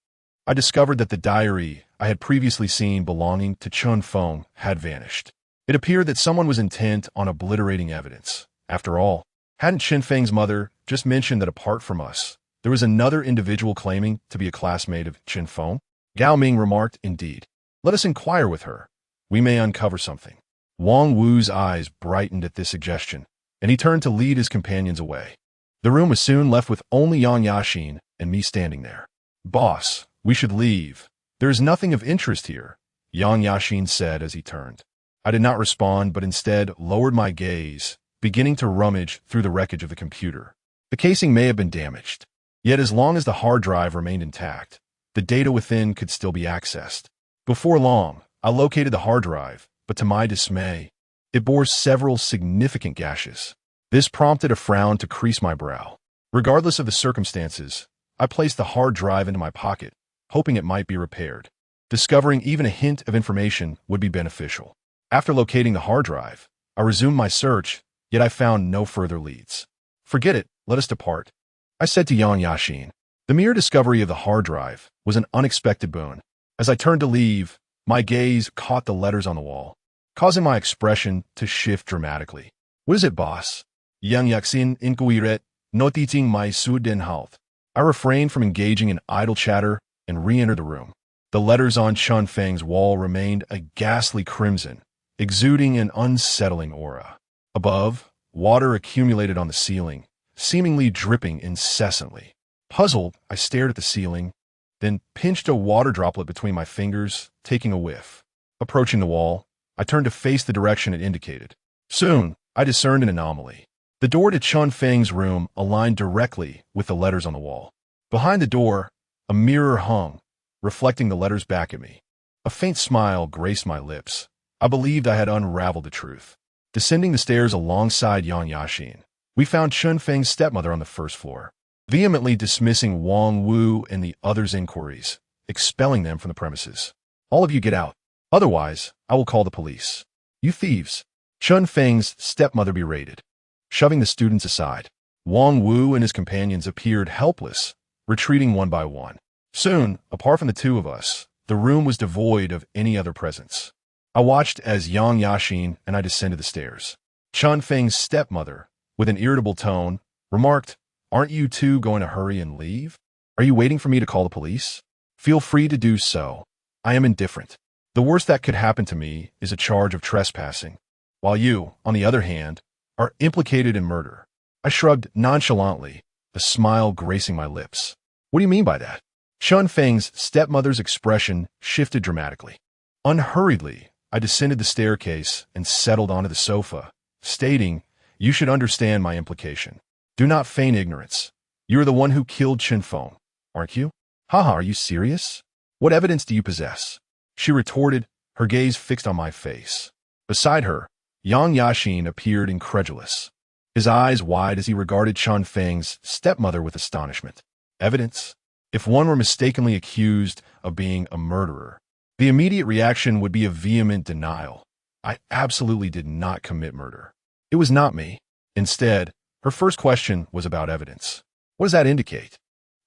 I discovered that the diary I had previously seen belonging to Chun Feng had vanished. It appeared that someone was intent on obliterating evidence. After all, hadn't Chun Feng's mother just mentioned that apart from us, there was another individual claiming to be a classmate of Chun Feng? Gao Ming remarked, indeed. Let us inquire with her. We may uncover something. Wang Wu's eyes brightened at this suggestion, and he turned to lead his companions away. The room was soon left with only Yang Yaxin and me standing there. Boss, we should leave. There is nothing of interest here, Yang Yaxin said as he turned. I did not respond, but instead lowered my gaze, beginning to rummage through the wreckage of the computer. The casing may have been damaged, yet as long as the hard drive remained intact, the data within could still be accessed. Before long, I located the hard drive, but to my dismay, it bore several significant gashes. This prompted a frown to crease my brow. Regardless of the circumstances, I placed the hard drive into my pocket, hoping it might be repaired. Discovering even a hint of information would be beneficial. After locating the hard drive, I resumed my search, yet I found no further leads. "Forget it, let us depart," I said to Yang Yashin. The mere discovery of the hard drive was an unexpected boon. As I turned to leave, my gaze caught the letters on the wall, causing my expression to shift dramatically. "What is it, boss?" Yang Yaxin inquired, noticing my sudden halt. I refrained from engaging in idle chatter and re-entered the room. The letters on Chun Feng's wall remained a ghastly crimson, exuding an unsettling aura. Above, water accumulated on the ceiling, seemingly dripping incessantly. Puzzled, I stared at the ceiling, then pinched a water droplet between my fingers, taking a whiff. Approaching the wall, I turned to face the direction it indicated. Soon, I discerned an anomaly. The door to Chun Feng's room aligned directly with the letters on the wall. Behind the door, a mirror hung, reflecting the letters back at me. A faint smile graced my lips. I believed I had unraveled the truth. Descending the stairs alongside Yang Yashin, we found Chun Feng's stepmother on the first floor, vehemently dismissing Wang Wu and the others' inquiries, expelling them from the premises. "All of you get out. Otherwise, I will call the police." "You thieves!" Chun Feng's stepmother berated, shoving the students aside. Wang Wu and his companions appeared helpless, retreating one by one. Soon, apart from the two of us, the room was devoid of any other presence. I watched as Yang Yashin and I descended the stairs. Chun Feng's stepmother, with an irritable tone, remarked, "Aren't you two going to hurry and leave? Are you waiting for me to call the police? Feel free to do so. I am indifferent. The worst that could happen to me is a charge of trespassing, while you, on the other hand, are implicated in murder." I shrugged nonchalantly, a smile gracing my lips. "What do you mean by that?" Chun Feng's stepmother's expression shifted dramatically. Unhurriedly, I descended the staircase and settled onto the sofa, stating, "You should understand my implication. Do not feign ignorance. You are the one who killed Chin Feng, aren't you?" "Haha, are you serious? What evidence do you possess?" she retorted, her gaze fixed on my face. Beside her, Yang Yashin appeared incredulous, his eyes wide as he regarded Chun Feng's stepmother with astonishment. Evidence? If one were mistakenly accused of being a murderer, the immediate reaction would be a vehement denial. I absolutely did not commit murder. It was not me. Instead, her first question was about evidence. "What does that indicate?"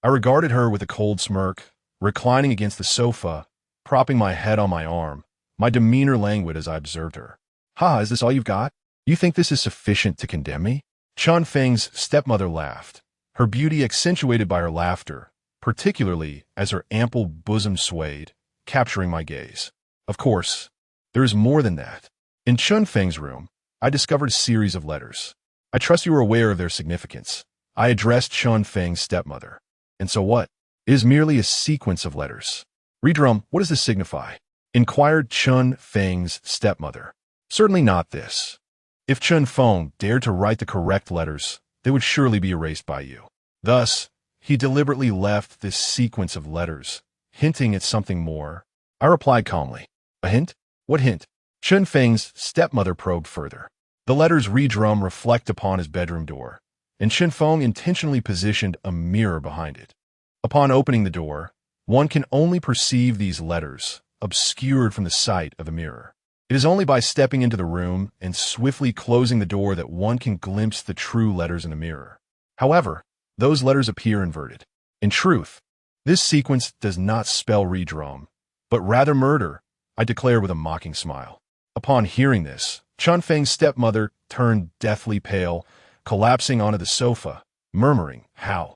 I regarded her with a cold smirk, reclining against the sofa, propping my head on my arm, my demeanor languid as I observed her. "Ha, is this all you've got? You think this is sufficient to condemn me?" Chun Feng's stepmother laughed, her beauty accentuated by her laughter, particularly as her ample bosom swayed, capturing my gaze. "Of course, there is more than that. In Chun Feng's room, I discovered a series of letters. I trust you are aware of their significance." I addressed Chun Feng's stepmother. "And so what? It is merely a sequence of letters." "Redrum, what does this signify?" inquired Chun Feng's stepmother. "Certainly not this. If Chun Feng dared to write the correct letters, they would surely be erased by you. Thus, he deliberately left this sequence of letters, hinting at something more." I replied calmly. "A hint? What hint?" Chun Feng's stepmother probed further. "The letters Redrum reflect upon his bedroom door, and Chun Feng intentionally positioned a mirror behind it. Upon opening the door, one can only perceive these letters, obscured from the sight of the mirror. It is only by stepping into the room and swiftly closing the door that one can glimpse the true letters in the mirror. However, those letters appear inverted. In truth, this sequence does not spell Redrum, but rather murder," I declared with a mocking smile. Upon hearing this, Chun Feng's stepmother turned deathly pale, collapsing onto the sofa, murmuring, How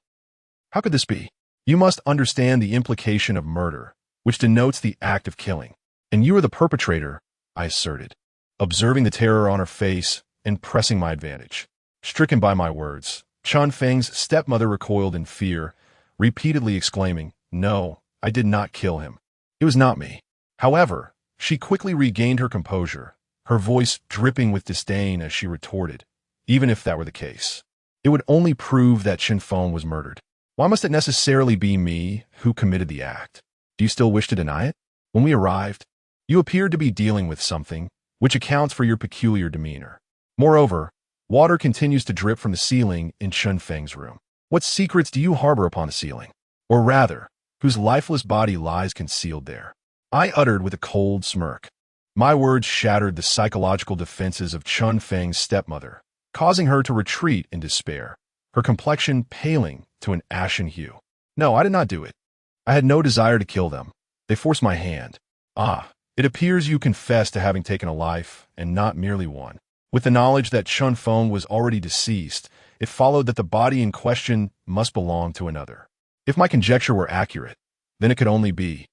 could this be? You must understand the implication of murder, which denotes the act of killing. And you are the perpetrator," I asserted, observing the terror on her face and pressing my advantage. Stricken by my words, Chun Feng's stepmother recoiled in fear, repeatedly exclaiming, "No, I did not kill him. It was not me." However, she quickly regained her composure, her voice dripping with disdain as she retorted, "Even if that were the case, it would only prove that Chin Feng was murdered. Why must it necessarily be me who committed the act? Do you still wish to deny it? When we arrived, you appeared to be dealing with something, which accounts for your peculiar demeanor. Moreover, water continues to drip from the ceiling in Chunfeng's room. What secrets do you harbor upon the ceiling? Or rather, whose lifeless body lies concealed there? I uttered with a cold smirk. My words shattered the psychological defenses of Chunfeng's stepmother, causing her to retreat in despair, her complexion paling to an ashen hue. No, I did not do it. I had no desire to kill them. They forced my hand. Ah, it appears you confessed to having taken a life, and not merely one. With the knowledge that Chunfeng was already deceased, it followed that the body in question must belong to another. If my conjecture were accurate, then it could only be.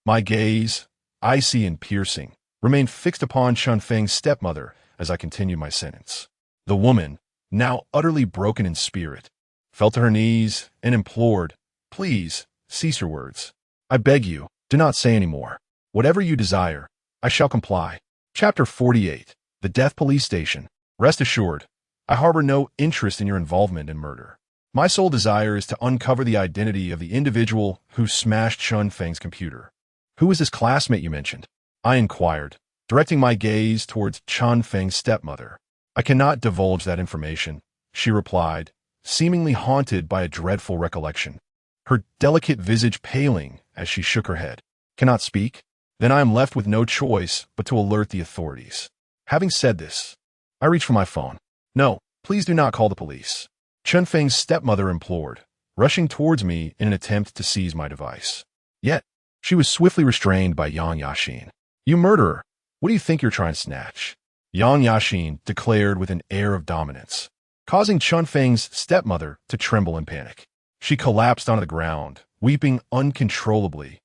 My gaze, icy and piercing, remained fixed upon Chunfeng's stepmother as I continued my sentence. The woman, now utterly broken in spirit, fell to her knees and implored, "Please, cease your words. I beg you, do not say any more. Whatever you desire, I shall comply." Chapter 48. The Death Police Station. Rest assured, I harbor no interest in your involvement in murder. My sole desire is to uncover the identity of the individual who smashed Chunfeng's computer. "Who is this classmate you mentioned?" I inquired, directing my gaze towards Chunfeng's stepmother. "I cannot divulge that information," she replied, seemingly haunted by a dreadful recollection, her delicate visage paling as she shook her head. "Cannot speak? Then I am left with no choice but to alert the authorities." Having said this, I reached for my phone. "No, please do not call the police," Chunfeng's stepmother implored, rushing towards me in an attempt to seize my device. Yet, she was swiftly restrained by Yang Yaxin. "You murderer! What do you think you're trying to snatch?" Yang Yaxin declared with an air of dominance, causing Chunfeng's stepmother to tremble in panic. She collapsed onto the ground, weeping uncontrollably,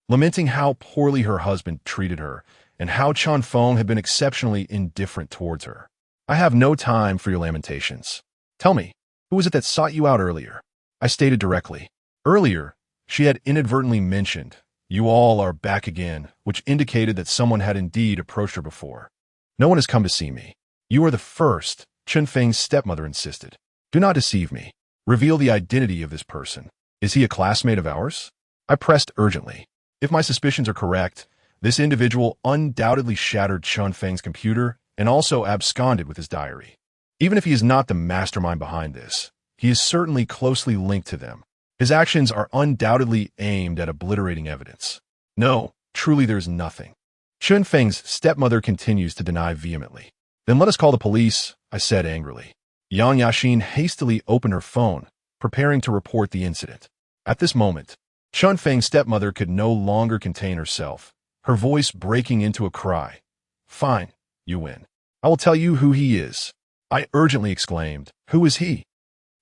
lamenting how poorly her husband treated her and how Chunfeng had been exceptionally indifferent towards her. "I have no time for your lamentations. Tell me, who was it that sought you out earlier?" I stated directly. Earlier, she had inadvertently mentioned, "You all are back again," which indicated that someone had indeed approached her before. "No one has come to see me. You are the first," Chunfeng's stepmother insisted. "Do not deceive me. Reveal the identity of this person. Is he a classmate of ours?" I pressed urgently. If my suspicions are correct, this individual undoubtedly shattered Chunfeng's computer and also absconded with his diary. Even if he is not the mastermind behind this, he is certainly closely linked to them. His actions are undoubtedly aimed at obliterating evidence. No, truly there is nothing. Chunfeng's stepmother continues to deny vehemently. "Then let us call the police," I said angrily. Yang Yaxin hastily opened her phone, preparing to report the incident. At this moment, Chunfeng's stepmother could no longer contain herself, her voice breaking into a cry. "Fine, you win. I will tell you who he is," I urgently exclaimed. "Who is he?"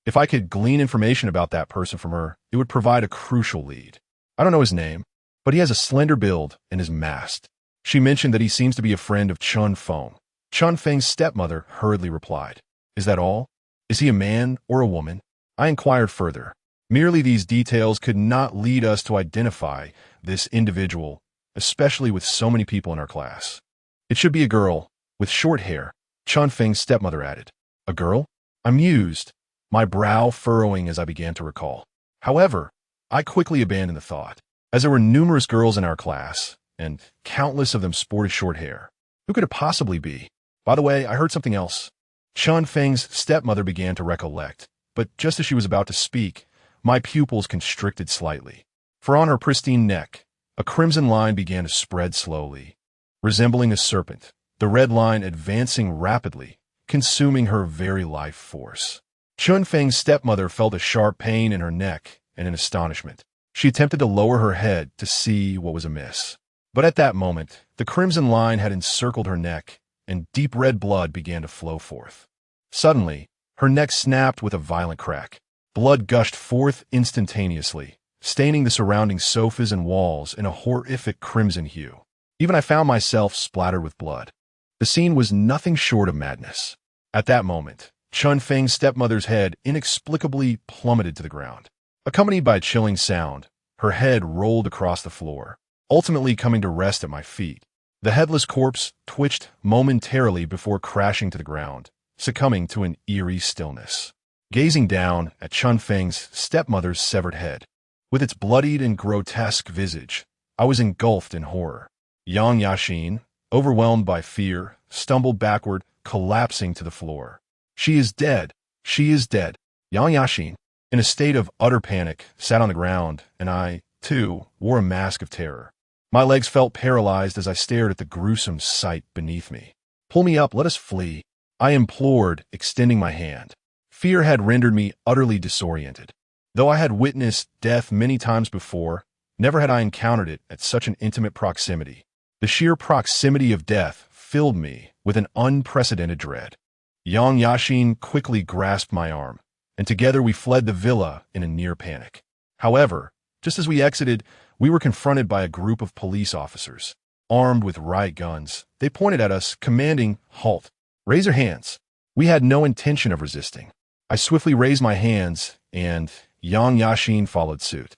If I could glean information about that person from her, it would provide a crucial lead. "I don't know his name, but he has a slender build and is masked." She mentioned that he seems to be a friend of Chunfeng. Chunfeng's stepmother hurriedly replied. "Is that all? Is he a man or a woman?" I inquired further. Merely these details could not lead us to identify this individual, especially with so many people in our class. "It should be a girl, with short hair," Chunfeng's stepmother added. "A girl?" I mused, my brow furrowing as I began to recall. However, I quickly abandoned the thought, as there were numerous girls in our class, and countless of them sported short hair. Who could it possibly be? By the way, I heard something else. Chunfeng's stepmother began to recollect, but just as she was about to speak, my pupils constricted slightly. For on her pristine neck, a crimson line began to spread slowly, resembling a serpent, the red line advancing rapidly, consuming her very life force. Chunfeng's stepmother felt a sharp pain in her neck, and in astonishment, she attempted to lower her head to see what was amiss. But at that moment, the crimson line had encircled her neck, and deep red blood began to flow forth. Suddenly, her neck snapped with a violent crack. Blood gushed forth instantaneously, staining the surrounding sofas and walls in a horrific crimson hue. Even I found myself splattered with blood. The scene was nothing short of madness. At that moment, Chunfeng's stepmother's head inexplicably plummeted to the ground. Accompanied by a chilling sound, her head rolled across the floor, ultimately coming to rest at my feet. The headless corpse twitched momentarily before crashing to the ground, succumbing to an eerie stillness. gazing down at Chun Feng's stepmother's severed head. With its bloodied and grotesque visage, I was engulfed in horror. Yang Yashin, overwhelmed by fear, stumbled backward, collapsing to the floor. "She is dead! She is dead!" Yang Yashin, in a state of utter panic, sat on the ground, and I, too, wore a mask of terror. My legs felt paralyzed as I stared at the gruesome sight beneath me. "Pull me up, let us flee," I implored, extending my hand. Fear had rendered me utterly disoriented. Though I had witnessed death many times before, never had I encountered it at such an intimate proximity. The sheer proximity of death filled me with an unprecedented dread. Yang Yashin quickly grasped my arm, and together we fled the villa in a near panic. However, just as we exited, we were confronted by a group of police officers. Armed with riot guns, they pointed at us, commanding, "Halt! Raise your hands." We had no intention of resisting. I swiftly raised my hands, and Yang Yashin followed suit.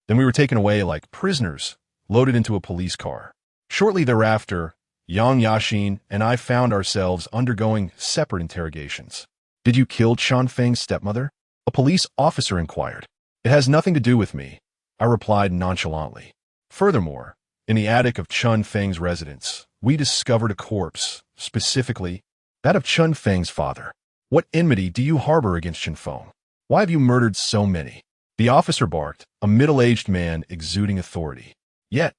Then we were taken away like prisoners, loaded into a police car. Shortly thereafter, Yang Yashin and I found ourselves undergoing separate interrogations. "Did you kill Chun Feng's stepmother?" a police officer inquired. "It has nothing to do with me," I replied nonchalantly. Furthermore, in the attic of Chun Feng's residence, we discovered a corpse, specifically that of Chun Feng's father. "What enmity do you harbor against Chun Feng? Why have you murdered so many?" the officer barked, a middle-aged man exuding authority. Yet,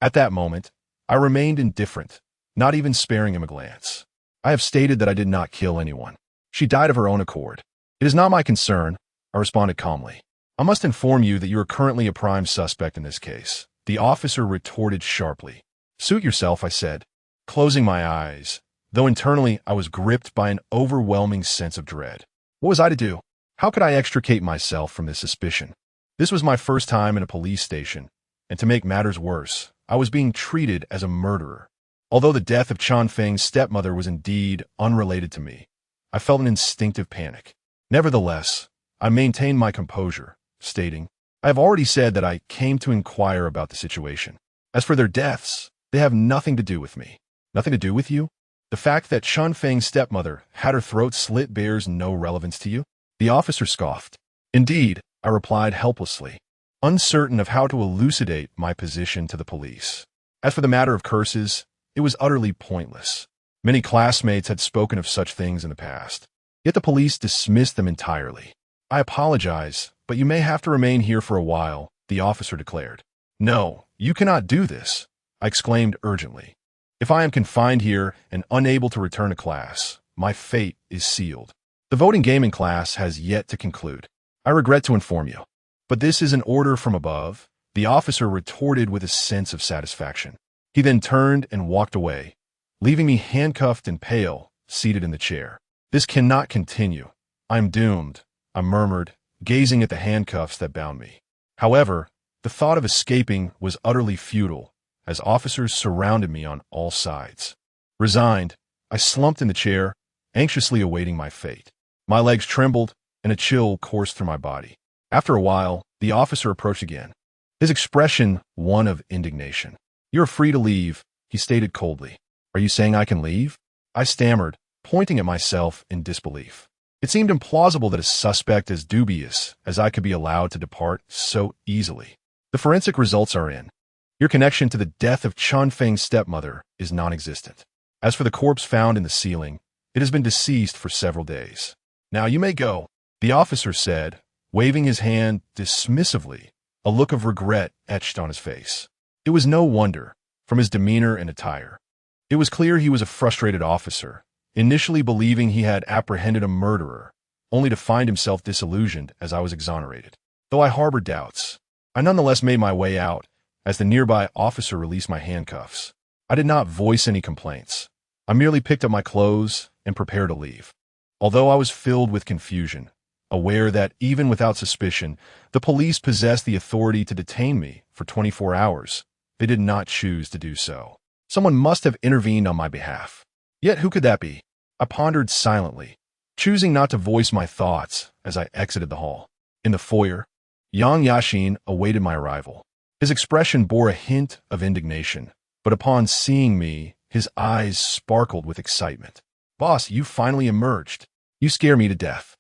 at that moment, I remained indifferent, not even sparing him a glance. "I have stated that I did not kill anyone. She died of her own accord. It is not my concern," I responded calmly. "I must inform you that you are currently a prime suspect in this case," the officer retorted sharply. "Suit yourself," I said, closing my eyes, though internally I was gripped by an overwhelming sense of dread. What was I to do? How could I extricate myself from this suspicion? This was my first time in a police station, and to make matters worse, I was being treated as a murderer. Although the death of Chun Feng's stepmother was indeed unrelated to me, I felt an instinctive panic. Nevertheless, I maintained my composure, stating, "I have already said that I came to inquire about the situation. As for their deaths, they have nothing to do with me." "Nothing to do with you? The fact that Chun Feng's stepmother had her throat slit bears no relevance to you?" the officer scoffed. "Indeed," I replied helplessly, uncertain of how to elucidate my position to the police. As for the matter of curses, it was utterly pointless. Many classmates had spoken of such things in the past, yet the police dismissed them entirely. "I apologize, but you may have to remain here for a while," the officer declared. "No, you cannot do this," I exclaimed urgently. "If I am confined here and unable to return to class, my fate is sealed. The voting game in class has yet to conclude. I regret to inform you. But this is an order from above," the officer retorted with a sense of satisfaction. He then turned and walked away, leaving me handcuffed and pale, seated in the chair. "This cannot continue. I am doomed," I murmured, gazing at the handcuffs that bound me. However, the thought of escaping was utterly futile, as officers surrounded me on all sides. Resigned, I slumped in the chair, anxiously awaiting my fate. My legs trembled, and a chill coursed through my body. After a while, the officer approached again, his expression one of indignation. "You are free to leave," he stated coldly. "Are you saying I can leave?" I stammered, pointing at myself in disbelief. It seemed implausible that a suspect as dubious as I could be allowed to depart so easily. "The forensic results are in. Your connection to the death of Chun Feng's stepmother is non-existent. As for the corpse found in the ceiling, it has been deceased for several days. Now you may go," the officer said, waving his hand dismissively, a look of regret etched on his face. It was no wonder, from his demeanor and attire. It was clear he was a frustrated officer, initially believing he had apprehended a murderer, only to find himself disillusioned as I was exonerated. Though I harbored doubts, I nonetheless made my way out as the nearby officer released my handcuffs. I did not voice any complaints. I merely picked up my clothes and prepared to leave. Although I was filled with confusion, aware that even without suspicion, the police possessed the authority to detain me for 24 hours, they did not choose to do so. Someone must have intervened on my behalf. Yet who could that be? I pondered silently, choosing not to voice my thoughts as I exited the hall. In the foyer, Yang Yashin awaited my arrival. His expression bore a hint of indignation, but upon seeing me, his eyes sparkled with excitement. "Boss, you finally emerged. You scare me to death."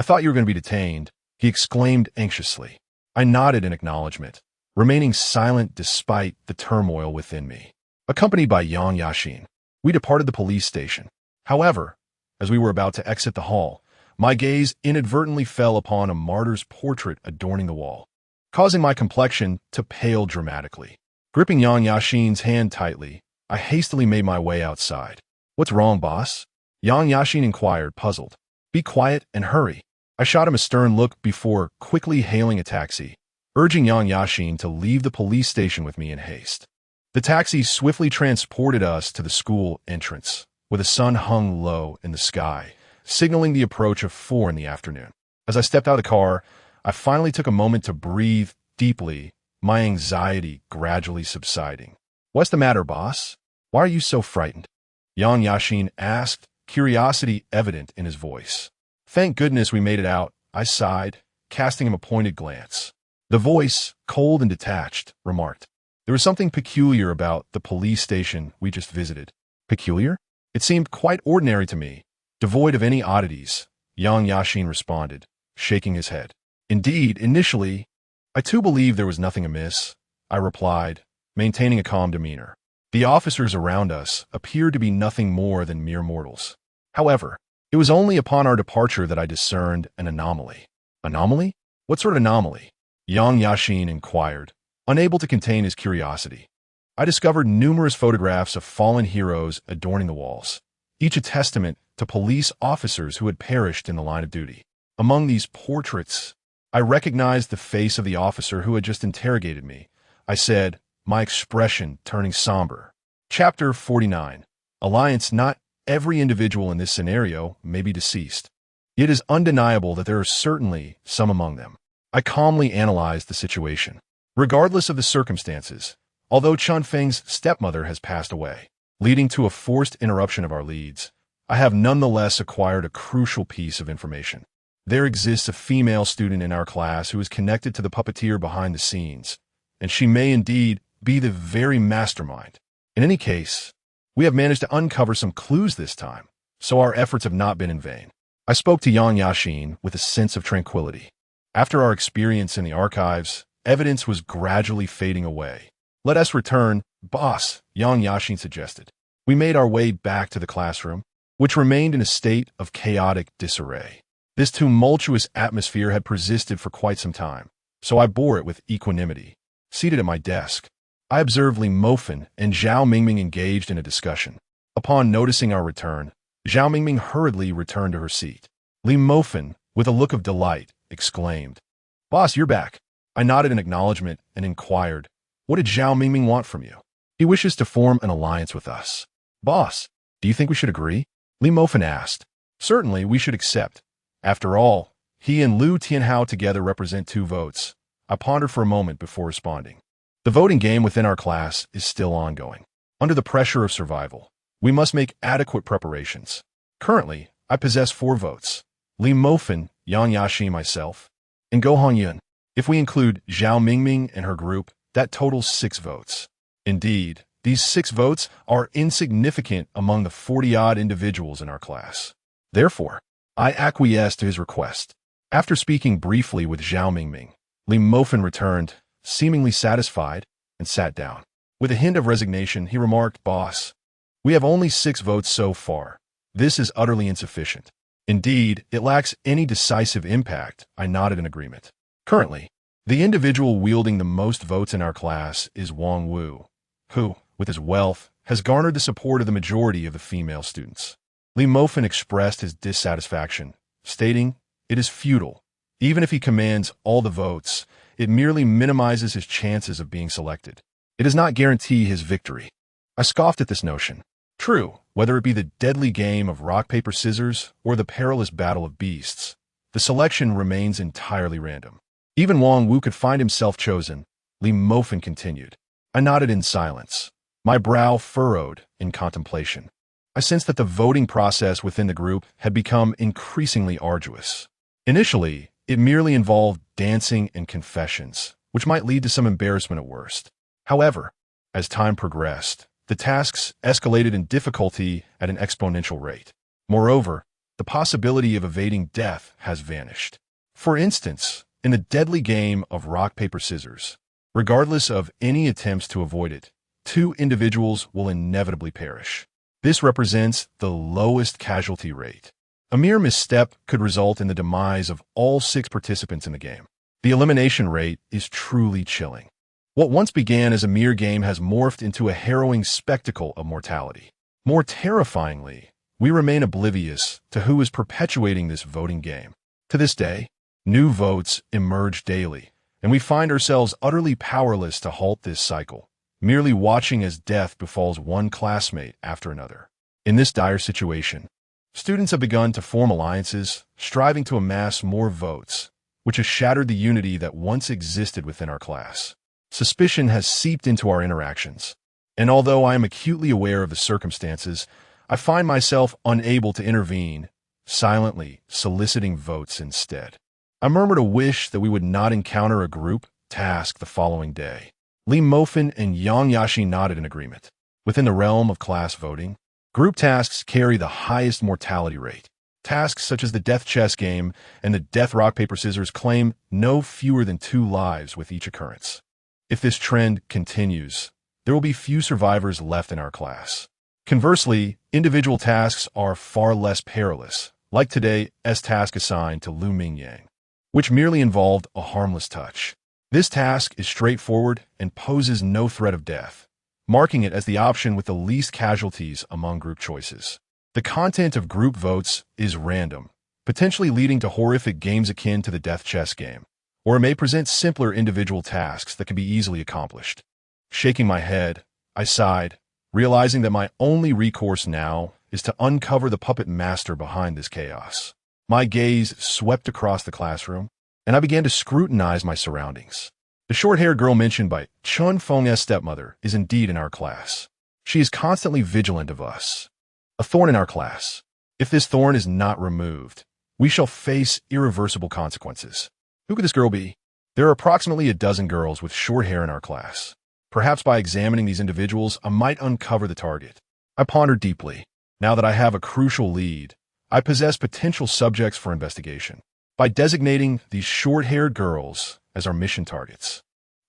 I thought you were going to be detained, he exclaimed anxiously. I nodded in acknowledgement, remaining silent despite the turmoil within me. Accompanied by Yang Yashin, we departed the police station. However, as we were about to exit the hall, my gaze inadvertently fell upon a martyr's portrait adorning the wall, causing my complexion to pale dramatically. Gripping Yang Yashin's hand tightly, I hastily made my way outside. What's wrong, boss? Yang Yashin inquired, puzzled. Be quiet and hurry. I shot him a stern look before quickly hailing a taxi, urging Yang Yashin to leave the police station with me in haste. The taxi swiftly transported us to the school entrance, where the sun hung low in the sky, signaling the approach of 4 in the afternoon. As I stepped out of the car, I finally took a moment to breathe deeply, my anxiety gradually subsiding. What's the matter, boss? Why are you so frightened? Yang Yashin asked, curiosity evident in his voice. Thank goodness we made it out, I sighed, casting him a pointed glance. The voice, cold and detached, remarked, there was something peculiar about the police station we just visited. Peculiar? It seemed quite ordinary to me, devoid of any oddities, Yang Yashin responded, shaking his head. Indeed, initially, I too believed there was nothing amiss, I replied, maintaining a calm demeanor. The officers around us appeared to be nothing more than mere mortals. However, it was only upon our departure that I discerned an anomaly. Anomaly? What sort of anomaly? Yang Yashin inquired, unable to contain his curiosity. I discovered numerous photographs of fallen heroes adorning the walls, each a testament to police officers who had perished in the line of duty. Among these portraits, I recognized the face of the officer who had just interrogated me. I said, my expression turning somber. Chapter 49. Alliance. Not every individual in this scenario may be deceased. It is undeniable that there are certainly some among them. I calmly analyzed the situation. Regardless of the circumstances, although Chun Feng's stepmother has passed away, leading to a forced interruption of our leads, I have nonetheless acquired a crucial piece of information. There exists a female student in our class who is connected to the puppeteer behind the scenes, and she may indeed be the very mastermind. In any case, we have managed to uncover some clues this time, so our efforts have not been in vain. I spoke to Yang Yashin with a sense of tranquility. After our experience in the archives, evidence was gradually fading away. Let us return, boss, Yang Yashin suggested. We made our way back to the classroom, which remained in a state of chaotic disarray. This tumultuous atmosphere had persisted for quite some time, so I bore it with equanimity. Seated at my desk, I observed Li Mofan and Zhao Mingming engaged in a discussion. Upon noticing our return, Zhao Mingming hurriedly returned to her seat. Li Mofan, with a look of delight, exclaimed, Boss, you're back. I nodded in acknowledgement and inquired, what did Zhao Mingming want from you? He wishes to form an alliance with us. Boss, do you think we should agree? Li Mofan asked. Certainly, we should accept. After all, he and Liu Tianhao together represent 2 votes. I pondered for a moment before responding. The voting game within our class is still ongoing. Under the pressure of survival, we must make adequate preparations. Currently, I possess 4 votes. Li Mofan, Yang Yashi, myself, and Go Hongyun. If we include Zhao Mingming and her group, that totals 6 votes. Indeed, these 6 votes are insignificant among the 40-odd individuals in our class. Therefore, I acquiesced to his request. After speaking briefly with Zhao Mingming, Li Mofan returned, seemingly satisfied, and sat down. With a hint of resignation, he remarked, Boss, we have only 6 votes so far. This is utterly insufficient. Indeed, it lacks any decisive impact. I nodded in agreement. Currently, the individual wielding the most votes in our class is Wang Wu, who, with his wealth, has garnered the support of the majority of the female students. Li Mofan expressed his dissatisfaction, stating, it is futile. Even if he commands all the votes, it merely minimizes his chances of being selected. It does not guarantee his victory. I scoffed at this notion. True, whether it be the deadly game of rock, paper, scissors, or the perilous battle of beasts, the selection remains entirely random. Even Wang Wu could find himself chosen, Li Mofan continued. I nodded in silence, my brow furrowed in contemplation. I sensed that the voting process within the group had become increasingly arduous. Initially, it merely involved dancing and confessions, which might lead to some embarrassment at worst. However, as time progressed, the tasks escalated in difficulty at an exponential rate. Moreover, the possibility of evading death has vanished. For instance, in the deadly game of rock, paper, scissors, regardless of any attempts to avoid it, two individuals will inevitably perish. This represents the lowest casualty rate. A mere misstep could result in the demise of all 6 participants in the game. The elimination rate is truly chilling. What once began as a mere game has morphed into a harrowing spectacle of mortality. More terrifyingly, we remain oblivious to who is perpetuating this voting game. To this day, new votes emerge daily, and we find ourselves utterly powerless to halt this cycle, merely watching as death befalls one classmate after another. In this dire situation, students have begun to form alliances, striving to amass more votes, which has shattered the unity that once existed within our class. Suspicion has seeped into our interactions, and although I am acutely aware of the circumstances, I find myself unable to intervene, silently soliciting votes instead. I murmured a wish that we would not encounter a group task the following day. Li Mofin and Yang Yashi nodded in agreement. Within the realm of class voting, group tasks carry the highest mortality rate. Tasks such as the death chess game and the death rock, paper, scissors claim no fewer than 2 lives with each occurrence. If this trend continues, there will be few survivors left in our class. Conversely, individual tasks are far less perilous, like today's task assigned to Lu Mingyang, which merely involved a harmless touch. This task is straightforward and poses no threat of death, marking it as the option with the least casualties among group choices. The content of group votes is random, potentially leading to horrific games akin to the death chess game, or it may present simpler individual tasks that can be easily accomplished. Shaking my head, I sighed, realizing that my only recourse now is to uncover the puppet master behind this chaos. My gaze swept across the classroom, and I began to scrutinize my surroundings. The short-haired girl mentioned by Chun Feng's stepmother is indeed in our class. She is constantly vigilant of us. A thorn in our class. If this thorn is not removed, we shall face irreversible consequences. Who could this girl be? There are approximately a dozen girls with short hair in our class. Perhaps by examining these individuals, I might uncover the target. I pondered deeply. Now that I have a crucial lead, I possess potential subjects for investigation. By designating these short-haired girls as our mission targets,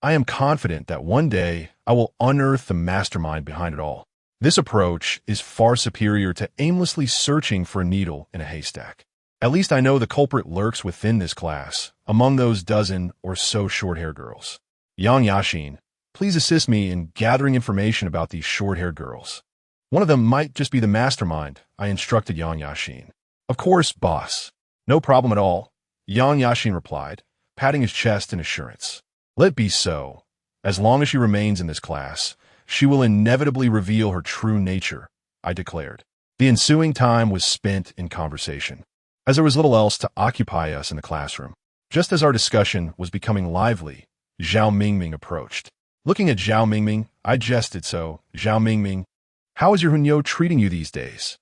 I am confident that one day I will unearth the mastermind behind it all. This approach is far superior to aimlessly searching for a needle in a haystack. At least I know the culprit lurks within this class, among those dozen or so short-haired girls. Yang Yashin, please assist me in gathering information about these short-haired girls. One of them might just be the mastermind, I instructed Yang Yashin. Of course, boss. No problem at all, Yang Yashin replied, patting his chest in assurance. Let be so. As long as she remains in this class, she will inevitably reveal her true nature, I declared. The ensuing time was spent in conversation, as there was little else to occupy us in the classroom. Just as our discussion was becoming lively, Zhao Mingming approached. Looking at Zhao Mingming, I jested, so, Zhao Mingming, how is your Hunyo treating you these days?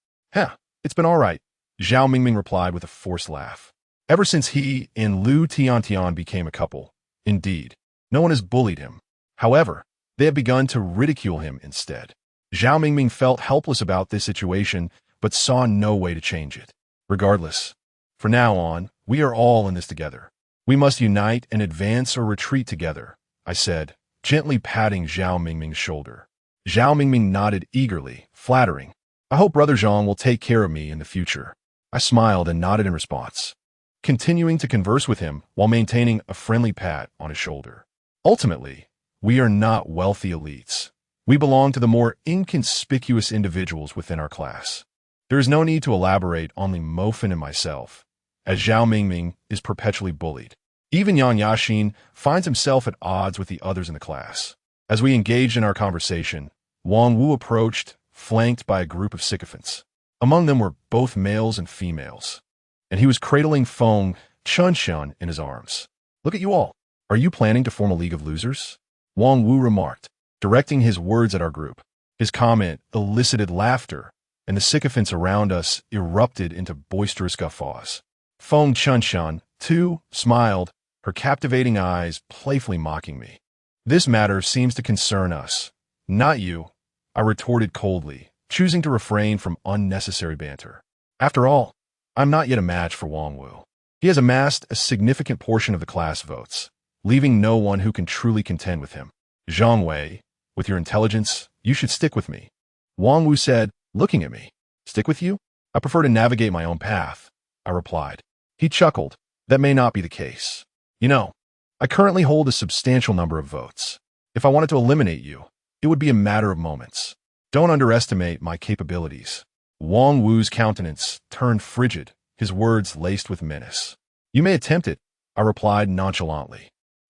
It's been all right, Zhao Mingming replied with a forced laugh. Ever since he and Lu Tiantian became a couple, indeed, no one has bullied him. However, they have begun to ridicule him instead. Zhao Mingming felt helpless about this situation, but saw no way to change it. Regardless, from now on, we are all in this together. We must unite and advance or retreat together, I said, gently patting Zhao Mingming's shoulder. Zhao Mingming nodded eagerly, flattering. I hope Brother Zhang will take care of me in the future. I smiled and nodded in response, continuing to converse with him while maintaining a friendly pat on his shoulder. Ultimately, we are not wealthy elites. We belong to the more inconspicuous individuals within our class. There is no need to elaborate on Li Mofin and myself, as Zhao Mingming is perpetually bullied. Even Yang Yashin finds himself at odds with the others in the class. As we engaged in our conversation, Wang Wu approached, flanked by a group of sycophants. Among them were both males and females, and he was cradling Feng Chunshun in his arms. Look at you all. Are you planning to form a league of losers? Wang Wu remarked, directing his words at our group. His comment elicited laughter, and the sycophants around us erupted into boisterous guffaws. Feng Chunshun, too, smiled, her captivating eyes playfully mocking me. This matter seems to concern us, not you, I retorted coldly, choosing to refrain from unnecessary banter. After all, I'm not yet a match for Wang Wu. He has amassed a significant portion of the class votes, leaving no one who can truly contend with him. Zhang Wei, with your intelligence, you should stick with me. Wang Wu said, looking at me. Stick with you? I prefer to navigate my own path, I replied. He chuckled. That may not be the case. You know, I currently hold a substantial number of votes. If I wanted to eliminate you, it would be a matter of moments. Don't underestimate my capabilities. Wang Wu's countenance turned frigid, his words laced with menace. You may attempt it, I replied nonchalantly.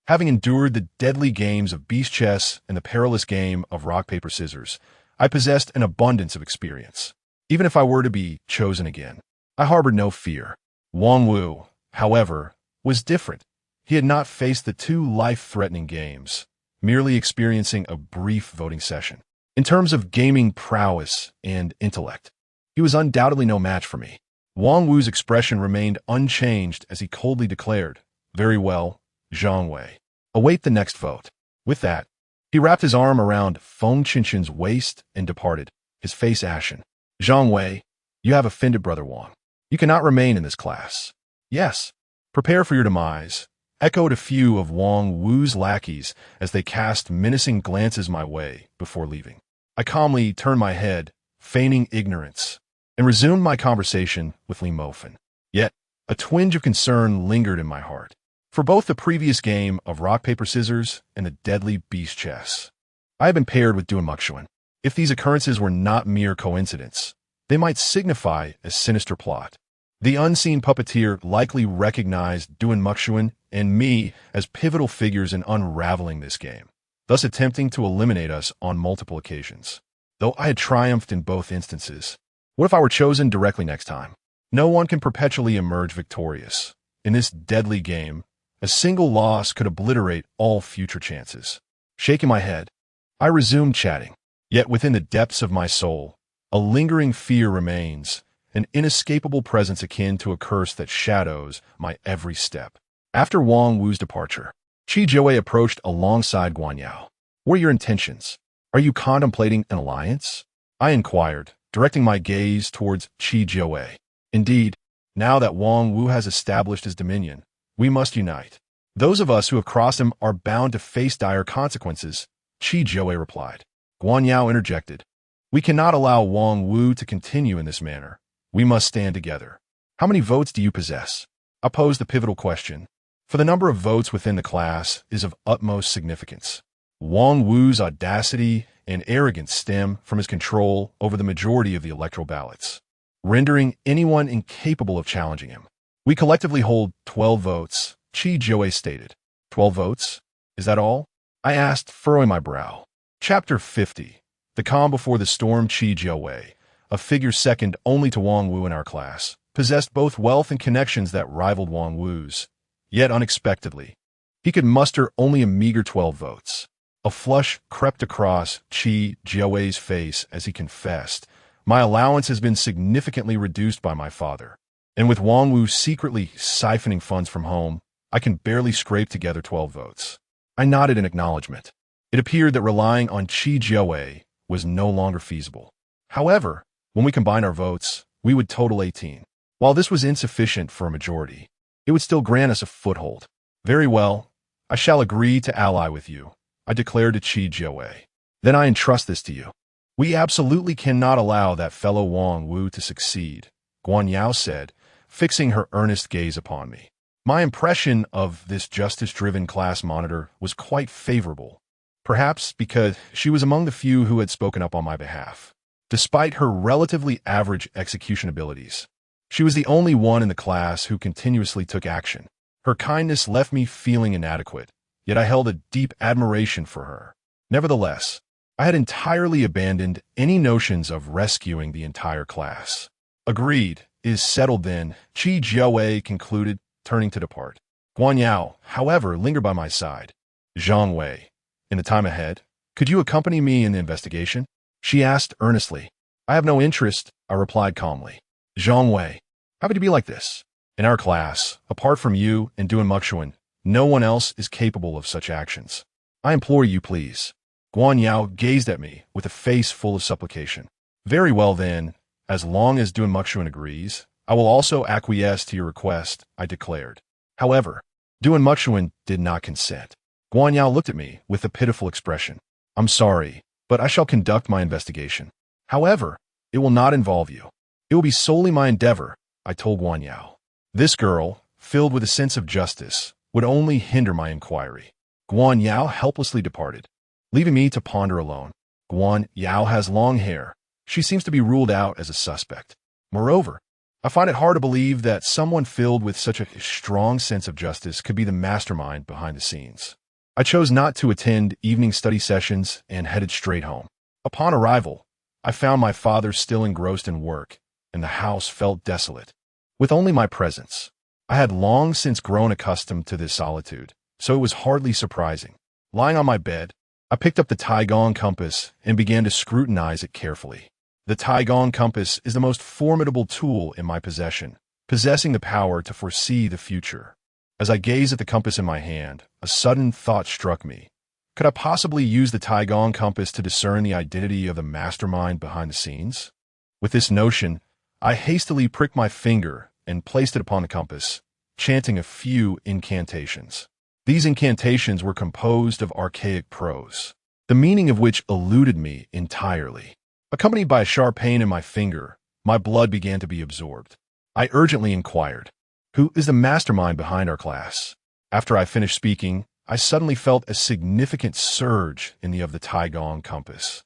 Having endured the deadly games of beast chess and the perilous game of rock, paper, scissors, I possessed an abundance of experience. Even if I were to be chosen again, I harbored no fear. Wang Wu, however, was different. He had not faced the two life-threatening games, merely experiencing a brief voting session. In terms of gaming prowess and intellect, he was undoubtedly no match for me. Wang Wu's expression remained unchanged as he coldly declared, Very well, Zhang Wei. Await the next vote. With that, he wrapped his arm around Feng Qinshin's waist and departed, his face ashen. Zhang Wei, you have offended Brother Wang. You cannot remain in this class. Yes, prepare for your demise, echoed a few of Wang Wu's lackeys as they cast menacing glances my way before leaving. I calmly turned my head, feigning ignorance, and resumed my conversation with Li Mofen. Yet, a twinge of concern lingered in my heart. For both the previous game of rock, paper, scissors and the deadly beast chess, I had been paired with Dun Muxuan. If these occurrences were not mere coincidence, they might signify a sinister plot. The unseen puppeteer likely recognized Dun Muxuan and me as pivotal figures in unraveling this game, thus attempting to eliminate us on multiple occasions. Though I had triumphed in both instances, what if I were chosen directly next time? No one can perpetually emerge victorious. In this deadly game, a single loss could obliterate all future chances. Shaking my head, I resumed chatting. Yet within the depths of my soul, a lingering fear remains, an inescapable presence akin to a curse that shadows my every step. After Wang Wu's departure, Qi Jiawei approached alongside Guan Yao. What are your intentions? Are you contemplating an alliance? I inquired, directing my gaze towards Qi Jiawei. Indeed, now that Wang Wu has established his dominion, we must unite. Those of us who have crossed him are bound to face dire consequences, Qi Jiawei replied. Guan Yao interjected. We cannot allow Wang Wu to continue in this manner. We must stand together. How many votes do you possess? I posed the pivotal question, for the number of votes within the class is of utmost significance. Wang Wu's audacity and arrogance stem from his control over the majority of the electoral ballots, rendering anyone incapable of challenging him. We collectively hold 12 votes, Qi Jiawei stated. 12 votes? Is that all? I asked, furrowing my brow. Chapter 50. The calm before the storm. Qi Jiawei, a figure second only to Wang Wu in our class, possessed both wealth and connections that rivaled Wang Wu's. Yet unexpectedly, he could muster only a meager 12 votes. A flush crept across Qi Jiawei's face as he confessed, My allowance has been significantly reduced by my father, and with Wang Wu secretly siphoning funds from home, I can barely scrape together 12 votes. I nodded in acknowledgement. It appeared that relying on Qi Jiawei was no longer feasible. However, when we combine our votes, we would total 18. While this was insufficient for a majority, it would still grant us a foothold. Very well, I shall agree to ally with you, I declared to Qi Jiawei. Then I entrust this to you. We absolutely cannot allow that fellow Wang Wu to succeed, Guan Yao said, fixing her earnest gaze upon me. My impression of this justice-driven class monitor was quite favorable, perhaps because she was among the few who had spoken up on my behalf. Despite her relatively average execution abilities, she was the only one in the class who continuously took action. Her kindness left me feeling inadequate, yet I held a deep admiration for her. Nevertheless, I had entirely abandoned any notions of rescuing the entire class. Agreed, is settled then, Qi Jiawei concluded, turning to depart. Guan Yao, however, lingered by my side. Zhang Wei, in the time ahead, could you accompany me in the investigation? She asked earnestly. I have no interest, I replied calmly. Zhang Wei, how could you be like this? In our class, apart from you and Dun Muxuan, no one else is capable of such actions. I implore you, please. Guan Yao gazed at me with a face full of supplication. Very well then, as long as Dun Muxuan agrees, I will also acquiesce to your request, I declared. However, Duan Muchuan did not consent. Guan Yao looked at me with a pitiful expression. I'm sorry, but I shall conduct my investigation. However, it will not involve you. It will be solely my endeavor, I told Guan Yao. This girl, filled with a sense of justice, would only hinder my inquiry. Guan Yao helplessly departed, leaving me to ponder alone. Guan Yao has long hair. She seems to be ruled out as a suspect. Moreover, I find it hard to believe that someone filled with such a strong sense of justice could be the mastermind behind the scenes. I chose not to attend evening study sessions and headed straight home. Upon arrival, I found my father still engrossed in work, and the house felt desolate. With only my presence, I had long since grown accustomed to this solitude, so it was hardly surprising. Lying on my bed, I picked up the Taigong compass and began to scrutinize it carefully. The Taigong compass is the most formidable tool in my possession, possessing the power to foresee the future. As I gazed at the compass in my hand, a sudden thought struck me. Could I possibly use the Taigong compass to discern the identity of the mastermind behind the scenes? With this notion, I hastily pricked my finger and placed it upon the compass, chanting a few incantations. These incantations were composed of archaic prose, the meaning of which eluded me entirely. Accompanied by a sharp pain in my finger, my blood began to be absorbed. I urgently inquired, "Who is the mastermind behind our class?" After I finished speaking, I suddenly felt a significant surge in the Taigong compass,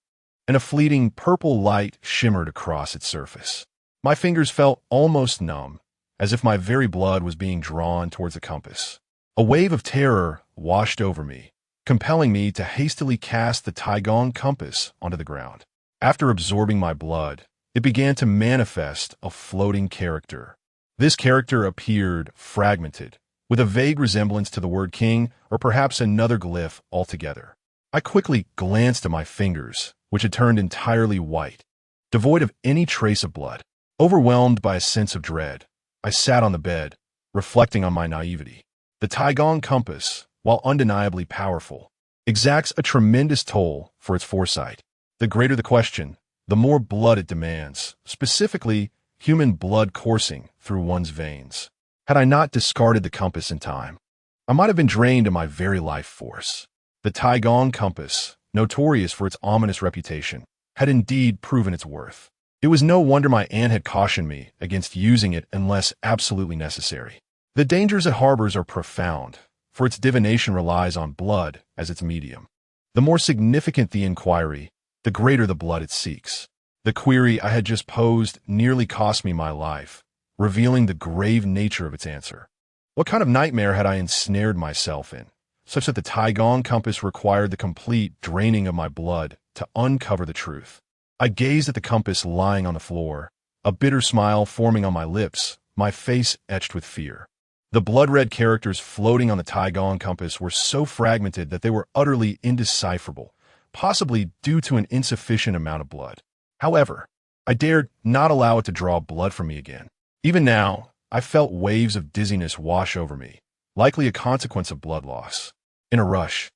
and a fleeting purple light shimmered across its surface. My fingers felt almost numb, as if my very blood was being drawn towards the compass. A wave of terror washed over me, compelling me to hastily cast the Taigong compass onto the ground. After absorbing my blood, it began to manifest a floating character. This character appeared fragmented, with a vague resemblance to the word king or perhaps another glyph altogether. I quickly glanced at my fingers, which had turned entirely white, devoid of any trace of blood. Overwhelmed by a sense of dread, I sat on the bed, reflecting on my naivety. The Taigong compass, while undeniably powerful, exacts a tremendous toll for its foresight. The greater the question, the more blood it demands, specifically human blood coursing through one's veins. Had I not discarded the compass in time, I might have been drained of my very life force. The Taigong compass, notorious for its ominous reputation, had indeed proven its worth. It was no wonder my aunt had cautioned me against using it unless absolutely necessary. The dangers it harbors are profound, for its divination relies on blood as its medium. The more significant the inquiry, the greater the blood it seeks. The query I had just posed nearly cost me my life, revealing the grave nature of its answer. What kind of nightmare had I ensnared myself in, such that the Taigong compass required the complete draining of my blood to uncover the truth? I gazed at the compass lying on the floor, a bitter smile forming on my lips, my face etched with fear. The blood-red characters floating on the Taigong compass were so fragmented that they were utterly indecipherable, possibly due to an insufficient amount of blood. However, I dared not allow it to draw blood from me again. Even now, I felt waves of dizziness wash over me, likely a consequence of blood loss. In a rush,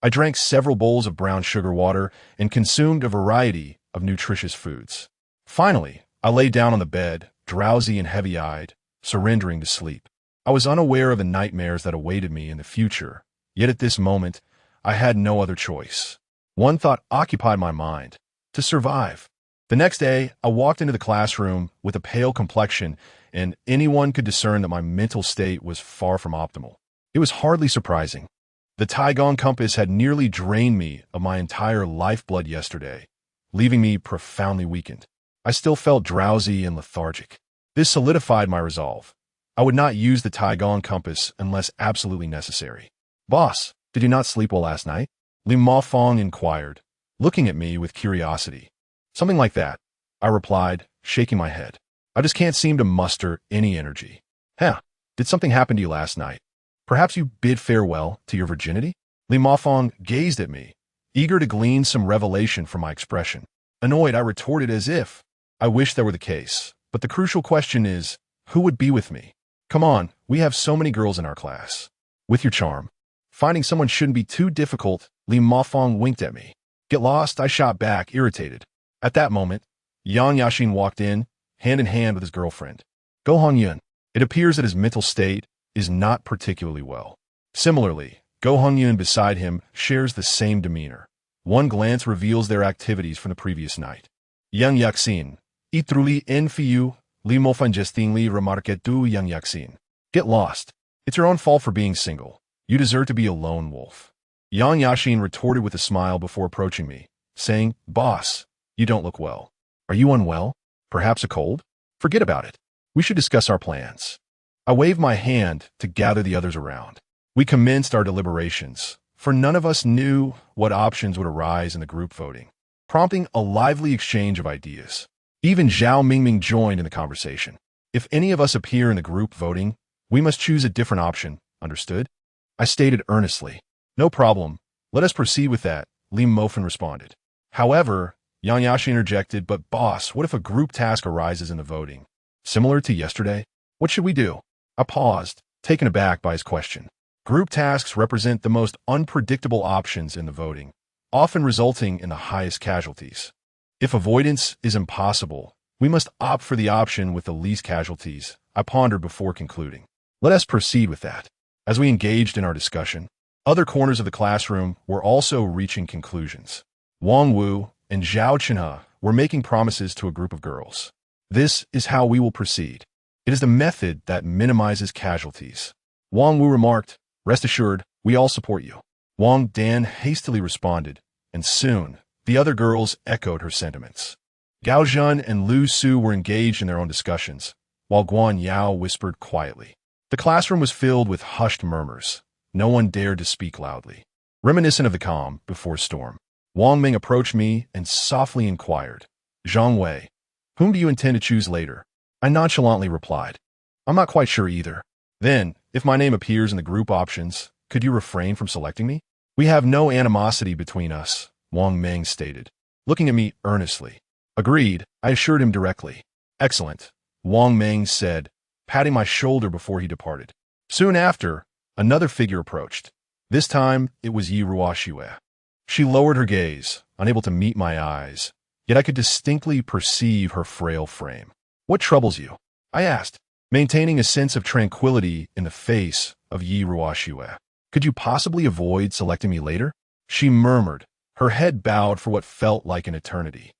I drank several bowls of brown sugar water and consumed a variety of nutritious foods. Finally, I lay down on the bed, drowsy and heavy-eyed, surrendering to sleep. I was unaware of the nightmares that awaited me in the future, yet at this moment, I had no other choice. One thought occupied my mind: to survive. The next day, I walked into the classroom with a pale complexion, and anyone could discern that my mental state was far from optimal. It was hardly surprising. The Taigong compass had nearly drained me of my entire lifeblood yesterday, leaving me profoundly weakened. I still felt drowsy and lethargic. This solidified my resolve. I would not use the Taigong compass unless absolutely necessary. "Boss, did you not sleep well last night?" Li Mafong inquired, looking at me with curiosity. "Something like that," I replied, shaking my head. "I just can't seem to muster any energy." "Huh, did something happen to you last night? Perhaps you bid farewell to your virginity?" Li Mafong gazed at me, eager to glean some revelation from my expression. Annoyed, I retorted as if I wished that were the case. But the crucial question is, who would be with me? Come on, we have so many girls in our class. With your charm, finding someone shouldn't be too difficult. Li Mafong winked at me. "Get lost," I shot back, irritated. At that moment, Yang Yashin walked in, hand with his girlfriend. Go Hongyun. It appears that his mental state is not particularly well. Similarly, Go Hongyun beside him shares the same demeanor. One glance reveals their activities from the previous night. Yang Yaxin. Itruli enfiu, limo unceasingly remarketu Yang Yaxin. Get lost. It's your own fault for being single. You deserve to be a lone wolf. Yang Yaxin retorted with a smile before approaching me, saying, Boss, you don't look well. Are you unwell? Perhaps a cold? Forget about it. We should discuss our plans. I waved my hand to gather the others around. We commenced our deliberations, for none of us knew what options would arise in the group voting, prompting a lively exchange of ideas. Even Zhao Mingming joined in the conversation. If any of us appear in the group voting, we must choose a different option, understood? I stated earnestly. No problem. Let us proceed with that, Li Mofan responded. However, Yang Yashi interjected, but boss, what if a group task arises in the voting? Similar to yesterday? What should we do? I paused, taken aback by his question. Group tasks represent the most unpredictable options in the voting, often resulting in the highest casualties. If avoidance is impossible, we must opt for the option with the least casualties, I pondered before concluding. Let us proceed with that. As we engaged in our discussion, other corners of the classroom were also reaching conclusions. Wang Wu and Zhao Chenhe were making promises to a group of girls. This is how we will proceed. It is the method that minimizes casualties. Wang Wu remarked, Rest assured, we all support you. Wang Dan hastily responded, and soon, the other girls echoed her sentiments. Gao Zhen and Lu Su were engaged in their own discussions, while Guan Yao whispered quietly. The classroom was filled with hushed murmurs. No one dared to speak loudly. Reminiscent of the calm before storm, Wang Ming approached me and softly inquired, Zhang Wei, whom do you intend to choose later? I nonchalantly replied, I'm not quite sure either. Then, if my name appears in the group options, could you refrain from selecting me? We have no animosity between us, Wang Ming stated, looking at me earnestly. Agreed, I assured him directly. Excellent, Wang Ming said, patting my shoulder before he departed. Soon after, another figure approached. This time, it was Yi Ruoxue. She lowered her gaze, unable to meet my eyes, yet I could distinctly perceive her frail frame. What troubles you? I asked, maintaining a sense of tranquility in the face of Yi Ruoxue. Could you possibly avoid selecting me later? She murmured, her head bowed for what felt like an eternity.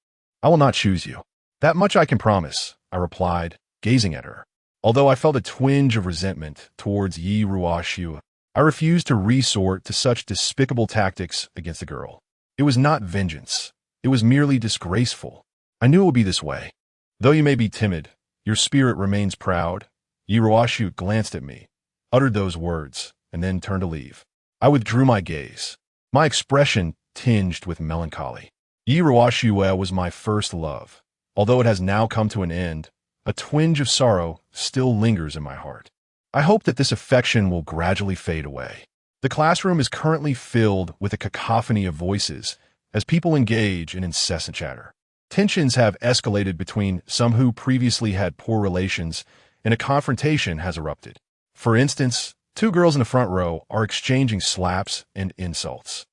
I will not choose you. That much I can promise, I replied, gazing at her. Although I felt a twinge of resentment towards Yi Ruoxue, I refused to resort to such despicable tactics against the girl. It was not vengeance. It was merely disgraceful. I knew it would be this way. Though you may be timid, your spirit remains proud. Yi Ruoxue glanced at me, uttered those words, and then turned to leave. I withdrew my gaze, my expression tinged with melancholy. Yi Ruoxue was my first love. Although it has now come to an end, a twinge of sorrow still lingers in my heart. I hope that this affection will gradually fade away. The classroom is currently filled with a cacophony of voices as people engage in incessant chatter. Tensions have escalated between some who previously had poor relations, and a confrontation has erupted. For instance, two girls in the front row are exchanging slaps and insults.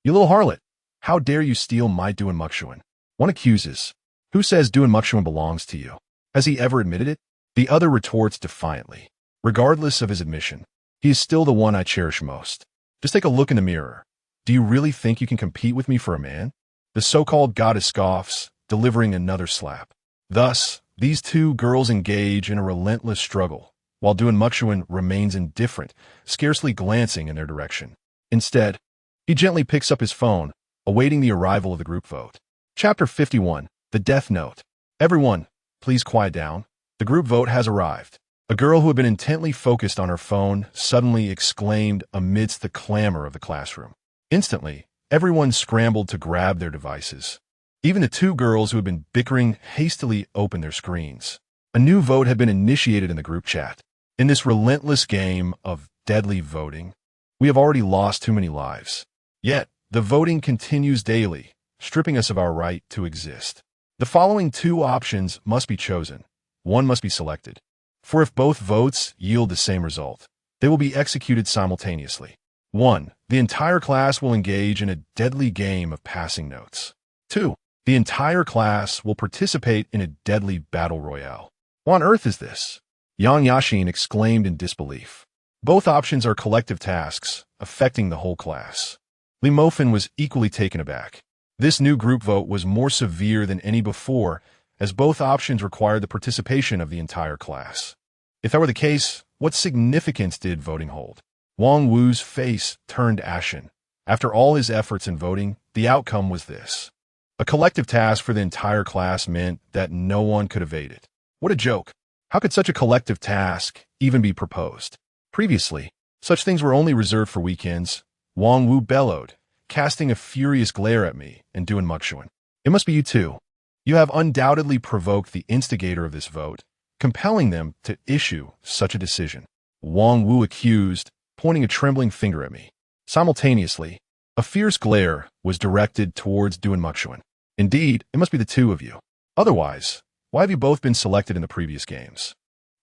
You little harlot, how dare you steal my Duan Muxuan? One accuses. Who says Duan Muxuan belongs to you? Has he ever admitted it? The other retorts defiantly. Regardless of his admission, he is still the one I cherish most. Just take a look in the mirror. Do you really think you can compete with me for a man? The so-called goddess scoffs, delivering another slap. Thus, these two girls engage in a relentless struggle, while Duan Muxuan remains indifferent, scarcely glancing in their direction. Instead, he gently picks up his phone, awaiting the arrival of the group vote. Chapter 51, The Death Note. Everyone, please quiet down. The group vote has arrived. A girl who had been intently focused on her phone suddenly exclaimed amidst the clamor of the classroom. Instantly, everyone scrambled to grab their devices. Even the two girls who had been bickering hastily opened their screens. A new vote had been initiated in the group chat. In this relentless game of deadly voting, we have already lost too many lives. Yet, the voting continues daily, stripping us of our right to exist. The following two options must be chosen. One must be selected. For if both votes yield the same result, they will be executed simultaneously. 1. The entire class will engage in a deadly game of passing notes. 2. The entire class will participate in a deadly battle royale. What on earth is this? Yang Yashin exclaimed in disbelief. Both options are collective tasks, affecting the whole class. Li Mofin was equally taken aback. This new group vote was more severe than any before, as both options required the participation of the entire class. If that were the case, what significance did voting hold? Wang Wu's face turned ashen. After all his efforts in voting, the outcome was this. A collective task for the entire class meant that no one could evade it. What a joke. How could such a collective task even be proposed? Previously, such things were only reserved for weekends. Wang Wu bellowed, casting a furious glare at me and Duan Muxuan. It must be you too. You have undoubtedly provoked the instigator of this vote, compelling them to issue such a decision. Wang Wu accused, pointing a trembling finger at me. Simultaneously, a fierce glare was directed towards Duan Muxuan. Indeed, it must be the two of you. Otherwise, why have you both been selected in the previous games?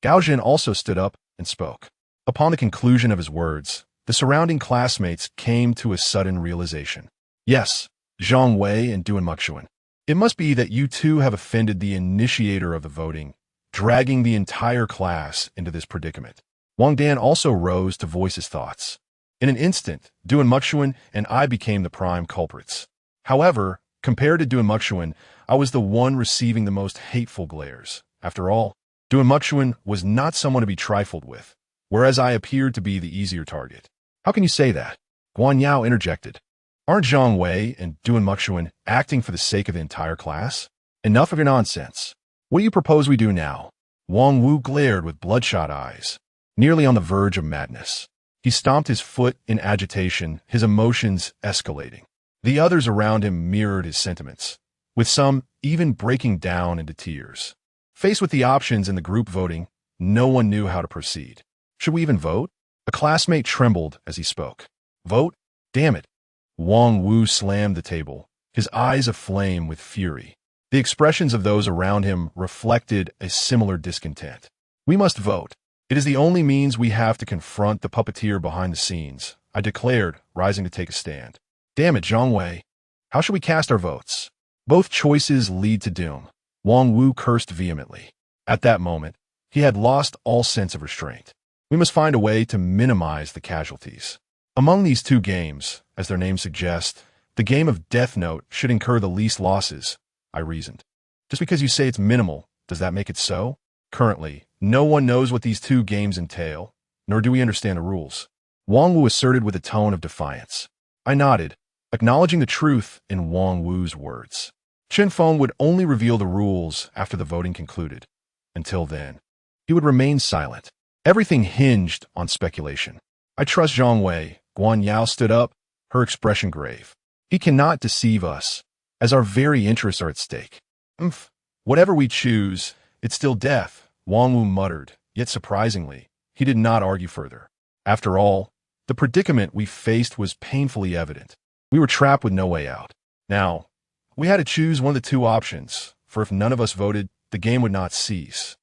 Gao Jin also stood up and spoke. Upon the conclusion of his words, the surrounding classmates came to a sudden realization. Yes, Zhang Wei and Duan Muxuan. It must be that you two have offended the initiator of the voting, dragging the entire class into this predicament. Wang Dan also rose to voice his thoughts. In an instant, Duan Muxuan and I became the prime culprits. However, compared to Duan Muxuan, I was the one receiving the most hateful glares. After all, Duan Muxuan was not someone to be trifled with, whereas I appeared to be the easier target. How can you say that? Guan Yao interjected. Aren't Zhang Wei and Duan Muxuan acting for the sake of the entire class? Enough of your nonsense. What do you propose we do now? Wang Wu glared with bloodshot eyes, nearly on the verge of madness. He stomped his foot in agitation, his emotions escalating. The others around him mirrored his sentiments, with some even breaking down into tears. Faced with the options in the group voting, no one knew how to proceed. Should we even vote? A classmate trembled as he spoke. Vote? Damn it. Wang Wu slammed the table, his eyes aflame with fury. The expressions of those around him reflected a similar discontent. We must vote. It is the only means we have to confront the puppeteer behind the scenes, I declared, rising to take a stand. Damn it, Zhang Wei. How should we cast our votes? Both choices lead to doom. Wang Wu cursed vehemently. At that moment, he had lost all sense of restraint. We must find a way to minimize the casualties. Among these two games, as their names suggest, the game of Death Note should incur the least losses, I reasoned. Just because you say it's minimal, does that make it so? Currently, no one knows what these two games entail, nor do we understand the rules. Wang Wu asserted with a tone of defiance. I nodded, acknowledging the truth in Wang Wu's words. Chen Feng would only reveal the rules after the voting concluded. Until then, he would remain silent. Everything hinged on speculation. I trust Zhang Wei. Guan Yao stood up, her expression grave. He cannot deceive us, as our very interests are at stake. Whatever we choose, it's still death, Wang Wu muttered, yet surprisingly, he did not argue further. After all, the predicament we faced was painfully evident. We were trapped with no way out. Now, we had to choose one of the two options, for if none of us voted, the game would not cease.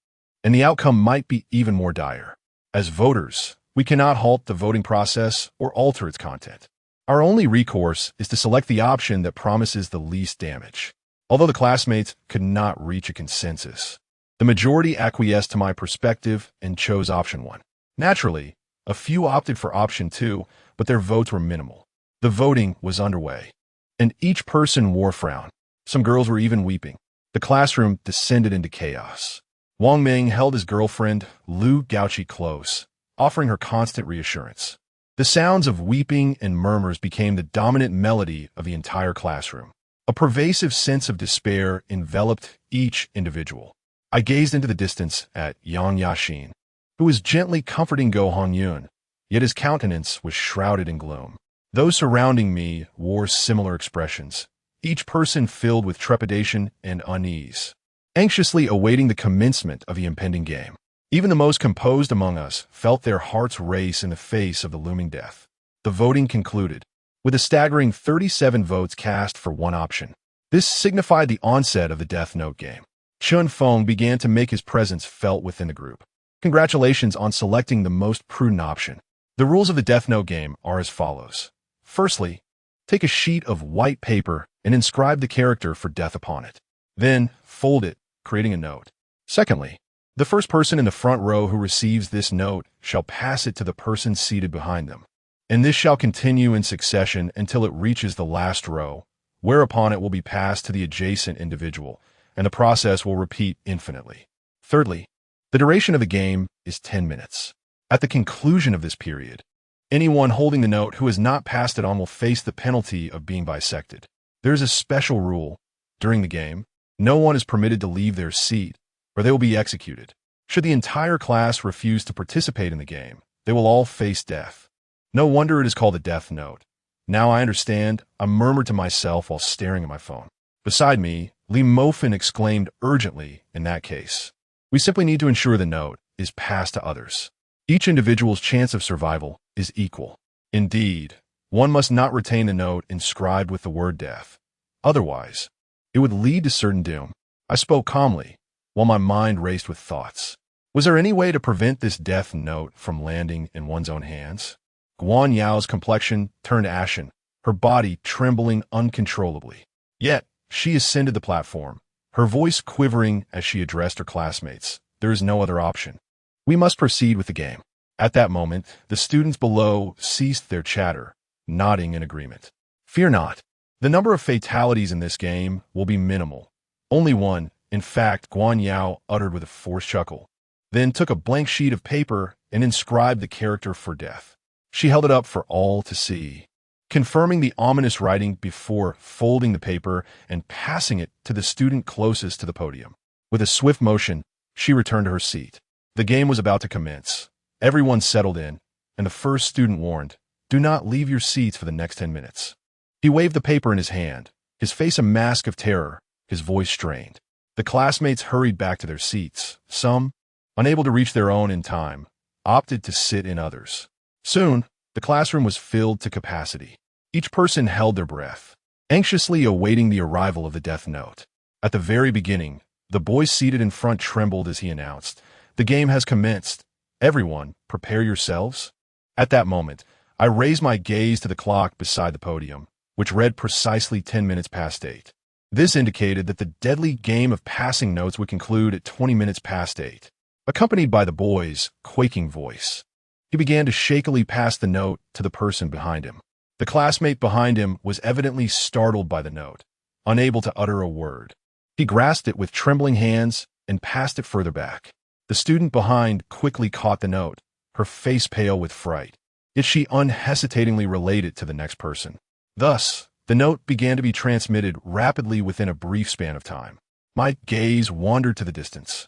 And the outcome might be even more dire. As voters, we cannot halt the voting process or alter its content. Our only recourse is to select the option that promises the least damage. Although the classmates could not reach a consensus, the majority acquiesced to my perspective and chose option 1. Naturally, a few opted for option 2, but their votes were minimal. The voting was underway, and each person wore a frown. Some girls were even weeping. The classroom descended into chaos. Wang Ming held his girlfriend, Lu Gaoqi, close, offering her constant reassurance. The sounds of weeping and murmurs became the dominant melody of the entire classroom. A pervasive sense of despair enveloped each individual. I gazed into the distance at Yang Yashin, who was gently comforting Go Honyun, yet his countenance was shrouded in gloom. Those surrounding me wore similar expressions, each person filled with trepidation and unease, anxiously awaiting the commencement of the impending game. Even the most composed among us felt their hearts race in the face of the looming death. The voting concluded, with a staggering 37 votes cast for one option. This signified the onset of the Death Note game. Chen Feng began to make his presence felt within the group. Congratulations on selecting the most prudent option. The rules of the Death Note game are as follows. Firstly, take a sheet of white paper and inscribe the character for death upon it. Then, fold it, creating a note. Secondly, The first person in the front row who receives this note shall pass it to the person seated behind them, and this shall continue in succession until it reaches the last row, whereupon it will be passed to the adjacent individual, and the process will repeat infinitely. Thirdly, the duration of the game is 10 minutes. At the conclusion of this period, anyone holding the note who has not passed it on will face the penalty of being bisected. There is a special rule. During the game, no one is permitted to leave their seat, or they will be executed. Should the entire class refuse to participate in the game, they will all face death. No wonder it is called a death note. Now I understand, I murmured to myself while staring at my phone. Beside me, Lee Mofin exclaimed urgently in that case. We simply need to ensure the note is passed to others. Each individual's chance of survival is equal. Indeed, one must not retain the note inscribed with the word death. Otherwise, it would lead to certain doom. I spoke calmly, while my mind raced with thoughts. Was there any way to prevent this death note from landing in one's own hands? Guan Yao's complexion turned ashen, her body trembling uncontrollably. Yet, she ascended the platform, her voice quivering as she addressed her classmates. There is no other option. We must proceed with the game. At that moment, the students below ceased their chatter, nodding in agreement. Fear not. The number of fatalities in this game will be minimal. Only one, in fact, Guan Yao uttered with a forced chuckle, then took a blank sheet of paper and inscribed the character for death. She held it up for all to see, confirming the ominous writing before folding the paper and passing it to the student closest to the podium. With a swift motion, she returned to her seat. The game was about to commence. Everyone settled in, and the first student warned, "Do not leave your seats for the next 10 minutes." He waved the paper in his hand, his face a mask of terror, his voice strained. The classmates hurried back to their seats. Some, unable to reach their own in time, opted to sit in others. Soon, the classroom was filled to capacity. Each person held their breath, anxiously awaiting the arrival of the death note. At the very beginning, the boy seated in front trembled as he announced, "The game has commenced. Everyone, prepare yourselves." At that moment, I raised my gaze to the clock beside the podium, which read precisely 10 minutes past 8. This indicated that the deadly game of passing notes would conclude at 20 minutes past 8. Accompanied by the boy's quaking voice, he began to shakily pass the note to the person behind him. The classmate behind him was evidently startled by the note, unable to utter a word. He grasped it with trembling hands and passed it further back. The student behind quickly caught the note, her face pale with fright. Yet she unhesitatingly relayed it to the next person. Thus, the note began to be transmitted rapidly within a brief span of time. My gaze wandered to the distance.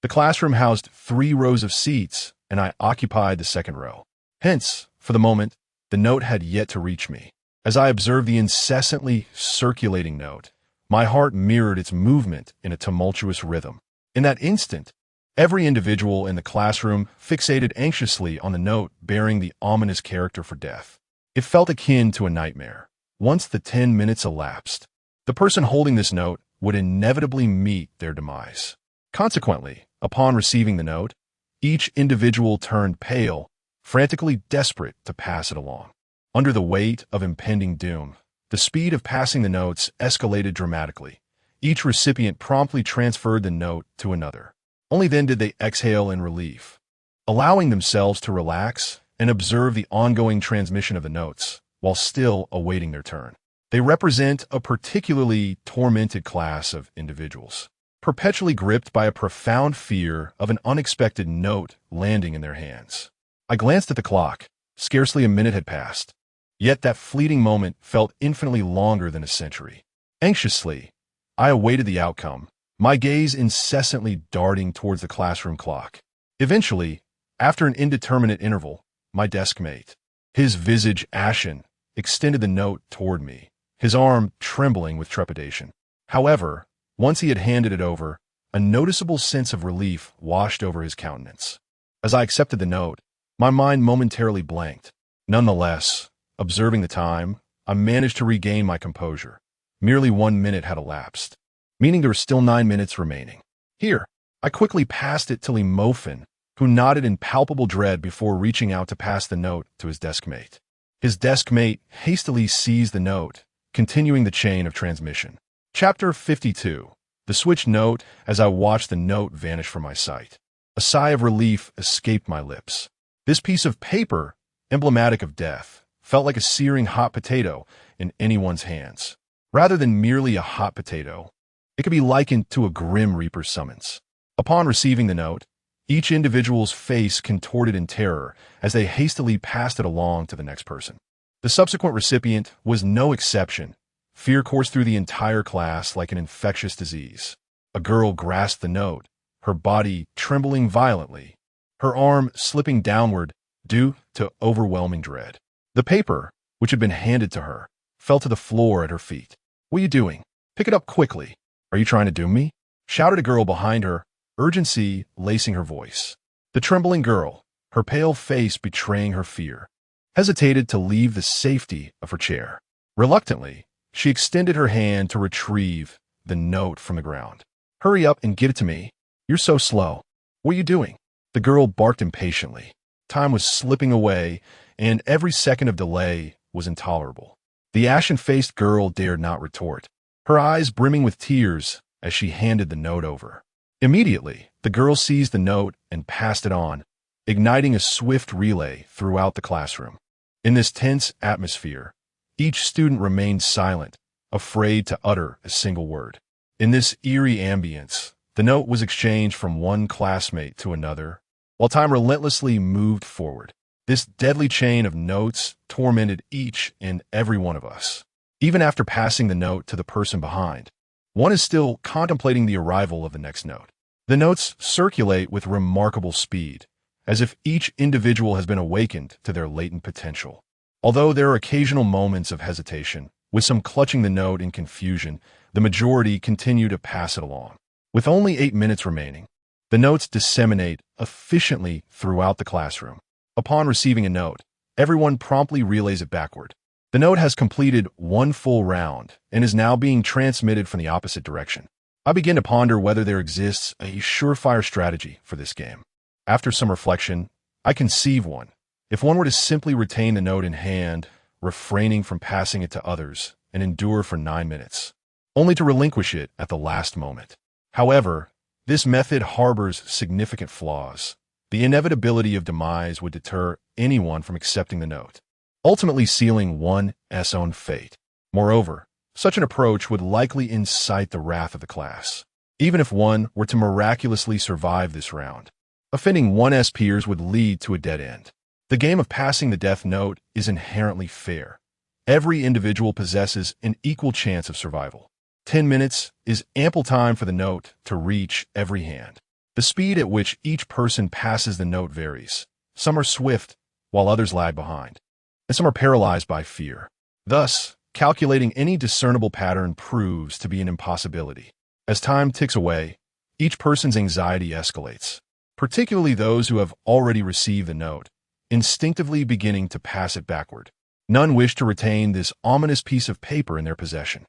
The classroom housed 3 rows of seats, and I occupied the second row. Hence, for the moment, the note had yet to reach me. As I observed the incessantly circulating note, my heart mirrored its movement in a tumultuous rhythm. In that instant, every individual in the classroom fixated anxiously on the note bearing the ominous character for death. It felt akin to a nightmare. Once the 10 minutes elapsed, the person holding this note would inevitably meet their demise. Consequently, upon receiving the note, each individual turned pale, frantically desperate to pass it along. Under the weight of impending doom, the speed of passing the notes escalated dramatically. Each recipient promptly transferred the note to another. Only then did they exhale in relief, allowing themselves to relax and observe the ongoing transmission of the notes, while still awaiting their turn. They represent a particularly tormented class of individuals, perpetually gripped by a profound fear of an unexpected note landing in their hands. I glanced at the clock. Scarcely a minute had passed. Yet that fleeting moment felt infinitely longer than a century. Anxiously, I awaited the outcome, my gaze incessantly darting towards the classroom clock. Eventually, after an indeterminate interval, my desk mate, his visage ashen, extended the note toward me, his arm trembling with trepidation. However, once he had handed it over, a noticeable sense of relief washed over his countenance. As I accepted the note, my mind momentarily blanked. Nonetheless, observing the time, I managed to regain my composure. Merely 1 minute had elapsed, meaning there were still 9 minutes remaining. Here, I quickly passed it to Lee Mofin, who nodded in palpable dread before reaching out to pass the note to his desk mate. His desk mate hastily seized the note, continuing the chain of transmission. Chapter 52. The switch note as I watched the note vanish from my sight. A sigh of relief escaped my lips. This piece of paper, emblematic of death, felt like a searing hot potato in anyone's hands. Rather than merely a hot potato, it could be likened to a grim reaper's summons. Upon receiving the note, each individual's face contorted in terror as they hastily passed it along to the next person. The subsequent recipient was no exception. Fear coursed through the entire class like an infectious disease. A girl grasped the note, her body trembling violently, her arm slipping downward due to overwhelming dread. The paper, which had been handed to her, fell to the floor at her feet. "What are you doing? Pick it up quickly. Are you trying to doom me?" shouted a girl behind her, urgency lacing her voice. The trembling girl, her pale face betraying her fear, hesitated to leave the safety of her chair. Reluctantly, she extended her hand to retrieve the note from the ground. "Hurry up and give it to me. You're so slow. What are you doing?" The girl barked impatiently. Time was slipping away, and every second of delay was intolerable. The ashen-faced girl dared not retort, her eyes brimming with tears as she handed the note over. Immediately, the girl seized the note and passed it on, igniting a swift relay throughout the classroom. In this tense atmosphere, each student remained silent, afraid to utter a single word. In this eerie ambience, the note was exchanged from one classmate to another, while time relentlessly moved forward. This deadly chain of notes tormented each and every one of us. Even after passing the note to the person behind, one is still contemplating the arrival of the next note. The notes circulate with remarkable speed, as if each individual has been awakened to their latent potential. Although there are occasional moments of hesitation, with some clutching the note in confusion, the majority continue to pass it along. With only 8 minutes remaining, the notes disseminate efficiently throughout the classroom. Upon receiving a note, everyone promptly relays it backward. The note has completed one full round and is now being transmitted from the opposite direction. I begin to ponder whether there exists a surefire strategy for this game. After some reflection, I conceive one. If one were to simply retain the note in hand, refraining from passing it to others, and endure for 9 minutes, only to relinquish it at the last moment. However, this method harbors significant flaws. The inevitability of demise would deter anyone from accepting the note, ultimately sealing one's own fate. Moreover, such an approach would likely incite the wrath of the class. Even if one were to miraculously survive this round, offending one's peers would lead to a dead end. The game of passing the death note is inherently fair. Every individual possesses an equal chance of survival. 10 minutes is ample time for the note to reach every hand. The speed at which each person passes the note varies. Some are swift, while others lag behind, and some are paralyzed by fear. Thus, calculating any discernible pattern proves to be an impossibility. As time ticks away, each person's anxiety escalates, particularly those who have already received the note, instinctively beginning to pass it backward. None wish to retain this ominous piece of paper in their possession.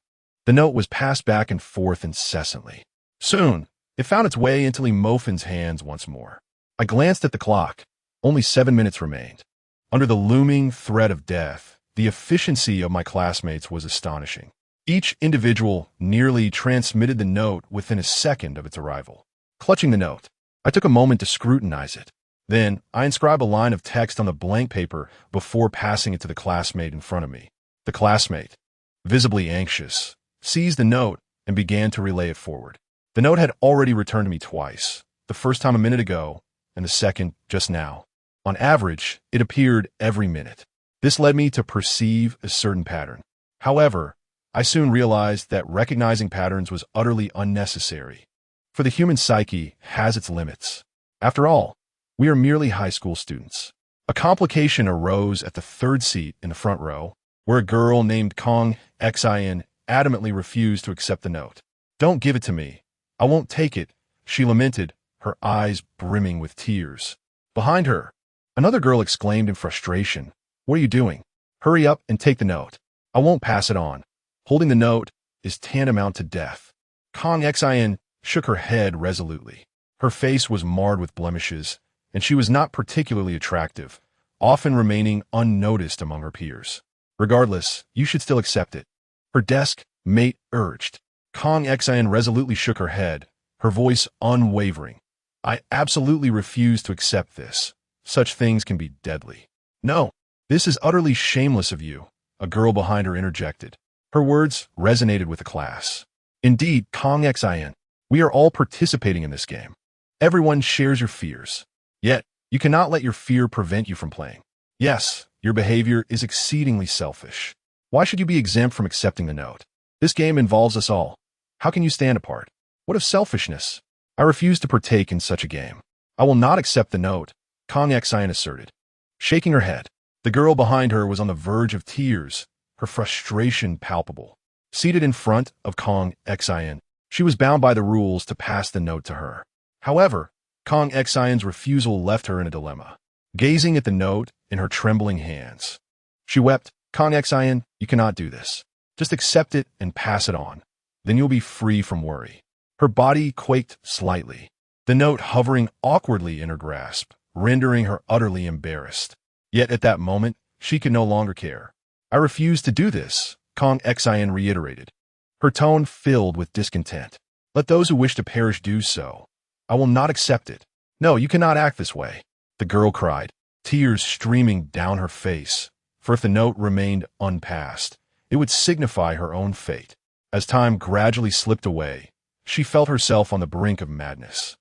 The note was passed back and forth incessantly. Soon, it found its way into Mofin's hands once more. I glanced at the clock. Only 7 minutes remained. Under the looming threat of death, the efficiency of my classmates was astonishing. Each individual nearly transmitted the note within a second of its arrival. Clutching the note, I took a moment to scrutinize it. Then, I inscribed a line of text on the blank paper before passing it to the classmate in front of me. The classmate, visibly anxious, seized the note and began to relay it forward. The note had already returned to me twice, the first time a minute ago, and the second just now. On average, it appeared every minute. This led me to perceive a certain pattern. However, I soon realized that recognizing patterns was utterly unnecessary, for the human psyche has its limits. After all, we are merely high school students. A complication arose at the third seat in the front row, where a girl named Kong Xin adamantly refused to accept the note. "Don't give it to me. I won't take it," she lamented, her eyes brimming with tears. Behind her, another girl exclaimed in frustration, "What are you doing? Hurry up and take the note. I won't pass it on. Holding the note is tantamount to death." Kong Xin shook her head resolutely. Her face was marred with blemishes, and she was not particularly attractive, often remaining unnoticed among her peers. "Regardless, you should still accept it," her desk mate urged. Kong Xin resolutely shook her head, her voice unwavering. I absolutely refuse to accept this. Such things can be deadly. No, this is utterly shameless of you, a girl behind her interjected. Her words resonated with the class. Indeed, Kong Xin, we are all participating in this game. Everyone shares your fears. Yet, you cannot let your fear prevent you from playing. Yes, your behavior is exceedingly selfish. Why should you be exempt from accepting the note? This game involves us all. How can you stand apart? What of selfishness? I refuse to partake in such a game. I will not accept the note, Kong Xin asserted. Shaking her head, the girl behind her was on the verge of tears, her frustration palpable. Seated in front of Kong Xin, she was bound by the rules to pass the note to her. However, Kong Xion's refusal left her in a dilemma. Gazing at the note in her trembling hands, she wept, Kong Xian, you cannot do this. Just accept it and pass it on. Then you'll be free from worry. Her body quaked slightly, the note hovering awkwardly in her grasp, rendering her utterly embarrassed. Yet at that moment, she could no longer care. I refuse to do this, Kong Xian reiterated, her tone filled with discontent. Let those who wish to perish do so. I will not accept it. No, you cannot act this way, the girl cried, tears streaming down her face. For if the note remained unpassed, it would signify her own fate. As time gradually slipped away, she felt herself on the brink of madness.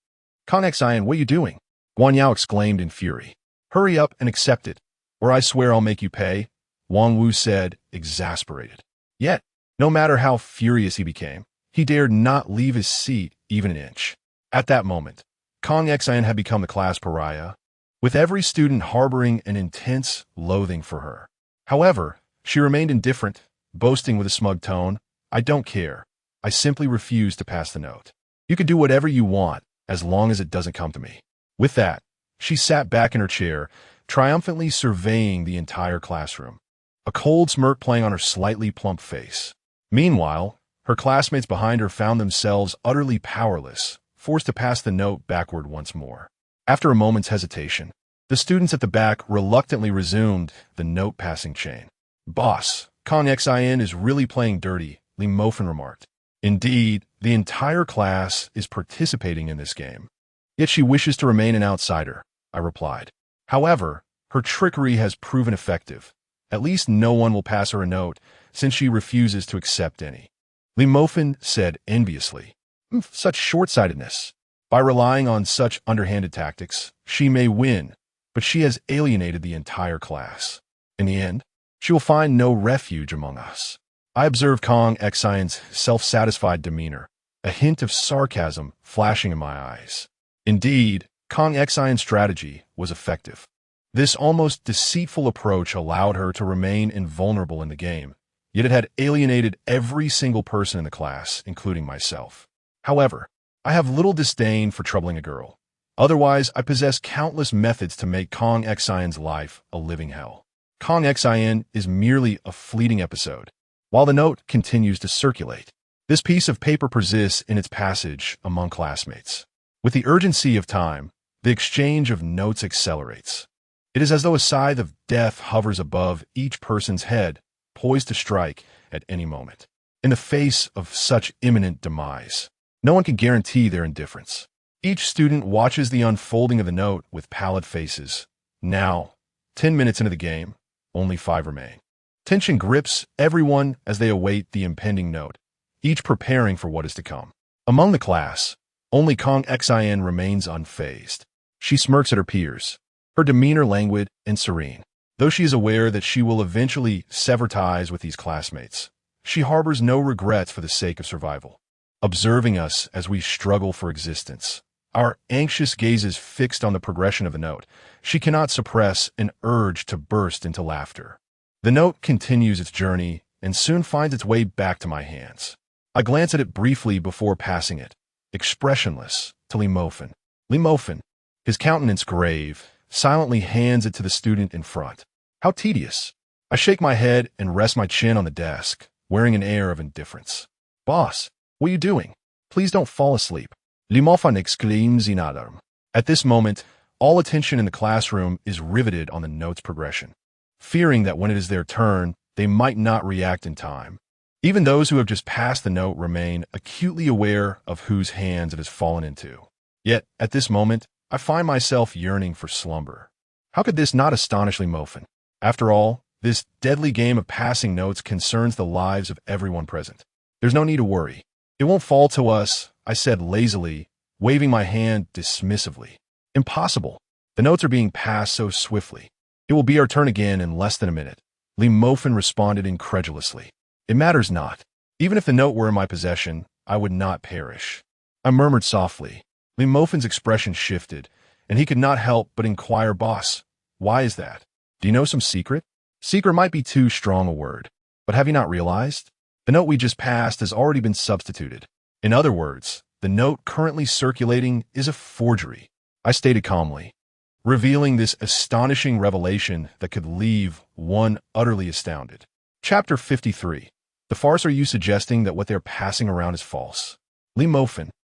Kong Xian, what are you doing? Guan Yao exclaimed in fury. Hurry up and accept it, or I swear I'll make you pay, Wang Wu said, exasperated. Yet, no matter how furious he became, he dared not leave his seat even an inch. At that moment, Kong Xian had become the class pariah, with every student harboring an intense loathing for her. However, she remained indifferent, boasting with a smug tone, I don't care. I simply refuse to pass the note. You can do whatever you want, as long as it doesn't come to me. With that, she sat back in her chair, triumphantly surveying the entire classroom, a cold smirk playing on her slightly plump face. Meanwhile, her classmates behind her found themselves utterly powerless, forced to pass the note backward once more. After a moment's hesitation, the students at the back reluctantly resumed the note-passing chain. Boss, Kong Xian is really playing dirty, Li Mofen remarked. Indeed, the entire class is participating in this game. Yet she wishes to remain an outsider, I replied. However, her trickery has proven effective. At least no one will pass her a note, since she refuses to accept any. Li Mofen said enviously. Such short-sightedness. By relying on such underhanded tactics, she may win, but she has alienated the entire class. In the end, she will find no refuge among us. I observed Kong Xian's self-satisfied demeanor, a hint of sarcasm flashing in my eyes. Indeed, Kong Xian's strategy was effective. This almost deceitful approach allowed her to remain invulnerable in the game, yet it had alienated every single person in the class, including myself. However, I have little disdain for troubling a girl. Otherwise, I possess countless methods to make Kong Xian's life a living hell. Kong Xian is merely a fleeting episode, while the note continues to circulate. This piece of paper persists in its passage among classmates. With the urgency of time, the exchange of notes accelerates. It is as though a scythe of death hovers above each person's head, poised to strike at any moment. In the face of such imminent demise, no one can guarantee their indifference. Each student watches the unfolding of the note with pallid faces. Now, 10 minutes into the game, only 5 remain. Tension grips everyone as they await the impending note, each preparing for what is to come. Among the class, only Kong Xian remains unfazed. She smirks at her peers, her demeanor languid and serene. Though she is aware that she will eventually sever ties with these classmates, she harbors no regrets for the sake of survival. Observing us as we struggle for existence, our anxious gazes fixed on the progression of the note, she cannot suppress an urge to burst into laughter. The note continues its journey and soon finds its way back to my hands. I glance at it briefly before passing it, expressionless, to Li Mofen. Li Mofen, his countenance grave, silently hands it to the student in front. How tedious. I shake my head and rest my chin on the desk, wearing an air of indifference. Boss, what are you doing? Please don't fall asleep. Li Mofen exclaims in alarm. At this moment, all attention in the classroom is riveted on the note's progression, fearing that when it is their turn, they might not react in time. Even those who have just passed the note remain acutely aware of whose hands it has fallen into. Yet, at this moment, I find myself yearning for slumber. How could this not astonish Lee? After all, this deadly game of passing notes concerns the lives of everyone present. There's no need to worry. It won't fall to us, I said lazily, waving my hand dismissively. Impossible. The notes are being passed so swiftly. It will be our turn again in less than a minute. Lee responded incredulously. It matters not. Even if the note were in my possession, I would not perish. I murmured softly. Lee expression shifted, and he could not help but inquire, Boss, why is that? Do you know some secret? Secret might be too strong a word, but have you not realized? The note we just passed has already been substituted. In other words, the note currently circulating is a forgery, I stated calmly, revealing this astonishing revelation that could leave one utterly astounded. Chapter 53. The farce. Are you suggesting that what they're passing around is false? Lee,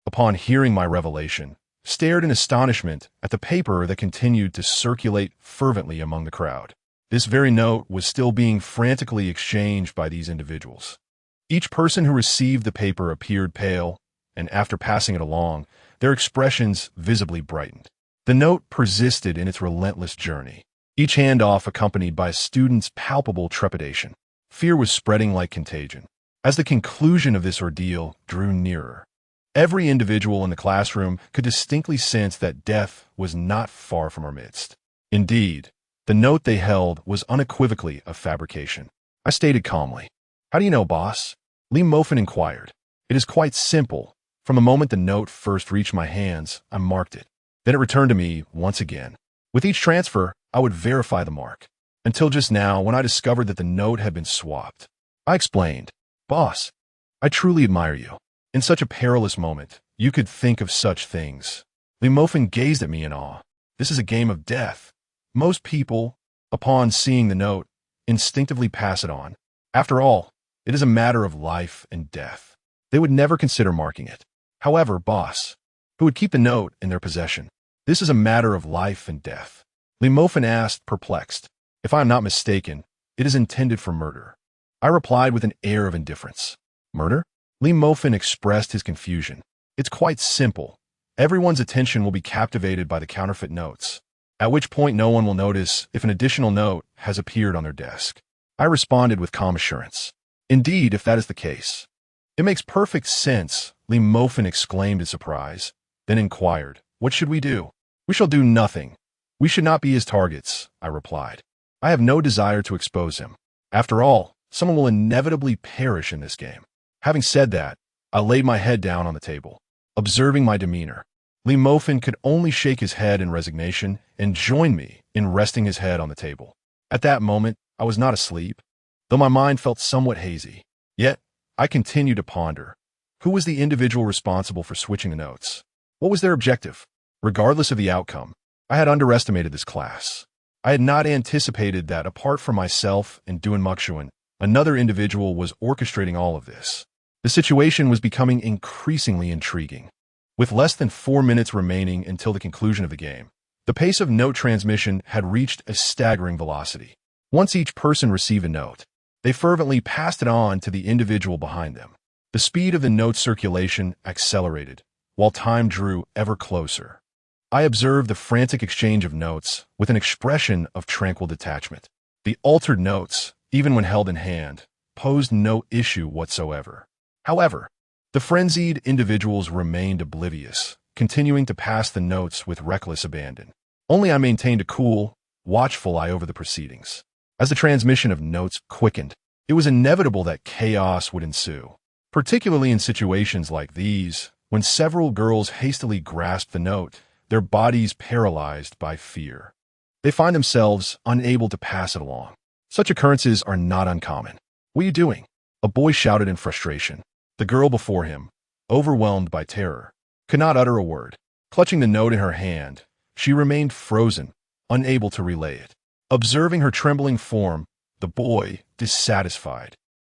upon hearing my revelation, stared in astonishment at the paper that continued to circulate fervently among the crowd. This very note was still being frantically exchanged by these individuals. Each person who received the paper appeared pale, and after passing it along, their expressions visibly brightened. The note persisted in its relentless journey, each handoff accompanied by a student's palpable trepidation. Fear was spreading like contagion. As the conclusion of this ordeal drew nearer, every individual in the classroom could distinctly sense that death was not far from our midst. Indeed, the note they held was unequivocally a fabrication. I stated calmly. How do you know, boss? Lee inquired. It is quite simple. From the moment the note first reached my hands, I marked it. Then it returned to me once again. With each transfer, I would verify the mark. Until just now, when I discovered that the note had been swapped. I explained. Boss, I truly admire you. In such a perilous moment, you could think of such things. Lee gazed at me in awe. This is a game of death. Most people, upon seeing the note, instinctively pass it on. After all, it is a matter of life and death. They would never consider marking it. However, boss, who would keep the note in their possession? This is a matter of life and death. Lee asked, perplexed. If I am not mistaken, it is intended for murder. I replied with an air of indifference. Murder? Lee expressed his confusion. It's quite simple. Everyone's attention will be captivated by the counterfeit notes, at which point no one will notice if an additional note has appeared on their desk. I responded with calm assurance. Indeed, if that is the case. It makes perfect sense, Lee exclaimed in surprise, then inquired, what should we do? We shall do nothing. We should not be his targets, I replied. I have no desire to expose him. After all, someone will inevitably perish in this game. Having said that, I laid my head down on the table. Observing my demeanor, Lee could only shake his head in resignation and join me in resting his head on the table. At that moment, I was not asleep, though my mind felt somewhat hazy. Yet, I continued to ponder. Who was the individual responsible for switching the notes? What was their objective? Regardless of the outcome, I had underestimated this class. I had not anticipated that, apart from myself and Duan, another individual was orchestrating all of this. The situation was becoming increasingly intriguing. With less than 4 minutes remaining until the conclusion of the game, the pace of note transmission had reached a staggering velocity. Once each person received a note, they fervently passed it on to the individual behind them. The speed of the note circulation accelerated, while time drew ever closer. I observed the frantic exchange of notes with an expression of tranquil detachment. The altered notes, even when held in hand, posed no issue whatsoever. However, the frenzied individuals remained oblivious, continuing to pass the notes with reckless abandon. Only I maintained a cool, watchful eye over the proceedings. As the transmission of notes quickened, it was inevitable that chaos would ensue, particularly in situations like these, when several girls hastily grasp the note, their bodies paralyzed by fear. They find themselves unable to pass it along. Such occurrences are not uncommon. What are you doing? A boy shouted in frustration. The girl before him, overwhelmed by terror, could not utter a word. Clutching the note in her hand, she remained frozen, unable to relay it. Observing her trembling form, the boy, dissatisfied,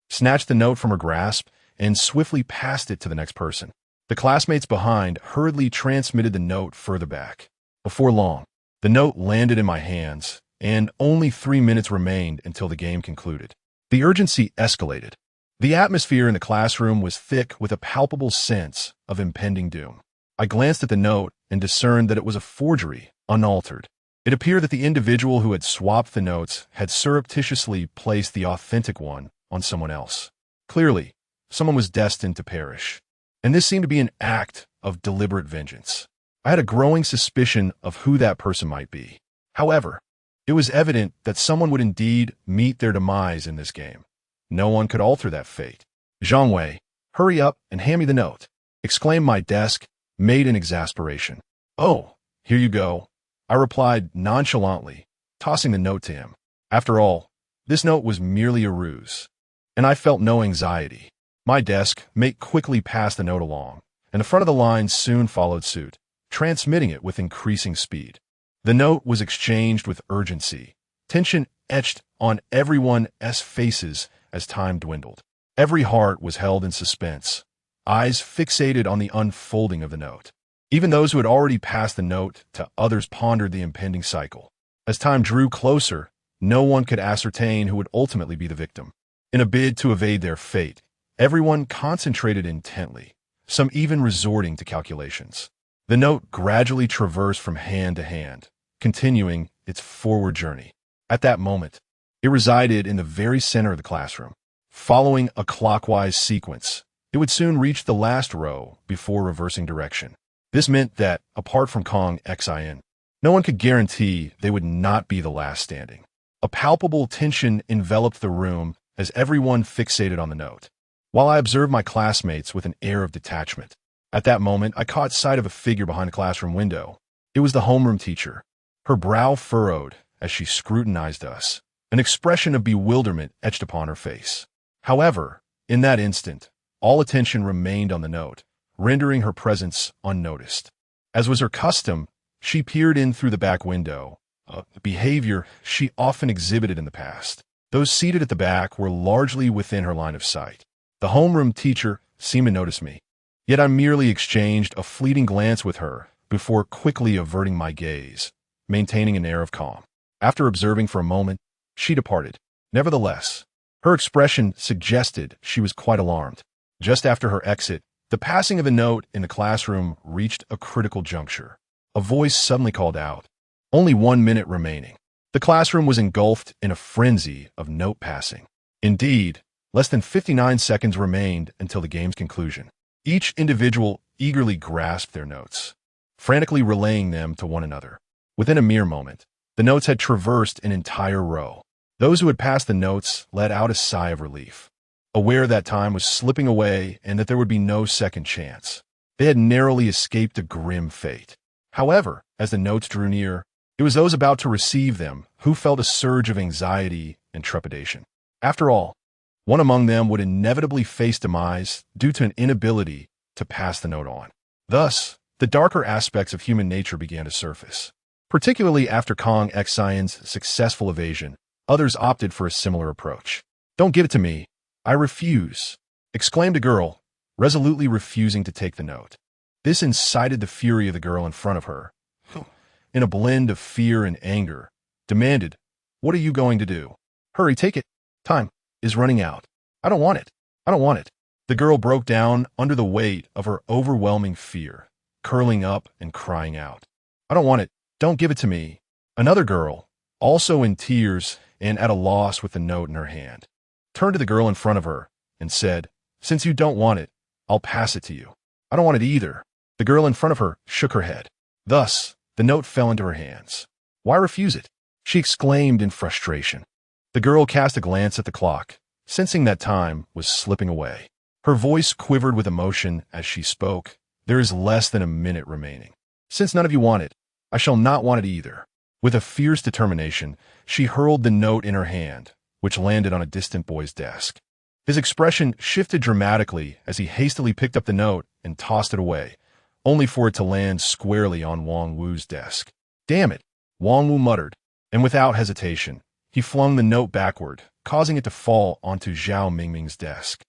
snatched the note from her grasp and swiftly passed it to the next person. The classmates behind hurriedly transmitted the note further back. Before long, the note landed in my hands, and only 3 minutes remained until the game concluded. The urgency escalated. The atmosphere in the classroom was thick with a palpable sense of impending doom. I glanced at the note and discerned that it was a forgery, unaltered. It appeared that the individual who had swapped the notes had surreptitiously placed the authentic one on someone else. Clearly, someone was destined to perish. And this seemed to be an act of deliberate vengeance. I had a growing suspicion of who that person might be. However, it was evident that someone would indeed meet their demise in this game. No one could alter that fate. "Zhang Wei, hurry up and hand me the note," exclaimed my desk, mate in exasperation. "Oh, here you go," I replied nonchalantly, tossing the note to him. After all, this note was merely a ruse, and I felt no anxiety. My desk mate quickly passed the note along, and the front of the line soon followed suit, transmitting it with increasing speed. The note was exchanged with urgency, tension etched on everyone's faces as time dwindled. Every heart was held in suspense, eyes fixated on the unfolding of the note. Even those who had already passed the note to others pondered the impending cycle. As time drew closer, no one could ascertain who would ultimately be the victim. In a bid to evade their fate, everyone concentrated intently, some even resorting to calculations. The note gradually traversed from hand to hand, continuing its forward journey. At that moment, it resided in the very center of the classroom. Following a clockwise sequence, it would soon reach the last row before reversing direction. This meant that, apart from Kong Xin, no one could guarantee they would not be the last standing. A palpable tension enveloped the room as everyone fixated on the note, while I observed my classmates with an air of detachment. At that moment, I caught sight of a figure behind the classroom window. It was the homeroom teacher, her brow furrowed as she scrutinized us, an expression of bewilderment etched upon her face. However, in that instant, all attention remained on the note, rendering her presence unnoticed. As was her custom, she peered in through the back window, a behavior she often exhibited in the past. Those seated at the back were largely within her line of sight. The homeroom teacher seemed to notice me, yet I merely exchanged a fleeting glance with her before quickly averting my gaze, maintaining an air of calm. After observing for a moment, she departed. Nevertheless, her expression suggested she was quite alarmed. Just after her exit, the passing of a note in the classroom reached a critical juncture. A voice suddenly called out, "Only 1 minute remaining." The classroom was engulfed in a frenzy of note passing. Indeed, less than 59 seconds remained until the game's conclusion. Each individual eagerly grasped their notes, frantically relaying them to one another. Within a mere moment, the notes had traversed an entire row. Those who had passed the notes let out a sigh of relief, aware that time was slipping away and that there would be no second chance. They had narrowly escaped a grim fate. However, as the notes drew near, it was those about to receive them who felt a surge of anxiety and trepidation. After all, one among them would inevitably face demise due to an inability to pass the note on. Thus, the darker aspects of human nature began to surface. Particularly after Kong Xion's successful evasion, others opted for a similar approach. "Don't give it to me. I refuse," exclaimed a girl, resolutely refusing to take the note. This incited the fury of the girl in front of her, who, in a blend of fear and anger, demanded, "What are you going to do? Hurry, take it. Time is running out." "I don't want it. I don't want it." The girl broke down under the weight of her overwhelming fear, curling up and crying out, "I don't want it. Don't give it to me." Another girl, also in tears and at a loss with the note in her hand, turned to the girl in front of her and said, "Since you don't want it, I'll pass it to you." "I don't want it either." The girl in front of her shook her head. Thus, the note fell into her hands. "Why refuse it?" she exclaimed in frustration. The girl cast a glance at the clock, sensing that time was slipping away. Her voice quivered with emotion as she spoke. "There is less than a minute remaining. Since none of you want it, I shall not want it either." With a fierce determination, she hurled the note in her hand, which landed on a distant boy's desk. His expression shifted dramatically as he hastily picked up the note and tossed it away, only for it to land squarely on Wang Wu's desk. "Damn it," Wang Wu muttered, and without hesitation, he flung the note backward, causing it to fall onto Zhao Mingming's desk.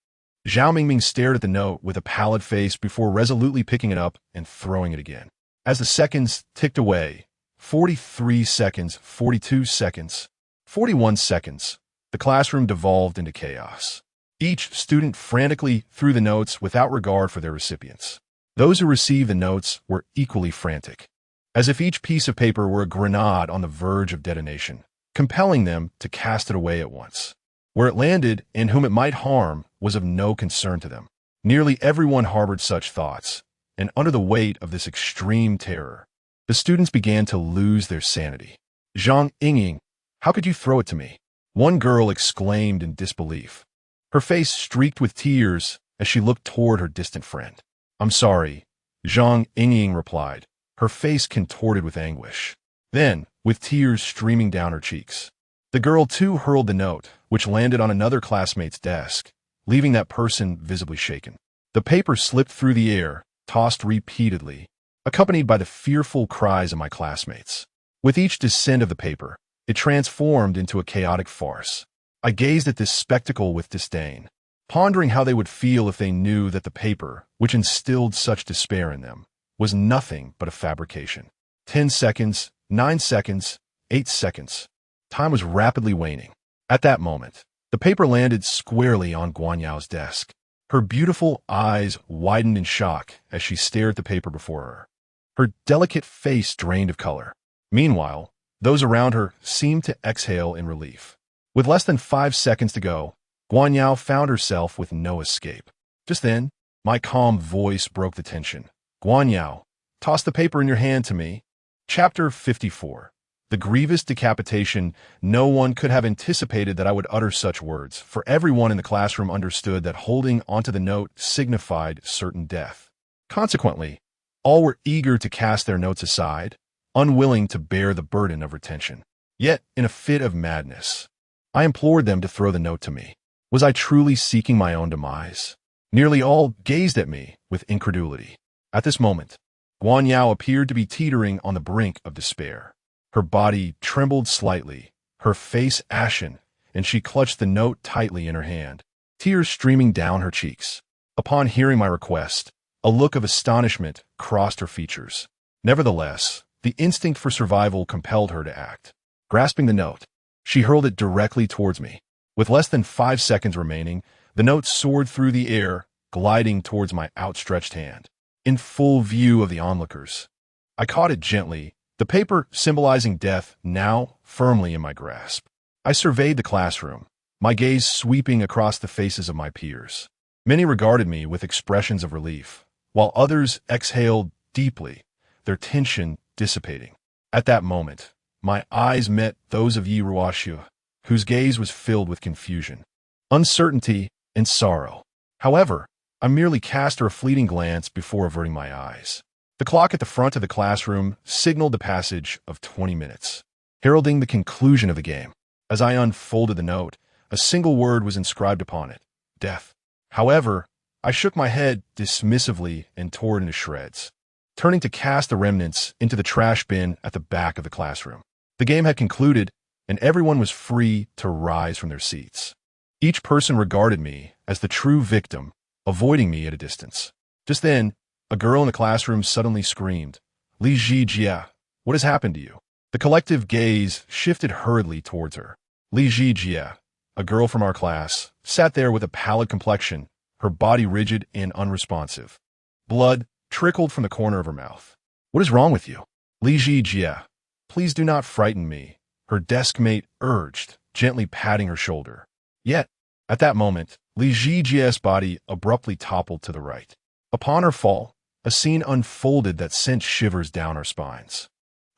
Zhao Mingming stared at the note with a pallid face before resolutely picking it up and throwing it again. As the seconds ticked away, 43 seconds, 42 seconds, 41 seconds, the classroom devolved into chaos. Each student frantically threw the notes without regard for their recipients. Those who received the notes were equally frantic, as if each piece of paper were a grenade on the verge of detonation, compelling them to cast it away at once. Where it landed and whom it might harm was of no concern to them. Nearly everyone harbored such thoughts, and under the weight of this extreme terror, the students began to lose their sanity. "Zhang Yingying, how could you throw it to me?" one girl exclaimed in disbelief. Her face streaked with tears as she looked toward her distant friend. "I'm sorry," Zhang Yingying replied, her face contorted with anguish. Then, with tears streaming down her cheeks, the girl too hurled the note, which landed on another classmate's desk, leaving that person visibly shaken. The paper slipped through the air, tossed repeatedly, accompanied by the fearful cries of my classmates. With each descent of the paper, it transformed into a chaotic farce. I gazed at this spectacle with disdain, pondering how they would feel if they knew that the paper, which instilled such despair in them, was nothing but a fabrication. 10 seconds, 9 seconds, 8 seconds. Time was rapidly waning. At that moment, the paper landed squarely on Guanyao's desk. Her beautiful eyes widened in shock as she stared at the paper before her. Her delicate face drained of color. Meanwhile, those around her seemed to exhale in relief. With less than 5 seconds to go, Guanyao found herself with no escape. Just then, my calm voice broke the tension. "Guanyao, toss the paper in your hand to me." Chapter 54. The grievous decapitation. No one could have anticipated that I would utter such words, for everyone in the classroom understood that holding onto the note signified certain death. Consequently, all were eager to cast their notes aside, unwilling to bear the burden of retention. Yet, in a fit of madness, I implored them to throw the note to me. Was I truly seeking my own demise? Nearly all gazed at me with incredulity. At this moment, Guanyao appeared to be teetering on the brink of despair. Her body trembled slightly, her face ashen, and she clutched the note tightly in her hand, tears streaming down her cheeks. Upon hearing my request, a look of astonishment crossed her features. Nevertheless, the instinct for survival compelled her to act. Grasping the note, she hurled it directly towards me. With less than 5 seconds remaining, the note soared through the air, gliding towards my outstretched hand. In full view of the onlookers, I caught it gently, the paper symbolizing death now firmly in my grasp. I surveyed the classroom, my gaze sweeping across the faces of my peers. Many regarded me with expressions of relief, while others exhaled deeply, their tension dissipating. At that moment, my eyes met those of Yi Ruoxiu, whose gaze was filled with confusion, uncertainty, and sorrow. However, I merely cast her a fleeting glance before averting my eyes. The clock at the front of the classroom signaled the passage of 20 minutes, heralding the conclusion of the game. As I unfolded the note, a single word was inscribed upon it: death. However, I shook my head dismissively and tore it into shreds, turning to cast the remnants into the trash bin at the back of the classroom. The game had concluded, and everyone was free to rise from their seats. Each person regarded me as the true victim, avoiding me at a distance. Just then, a girl in the classroom suddenly screamed, "Li Jia, what has happened to you?" The collective gaze shifted hurriedly towards her. Li Jia, a girl from our class, sat there with a pallid complexion, her body rigid and unresponsive. Blood trickled from the corner of her mouth. "What is wrong with you?" "Li Jia, please do not frighten me," her desk mate urged, gently patting her shoulder. Yet, at that moment, Li Jia's body abruptly toppled to the right. Upon her fall, a scene unfolded that sent shivers down our spines.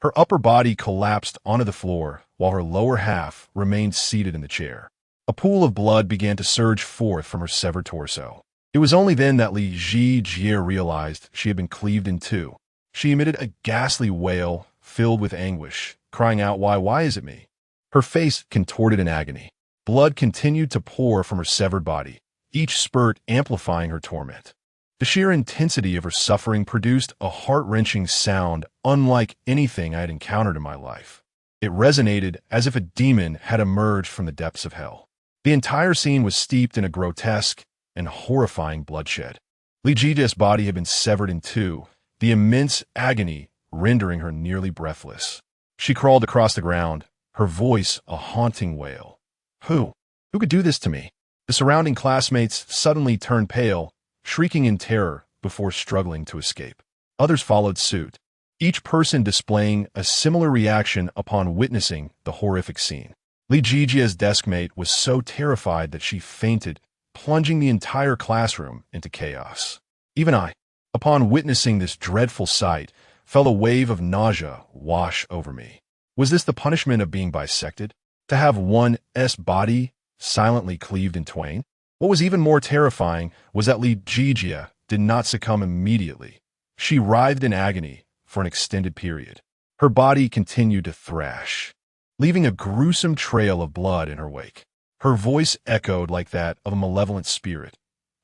Her upper body collapsed onto the floor, while her lower half remained seated in the chair. A pool of blood began to surge forth from her severed torso. It was only then that Li Jia realized she had been cleaved in two. She emitted a ghastly wail, filled with anguish, crying out, why is it me?" Her face contorted in agony. Blood continued to pour from her severed body, each spurt amplifying her torment. The sheer intensity of her suffering produced a heart-wrenching sound unlike anything I had encountered in my life. It resonated as if a demon had emerged from the depths of hell. The entire scene was steeped in a grotesque and horrifying bloodshed. Li Jijia's body had been severed in two, the immense agony rendering her nearly breathless. She crawled across the ground, her voice a haunting wail. Who could do this to me?" The surrounding classmates suddenly turned pale, shrieking in terror before struggling to escape. Others followed suit, each person displaying a similar reaction upon witnessing the horrific scene. Li Jijia's deskmate was so terrified that she fainted, plunging the entire classroom into chaos. Even I, upon witnessing this dreadful sight, felt a wave of nausea wash over me. Was this the punishment of being bisected? To have one's body silently cleaved in twain? What was even more terrifying was that Li Jijia did not succumb immediately. She writhed in agony for an extended period. Her body continued to thrash, leaving a gruesome trail of blood in her wake. Her voice echoed like that of a malevolent spirit.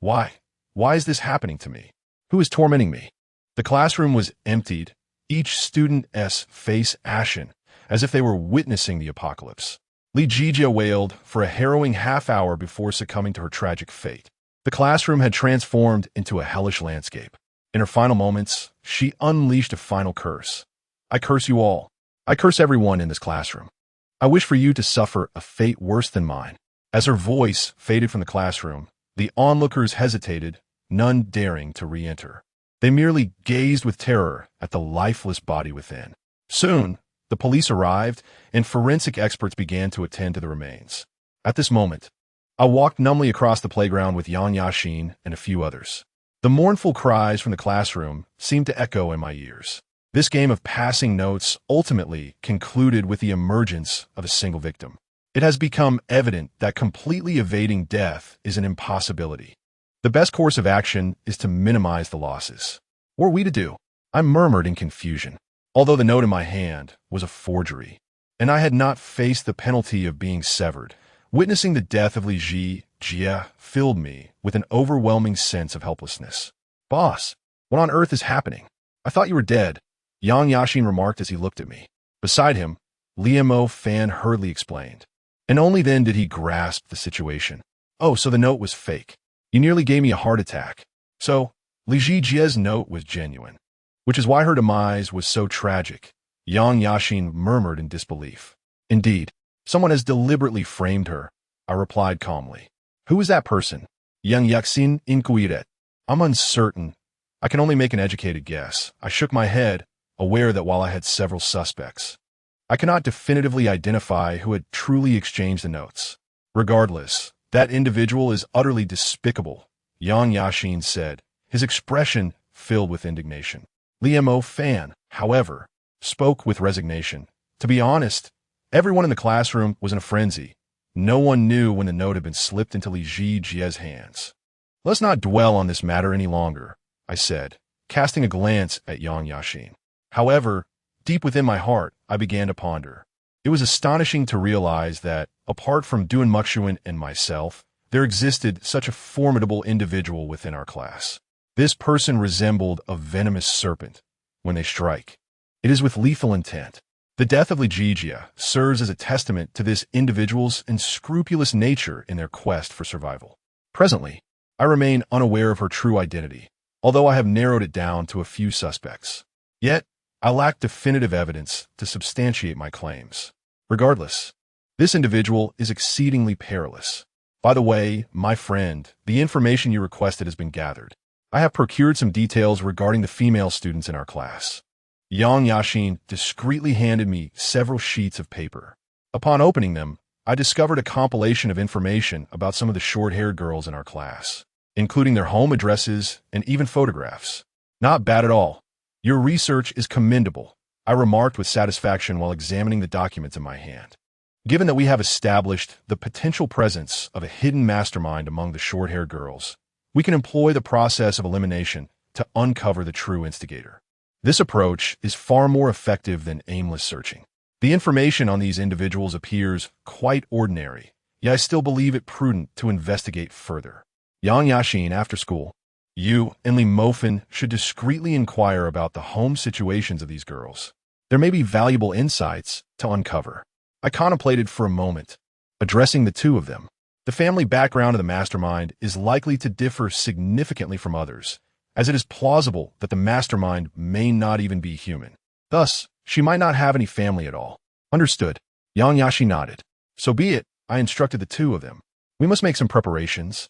Why? Why is this happening to me? Who is tormenting me? The classroom was emptied, each student's face ashen, as if they were witnessing the apocalypse. Li Jijia wailed for a harrowing half-hour before succumbing to her tragic fate. The classroom had transformed into a hellish landscape. In her final moments, she unleashed a final curse. I curse you all. I curse everyone in this classroom. I wish for you to suffer a fate worse than mine. As her voice faded from the classroom, the onlookers hesitated, none daring to re-enter. They merely gazed with terror at the lifeless body within. Soon, the police arrived, and forensic experts began to attend to the remains. At this moment, I walked numbly across the playground with Yang Yaxin and a few others. The mournful cries from the classroom seemed to echo in my ears. This game of passing notes ultimately concluded with the emergence of a single victim. It has become evident that completely evading death is an impossibility. The best course of action is to minimize the losses. What are we to do? I murmured in confusion, although the note in my hand was a forgery, and I had not faced the penalty of being severed. Witnessing the death of Li Jijia filled me with an overwhelming sense of helplessness. Boss, what on earth is happening? I thought you were dead, Yang Yaxin remarked as he looked at me. Beside him, Liamo Fan hurriedly explained. And only then did he grasp the situation. Oh, so the note was fake. You nearly gave me a heart attack. So, Li Jijia's note was genuine, which is why her demise was so tragic, Yang Yaxin murmured in disbelief. Indeed, someone has deliberately framed her, I replied calmly. Who is that person? Yang Yaxin inquired. I'm uncertain. I can only make an educated guess. I shook my head, aware that while I had several suspects, I cannot definitively identify who had truly exchanged the notes. Regardless, that individual is utterly despicable, Yang Yaxin said, his expression filled with indignation. Liamo Fan, however, spoke with resignation. To be honest, everyone in the classroom was in a frenzy. No one knew when the note had been slipped into Li Jijia's hands. Let's not dwell on this matter any longer, I said, casting a glance at Yang Yaxin. However, deep within my heart, I began to ponder. It was astonishing to realize that, apart from Duan Muxuan and myself, there existed such a formidable individual within our class. This person resembled a venomous serpent when they strike. It is with lethal intent. The death of Li Jijia serves as a testament to this individual's unscrupulous nature in their quest for survival. Presently, I remain unaware of her true identity, although I have narrowed it down to a few suspects. Yet, I lack definitive evidence to substantiate my claims. Regardless, this individual is exceedingly perilous. By the way, my friend, the information you requested has been gathered. I have procured some details regarding the female students in our class. Yang Yaxin discreetly handed me several sheets of paper. Upon opening them, I discovered a compilation of information about some of the short-haired girls in our class, including their home addresses and even photographs. Not bad at all. Your research is commendable, I remarked with satisfaction while examining the documents in my hand. Given that we have established the potential presence of a hidden mastermind among the short-haired girls, we can employ the process of elimination to uncover the true instigator. This approach is far more effective than aimless searching. The information on these individuals appears quite ordinary, yet I still believe it prudent to investigate further. Yang Yaxin, after school, you and Li Mofin should discreetly inquire about the home situations of these girls. There may be valuable insights to uncover. I contemplated for a moment, addressing the two of them. The family background of the mastermind is likely to differ significantly from others, as it is plausible that the mastermind may not even be human. Thus, she might not have any family at all. Understood. Yang Yaxin nodded. So be it, I instructed the two of them. We must make some preparations,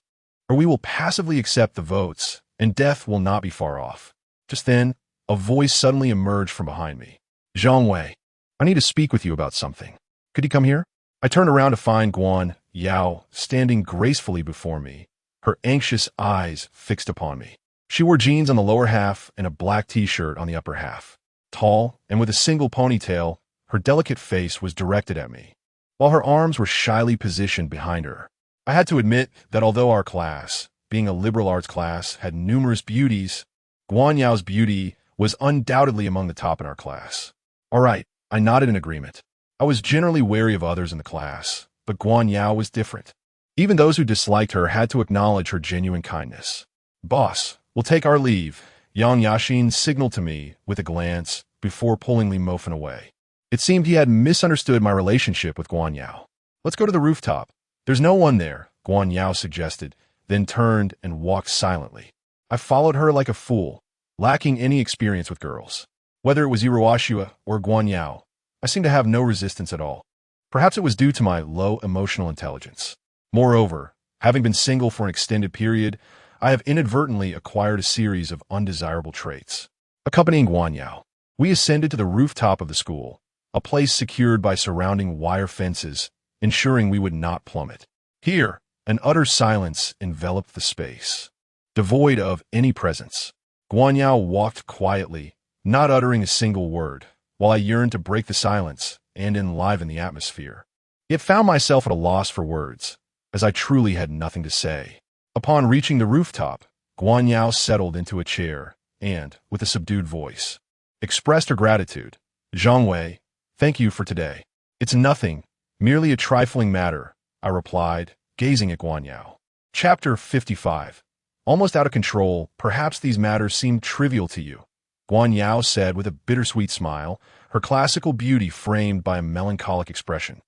or we will passively accept the votes and death will not be far off. Just then, a voice suddenly emerged from behind me. Zhang Wei, I need to speak with you about something. Could you come here? I turned around to find Guan Yao standing gracefully before me, her anxious eyes fixed upon me. She wore jeans on the lower half and a black t-shirt on the upper half. Tall and with a single ponytail, her delicate face was directed at me, while her arms were shyly positioned behind her. I had to admit that although our class, being a liberal arts class, had numerous beauties, Guan Yao's beauty was undoubtedly among the top in our class. All right, I nodded in agreement. I was generally wary of others in the class, but Guan Yao was different. Even those who disliked her had to acknowledge her genuine kindness. Boss, we'll take our leave, Yang Yaxin signaled to me with a glance before pulling Li Mofan away. It seemed he had misunderstood my relationship with Guan Yao. Let's go to the rooftop. There's no one there, Guan Yao suggested, then turned and walked silently. I followed her like a fool, lacking any experience with girls. Whether it was Iroashua or Guan Yao, I seemed to have no resistance at all. Perhaps it was due to my low emotional intelligence. Moreover, having been single for an extended period, I have inadvertently acquired a series of undesirable traits. Accompanying Guan Yao, we ascended to the rooftop of the school, a place secured by surrounding wire fences, ensuring we would not plummet. Here, an utter silence enveloped the space, devoid of any presence. Guan Yao walked quietly, not uttering a single word, while I yearned to break the silence and enliven the atmosphere. Yet found myself at a loss for words, as I truly had nothing to say. Upon reaching the rooftop, Guan Yao settled into a chair and, with a subdued voice, expressed her gratitude. Zhang Wei, thank you for today. It's nothing, merely a trifling matter, I replied, gazing at Guan Yao. Chapter 55. Almost out of control, perhaps these matters seem trivial to you, Guan Yao said with a bittersweet smile, her classical beauty framed by a melancholic expression.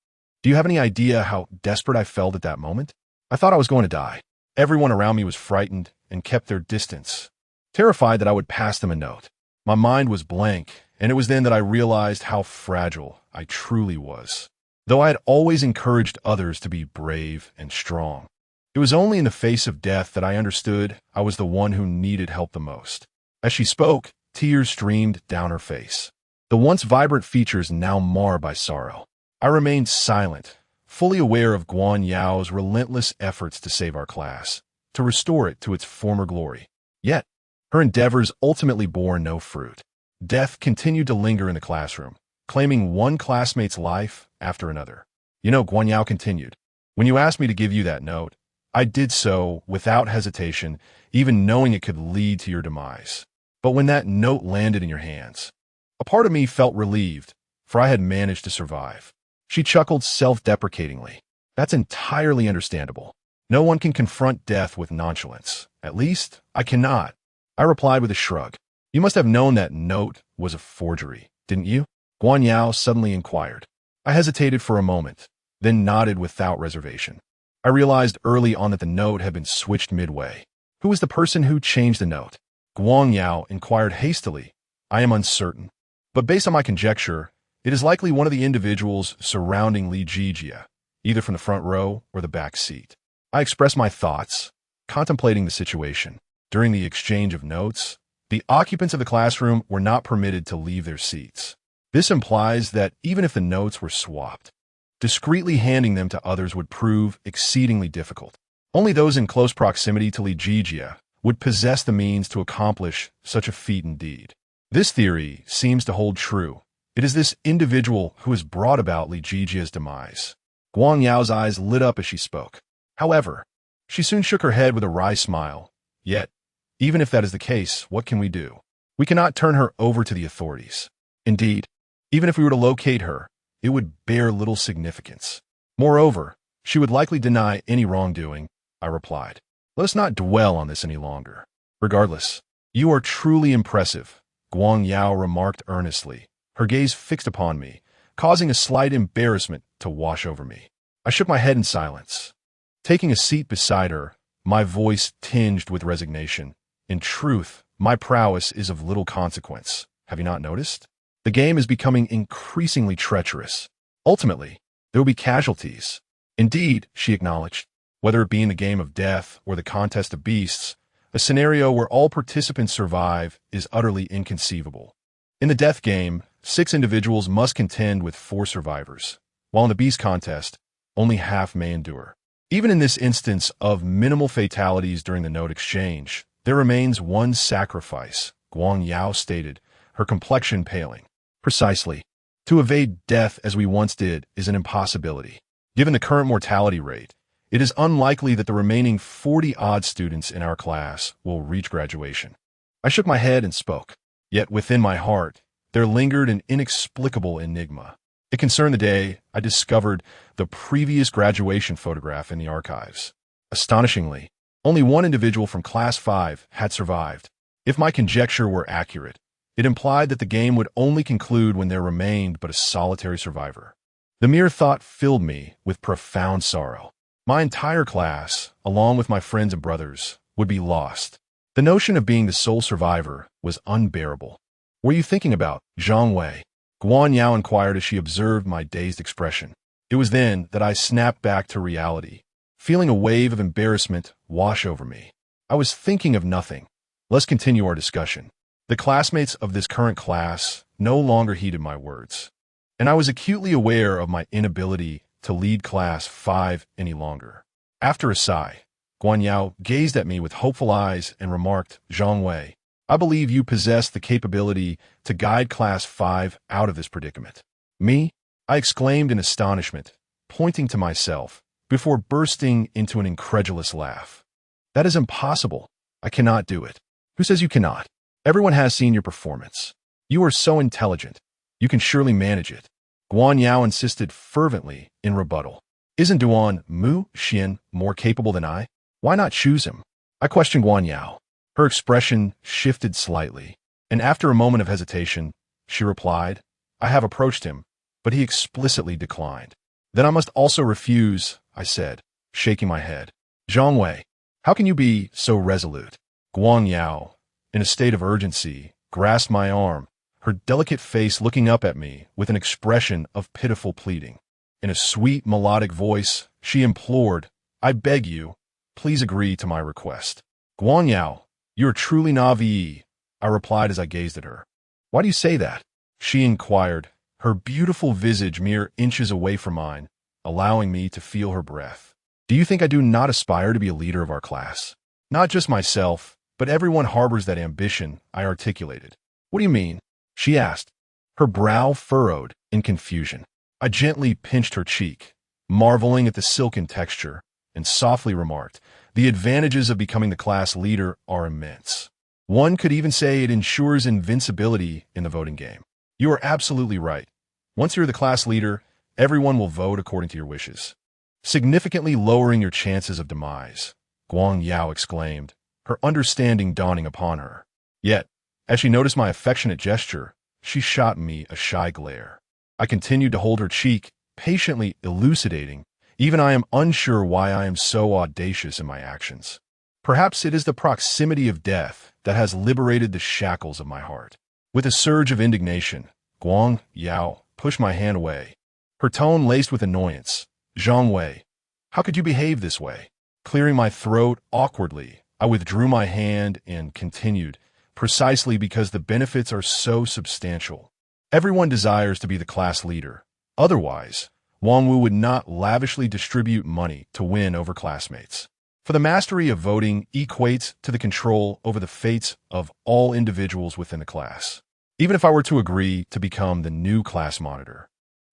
Do you have any idea how desperate I felt at that moment? I thought I was going to die. Everyone around me was frightened and kept their distance, terrified that I would pass them a note. My mind was blank, and it was then that I realized how fragile I truly was. Though I had always encouraged others to be brave and strong, it was only in the face of death that I understood I was the one who needed help the most. As she spoke, tears streamed down her face, the once vibrant features now marred by sorrow. I remained silent, fully aware of Guan Yao's relentless efforts to save our class, to restore it to its former glory. Yet, her endeavors ultimately bore no fruit. Death continued to linger in the classroom, claiming one classmate's life after another. You know, Guan Yao continued, when you asked me to give you that note, I did so without hesitation, even knowing it could lead to your demise. But when that note landed in your hands, a part of me felt relieved, for I had managed to survive. She chuckled self-deprecatingly. That's entirely understandable. No one can confront death with nonchalance. At least, I cannot. I replied with a shrug. You must have known that note was a forgery, didn't you? Guan Yao suddenly inquired. I hesitated for a moment, then nodded without reservation. I realized early on that the note had been switched midway. Who was the person who changed the note? Guan Yao inquired hastily. I am uncertain, but based on my conjecture, it is likely one of the individuals surrounding Li Jijia, either from the front row or the back seat. I expressed my thoughts, contemplating the situation. During the exchange of notes, the occupants of the classroom were not permitted to leave their seats. This implies that even if the notes were swapped, discreetly handing them to others would prove exceedingly difficult. Only those in close proximity to Li Jijia would possess the means to accomplish such a feat indeed. This theory seems to hold true. It is this individual who has brought about Li Jijia's demise. Guan Yao's eyes lit up as she spoke. However, she soon shook her head with a wry smile. Yet, even if that is the case, what can we do? We cannot turn her over to the authorities. Indeed, even if we were to locate her, it would bear little significance. Moreover, she would likely deny any wrongdoing, I replied. Let us not dwell on this any longer. Regardless, you are truly impressive, Guan Yao remarked earnestly, her gaze fixed upon me, causing a slight embarrassment to wash over me. I shook my head in silence. Taking a seat beside her, my voice tinged with resignation. In truth, my prowess is of little consequence. Have you not noticed? The game is becoming increasingly treacherous. Ultimately, there will be casualties. Indeed, she acknowledged, whether it be in the game of death or the contest of beasts, A scenario where all participants survive is utterly inconceivable. In the death game, 6 individuals must contend with 4 survivors, while in the beast contest, only half may endure. Even in this instance of minimal fatalities during the note exchange, there remains one sacrifice, Guang Yao stated, her complexion paling. Precisely. To evade death as we once did is an impossibility. Given the current mortality rate, it is unlikely that the remaining 40-odd students in our class will reach graduation. I shook my head and spoke. Yet within my heart, there lingered an inexplicable enigma. It concerned the day I discovered the previous graduation photograph in the archives. Astonishingly, only one individual from Class 5 had survived. If my conjecture were accurate, it implied that the game would only conclude when there remained but a solitary survivor. The mere thought filled me with profound sorrow. My entire class, along with my friends and brothers, would be lost. The notion of being the sole survivor was unbearable. "What are you thinking about, Zhang Wei?" Guan Yao inquired as she observed my dazed expression. It was then that I snapped back to reality, feeling a wave of embarrassment wash over me. I was thinking of nothing. Let's continue our discussion. The classmates of this current class no longer heeded my words, and I was acutely aware of my inability to lead Class 5 any longer. After a sigh, Guan Yao gazed at me with hopeful eyes and remarked, "Zhang Wei, I believe you possess the capability to guide Class 5 out of this predicament." "Me?" I exclaimed in astonishment, pointing to myself, before bursting into an incredulous laugh. "That is impossible. I cannot do it." "Who says you cannot? Everyone has seen your performance. You are so intelligent. You can surely manage it." Guan Yao insisted fervently in rebuttal. "Isn't Duan Mu Xian more capable than I? Why not choose him?" I questioned Guan Yao. Her expression shifted slightly, and after a moment of hesitation, she replied, "I have approached him, but he explicitly declined." "Then I must also refuse," I said, shaking my head. "Zhang Wei, how can you be so resolute?" Guan Yao, in a state of urgency, grasped my arm, her delicate face looking up at me with an expression of pitiful pleading. In a sweet, melodic voice, she implored, "I beg you, please agree to my request." "Guan Yao, you are truly naive," I replied as I gazed at her. "Why do you say that?" she inquired, her beautiful visage mere inches away from mine, allowing me to feel her breath. "Do you think I do not aspire to be a leader of our class? Not just myself, but everyone harbors that ambition," I articulated. "What do you mean?" she asked, her brow furrowed in confusion. I gently pinched her cheek, marveling at the silken texture, and softly remarked, "The advantages of becoming the class leader are immense. One could even say it ensures invincibility in the voting game." "You are absolutely right. Once you're the class leader, everyone will vote according to your wishes, significantly lowering your chances of demise," Guang Yao exclaimed, her understanding dawning upon her. Yet, as she noticed my affectionate gesture, she shot me a shy glare. I continued to hold her cheek, patiently elucidating, "Even I am unsure why I am so audacious in my actions. Perhaps it is the proximity of death that has liberated the shackles of my heart." With a surge of indignation, Guang Yao pushed my hand away, her tone laced with annoyance. "Zhang Wei, how could you behave this way?" Clearing my throat awkwardly, I withdrew my hand and continued, "Precisely because the benefits are so substantial. Everyone desires to be the class leader. Otherwise, Wang Wu would not lavishly distribute money to win over classmates. For the mastery of voting equates to the control over the fates of all individuals within the class. Even if I were to agree to become the new class monitor,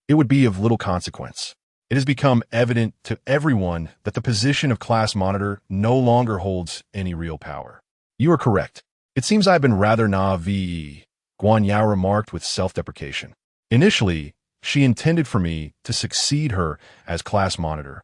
it would be of little consequence. It has become evident to everyone that the position of class monitor no longer holds any real power." "You are correct. It seems I have been rather naive," Guan Yao remarked with self-deprecation. "Initially, she intended for me to succeed her as class monitor,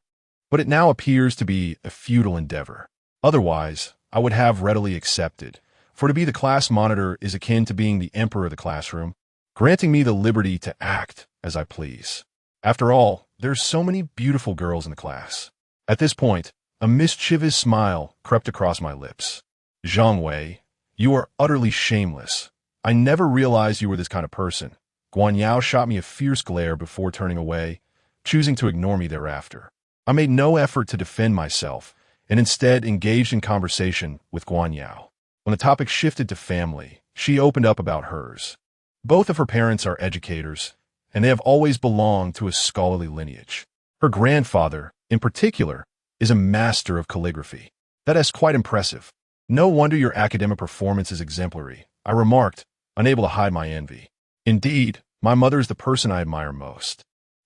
but it now appears to be a futile endeavor. Otherwise, I would have readily accepted, for to be the class monitor is akin to being the emperor of the classroom, granting me the liberty to act as I please. After all, there's so many beautiful girls in the class." At this point, a mischievous smile crept across my lips. "Zhang Wei, you are utterly shameless. I never realized you were this kind of person." Guan Yao shot me a fierce glare before turning away, choosing to ignore me thereafter. I made no effort to defend myself, and instead engaged in conversation with Guan Yao. When the topic shifted to family, she opened up about hers. Both of her parents are educators, and they have always belonged to a scholarly lineage. Her grandfather, in particular, is a master of calligraphy. That is quite impressive. No wonder your academic performance is exemplary, I remarked, unable to hide my envy. Indeed, my mother is the person I admire most.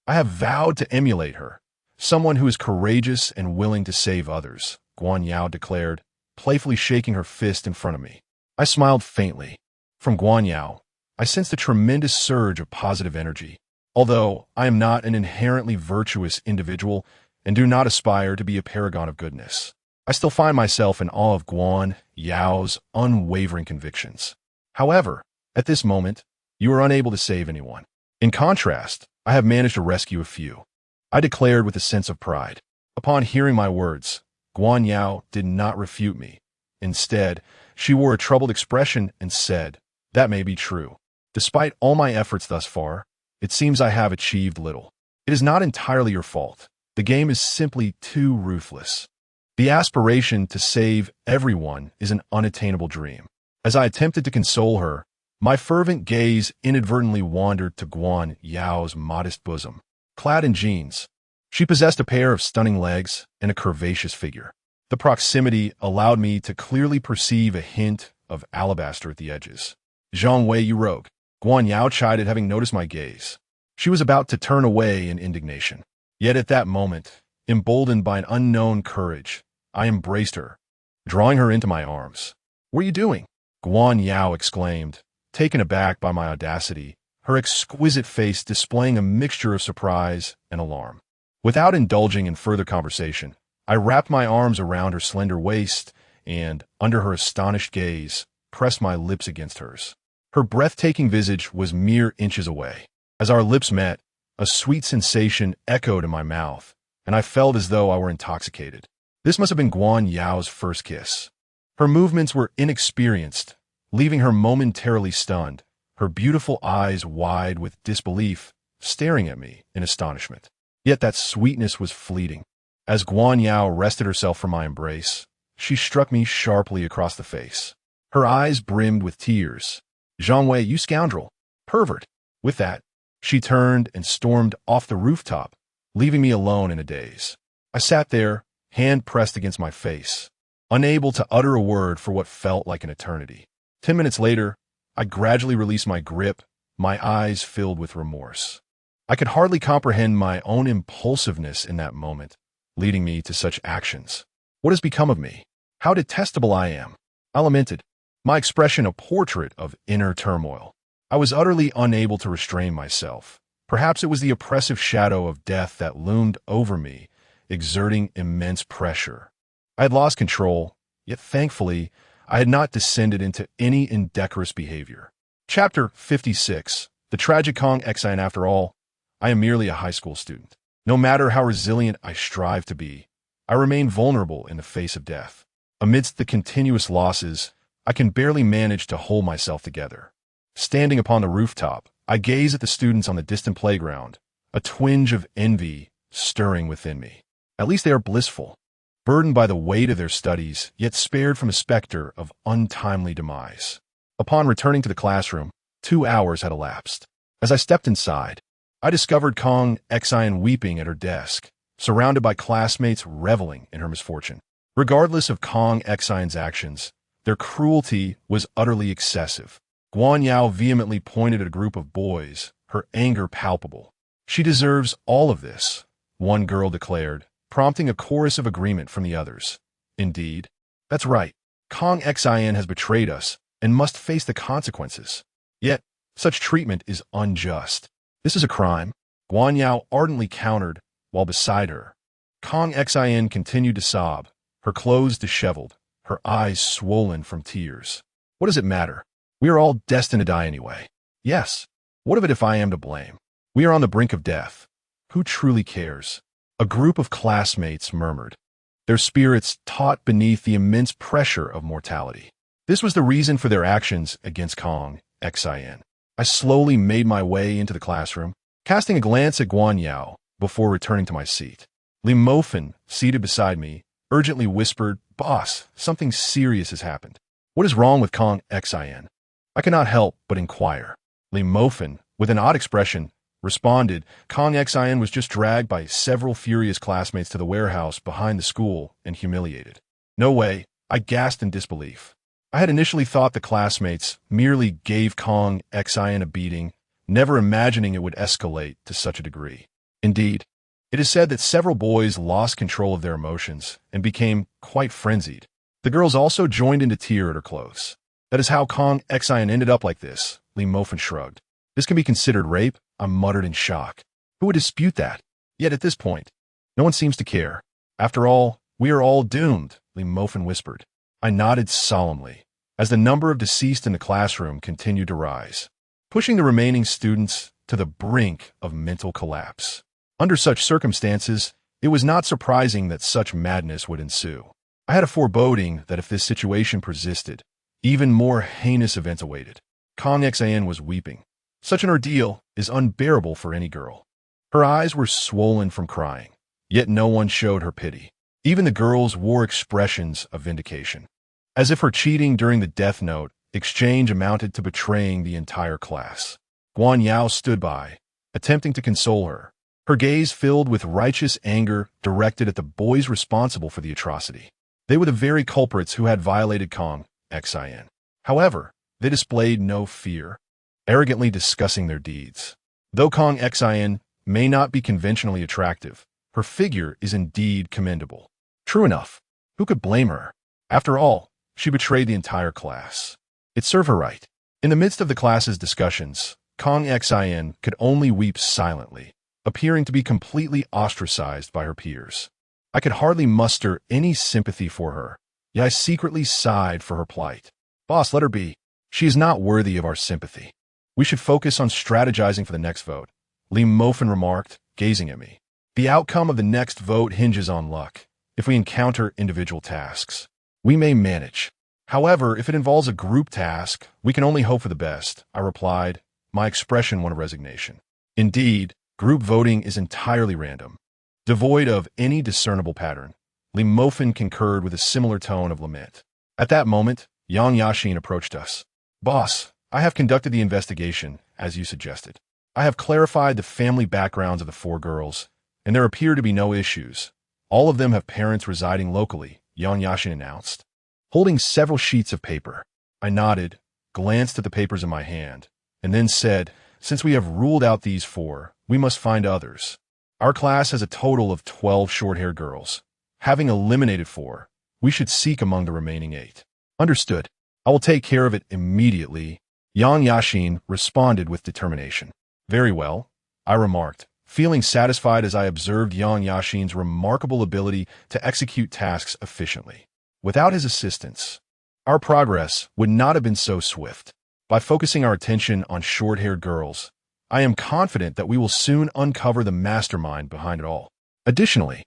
I have vowed to emulate her, someone who is courageous and willing to save others, Guan Yao declared, playfully shaking her fist in front of me. I smiled faintly. From Guan Yao, I sensed a tremendous surge of positive energy. Although I am not an inherently virtuous individual and do not aspire to be a paragon of goodness, I still find myself in awe of Guan Yao's unwavering convictions. However, at this moment, you are unable to save anyone. In contrast, I have managed to rescue a few, I declared with a sense of pride. Upon hearing my words, Guan Yao did not refute me. Instead, she wore a troubled expression and said, "That may be true. Despite all my efforts thus far, it seems I have achieved little. It is not entirely your fault. The game is simply too ruthless. The aspiration to save everyone is an unattainable dream." As I attempted to console her, my fervent gaze inadvertently wandered to Guan Yao's modest bosom. Clad in jeans, she possessed a pair of stunning legs and a curvaceous figure. The proximity allowed me to clearly perceive a hint of alabaster at the edges. "Zhang Wei, you rogue," Guan Yao chided, having noticed my gaze. She was about to turn away in indignation. Yet at that moment, emboldened by an unknown courage, I embraced her, drawing her into my arms. "What are you doing?" Guan Yao exclaimed, taken aback by my audacity, her exquisite face displaying a mixture of surprise and alarm. Without indulging in further conversation, I wrapped my arms around her slender waist and, under her astonished gaze, pressed my lips against hers. Her breathtaking visage was mere inches away. As our lips met, a sweet sensation echoed in my mouth, and I felt as though I were intoxicated. This must have been Guan Yao's first kiss. Her movements were inexperienced, leaving her momentarily stunned, her beautiful eyes wide with disbelief, staring at me in astonishment. Yet that sweetness was fleeting. As Guan Yao wrested herself from my embrace, she struck me sharply across the face. Her eyes brimmed with tears. "Zhang Wei, you scoundrel! Pervert!" With that, she turned and stormed off the rooftop, leaving me alone in a daze. I sat there, hand pressed against my face, unable to utter a word for what felt like an eternity. 10 minutes later, I gradually released my grip, my eyes filled with remorse. I could hardly comprehend my own impulsiveness in that moment, leading me to such actions. What has become of me? How detestable I am! I lamented, my expression a portrait of inner turmoil. I was utterly unable to restrain myself. Perhaps it was the oppressive shadow of death that loomed over me, exerting immense pressure. I had lost control, yet thankfully, I had not descended into any indecorous behavior. Chapter 56. The tragic Kong Xian. After all, I am merely a high school student. No matter how resilient I strive to be, I remain vulnerable in the face of death. Amidst the continuous losses, I can barely manage to hold myself together. Standing upon the rooftop, I gaze at the students on the distant playground, a twinge of envy stirring within me. At least they are blissful, burdened by the weight of their studies, yet spared from a specter of untimely demise. Upon returning to the classroom, 2 hours had elapsed. As I stepped inside, I discovered Kong Xian weeping at her desk, surrounded by classmates reveling in her misfortune. Regardless of Kong Xian's actions, their cruelty was utterly excessive. Guan Yao vehemently pointed at a group of boys, her anger palpable. "She deserves all of this," one girl declared, prompting a chorus of agreement from the others. "Indeed, that's right. Kong Xian has betrayed us and must face the consequences. Yet, such treatment is unjust. This is a crime," Guan Yao ardently countered, while beside her, Kong Xian continued to sob, her clothes disheveled, her eyes swollen from tears. "What does it matter? We are all destined to die anyway. Yes, what of it if I am to blame? We are on the brink of death. Who truly cares?" A group of classmates murmured, their spirits taut beneath the immense pressure of mortality. This was the reason for their actions against Kong Xian. I slowly made my way into the classroom, casting a glance at Guan Yao before returning to my seat. Li Mofan, seated beside me, urgently whispered, "Boss, something serious has happened." "What is wrong with Kong Xin?" I could not help but inquire. Li Mofin, with an odd expression, responded, "Kong Xin was just dragged by several furious classmates to the warehouse behind the school and humiliated." "No way," I gasped in disbelief. I had initially thought the classmates merely gave Kong Xin a beating, never imagining it would escalate to such a degree. Indeed, it is said that several boys lost control of their emotions and became quite frenzied. The girls also joined in to tear at her clothes. "That is how Kong Xin ended up like this," Li Mofin shrugged. "This can be considered rape?" I muttered in shock. Who would dispute that? Yet at this point, no one seems to care. "After all, we are all doomed," Li Mofin whispered. I nodded solemnly, as the number of deceased in the classroom continued to rise, pushing the remaining students to the brink of mental collapse. Under such circumstances, it was not surprising that such madness would ensue. I had a foreboding that if this situation persisted, even more heinous events awaited. Kong Xin was weeping. Such an ordeal is unbearable for any girl. Her eyes were swollen from crying, yet no one showed her pity. Even the girls wore expressions of vindication, as if her cheating during the Death Note exchange amounted to betraying the entire class. Guan Yao stood by, attempting to console her, her gaze filled with righteous anger directed at the boys responsible for the atrocity. They were the very culprits who had violated Kong Xin. However, they displayed no fear, arrogantly discussing their deeds. Though Kong Xin may not be conventionally attractive, her figure is indeed commendable. True enough, who could blame her? After all, she betrayed the entire class. It served her right. In the midst of the class's discussions, Kong Xin could only weep silently, appearing to be completely ostracized by her peers. I could hardly muster any sympathy for her, yet I secretly sighed for her plight. "Boss, let her be. She is not worthy of our sympathy. We should focus on strategizing for the next vote," Li Mofin remarked, gazing at me. "The outcome of the next vote hinges on luck. If we encounter individual tasks, we may manage. However, if it involves a group task, we can only hope for the best," I replied, my expression one of resignation. Indeed, group voting is entirely random, devoid of any discernible pattern. Li Mofin concurred with a similar tone of lament. At that moment, Yang Yashin approached us. "Boss, I have conducted the investigation, as you suggested. I have clarified the family backgrounds of the 4 girls, and there appear to be no issues. All of them have parents residing locally," Yang Yashin announced, holding several sheets of paper. I nodded, glanced at the papers in my hand, and then said, "Since we have ruled out these 4, we must find others. Our class has a total of 12 short-haired girls. Having eliminated 4, we should seek among the remaining 8. "Understood. I will take care of it immediately," Yang Yashin responded with determination. "Very well," I remarked, feeling satisfied as I observed Yang Yashin's remarkable ability to execute tasks efficiently. Without his assistance, our progress would not have been so swift. By focusing our attention on short-haired girls, I am confident that we will soon uncover the mastermind behind it all. Additionally,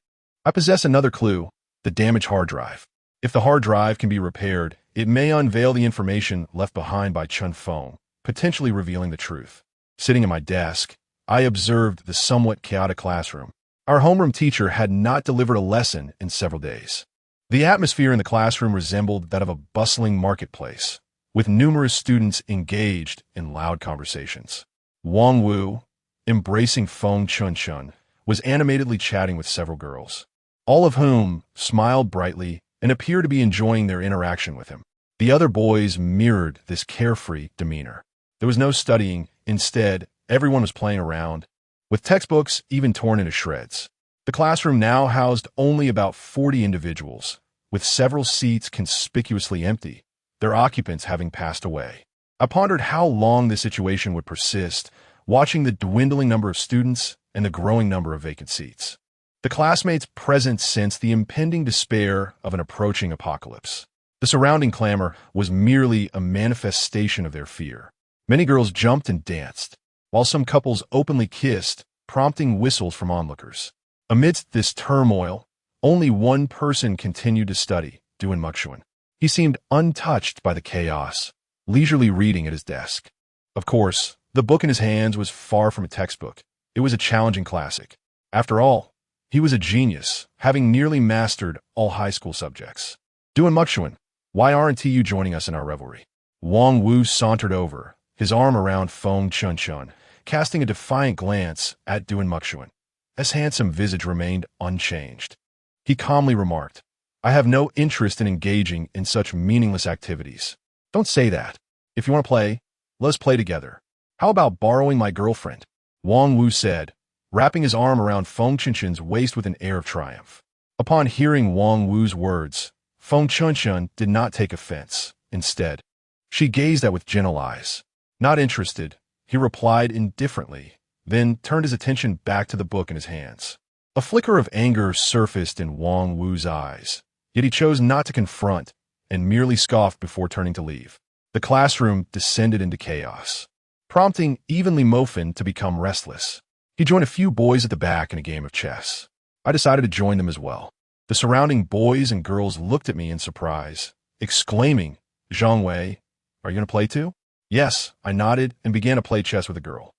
I possess another clue: the damaged hard drive. If the hard drive can be repaired, it may unveil the information left behind by Chun Feng, potentially revealing the truth. Sitting at my desk, I observed the somewhat chaotic classroom. Our homeroom teacher had not delivered a lesson in several days. The atmosphere in the classroom resembled that of a bustling marketplace, with numerous students engaged in loud conversations. Wang Wu, embracing Feng Chun, was animatedly chatting with several girls, all of whom smiled brightly and appeared to be enjoying their interaction with him. The other boys mirrored this carefree demeanor. There was no studying. Instead, everyone was playing around, with textbooks even torn into shreds. The classroom now housed only about 40 individuals, with several seats conspicuously empty, their occupants having passed away. I pondered how long this situation would persist, watching the dwindling number of students and the growing number of vacant seats. The classmates present sensed the impending despair of an approaching apocalypse. The surrounding clamor was merely a manifestation of their fear. Many girls jumped and danced, while some couples openly kissed, prompting whistles from onlookers. Amidst this turmoil, only one person continued to study, Duan Muxuan. He seemed untouched by the chaos, leisurely reading at his desk. Of course, the book in his hands was far from a textbook. It was a challenging classic. After all, He was a genius, having nearly mastered all high school subjects. Muxuan, why aren't you joining us in our revelry? Wang Wu sauntered over, his arm around Feng Chunchun, casting a defiant glance at Muxuan. His handsome visage remained unchanged. He calmly remarked, I have no interest in engaging in such meaningless activities. Don't say that. If you want to play, let's play together. How about borrowing my girlfriend? Wang Wu said, wrapping his arm around Feng Chunchun's waist with an air of triumph. Upon hearing Wang Wu's words, Feng Chunchun did not take offense. Instead, she gazed at with gentle eyes. Not interested, he replied indifferently, then turned his attention back to the book in his hands. A flicker of anger surfaced in Wang Wu's eyes, yet he chose not to confront and merely scoffed before turning to leave. The classroom descended into chaos, prompting even Li Mofin to become restless. He joined a few boys at the back in a game of chess. I decided to join them as well. The surrounding boys and girls looked at me in surprise, exclaiming, Zhang Wei, are you going to play too? Yes, I nodded and began to play chess with a girl.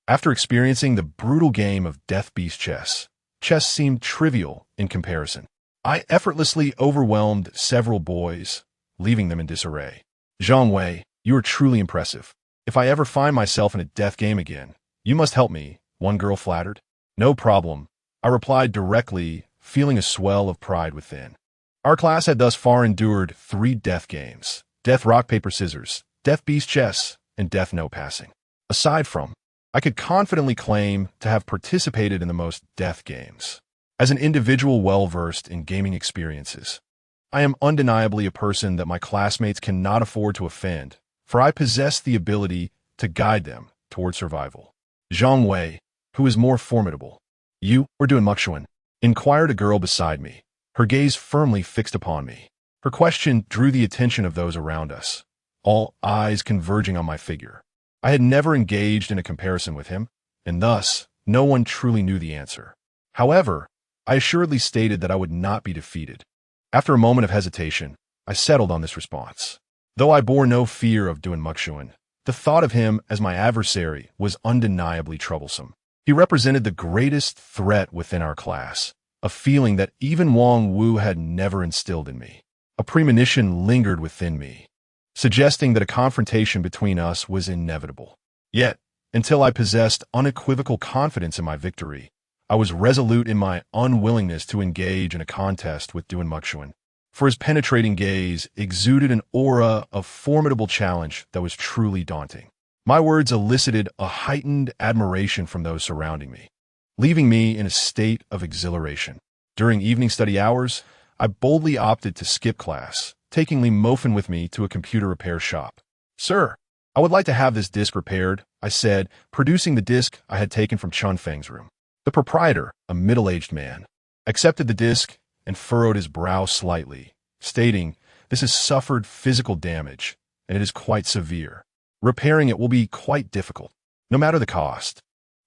After experiencing the brutal game of Death Beast chess, chess seemed trivial in comparison. I effortlessly overwhelmed several boys, leaving them in disarray. Zhang Wei, you are truly impressive. If I ever find myself in a death game again, you must help me, one girl flattered. No problem, I replied directly, feeling a swell of pride within. Our class had thus far endured 3 death games: Death Rock Paper Scissors, Death Beast Chess, and Death No Passing. Aside from, I could confidently claim to have participated in the most death games. As an individual well-versed in gaming experiences, I am undeniably a person that my classmates cannot afford to offend, for I possess the ability to guide them toward survival. Zhang Wei, who is more formidable? You or Muxuan? Inquired a girl beside me, her gaze firmly fixed upon me. Her question drew the attention of those around us, all eyes converging on my figure. I had never engaged in a comparison with him, and thus no one truly knew the answer. However, I assuredly stated that I would not be defeated. After a moment of hesitation, I settled on this response. Though I bore no fear of Muxuan, the thought of him as my adversary was undeniably troublesome. He represented the greatest threat within our class, a feeling that even Wang Wu had never instilled in me. A premonition lingered within me, suggesting that a confrontation between us was inevitable. Yet, until I possessed unequivocal confidence in my victory, I was resolute in my unwillingness to engage in a contest with Muxuan, for his penetrating gaze exuded an aura of formidable challenge that was truly daunting. My words elicited a heightened admiration from those surrounding me, leaving me in a state of exhilaration. During evening study hours, I boldly opted to skip class, taking Li Mofin with me to a computer repair shop. Sir, I would like to have this disc repaired, I said, producing the disc I had taken from Chun Feng's room. The proprietor, a middle-aged man, accepted the disc and furrowed his brow slightly, stating, this has suffered physical damage, and it is quite severe. Repairing it will be quite difficult, no matter the cost.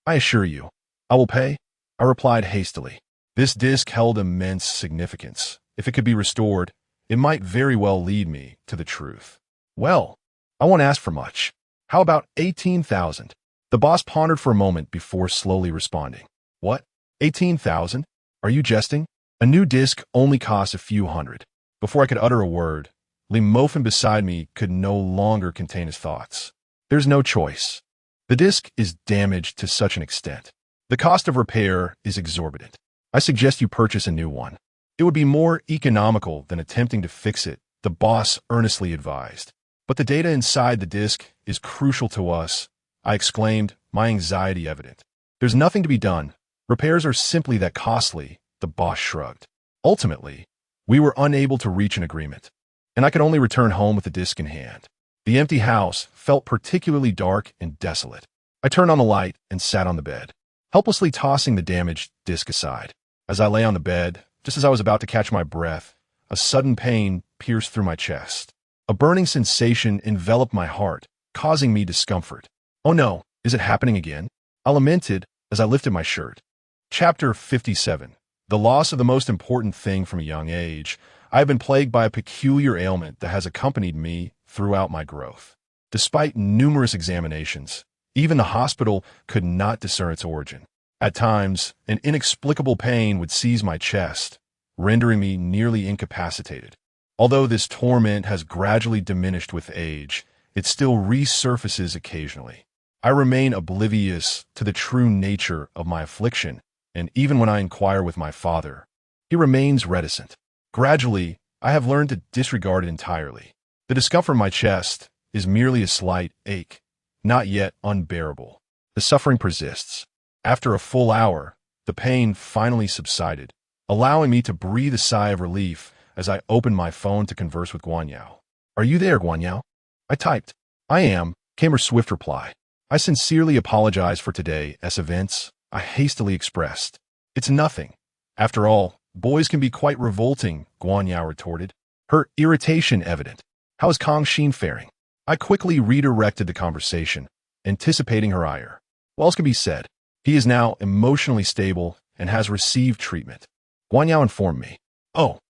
I assure you, I will pay, I replied hastily. This disc held immense significance. If it could be restored, it might very well lead me to the truth. Well, I won't ask for much. How about 18,000? The boss pondered for a moment before slowly responding. What? 18,000? Are you jesting? A new disc only costs a few hundred. Before I could utter a word, Li Mofin beside me could no longer contain his thoughts. There's no choice. The disc is damaged to such an extent. The cost of repair is exorbitant. I suggest you purchase a new one. It would be more economical than attempting to fix it, the boss earnestly advised. But the data inside the disc is crucial to us, I exclaimed, my anxiety evident. There's nothing to be done. Repairs are simply that costly, the boss shrugged. Ultimately, we were unable to reach an agreement, and I could only return home with the disc in hand. The empty house felt particularly dark and desolate. I turned on the light and sat on the bed, helplessly tossing the damaged disc aside. As I lay on the bed, just as I was about to catch my breath, a sudden pain pierced through my chest. A burning sensation enveloped my heart, causing me discomfort. Oh no, is it happening again? I lamented as I lifted my shirt. Chapter 57. The loss of the most important thing from a young age. I have been plagued by a peculiar ailment that has accompanied me throughout my growth. Despite numerous examinations, even the hospital could not discern its origin. At times, an inexplicable pain would seize my chest, rendering me nearly incapacitated. Although this torment has gradually diminished with age, it still resurfaces occasionally. I remain oblivious to the true nature of my affliction, and even when I inquire with my father, he remains reticent. Gradually, I have learned to disregard it entirely. The discomfort in my chest is merely a slight ache, not yet unbearable. The suffering persists. After a full hour, the pain finally subsided, allowing me to breathe a sigh of relief as I opened my phone to converse with Guanyao. "Are you there, Guanyao?" I typed. "I am," came her swift reply. "I sincerely apologize for today's events," I hastily expressed. "It's nothing. After all, boys can be quite revolting," Guanyao retorted, her irritation evident. "How is Kang Xin faring?" I quickly redirected the conversation, anticipating her ire. "What else can be said? He is now emotionally stable and has received treatment," Guanyao informed me. "Oh,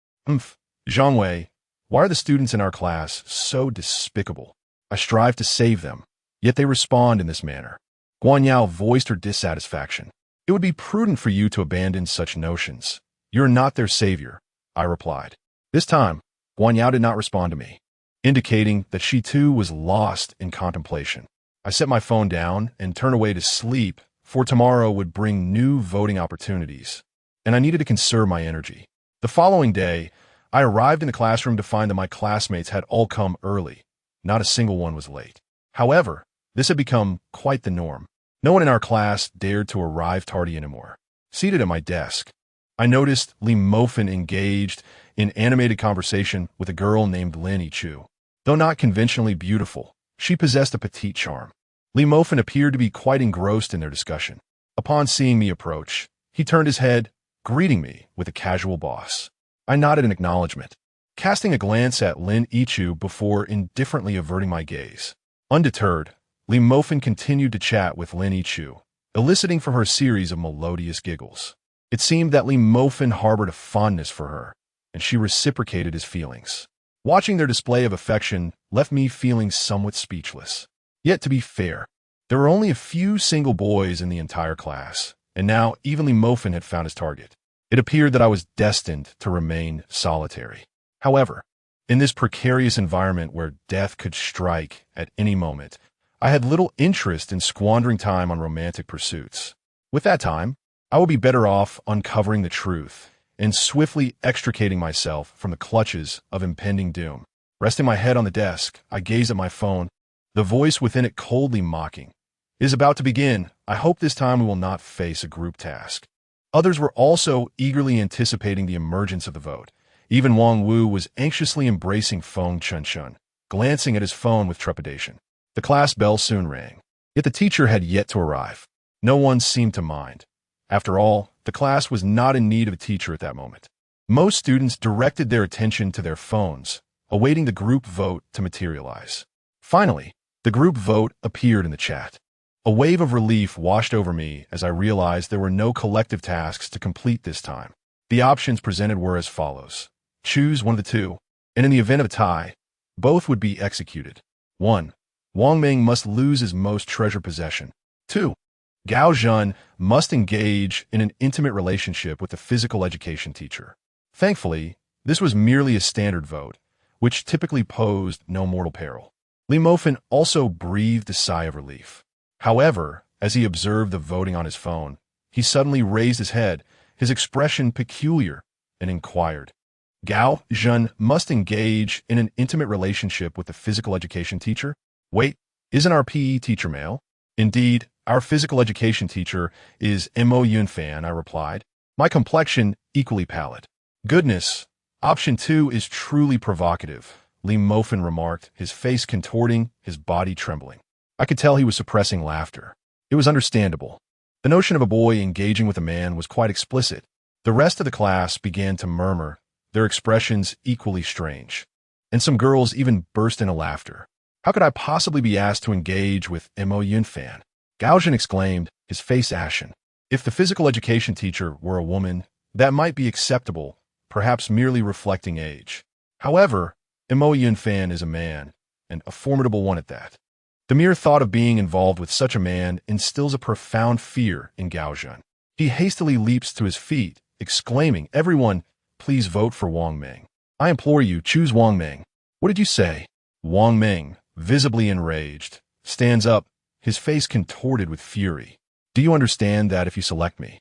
Zhang Wei, why are the students in our class so despicable? I strive to save them, yet they respond in this manner." Guanyao voiced her dissatisfaction. "It would be prudent for you to abandon such notions. You're not their savior," I replied. This time, Guanyao did not respond to me, indicating that she too was lost in contemplation. I set my phone down and turned away to sleep, for tomorrow would bring new voting opportunities, and I needed to conserve my energy. The following day, I arrived in the classroom to find that my classmates had all come early. Not a single one was late. However, this had become quite the norm. No one in our class dared to arrive tardy anymore. Seated at my desk, I noticed Li Mofin engaged in animated conversation with a girl named Lin Yichu. Though not conventionally beautiful, she possessed a petite charm. Li Mofin appeared to be quite engrossed in their discussion. Upon seeing me approach, he turned his head, greeting me with a casual boss. I nodded in acknowledgement, casting a glance at Lin Yichu before indifferently averting my gaze. Undeterred, Li Mofin continued to chat with Lin Yichu, eliciting from her a series of melodious giggles. It seemed that Li Mofin harbored a fondness for her, and she reciprocated his feelings. Watching their display of affection left me feeling somewhat speechless. Yet, to be fair, there were only a few single boys in the entire class, and now even Li Mofin had found his target. It appeared that I was destined to remain solitary. However, in this precarious environment where death could strike at any moment, I had little interest in squandering time on romantic pursuits. With that time, I would be better off uncovering the truth and swiftly extricating myself from the clutches of impending doom. Resting my head on the desk, I gazed at my phone, the voice within it coldly mocking. "It is about to begin. I hope this time we will not face a group task." Others were also eagerly anticipating the emergence of the vote. Even Wang Wu was anxiously embracing Feng Chunchun, glancing at his phone with trepidation. The class bell soon rang. Yet the teacher had yet to arrive. No one seemed to mind. After all, the class was not in need of a teacher at that moment. Most students directed their attention to their phones, awaiting the group vote to materialize. Finally, the group vote appeared in the chat. A wave of relief washed over me as I realized there were no collective tasks to complete this time. The options presented were as follows. Choose one of the two, and in the event of a tie, both would be executed. 1. Wang Ming must lose his most treasured possession. 2. Gao Zhen must engage in an intimate relationship with the physical education teacher. Thankfully, this was merely a standard vote, which typically posed no mortal peril. Li Mofin also breathed a sigh of relief. However, as he observed the voting on his phone, he suddenly raised his head, his expression peculiar, and inquired. Gao Zhen must engage in an intimate relationship with the physical education teacher? Wait, isn't our PE teacher male? Indeed, our physical education teacher is Mo Yunfan, I replied, my complexion equally pallid. Goodness, option 2 is truly provocative, Li Mofin remarked, his face contorting, his body trembling. I could tell he was suppressing laughter. It was understandable. The notion of a boy engaging with a man was quite explicit. The rest of the class began to murmur, their expressions equally strange. And some girls even burst into laughter. How could I possibly be asked to engage with Mo Yunfan? Gaojin exclaimed, his face ashen. If the physical education teacher were a woman, that might be acceptable, perhaps merely reflecting age. However, Mo Yunfan is a man, and a formidable one at that. The mere thought of being involved with such a man instills a profound fear in Gaojin. He hastily leaps to his feet, exclaiming, "Everyone, please vote for Wang Meng. I implore you, choose Wang Meng." "What did you say?" Wang Meng, visibly enraged, stands up, his face contorted with fury. "Do you understand that if you select me,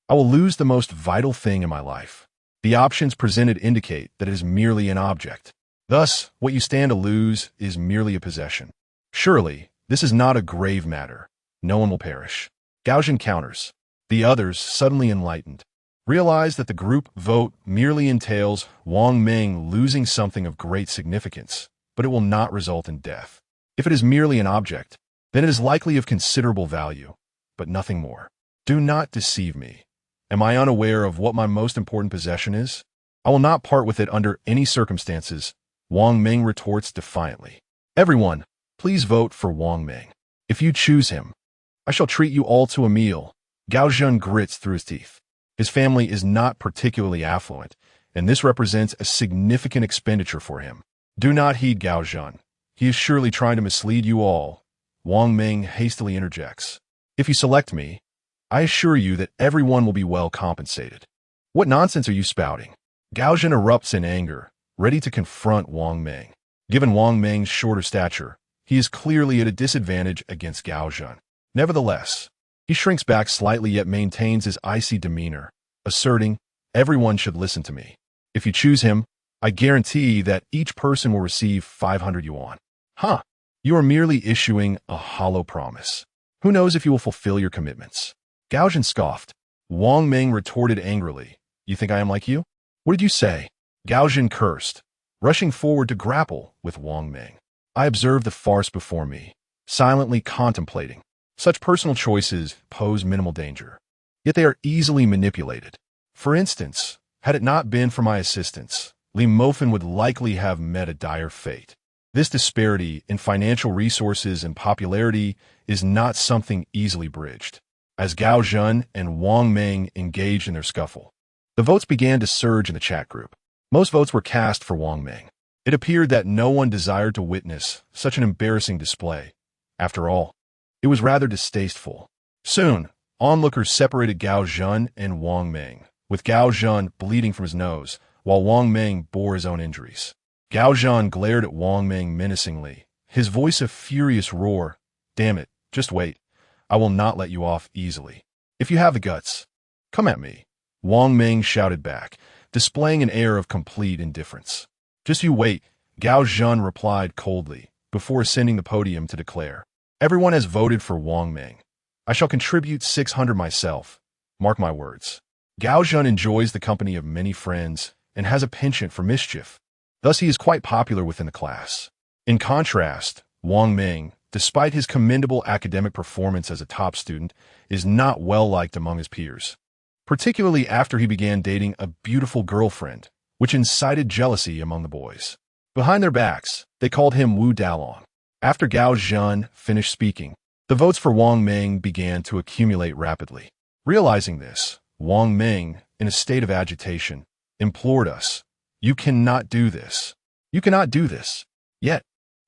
I will lose the most vital thing in my life? The options presented indicate that it is merely an object. Thus, what you stand to lose is merely a possession. Surely, this is not a grave matter. No one will perish." Gaozhen counters. The others, suddenly enlightened, realize that the group vote merely entails Wang Meng losing something of great significance, but it will not result in death. If it is merely an object, then it is likely of considerable value, but nothing more. Do not deceive me. Am I unaware of what my most important possession is? I will not part with it under any circumstances, Wang Meng retorts defiantly. "Everyone, please vote for Wang Meng. If you choose him, I shall treat you all to a meal." Gaozhen grits through his teeth. His family is not particularly affluent, and this represents a significant expenditure for him. "Do not heed Gaozhen. He is surely trying to mislead you all," Wang Meng hastily interjects. "If you select me, I assure you that everyone will be well compensated." "What nonsense are you spouting?" Gaozhen erupts in anger, ready to confront Wang Meng. Given Wang Meng's shorter stature, he is clearly at a disadvantage against Gaozhen. Nevertheless, he shrinks back slightly yet maintains his icy demeanor, asserting, "Everyone should listen to me. If you choose him, I guarantee that each person will receive 500 yuan. Huh, you are merely issuing a hollow promise. Who knows if you will fulfill your commitments?" Gaozhen scoffed. Wang Meng retorted angrily, "You think I am like you? What did you say?" Gaozhen cursed, rushing forward to grapple with Wang Meng. I observed the farce before me, silently contemplating. Such personal choices pose minimal danger, yet they are easily manipulated. For instance, had it not been for my assistance, Li Mofan would likely have met a dire fate. This disparity in financial resources and popularity is not something easily bridged. As Gao Zhen and Wang Meng engaged in their scuffle, the votes began to surge in the chat group. Most votes were cast for Wang Meng. It appeared that no one desired to witness such an embarrassing display. After all, it was rather distasteful. Soon, onlookers separated Gao Zhen and Wang Meng, with Gao Zhen bleeding from his nose, while Wang Meng bore his own injuries. Gao Zhen glared at Wang Meng menacingly, his voice a furious roar. "Damn it, just wait. I will not let you off easily. If you have the guts, come at me," Wang Meng shouted back, displaying an air of complete indifference. "Just you wait," Gao Zhen replied coldly, before ascending the podium to declare, "Everyone has voted for Wang Meng. I shall contribute 600 myself. Mark my words." Gao Zhen enjoys the company of many friends and has a penchant for mischief. Thus he is quite popular within the class. In contrast, Wang Meng, despite his commendable academic performance as a top student, is not well liked among his peers, particularly after he began dating a beautiful girlfriend, which incited jealousy among the boys. Behind their backs, they called him Wu Dalong. After Gao Zhen finished speaking, the votes for Wang Meng began to accumulate rapidly. Realizing this, Wang Meng, in a state of agitation, implored us, "You cannot do this. You cannot do this." Yet,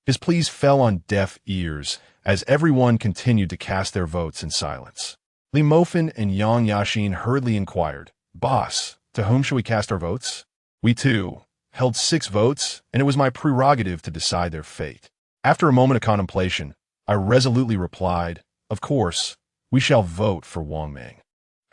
his pleas fell on deaf ears as everyone continued to cast their votes in silence. Li Mofan and Yang Yaxin hurriedly inquired, "Boss, to whom shall we cast our votes?" We too held 6 votes, and it was my prerogative to decide their fate. After a moment of contemplation, I resolutely replied, "Of course, we shall vote for Wang Meng."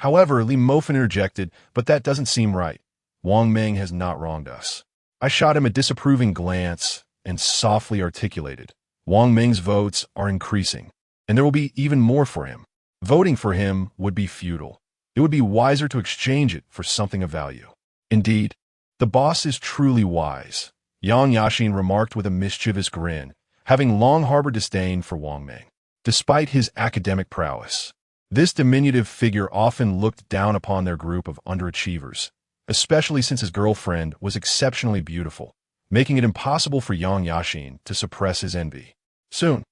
However, Li Mofan interjected, "But that doesn't seem right. Wang Meng has not wronged us." I shot him a disapproving glance and softly articulated, "Wang Meng's votes are increasing, and there will be even more for him. Voting for him would be futile. It would be wiser to exchange it for something of value." "Indeed, the boss is truly wise," Yang Yaxin remarked with a mischievous grin, having long harbored disdain for Wang Meng. Despite his academic prowess, this diminutive figure often looked down upon their group of underachievers, especially since his girlfriend was exceptionally beautiful, making it impossible for Yang Yaxin to suppress his envy. Soon,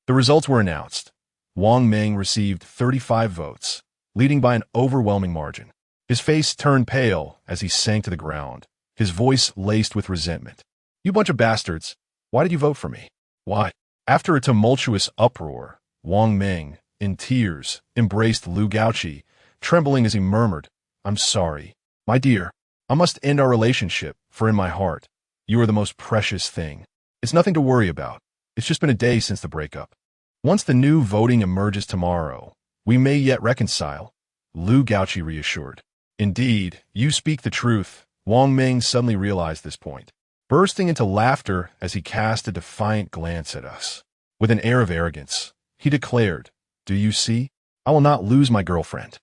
the results were announced. Wang Meng received 35 votes, leading by an overwhelming margin. His face turned pale as he sank to the ground, his voice laced with resentment. "You bunch of bastards, why did you vote for me? Why?" After a tumultuous uproar, Wang Meng, in tears, embraced Lu Gaoqi, trembling as he murmured, "I'm sorry. My dear, I must end our relationship, for in my heart, you are the most precious thing. It's nothing to worry about. It's just been a day since the breakup. Once the new voting emerges tomorrow, we may yet reconcile," Lu Gaoqi reassured. "Indeed, you speak the truth." Wang Ming suddenly realized this point, bursting into laughter as he cast a defiant glance at us. With an air of arrogance, he declared, "Do you see? I will not lose my girlfriend.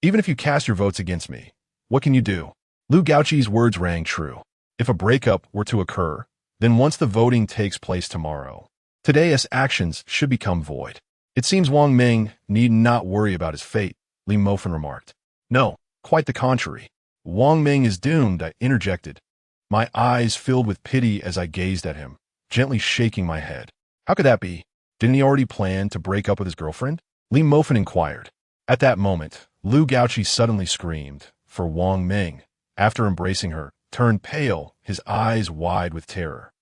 Even if you cast your votes against me, what can you do?" Lu Gaoqi's words rang true. If a breakup were to occur, then once the voting takes place tomorrow, today's actions should become void. "It seems Wang Ming need not worry about his fate," Li Mofen remarked. "No, quite the contrary. Wang Ming is doomed," I interjected. My eyes filled with pity as I gazed at him, gently shaking my head. "How could that be? Didn't he already plan to break up with his girlfriend?" Li Mofen inquired. At that moment, Lu Gaoqi suddenly screamed, for Wang Ming, after embracing her, turned pale, his eyes wide with terror,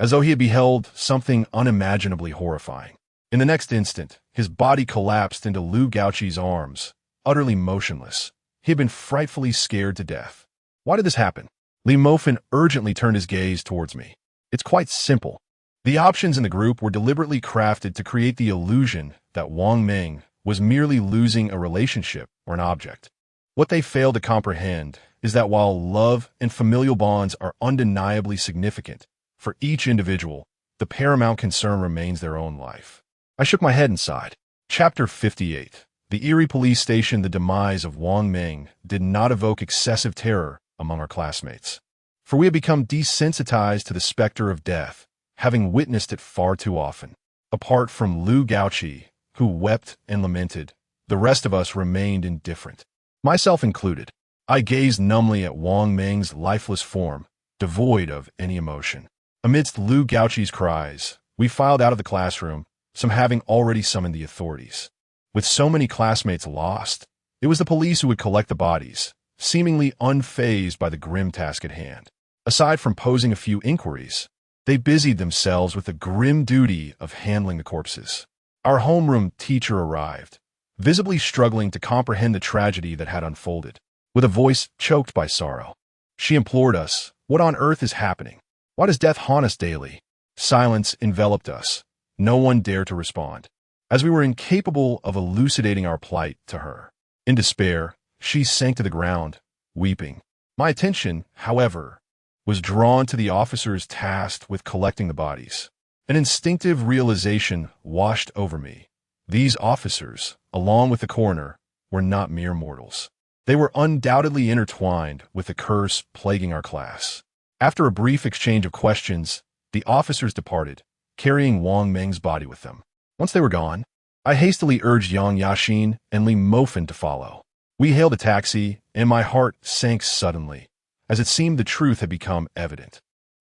as though he had beheld something unimaginably horrifying. In the next instant, his body collapsed into Lu Gaoqi's arms, utterly motionless. He had been frightfully scared to death. "Why did this happen?" Li Mofen urgently turned his gaze towards me. "It's quite simple. The options in the group were deliberately crafted to create the illusion that Wang Ming was merely losing a relationship or an object. What they failed to comprehend is that while love and familial bonds are undeniably significant for each individual, the paramount concern remains their own life." I shook my head and sighed. Chapter 58. The Erie police station. The demise of Wang Ming did not evoke excessive terror among our classmates, for we had become desensitized to the specter of death, having witnessed it far too often. Apart from Lu Gaoqi, who wept and lamented, the rest of us remained indifferent, myself included. I gazed numbly at Wang Ming's lifeless form, devoid of any emotion. Amidst Lu Gaoqi's cries, we filed out of the classroom, some having already summoned the authorities. With so many classmates lost, it was the police who would collect the bodies, seemingly unfazed by the grim task at hand. Aside from posing a few inquiries, they busied themselves with the grim duty of handling the corpses. Our homeroom teacher arrived, visibly struggling to comprehend the tragedy that had unfolded. With a voice choked by sorrow, she implored us, "What on earth is happening? Why does death haunt us daily?" Silence enveloped us. No one dared to respond, as we were incapable of elucidating our plight to her. In despair, she sank to the ground, weeping. My attention, however, was drawn to the officers tasked with collecting the bodies. An instinctive realization washed over me. These officers, along with the coroner, were not mere mortals. They were undoubtedly intertwined with the curse plaguing our class. After a brief exchange of questions, the officers departed, carrying Wang Ming's body with them. Once they were gone, I hastily urged Yang Yaxin and Li Mofen to follow. We hailed a taxi, and my heart sank suddenly, as it seemed the truth had become evident.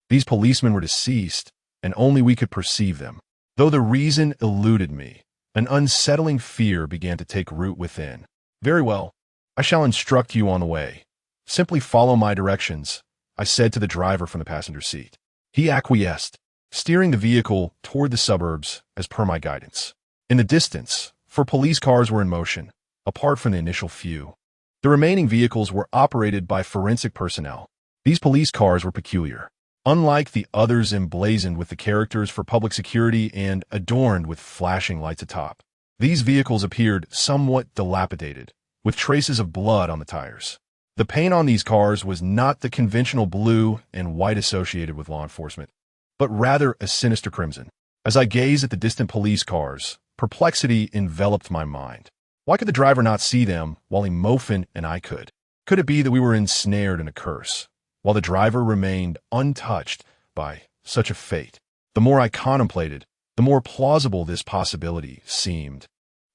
These policemen were deceased, and only we could perceive them. Though the reason eluded me, an unsettling fear began to take root within. "Very well, I shall instruct you on the way. Simply follow my directions," I said to the driver from the passenger seat. He acquiesced, steering the vehicle toward the suburbs as per my guidance. In the distance, 4 police cars were in motion, apart from the initial few. The remaining vehicles were operated by forensic personnel. These police cars were peculiar. Unlike the others emblazoned with the characters for public security and adorned with flashing lights atop, these vehicles appeared somewhat dilapidated, with traces of blood on the tires. The paint on these cars was not the conventional blue and white associated with law enforcement, but rather a sinister crimson. As I gazed at the distant police cars, perplexity enveloped my mind. Why could the driver not see them while Mofen and I could? Could it be that we were ensnared in a curse, while the driver remained untouched by such a fate? The more I contemplated, the more plausible this possibility seemed,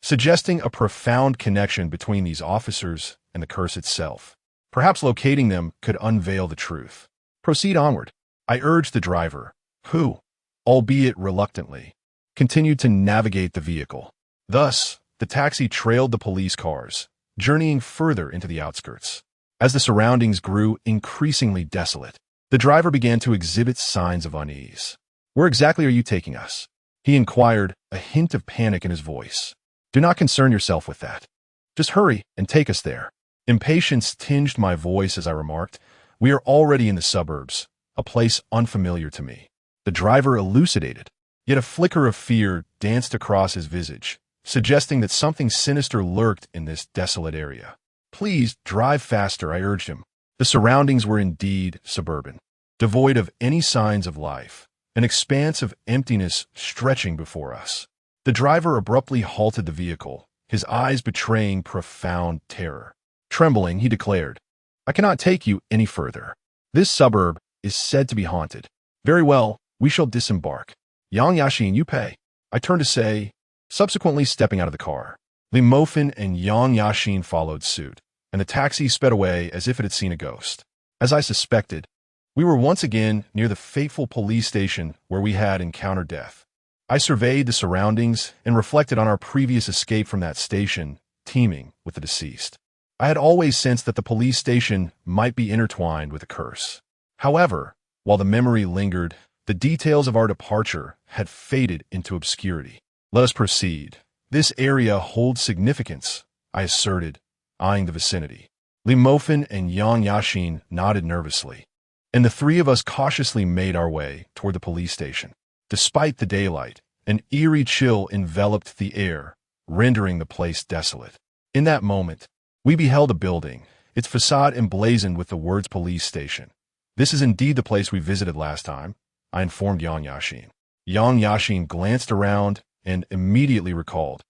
suggesting a profound connection between these officers and the curse itself. Perhaps locating them could unveil the truth. "Proceed onward," I urged the driver, who, albeit reluctantly, continued to navigate the vehicle. Thus, the taxi trailed the police cars, journeying further into the outskirts. As the surroundings grew increasingly desolate, the driver began to exhibit signs of unease. "Where exactly are you taking us?" he inquired, a hint of panic in his voice. "Do not concern yourself with that. Just hurry and take us there." Impatience tinged my voice as I remarked, "We are already in the suburbs, a place unfamiliar to me." The driver elucidated, yet a flicker of fear danced across his visage, suggesting that something sinister lurked in this desolate area. "Please drive faster," I urged him. The surroundings were indeed suburban, devoid of any signs of life, an expanse of emptiness stretching before us. The driver abruptly halted the vehicle, his eyes betraying profound terror. Trembling, he declared, "I cannot take you any further. This suburb is said to be haunted." "Very well, we shall disembark. Yang Yashin, you pay," I turned to say, subsequently stepping out of the car. Li Mofin and Yang Yashin followed suit, and the taxi sped away as if it had seen a ghost. As I suspected, we were once again near the fateful police station where we had encountered death. I surveyed the surroundings and reflected on our previous escape from that station, teeming with the deceased. I had always sensed that the police station might be intertwined with a curse. However, while the memory lingered, the details of our departure had faded into obscurity. "Let us proceed. This area holds significance," I asserted, eyeing the vicinity. Li Mofin and Yang Yashin nodded nervously, and the three of us cautiously made our way toward the police station. Despite the daylight, an eerie chill enveloped the air, rendering the place desolate. In that moment, we beheld a building, its facade emblazoned with the words "police station." "This is indeed the place we visited last time," I informed Yang Yashin. Yang Yashin glanced around and immediately recalled,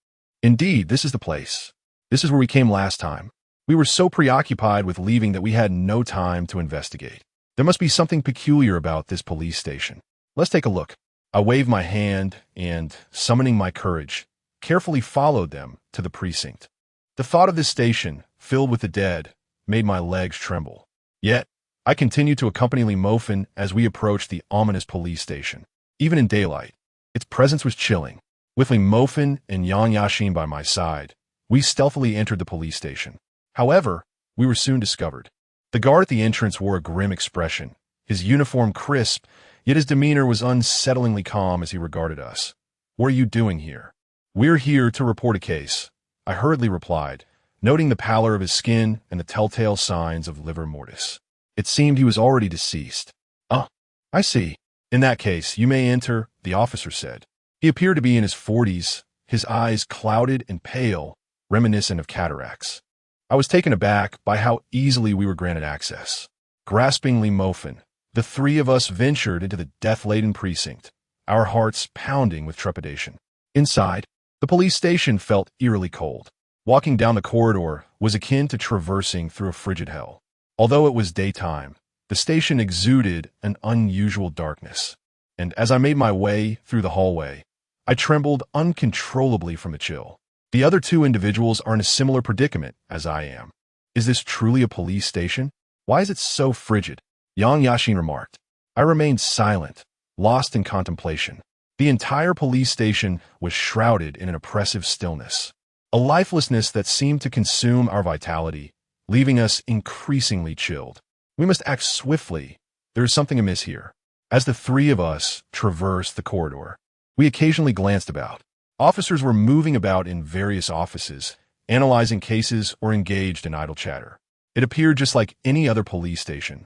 "Indeed, this is the place. This is where we came last time. We were so preoccupied with leaving that we had no time to investigate. There must be something peculiar about this police station. Let's take a look." I waved my hand and, summoning my courage, carefully followed them to the precinct. The thought of this station, filled with the dead, made my legs tremble. Yet, I continued to accompany Li Mofin as we approached the ominous police station. Even in daylight, its presence was chilling. With Li Mofin and Yang Yashin by my side, we stealthily entered the police station. However, we were soon discovered. The guard at the entrance wore a grim expression, his uniform crisp, yet his demeanor was unsettlingly calm as he regarded us. "What are you doing here?" "We're here to report a case," I hurriedly replied, noting the pallor of his skin and the telltale signs of livor mortis. It seemed he was already deceased. "Oh, I see. In that case, you may enter," the officer said. He appeared to be in his 40s, his eyes clouded and pale, reminiscent of cataracts. I was taken aback by how easily we were granted access. Grasping Li Mofin, the three of us ventured into the death-laden precinct, our hearts pounding with trepidation. Inside, the police station felt eerily cold. Walking down the corridor was akin to traversing through a frigid hell. Although it was daytime, the station exuded an unusual darkness, and as I made my way through the hallway, I trembled uncontrollably from the chill. The other two individuals are in a similar predicament as I am. "Is this truly a police station? Why is it so frigid?" Yang Yashin remarked. I remained silent, lost in contemplation. The entire police station was shrouded in an oppressive stillness, a lifelessness that seemed to consume our vitality, leaving us increasingly chilled. "We must act swiftly. There is something amiss here." As the three of us traversed the corridor, we occasionally glanced about. Officers were moving about in various offices, analyzing cases or engaged in idle chatter. It appeared just like any other police station.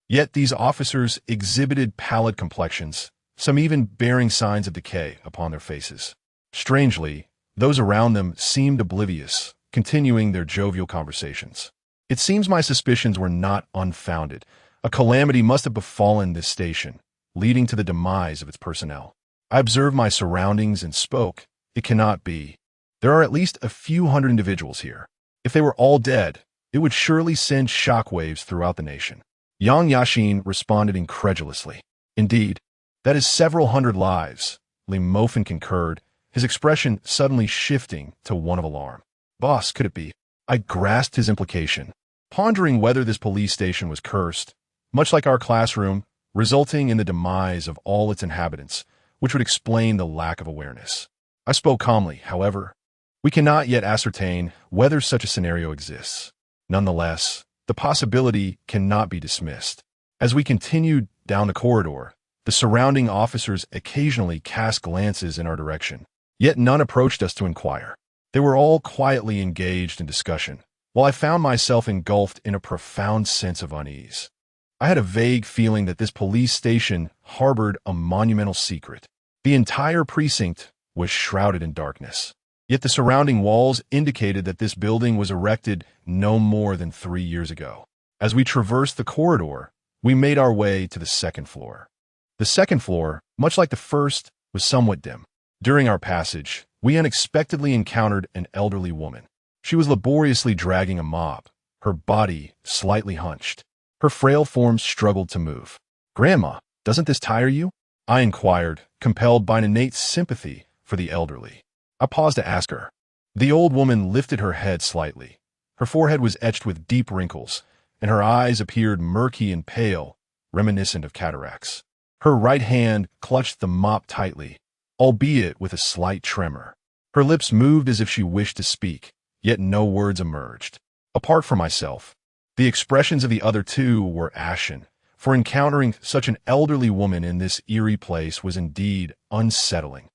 Yet these officers exhibited pallid complexions, some even bearing signs of decay upon their faces. Strangely, those around them seemed oblivious, continuing their jovial conversations. It seems my suspicions were not unfounded. A calamity must have befallen this station, leading to the demise of its personnel. I observed my surroundings and spoke. "It cannot be. There are at least a few hundred individuals here. If they were all dead, it would surely send shockwaves throughout the nation." Yang Yashin responded incredulously. "Indeed, that is several hundred lives," Li Mofin concurred, his expression suddenly shifting to one of alarm. "Boss, could it be?" I grasped his implication, pondering whether this police station was cursed, much like our classroom, resulting in the demise of all its inhabitants, which would explain the lack of awareness. I spoke calmly, however. "We cannot yet ascertain whether such a scenario exists. Nonetheless, the possibility cannot be dismissed." As we continued down the corridor, the surrounding officers occasionally cast glances in our direction, yet none approached us to inquire. They were all quietly engaged in discussion, while I found myself engulfed in a profound sense of unease. I had a vague feeling that this police station harbored a monumental secret. The entire precinct was shrouded in darkness. Yet the surrounding walls indicated that this building was erected no more than 3 years ago. As we traversed the corridor, we made our way to the second floor. The second floor, much like the first, was somewhat dim. During our passage, we unexpectedly encountered an elderly woman. She was laboriously dragging a mop, her body slightly hunched. Her frail form struggled to move. "Grandma, doesn't this tire you?" I inquired, compelled by an innate sympathy for the elderly. I paused to ask her. The old woman lifted her head slightly. Her forehead was etched with deep wrinkles, and her eyes appeared murky and pale, reminiscent of cataracts. Her right hand clutched the mop tightly, albeit with a slight tremor. Her lips moved as if she wished to speak, yet no words emerged. Apart from myself, the expressions of the other two were ashen, for encountering such an elderly woman in this eerie place was indeed unsettling,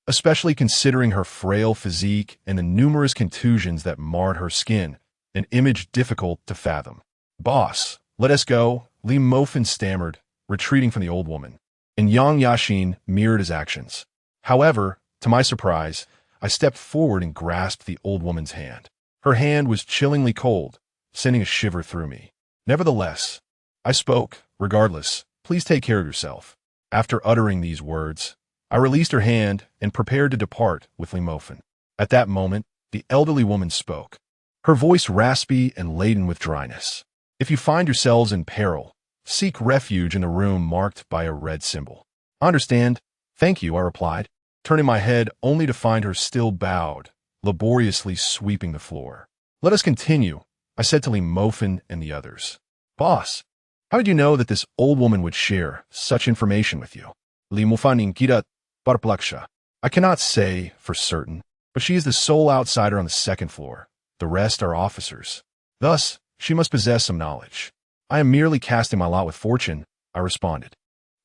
especially considering her frail physique and the numerous contusions that marred her skin, an image difficult to fathom. "Boss, let us go," Li Mofin stammered, retreating from the old woman, and Yang Yashin mirrored his actions. However, to my surprise, I stepped forward and grasped the old woman's hand. Her hand was chillingly cold, sending a shiver through me. Nevertheless, I spoke, "Regardless, please take care of yourself." After uttering these words, I released her hand and prepared to depart with Li Mofin. At that moment, the elderly woman spoke, her voice raspy and laden with dryness. "If you find yourselves in peril, seek refuge in the room marked by a red symbol." "I understand. Thank you," I replied, turning my head only to find her still bowed, laboriously sweeping the floor. "Let us continue," I said to Li Mofin and the others. "Boss, how did you know that this old woman would share such information with you?" Li Mofin Kira Barplaksha. "I cannot say for certain, but she is the sole outsider on the second floor. The rest are officers. Thus, she must possess some knowledge." "I am merely casting my lot with fortune," I responded.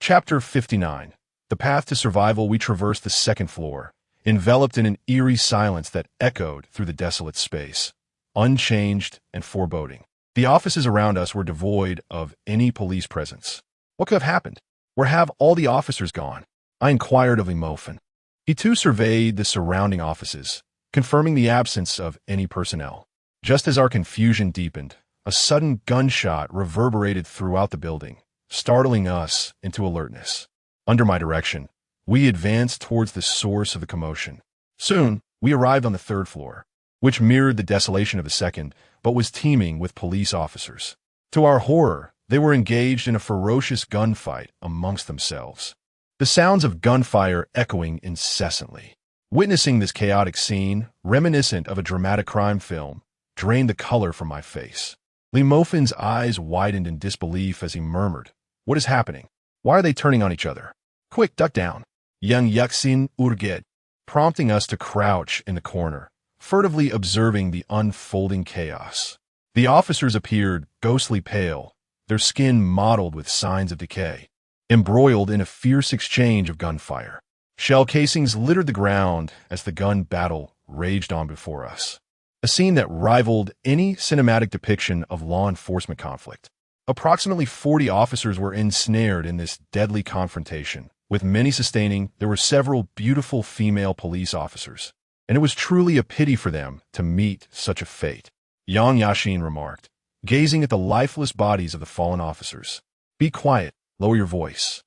Chapter 59. The path to survival. We traversed the second floor, enveloped in an eerie silence that echoed through the desolate space, unchanged and foreboding. The offices around us were devoid of any police presence. What could have happened? Where have all the officers gone? I inquired of Li Mofin. He too surveyed the surrounding offices, confirming the absence of any personnel. Just as our confusion deepened, a sudden gunshot reverberated throughout the building, startling us into alertness. Under my direction, we advanced towards the source of the commotion. Soon, we arrived on the third floor, which mirrored the desolation of the second, but was teeming with police officers. To our horror, they were engaged in a ferocious gunfight amongst themselves, the sounds of gunfire echoing incessantly. Witnessing this chaotic scene, reminiscent of a dramatic crime film, drained the color from my face. Li Mofin's eyes widened in disbelief as he murmured, "What is happening? Why are they turning on each other? Quick, duck down." Yang Yuxin Urget, prompting us to crouch in the corner, furtively observing the unfolding chaos. The officers appeared ghostly pale, their skin mottled with signs of decay, embroiled in a fierce exchange of gunfire. Shell casings littered the ground as the gun battle raged on before us, a scene that rivaled any cinematic depiction of law enforcement conflict. Approximately 40 officers were ensnared in this deadly confrontation, with many sustaining. There were several beautiful female police officers, and it was truly a pity for them to meet such a fate. Yang Yashin remarked, gazing at the lifeless bodies of the fallen officers. "Be quiet, lower your voice."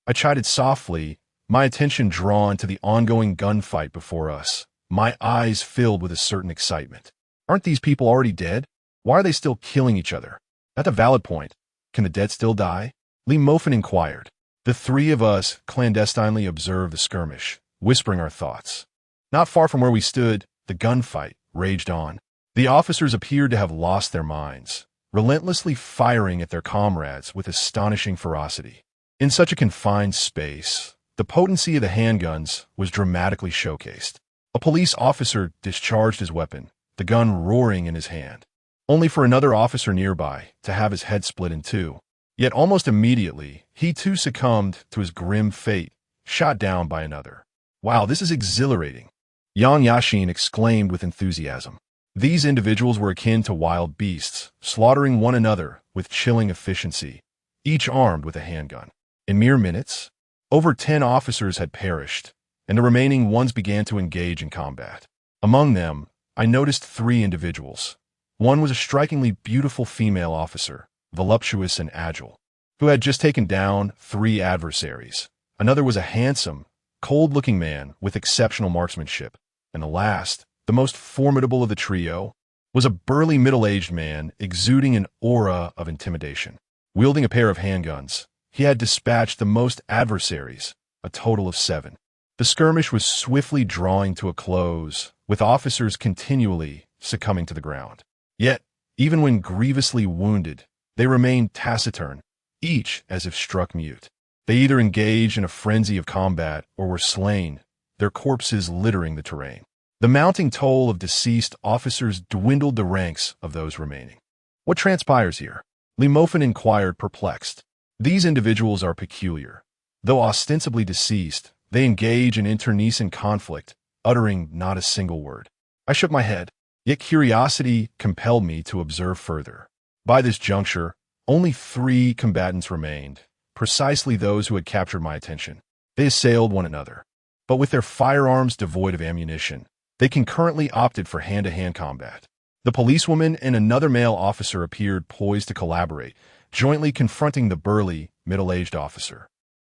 I chided softly, my attention drawn to the ongoing gunfight before us, my eyes filled with a certain excitement. Aren't these people already dead? Why are they still killing each other? At a valid point, can the dead still die? Li Mofin inquired. The three of us clandestinely observed the skirmish, whispering our thoughts. Not far from where we stood, the gunfight raged on. The officers appeared to have lost their minds, relentlessly firing at their comrades with astonishing ferocity. In such a confined space, the potency of the handguns was dramatically showcased. A police officer discharged his weapon, the gun roaring in his hand, only for another officer nearby to have his head split in two. Yet almost immediately, he too succumbed to his grim fate, shot down by another. "Wow, this is exhilarating," Yang Yashin exclaimed with enthusiasm. These individuals were akin to wild beasts, slaughtering one another with chilling efficiency, each armed with a handgun. In mere minutes, over 10 officers had perished, and the remaining ones began to engage in combat. Among them, I noticed 3 individuals. One was a strikingly beautiful female officer, voluptuous and agile, who had just taken down 3 adversaries. Another was a handsome, cold-looking man with exceptional marksmanship. And the last, the most formidable of the trio, was a burly middle-aged man exuding an aura of intimidation. Wielding a pair of handguns, he had dispatched the most adversaries, a total of 7. The skirmish was swiftly drawing to a close, with officers continually succumbing to the ground. Yet, even when grievously wounded, they remained taciturn, each as if struck mute. They either engaged in a frenzy of combat or were slain, their corpses littering the terrain. The mounting toll of deceased officers dwindled the ranks of those remaining. What transpires here? Limofin inquired, perplexed. These individuals are peculiar. Though ostensibly deceased, they engage in internecine conflict, uttering not a single word. I shook my head, yet curiosity compelled me to observe further. By this juncture, only 3 combatants remained, precisely those who had captured my attention. They assailed one another, but with their firearms devoid of ammunition, they concurrently opted for hand-to-hand combat. The policewoman and another male officer appeared poised to collaborate, jointly confronting the burly, middle-aged officer.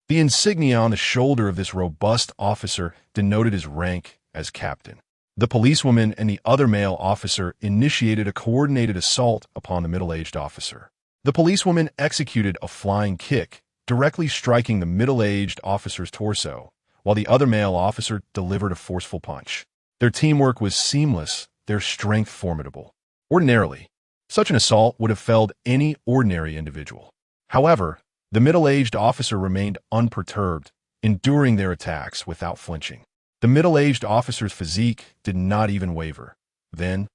The insignia on the shoulder of this robust officer denoted his rank as captain. The policewoman and the other male officer initiated a coordinated assault upon the middle-aged officer. The policewoman executed a flying kick, directly striking the middle-aged officer's torso, while the other male officer delivered a forceful punch. Their teamwork was seamless, their strength formidable. Ordinarily, such an assault would have felled any ordinary individual. However, the middle-aged officer remained unperturbed, enduring their attacks without flinching. The middle-aged officer's physique did not even waver. Then,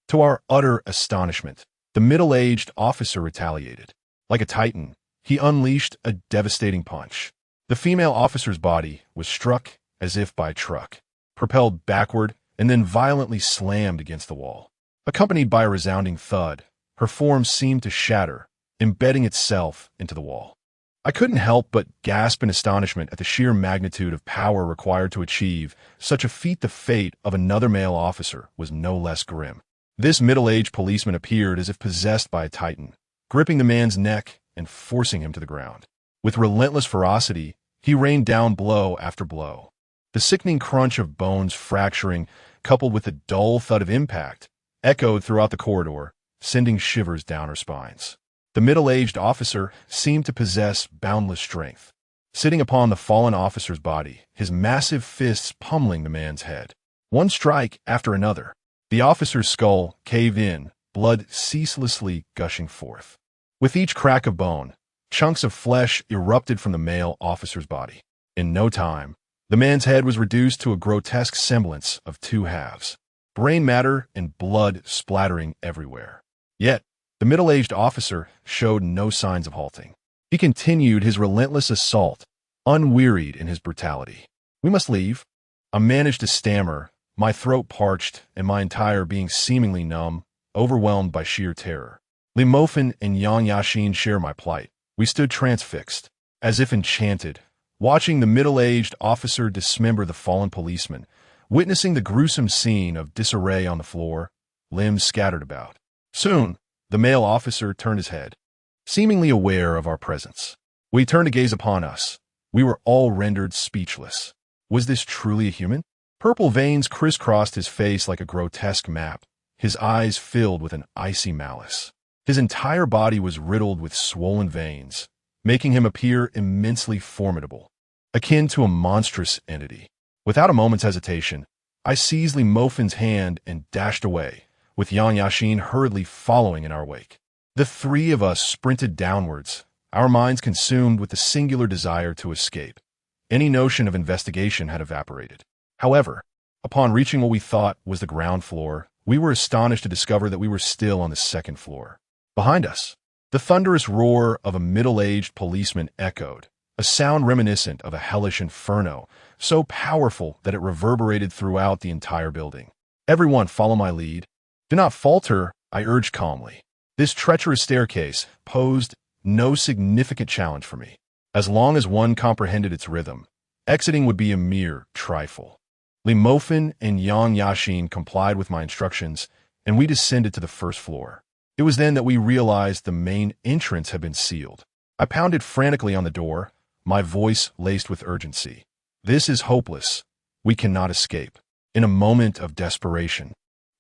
to our utter astonishment, the middle-aged officer retaliated. Like a titan, he unleashed a devastating punch. The female officer's body was struck as if by a truck, propelled backward, and then violently slammed against the wall. Accompanied by a resounding thud, her form seemed to shatter, embedding itself into the wall. I couldn't help but gasp in astonishment at the sheer magnitude of power required to achieve such a feat. The fate of another male officer was no less grim. This middle-aged policeman appeared as if possessed by a titan, gripping the man's neck and forcing him to the ground. With relentless ferocity, he rained down blow after blow. The sickening crunch of bones fracturing, coupled with the dull thud of impact, echoed throughout the corridor, sending shivers down our spines. The middle-aged officer seemed to possess boundless strength. Sitting upon the fallen officer's body, his massive fists pummeling the man's head. One strike after another, the officer's skull caved in, blood ceaselessly gushing forth. With each crack of bone, chunks of flesh erupted from the male officer's body. In no time, the man's head was reduced to a grotesque semblance of 2 halves, brain matter and blood splattering everywhere. Yet, the middle-aged officer showed no signs of halting. He continued his relentless assault, unwearied in his brutality. "We must leave." I managed to stammer, my throat parched and my entire being seemingly numb, overwhelmed by sheer terror. Limofin and Yang Yashin share my plight. We stood transfixed, as if enchanted, watching the middle-aged officer dismember the fallen policeman, witnessing the gruesome scene of disarray on the floor, limbs scattered about. Soon, the male officer turned his head, seemingly aware of our presence. When he turned to gaze upon us, we were all rendered speechless. Was this truly a human? Purple veins crisscrossed his face like a grotesque map, his eyes filled with an icy malice. His entire body was riddled with swollen veins, making him appear immensely formidable, akin to a monstrous entity. Without a moment's hesitation, I seized Limofin's hand and dashed away, with Yang Yashin hurriedly following in our wake. The 3 of us sprinted downwards, our minds consumed with the singular desire to escape. Any notion of investigation had evaporated. However, upon reaching what we thought was the ground floor, we were astonished to discover that we were still on the 2nd floor. Behind us, the thunderous roar of a middle-aged policeman echoed, a sound reminiscent of a hellish inferno, so powerful that it reverberated throughout the entire building. "Everyone follow my lead." Do not falter, I urged calmly. This treacherous staircase posed no significant challenge for me. As long as one comprehended its rhythm, exiting would be a mere trifle. Li Mofin and Yang Yashin complied with my instructions, and we descended to the first floor. It was then that we realized the main entrance had been sealed. I pounded frantically on the door, my voice laced with urgency. This is hopeless. We cannot escape. In a moment of desperation,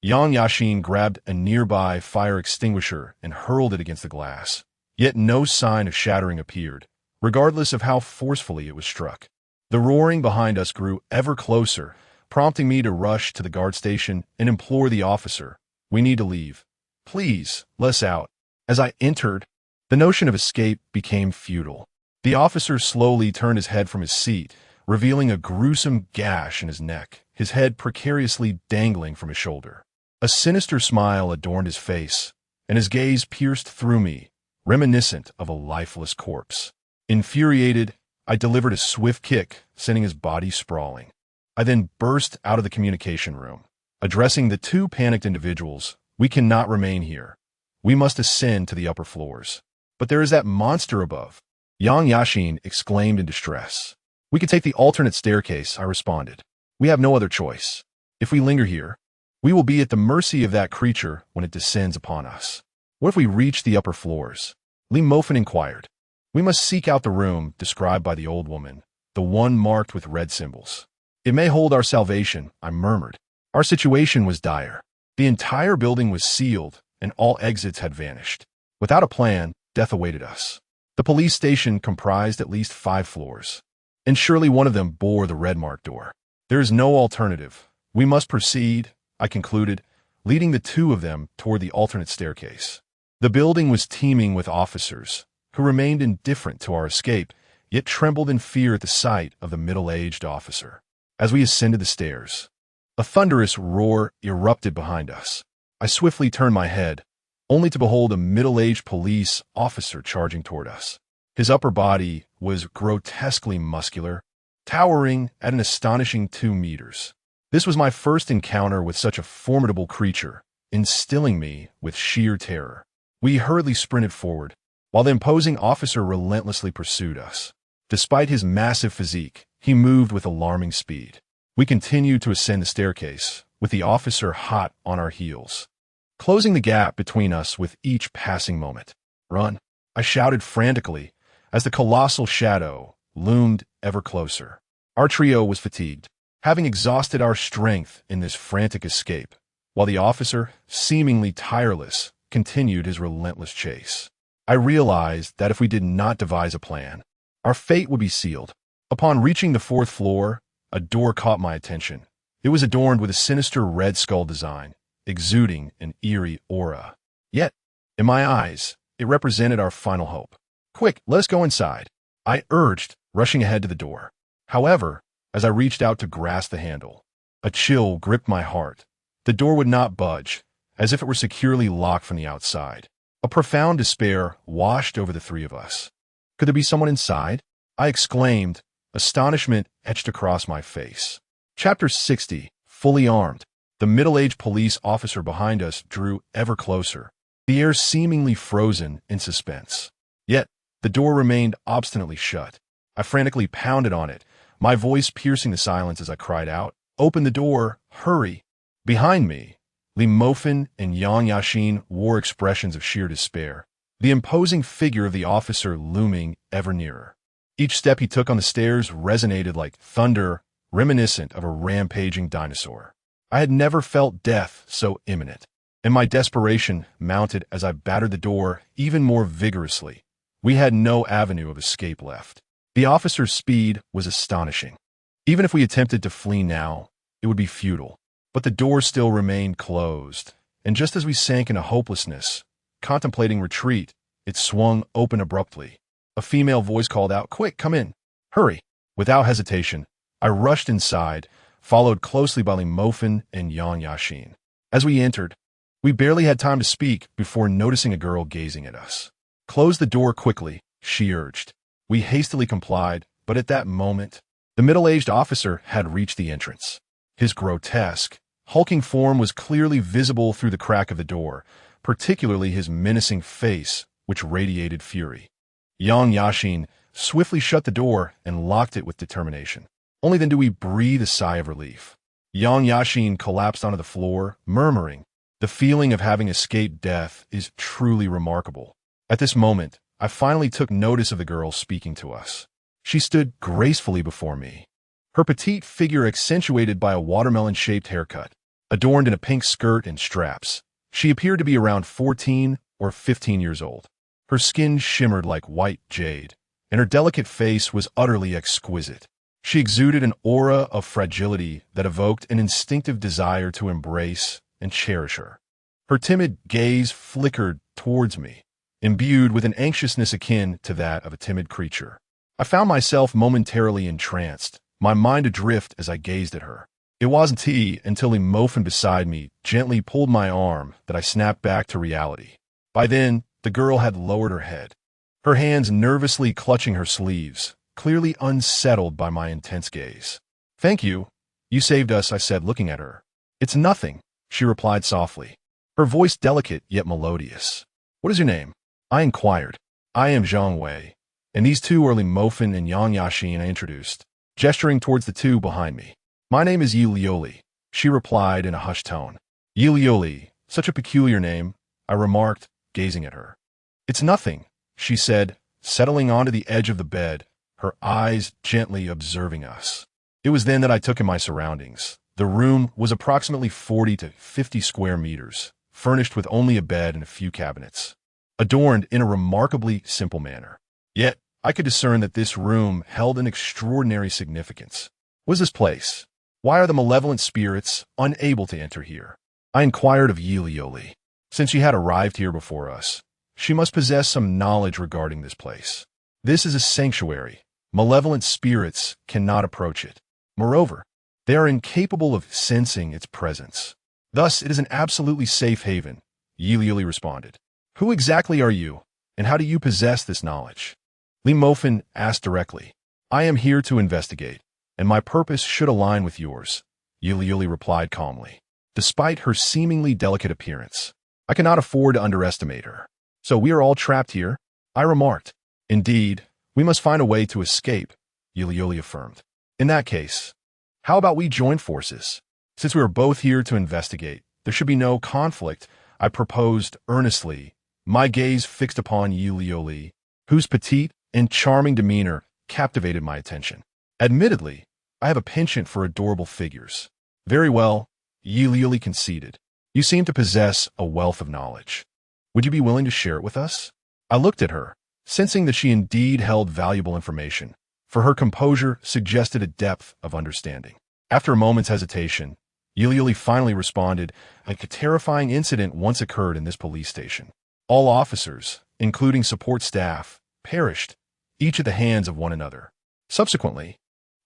Yang Yashin grabbed a nearby fire extinguisher and hurled it against the glass. Yet no sign of shattering appeared, regardless of how forcefully it was struck. The roaring behind us grew ever closer, prompting me to rush to the guard station and implore the officer, "We need to leave. Please, let us out." As I entered, the notion of escape became futile. The officer slowly turned his head from his seat, revealing a gruesome gash in his neck, his head precariously dangling from his shoulder. A sinister smile adorned his face, and his gaze pierced through me, reminiscent of a lifeless corpse. Infuriated, I delivered a swift kick, sending his body sprawling. I then burst out of the communication room, addressing the two panicked individuals. "We cannot remain here. We must ascend to the upper floors." "But there is that monster above," Yang Yashin exclaimed in distress. "We could take the alternate staircase," I responded. "We have no other choice. If we linger here, we will be at the mercy of that creature when it descends upon us." "What if we reach the upper floors?" Li Mofin inquired. "We must seek out the room described by the old woman, the one marked with red symbols." "It may hold our salvation," I murmured. Our situation was dire. The entire building was sealed, and all exits had vanished. Without a plan, death awaited us. The police station comprised at least 5 floors, and surely one of them bore the red-marked door. "There is no alternative. We must proceed," I concluded, leading the two of them toward the alternate staircase. The building was teeming with officers, who remained indifferent to our escape, yet trembled in fear at the sight of the middle-aged officer. As we ascended the stairs, a thunderous roar erupted behind us. I swiftly turned my head, only to behold a middle-aged police officer charging toward us. His upper body was grotesquely muscular, towering at an astonishing 2 meters. This was my first encounter with such a formidable creature, instilling me with sheer terror. We hurriedly sprinted forward, while the imposing officer relentlessly pursued us. Despite his massive physique, he moved with alarming speed. We continued to ascend the staircase, with the officer hot on our heels, closing the gap between us with each passing moment. "Run!" I shouted frantically, as the colossal shadow loomed ever closer. Our trio was fatigued, having exhausted our strength in this frantic escape, while the officer, seemingly tireless, continued his relentless chase. I realized that if we did not devise a plan, our fate would be sealed. Upon reaching the 4th floor, a door caught my attention. It was adorned with a sinister red skull design, exuding an eerie aura. Yet, in my eyes, it represented our final hope. "Quick, let us go inside," I urged, rushing ahead to the door. However, as I reached out to grasp the handle, a chill gripped my heart. The door would not budge, as if it were securely locked from the outside. A profound despair washed over the 3 of us. "Could there be someone inside?" I exclaimed, astonishment etched across my face. Chapter 60, Fully Armed. The middle-aged police officer behind us drew ever closer, the air seemingly frozen in suspense. Yet, the door remained obstinately shut. I frantically pounded on it, my voice piercing the silence as I cried out, "Open the door! Hurry!" Behind me, Li Mofin and Yang Yashin wore expressions of sheer despair, the imposing figure of the officer looming ever nearer. Each step he took on the stairs resonated like thunder, reminiscent of a rampaging dinosaur. I had never felt death so imminent, and my desperation mounted as I battered the door even more vigorously. We had no avenue of escape left. The officer's speed was astonishing. Even if we attempted to flee now, it would be futile. But the door still remained closed, and just as we sank into hopelessness, contemplating retreat, it swung open abruptly. A female voice called out, "Quick, come in! Hurry!" Without hesitation, I rushed inside, followed closely by Li Mofin and Yang Yashin. As we entered, we barely had time to speak before noticing a girl gazing at us. "Close the door quickly," she urged. We hastily complied, but at that moment, the middle-aged officer had reached the entrance. His grotesque, hulking form was clearly visible through the crack of the door, particularly his menacing face, which radiated fury. Yang Yashin swiftly shut the door and locked it with determination. Only then do we breathe a sigh of relief. Yang Yashin collapsed onto the floor, murmuring, "The feeling of having escaped death is truly remarkable." At this moment, I finally took notice of the girl speaking to us. She stood gracefully before me, her petite figure accentuated by a watermelon-shaped haircut, adorned in a pink skirt and straps. She appeared to be around 14 or 15 years old. Her skin shimmered like white jade, and her delicate face was utterly exquisite. She exuded an aura of fragility that evoked an instinctive desire to embrace and cherish her. Her timid gaze flickered towards me, imbued with an anxiousness akin to that of a timid creature. I found myself momentarily entranced, my mind adrift as I gazed at her. It wasn't until Limofin beside me gently pulled my arm that I snapped back to reality. By then, the girl had lowered her head, her hands nervously clutching her sleeves, clearly unsettled by my intense gaze. "Thank you. You saved us," I said, looking at her. "It's nothing," she replied softly, her voice delicate yet melodious. "What is your name?" I inquired. "I am Zhang Wei, and these two are Limofin and Yang Yashin," I introduced, gesturing towards the two behind me. "My name is Yi Lioli," she replied in a hushed tone. "Yi Lioli, such a peculiar name," I remarked, gazing at her. "It's nothing," she said, settling onto the edge of the bed, her eyes gently observing us. It was then that I took in my surroundings. The room was approximately 40 to 50 square meters, furnished with only a bed and a few cabinets, adorned in a remarkably simple manner. Yet, I could discern that this room held an extraordinary significance. What is this place? Why are the malevolent spirits unable to enter here? I inquired of Yi Lioli. Since she had arrived here before us, she must possess some knowledge regarding this place. This is a sanctuary. Malevolent spirits cannot approach it. Moreover, they are incapable of sensing its presence. Thus, it is an absolutely safe haven, Yi Lioli responded. "Who exactly are you, and how do you possess this knowledge?" Limofin asked directly. "I am here to investigate, and my purpose should align with yours," Yi Lioli replied calmly. Despite her seemingly delicate appearance, I cannot afford to underestimate her. "So we are all trapped here?" I remarked. "Indeed, we must find a way to escape," Yi Lioli affirmed. "In that case, how about we join forces? Since we are both here to investigate, there should be no conflict," I proposed earnestly, my gaze fixed upon Yi Lioli, whose petite and charming demeanor captivated my attention. Admittedly, I have a penchant for adorable figures. "Very well," Yi Lioli conceded. "You seem to possess a wealth of knowledge. Would you be willing to share it with us?" I looked at her, sensing that she indeed held valuable information, for her composure suggested a depth of understanding. After a moment's hesitation, Yi Lioli finally responded, "A terrifying incident once occurred in this police station. All officers, including support staff, perished, each at the hands of one another. Subsequently,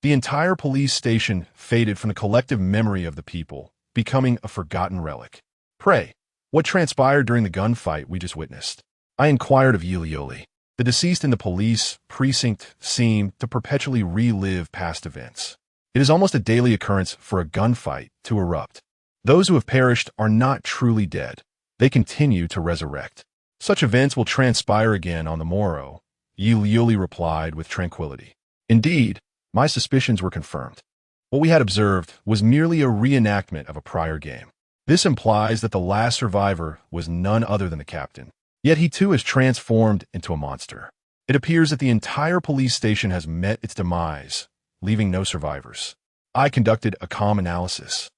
the entire police station faded from the collective memory of the people, becoming a forgotten relic." "Pray, what transpired during the gunfight we just witnessed?" I inquired of Yi Lioli. The deceased in the police precinct seemed to perpetually relive past events. It is almost a daily occurrence for a gunfight to erupt. Those who have perished are not truly dead. They continue to resurrect. "Such events will transpire again on the morrow," Yi Lioli replied with tranquility. Indeed, my suspicions were confirmed. What we had observed was merely a reenactment of a prior game. This implies that the last survivor was none other than the captain. Yet he too is transformed into a monster. It appears that the entire police station has met its demise, leaving no survivors. I conducted a calm analysis.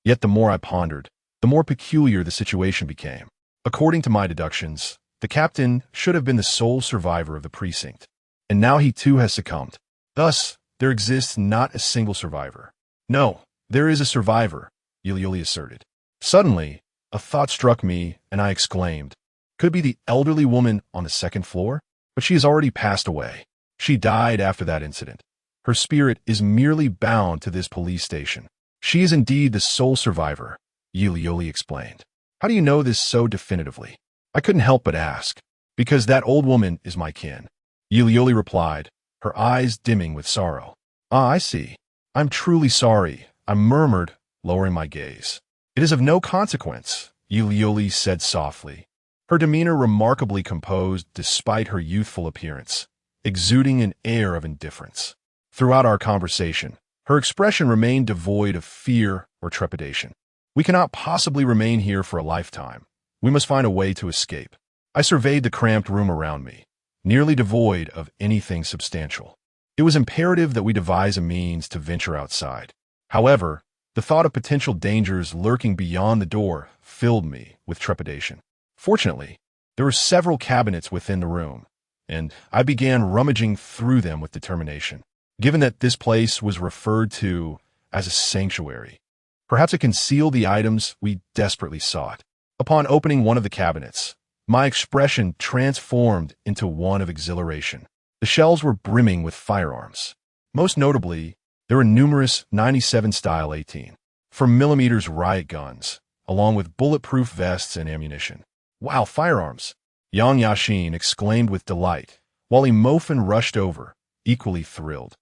Yet the more I pondered, the more peculiar the situation became. According to my deductions, the captain should have been the sole survivor of the precinct, and now he too has succumbed. Thus, there exists not a single survivor. "No, there is a survivor," Yi Lioli asserted. Suddenly, a thought struck me, and I exclaimed, "Could it be the elderly woman on the second floor? But she has already passed away. She died after that incident. Her spirit is merely bound to this police station. She is indeed the sole survivor," Yi Lioli explained. "How do you know this so definitively?" I couldn't help but ask. "Because that old woman is my kin," Yi Lioli replied, her eyes dimming with sorrow. "Ah, I see. I'm truly sorry," I murmured, lowering my gaze. "It is of no consequence," Yuli said softly, her demeanor remarkably composed despite her youthful appearance, exuding an air of indifference. Throughout our conversation, her expression remained devoid of fear or trepidation. "We cannot possibly remain here for a lifetime. We must find a way to escape." I surveyed the cramped room around me, nearly devoid of anything substantial. It was imperative that we devise a means to venture outside. However, the thought of potential dangers lurking beyond the door filled me with trepidation. Fortunately, there were several cabinets within the room, and I began rummaging through them with determination. Given that this place was referred to as a sanctuary, perhaps it concealed the items we desperately sought. Upon opening one of the cabinets, my expression transformed into one of exhilaration. The shelves were brimming with firearms. Most notably, there were numerous 97-style 18mm riot guns, along with bulletproof vests and ammunition. "Wow, firearms!" Yang Yashin exclaimed with delight, while Li Mofin rushed over, equally thrilled.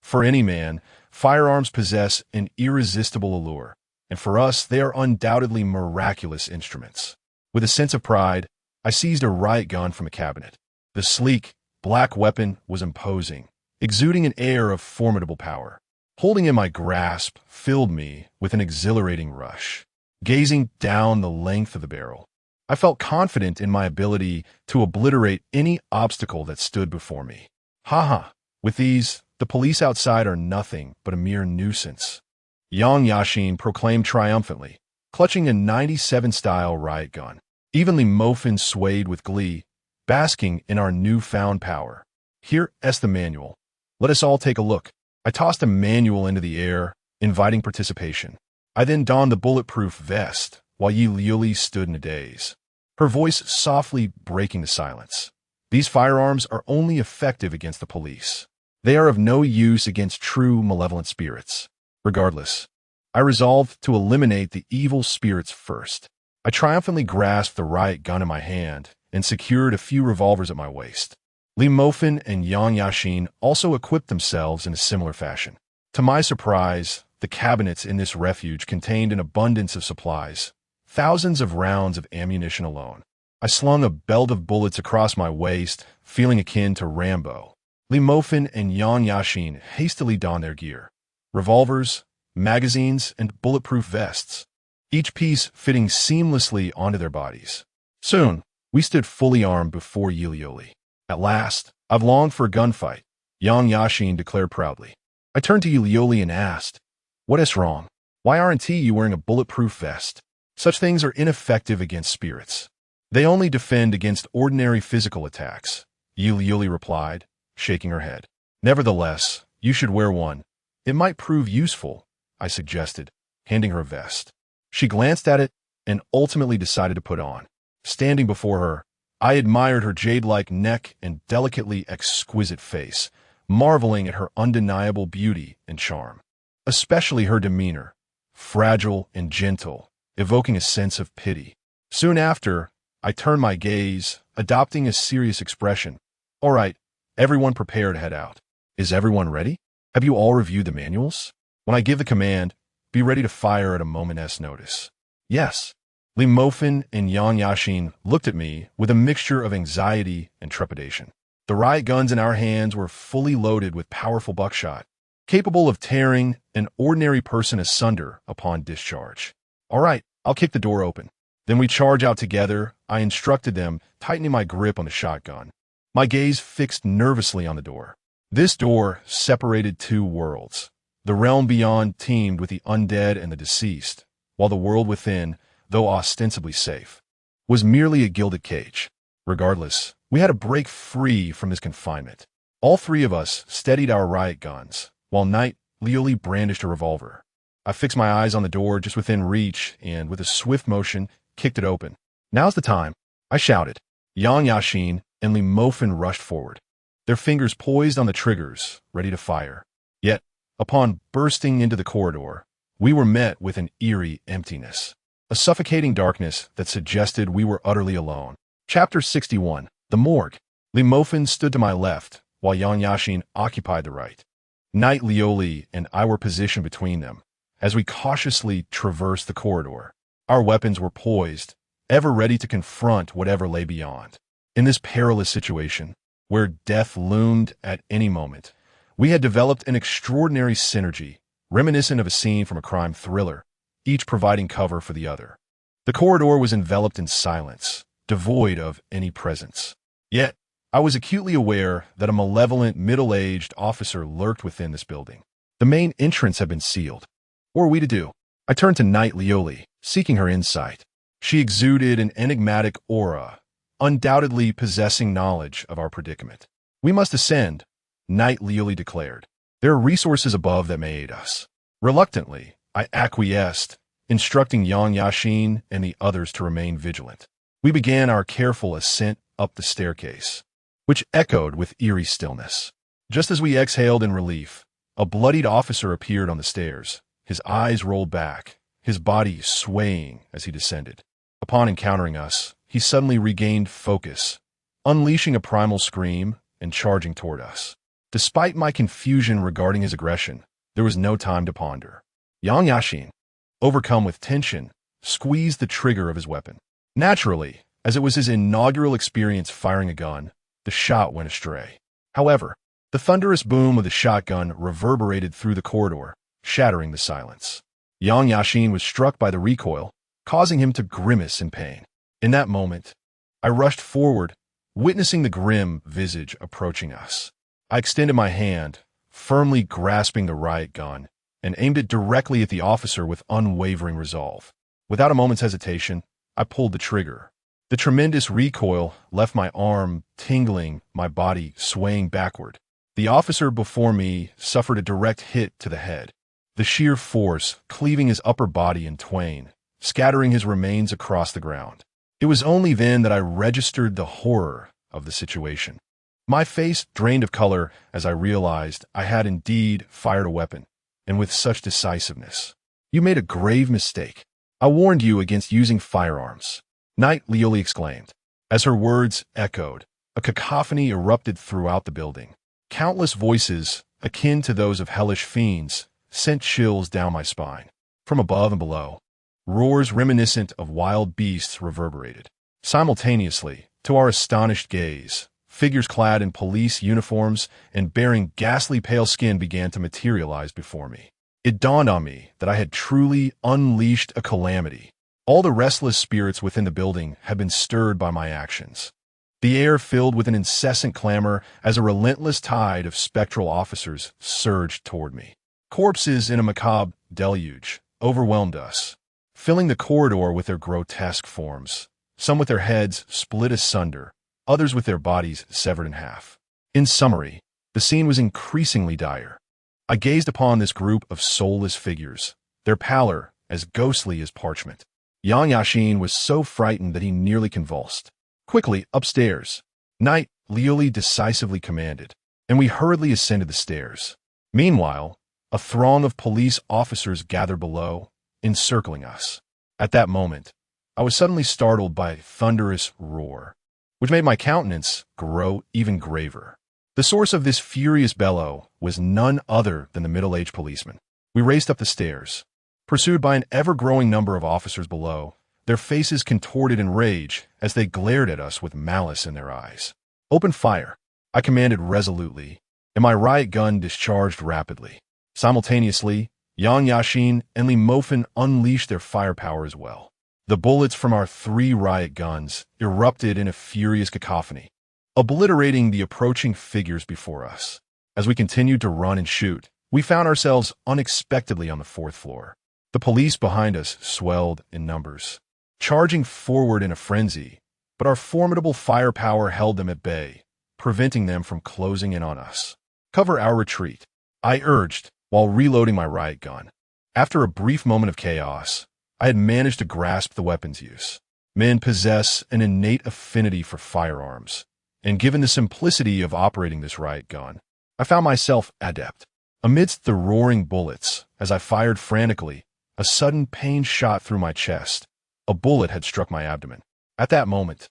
For any man, firearms possess an irresistible allure, and for us they are undoubtedly miraculous instruments. With a sense of pride, I seized a riot gun from a cabinet. The sleek, black weapon was imposing, exuding an air of formidable power. Holding in my grasp filled me with an exhilarating rush. Gazing down the length of the barrel, I felt confident in my ability to obliterate any obstacle that stood before me. "Ha! With these, the police outside are nothing but a mere nuisance," Yang Yashin proclaimed triumphantly, clutching a 97-style riot gun. Even Li Mofin swayed with glee, basking in our newfound power. "Here is the manual. Let us all take a look." I tossed a manual into the air, inviting participation. I then donned the bulletproof vest, while Yuli stood in a daze, her voice softly breaking the silence. "These firearms are only effective against the police. They are of no use against true malevolent spirits. Regardless, I resolved to eliminate the evil spirits first." I triumphantly grasped the riot gun in my hand and secured a few revolvers at my waist. Li Mofin and Yang Yashin also equipped themselves in a similar fashion. To my surprise, the cabinets in this refuge contained an abundance of supplies, thousands of rounds of ammunition alone. I slung a belt of bullets across my waist, feeling akin to Rambo. Li Mofin and Yang Yashin hastily donned their gear: revolvers, magazines, and bulletproof vests, each piece fitting seamlessly onto their bodies. Soon, we stood fully armed before Yuli. "At last, I've longed for a gunfight," Yang Yashin declared proudly. I turned to Yuli and asked, "What is wrong? Why aren't you wearing a bulletproof vest?" "Such things are ineffective against spirits. They only defend against ordinary physical attacks," Yuli replied, shaking her head. "Nevertheless, you should wear one. It might prove useful," I suggested, handing her a vest. She glanced at it and ultimately decided to put on. Standing before her, I admired her jade-like neck and delicately exquisite face, marveling at her undeniable beauty and charm. Especially her demeanor, fragile and gentle, evoking a sense of pity. Soon after, I turned my gaze, adopting a serious expression. "All right, everyone prepare to head out. Is everyone ready? Have you all reviewed the manuals? When I give the command, be ready to fire at a moment's notice." "Yes." Li Mofin and Yang Yashin looked at me with a mixture of anxiety and trepidation. The riot guns in our hands were fully loaded with powerful buckshot, capable of tearing an ordinary person asunder upon discharge. "All right, I'll kick the door open." Then we charge out together, I instructed them, tightening my grip on the shotgun. My gaze fixed nervously on the door. This door separated two worlds. The realm beyond teemed with the undead and the deceased, while the world within, though ostensibly safe, was merely a gilded cage. Regardless, we had to break free from this confinement. All three of us steadied our riot guns, while Knight Lioli brandished a revolver. I fixed my eyes on the door just within reach and, with a swift motion, kicked it open. "Now's the time," I shouted. Yang Yashin and Li Mofin rushed forward, their fingers poised on the triggers, ready to fire. Yet, upon bursting into the corridor, we were met with an eerie emptiness, a suffocating darkness that suggested we were utterly alone. Chapter 61. The Morgue. Li Mofin stood to my left, while Yang Yashin occupied the right. Knight Lioli and I were positioned between them, as we cautiously traversed the corridor. Our weapons were poised, ever ready to confront whatever lay beyond. In this perilous situation, where death loomed at any moment, we had developed an extraordinary synergy, reminiscent of a scene from a crime thriller, each providing cover for the other. The corridor was enveloped in silence, devoid of any presence. Yet, I was acutely aware that a malevolent, middle-aged officer lurked within this building. The main entrance had been sealed. What were we to do? I turned to Knight Leoli, seeking her insight. She exuded an enigmatic aura, undoubtedly possessing knowledge of our predicament. We must ascend, Knight Leoli declared. There are resources above that may aid us. Reluctantly, I acquiesced, instructing Yang Yashin and the others to remain vigilant. We began our careful ascent up the staircase, which echoed with eerie stillness. Just as we exhaled in relief, a bloodied officer appeared on the stairs, his eyes rolled back, his body swaying as he descended. Upon encountering us, he suddenly regained focus, unleashing a primal scream and charging toward us. Despite my confusion regarding his aggression, there was no time to ponder. Yang Yashin, overcome with tension, squeezed the trigger of his weapon. Naturally, as it was his inaugural experience firing a gun, the shot went astray. However, the thunderous boom of the shotgun reverberated through the corridor, shattering the silence. Yang Yashin was struck by the recoil, causing him to grimace in pain. In that moment, I rushed forward, witnessing the grim visage approaching us. I extended my hand, firmly grasping the riot gun, and aimed it directly at the officer with unwavering resolve. Without a moment's hesitation, I pulled the trigger. The tremendous recoil left my arm tingling, my body swaying backward. The officer before me suffered a direct hit to the head, the sheer force cleaving his upper body in twain, scattering his remains across the ground. It was only then that I registered the horror of the situation. My face drained of color as I realized I had indeed fired a weapon, and with such decisiveness. You made a grave mistake. I warned you against using firearms, Knight Leoli exclaimed. As her words echoed, a cacophony erupted throughout the building. Countless voices, akin to those of hellish fiends, sent chills down my spine. From above and below, roars reminiscent of wild beasts reverberated. Simultaneously, to our astonished gaze, figures clad in police uniforms and bearing ghastly pale skin began to materialize before me. It dawned on me that I had truly unleashed a calamity. All the restless spirits within the building had been stirred by my actions. The air filled with an incessant clamor as a relentless tide of spectral officers surged toward me. Corpses in a macabre deluge overwhelmed us, filling the corridor with their grotesque forms, some with their heads split asunder, others with their bodies severed in half. In summary, the scene was increasingly dire. I gazed upon this group of soulless figures, their pallor as ghostly as parchment. Yang Yashin was so frightened that he nearly convulsed. Quickly, upstairs, Knight Leoli decisively commanded, and we hurriedly ascended the stairs. Meanwhile, a throng of police officers gathered below, encircling us. At that moment, I was suddenly startled by a thunderous roar, which made my countenance grow even graver. The source of this furious bellow was none other than the middle-aged policeman. We raced up the stairs, pursued by an ever-growing number of officers below, their faces contorted in rage as they glared at us with malice in their eyes. "Open fire," I commanded resolutely, and my riot gun discharged rapidly. Simultaneously, Yang Yashin and Li Mofin unleashed their firepower as well. The bullets from our 3 riot guns erupted in a furious cacophony, obliterating the approaching figures before us. As we continued to run and shoot, we found ourselves unexpectedly on the 4th floor. The police behind us swelled in numbers, charging forward in a frenzy, but our formidable firepower held them at bay, preventing them from closing in on us. "Cover our retreat," I urged while reloading my riot gun. After a brief moment of chaos, I had managed to grasp the weapon's use. Men possess an innate affinity for firearms, and given the simplicity of operating this riot gun, I found myself adept. Amidst the roaring bullets, as I fired frantically, a sudden pain shot through my chest. A bullet had struck my abdomen. At that moment,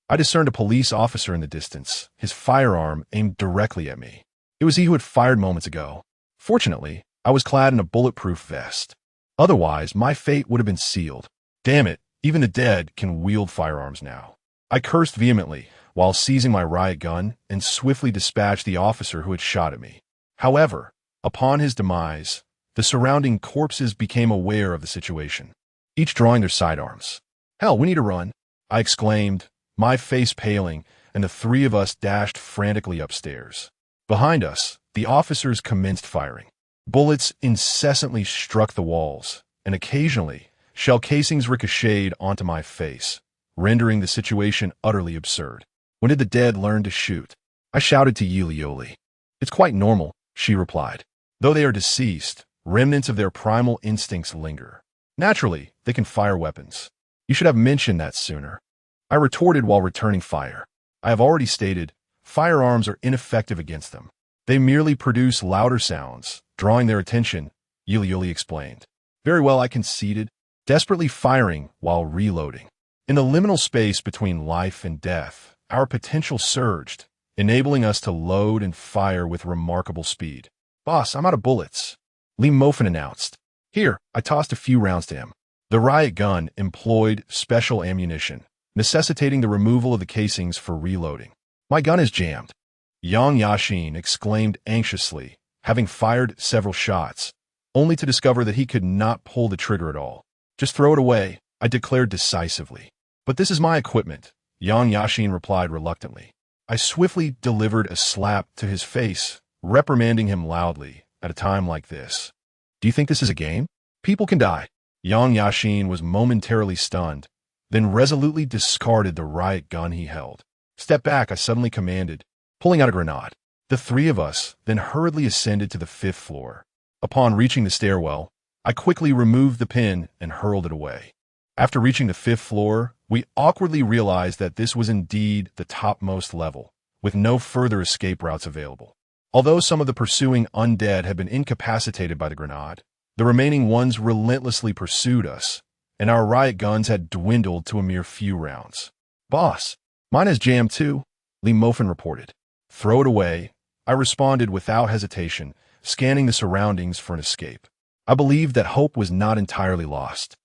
I discerned a police officer in the distance, his firearm aimed directly at me. It was he who had fired moments ago. Fortunately, I was clad in a bulletproof vest. Otherwise, my fate would have been sealed. Damn it, even the dead can wield firearms now. I cursed vehemently while seizing my riot gun and swiftly dispatched the officer who had shot at me. However, upon his demise, the surrounding corpses became aware of the situation, each drawing their sidearms. Hell, we need to run, I exclaimed, my face paling, and the three of us dashed frantically upstairs. Behind us, the officers commenced firing. Bullets incessantly struck the walls, and occasionally, shell casings ricocheted onto my face, rendering the situation utterly absurd. When did the dead learn to shoot? I shouted to Yulioli. It's quite normal, she replied. Though they are deceased, remnants of their primal instincts linger. Naturally, they can fire weapons. You should have mentioned that sooner. I retorted while returning fire. I have already stated, firearms are ineffective against them. They merely produce louder sounds, drawing their attention, Yulioli explained. Very well, I conceded, desperately firing while reloading. In the liminal space between life and death, our potential surged, enabling us to load and fire with remarkable speed. Boss, I'm out of bullets, Lee Mofin announced. Here, I tossed a few rounds to him. The riot gun employed special ammunition, necessitating the removal of the casings for reloading. My gun is jammed, Yang Yashin exclaimed anxiously, having fired several shots, only to discover that he could not pull the trigger at all. Just throw it away, I declared decisively. But this is my equipment, Yang Yashin replied reluctantly. I swiftly delivered a slap to his face, reprimanding him loudly at a time like this. Do you think this is a game? People can die. Yang Yashin was momentarily stunned, then resolutely discarded the riot gun he held. Step back, I suddenly commanded, pulling out a grenade. The three of us then hurriedly ascended to the 5th floor. Upon reaching the stairwell, I quickly removed the pin and hurled it away. After reaching the 5th floor, we awkwardly realized that this was indeed the topmost level, with no further escape routes available. Although some of the pursuing undead had been incapacitated by the grenade, the remaining ones relentlessly pursued us, and our riot guns had dwindled to a mere few rounds. Boss, mine is jammed too, Lee Mofin reported. Throw it away, I responded without hesitation, scanning the surroundings for an escape. I believed that hope was not entirely lost.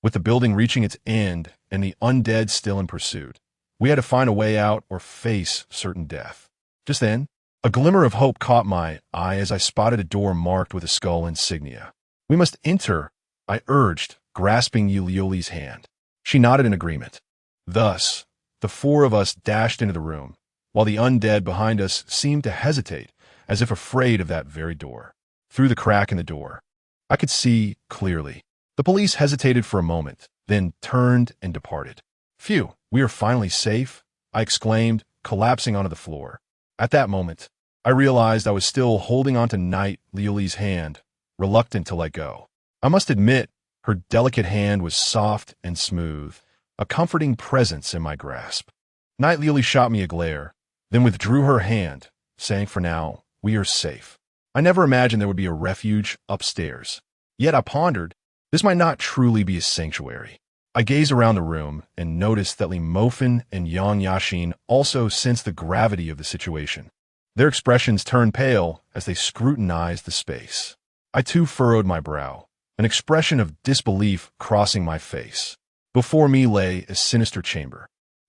With the building reaching its end and the undead still in pursuit, we had to find a way out or face certain death. Just then, a glimmer of hope caught my eye as I spotted a door marked with a skull insignia. We must enter, I urged, grasping Yulioli's hand. She nodded in agreement. Thus, the four of us dashed into the room, while the undead behind us seemed to hesitate, as if afraid of that very door. Through the crack in the door, I could see clearly. The police hesitated for a moment, then turned and departed. Phew, we are finally safe, I exclaimed, collapsing onto the floor. At that moment, I realized I was still holding onto Knight Liuli's hand, reluctant to let go. I must admit, her delicate hand was soft and smooth, a comforting presence in my grasp. Knight Liuli shot me a glare, then withdrew her hand, saying for now, we are safe. I never imagined there would be a refuge upstairs. Yet I pondered, this might not truly be a sanctuary. I gazed around the room and noticed that Lee Mofin and Yang Yashin also sensed the gravity of the situation. Their expressions turned pale as they scrutinized the space. I too furrowed my brow, an expression of disbelief crossing my face. Before me lay a sinister chamber,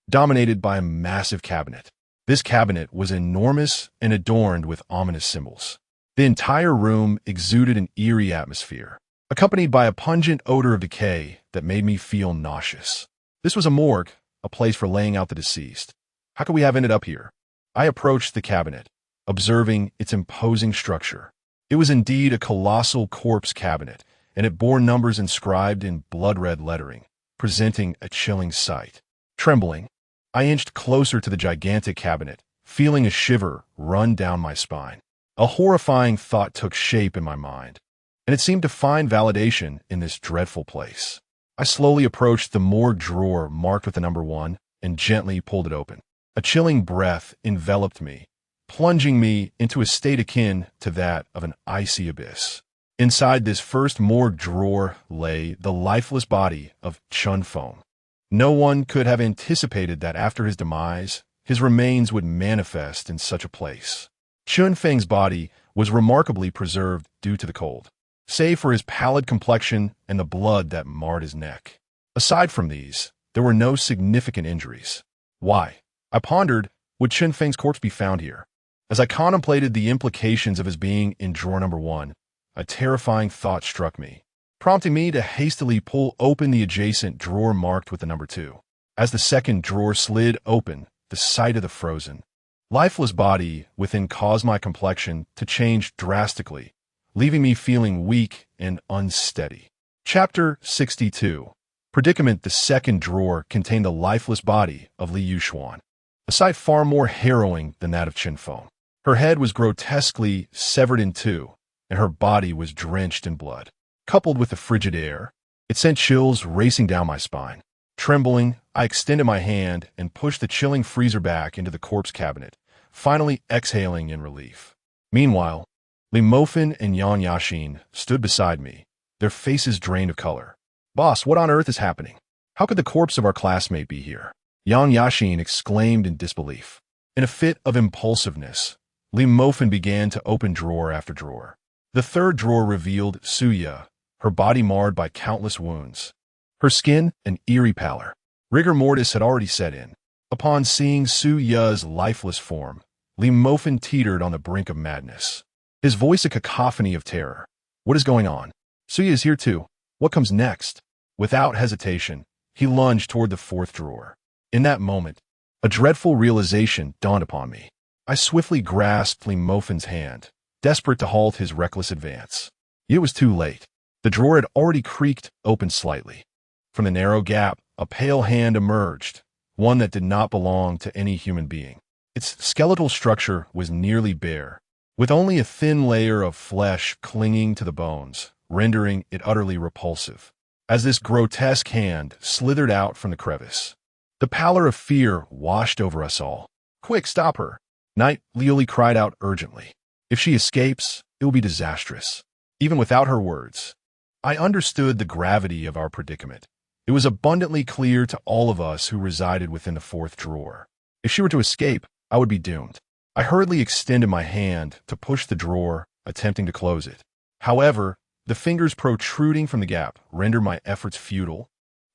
dominated by a massive cabinet. This cabinet was enormous and adorned with ominous symbols. The entire room exuded an eerie atmosphere, accompanied by a pungent odor of decay that made me feel nauseous. This was a morgue, a place for laying out the deceased. How could we have ended up here? I approached the cabinet, observing its imposing structure. It was indeed a colossal corpse cabinet, and it bore numbers inscribed in blood-red lettering, presenting a chilling sight. Trembling, I inched closer to the gigantic cabinet, feeling a shiver run down my spine. A horrifying thought took shape in my mind, and it seemed to find validation in this dreadful place. I slowly approached the morgue drawer marked with the number 1 and gently pulled it open. A chilling breath enveloped me, plunging me into a state akin to that of an icy abyss. Inside this first morgue drawer lay the lifeless body of Chun Feng. No one could have anticipated that after his demise, his remains would manifest in such a place. Chun Feng's body was remarkably preserved due to the cold, save for his pallid complexion and the blood that marred his neck. Aside from these, there were no significant injuries. Why? I pondered, would Chen Feng's corpse be found here? As I contemplated the implications of his being in drawer number 1, a terrifying thought struck me, prompting me to hastily pull open the adjacent drawer marked with the number 2. As the second drawer slid open, the sight of the frozen, lifeless body within caused my complexion to change drastically, leaving me feeling weak and unsteady. Chapter 62. Predicament. The second drawer contained the lifeless body of Li Yuxuan, a sight far more harrowing than that of Chen Feng. Her head was grotesquely severed in two, and her body was drenched in blood. Coupled with the frigid air, it sent chills racing down my spine. Trembling, I extended my hand and pushed the chilling freezer back into the corpse cabinet, finally exhaling in relief. Meanwhile, Li Mofin and Yang Yaxin stood beside me, their faces drained of color. "Boss, what on earth is happening? How could the corpse of our classmate be here?" Yang Yaxin exclaimed in disbelief. In a fit of impulsiveness, Li Mofin began to open drawer after drawer. The third drawer revealed Suya, her body marred by countless wounds. Her skin an eerie pallor. Rigor mortis had already set in. Upon seeing Suya's lifeless form, Li Mofin teetered on the brink of madness, his voice a cacophony of terror. "What is going on? Suya is here too. What comes next?" Without hesitation, he lunged toward the fourth drawer. In that moment, a dreadful realization dawned upon me. I swiftly grasped Li Mofin's hand, desperate to halt his reckless advance. It was too late. The drawer had already creaked open slightly. From the narrow gap, a pale hand emerged, one that did not belong to any human being. Its skeletal structure was nearly bare, with only a thin layer of flesh clinging to the bones, rendering it utterly repulsive. As this grotesque hand slithered out from the crevice, the pallor of fear washed over us all. "Quick, stop her!" Knight Liuli cried out urgently. "If she escapes, it will be disastrous." Even without her words, I understood the gravity of our predicament. It was abundantly clear to all of us who resided within the fourth drawer. If she were to escape, I would be doomed. I hurriedly extended my hand to push the drawer, attempting to close it. However, the fingers protruding from the gap rendered my efforts futile,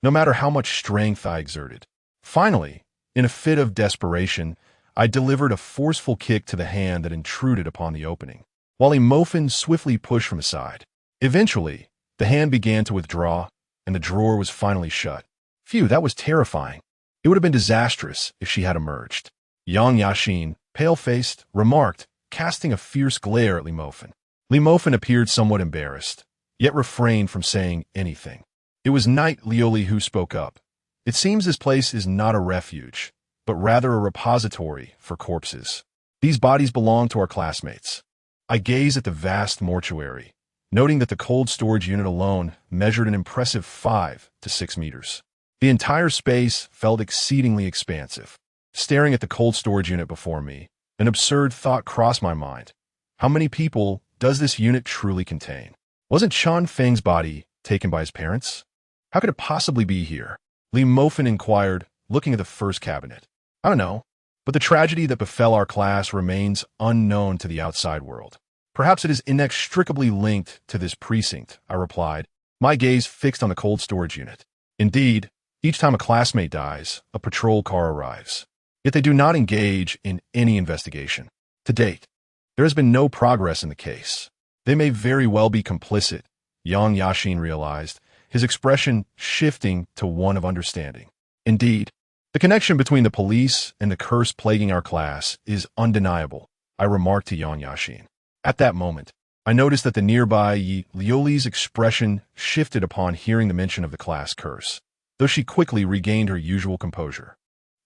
no matter how much strength I exerted. Finally, in a fit of desperation, I delivered a forceful kick to the hand that intruded upon the opening, while Li Mofin swiftly pushed from his side. Eventually, the hand began to withdraw, and the drawer was finally shut. Phew, that was terrifying. It would have been disastrous if she had emerged. Yang Yaxin, pale-faced, remarked, casting a fierce glare at Li Mofin. Li Mofin appeared somewhat embarrassed, yet refrained from saying anything. It was Knight Liuli who spoke up. "It seems this place is not a refuge, but rather a repository for corpses. These bodies belong to our classmates." I gazed at the vast mortuary, noting that the cold storage unit alone measured an impressive 5 to 6 meters. The entire space felt exceedingly expansive. Staring at the cold storage unit before me, an absurd thought crossed my mind. How many people does this unit truly contain? Wasn't Chen Feng's body taken by his parents? How could it possibly be here? Li Mofin inquired, looking at the first cabinet. "I don't know, but the tragedy that befell our class remains unknown to the outside world. Perhaps it is inextricably linked to this precinct," I replied, my gaze fixed on the cold storage unit. Indeed, each time a classmate dies, a patrol car arrives. Yet they do not engage in any investigation. To date, there has been no progress in the case. They may very well be complicit, Yang Yaxin realized, his expression shifting to one of understanding. Indeed, the connection between the police and the curse plaguing our class is undeniable, I remarked to Yang Yaxin. At that moment, I noticed that the nearby Yi Liuli's expression shifted upon hearing the mention of the class curse, though she quickly regained her usual composure.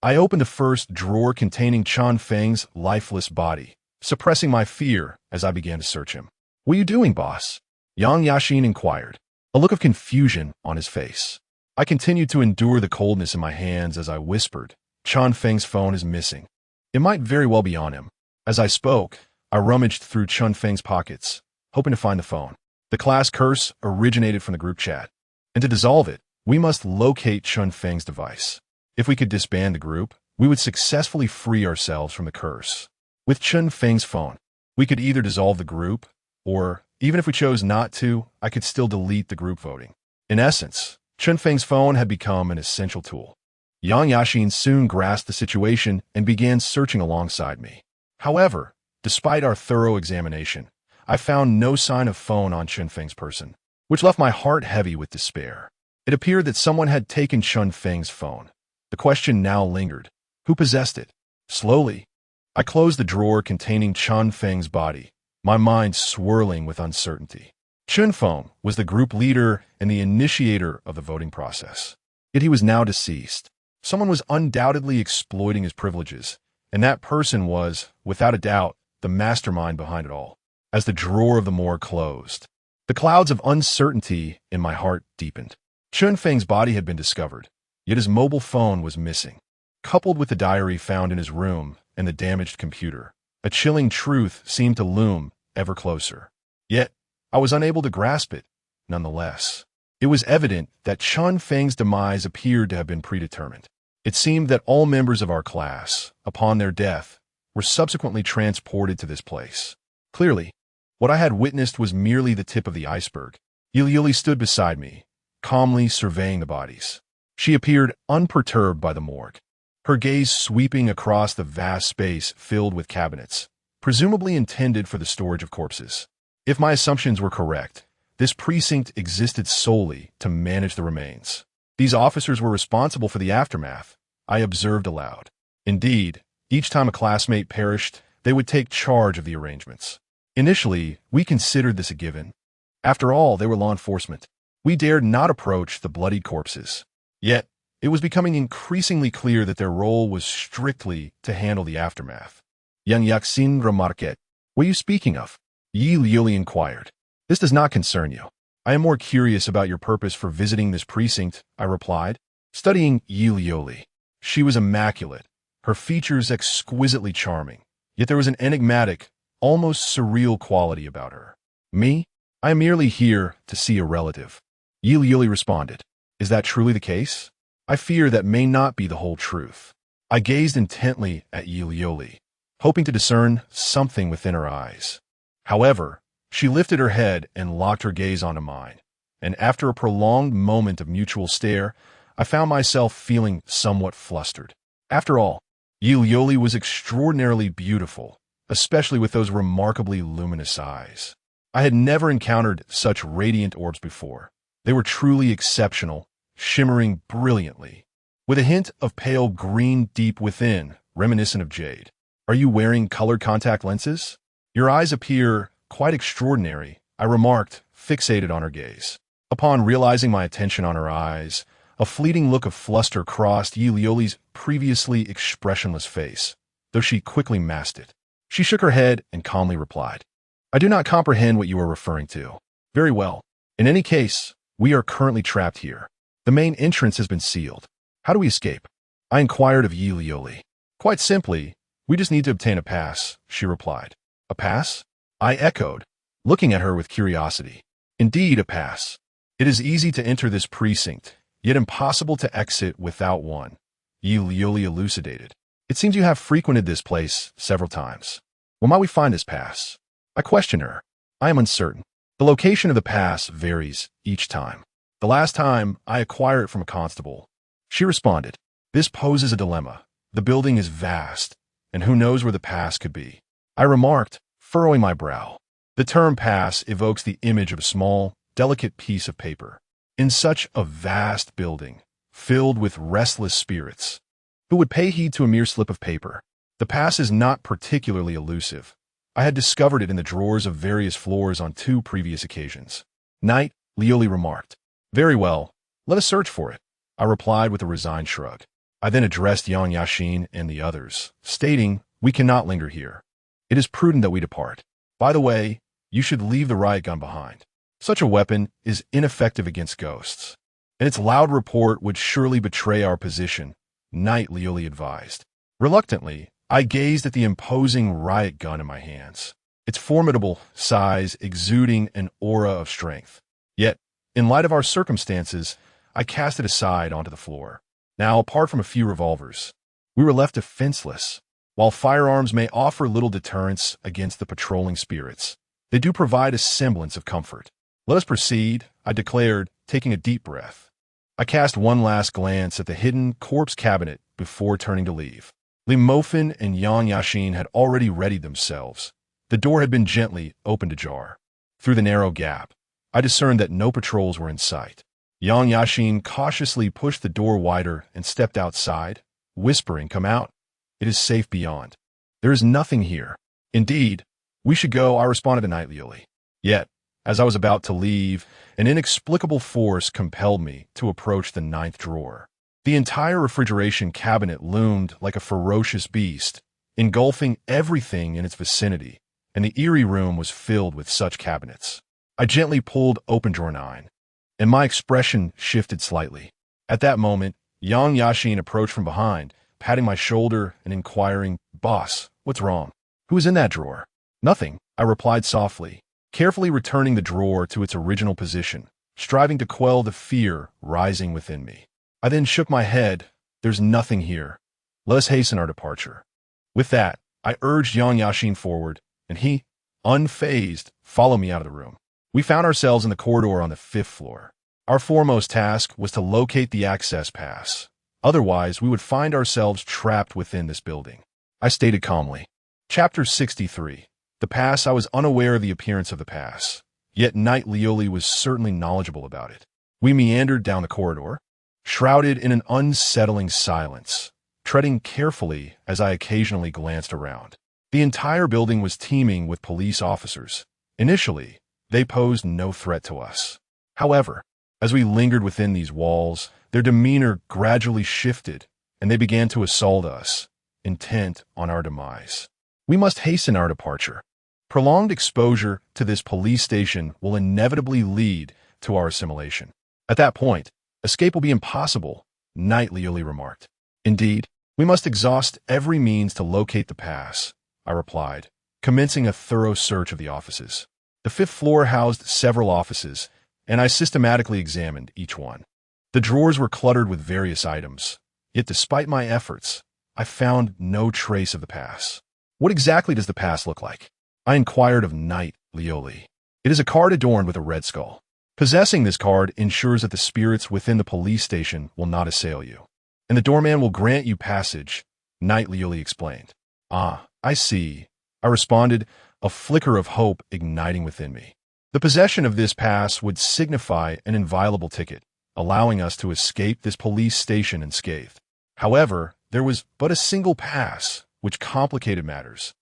I opened the first drawer containing Chen Feng's lifeless body, suppressing my fear as I began to search him. "What are you doing, boss?" Yang Yaxin inquired, a look of confusion on his face. I continued to endure the coldness in my hands as I whispered, "Chen Feng's phone is missing. It might very well be on him." As I spoke, I rummaged through Chen Feng's pockets, hoping to find the phone. The class curse originated from the group chat, and to dissolve it, we must locate Chen Feng's device. If we could disband the group, we would successfully free ourselves from the curse. With Chen Feng's phone, we could either dissolve the group, or, even if we chose not to, I could still delete the group voting. In essence, Chunfeng's phone had become an essential tool. Yang Yaxin soon grasped the situation and began searching alongside me. However, despite our thorough examination, I found no sign of phone on Chunfeng's person, which left my heart heavy with despair. It appeared that someone had taken Chunfeng's phone. The question now lingered. Who possessed it? Slowly, I closed the drawer containing Chunfeng's body, my mind swirling with uncertainty. Chunfeng was the group leader and the initiator of the voting process. Yet he was now deceased. Someone was undoubtedly exploiting his privileges, and that person was, without a doubt, the mastermind behind it all. As the drawer of the morgue closed, the clouds of uncertainty in my heart deepened. Chunfeng's body had been discovered, yet his mobile phone was missing. Coupled with the diary found in his room and the damaged computer, a chilling truth seemed to loom ever closer. Yet, I was unable to grasp it, nonetheless. It was evident that Chunfeng's demise appeared to have been predetermined. It seemed that all members of our class, upon their death, were subsequently transported to this place. Clearly, what I had witnessed was merely the tip of the iceberg. Yuli stood beside me, calmly surveying the bodies. She appeared unperturbed by the morgue, her gaze sweeping across the vast space filled with cabinets, presumably intended for the storage of corpses. If my assumptions were correct, this precinct existed solely to manage the remains. These officers were responsible for the aftermath, I observed aloud. Indeed, each time a classmate perished, they would take charge of the arrangements. Initially, we considered this a given. After all, they were law enforcement. We dared not approach the bloodied corpses. Yet, it was becoming increasingly clear that their role was strictly to handle the aftermath. Yang Yaxin remarqued. What are you speaking of? Yi Liuli inquired. This does not concern you. I am more curious about your purpose for visiting this precinct, I replied, studying Yi Liuli. She was immaculate, her features exquisitely charming, yet there was an enigmatic, almost surreal quality about her. Me? I am merely here to see a relative. Yi Liuli responded. Is that truly the case? I fear that may not be the whole truth. I gazed intently at Yi Liuli, hoping to discern something within her eyes. However, she lifted her head and locked her gaze onto mine, and after a prolonged moment of mutual stare, I found myself feeling somewhat flustered. After all, Yi Liuli was extraordinarily beautiful, especially with those remarkably luminous eyes. I had never encountered such radiant orbs before. They were truly exceptional, shimmering brilliantly, with a hint of pale green deep within, reminiscent of jade. Are you wearing colored contact lenses? Your eyes appear quite extraordinary, I remarked, fixated on her gaze. Upon realizing my attention on her eyes, a fleeting look of fluster crossed Yi Liuli's previously expressionless face, though she quickly masked it. She shook her head and calmly replied, I do not comprehend what you are referring to. Very well. In any case, we are currently trapped here. The main entrance has been sealed. How do we escape? I inquired of Yi Liuli. Quite simply, we just need to obtain a pass, she replied. A pass? I echoed, looking at her with curiosity. Indeed, a pass. It is easy to enter this precinct, yet impossible to exit without one, Yi Liuli elucidated. It seems you have frequented this place several times. Where might we find this pass? I questioned her. I am uncertain. The location of the pass varies each time. The last time, I acquired it from a constable. She responded, This poses a dilemma. The building is vast, and who knows where the pass could be. I remarked, furrowing my brow. The term pass evokes the image of a small, delicate piece of paper. In such a vast building, filled with restless spirits, who would pay heed to a mere slip of paper? The pass is not particularly elusive. I had discovered it in the drawers of various floors on 2 previous occasions. Night, Liuli remarked. Very well, let us search for it, I replied with a resigned shrug. I then addressed Yang Yaxin and the others, stating, We cannot linger here. It is prudent that we depart. By the way, you should leave the riot gun behind. Such a weapon is ineffective against ghosts, and its loud report would surely betray our position, Night Liuli advised. Reluctantly, I gazed at the imposing riot gun in my hands, its formidable size exuding an aura of strength. Yet, in light of our circumstances, I cast it aside onto the floor. Now, apart from a few revolvers, we were left defenseless. While firearms may offer little deterrence against the patrolling spirits, they do provide a semblance of comfort. Let us proceed, I declared, taking a deep breath. I cast one last glance at the hidden corpse cabinet before turning to leave. Li Mofin and Yang Yashin had already readied themselves. The door had been gently opened ajar. Through the narrow gap, I discerned that no patrols were in sight. Yang Yashin cautiously pushed the door wider and stepped outside, whispering, "Come out. It is safe beyond. There is nothing here." "Indeed, we should go," I responded immediately. Yet, as I was about to leave, an inexplicable force compelled me to approach the ninth drawer. The entire refrigeration cabinet loomed like a ferocious beast, engulfing everything in its vicinity, and the eerie room was filled with such cabinets. I gently pulled open drawer 9, and my expression shifted slightly. At that moment, Yang Yashin approached from behind, patting my shoulder and inquiring, "Boss, what's wrong? Who is in that drawer?" "Nothing," I replied softly, carefully returning the drawer to its original position, striving to quell the fear rising within me. I then shook my head. "There's nothing here. Let us hasten our departure." With that, I urged Yang Yashin forward, and he, unfazed, followed me out of the room. We found ourselves in the corridor on the 5th floor. Our foremost task was to locate the access pass. Otherwise, we would find ourselves trapped within this building. I stated calmly. Chapter 63. The pass. I was unaware of the appearance of the pass, yet Knight Lioli was certainly knowledgeable about it. We meandered down the corridor, shrouded in an unsettling silence, treading carefully as I occasionally glanced around. The entire building was teeming with police officers. Initially, they posed no threat to us. However, as we lingered within these walls, their demeanor gradually shifted, and they began to assault us, intent on our demise. We must hasten our departure. Prolonged exposure to this police station will inevitably lead to our assimilation. At that point, escape will be impossible, Knight Lioli remarked. Indeed, we must exhaust every means to locate the pass, I replied, commencing a thorough search of the offices. The 5th floor housed several offices, and I systematically examined each one. The drawers were cluttered with various items, yet despite my efforts, I found no trace of the pass. "What exactly does the pass look like?" I inquired of Knight Lioli. "It is a card adorned with a red skull. Possessing this card ensures that the spirits within the police station will not assail you, and the doorman will grant you passage," Knight Lioli explained. "Ah, I see," I responded, a flicker of hope igniting within me. The possession of this pass would signify an inviolable ticket, allowing us to escape this police station unscathed. However, there was but a single pass, which complicated matters,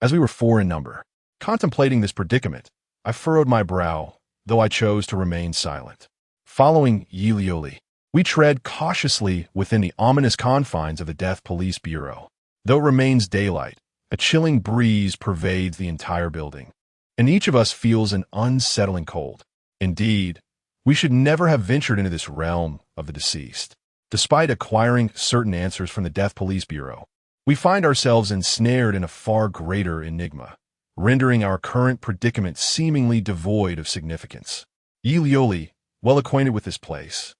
as we were 4 in number. Contemplating this predicament, I furrowed my brow, though I chose to remain silent. Following Yi Lioli, we tread cautiously within the ominous confines of the Death Police Bureau. Though it remains daylight, a chilling breeze pervades the entire building, and each of us feels an unsettling cold. Indeed, we should never have ventured into this realm of the deceased. Despite acquiring certain answers from the Death Police Bureau, we find ourselves ensnared in a far greater enigma, rendering our current predicament seemingly devoid of significance. Yi Lioli, well acquainted with this place,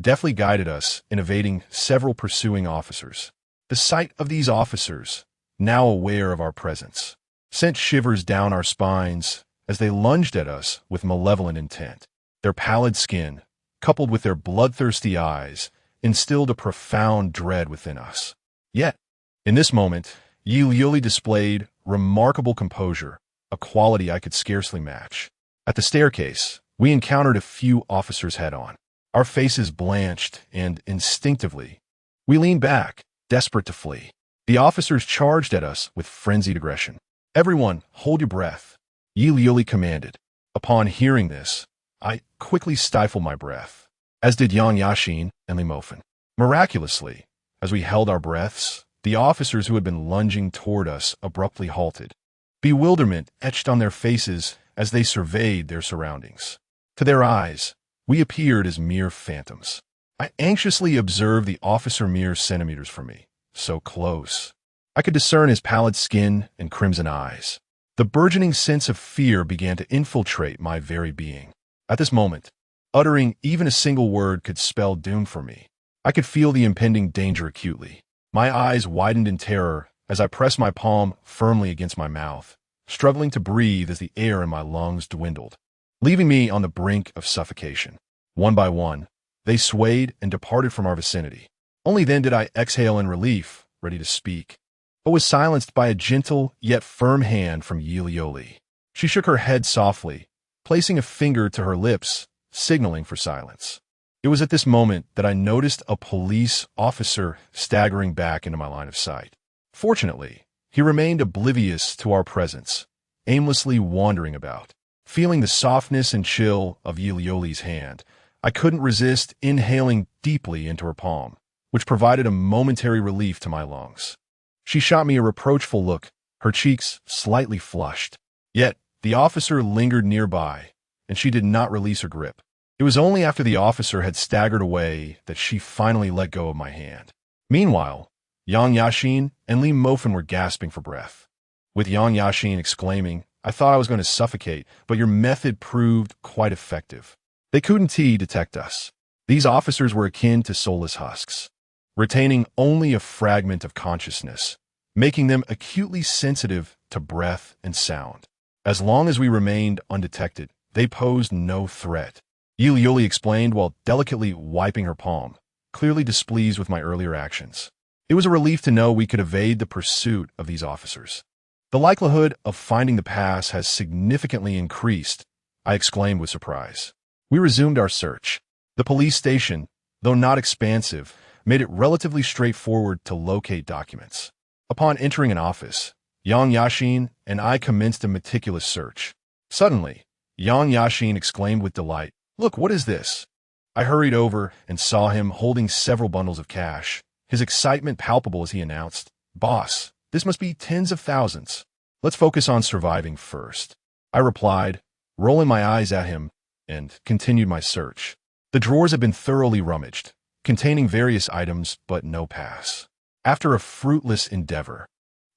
deftly guided us in evading several pursuing officers. The sight of these officers, now aware of our presence, sent shivers down our spines as they lunged at us with malevolent intent. Their pallid skin, coupled with their bloodthirsty eyes, instilled a profound dread within us. Yet, in this moment, Yi Lioli displayed remarkable composure, a quality I could scarcely match. At the staircase, we encountered a few officers head-on. Our faces blanched, and instinctively, we leaned back, desperate to flee. The officers charged at us with frenzied aggression. "Everyone, hold your breath," Yi Lioli commanded. Upon hearing this, I quickly stifled my breath, as did Yang Yashin and Li Mofin. Miraculously, as we held our breaths, the officers who had been lunging toward us abruptly halted. Bewilderment etched on their faces as they surveyed their surroundings. To their eyes, we appeared as mere phantoms. I anxiously observed the officer mere centimeters from me, so close. I could discern his pallid skin and crimson eyes. The burgeoning sense of fear began to infiltrate my very being. At this moment, uttering even a single word could spell doom for me. I could feel the impending danger acutely. My eyes widened in terror as I pressed my palm firmly against my mouth, struggling to breathe as the air in my lungs dwindled, leaving me on the brink of suffocation. One by one, They swayed and departed from our vicinity. Only then did I exhale in relief, ready to speak, but was silenced by a gentle yet firm hand from Yuli. She shook her head softly, placing a finger to her lips, signaling for silence. It was at this moment that I noticed a police officer staggering back into my line of sight. Fortunately, he remained oblivious to our presence, aimlessly wandering about. Feeling the softness and chill of Yuli's hand, I couldn't resist inhaling deeply into her palm, which provided a momentary relief to my lungs. She shot me a reproachful look, her cheeks slightly flushed. Yet, the officer lingered nearby, and she did not release her grip. It was only after the officer had staggered away that she finally let go of my hand. Meanwhile, Yang Yashin and Li Mofan were gasping for breath, with Yang Yashin exclaiming, "I thought I was going to suffocate, but your method proved quite effective." They couldn't detect us. These officers were akin to soulless husks, retaining only a fragment of consciousness, making them acutely sensitive to breath and sound. As long as we remained undetected, they posed no threat. Yuli explained while delicately wiping her palm, clearly displeased with my earlier actions. It was a relief to know we could evade the pursuit of these officers. "The likelihood of finding the pass has significantly increased," I exclaimed with surprise. We resumed our search. The police station, though not expansive, made it relatively straightforward to locate documents. Upon entering an office, Yang Yashin and I commenced a meticulous search. Suddenly, Yang Yashin exclaimed with delight, "Look, what is this?" I hurried over and saw him holding several bundles of cash, his excitement palpable as he announced, "Boss, this must be tens of thousands. Let's focus on surviving first." I replied, rolling my eyes at him, and continued my search. The drawers had been thoroughly rummaged, containing various items but no pass. After a fruitless endeavor,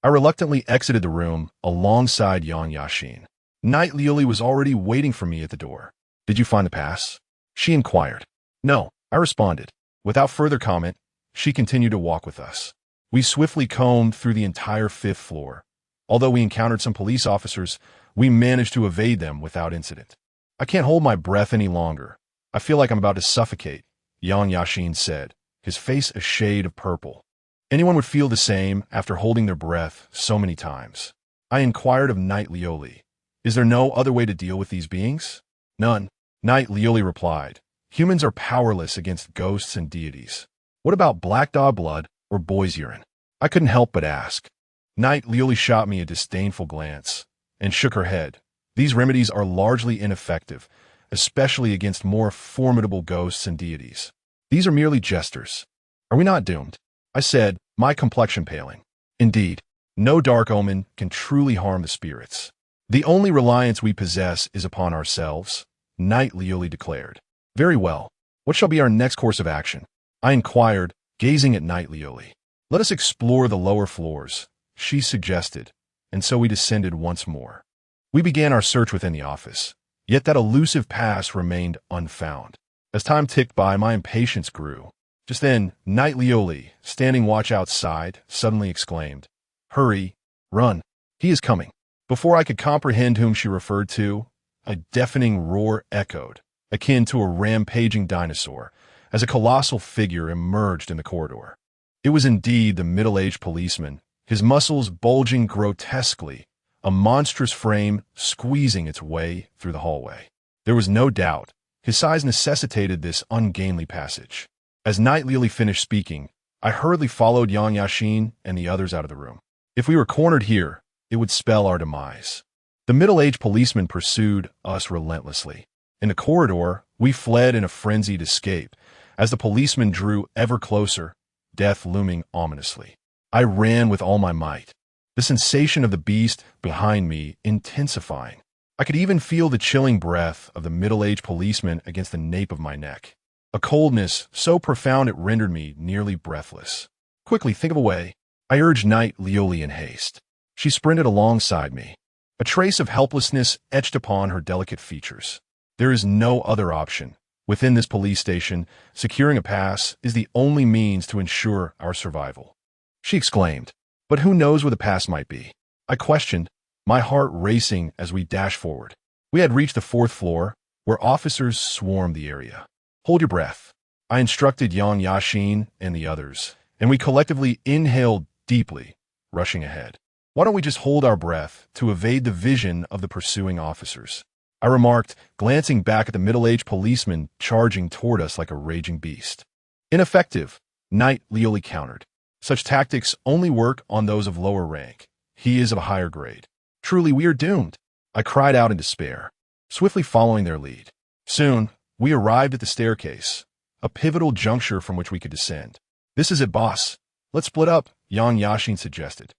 I reluctantly exited the room alongside Yang Yashin. Night Liuli was already waiting for me at the door. "Did you find the pass?" she inquired. "No," I responded. Without further comment, she continued to walk with us. We swiftly combed through the entire 5th floor. Although we encountered some police officers, we managed to evade them without incident. "I can't hold my breath any longer. I feel like I'm about to suffocate," Yang Yashin said, his face a shade of purple. Anyone would feel the same after holding their breath so many times. I inquired of Night Liuli, "Is there no other way to deal with these beings?" "None," Night Liuli replied. "Humans are powerless against ghosts and deities." "What about black dog blood or boy's urine?" I couldn't help but ask. Night Liuli shot me a disdainful glance and shook her head. "These remedies are largely ineffective, especially against more formidable ghosts and deities. These are merely jesters. Are we not doomed?" I said, my complexion paling. "Indeed, no dark omen can truly harm the spirits. The only reliance we possess is upon ourselves," Night Liuli declared. "Very well. What shall be our next course of action?" I inquired, gazing at Night Liuli. "Let us explore the lower floors," she suggested, and so we descended once more. We began our search within the office, yet that elusive pass remained unfound. As time ticked by, my impatience grew. Just then, Night Liuli, standing watch outside, suddenly exclaimed, "Hurry, run, he is coming." Before I could comprehend whom she referred to, a deafening roar echoed, akin to a rampaging dinosaur, as a colossal figure emerged in the corridor. It was indeed the middle-aged policeman, his muscles bulging grotesquely, a monstrous frame squeezing its way through the hallway. There was no doubt his size necessitated this ungainly passage. As Night Liuli finished speaking, I hurriedly followed Yang Yashin and the others out of the room. If we were cornered here, it would spell our demise. The middle-aged policeman pursued us relentlessly. In the corridor, we fled in a frenzied escape. As the policeman drew ever closer, death looming ominously, I ran with all my might, the sensation of the beast behind me intensifying. I could even feel the chilling breath of the middle-aged policeman against the nape of my neck, a coldness so profound it rendered me nearly breathless. "Quickly, think of a way," I urged Night Liuli in haste. She sprinted alongside me, a trace of helplessness etched upon her delicate features. "There is no other option. Within this police station, securing a pass is the only means to ensure our survival," she exclaimed. "But who knows where the pass might be?" I questioned, my heart racing as we dashed forward. We had reached the 4th floor, where officers swarmed the area. "Hold your breath. I instructed Yang Yashin and the others, and we collectively inhaled deeply, rushing ahead. Why don't we just hold our breath to evade the vision of the pursuing officers? I remarked, glancing back at the middle-aged policeman charging toward us like a raging beast. Ineffective, Knight Leoli countered. Such tactics only work on those of lower rank. He is of a higher grade. Truly, we are doomed. I cried out in despair, swiftly following their lead. Soon, we arrived at the staircase, a pivotal juncture from which we could descend. This is it, boss. Let's split up, Yang Yashin suggested.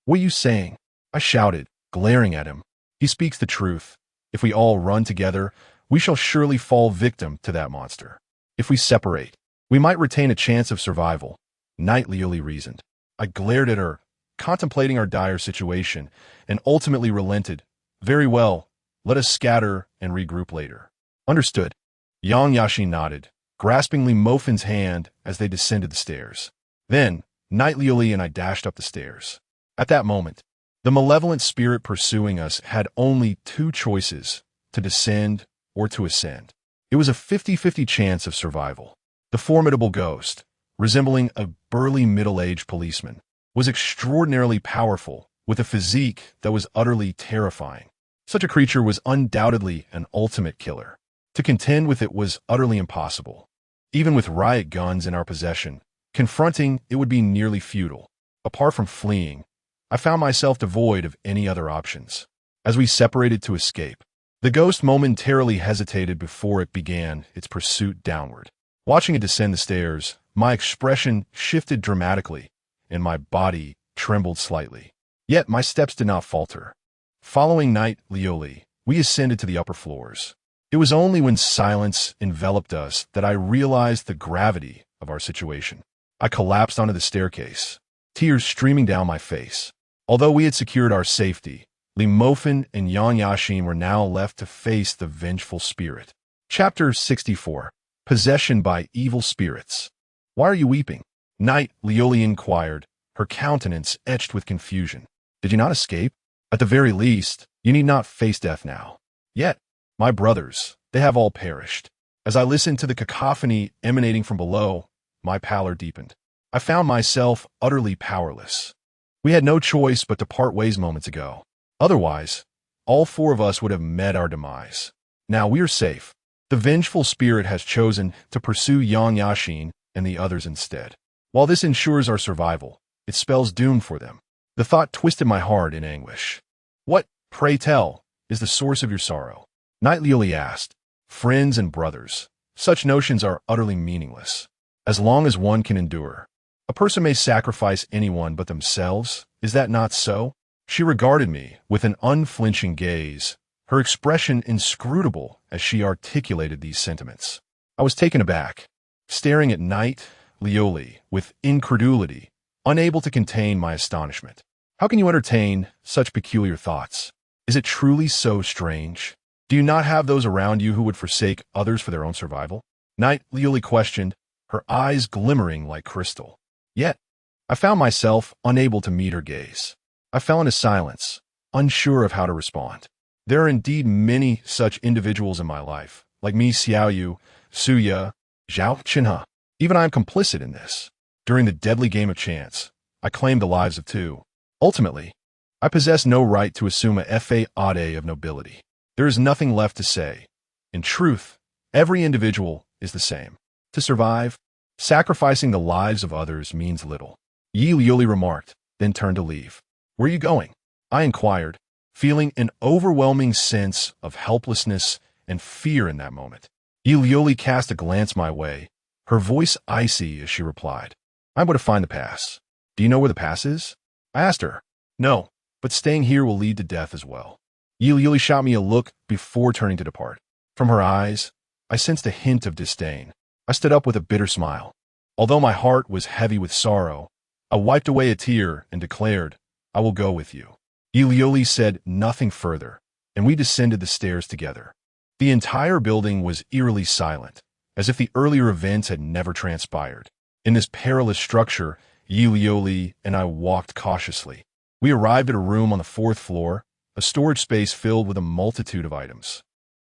What are you saying? I shouted, glaring at him. He speaks the truth. If we all run together, we shall surely fall victim to that monster. If we separate, we might retain a chance of survival, Knight Leoli reasoned. I glared at her, contemplating our dire situation, and ultimately relented. Very well, let us scatter and regroup later. Understood. Yang Yashin nodded, grasping Li Mofin's hand as they descended the stairs. Then, Knight Leoli and I dashed up the stairs. At that moment, the malevolent spirit pursuing us had only two choices, to descend or to ascend. It was a 50-50 chance of survival. The formidable ghost, resembling a burly middle-aged policeman, was extraordinarily powerful, with a physique that was utterly terrifying. Such a creature was undoubtedly an ultimate killer. To contend with it was utterly impossible. Even with riot guns in our possession, confronting it would be nearly futile. Apart from fleeing, I found myself devoid of any other options. As we separated to escape, the ghost momentarily hesitated before it began its pursuit downward. Watching it descend the stairs, my expression shifted dramatically, and my body trembled slightly. Yet my steps did not falter. Following Knight Leoli, we ascended to the upper floors. It was only when silence enveloped us that I realized the gravity of our situation. I collapsed onto the staircase, tears streaming down my face. Although we had secured our safety, Li Mofin and Yang Yashin were now left to face the vengeful spirit. Chapter 64. Possession by Evil Spirits. Why are you weeping? Knight Leoli inquired, her countenance etched with confusion. Did you not escape? At the very least, you need not face death now. Yet, my brothers, they have all perished. As I listened to the cacophony emanating from below, my pallor deepened. I found myself utterly powerless. We had no choice but to part ways moments ago. Otherwise, all four of us would have met our demise. Now we are safe. The vengeful spirit has chosen to pursue Yang Yashin and the others instead. While this ensures our survival, it spells doom for them. The thought twisted my heart in anguish. What, pray tell, is the source of your sorrow? Knight Leoli asked. Friends and brothers. Such notions are utterly meaningless. As long as one can endure. A person may sacrifice anyone but themselves, is that not so? She regarded me with an unflinching gaze, her expression inscrutable as she articulated these sentiments. I was taken aback, staring at Knight Leoli with incredulity, unable to contain my astonishment. How can you entertain such peculiar thoughts? Is it truly so strange? Do you not have those around you who would forsake others for their own survival? Knight Leoli questioned, her eyes glimmering like crystal. Yet, I found myself unable to meet her gaze. I fell into silence, unsure of how to respond. There are indeed many such individuals in my life, like me, Xiaoyu, Suya, Zhao Qinhe. Even I am complicit in this. During the deadly game of chance, I claimed the lives of two. Ultimately, I possess no right to assume a fade of nobility. There is nothing left to say. In truth, every individual is the same. To survive, sacrificing the lives of others means little. Yi Leoli remarked, then turned to leave. Where are you going? I inquired, feeling an overwhelming sense of helplessness and fear in that moment. Yi Leoli cast a glance my way, her voice icy as she replied. I'm going to find the pass. Do you know where the pass is? I asked her. No, but staying here will lead to death as well. Yi Leoli shot me a look before turning to depart. From her eyes, I sensed a hint of disdain. I stood up with a bitter smile. Although my heart was heavy with sorrow, I wiped away a tear and declared, I will go with you. Yi Leoli said nothing further, and we descended the stairs together. The entire building was eerily silent, as if the earlier events had never transpired. In this perilous structure, Yi Leoli and I walked cautiously. We arrived at a room on the 4th floor, a storage space filled with a multitude of items.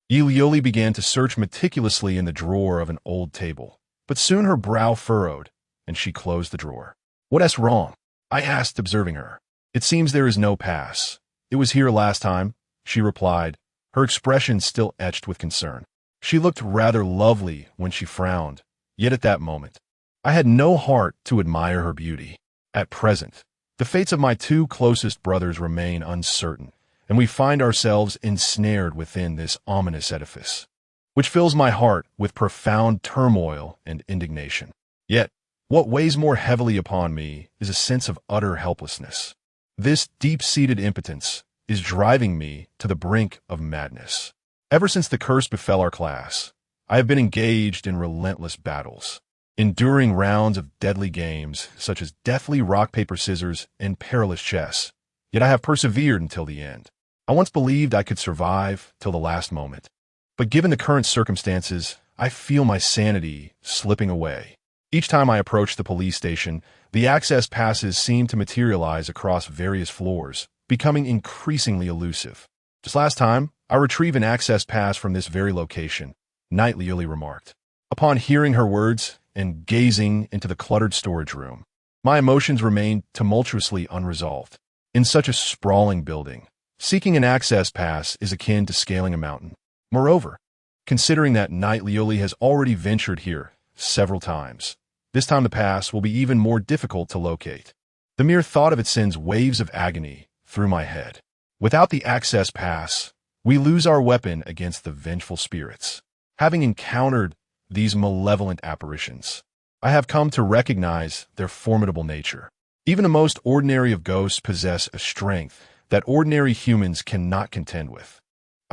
Yi Leoli began to search meticulously in the drawer of an old table, But soon her brow furrowed, and she closed the drawer. "What's wrong?" I asked, observing her. "It seems there is no pass. It was here last time," she replied, her expression still etched with concern. She looked rather lovely when she frowned, yet at that moment, I had no heart to admire her beauty. At present, the fates of my two closest brothers remain uncertain, and we find ourselves ensnared within this ominous edifice, which fills my heart with profound turmoil and indignation. Yet, what weighs more heavily upon me is a sense of utter helplessness. This deep-seated impotence is driving me to the brink of madness. Ever since the curse befell our class, I have been engaged in relentless battles, enduring rounds of deadly games such as deathly rock, paper, scissors, and perilous chess. Yet I have persevered until the end. I once believed I could survive till the last moment. But given the current circumstances, I feel my sanity slipping away. Each time I approach the police station, the access passes seem to materialize across various floors, becoming increasingly elusive. Just last time, I retrieved an access pass from this very location, Knightley remarked. Upon hearing her words and gazing into the cluttered storage room, my emotions remained tumultuously unresolved. In such a sprawling building, seeking an access pass is akin to scaling a mountain. Moreover, considering that Knightley has already ventured here several times, this time the pass will be even more difficult to locate. The mere thought of it sends waves of agony through my head. Without the access pass, we lose our weapon against the vengeful spirits. Having encountered these malevolent apparitions, I have come to recognize their formidable nature. Even the most ordinary of ghosts possess a strength that ordinary humans cannot contend with.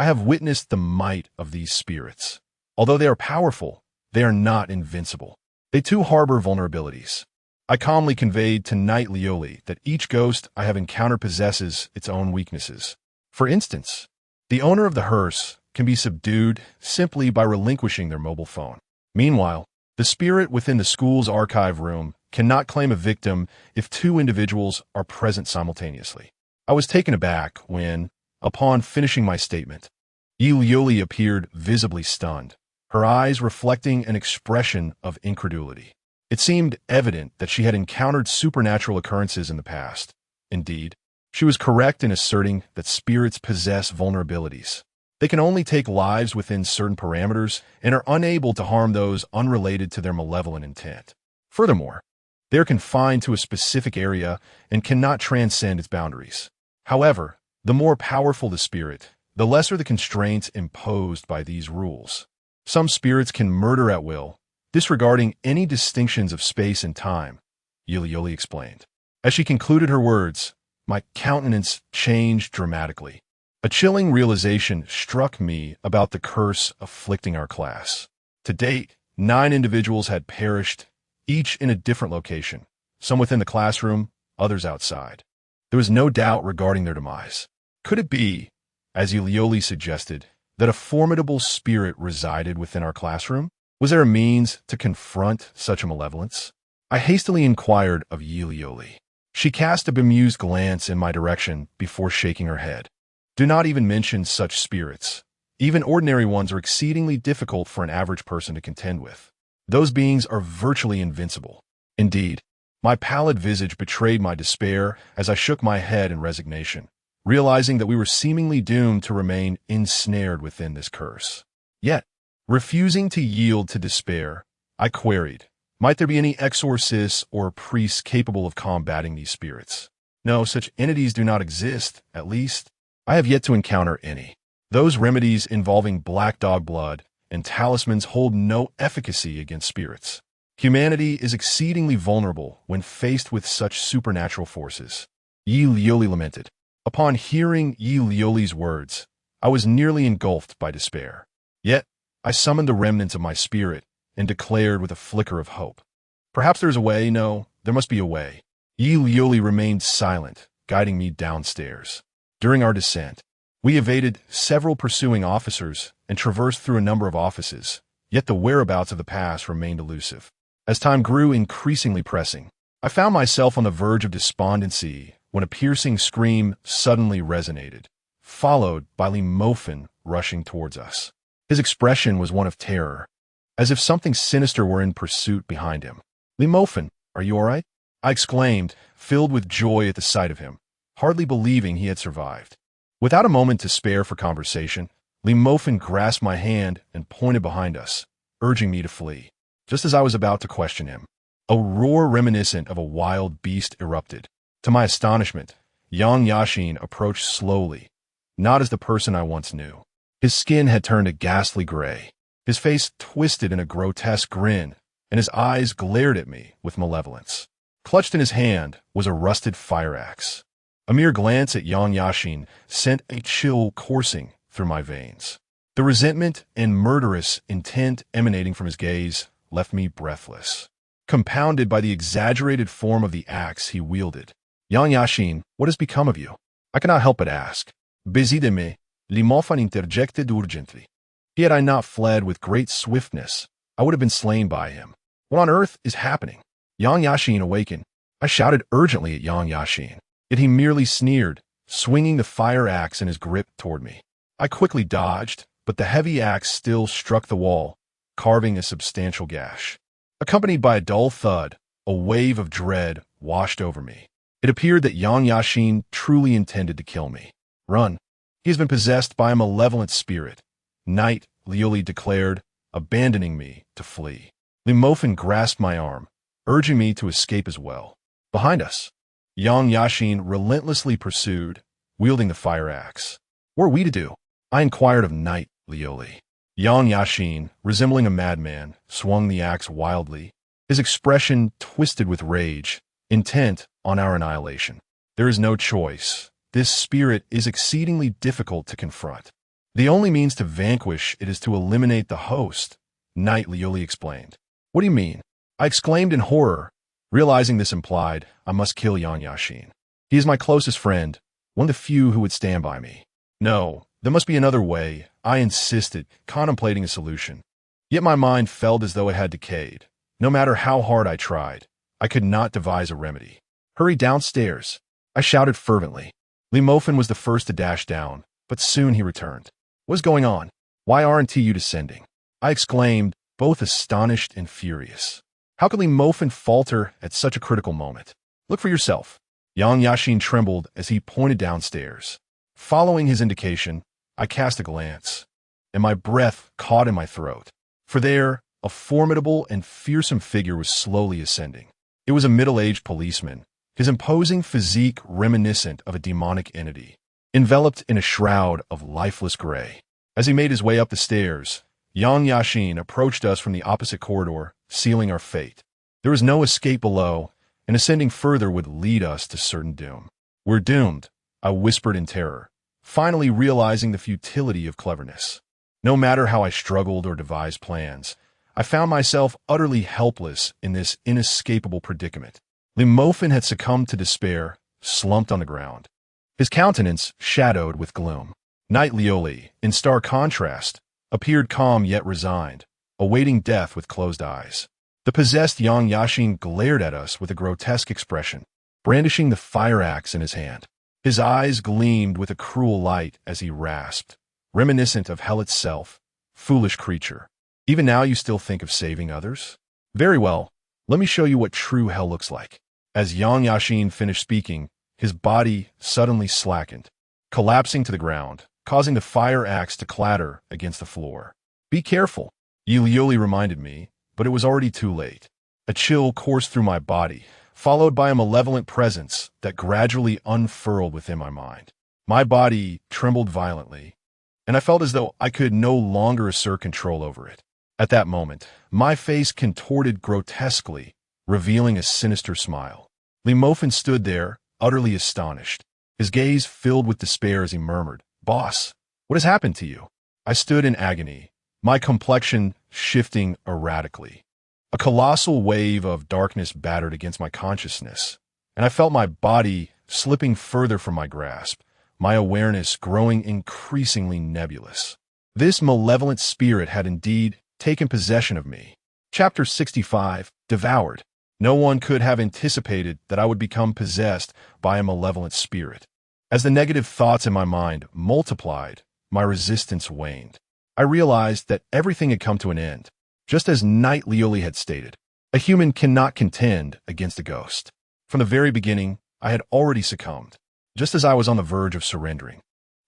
I have witnessed the might of these spirits. Although they are powerful, they are not invincible. They too harbor vulnerabilities. I calmly conveyed to Knightley that each ghost I have encountered possesses its own weaknesses. For instance, the owner of the hearse can be subdued simply by relinquishing their mobile phone. Meanwhile, the spirit within the school's archive room cannot claim a victim if two individuals are present simultaneously. I was taken aback when, upon finishing my statement, Yuli appeared visibly stunned, her eyes reflecting an expression of incredulity. It seemed evident that she had encountered supernatural occurrences in the past. Indeed, she was correct in asserting that spirits possess vulnerabilities. They can only take lives within certain parameters and are unable to harm those unrelated to their malevolent intent. Furthermore, they are confined to a specific area and cannot transcend its boundaries. However, the more powerful the spirit, the lesser the constraints imposed by these rules. Some spirits can murder at will, disregarding any distinctions of space and time, Yuli explained. As she concluded her words, my countenance changed dramatically. A chilling realization struck me about the curse afflicting our class. To date, 9 individuals had perished, each in a different location, some within the classroom, others outside. There was no doubt regarding their demise. Could it be, as Yuli suggested, that a formidable spirit resided within our classroom? Was there a means to confront such a malevolence? I hastily inquired of Yuli. She cast a bemused glance in my direction before shaking her head. Do not even mention such spirits. Even ordinary ones are exceedingly difficult for an average person to contend with. Those beings are virtually invincible. Indeed, my pallid visage betrayed my despair as I shook my head in resignation, realizing that we were seemingly doomed to remain ensnared within this curse. Yet, refusing to yield to despair, I queried, might there be any exorcists or priests capable of combating these spirits? No, such entities do not exist, at least. I have yet to encounter any. Those remedies involving black dog blood and talismans hold no efficacy against spirits. Humanity is exceedingly vulnerable when faced with such supernatural forces. Yuli lamented. Upon hearing Yuli's words, I was nearly engulfed by despair. Yet, I summoned the remnants of my spirit and declared with a flicker of hope. Perhaps there's a way. No, there must be a way. Yuli remained silent, guiding me downstairs. During our descent, we evaded several pursuing officers and traversed through a number of offices, yet the whereabouts of the pass remained elusive. As time grew increasingly pressing, I found myself on the verge of despondency when a piercing scream suddenly resonated, followed by Lee Mofin rushing towards us. His expression was one of terror. as if something sinister were in pursuit behind him. "Limofin, are you all right?" I exclaimed, filled with joy at the sight of him, hardly believing he had survived. Without a moment to spare for conversation, Limofin grasped my hand and pointed behind us, urging me to flee. Just as I was about to question him, a roar reminiscent of a wild beast erupted. To my astonishment, Yang Yashin approached slowly, not as the person I once knew. His skin had turned a ghastly gray, his face twisted in a grotesque grin, and his eyes glared at me with malevolence. Clutched in his hand was a rusted fire axe. A mere glance at Yang Yashin sent a chill coursing through my veins. The resentment and murderous intent emanating from his gaze left me breathless, compounded by the exaggerated form of the axe he wielded. "Yang Yashin, what has become of you?" I cannot help but ask. "Decideme," Limofin interjected urgently. Had I not fled with great swiftness, I would have been slain by him. What on earth is happening? Yang Yashin awakened. I shouted urgently at Yang Yashin, yet he merely sneered, swinging the fire axe in his grip toward me. I quickly dodged, but the heavy axe still struck the wall, carving a substantial gash. Accompanied by a dull thud, a wave of dread washed over me. It appeared that Yang Yashin truly intended to kill me. "Run. He has been possessed by a malevolent spirit," Knight Liuli declared, abandoning me to flee. Limofin grasped my arm, urging me to escape as well. Behind us, Yang Yashin relentlessly pursued, wielding the fire axe. What were we to do? I inquired of Knight Liuli. Yang Yashin, resembling a madman, swung the axe wildly, his expression twisted with rage, intent on our annihilation. "There is no choice. This spirit is exceedingly difficult to confront. The only means to vanquish it is to eliminate the host," Knight Liuli explained. "What do you mean?" I exclaimed in horror, realizing this implied I must kill Yang Yashin. He is my closest friend, one of the few who would stand by me. "No, there must be another way," I insisted, contemplating a solution. Yet my mind felt as though it had decayed. No matter how hard I tried, I could not devise a remedy. "Hurry downstairs," I shouted fervently. Limofin was the first to dash down, but soon he returned. "What's going on? Why aren't you descending?" I exclaimed, both astonished and furious. How could Limofin falter at such a critical moment? "Look for yourself." Yang Yashin trembled as he pointed downstairs. Following his indication, I cast a glance, and my breath caught in my throat. For there, a formidable and fearsome figure was slowly ascending. It was a middle-aged policeman, his imposing physique reminiscent of a demonic entity, enveloped in a shroud of lifeless gray. As he made his way up the stairs, Yang Yashin approached us from the opposite corridor, sealing our fate. There was no escape below, and ascending further would lead us to certain doom. "We're doomed," I whispered in terror, finally realizing the futility of cleverness. No matter how I struggled or devised plans, I found myself utterly helpless in this inescapable predicament. Limofin had succumbed to despair, slumped on the ground, his countenance shadowed with gloom. Knight Liuli, in stark contrast, appeared calm yet resigned, awaiting death with closed eyes. The possessed Yang Yashin glared at us with a grotesque expression, brandishing the fire axe in his hand. His eyes gleamed with a cruel light as he rasped, reminiscent of hell itself. "Foolish creature, even now you still think of saving others? Very well, let me show you what true hell looks like." As Yang Yashin finished speaking, his body suddenly slackened, collapsing to the ground, causing the fire axe to clatter against the floor. "Be careful," Liuli reminded me, but it was already too late. A chill coursed through my body, followed by a malevolent presence that gradually unfurled within my mind. My body trembled violently, and I felt as though I could no longer assert control over it. At that moment, my face contorted grotesquely, revealing a sinister smile. Limofin stood there, utterly astonished, his gaze filled with despair as he murmured, "Boss, what has happened to you?" I stood in agony, my complexion shifting erratically. A colossal wave of darkness battered against my consciousness, and I felt my body slipping further from my grasp, my awareness growing increasingly nebulous. This malevolent spirit had indeed taken possession of me. Chapter 65, Devoured. No one could have anticipated that I would become possessed by a malevolent spirit. As the negative thoughts in my mind multiplied, my resistance waned. I realized that everything had come to an end. Just as Knight Leoli had stated, a human cannot contend against a ghost. From the very beginning, I had already succumbed, just as I was on the verge of surrendering.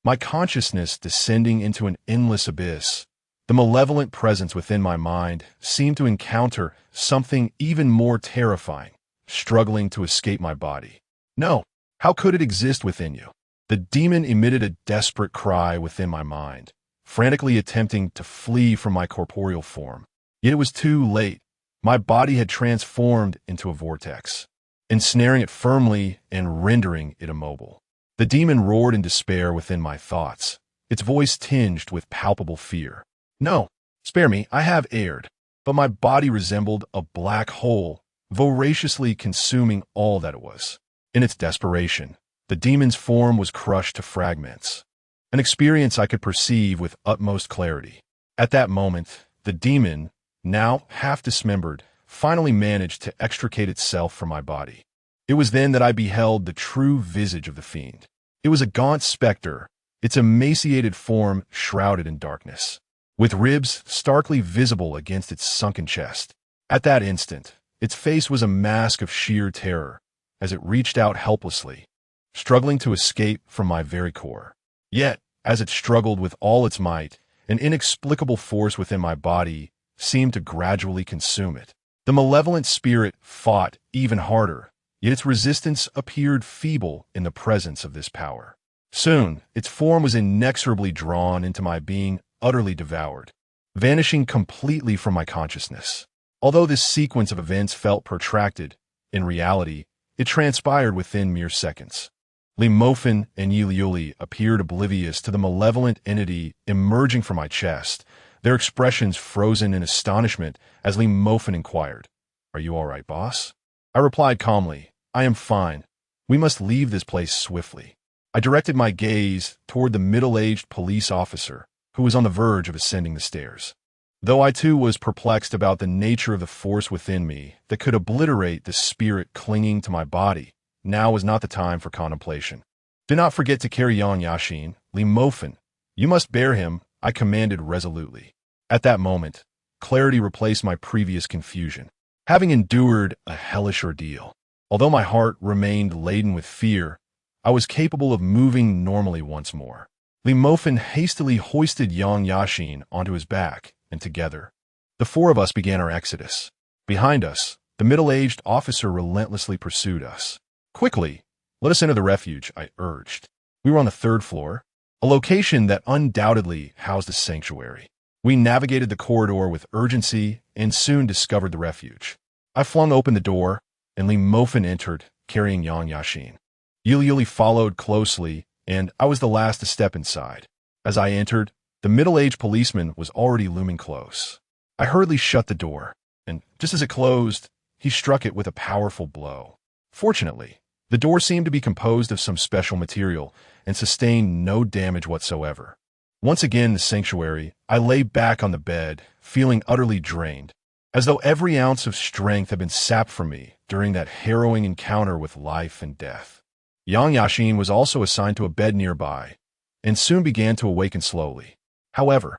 My consciousness descending into an endless abyss, the malevolent presence within my mind seemed to encounter something even more terrifying, struggling to escape my body. No, how could it exist within you? The demon emitted a desperate cry within my mind, frantically attempting to flee from my corporeal form. Yet it was too late. My body had transformed into a vortex, ensnaring it firmly and rendering it immobile. The demon roared in despair within my thoughts, its voice tinged with palpable fear. No, spare me, I have erred. But my body resembled a black hole, voraciously consuming all that it was. In its desperation, the demon's form was crushed to fragments, an experience I could perceive with utmost clarity. At that moment, the demon, now half dismembered, finally managed to extricate itself from my body. It was then that I beheld the true visage of the fiend. It was a gaunt specter, its emaciated form shrouded in darkness, with ribs starkly visible against its sunken chest. At that instant, its face was a mask of sheer terror, as it reached out helplessly, struggling to escape from my very core. Yet, as it struggled with all its might, an inexplicable force within my body seemed to gradually consume it. The malevolent spirit fought even harder, yet its resistance appeared feeble in the presence of this power. Soon, its form was inexorably drawn into my being, utterly devoured, vanishing completely from my consciousness. Although this sequence of events felt protracted, in reality, it transpired within mere seconds. Limofin and Yiliuli appeared oblivious to the malevolent entity emerging from my chest, their expressions frozen in astonishment as Limofin inquired, "Are you all right, boss?" I replied calmly, "I am fine. We must leave this place swiftly." I directed my gaze toward the middle-aged police officer who was on the verge of ascending the stairs. Though I too was perplexed about the nature of the force within me that could obliterate the spirit clinging to my body, now was not the time for contemplation. "Do not forget to carry Yang Yashin, Limofin. You must bear him," I commanded resolutely. At that moment, clarity replaced my previous confusion. Having endured a hellish ordeal, although my heart remained laden with fear, I was capable of moving normally once more. Limofin hastily hoisted Yang Yashin onto his back, and together, the four of us began our exodus. Behind us, the middle-aged officer relentlessly pursued us. "Quickly, let us enter the refuge," I urged. We were on the third floor, a location that undoubtedly housed a sanctuary. We navigated the corridor with urgency and soon discovered the refuge. I flung open the door, and Limofin entered, carrying Yang Yashin. Yuli followed closely, and I was the last to step inside. As I entered, the middle-aged policeman was already looming close. I hurriedly shut the door, and just as it closed, he struck it with a powerful blow. Fortunately, the door seemed to be composed of some special material and sustained no damage whatsoever. Once again in the sanctuary, I lay back on the bed, feeling utterly drained, as though every ounce of strength had been sapped from me during that harrowing encounter with life and death. Yang Yashin was also assigned to a bed nearby, and soon began to awaken slowly. However,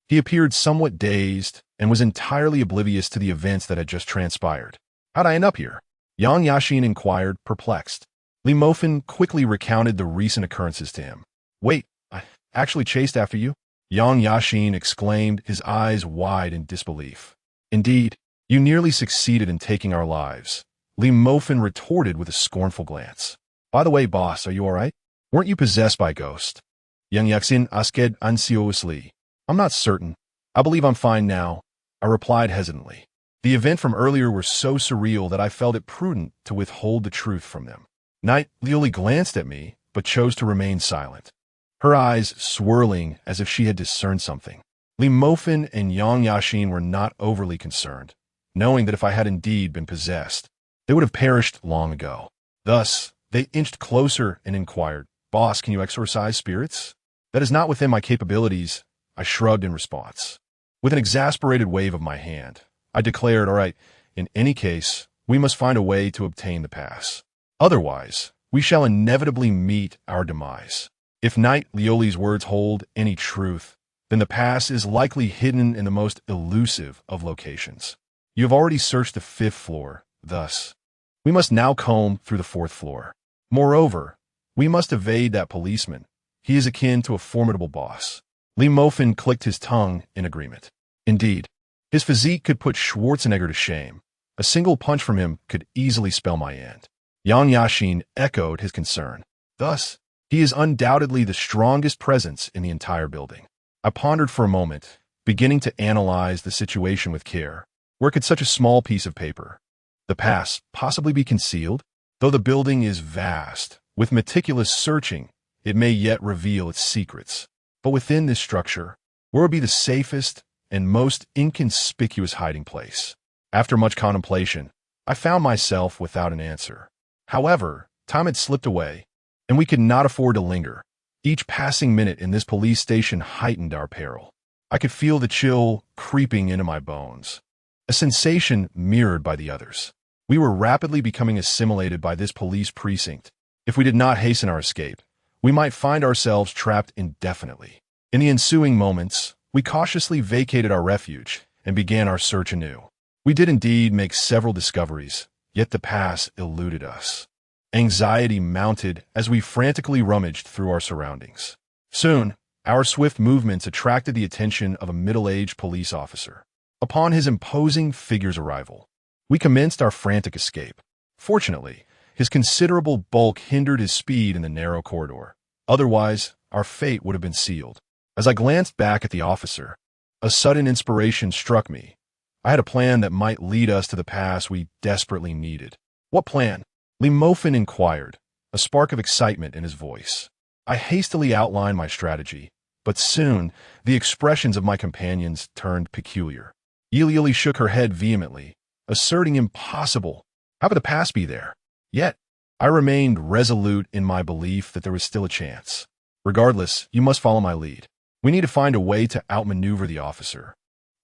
he appeared somewhat dazed and was entirely oblivious to the events that had just transpired. "How'd I end up here?" Yang Yashin inquired, perplexed. Limofin quickly recounted the recent occurrences to him. "Wait, I actually chased after you?" Yang Yashin exclaimed, his eyes wide in disbelief. "Indeed, you nearly succeeded in taking our lives," Limofin retorted with a scornful glance. "By the way, boss, are you all right? Weren't you possessed by a ghost?" Yang Yashin asked anxiously. "I'm not certain. I believe I'm fine now," I replied hesitantly. The event from earlier were so surreal that I felt it prudent to withhold the truth from them. Knight Leoli glanced at me, but chose to remain silent, her eyes swirling as if she had discerned something. Limofin and Yang Yashin were not overly concerned, knowing that if I had indeed been possessed, they would have perished long ago. Thus, they inched closer and inquired, "Boss, can you exorcise spirits?" "That is not within my capabilities," I shrugged in response. With an exasperated wave of my hand, I declared, "All right, in any case, we must find a way to obtain the pass. Otherwise, we shall inevitably meet our demise." If Knight Leoli's words hold any truth, then the pass is likely hidden in the most elusive of locations. You have already searched the 5th floor, thus, we must now comb through the 4th floor. Moreover, we must evade that policeman. He is akin to a formidable boss. Lee Mofin clicked his tongue in agreement. Indeed, his physique could put Schwarzenegger to shame. A single punch from him could easily spell my end. Yang Yashin echoed his concern. Thus, he is undoubtedly the strongest presence in the entire building. I pondered for a moment, beginning to analyze the situation with care. Where could such a small piece of paper, the pass, possibly be concealed? Though the building is vast, with meticulous searching, it may yet reveal its secrets. But within this structure, where would be the safest and most inconspicuous hiding place? After much contemplation, I found myself without an answer. However, time had slipped away, and we could not afford to linger. Each passing minute in this police station heightened our peril. I could feel the chill creeping into my bones, a sensation mirrored by the others. We were rapidly becoming assimilated by this police precinct. If we did not hasten our escape, we might find ourselves trapped indefinitely. In the ensuing moments, we cautiously vacated our refuge and began our search anew. We did indeed make several discoveries, yet the pass eluded us. Anxiety mounted as we frantically rummaged through our surroundings. Soon, our swift movements attracted the attention of a middle-aged police officer. Upon his imposing figure's arrival, we commenced our frantic escape. Fortunately, his considerable bulk hindered his speed in the narrow corridor. Otherwise, our fate would have been sealed. As I glanced back at the officer, a sudden inspiration struck me. I had a plan that might lead us to the pass we desperately needed. What plan? Lee Mofin inquired, a spark of excitement in his voice. I hastily outlined my strategy, but soon the expressions of my companions turned peculiar. Yili shook her head vehemently, asserting impossible. How could the pass be there? Yet, I remained resolute in my belief that there was still a chance. Regardless, you must follow my lead. We need to find a way to outmaneuver the officer.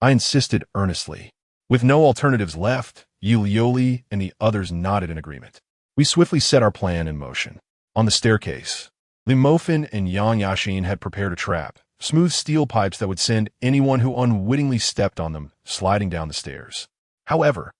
I insisted earnestly. With no alternatives left, Yuli and the others nodded in agreement. We swiftly set our plan in motion. On the staircase, Lee Mofin and Yang Yashin had prepared a trap, smooth steel pipes that would send anyone who unwittingly stepped on them sliding down the stairs. However,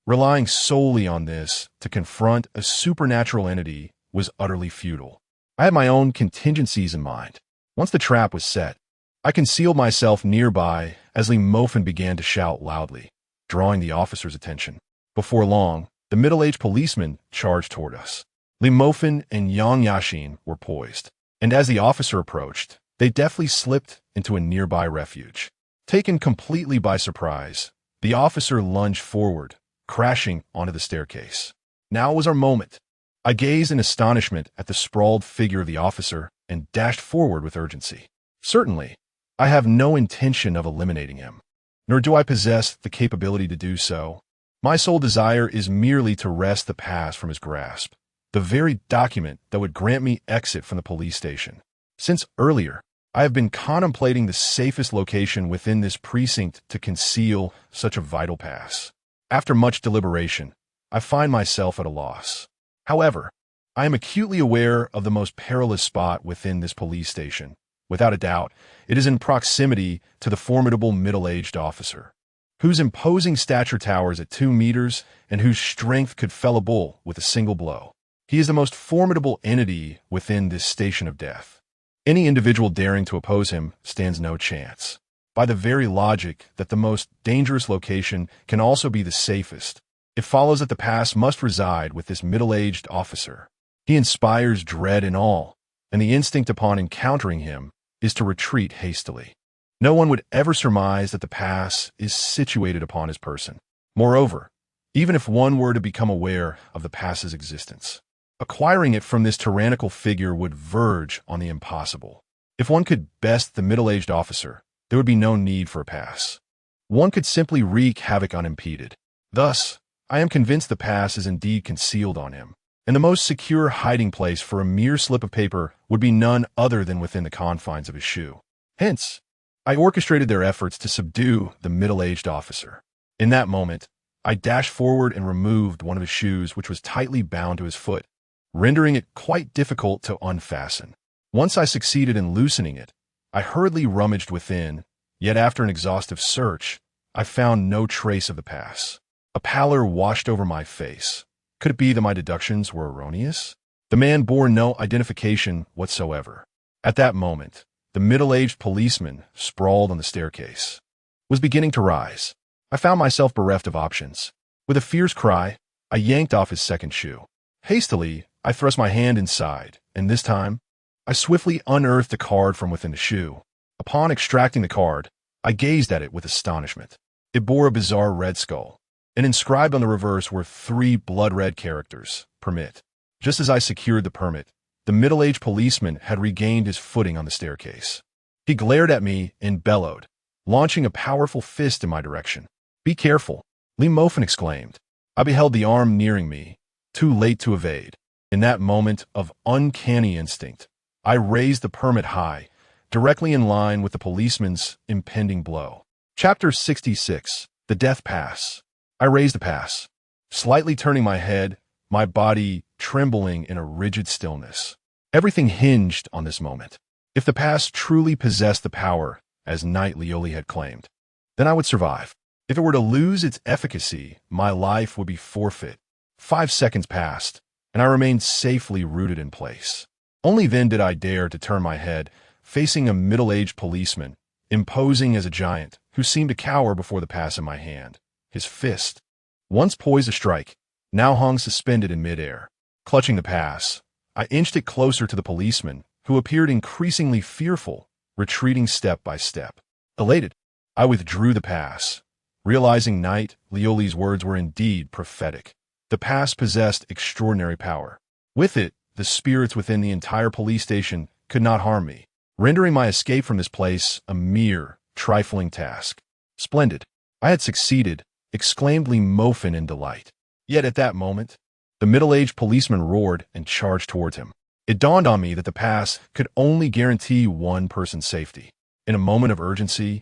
relying solely on this to confront a supernatural entity was utterly futile. I had my own contingencies in mind. Once the trap was set, I concealed myself nearby as Lee Mofin began to shout loudly, drawing the officer's attention. Before long, the middle-aged policeman charged toward us. Lee Mofin and Yang Yashin were poised, and as the officer approached, they deftly slipped into a nearby refuge. Taken completely by surprise, the officer lunged forward, crashing onto the staircase. Now was our moment. I gazed in astonishment at the sprawled figure of the officer and dashed forward with urgency. Certainly, I have no intention of eliminating him, nor do I possess the capability to do so. My sole desire is merely to wrest the pass from his grasp, the very document that would grant me exit from the police station. Since earlier, I have been contemplating the safest location within this precinct to conceal such a vital pass. After much deliberation, I find myself at a loss. However, I am acutely aware of the most perilous spot within this police station. Without a doubt, it is in proximity to the formidable middle-aged officer, whose imposing stature towers at 2 meters and whose strength could fell a bull with a single blow. He is the most formidable entity within this station of death. Any individual daring to oppose him stands no chance. By the very logic that the most dangerous location can also be the safest, it follows that the pass must reside with this middle-aged officer. He inspires dread in all, and the instinct upon encountering him is to retreat hastily. No one would ever surmise that the pass is situated upon his person. Moreover, even if one were to become aware of the pass's existence, acquiring it from this tyrannical figure would verge on the impossible. If one could best the middle-aged officer, there would be no need for a pass. One could simply wreak havoc unimpeded. Thus, I am convinced the pass is indeed concealed on him, and the most secure hiding place for a mere slip of paper would be none other than within the confines of his shoe. Hence, I orchestrated their efforts to subdue the middle-aged officer. In that moment, I dashed forward and removed one of his shoes, which was tightly bound to his foot, rendering it quite difficult to unfasten. Once I succeeded in loosening it, I hurriedly rummaged within, yet after an exhaustive search, I found no trace of the pass. A pallor washed over my face. Could it be that my deductions were erroneous? The man bore no identification whatsoever. At that moment, the middle-aged policeman, sprawled on the staircase, was beginning to rise. I found myself bereft of options. With a fierce cry, I yanked off his second shoe. Hastily, I thrust my hand inside, and this time, I swiftly unearthed a card from within the shoe. Upon extracting the card, I gazed at it with astonishment. It bore a bizarre red skull, and inscribed on the reverse were 3 blood-red characters, permit. Just as I secured the permit, the middle-aged policeman had regained his footing on the staircase. He glared at me and bellowed, launching a powerful fist in my direction. "Be careful," Lee Mofen exclaimed. I beheld the arm nearing me, too late to evade. In that moment of uncanny instinct, I raised the permit high, directly in line with the policeman's impending blow. Chapter 66. The Death Pass. I raised the pass, slightly turning my head, my body trembling in a rigid stillness. Everything hinged on this moment. If the pass truly possessed the power, as Knight Leoli had claimed, then I would survive. If it were to lose its efficacy, my life would be forfeit. 5 seconds passed, and I remained safely rooted in place. Only then did I dare to turn my head, facing a middle-aged policeman, imposing as a giant, who seemed to cower before the pass in my hand. His fist, once poised to strike, now hung suspended in midair. Clutching the pass, I inched it closer to the policeman, who appeared increasingly fearful, retreating step by step. Elated, I withdrew the pass, realizing Knight Leoli's words were indeed prophetic. The pass possessed extraordinary power. With it, the spirits within the entire police station could not harm me, rendering my escape from this place a mere, trifling task. Splendid. I had succeeded, exclaimed Lee Mofen in delight. Yet at that moment, the middle-aged policeman roared and charged towards him. It dawned on me that the pass could only guarantee one person's safety. In a moment of urgency,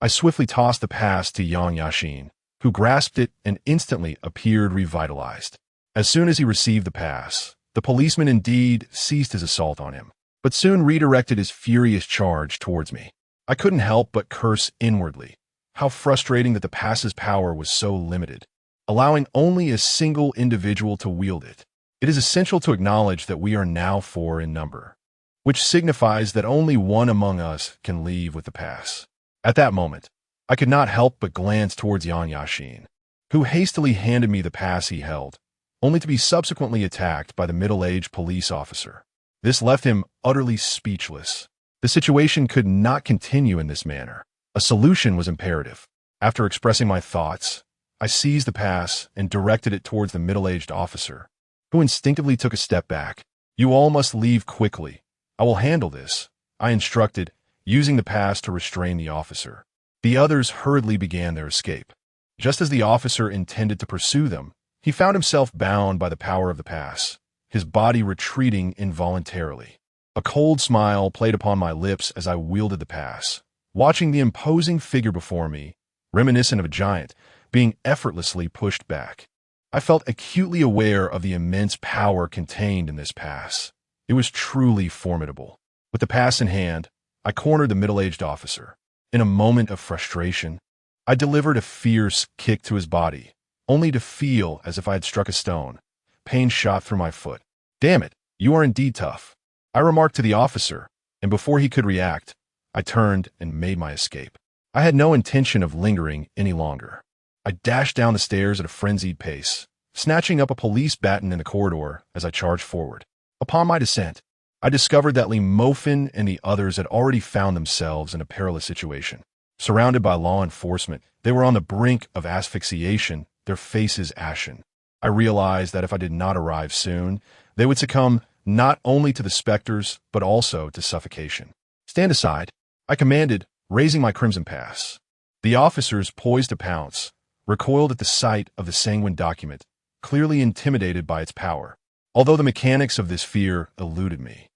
I swiftly tossed the pass to Yang Yashin, who grasped it and instantly appeared revitalized. As soon as he received the pass, the policeman indeed ceased his assault on him, but soon redirected his furious charge towards me. I couldn't help but curse inwardly. How frustrating that the pass's power was so limited, allowing only a single individual to wield it. It is essential to acknowledge that we are now 4 in number, which signifies that only one among us can leave with the pass. At that moment, I could not help but glance towards Yang Yashin, who hastily handed me the pass he held, only to be subsequently attacked by the middle-aged police officer. This left him utterly speechless. The situation could not continue in this manner. A solution was imperative. After expressing my thoughts, I seized the pass and directed it towards the middle-aged officer, who instinctively took a step back. "You all must leave quickly. I will handle this," I instructed, using the pass to restrain the officer. The others hurriedly began their escape. Just as the officer intended to pursue them, he found himself bound by the power of the pass, his body retreating involuntarily. A cold smile played upon my lips as I wielded the pass, watching the imposing figure before me, reminiscent of a giant, being effortlessly pushed back. I felt acutely aware of the immense power contained in this pass. It was truly formidable. With the pass in hand, I cornered the middle-aged officer. In a moment of frustration, I delivered a fierce kick to his body, only to feel as if I had struck a stone. Pain shot through my foot. "Damn it, you are indeed tough," I remarked to the officer, and before he could react, I turned and made my escape. I had no intention of lingering any longer. I dashed down the stairs at a frenzied pace, snatching up a police baton in the corridor as I charged forward. Upon my descent, I discovered that Lee Mofen and the others had already found themselves in a perilous situation. Surrounded by law enforcement, they were on the brink of asphyxiation, their faces ashen. I realized that if I did not arrive soon, they would succumb not only to the specters, but also to suffocation. "Stand aside," I commanded, raising my crimson pass. The officers, poised to pounce, recoiled at the sight of the sanguine document, clearly intimidated by its power. Although the mechanics of this fear eluded me,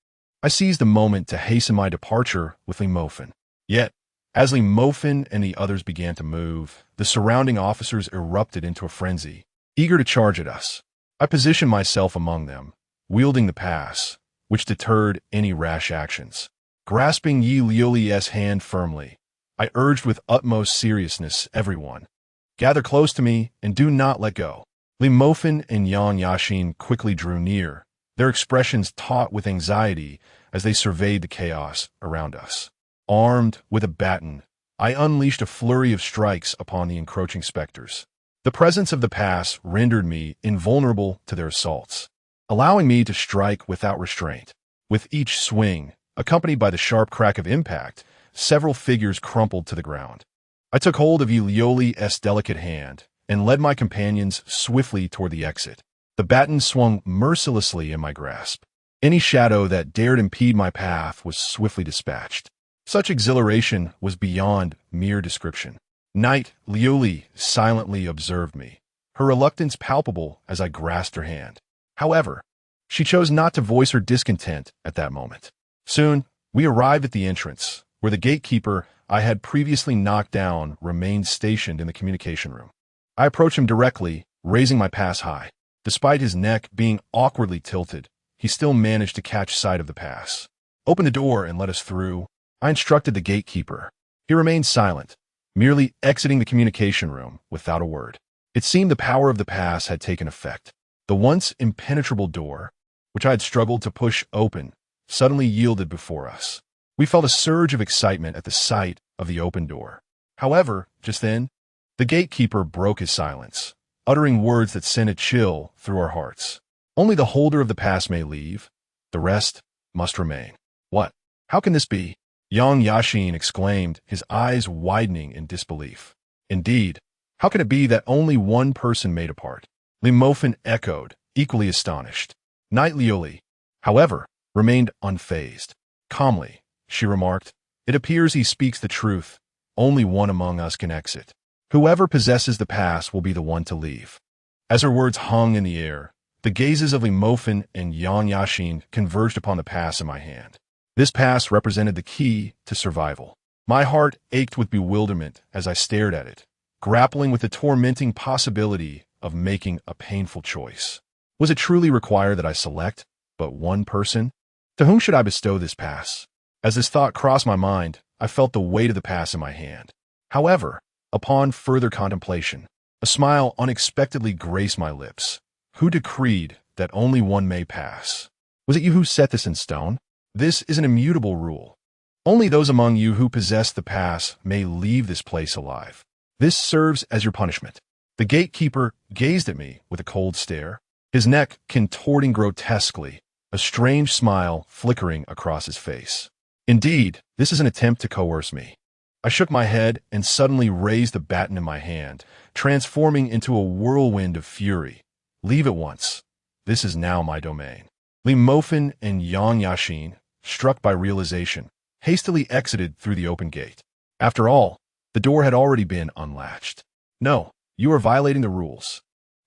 I seized the moment to hasten my departure with Lee Mofen. Yet, as Lee Mofen and the others began to move, the surrounding officers erupted into a frenzy, eager to charge at us. I positioned myself among them, wielding the pass, which deterred any rash actions. Grasping Yi Liuli's hand firmly, I urged with utmost seriousness, everyone, gather close to me and do not let go. Li Mofan and Yang Yashin quickly drew near, their expressions taut with anxiety as they surveyed the chaos around us. Armed with a baton, I unleashed a flurry of strikes upon the encroaching specters. The presence of the pass rendered me invulnerable to their assaults, allowing me to strike without restraint. With each swing, accompanied by the sharp crack of impact, several figures crumpled to the ground. I took hold of Liuli's delicate hand and led my companions swiftly toward the exit. The baton swung mercilessly in my grasp. Any shadow that dared impede my path was swiftly dispatched. Such exhilaration was beyond mere description. Knight Liuli silently observed me, her reluctance palpable as I grasped her hand. However, she chose not to voice her discontent at that moment. Soon, we arrived at the entrance, where the gatekeeper I had previously knocked down remained stationed in the communication room. I approached him directly, raising my pass high. Despite his neck being awkwardly tilted, he still managed to catch sight of the pass. "Open the door and let us through," I instructed the gatekeeper. He remained silent, merely exiting the communication room without a word. It seemed the power of the pass had taken effect. The once impenetrable door, which I had struggled to push open, suddenly yielded before us. We felt a surge of excitement at the sight of the open door. However, just then, the gatekeeper broke his silence, uttering words that sent a chill through our hearts. "Only the holder of the pass may leave. The rest must remain." "What? How can this be?" Yang Yashin exclaimed, his eyes widening in disbelief. "Indeed, how can it be that only one person made a part?" Li Mofan echoed, equally astonished. Knight Liuli, however, remained unfazed. Calmly, she remarked, "It appears he speaks the truth. Only one among us can exit. Whoever possesses the pass will be the one to leave." As her words hung in the air, the gazes of Li Mofan and Yang Yashin converged upon the pass in my hand. This pass represented the key to survival. My heart ached with bewilderment as I stared at it, grappling with the tormenting possibility of making a painful choice. Was it truly required that I select but one person? To whom should I bestow this pass? As this thought crossed my mind, I felt the weight of the pass in my hand. However, upon further contemplation, a smile unexpectedly graced my lips. Who decreed that only one may pass? Was it you who set this in stone? This is an immutable rule. Only those among you who possess the pass may leave this place alive. This serves as your punishment. The gatekeeper gazed at me with a cold stare, his neck contorting grotesquely, a strange smile flickering across his face. Indeed, this is an attempt to coerce me. I shook my head and suddenly raised the baton in my hand, transforming into a whirlwind of fury. "Leave at once. This is now my domain." Li Mofan and Yang Yashin, struck by realization, hastily exited through the open gate. After all, the door had already been unlatched. "No, you are violating the rules,"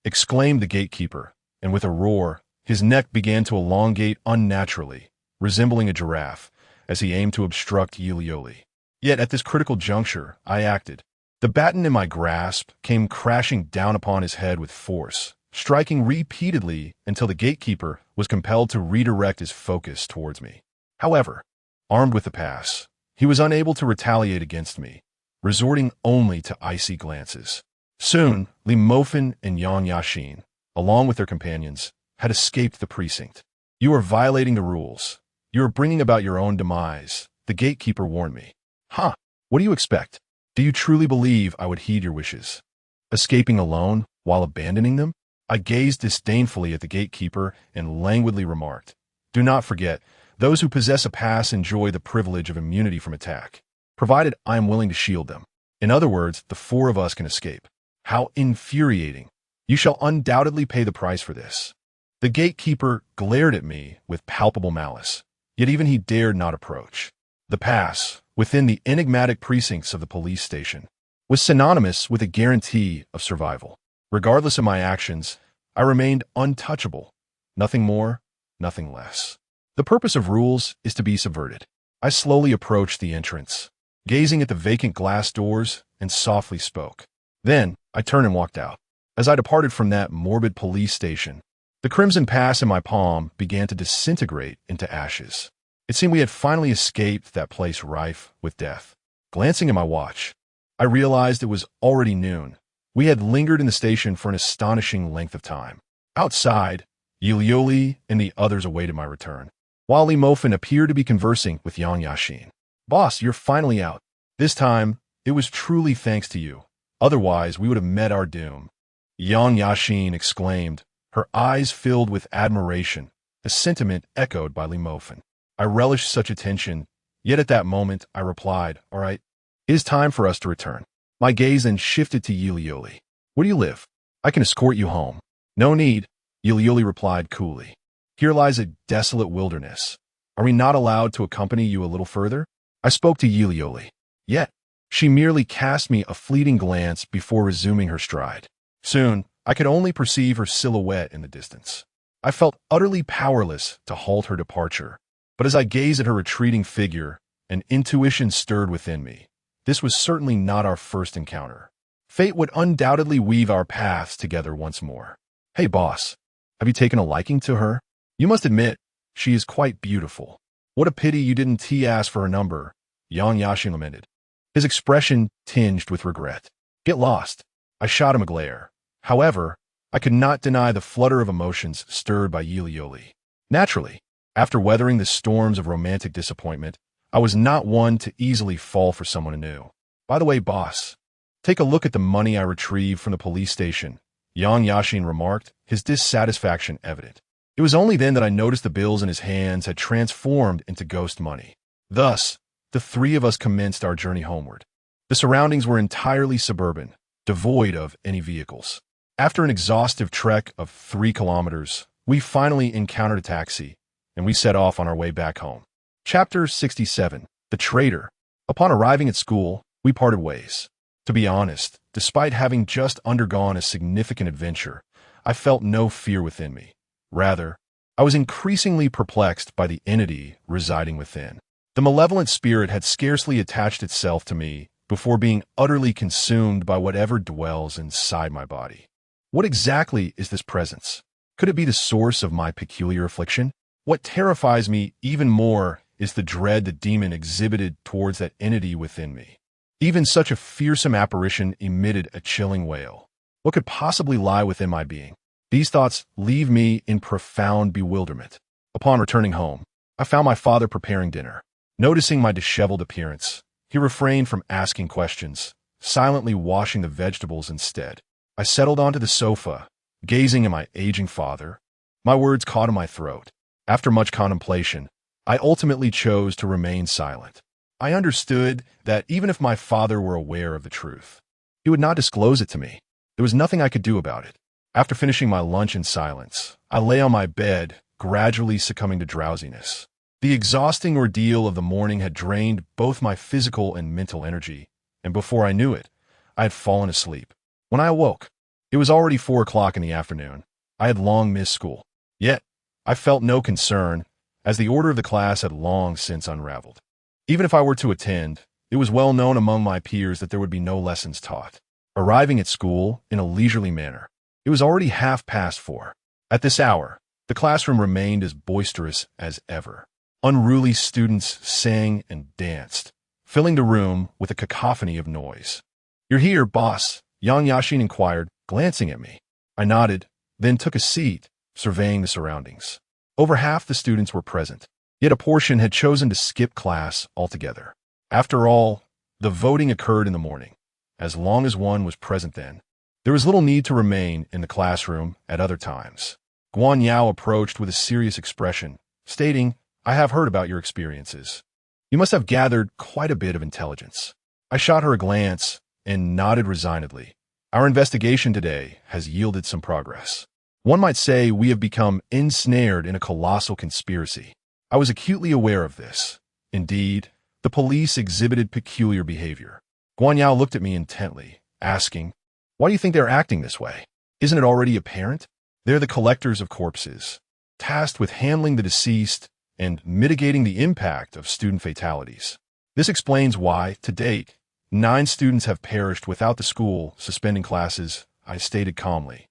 exclaimed the gatekeeper, and with a roar, his neck began to elongate unnaturally, resembling a giraffe, as he aimed to obstruct Yilioli. Yet at this critical juncture, I acted. The baton in my grasp came crashing down upon his head with force, striking repeatedly until the gatekeeper was compelled to redirect his focus towards me. However, armed with the pass, he was unable to retaliate against me, resorting only to icy glances. Soon, Li Mofan and Yang Yashin, along with their companions, had escaped the precinct. "You are violating the rules. You are bringing about your own demise," the gatekeeper warned me. "Huh, what do you expect? Do you truly believe I would heed your wishes? Escaping alone while abandoning them?" I gazed disdainfully at the gatekeeper and languidly remarked, "Do not forget, those who possess a pass enjoy the privilege of immunity from attack, provided I am willing to shield them. In other words, the four of us can escape." How infuriating. "You shall undoubtedly pay the price for this." The gatekeeper glared at me with palpable malice, yet even he dared not approach. The pass, within the enigmatic precincts of the police station, was synonymous with a guarantee of survival. Regardless of my actions, I remained untouchable. Nothing more, nothing less. The purpose of rules is to be subverted. I slowly approached the entrance, gazing at the vacant glass doors, and softly spoke. Then, I turned and walked out. As I departed from that morbid police station, the crimson pass in my palm began to disintegrate into ashes. It seemed we had finally escaped that place rife with death. Glancing at my watch, I realized it was already noon. We had lingered in the station for an astonishing length of time. Outside, Yuli and the others awaited my return, while Li Mofin appeared to be conversing with Yang Yashin. "Boss, you're finally out. This time, it was truly thanks to you. Otherwise, we would have met our doom," Yang Yashin exclaimed, her eyes filled with admiration, a sentiment echoed by Li Mofin. I relished such attention, yet at that moment I replied, "All right, it is time for us to return." My gaze then shifted to Yuli. "Where do you live? I can escort you home." "No need," Yuli replied coolly. "Here lies a desolate wilderness. Are we not allowed to accompany you a little further?" I spoke to Yuli. Yet, she merely cast me a fleeting glance before resuming her stride. Soon, I could only perceive her silhouette in the distance. I felt utterly powerless to halt her departure, but as I gazed at her retreating figure, an intuition stirred within me. This was certainly not our first encounter. Fate would undoubtedly weave our paths together once more. "Hey, boss, have you taken a liking to her? You must admit, she is quite beautiful. What a pity you didn't ask for her number," Yang Yashin lamented, his expression tinged with regret. "Get lost." I shot him a glare. However, I could not deny the flutter of emotions stirred by Yuli. Naturally, after weathering the storms of romantic disappointment, I was not one to easily fall for someone anew. "By the way, boss, take a look at the money I retrieved from the police station," Yang Yashin remarked, his dissatisfaction evident. It was only then that I noticed the bills in his hands had transformed into ghost money. Thus, the three of us commenced our journey homeward. The surroundings were entirely suburban, devoid of any vehicles. After an exhaustive trek of 3 kilometers, we finally encountered a taxi, and we set off on our way back home. Chapter 67. The Traitor. Upon arriving at school, we parted ways. To be honest, despite having just undergone a significant adventure, I felt no fear within me. Rather, I was increasingly perplexed by the entity residing within. The malevolent spirit had scarcely attached itself to me before being utterly consumed by whatever dwells inside my body. What exactly is this presence? Could it be the source of my peculiar affliction? What terrifies me even more is the dread the demon exhibited towards that entity within me. Even such a fearsome apparition emitted a chilling wail. What could possibly lie within my being? These thoughts leave me in profound bewilderment. Upon returning home, I found my father preparing dinner. Noticing my disheveled appearance, he refrained from asking questions, silently washing the vegetables instead. I settled onto the sofa, gazing at my aging father. My words caught in my throat. After much contemplation, I ultimately chose to remain silent. I understood that even if my father were aware of the truth, he would not disclose it to me. There was nothing I could do about it. After finishing my lunch in silence, I lay on my bed, gradually succumbing to drowsiness. The exhausting ordeal of the morning had drained both my physical and mental energy, and before I knew it, I had fallen asleep. When I awoke, it was already 4 o'clock in the afternoon. I had long missed school. Yet, I felt no concern, as the order of the class had long since unraveled. Even if I were to attend, it was well known among my peers that there would be no lessons taught. Arriving at school in a leisurely manner, it was already 4:30. At this hour, the classroom remained as boisterous as ever. Unruly students sang and danced, filling the room with a cacophony of noise. "You're here, boss," Yang Yashin inquired, glancing at me. I nodded, then took a seat, surveying the surroundings. Over half the students were present, yet a portion had chosen to skip class altogether. After all, the voting occurred in the morning. As long as one was present then, there was little need to remain in the classroom at other times. Guan Yao approached with a serious expression, stating, "I have heard about your experiences. You must have gathered quite a bit of intelligence." I shot her a glance and nodded resignedly. "Our investigation today has yielded some progress. One might say we have become ensnared in a colossal conspiracy." I was acutely aware of this. Indeed, the police exhibited peculiar behavior. Guan Yao looked at me intently, asking, "Why do you think they're acting this way? Isn't it already apparent? They're the collectors of corpses, tasked with handling the deceased and mitigating the impact of student fatalities. This explains why, to date, 9 students have perished without the school suspending classes," I stated calmly,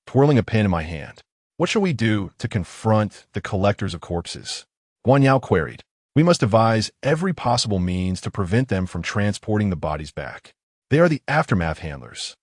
twirling a pen in my hand. "What shall we do to confront the collectors of corpses?" Guan Yao queried. We must devise every possible means to prevent them from transporting the bodies back. They are the aftermath handlers.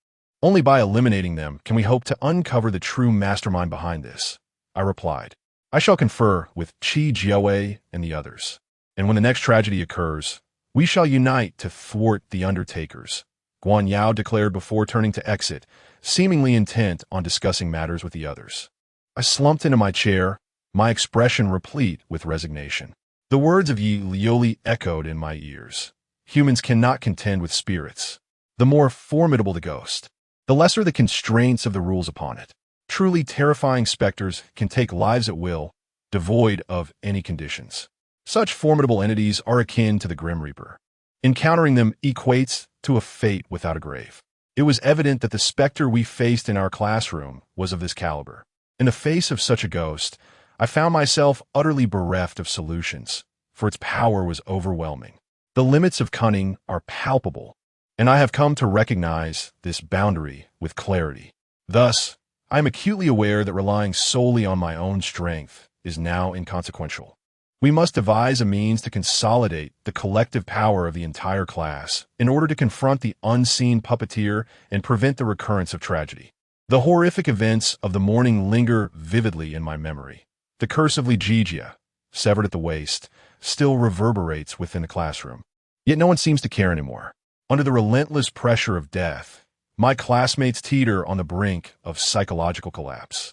Only by eliminating them can we hope to uncover the true mastermind behind this, I replied. I shall confer with Chi Jiawei and the others. And when the next tragedy occurs, we shall unite to thwart the undertakers, Guan Yao declared before turning to exit, seemingly intent on discussing matters with the others. I slumped into my chair, my expression replete with resignation. The words of Yi Lioli echoed in my ears. Humans cannot contend with spirits. The more formidable the ghost, the lesser the constraints of the rules upon it. Truly terrifying specters can take lives at will, devoid of any conditions. Such formidable entities are akin to the Grim Reaper. Encountering them equates to a fate without a grave. It was evident that the specter we faced in our classroom was of this caliber. In the face of such a ghost, I found myself utterly bereft of solutions, for its power was overwhelming. The limits of cunning are palpable, and I have come to recognize this boundary with clarity. Thus, I am acutely aware that relying solely on my own strength is now inconsequential. We must devise a means to consolidate the collective power of the entire class in order to confront the unseen puppeteer and prevent the recurrence of tragedy. The horrific events of the morning linger vividly in my memory. The curse of Ligeia, severed at the waist, still reverberates within the classroom. Yet no one seems to care anymore. Under the relentless pressure of death, my classmates teeter on the brink of psychological collapse.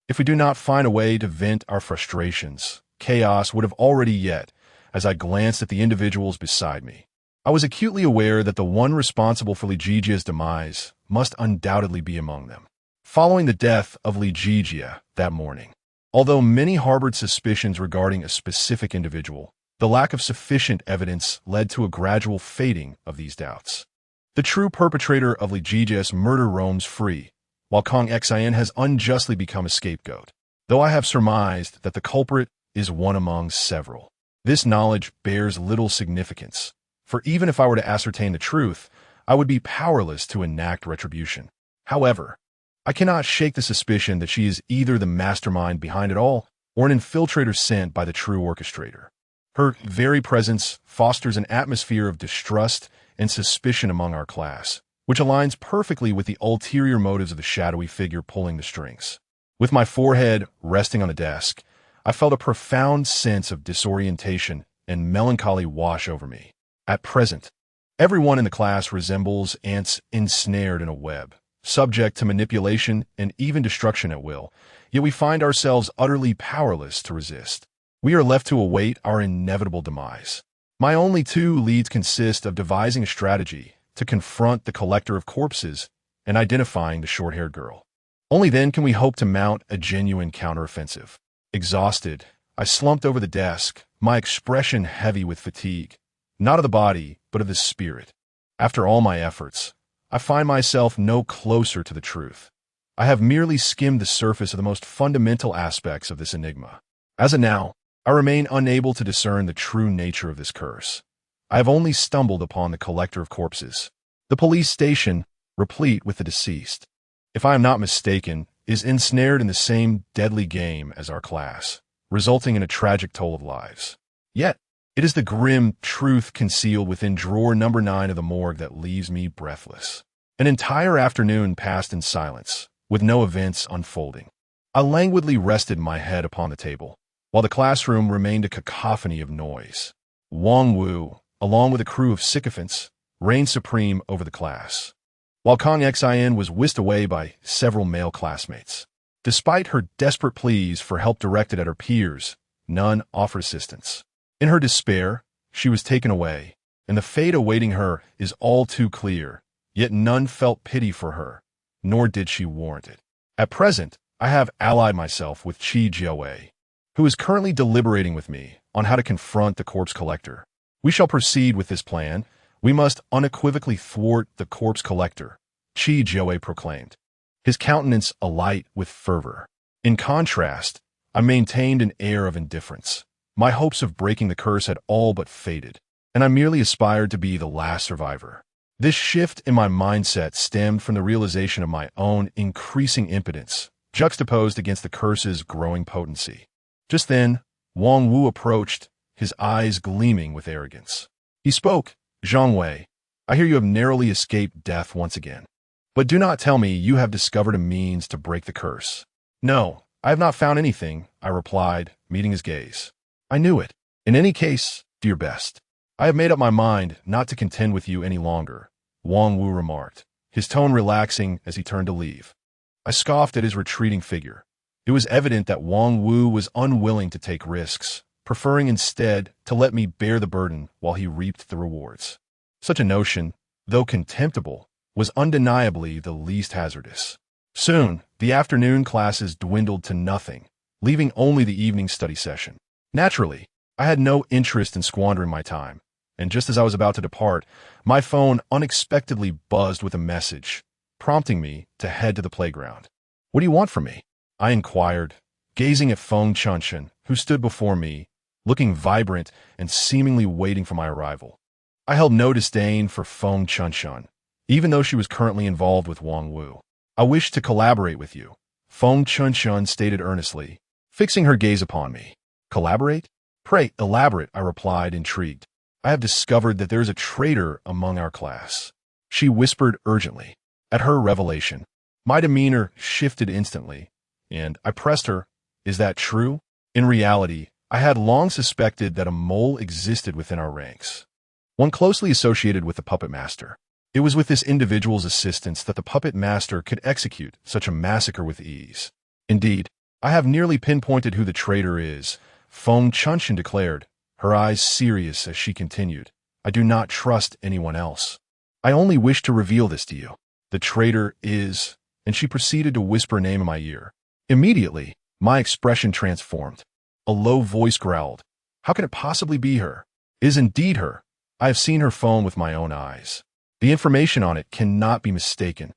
If we do not find a way to vent our frustrations, chaos would have already yet, as I glanced at the individuals beside me. I was acutely aware that the one responsible for Ligeia's demise must undoubtedly be among them. Following the death of Ligeia that morning, although many harbored suspicions regarding a specific individual, the lack of sufficient evidence led to a gradual fading of these doubts. The true perpetrator of Ligeia's murder roams free, while Kong Xian has unjustly become a scapegoat, though I have surmised that the culprit is one among several. This knowledge bears little significance, for even if I were to ascertain the truth, I would be powerless to enact retribution. However, I cannot shake the suspicion that she is either the mastermind behind it all or an infiltrator sent by the true orchestrator. Her very presence fosters an atmosphere of distrust and suspicion among our class, which aligns perfectly with the ulterior motives of the shadowy figure pulling the strings. With my forehead resting on the desk, I felt a profound sense of disorientation and melancholy wash over me. At present, everyone in the class resembles ants ensnared in a web, subject to manipulation and even destruction at will, yet we find ourselves utterly powerless to resist. We are left to await our inevitable demise. My only two leads consist of devising a strategy to confront the collector of corpses and identifying the short-haired girl. Only then can we hope to mount a genuine counteroffensive. Exhausted, I slumped over the desk, my expression heavy with fatigue, not of the body, but of the spirit. After all my efforts, I find myself no closer to the truth. I have merely skimmed the surface of the most fundamental aspects of this enigma. As of now, I remain unable to discern the true nature of this curse. I have only stumbled upon the collector of corpses, the police station, replete with the deceased. If I am not mistaken, is ensnared in the same deadly game as our class, resulting in a tragic toll of lives. Yet, it is the grim truth concealed within drawer number 9 of the morgue that leaves me breathless. An entire afternoon passed in silence, with no events unfolding. I languidly rested my head upon the table, while the classroom remained a cacophony of noise. Wang Wu, along with a crew of sycophants, reigned supreme over the class, while Kong Xian was whisked away by several male classmates. Despite her desperate pleas for help directed at her peers, none offered assistance. In her despair, she was taken away, and the fate awaiting her is all too clear, yet none felt pity for her, nor did she warrant it. At present, I have allied myself with Chi Jiawei, who is currently deliberating with me on how to confront the corpse collector. We shall proceed with this plan. We must unequivocally thwart the corpse collector, Chi Jiawei proclaimed, his countenance alight with fervor. In contrast, I maintained an air of indifference. My hopes of breaking the curse had all but faded, and I merely aspired to be the last survivor. This shift in my mindset stemmed from the realization of my own increasing impotence, juxtaposed against the curse's growing potency. Just then, Wang Wu approached, his eyes gleaming with arrogance. He spoke, "Zhang Wei, I hear you have narrowly escaped death once again. But do not tell me you have discovered a means to break the curse." "No, I have not found anything," I replied, meeting his gaze. "I knew it. In any case, do your best. I have made up my mind not to contend with you any longer," Wang Wu remarked, his tone relaxing as he turned to leave. I scoffed at his retreating figure. It was evident that Wang Wu was unwilling to take risks, preferring instead to let me bear the burden while he reaped the rewards. Such a notion, though contemptible, was undeniably the least hazardous. Soon, the afternoon classes dwindled to nothing, leaving only the evening study session. Naturally, I had no interest in squandering my time, and just as I was about to depart, my phone unexpectedly buzzed with a message, prompting me to head to the playground. "What do you want from me?" I inquired, gazing at Feng Chunshan, who stood before me, looking vibrant and seemingly waiting for my arrival. I held no disdain for Feng Chunshan, even though she was currently involved with Wang Wu. "I wish to collaborate with you," Feng Chunshan stated earnestly, fixing her gaze upon me. "Collaborate? Pray, elaborate," I replied, intrigued. "I have discovered that there is a traitor among our class," she whispered urgently. At her revelation, my demeanor shifted instantly, and I pressed her, "Is that true?" In reality, I had long suspected that a mole existed within our ranks, one closely associated with the puppet master. It was with this individual's assistance that the puppet master could execute such a massacre with ease. "Indeed, I have nearly pinpointed who the traitor is," Feng Chunshan declared, her eyes serious as she continued. "I do not trust anyone else. I only wish to reveal this to you. The traitor is," and she proceeded to whisper a name in my ear. Immediately, my expression transformed. A low voice growled, "How can it possibly be her? It is indeed her. I have seen her phone with my own eyes. The information on it cannot be mistaken,"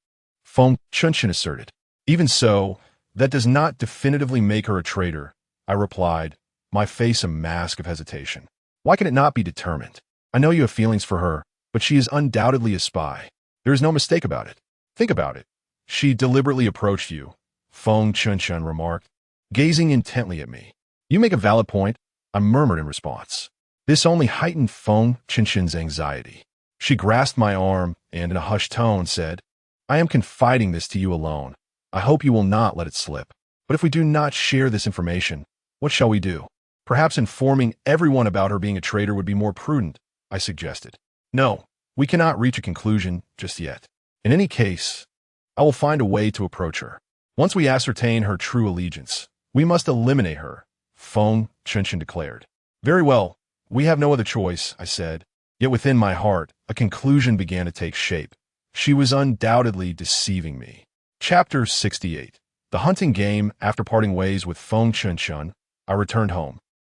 Feng Chunshan asserted. "Even so, that does not definitively make her a traitor," I replied, my face a mask of hesitation. "Why can it not be determined? I know you have feelings for her, but she is undoubtedly a spy. There is no mistake about it. Think about it. She deliberately approached you," Feng Chunshan remarked, gazing intently at me. "You make a valid point," I murmured in response. This only heightened Feng Chunshan's anxiety. She grasped my arm and, in a hushed tone, said, "I am confiding this to you alone. I hope you will not let it slip. But if we do not share this information, what shall we do? Perhaps informing everyone about her being a traitor would be more prudent," I suggested. "No, we cannot reach a conclusion just yet. In any case, I will find a way to approach her. Once we ascertain her true allegiance, we must eliminate her," Feng Chunshan declared. "Very well, we have no other choice," I said. Yet within my heart, a conclusion began to take shape. She was undoubtedly deceiving me. Chapter 68. The hunting game. After parting ways with Feng Chunshan, I returned home,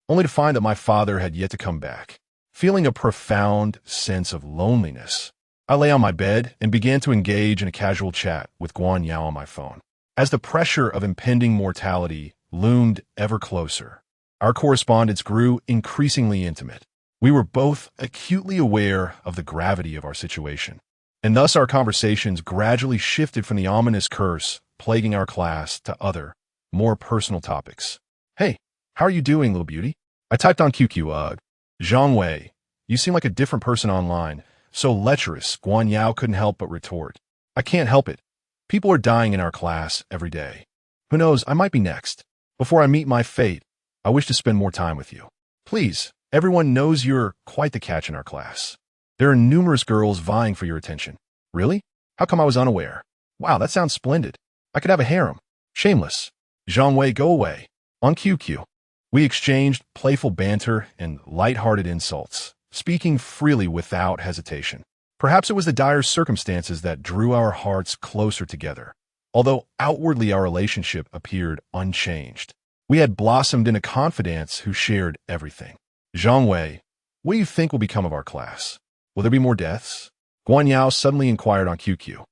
only to find that my father had yet to come back. Feeling a profound sense of loneliness, I lay on my bed and began to engage in a casual chat with Guan Yao on my phone. As the pressure of impending mortality loomed ever closer, our correspondence grew increasingly intimate. We were both acutely aware of the gravity of our situation, and thus our conversations gradually shifted from the ominous curse plaguing our class to other, more personal topics. "Hey, how are you doing, little beauty?" I typed on QQ, "Zhang Wei, you seem like a different person online. So lecherous," Guan Yao couldn't help but retort. "I can't help it. People are dying in our class every day. Who knows, I might be next. Before I meet my fate, I wish to spend more time with you. Please, everyone knows you're quite the catch in our class. There are numerous girls vying for your attention." "Really? How come I was unaware? Wow, that sounds splendid. I could have a harem. Shameless. Zhang Wei, go away." On QQ, we exchanged playful banter and light-hearted insults, speaking freely without hesitation. Perhaps it was the dire circumstances that drew our hearts closer together. Although outwardly our relationship appeared unchanged, we had blossomed into confidants who shared everything. "Zhang Wei, what do you think will become of our class? Will there be more deaths?" Guan Yao suddenly inquired on QQ.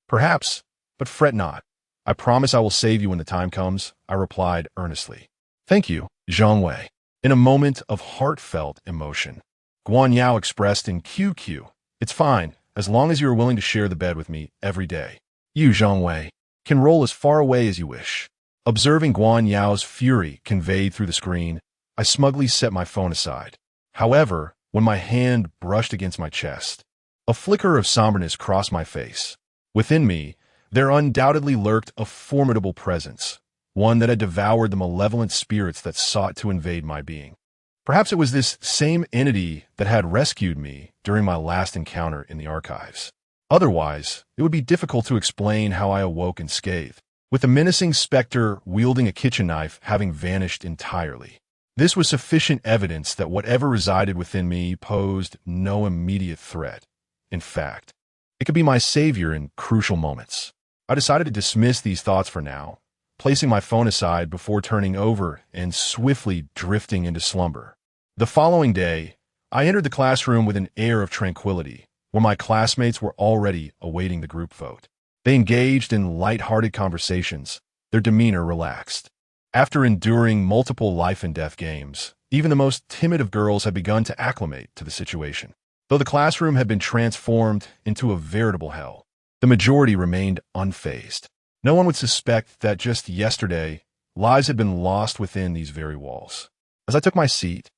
"Perhaps, but fret not. I promise I will save you when the time comes," I replied earnestly. "Thank you, Zhang Wei." In a moment of heartfelt emotion, Guan Yao expressed in QQ, "It's fine, as long as you are willing to share the bed with me every day. You, Zhang Wei, can roll as far away as you wish." Observing Guan Yao's fury conveyed through the screen, I smugly set my phone aside. However, when my hand brushed against my chest, a flicker of somberness crossed my face. Within me, there undoubtedly lurked a formidable presence, one that had devoured the malevolent spirits that sought to invade my being. Perhaps it was this same entity that had rescued me during my last encounter in the archives. Otherwise, it would be difficult to explain how I awoke unscathed, with the menacing specter wielding a kitchen knife having vanished entirely. This was sufficient evidence that whatever resided within me posed no immediate threat. In fact, it could be my savior in crucial moments. I decided to dismiss these thoughts for now, placing my phone aside before turning over and swiftly drifting into slumber. The following day, I entered the classroom with an air of tranquility, where my classmates were already awaiting the group vote. They engaged in light-hearted conversations, their demeanor relaxed. After enduring multiple life-and-death games, even the most timid of girls had begun to acclimate to the situation. Though the classroom had been transformed into a veritable hell, the majority remained unfazed. No one would suspect that just yesterday, lives had been lost within these very walls. As I took my seat,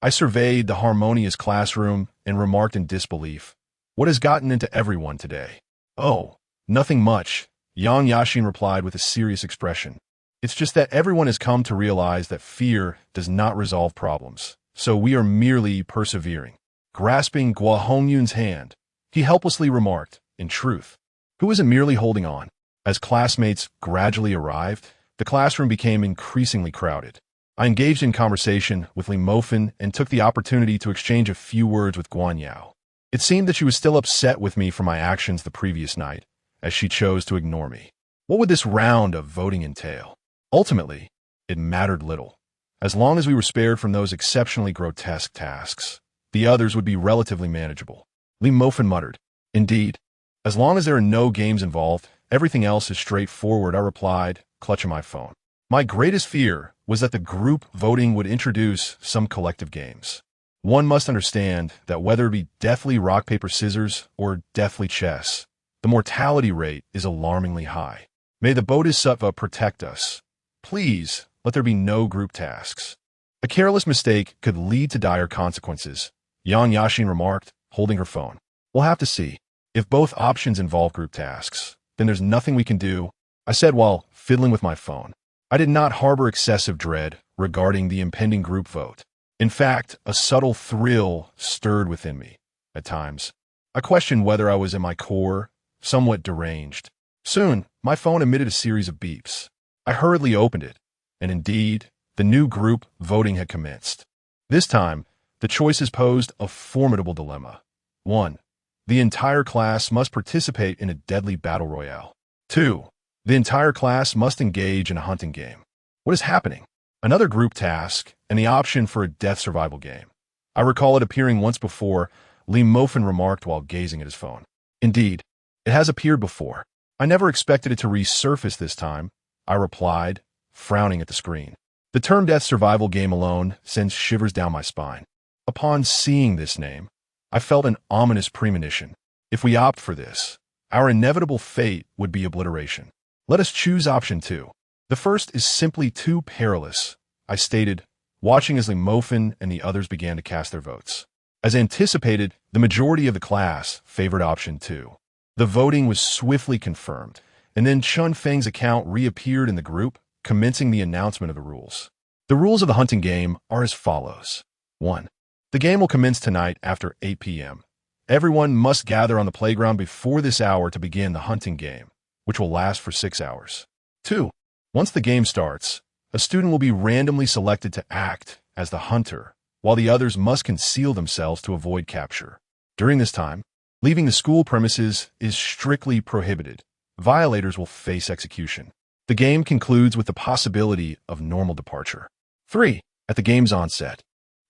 I surveyed the harmonious classroom and remarked in disbelief, "What has gotten into everyone today?" "Oh, nothing much," Yang Yashin replied with a serious expression. "It's just that everyone has come to realize that fear does not resolve problems, so we are merely persevering." Grasping Guo Hongyun's hand, he helplessly remarked, "In truth, who isn't merely holding on?" As classmates gradually arrived, the classroom became increasingly crowded. I engaged in conversation with Li Mofin and took the opportunity to exchange a few words with Guan Yao. It seemed that she was still upset with me for my actions the previous night, as she chose to ignore me. What would this round of voting entail? Ultimately, it mattered little. As long as we were spared from those exceptionally grotesque tasks, the others would be relatively manageable. Li Mofin muttered, "Indeed, as long as there are no games involved, everything else is straightforward," I replied, clutching my phone. My greatest fear was that the group voting would introduce some collective games. One must understand that whether it be deathly rock, paper, scissors or deathly chess, the mortality rate is alarmingly high. May the Bodhisattva protect us. Please, let there be no group tasks. A careless mistake could lead to dire consequences, Yang Yashin remarked, holding her phone. "We'll have to see. If both options involve group tasks, then there's nothing we can do," I said while fiddling with my phone. I did not harbor excessive dread regarding the impending group vote. In fact, a subtle thrill stirred within me. At times, I questioned whether I was in my core, somewhat deranged. Soon, my phone emitted a series of beeps. I hurriedly opened it, and indeed, the new group voting had commenced. This time, the choices posed a formidable dilemma. 1. The entire class must participate in a deadly battle royale. 2. The entire class must engage in a hunting game. What is happening? Another group task, and the option for a death survival game. I recall it appearing once before, Li Mofin remarked while gazing at his phone. "Indeed, it has appeared before. I never expected it to resurface this time," I replied, frowning at the screen. The term death survival game alone sends shivers down my spine. Upon seeing this name, I felt an ominous premonition. If we opt for this, our inevitable fate would be obliteration. Let us choose option 2. The first is simply too perilous, I stated, watching as Li Mofin and the others began to cast their votes. As anticipated, the majority of the class favored option 2. The voting was swiftly confirmed, and then Chun Feng's account reappeared in the group, commencing the announcement of the rules. The rules of the hunting game are as follows. 1. The game will commence tonight after 8 p.m. Everyone must gather on the playground before this hour to begin the hunting game, which will last for 6 hours. 2. Once the game starts, a student will be randomly selected to act as the hunter, while the others must conceal themselves to avoid capture. During this time, leaving the school premises is strictly prohibited. Violators will face execution. The game concludes with the possibility of normal departure. 3. At the game's onset,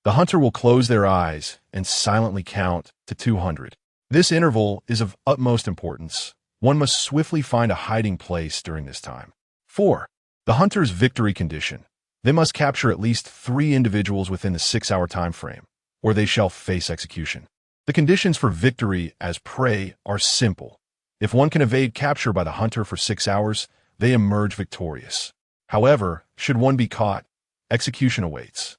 the hunter will close their eyes and silently count to 200. This interval is of utmost importance. One must swiftly find a hiding place during this time. 4. The hunter's victory condition. They must capture at least 3 individuals within the 6-hour time frame, or they shall face execution. The conditions for victory as prey are simple. If one can evade capture by the hunter for 6 hours, they emerge victorious. However, should one be caught, execution awaits.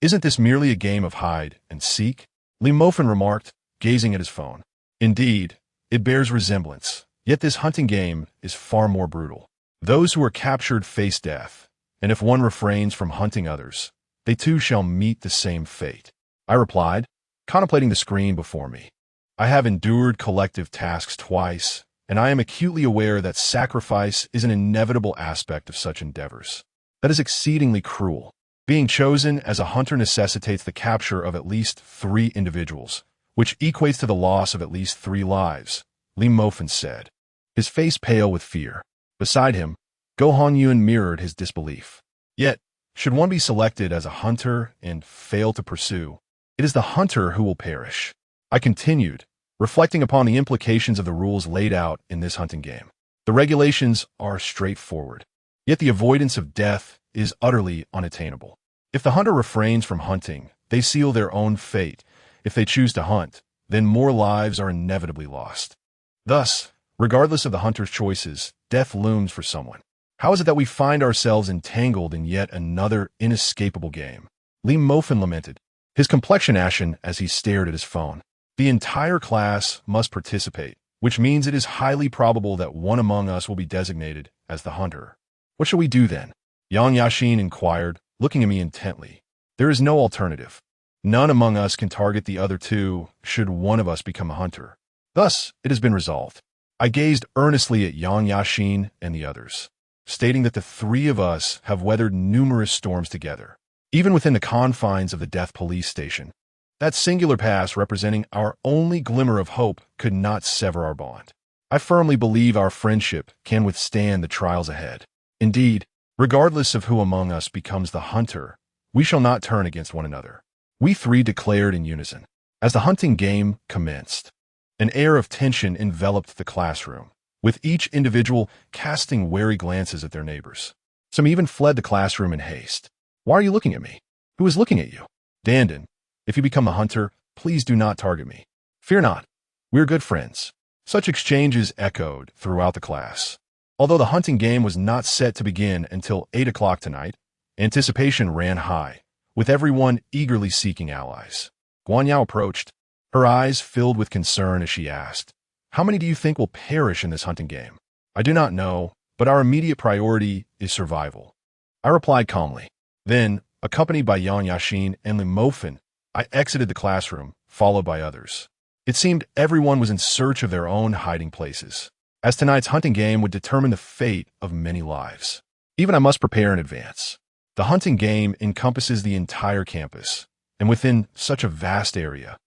Isn't this merely a game of hide and seek? Lee Mofin remarked, gazing at his phone. Indeed, it bears resemblance, yet this hunting game is far more brutal. Those who are captured face death, and if one refrains from hunting others, they too shall meet the same fate. I replied, contemplating the screen before me. I have endured collective tasks twice, and I am acutely aware that sacrifice is an inevitable aspect of such endeavors. That is exceedingly cruel. Being chosen as a hunter necessitates the capture of at least 3 individuals, which equates to the loss of at least 3 lives, Lee Mofin said, his face pale with fear. Beside him, Go Han Yun mirrored his disbelief. Yet, should one be selected as a hunter and fail to pursue, it is the hunter who will perish. I continued, reflecting upon the implications of the rules laid out in this hunting game. The regulations are straightforward, yet the avoidance of death is utterly unattainable. If the hunter refrains from hunting, they seal their own fate. If they choose to hunt, then more lives are inevitably lost. Thus, regardless of the hunter's choices, death looms for someone. How is it that we find ourselves entangled in yet another inescapable game? Lee Mofin lamented, his complexion ashen as he stared at his phone. The entire class must participate, which means it is highly probable that one among us will be designated as the hunter. What shall we do then? Yang Yashin inquired, looking at me intently. There is no alternative. None among us can target the other 2 should one of us become a hunter. Thus, it has been resolved. I gazed earnestly at Yang Yashin and the others, stating that the 3 of us have weathered numerous storms together, even within the confines of the Death Police Station. That singular pass representing our only glimmer of hope could not sever our bond. I firmly believe our friendship can withstand the trials ahead. Indeed, regardless of who among us becomes the hunter, we shall not turn against one another. We 3 declared in unison. As the hunting game commenced, an air of tension enveloped the classroom, with each individual casting wary glances at their neighbors. Some even fled the classroom in haste. Why are you looking at me? Who is looking at you? Dandin, if you become a hunter, please do not target me. Fear not. We're good friends. Such exchanges echoed throughout the class. Although the hunting game was not set to begin until 8 o'clock tonight, anticipation ran high, with everyone eagerly seeking allies. Guan Yao approached, her eyes filled with concern as she asked, "How many do you think will perish in this hunting game?" "I do not know, but our immediate priority is survival," I replied calmly. Then, accompanied by Yang Yashin and Lee Mofin, I exited the classroom, followed by others. It seemed everyone was in search of their own hiding places, as tonight's hunting game would determine the fate of many lives. Even I must prepare in advance. The hunting game encompasses the entire campus, and within such a vast area,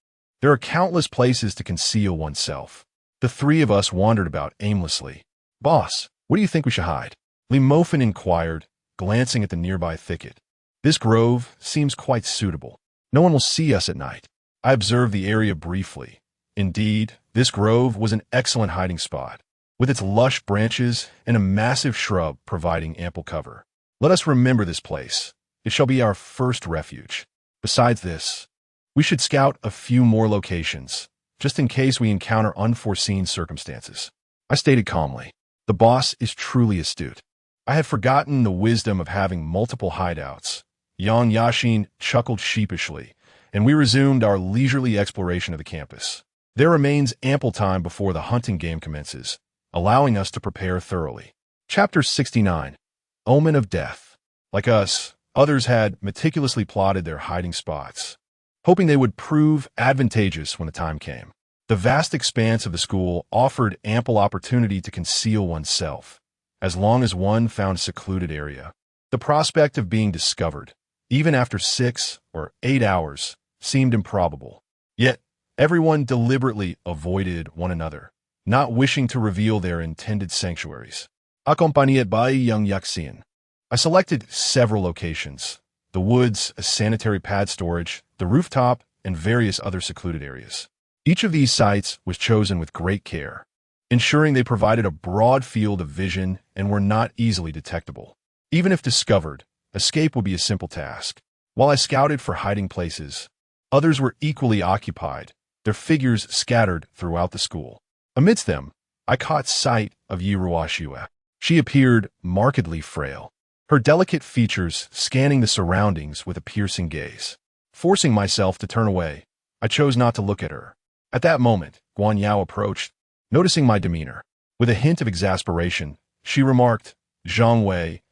there are countless places to conceal oneself. The 3 of us wandered about aimlessly. "Boss, where do you think we should hide?" Lee Mofin inquired, glancing at the nearby thicket. "This grove seems quite suitable. No one will see us at night." I observed the area briefly. Indeed, this grove was an excellent hiding spot, with its lush branches and a massive shrub providing ample cover. Let us remember this place. It shall be our first refuge. Besides this, we should scout a few more locations, just in case we encounter unforeseen circumstances. I stated calmly. The boss is truly astute. I had forgotten the wisdom of having multiple hideouts. Yang Yashin chuckled sheepishly, and we resumed our leisurely exploration of the campus. There remains ample time before the hunting game commences, allowing us to prepare thoroughly. Chapter 69. Omen of Death. Like us, others had meticulously plotted their hiding spots, hoping they would prove advantageous when the time came. The vast expanse of the school offered ample opportunity to conceal oneself, as long as one found a secluded area. The prospect of being discovered, even after 6 or 8 hours, seemed improbable. Yet, everyone deliberately avoided one another, not wishing to reveal their intended sanctuaries. Accompagné by Yang Yaxin, I selected several locations: the woods, a sanitary pad storage, the rooftop, and various other secluded areas. Each of these sites was chosen with great care, ensuring they provided a broad field of vision and were not easily detectable. Even if discovered, escape would be a simple task. While I scouted for hiding places, others were equally occupied, their figures scattered throughout the school. Amidst them, I caught sight of Yi Ruoxue. She appeared markedly frail, her delicate features scanning the surroundings with a piercing gaze. Forcing myself to turn away, I chose not to look at her. At that moment, Guan Yao approached, noticing my demeanor. With a hint of exasperation, she remarked, "Zhang Wei,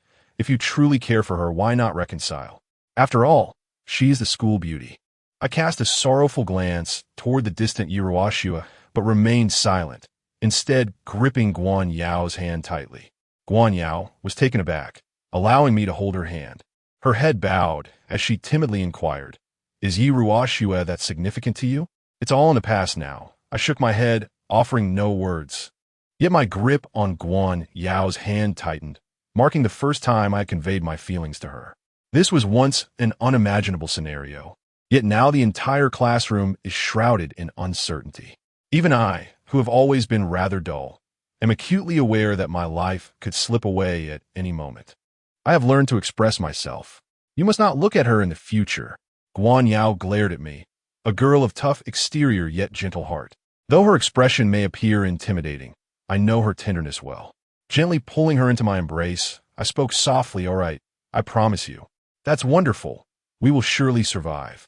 if you truly care for her, why not reconcile? After all, she is the school beauty." I cast a sorrowful glance toward the distant Yuruashua, but remained silent, instead gripping Guan Yao's hand tightly. Guan Yao was taken aback, allowing me to hold her hand. Her head bowed as she timidly inquired, "Is Yuruashua that significant to you?" "It's all in the past now." I shook my head, offering no words. Yet my grip on Guan Yao's hand tightened, marking the first time I had conveyed my feelings to her. This was once an unimaginable scenario, yet now the entire classroom is shrouded in uncertainty. Even I, who have always been rather dull, am acutely aware that my life could slip away at any moment. I have learned to express myself. "You must not look at her in the future." Guan Yao glared at me, a girl of tough exterior yet gentle heart. Though her expression may appear intimidating, I know her tenderness well. Gently pulling her into my embrace, I spoke softly, "All right, I promise you." "That's wonderful. We will surely survive."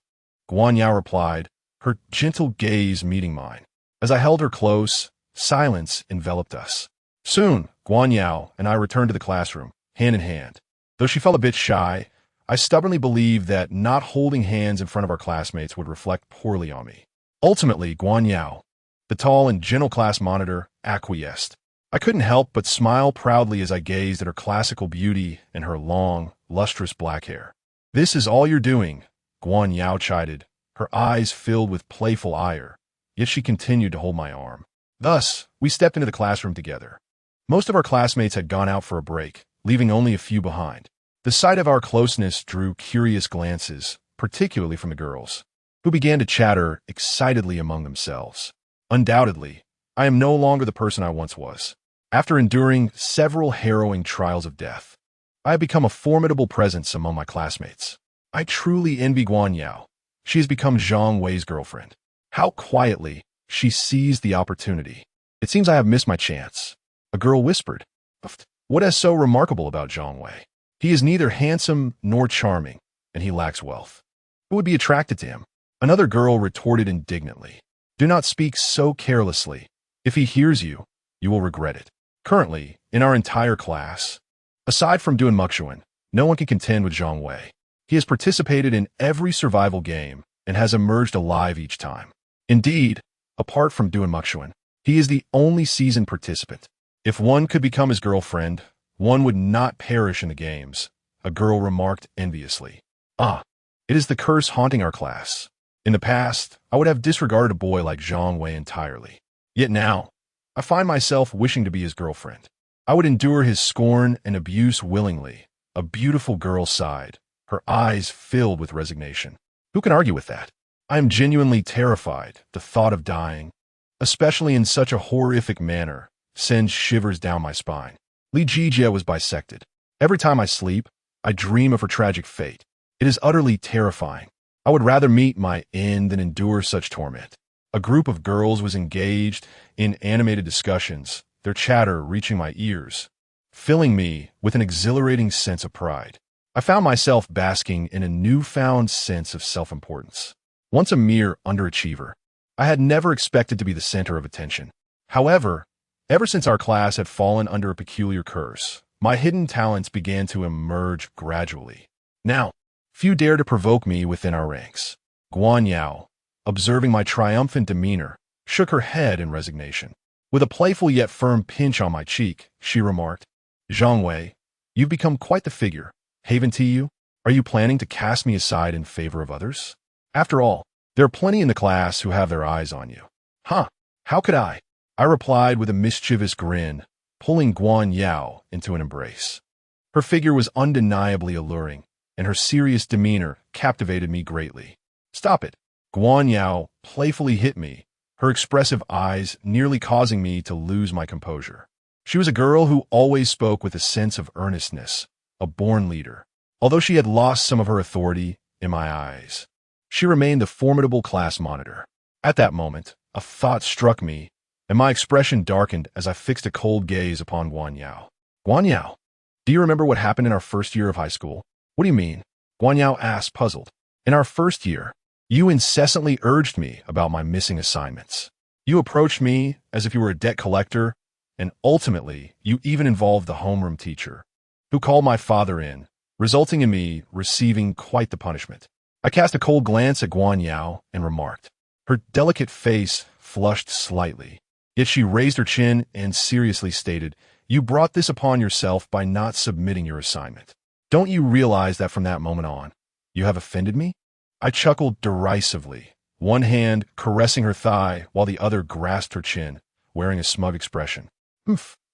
Guan Yao replied, her gentle gaze meeting mine. As I held her close, silence enveloped us. Soon, Guan Yao and I returned to the classroom, hand in hand. Though she felt a bit shy, I stubbornly believed that not holding hands in front of our classmates would reflect poorly on me. Ultimately, Guan Yao, the tall and gentle class monitor, acquiesced. I couldn't help but smile proudly as I gazed at her classical beauty and her long, lustrous black hair. "This is all you're doing," Guan Yao chided, her eyes filled with playful ire, yet she continued to hold my arm. Thus, we stepped into the classroom together. Most of our classmates had gone out for a break, leaving only a few behind. The sight of our closeness drew curious glances, particularly from the girls, who began to chatter excitedly among themselves. Undoubtedly, I am no longer the person I once was. After enduring several harrowing trials of death, I have become a formidable presence among my classmates. I truly envy Guan Yao. She has become Zhang Wei's girlfriend. How quietly she seized the opportunity. "It seems I have missed my chance," a girl whispered. "What is so remarkable about Zhang Wei? He is neither handsome nor charming, and he lacks wealth. Who would be attracted to him?" Another girl retorted indignantly. "Do not speak so carelessly. If he hears you, you will regret it." Currently, in our entire class, aside from Duan Muxuan, no one can contend with Zhang Wei. He has participated in every survival game and has emerged alive each time. Indeed, apart from Duan Muxuan, he is the only seasoned participant. If one could become his girlfriend, one would not perish in the games, a girl remarked enviously. "Ah, it is the curse haunting our class. In the past, I would have disregarded a boy like Zhang Wei entirely. Yet now, I find myself wishing to be his girlfriend. I would endure his scorn and abuse willingly." A beautiful girl sighed, her eyes filled with resignation. Who can argue with that? I am genuinely terrified. The thought of dying, especially in such a horrific manner, sends shivers down my spine. Li Jijie was bisected. Every time I sleep, I dream of her tragic fate. It is utterly terrifying. I would rather meet my end than endure such torment. A group of girls was engaged in animated discussions, their chatter reaching my ears, filling me with an exhilarating sense of pride. I found myself basking in a newfound sense of self-importance. Once a mere underachiever, I had never expected to be the center of attention. However, ever since our class had fallen under a peculiar curse, my hidden talents began to emerge gradually. Now, few dared to provoke me within our ranks. Guan Yao, observing my triumphant demeanor, shook her head in resignation. With a playful yet firm pinch on my cheek, she remarked, "Zhang Wei, you've become quite the figure. Haven to you? Are you planning to cast me aside in favor of others? After all, there are plenty in the class who have their eyes on you." "Huh, how could I?" I replied with a mischievous grin, pulling Guan Yao into an embrace. Her figure was undeniably alluring, and her serious demeanor captivated me greatly. "Stop it." Guan Yao playfully hit me, her expressive eyes nearly causing me to lose my composure. She was a girl who always spoke with a sense of earnestness, a born leader. Although she had lost some of her authority in my eyes, she remained the formidable class monitor. At that moment, a thought struck me, and my expression darkened as I fixed a cold gaze upon Guan Yao. "Guan Yao, do you remember what happened in our first year of high school?" "What do you mean?" Guan Yao asked, puzzled. In our first year, you incessantly urged me about my missing assignments. You approached me as if you were a debt collector, and ultimately, you even involved the homeroom teacher, who called my father in, resulting in me receiving quite the punishment. I cast a cold glance at Guan Yao and remarked. Her delicate face flushed slightly, yet she raised her chin and seriously stated, "You brought this upon yourself by not submitting your assignment. Don't you realize that from that moment on, you have offended me?" I chuckled derisively, one hand caressing her thigh while the other grasped her chin, wearing a smug expression.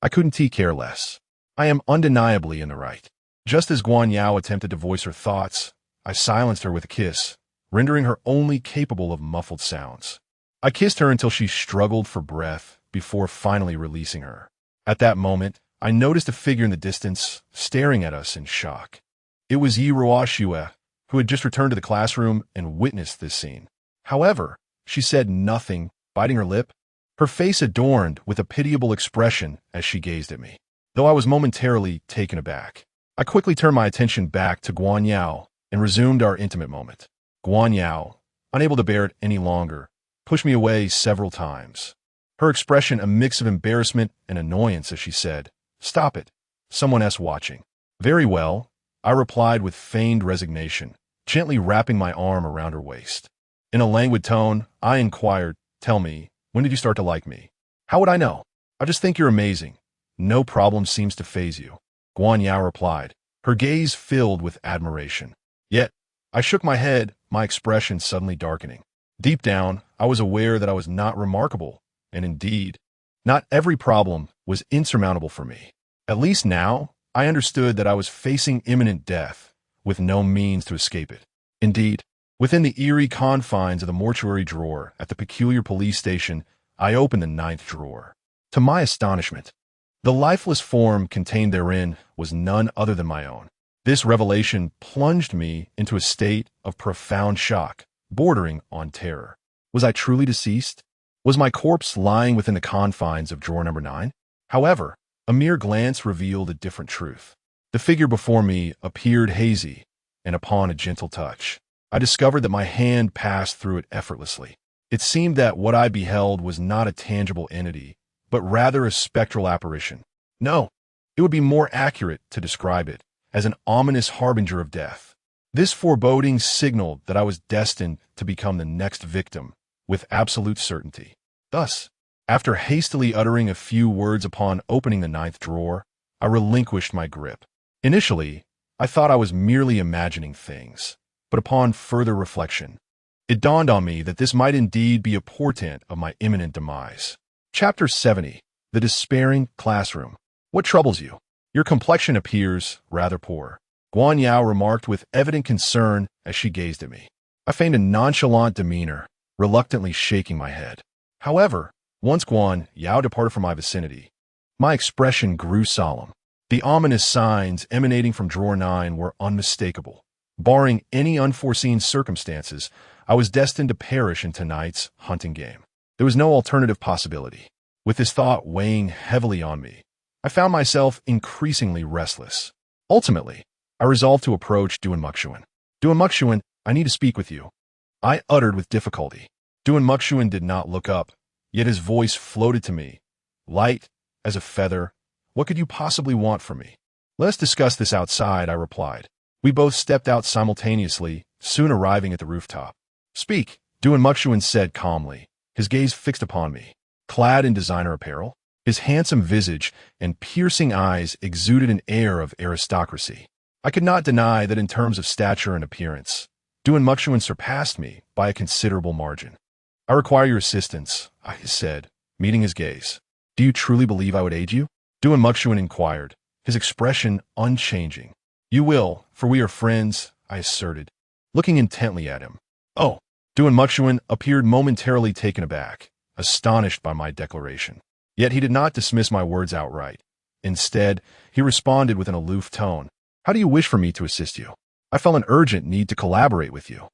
I couldn't care less. I am undeniably in the right. Just as Guan Yao attempted to voice her thoughts, I silenced her with a kiss, rendering her only capable of muffled sounds. I kissed her until she struggled for breath before finally releasing her. At that moment, I noticed a figure in the distance, staring at us in shock. It was Yi Ruoxue, who had just returned to the classroom and witnessed this scene. However, she said nothing, biting her lip, her face adorned with a pitiable expression as she gazed at me. Though I was momentarily taken aback, I quickly turned my attention back to Guan Yao and resumed our intimate moment. Guan Yao, unable to bear it any longer, pushed me away several times. Her expression a mix of embarrassment and annoyance as she said, "Stop it. Someone else watching." "Very well," I replied with feigned resignation, gently wrapping my arm around her waist. In a languid tone, I inquired, "Tell me, when did you start to like me?" "How would I know? I just think you're amazing. No problem seems to faze you," Guan Yao replied, her gaze filled with admiration. Yet, I shook my head, my expression suddenly darkening. Deep down, I was aware that I was not remarkable, and indeed, not every problem was insurmountable for me. At least now, I understood that I was facing imminent death, with no means to escape it. Indeed, within the eerie confines of the mortuary drawer at the peculiar police station, I opened the 9th drawer. To my astonishment, the lifeless form contained therein was none other than my own. This revelation plunged me into a state of profound shock, bordering on terror. Was I truly deceased? Was my corpse lying within the confines of drawer number 9? However, a mere glance revealed a different truth. The figure before me appeared hazy, and upon a gentle touch, I discovered that my hand passed through it effortlessly. It seemed that what I beheld was not a tangible entity, but rather a spectral apparition. No, it would be more accurate to describe it as an ominous harbinger of death. This foreboding signaled that I was destined to become the next victim, with absolute certainty. Thus, after hastily uttering a few words upon opening the 9th drawer, I relinquished my grip. Initially, I thought I was merely imagining things, but upon further reflection, it dawned on me that this might indeed be a portent of my imminent demise. Chapter 70. The Despairing Classroom. What troubles you? Your complexion appears rather poor, Guan Yao remarked with evident concern as she gazed at me. I feigned a nonchalant demeanor, reluctantly shaking my head. However, once Guan Yao departed from my vicinity, my expression grew solemn. The ominous signs emanating from drawer 9 were unmistakable. Barring any unforeseen circumstances, I was destined to perish in tonight's hunting game. There was no alternative possibility. With this thought weighing heavily on me, I found myself increasingly restless. Ultimately, I resolved to approach Duan Muxuan. "Duan Muxuan, I need to speak with you," I uttered with difficulty. Duan Muxuan did not look up, yet his voice floated to me, light as a feather. "What could you possibly want from me?" "Let us discuss this outside," I replied. We both stepped out simultaneously, soon arriving at the rooftop. "Speak," Duan Muxuan said calmly, his gaze fixed upon me. Clad in designer apparel, his handsome visage and piercing eyes exuded an air of aristocracy. I could not deny that in terms of stature and appearance, Duan Muxuan surpassed me by a considerable margin. "I require your assistance," I said, meeting his gaze. "Do you truly believe I would aid you?" Duan Muxuan inquired, his expression unchanging. "You will, for we are friends," I asserted, looking intently at him. "Oh," Duan Muxuan appeared momentarily taken aback, astonished by my declaration. Yet he did not dismiss my words outright. Instead, he responded with an aloof tone. "How do you wish for me to assist you?" I felt an urgent need to collaborate with you.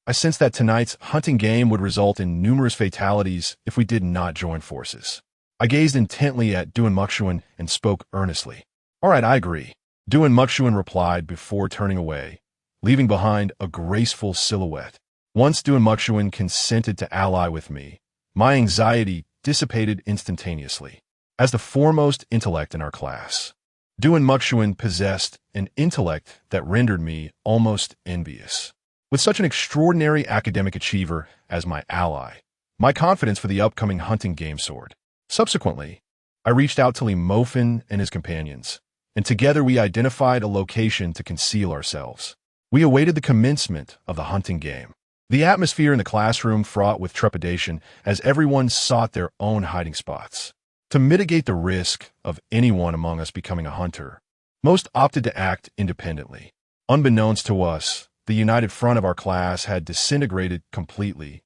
I sensed that tonight's hunting game would result in numerous fatalities if we did not join forces. I gazed intently at Duan Muxuan and spoke earnestly. "All right, I agree," Duan Muxuan replied before turning away, leaving behind a graceful silhouette. Once Duan Muxuan consented to ally with me, my anxiety dissipated instantaneously. As the foremost intellect in our class, Duan Muxuan possessed an intellect that rendered me almost envious. With such an extraordinary academic achiever as my ally, my confidence for the upcoming hunting game soared. Subsequently, I reached out to Li Mofin and his companions, and together we identified a location to conceal ourselves. We awaited the commencement of the hunting game. The atmosphere in the classroom fraught with trepidation as everyone sought their own hiding spots. To mitigate the risk of anyone among us becoming a hunter, most opted to act independently. Unbeknownst to us, the united front of our class had disintegrated completely,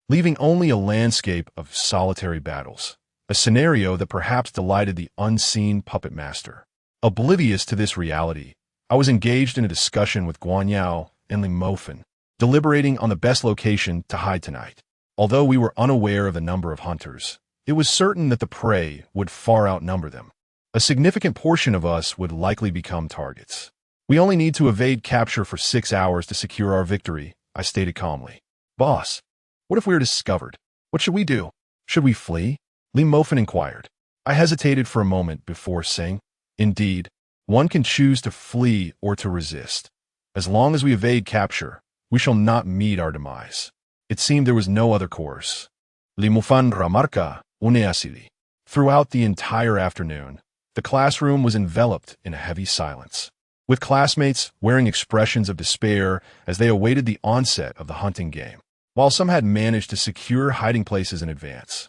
leaving only a landscape of solitary battles, a scenario that perhaps delighted the unseen puppet master. Oblivious to this reality, I was engaged in a discussion with Guan Yao and Li Mofin, deliberating on the best location to hide tonight. Although we were unaware of the number of hunters, it was certain that the prey would far outnumber them. A significant portion of us would likely become targets. We only need to evade capture for 6 hours to secure our victory, I stated calmly. Boss, what if we are discovered? What should we do? Should we flee? Li Mofin inquired. I hesitated for a moment before saying, Indeed, one can choose to flee or to resist. As long as we evade capture, we shall not meet our demise. It seemed there was no other course. Li Mofin remarca unceasingly. Throughout the entire afternoon, the classroom was enveloped in a heavy silence, with classmates wearing expressions of despair as they awaited the onset of the hunting game. While some had managed to secure hiding places in advance,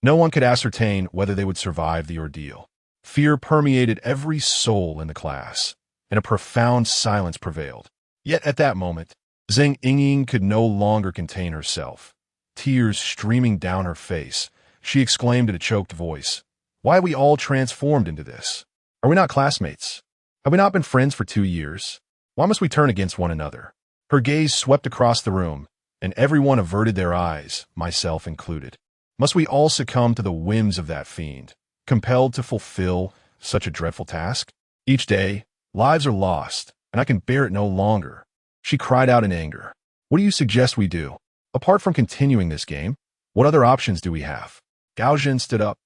no one could ascertain whether they would survive the ordeal. Fear permeated every soul in the class, and a profound silence prevailed. Yet at that moment, Zheng Yingying could no longer contain herself. Tears streaming down her face, she exclaimed in a choked voice, Why have we all transformed into this? Are we not classmates? Have we not been friends for 2 years? Why must we turn against one another? Her gaze swept across the room, and everyone averted their eyes, myself included. Must we all succumb to the whims of that fiend, compelled to fulfill such a dreadful task? Each day, lives are lost, and I can bear it no longer. She cried out in anger. What do you suggest we do? Apart from continuing this game, what other options do we have? Gao Zhen stood up,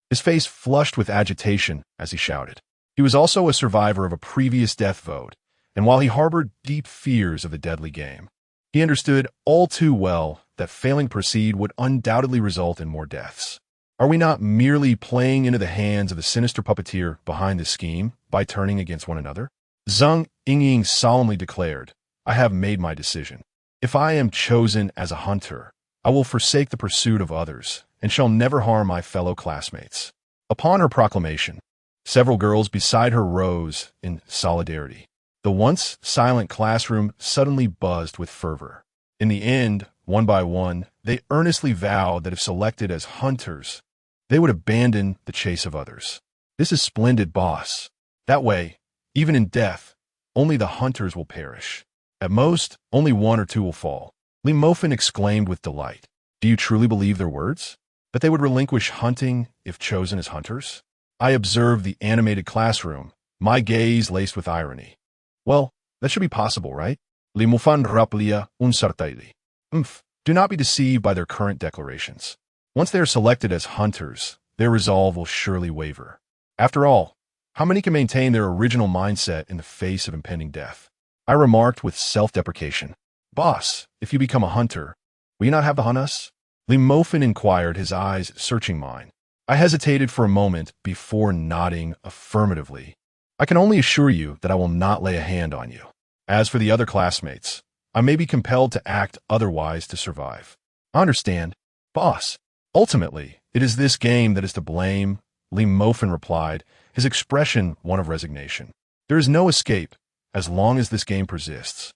his face flushed with agitation as he shouted. He was also a survivor of a previous death vote, and while he harbored deep fears of the deadly game, he understood all too well that failing to proceed would undoubtedly result in more deaths. Are we not merely playing into the hands of the sinister puppeteer behind this scheme by turning against one another? Zheng Yingying solemnly declared, I have made my decision. If I am chosen as a hunter, I will forsake the pursuit of others and shall never harm my fellow classmates. Upon her proclamation, several girls beside her rose in solidarity. The once silent classroom suddenly buzzed with fervor. In the end, one by one, they earnestly vowed that if selected as hunters, they would abandon the chase of others. This is splendid, boss. That way, even in death, only the hunters will perish. At most, only 1 or 2 will fall. Li Mofin exclaimed with delight. Do you truly believe their words? That they would relinquish hunting if chosen as hunters? I observed the animated classroom, my gaze laced with irony. Well, that should be possible, right? Li Mofin rappelia uncettling. Do not be deceived by their current declarations. Once they are selected as hunters, their resolve will surely waver. After all, how many can maintain their original mindset in the face of impending death? I remarked with self-deprecation. Boss, if you become a hunter, will you not have to hunt us? Li Mofin inquired, his eyes searching mine. I hesitated for a moment before nodding affirmatively. I can only assure you that I will not lay a hand on you. As for the other classmates, I may be compelled to act otherwise to survive. I understand. Boss, ultimately, it is this game that is to blame, Li Mofin replied, his expression one of resignation. There is no escape as long as this game persists.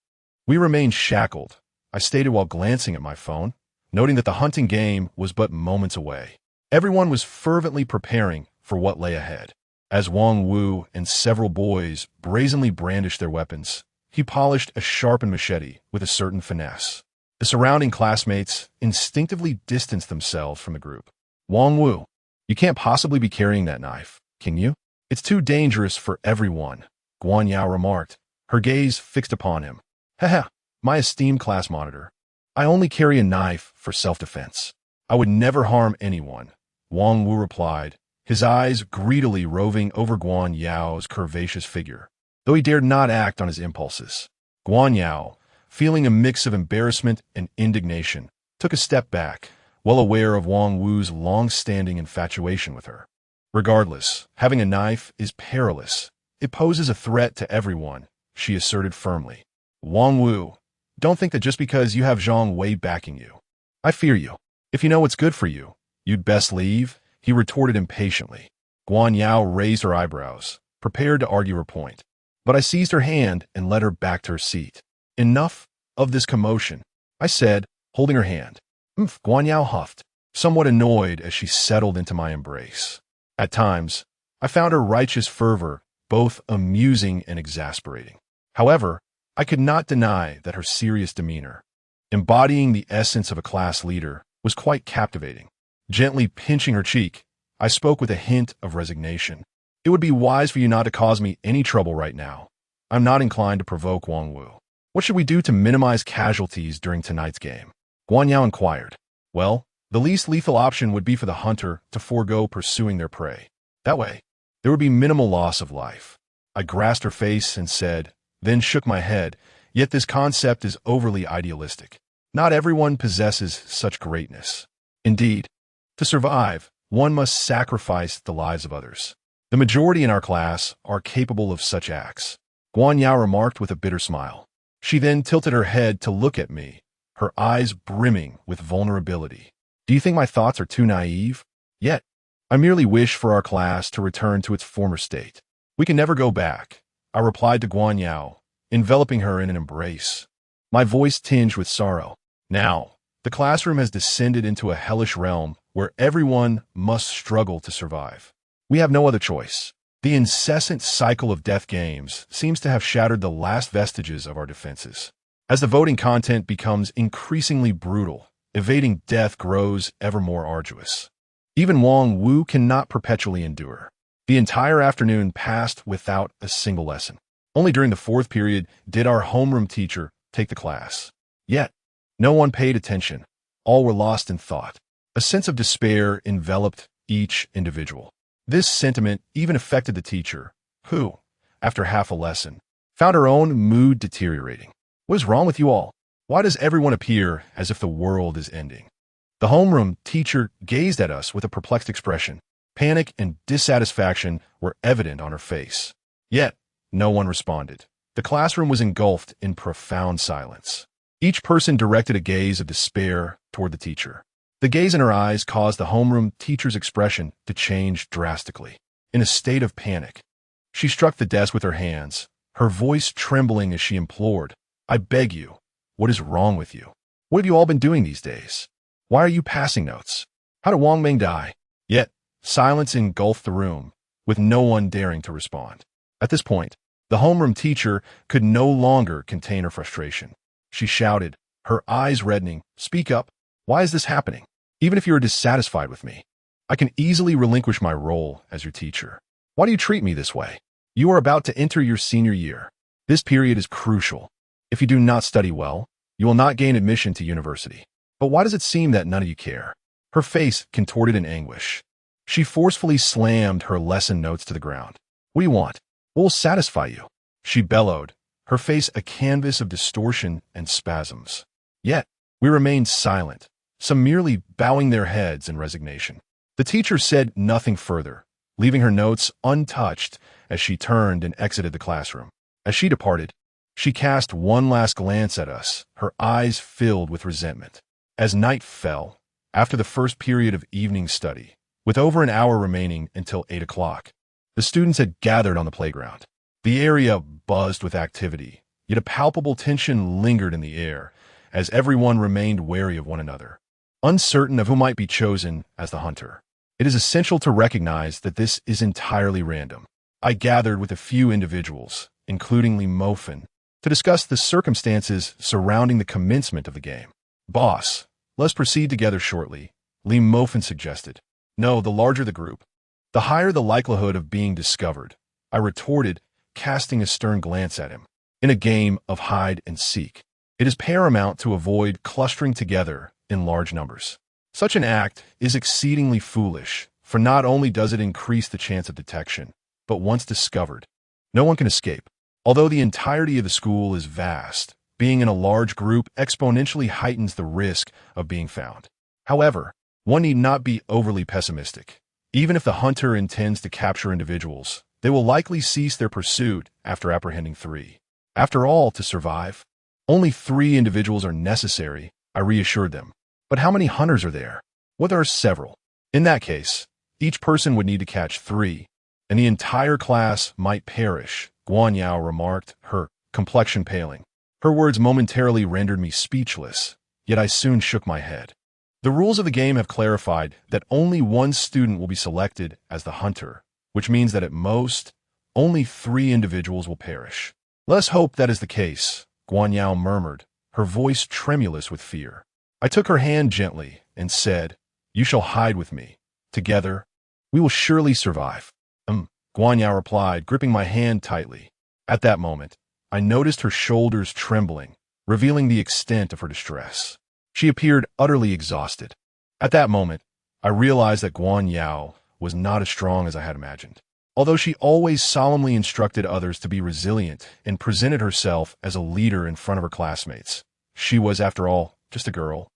We remain shackled, I stated while glancing at my phone, noting that the hunting game was but moments away. Everyone was fervently preparing for what lay ahead. As Wang Wu and several boys brazenly brandished their weapons, he polished a sharpened machete with a certain finesse. The surrounding classmates instinctively distanced themselves from the group. Wang Wu, you can't possibly be carrying that knife, can you? It's too dangerous for everyone, Guan Yao remarked, her gaze fixed upon him. Haha, my esteemed class monitor. I only carry a knife for self-defense. I would never harm anyone, Wang Wu replied, his eyes greedily roving over Guan Yao's curvaceous figure, though he dared not act on his impulses. Guan Yao, feeling a mix of embarrassment and indignation, took a step back, well aware of Wang Wu's long-standing infatuation with her. Regardless, having a knife is perilous. It poses a threat to everyone, she asserted firmly. Wang Wu, don't think that just because you have Zhang Wei backing you. I fear you. If you know what's good for you, you'd best leave, he retorted impatiently. Guan Yao raised her eyebrows, prepared to argue her point. But I seized her hand and led her back to her seat. Enough of this commotion, I said, holding her hand. Guan Yao huffed, somewhat annoyed as she settled into my embrace. At times, I found her righteous fervor both amusing and exasperating. However, I could not deny that her serious demeanor, embodying the essence of a class leader, was quite captivating. Gently pinching her cheek, I spoke with a hint of resignation. It would be wise for you not to cause me any trouble right now. I'm not inclined to provoke Wang Wu. What should we do to minimize casualties during tonight's game? Guan Yao inquired. Well, the least lethal option would be for the hunter to forego pursuing their prey. That way, there would be minimal loss of life. I grasped her face and said, then shook my head, yet this concept is overly idealistic. Not everyone possesses such greatness. Indeed, to survive, one must sacrifice the lives of others. The majority in our class are capable of such acts, Guan Yao remarked with a bitter smile. She then tilted her head to look at me, her eyes brimming with vulnerability. Do you think my thoughts are too naive? Yet, I merely wish for our class to return to its former state. We can never go back, I replied to Guan Yao, enveloping her in an embrace. My voice tinged with sorrow. Now, the classroom has descended into a hellish realm where everyone must struggle to survive. We have no other choice. The incessant cycle of death games seems to have shattered the last vestiges of our defenses. As the voting content becomes increasingly brutal, evading death grows ever more arduous. Even Wang Wu cannot perpetually endure. The entire afternoon passed without a single lesson. Only during the fourth period did our homeroom teacher take the class. Yet, no one paid attention. All were lost in thought. A sense of despair enveloped each individual. This sentiment even affected the teacher, who, after half a lesson, found her own mood deteriorating. What is wrong with you all? Why does everyone appear as if the world is ending? The homeroom teacher gazed at us with a perplexed expression. Panic and dissatisfaction were evident on her face. Yet, no one responded. The classroom was engulfed in profound silence. Each person directed a gaze of despair toward the teacher. The gaze in her eyes caused the homeroom teacher's expression to change drastically. In a state of panic, she struck the desk with her hands, her voice trembling as she implored, I beg you, what is wrong with you? What have you all been doing these days? Why are you passing notes? How did Wang Ming die? Yet, silence engulfed the room, with no one daring to respond. At this point, the homeroom teacher could no longer contain her frustration. She shouted, her eyes reddening, speak up. Why is this happening? Even if you are dissatisfied with me, I can easily relinquish my role as your teacher. Why do you treat me this way? You are about to enter your senior year. This period is crucial. If you do not study well, you will not gain admission to university. But why does it seem that none of you care? Her face contorted in anguish. She forcefully slammed her lesson notes to the ground. What do you want? What will satisfy you? She bellowed, her face a canvas of distortion and spasms. Yet, we remained silent, some merely bowing their heads in resignation. The teacher said nothing further, leaving her notes untouched as she turned and exited the classroom. As she departed, she cast one last glance at us, her eyes filled with resentment. As night fell, after the first period of evening study, with over an hour remaining until 8 o'clock, the students had gathered on the playground. The area buzzed with activity, yet a palpable tension lingered in the air as everyone remained wary of one another, uncertain of who might be chosen as the hunter. It is essential to recognize that this is entirely random. I gathered with a few individuals, including Li Mofin, to discuss the circumstances surrounding the commencement of the game. Boss, let's proceed together shortly, Li Mofin suggested. No, the larger the group, the higher the likelihood of being discovered, I retorted, casting a stern glance at him. in a game of hide and seek. It is paramount to avoid clustering together in large numbers. Such an act is exceedingly foolish, for not only does it increase the chance of detection, but once discovered, no one can escape. Although the entirety of the school is vast, being in a large group exponentially heightens the risk of being found. However, one need not be overly pessimistic. Even if the hunter intends to capture individuals, they will likely cease their pursuit after apprehending 3. After all, to survive, only 3 individuals are necessary, I reassured them. But how many hunters are there? Well, there are several. In that case, each person would need to catch 3, and the entire class might perish, Guan Yao remarked, her complexion paling. Her words momentarily rendered me speechless, yet I soon shook my head. The rules of the game have clarified that only 1 student will be selected as the hunter, which means that at most, only 3 individuals will perish. Let's hope that is the case, Guan Yao murmured, her voice tremulous with fear. I took her hand gently and said, "You shall hide with me. Together, we will surely survive." Guan Yao replied, gripping my hand tightly. At that moment, I noticed her shoulders trembling, revealing the extent of her distress. She appeared utterly exhausted. At that moment, I realized that Guan Yao was not as strong as I had imagined. Although she always solemnly instructed others to be resilient and presented herself as a leader in front of her classmates, she was, after all, just a girl.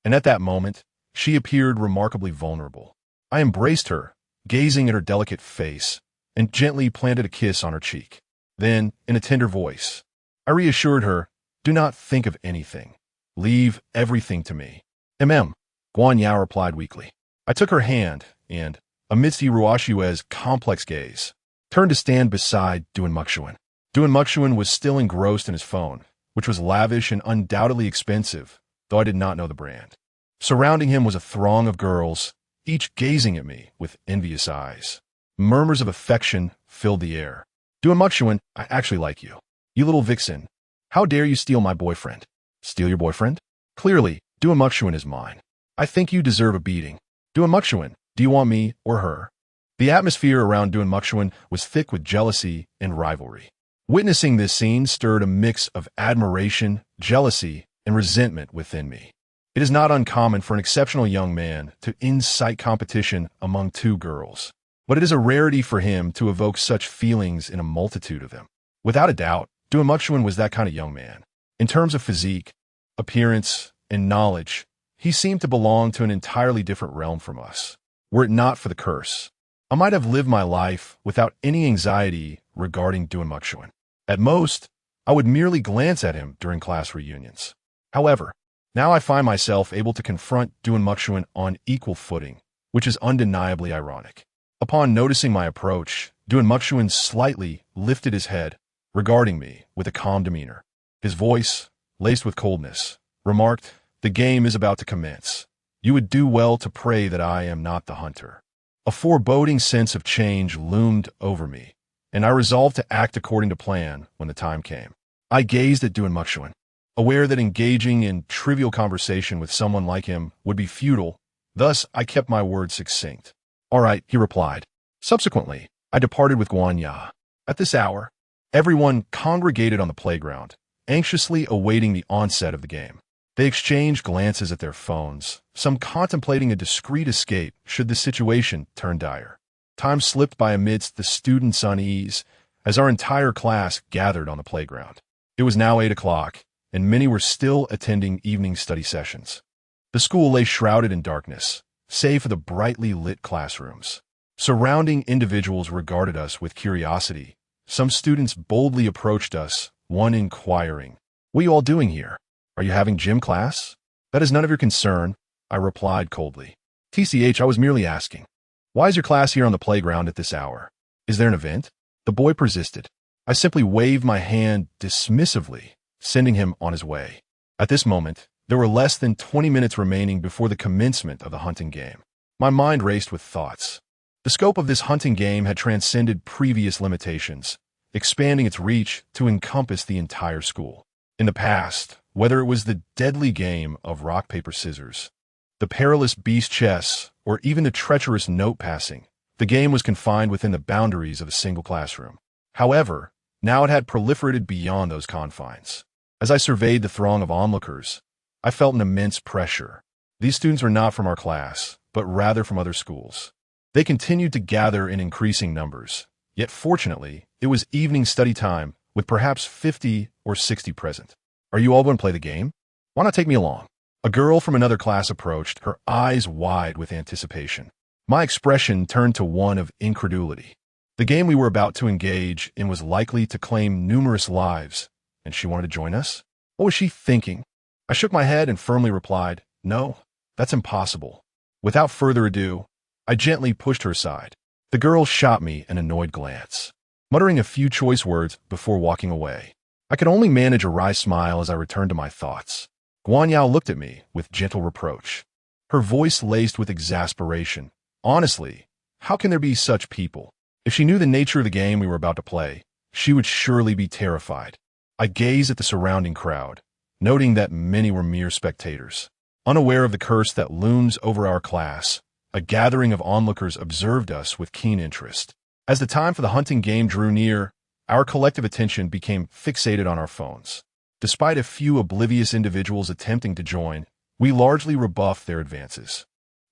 And at that moment, she appeared remarkably vulnerable. I embraced her, gazing at her delicate face, and gently planted a kiss on her cheek. Then, in a tender voice, I reassured her, "Do not think of anything. Leave everything to me." Guan Yao replied weakly. I took her hand and, amidst Iruashue's complex gaze, turned to stand beside Duan Muxuan. Duan Muxuan was still engrossed in his phone, which was lavish and undoubtedly expensive, though I did not know the brand. Surrounding him was a throng of girls, each gazing at me with envious eyes. Murmurs of affection filled the air. "Duan Muxuan, I actually like you. You little vixen. How dare you steal my boyfriend?" "Steal your boyfriend?" "Clearly, Duan Muxuan is mine. I think you deserve a beating. Duan Muxuan, do you want me or her?" The atmosphere around Duan Muxuan was thick with jealousy and rivalry. Witnessing this scene stirred a mix of admiration, jealousy, and resentment within me. It is not uncommon for an exceptional young man to incite competition among 2 girls, but it is a rarity for him to evoke such feelings in a multitude of them. Without a doubt, Duan Muxuan was that kind of young man. In terms of physique, appearance, and knowledge, he seemed to belong to an entirely different realm from us. Were it not for the curse, I might have lived my life without any anxiety regarding Duan Muxuan. At most, I would merely glance at him during class reunions. However, now I find myself able to confront Duan Muxuan on equal footing, which is undeniably ironic. Upon noticing my approach, Duan Muxuan slightly lifted his head, regarding me with a calm demeanor. His voice, laced with coldness, remarked, "The game is about to commence. You would do well to pray that I am not the hunter." A foreboding sense of change loomed over me, and I resolved to act according to plan when the time came. I gazed at Duan Muxuan, aware that engaging in trivial conversation with someone like him would be futile. Thus, I kept my words succinct. "All right," he replied. Subsequently, I departed with Guan Yao. At this hour, everyone congregated on the playground, anxiously awaiting the onset of the game. They exchanged glances at their phones, some contemplating a discreet escape should the situation turn dire. Time slipped by amidst the students' unease as our entire class gathered on the playground. It was now 8 o'clock, and many were still attending evening study sessions. The school lay shrouded in darkness, save for the brightly lit classrooms. Surrounding individuals regarded us with curiosity. Some students boldly approached us, one inquiring, "What are you all doing here? Are you having gym class?" "That is none of your concern," I replied coldly. "TCH, I was merely asking. Why is your class here on the playground at this hour? Is there an event?" The boy persisted. I simply waved my hand dismissively, sending him on his way. At this moment, there were less than 20 minutes remaining before the commencement of the hunting game. My mind raced with thoughts. The scope of this hunting game had transcended previous limitations, expanding its reach to encompass the entire school. In the past, whether it was the deadly game of rock, paper, scissors, the perilous beast chess, or even the treacherous note passing, the game was confined within the boundaries of a single classroom. However, Now it had proliferated beyond those confines. As I surveyed the throng of onlookers, I felt an immense pressure. These students were not from our class, but rather from other schools. They continued to gather in increasing numbers, yet fortunately, it was evening study time with perhaps 50 or 60 present. "Are you all going to play the game? Why not take me along?" A girl from another class approached, her eyes wide with anticipation. My expression turned to one of incredulity. The game we were about to engage in was likely to claim numerous lives, and she wanted to join us? What was she thinking? I shook my head and firmly replied, "No, that's impossible." Without further ado, I gently pushed her aside. The girl shot me an annoyed glance, muttering a few choice words before walking away. I could only manage a wry smile as I returned to my thoughts. Guanyao looked at me with gentle reproach, her voice laced with exasperation. Honestly, how can there be such people? If she knew the nature of the game we were about to play, she would surely be terrified. I gazed at the surrounding crowd, noting that many were mere spectators. Unaware of the curse that looms over our class, a gathering of onlookers observed us with keen interest. As the time for the hunting game drew near, our collective attention became fixated on our phones. Despite a few oblivious individuals attempting to join, we largely rebuffed their advances.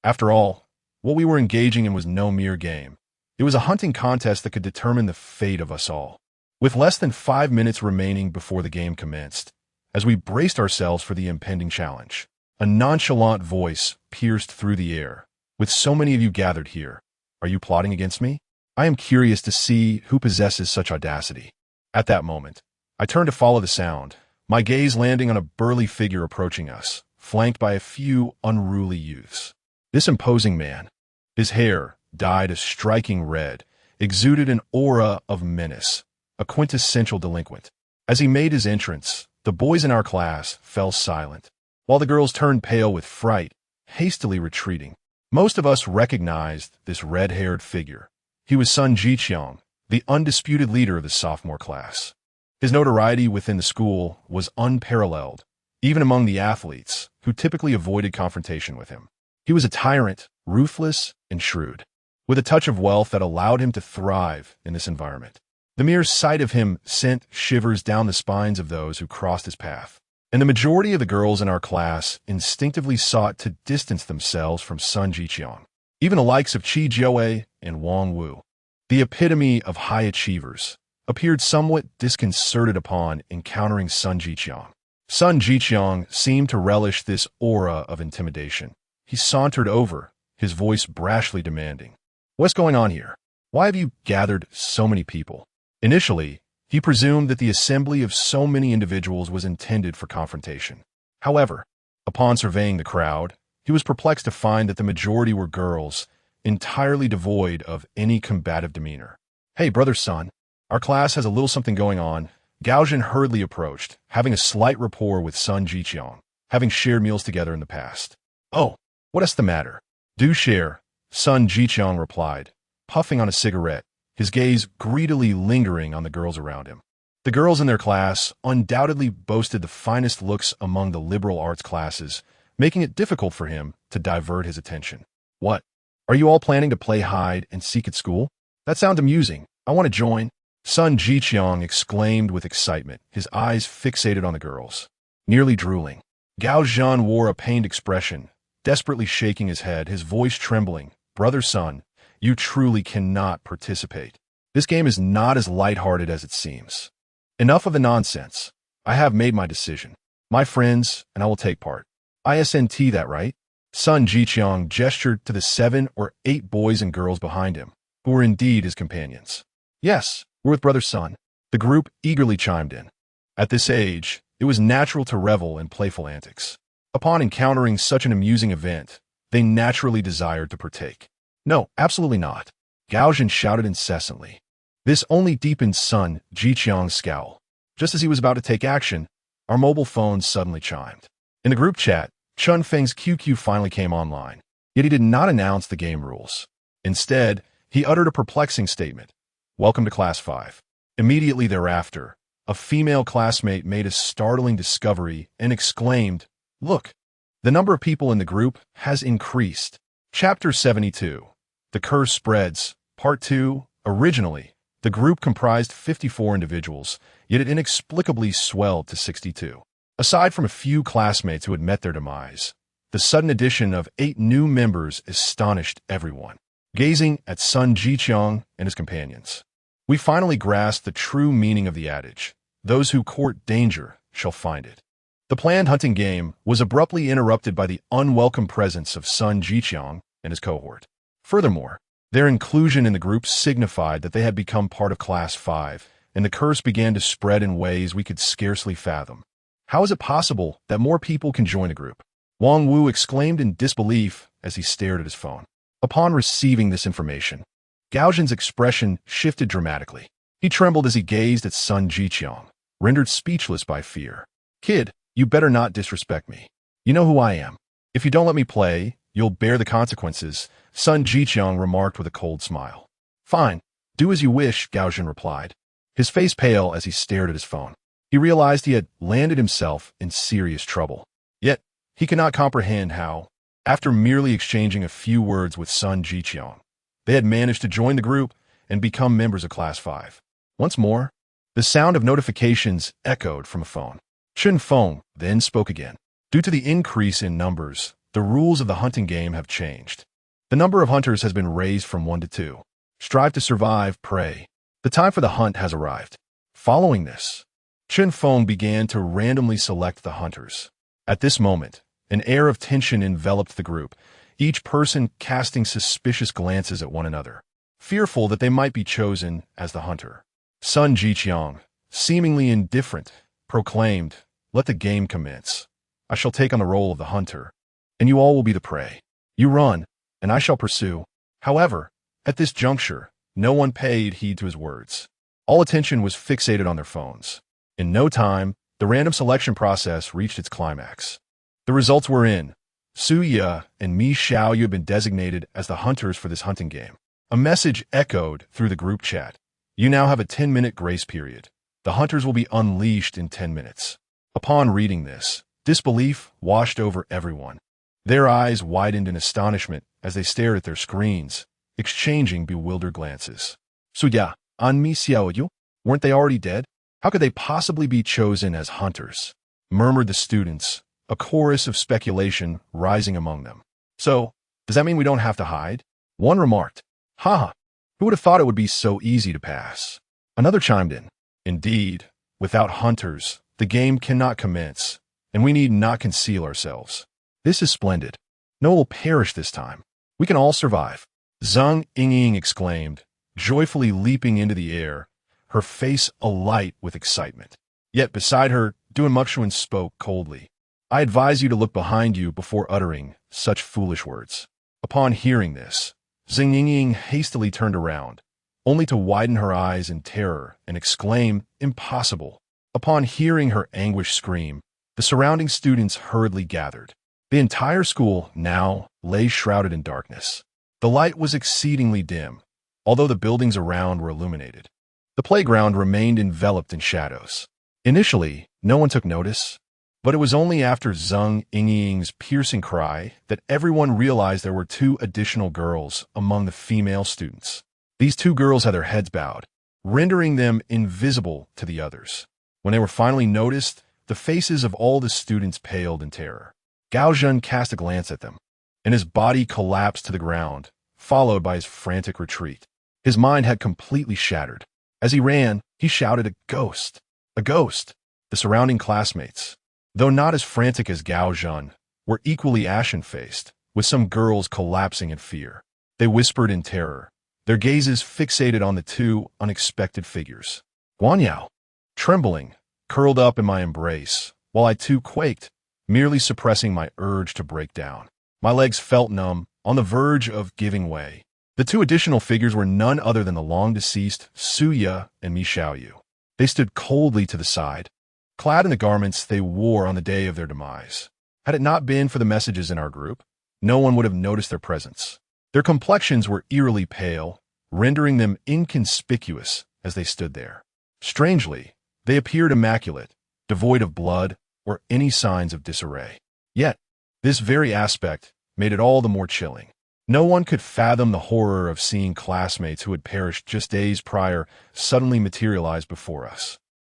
After all, what we were engaging in was no mere game. It was a hunting contest that could determine the fate of us all. With less than 5 minutes remaining before the game commenced, as we braced ourselves for the impending challenge, a nonchalant voice pierced through the air. "With so many of you gathered here, are you plotting against me? I am curious to see who possesses such audacity." At that moment, I turned to follow the sound, my gaze landing on a burly figure approaching us, flanked by a few unruly youths. This imposing man, his hair dyed a striking red, exuded an aura of menace, a quintessential delinquent. As he made his entrance, the boys in our class fell silent, while the girls turned pale with fright, hastily retreating. Most of us recognized this red-haired figure. He was Sun Jiqiang, the undisputed leader of the sophomore class. His notoriety within the school was unparalleled, even among the athletes, who typically avoided confrontation with him. He was a tyrant, ruthless and shrewd, with a touch of wealth that allowed him to thrive in this environment. The mere sight of him sent shivers down the spines of those who crossed his path, and the majority of the girls in our class instinctively sought to distance themselves from Sun Jiqiang. Even the likes of Qi Jiawei and Wang Wu, the epitome of high achievers, appeared somewhat disconcerted upon encountering Sun Jiqiang. Sun Jiqiang seemed to relish this aura of intimidation. He sauntered over, his voice brashly demanding, "What's going on here? Why have you gathered so many people?" Initially, he presumed that the assembly of so many individuals was intended for confrontation. However, upon surveying the crowd, he was perplexed to find that the majority were girls, entirely devoid of any combative demeanor. "Hey, brother Sun, our class has a little something going on." Gaojin hurriedly approached, having a slight rapport with Sun Jiqiang, having shared meals together in the past. "Oh, what's the matter?" "Do share," Sun Jiqiang replied, puffing on a cigarette, his gaze greedily lingering on the girls around him. The girls in their class undoubtedly boasted the finest looks among the liberal arts classes, making it difficult for him to divert his attention. "What? Are you all planning to play hide and seek at school? That sounds amusing. I want to join." Sun Jiqiang exclaimed with excitement, his eyes fixated on the girls. Nearly drooling, Gao Zhan wore a pained expression, desperately shaking his head, his voice trembling. "Brother Sun, you truly cannot participate. This game is not as lighthearted as it seems. Enough of the nonsense. I have made my decision. My friends, and I will take part." "ISNT that, right?" Sun Jiqiang gestured to the 7 or 8 boys and girls behind him, who were indeed his companions. "Yes, we're with Brother Sun." The group eagerly chimed in. At this age, it was natural to revel in playful antics. Upon encountering such an amusing event, they naturally desired to partake. "No, absolutely not," Gaojin shouted incessantly. This only deepened Sun Jiqiang's scowl. Just as he was about to take action, our mobile phones suddenly chimed. In the group chat, Chun Feng's QQ finally came online, yet he did not announce the game rules. Instead, he uttered a perplexing statement. "Welcome to Class 5. Immediately thereafter, a female classmate made a startling discovery and exclaimed, "Look, the number of people in the group has increased." Chapter 72. The Curse Spreads, Part 2. Originally, The group comprised 54 individuals, yet it inexplicably swelled to 62. Aside from a few classmates who had met their demise, the sudden addition of 8 new members astonished everyone. Gazing at Sun Jiqiang and his companions, we finally grasped the true meaning of the adage, "Those who court danger shall find it." The planned hunting game was abruptly interrupted by the unwelcome presence of Sun Jiqiang and his cohort. Furthermore, their inclusion in the group signified that they had become part of Class 5, and the curse began to spread in ways we could scarcely fathom. How is it possible that more people can join a group? Wang Wu exclaimed in disbelief as he stared at his phone. Upon receiving this information, Gao Zhen's expression shifted dramatically. He trembled as he gazed at Sun Jiqiang, rendered speechless by fear. "Kid, you better not disrespect me. You know who I am. If you don't let me play, you'll bear the consequences," Sun Jiqiang remarked with a cold smile. "Fine, do as you wish," Gao Zhen replied, his face pale as he stared at his phone. He realized he had landed himself in serious trouble. Yet, he could not comprehend how, after merely exchanging a few words with Sun Jiqiang, they had managed to join the group and become members of Class 5. Once more, the sound of notifications echoed from a phone. Chen Feng then spoke again. "Due to the increase in numbers, the rules of the hunting game have changed. The number of hunters has been raised from 1 to 2. Strive to survive, prey. The time for the hunt has arrived." Following this, Chen Feng began to randomly select the hunters. At this moment, an air of tension enveloped the group, each person casting suspicious glances at one another, fearful that they might be chosen as the hunter. Sun Jiqiang, seemingly indifferent, proclaimed, "Let the game commence. I shall take on the role of the hunter, and you all will be the prey. You run, and I shall pursue." However, at this juncture, no one paid heed to his words. All attention was fixated on their phones. In no time, the random selection process reached its climax. The results were in. Su Ye and Mi Xiaoyu have been designated as the hunters for this hunting game. A message echoed through the group chat. "You now have a 10-minute grace period. The hunters will be unleashed in 10 minutes. Upon reading this, disbelief washed over everyone. Their eyes widened in astonishment as they stared at their screens, exchanging bewildered glances. "Su Ye and Mi Xiaoyu? Weren't they already dead? How could they possibly be chosen as hunters?" murmured the students, a chorus of speculation rising among them. "So, does that mean we don't have to hide?" One remarked. "Haha, who would have thought it would be so easy to pass?" Another chimed in. "Indeed, without hunters, the game cannot commence, and we need not conceal ourselves. This is splendid. No one will perish this time. We can all survive." Zhang Yingying exclaimed, joyfully leaping into the air, her face alight with excitement. Yet beside her, Duan Muxuan spoke coldly. "I advise you to look behind you before uttering such foolish words." Upon hearing this, Zhang Yingying hastily turned around, only to widen her eyes in terror and exclaim, "Impossible." Upon hearing her anguished scream, the surrounding students hurriedly gathered. The entire school now lay shrouded in darkness. The light was exceedingly dim, although the buildings around were illuminated. The playground remained enveloped in shadows. Initially, no one took notice, but it was only after Zhang Yingying's piercing cry that everyone realized there were 2 additional girls among the female students. These 2 girls had their heads bowed, rendering them invisible to the others. When they were finally noticed, the faces of all the students paled in terror. Gao Zhen cast a glance at them, and his body collapsed to the ground, followed by his frantic retreat. His mind had completely shattered. As he ran, he shouted, "A ghost! A ghost!" The surrounding classmates, though not as frantic as Gao Zhen, were equally ashen-faced, with some girls collapsing in fear. They whispered in terror, their gazes fixated on the 2 unexpected figures. Guanyao, trembling, curled up in my embrace, while I too quaked, merely suppressing my urge to break down. My legs felt numb, on the verge of giving way. The 2 additional figures were none other than the long-deceased Su Ye and Mi Xiaoyu. They stood coldly to the side, clad in the garments they wore on the day of their demise. Had it not been for the messages in our group, no one would have noticed their presence. Their complexions were eerily pale, rendering them inconspicuous as they stood there. Strangely, they appeared immaculate, devoid of blood or any signs of disarray. Yet, this very aspect made it all the more chilling. No one could fathom the horror of seeing classmates who had perished just days prior suddenly materialize before us.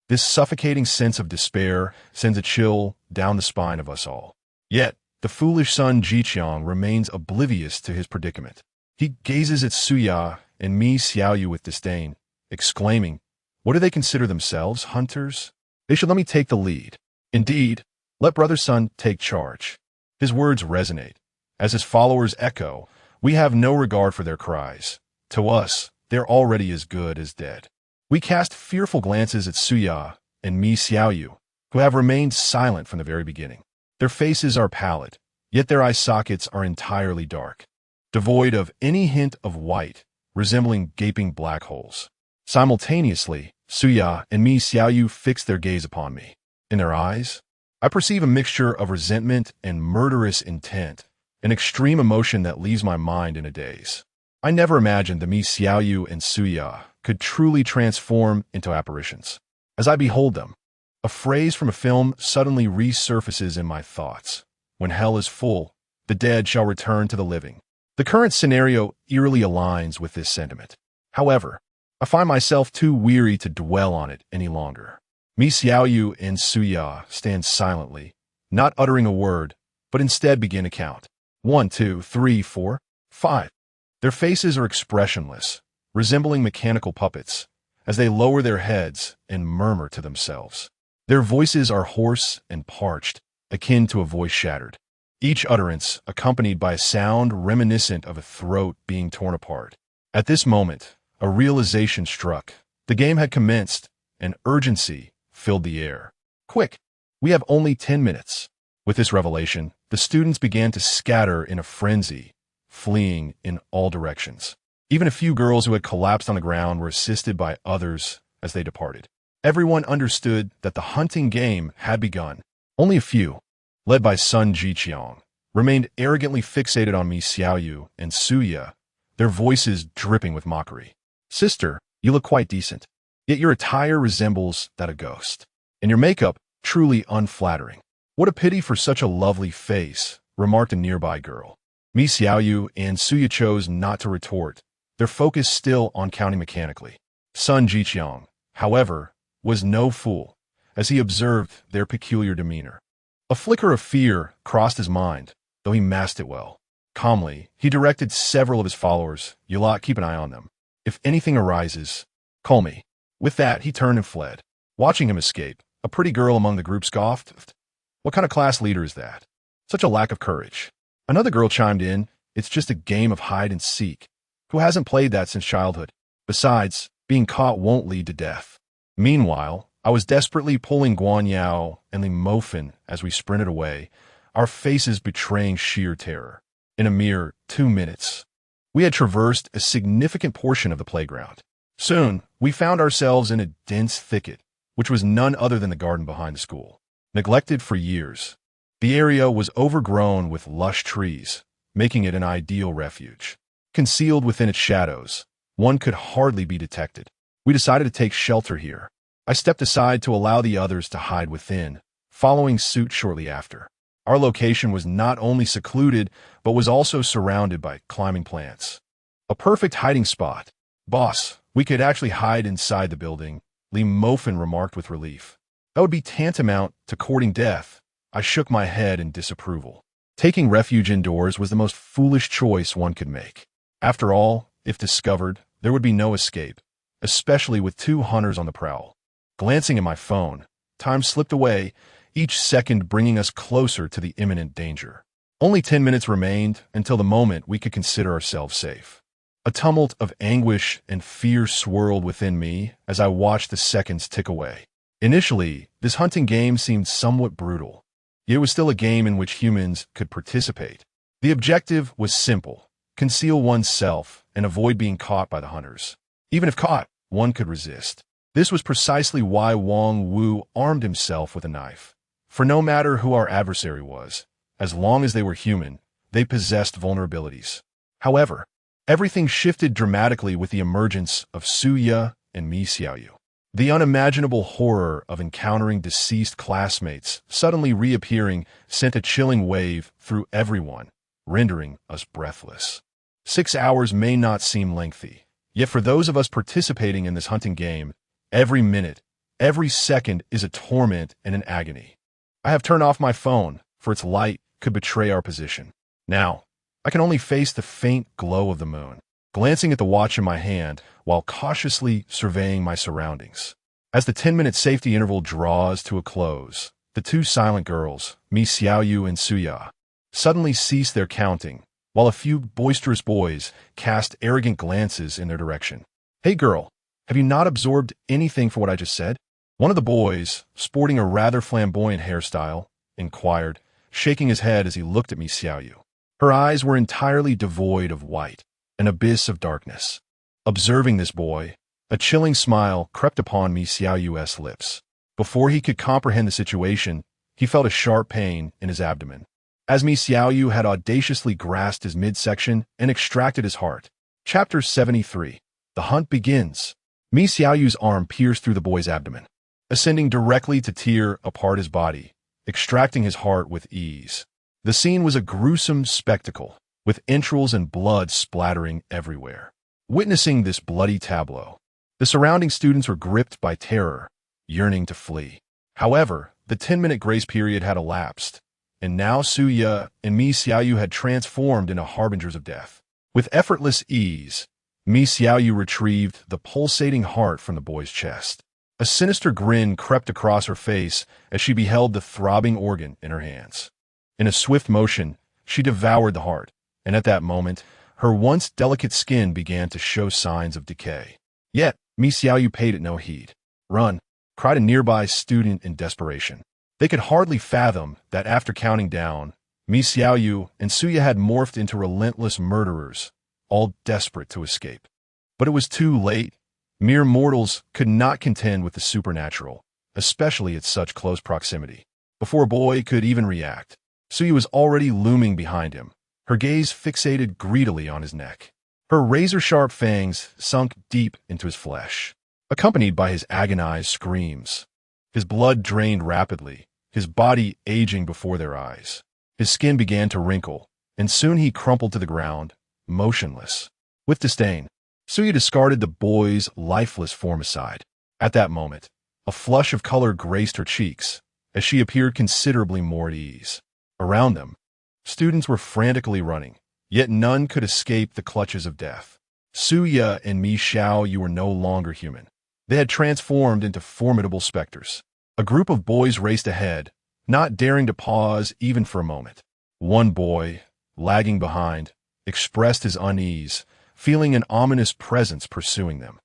This suffocating sense of despair sends a chill down the spine of us all. Yet, the foolish son Jiqiang remains oblivious to his predicament. He gazes at Suya and Mi Xiaoyu with disdain, exclaiming, "What do they consider themselves, hunters? They should let me take the lead. Indeed, let brother Sun take charge." His words resonate. As his followers echo, "We have no regard for their cries. To us, they're already as good as dead." We cast fearful glances at Suya and Mi Xiaoyu, who have remained silent from the very beginning. Their faces are pallid, yet their eye sockets are entirely dark, devoid of any hint of white, resembling gaping black holes. Simultaneously, Suya and Mi Xiaoyu fix their gaze upon me. In their eyes, I perceive a mixture of resentment and murderous intent, an extreme emotion that leaves my mind in a daze. I never imagined that Mi Xiaoyu and Suya could truly transform into apparitions. As I behold them, a phrase from a film suddenly resurfaces in my thoughts. When hell is full, the dead shall return to the living. The current scenario eerily aligns with this sentiment. However, I find myself too weary to dwell on it any longer. Mi Xiaoyu and Suya stand silently, not uttering a word, but instead begin to count. 1, 2, 3, 4, 5. Their faces are expressionless, resembling mechanical puppets, as they lower their heads and murmur to themselves. Their voices are hoarse and parched, akin to a voice shattered, each utterance accompanied by a sound reminiscent of a throat being torn apart. At this moment, a realization struck. The game had commenced, and urgency filled the air. "Quick! We have only 10 minutes." With this revelation, the students began to scatter in a frenzy, fleeing in all directions. Even a few girls who had collapsed on the ground were assisted by others as they departed. Everyone understood that the hunting game had begun. Only a few, led by Sun Jiqiang, remained arrogantly fixated on Mi Xiaoyu and Suya, their voices dripping with mockery. "Sister, you look quite decent, yet your attire resembles that of a ghost, and your makeup truly unflattering. What a pity for such a lovely face," remarked a nearby girl. Mi Xiaoyu and Suya chose not to retort, their focus still on counting mechanically. Sun Jiqiang, however, was no fool, as he observed their peculiar demeanor. A flicker of fear crossed his mind, though he masked it well. Calmly, he directed several of his followers, "You lot keep an eye on them. If anything arises, call me." With that, he turned and fled. Watching him escape, a pretty girl among the group scoffed, "What kind of class leader is that? Such a lack of courage." Another girl chimed in, "It's just a game of hide and seek. Who hasn't played that since childhood? Besides, being caught won't lead to death." Meanwhile, I was desperately pulling Guan Yao and Li Mofin as we sprinted away, our faces betraying sheer terror. In a mere 2 minutes, we had traversed a significant portion of the playground. Soon, we found ourselves in a dense thicket, which was none other than the garden behind the school. Neglected for years, the area was overgrown with lush trees, making it an ideal refuge. Concealed within its shadows, one could hardly be detected. We decided to take shelter here. I stepped aside to allow the others to hide within, following suit shortly after. Our location was not only secluded, but was also surrounded by climbing plants. A perfect hiding spot. "Boss, we could actually hide inside the building," Li Mofin remarked with relief. "That would be tantamount to courting death." I shook my head in disapproval. Taking refuge indoors was the most foolish choice one could make. After all, if discovered, there would be no escape, especially with 2 hunters on the prowl. Glancing at my phone, time slipped away, each second bringing us closer to the imminent danger. Only 10 minutes remained until the moment we could consider ourselves safe. A tumult of anguish and fear swirled within me as I watched the seconds tick away. Initially, this hunting game seemed somewhat brutal. Yet it was still a game in which humans could participate. The objective was simple: conceal oneself and avoid being caught by the hunters. Even if caught, one could resist. This was precisely why Wang Wu armed himself with a knife. For no matter who our adversary was, as long as they were human, they possessed vulnerabilities. However, everything shifted dramatically with the emergence of Suya and Mi Xiaoyu. The unimaginable horror of encountering deceased classmates suddenly reappearing sent a chilling wave through everyone, rendering us breathless. 6 hours may not seem lengthy, yet for those of us participating in this hunting game, every minute, every second is a torment and an agony. I have turned off my phone, for its light could betray our position. Now, I can only face the faint glow of the moon, glancing at the watch in my hand while cautiously surveying my surroundings. As the 10-minute safety interval draws to a close, the two silent girls, Mi Xiaoyu and Suya, suddenly cease their counting, while a few boisterous boys cast arrogant glances in their direction. "Hey girl, have you not absorbed anything for what I just said?" One of the boys, sporting a rather flamboyant hairstyle, inquired, shaking his head as he looked at Mi Xiaoyu. Her eyes were entirely devoid of white, an abyss of darkness. Observing this boy, a chilling smile crept upon Mi Xiaoyu's lips. Before he could comprehend the situation, he felt a sharp pain in his abdomen, as Mi Xiaoyu had audaciously grasped his midsection and extracted his heart. Chapter 73. The Hunt Begins. Mi Xiaoyu's arm pierced through the boy's abdomen, ascending directly to tear apart his body, extracting his heart with ease. The scene was a gruesome spectacle, with entrails and blood splattering everywhere. Witnessing this bloody tableau, the surrounding students were gripped by terror, yearning to flee. However, the 10-minute grace period had elapsed, and now Suya and Mi Xiaoyu had transformed into harbingers of death. With effortless ease, Mi Xiaoyu retrieved the pulsating heart from the boy's chest. A sinister grin crept across her face as she beheld the throbbing organ in her hands. In a swift motion, she devoured the heart, and at that moment, her once delicate skin began to show signs of decay. Yet, Mi Xiaoyu paid it no heed. "Run!" cried a nearby student in desperation. They could hardly fathom that after counting down, Mi Xiaoyu and Suya had morphed into relentless murderers, all desperate to escape. But it was too late. Mere mortals could not contend with the supernatural, especially at such close proximity. Before a boy could even react, Suya was already looming behind him, her gaze fixated greedily on his neck. Her razor-sharp fangs sunk deep into his flesh, accompanied by his agonized screams. His blood drained rapidly, his body aging before their eyes. His skin began to wrinkle, and soon he crumpled to the ground, motionless. With disdain, Suya discarded the boy's lifeless form aside. At that moment, a flush of color graced her cheeks, as she appeared considerably more at ease. Around them, students were frantically running, yet none could escape the clutches of death. Suya and Mi Xiaoyu were no longer human. They had transformed into formidable specters. A group of boys raced ahead, not daring to pause even for a moment. One boy, lagging behind, expressed his unease, feeling an ominous presence pursuing them.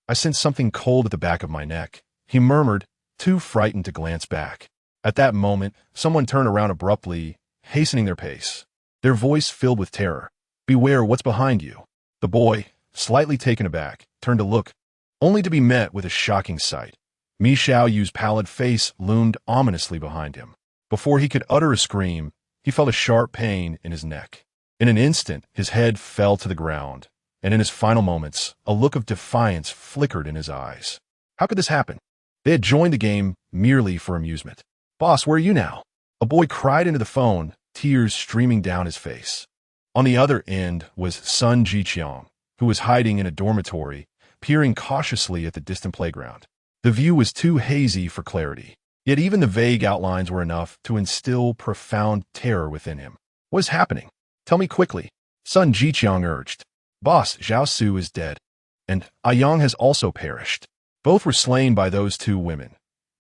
"I sensed something cold at the back of my neck," he murmured, too frightened to glance back. At that moment, someone turned around abruptly, hastening their pace, their voice filled with terror. "Beware what's behind you." The boy, slightly taken aback, turned to look, only to be met with a shocking sight. Mi Xiaoyu's pallid face loomed ominously behind him. Before he could utter a scream, he felt a sharp pain in his neck. In an instant, his head fell to the ground, and in his final moments, a look of defiance flickered in his eyes. How could this happen? They had joined the game merely for amusement. "Boss, where are you now?" A boy cried into the phone, tears streaming down his face. On the other end was Sun Jiqiang, who was hiding in a dormitory, peering cautiously at the distant playground. The view was too hazy for clarity, yet even the vague outlines were enough to instill profound terror within him. "What is happening? Tell me quickly," Sun Jiqiang urged. "Boss, Zhao Su is dead, and Ayang has also perished. Both were slain by those two women."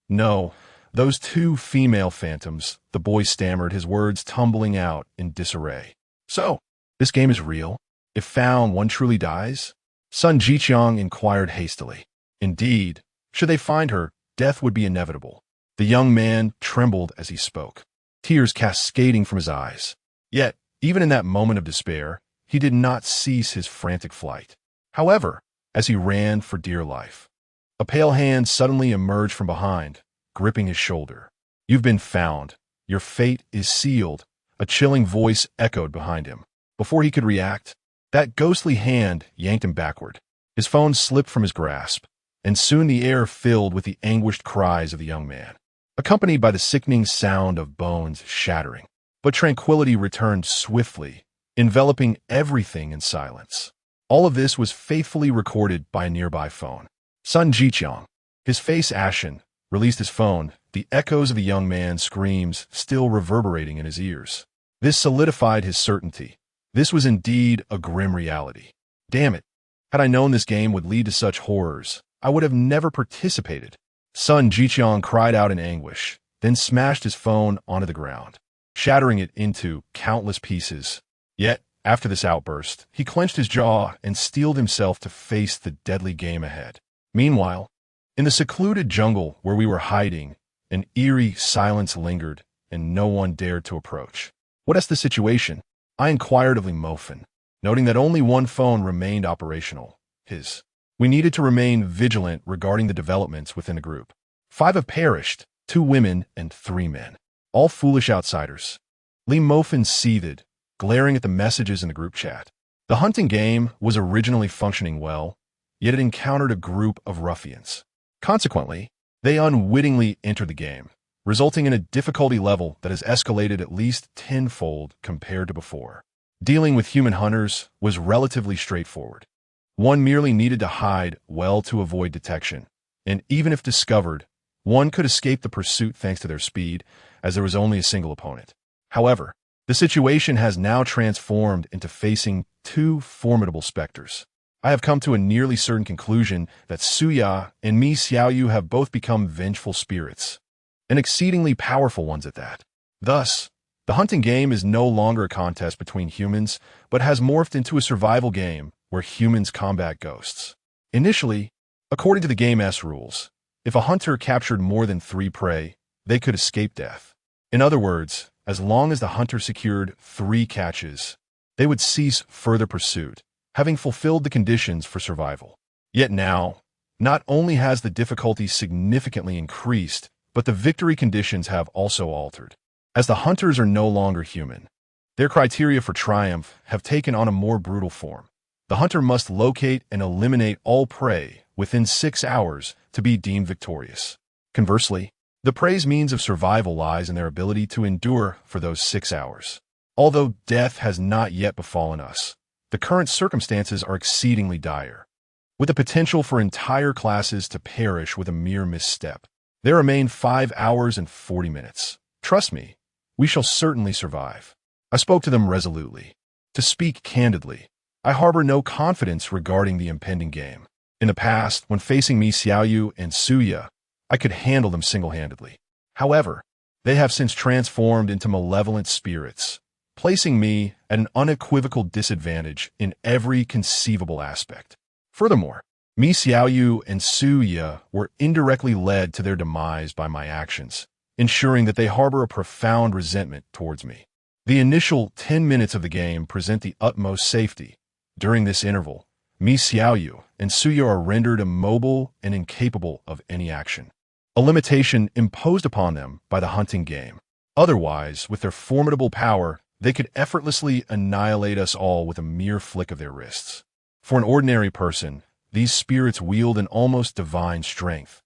"No, those two female phantoms," the boy stammered, his words tumbling out in disarray. "So, this game is real? If found, one truly dies?" Sun Jiqiang inquired hastily. "Indeed, should they find her, death would be inevitable." The young man trembled as he spoke, tears cascading from his eyes. Yet, even in that moment of despair, he did not cease his frantic flight. However, as he ran for dear life, a pale hand suddenly emerged from behind, gripping his shoulder. "You've been found. Your fate is sealed," a chilling voice echoed behind him. Before he could react, that ghostly hand yanked him backward. His phone slipped from his grasp, and soon the air filled with the anguished cries of the young man, accompanied by the sickening sound of bones shattering. But tranquility returned swiftly, enveloping everything in silence. All of this was faithfully recorded by a nearby phone. Sun Jiqiang, his face ashen, released his phone, the echoes of the young man's screams still reverberating in his ears. This solidified his certainty. This was indeed a grim reality. Damn it. Had I known this game would lead to such horrors, I would have never participated. Sun Jiqiang cried out in anguish, then smashed his phone onto the ground, shattering it into countless pieces. Yet, after this outburst, he clenched his jaw and steeled himself to face the deadly game ahead. Meanwhile, in the secluded jungle where we were hiding, an eerie silence lingered, and no one dared to approach. "What is the situation?" I inquired of Limofin, noting that only one phone remained operational, his. We needed to remain vigilant regarding the developments within the group. 5 have perished, 2 women and 3 men. All foolish outsiders. Limofin seethed, glaring at the messages in the group chat. The hunting game was originally functioning well, yet it encountered a group of ruffians. Consequently, they unwittingly entered the game, resulting in a difficulty level that has escalated at least tenfold compared to before. Dealing with human hunters was relatively straightforward. One merely needed to hide well to avoid detection, and even if discovered, one could escape the pursuit thanks to their speed, as there was only a single opponent. However, the situation has now transformed into facing 2 formidable specters. I have come to a nearly certain conclusion that Suya and Mi Xiaoyu have both become vengeful spirits, and exceedingly powerful ones at that. Thus, the hunting game is no longer a contest between humans, but has morphed into a survival game where humans combat ghosts. Initially, according to the game's rules, if a hunter captured more than 3 prey, they could escape death. In other words, as long as the hunter secured 3 catches, they would cease further pursuit, having fulfilled the conditions for survival. Yet now, not only has the difficulty significantly increased, but the victory conditions have also altered. As the hunters are no longer human, their criteria for triumph have taken on a more brutal form. The hunter must locate and eliminate all prey within 6 hours to be deemed victorious. Conversely, the prey's means of survival lies in their ability to endure for those 6 hours. Although death has not yet befallen us, the current circumstances are exceedingly dire, with the potential for entire classes to perish with a mere misstep. There remain 5 hours and 40 minutes. Trust me, we shall certainly survive. I spoke to them resolutely. To speak candidly, I harbor no confidence regarding the impending game. In the past, when facing Mi Xiaoyu and Suya, I could handle them single-handedly. However, they have since transformed into malevolent spirits, placing me at an unequivocal disadvantage in every conceivable aspect. Furthermore, Mi Xiaoyu and Suya were indirectly led to their demise by my actions, ensuring that they harbor a profound resentment towards me. The initial 10 minutes of the game present the utmost safety. During this interval, Mi Xiaoyu and Suya are rendered immobile and incapable of any action, a limitation imposed upon them by the hunting game. Otherwise, with their formidable power, they could effortlessly annihilate us all with a mere flick of their wrists. For an ordinary person, these spirits wield an almost divine strength.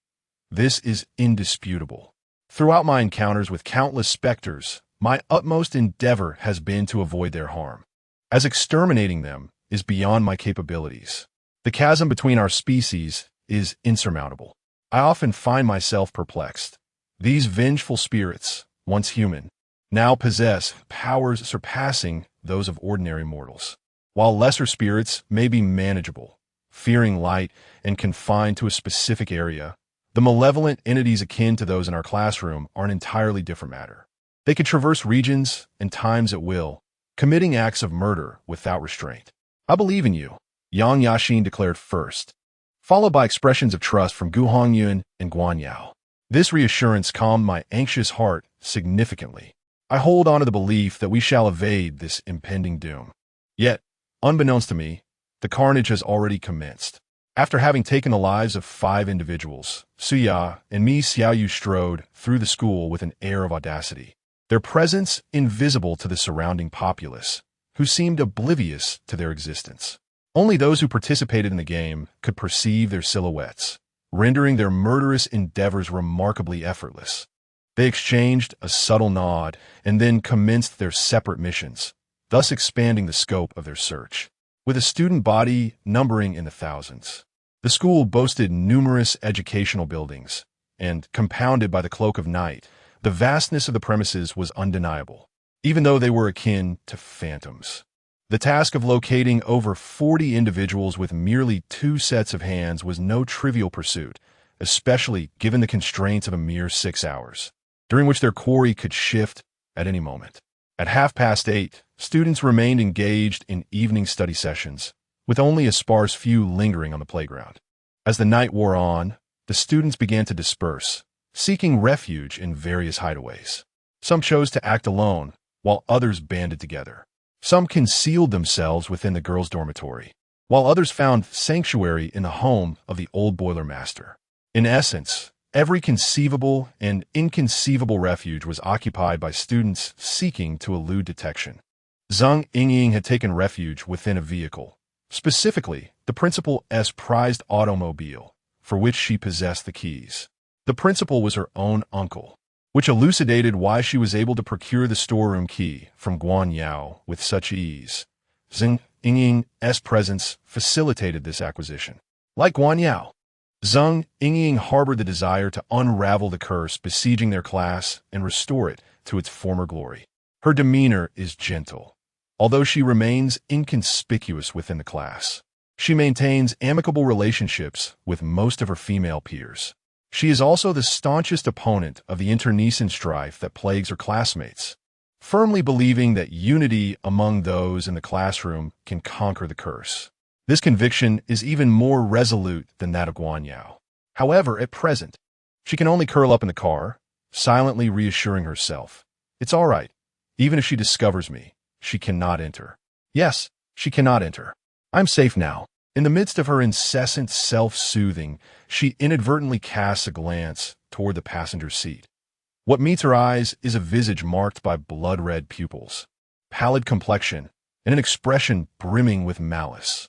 This is indisputable. Throughout my encounters with countless specters, my utmost endeavor has been to avoid their harm, as exterminating them is beyond my capabilities. The chasm between our species is insurmountable. I often find myself perplexed. These vengeful spirits, once human, now possess powers surpassing those of ordinary mortals. While lesser spirits may be manageable, fearing light and confined to a specific area, the malevolent entities akin to those in our classroom are an entirely different matter. They can traverse regions and times at will, committing acts of murder without restraint. "I believe in you," Yang Yaxin declared first, followed by expressions of trust from Gu Hongyun and Guan Yao. This reassurance calmed my anxious heart significantly. I hold on to the belief that we shall evade this impending doom. Yet, unbeknownst to me, the carnage has already commenced. After having taken the lives of 5 individuals, Suya and Mi Xiaoyu strode through the school with an air of audacity, their presence invisible to the surrounding populace, who seemed oblivious to their existence. Only those who participated in the game could perceive their silhouettes, rendering their murderous endeavors remarkably effortless. They exchanged a subtle nod and then commenced their separate missions, thus expanding the scope of their search. With a student body numbering in the thousands, the school boasted numerous educational buildings, and, compounded by the cloak of night, the vastness of the premises was undeniable, even though they were akin to phantoms. The task of locating over 40 individuals with merely 2 sets of hands was no trivial pursuit, especially given the constraints of a mere 6 hours, during which their quarry could shift at any moment. At 8:30, students remained engaged in evening study sessions, with only a sparse few lingering on the playground. As the night wore on, the students began to disperse, seeking refuge in various hideaways. Some chose to act alone, while others banded together. Some concealed themselves within the girls' dormitory, while others found sanctuary in the home of the old boiler master. In essence, every conceivable and inconceivable refuge was occupied by students seeking to elude detection. Zhang Yingying had taken refuge within a vehicle, specifically the principal's prized automobile, for which she possessed the keys. The principal was her own uncle, which elucidated why she was able to procure the storeroom key from Guan Yao with such ease. Zhang Yingying's presence facilitated this acquisition. Like Guan Yao, Zhang Yingying harbored the desire to unravel the curse besieging their class and restore it to its former glory. Her demeanor is gentle, although she remains inconspicuous within the class. She maintains amicable relationships with most of her female peers. She is also the staunchest opponent of the internecine strife that plagues her classmates, firmly believing that unity among those in the classroom can conquer the curse. This conviction is even more resolute than that of Guan Yao. However, at present, she can only curl up in the car, silently reassuring herself, "It's all right. Even if she discovers me, she cannot enter. Yes, she cannot enter. I'm safe now." In the midst of her incessant self-soothing, she inadvertently casts a glance toward the passenger seat. What meets her eyes is a visage marked by blood-red pupils, pallid complexion, and an expression brimming with malice.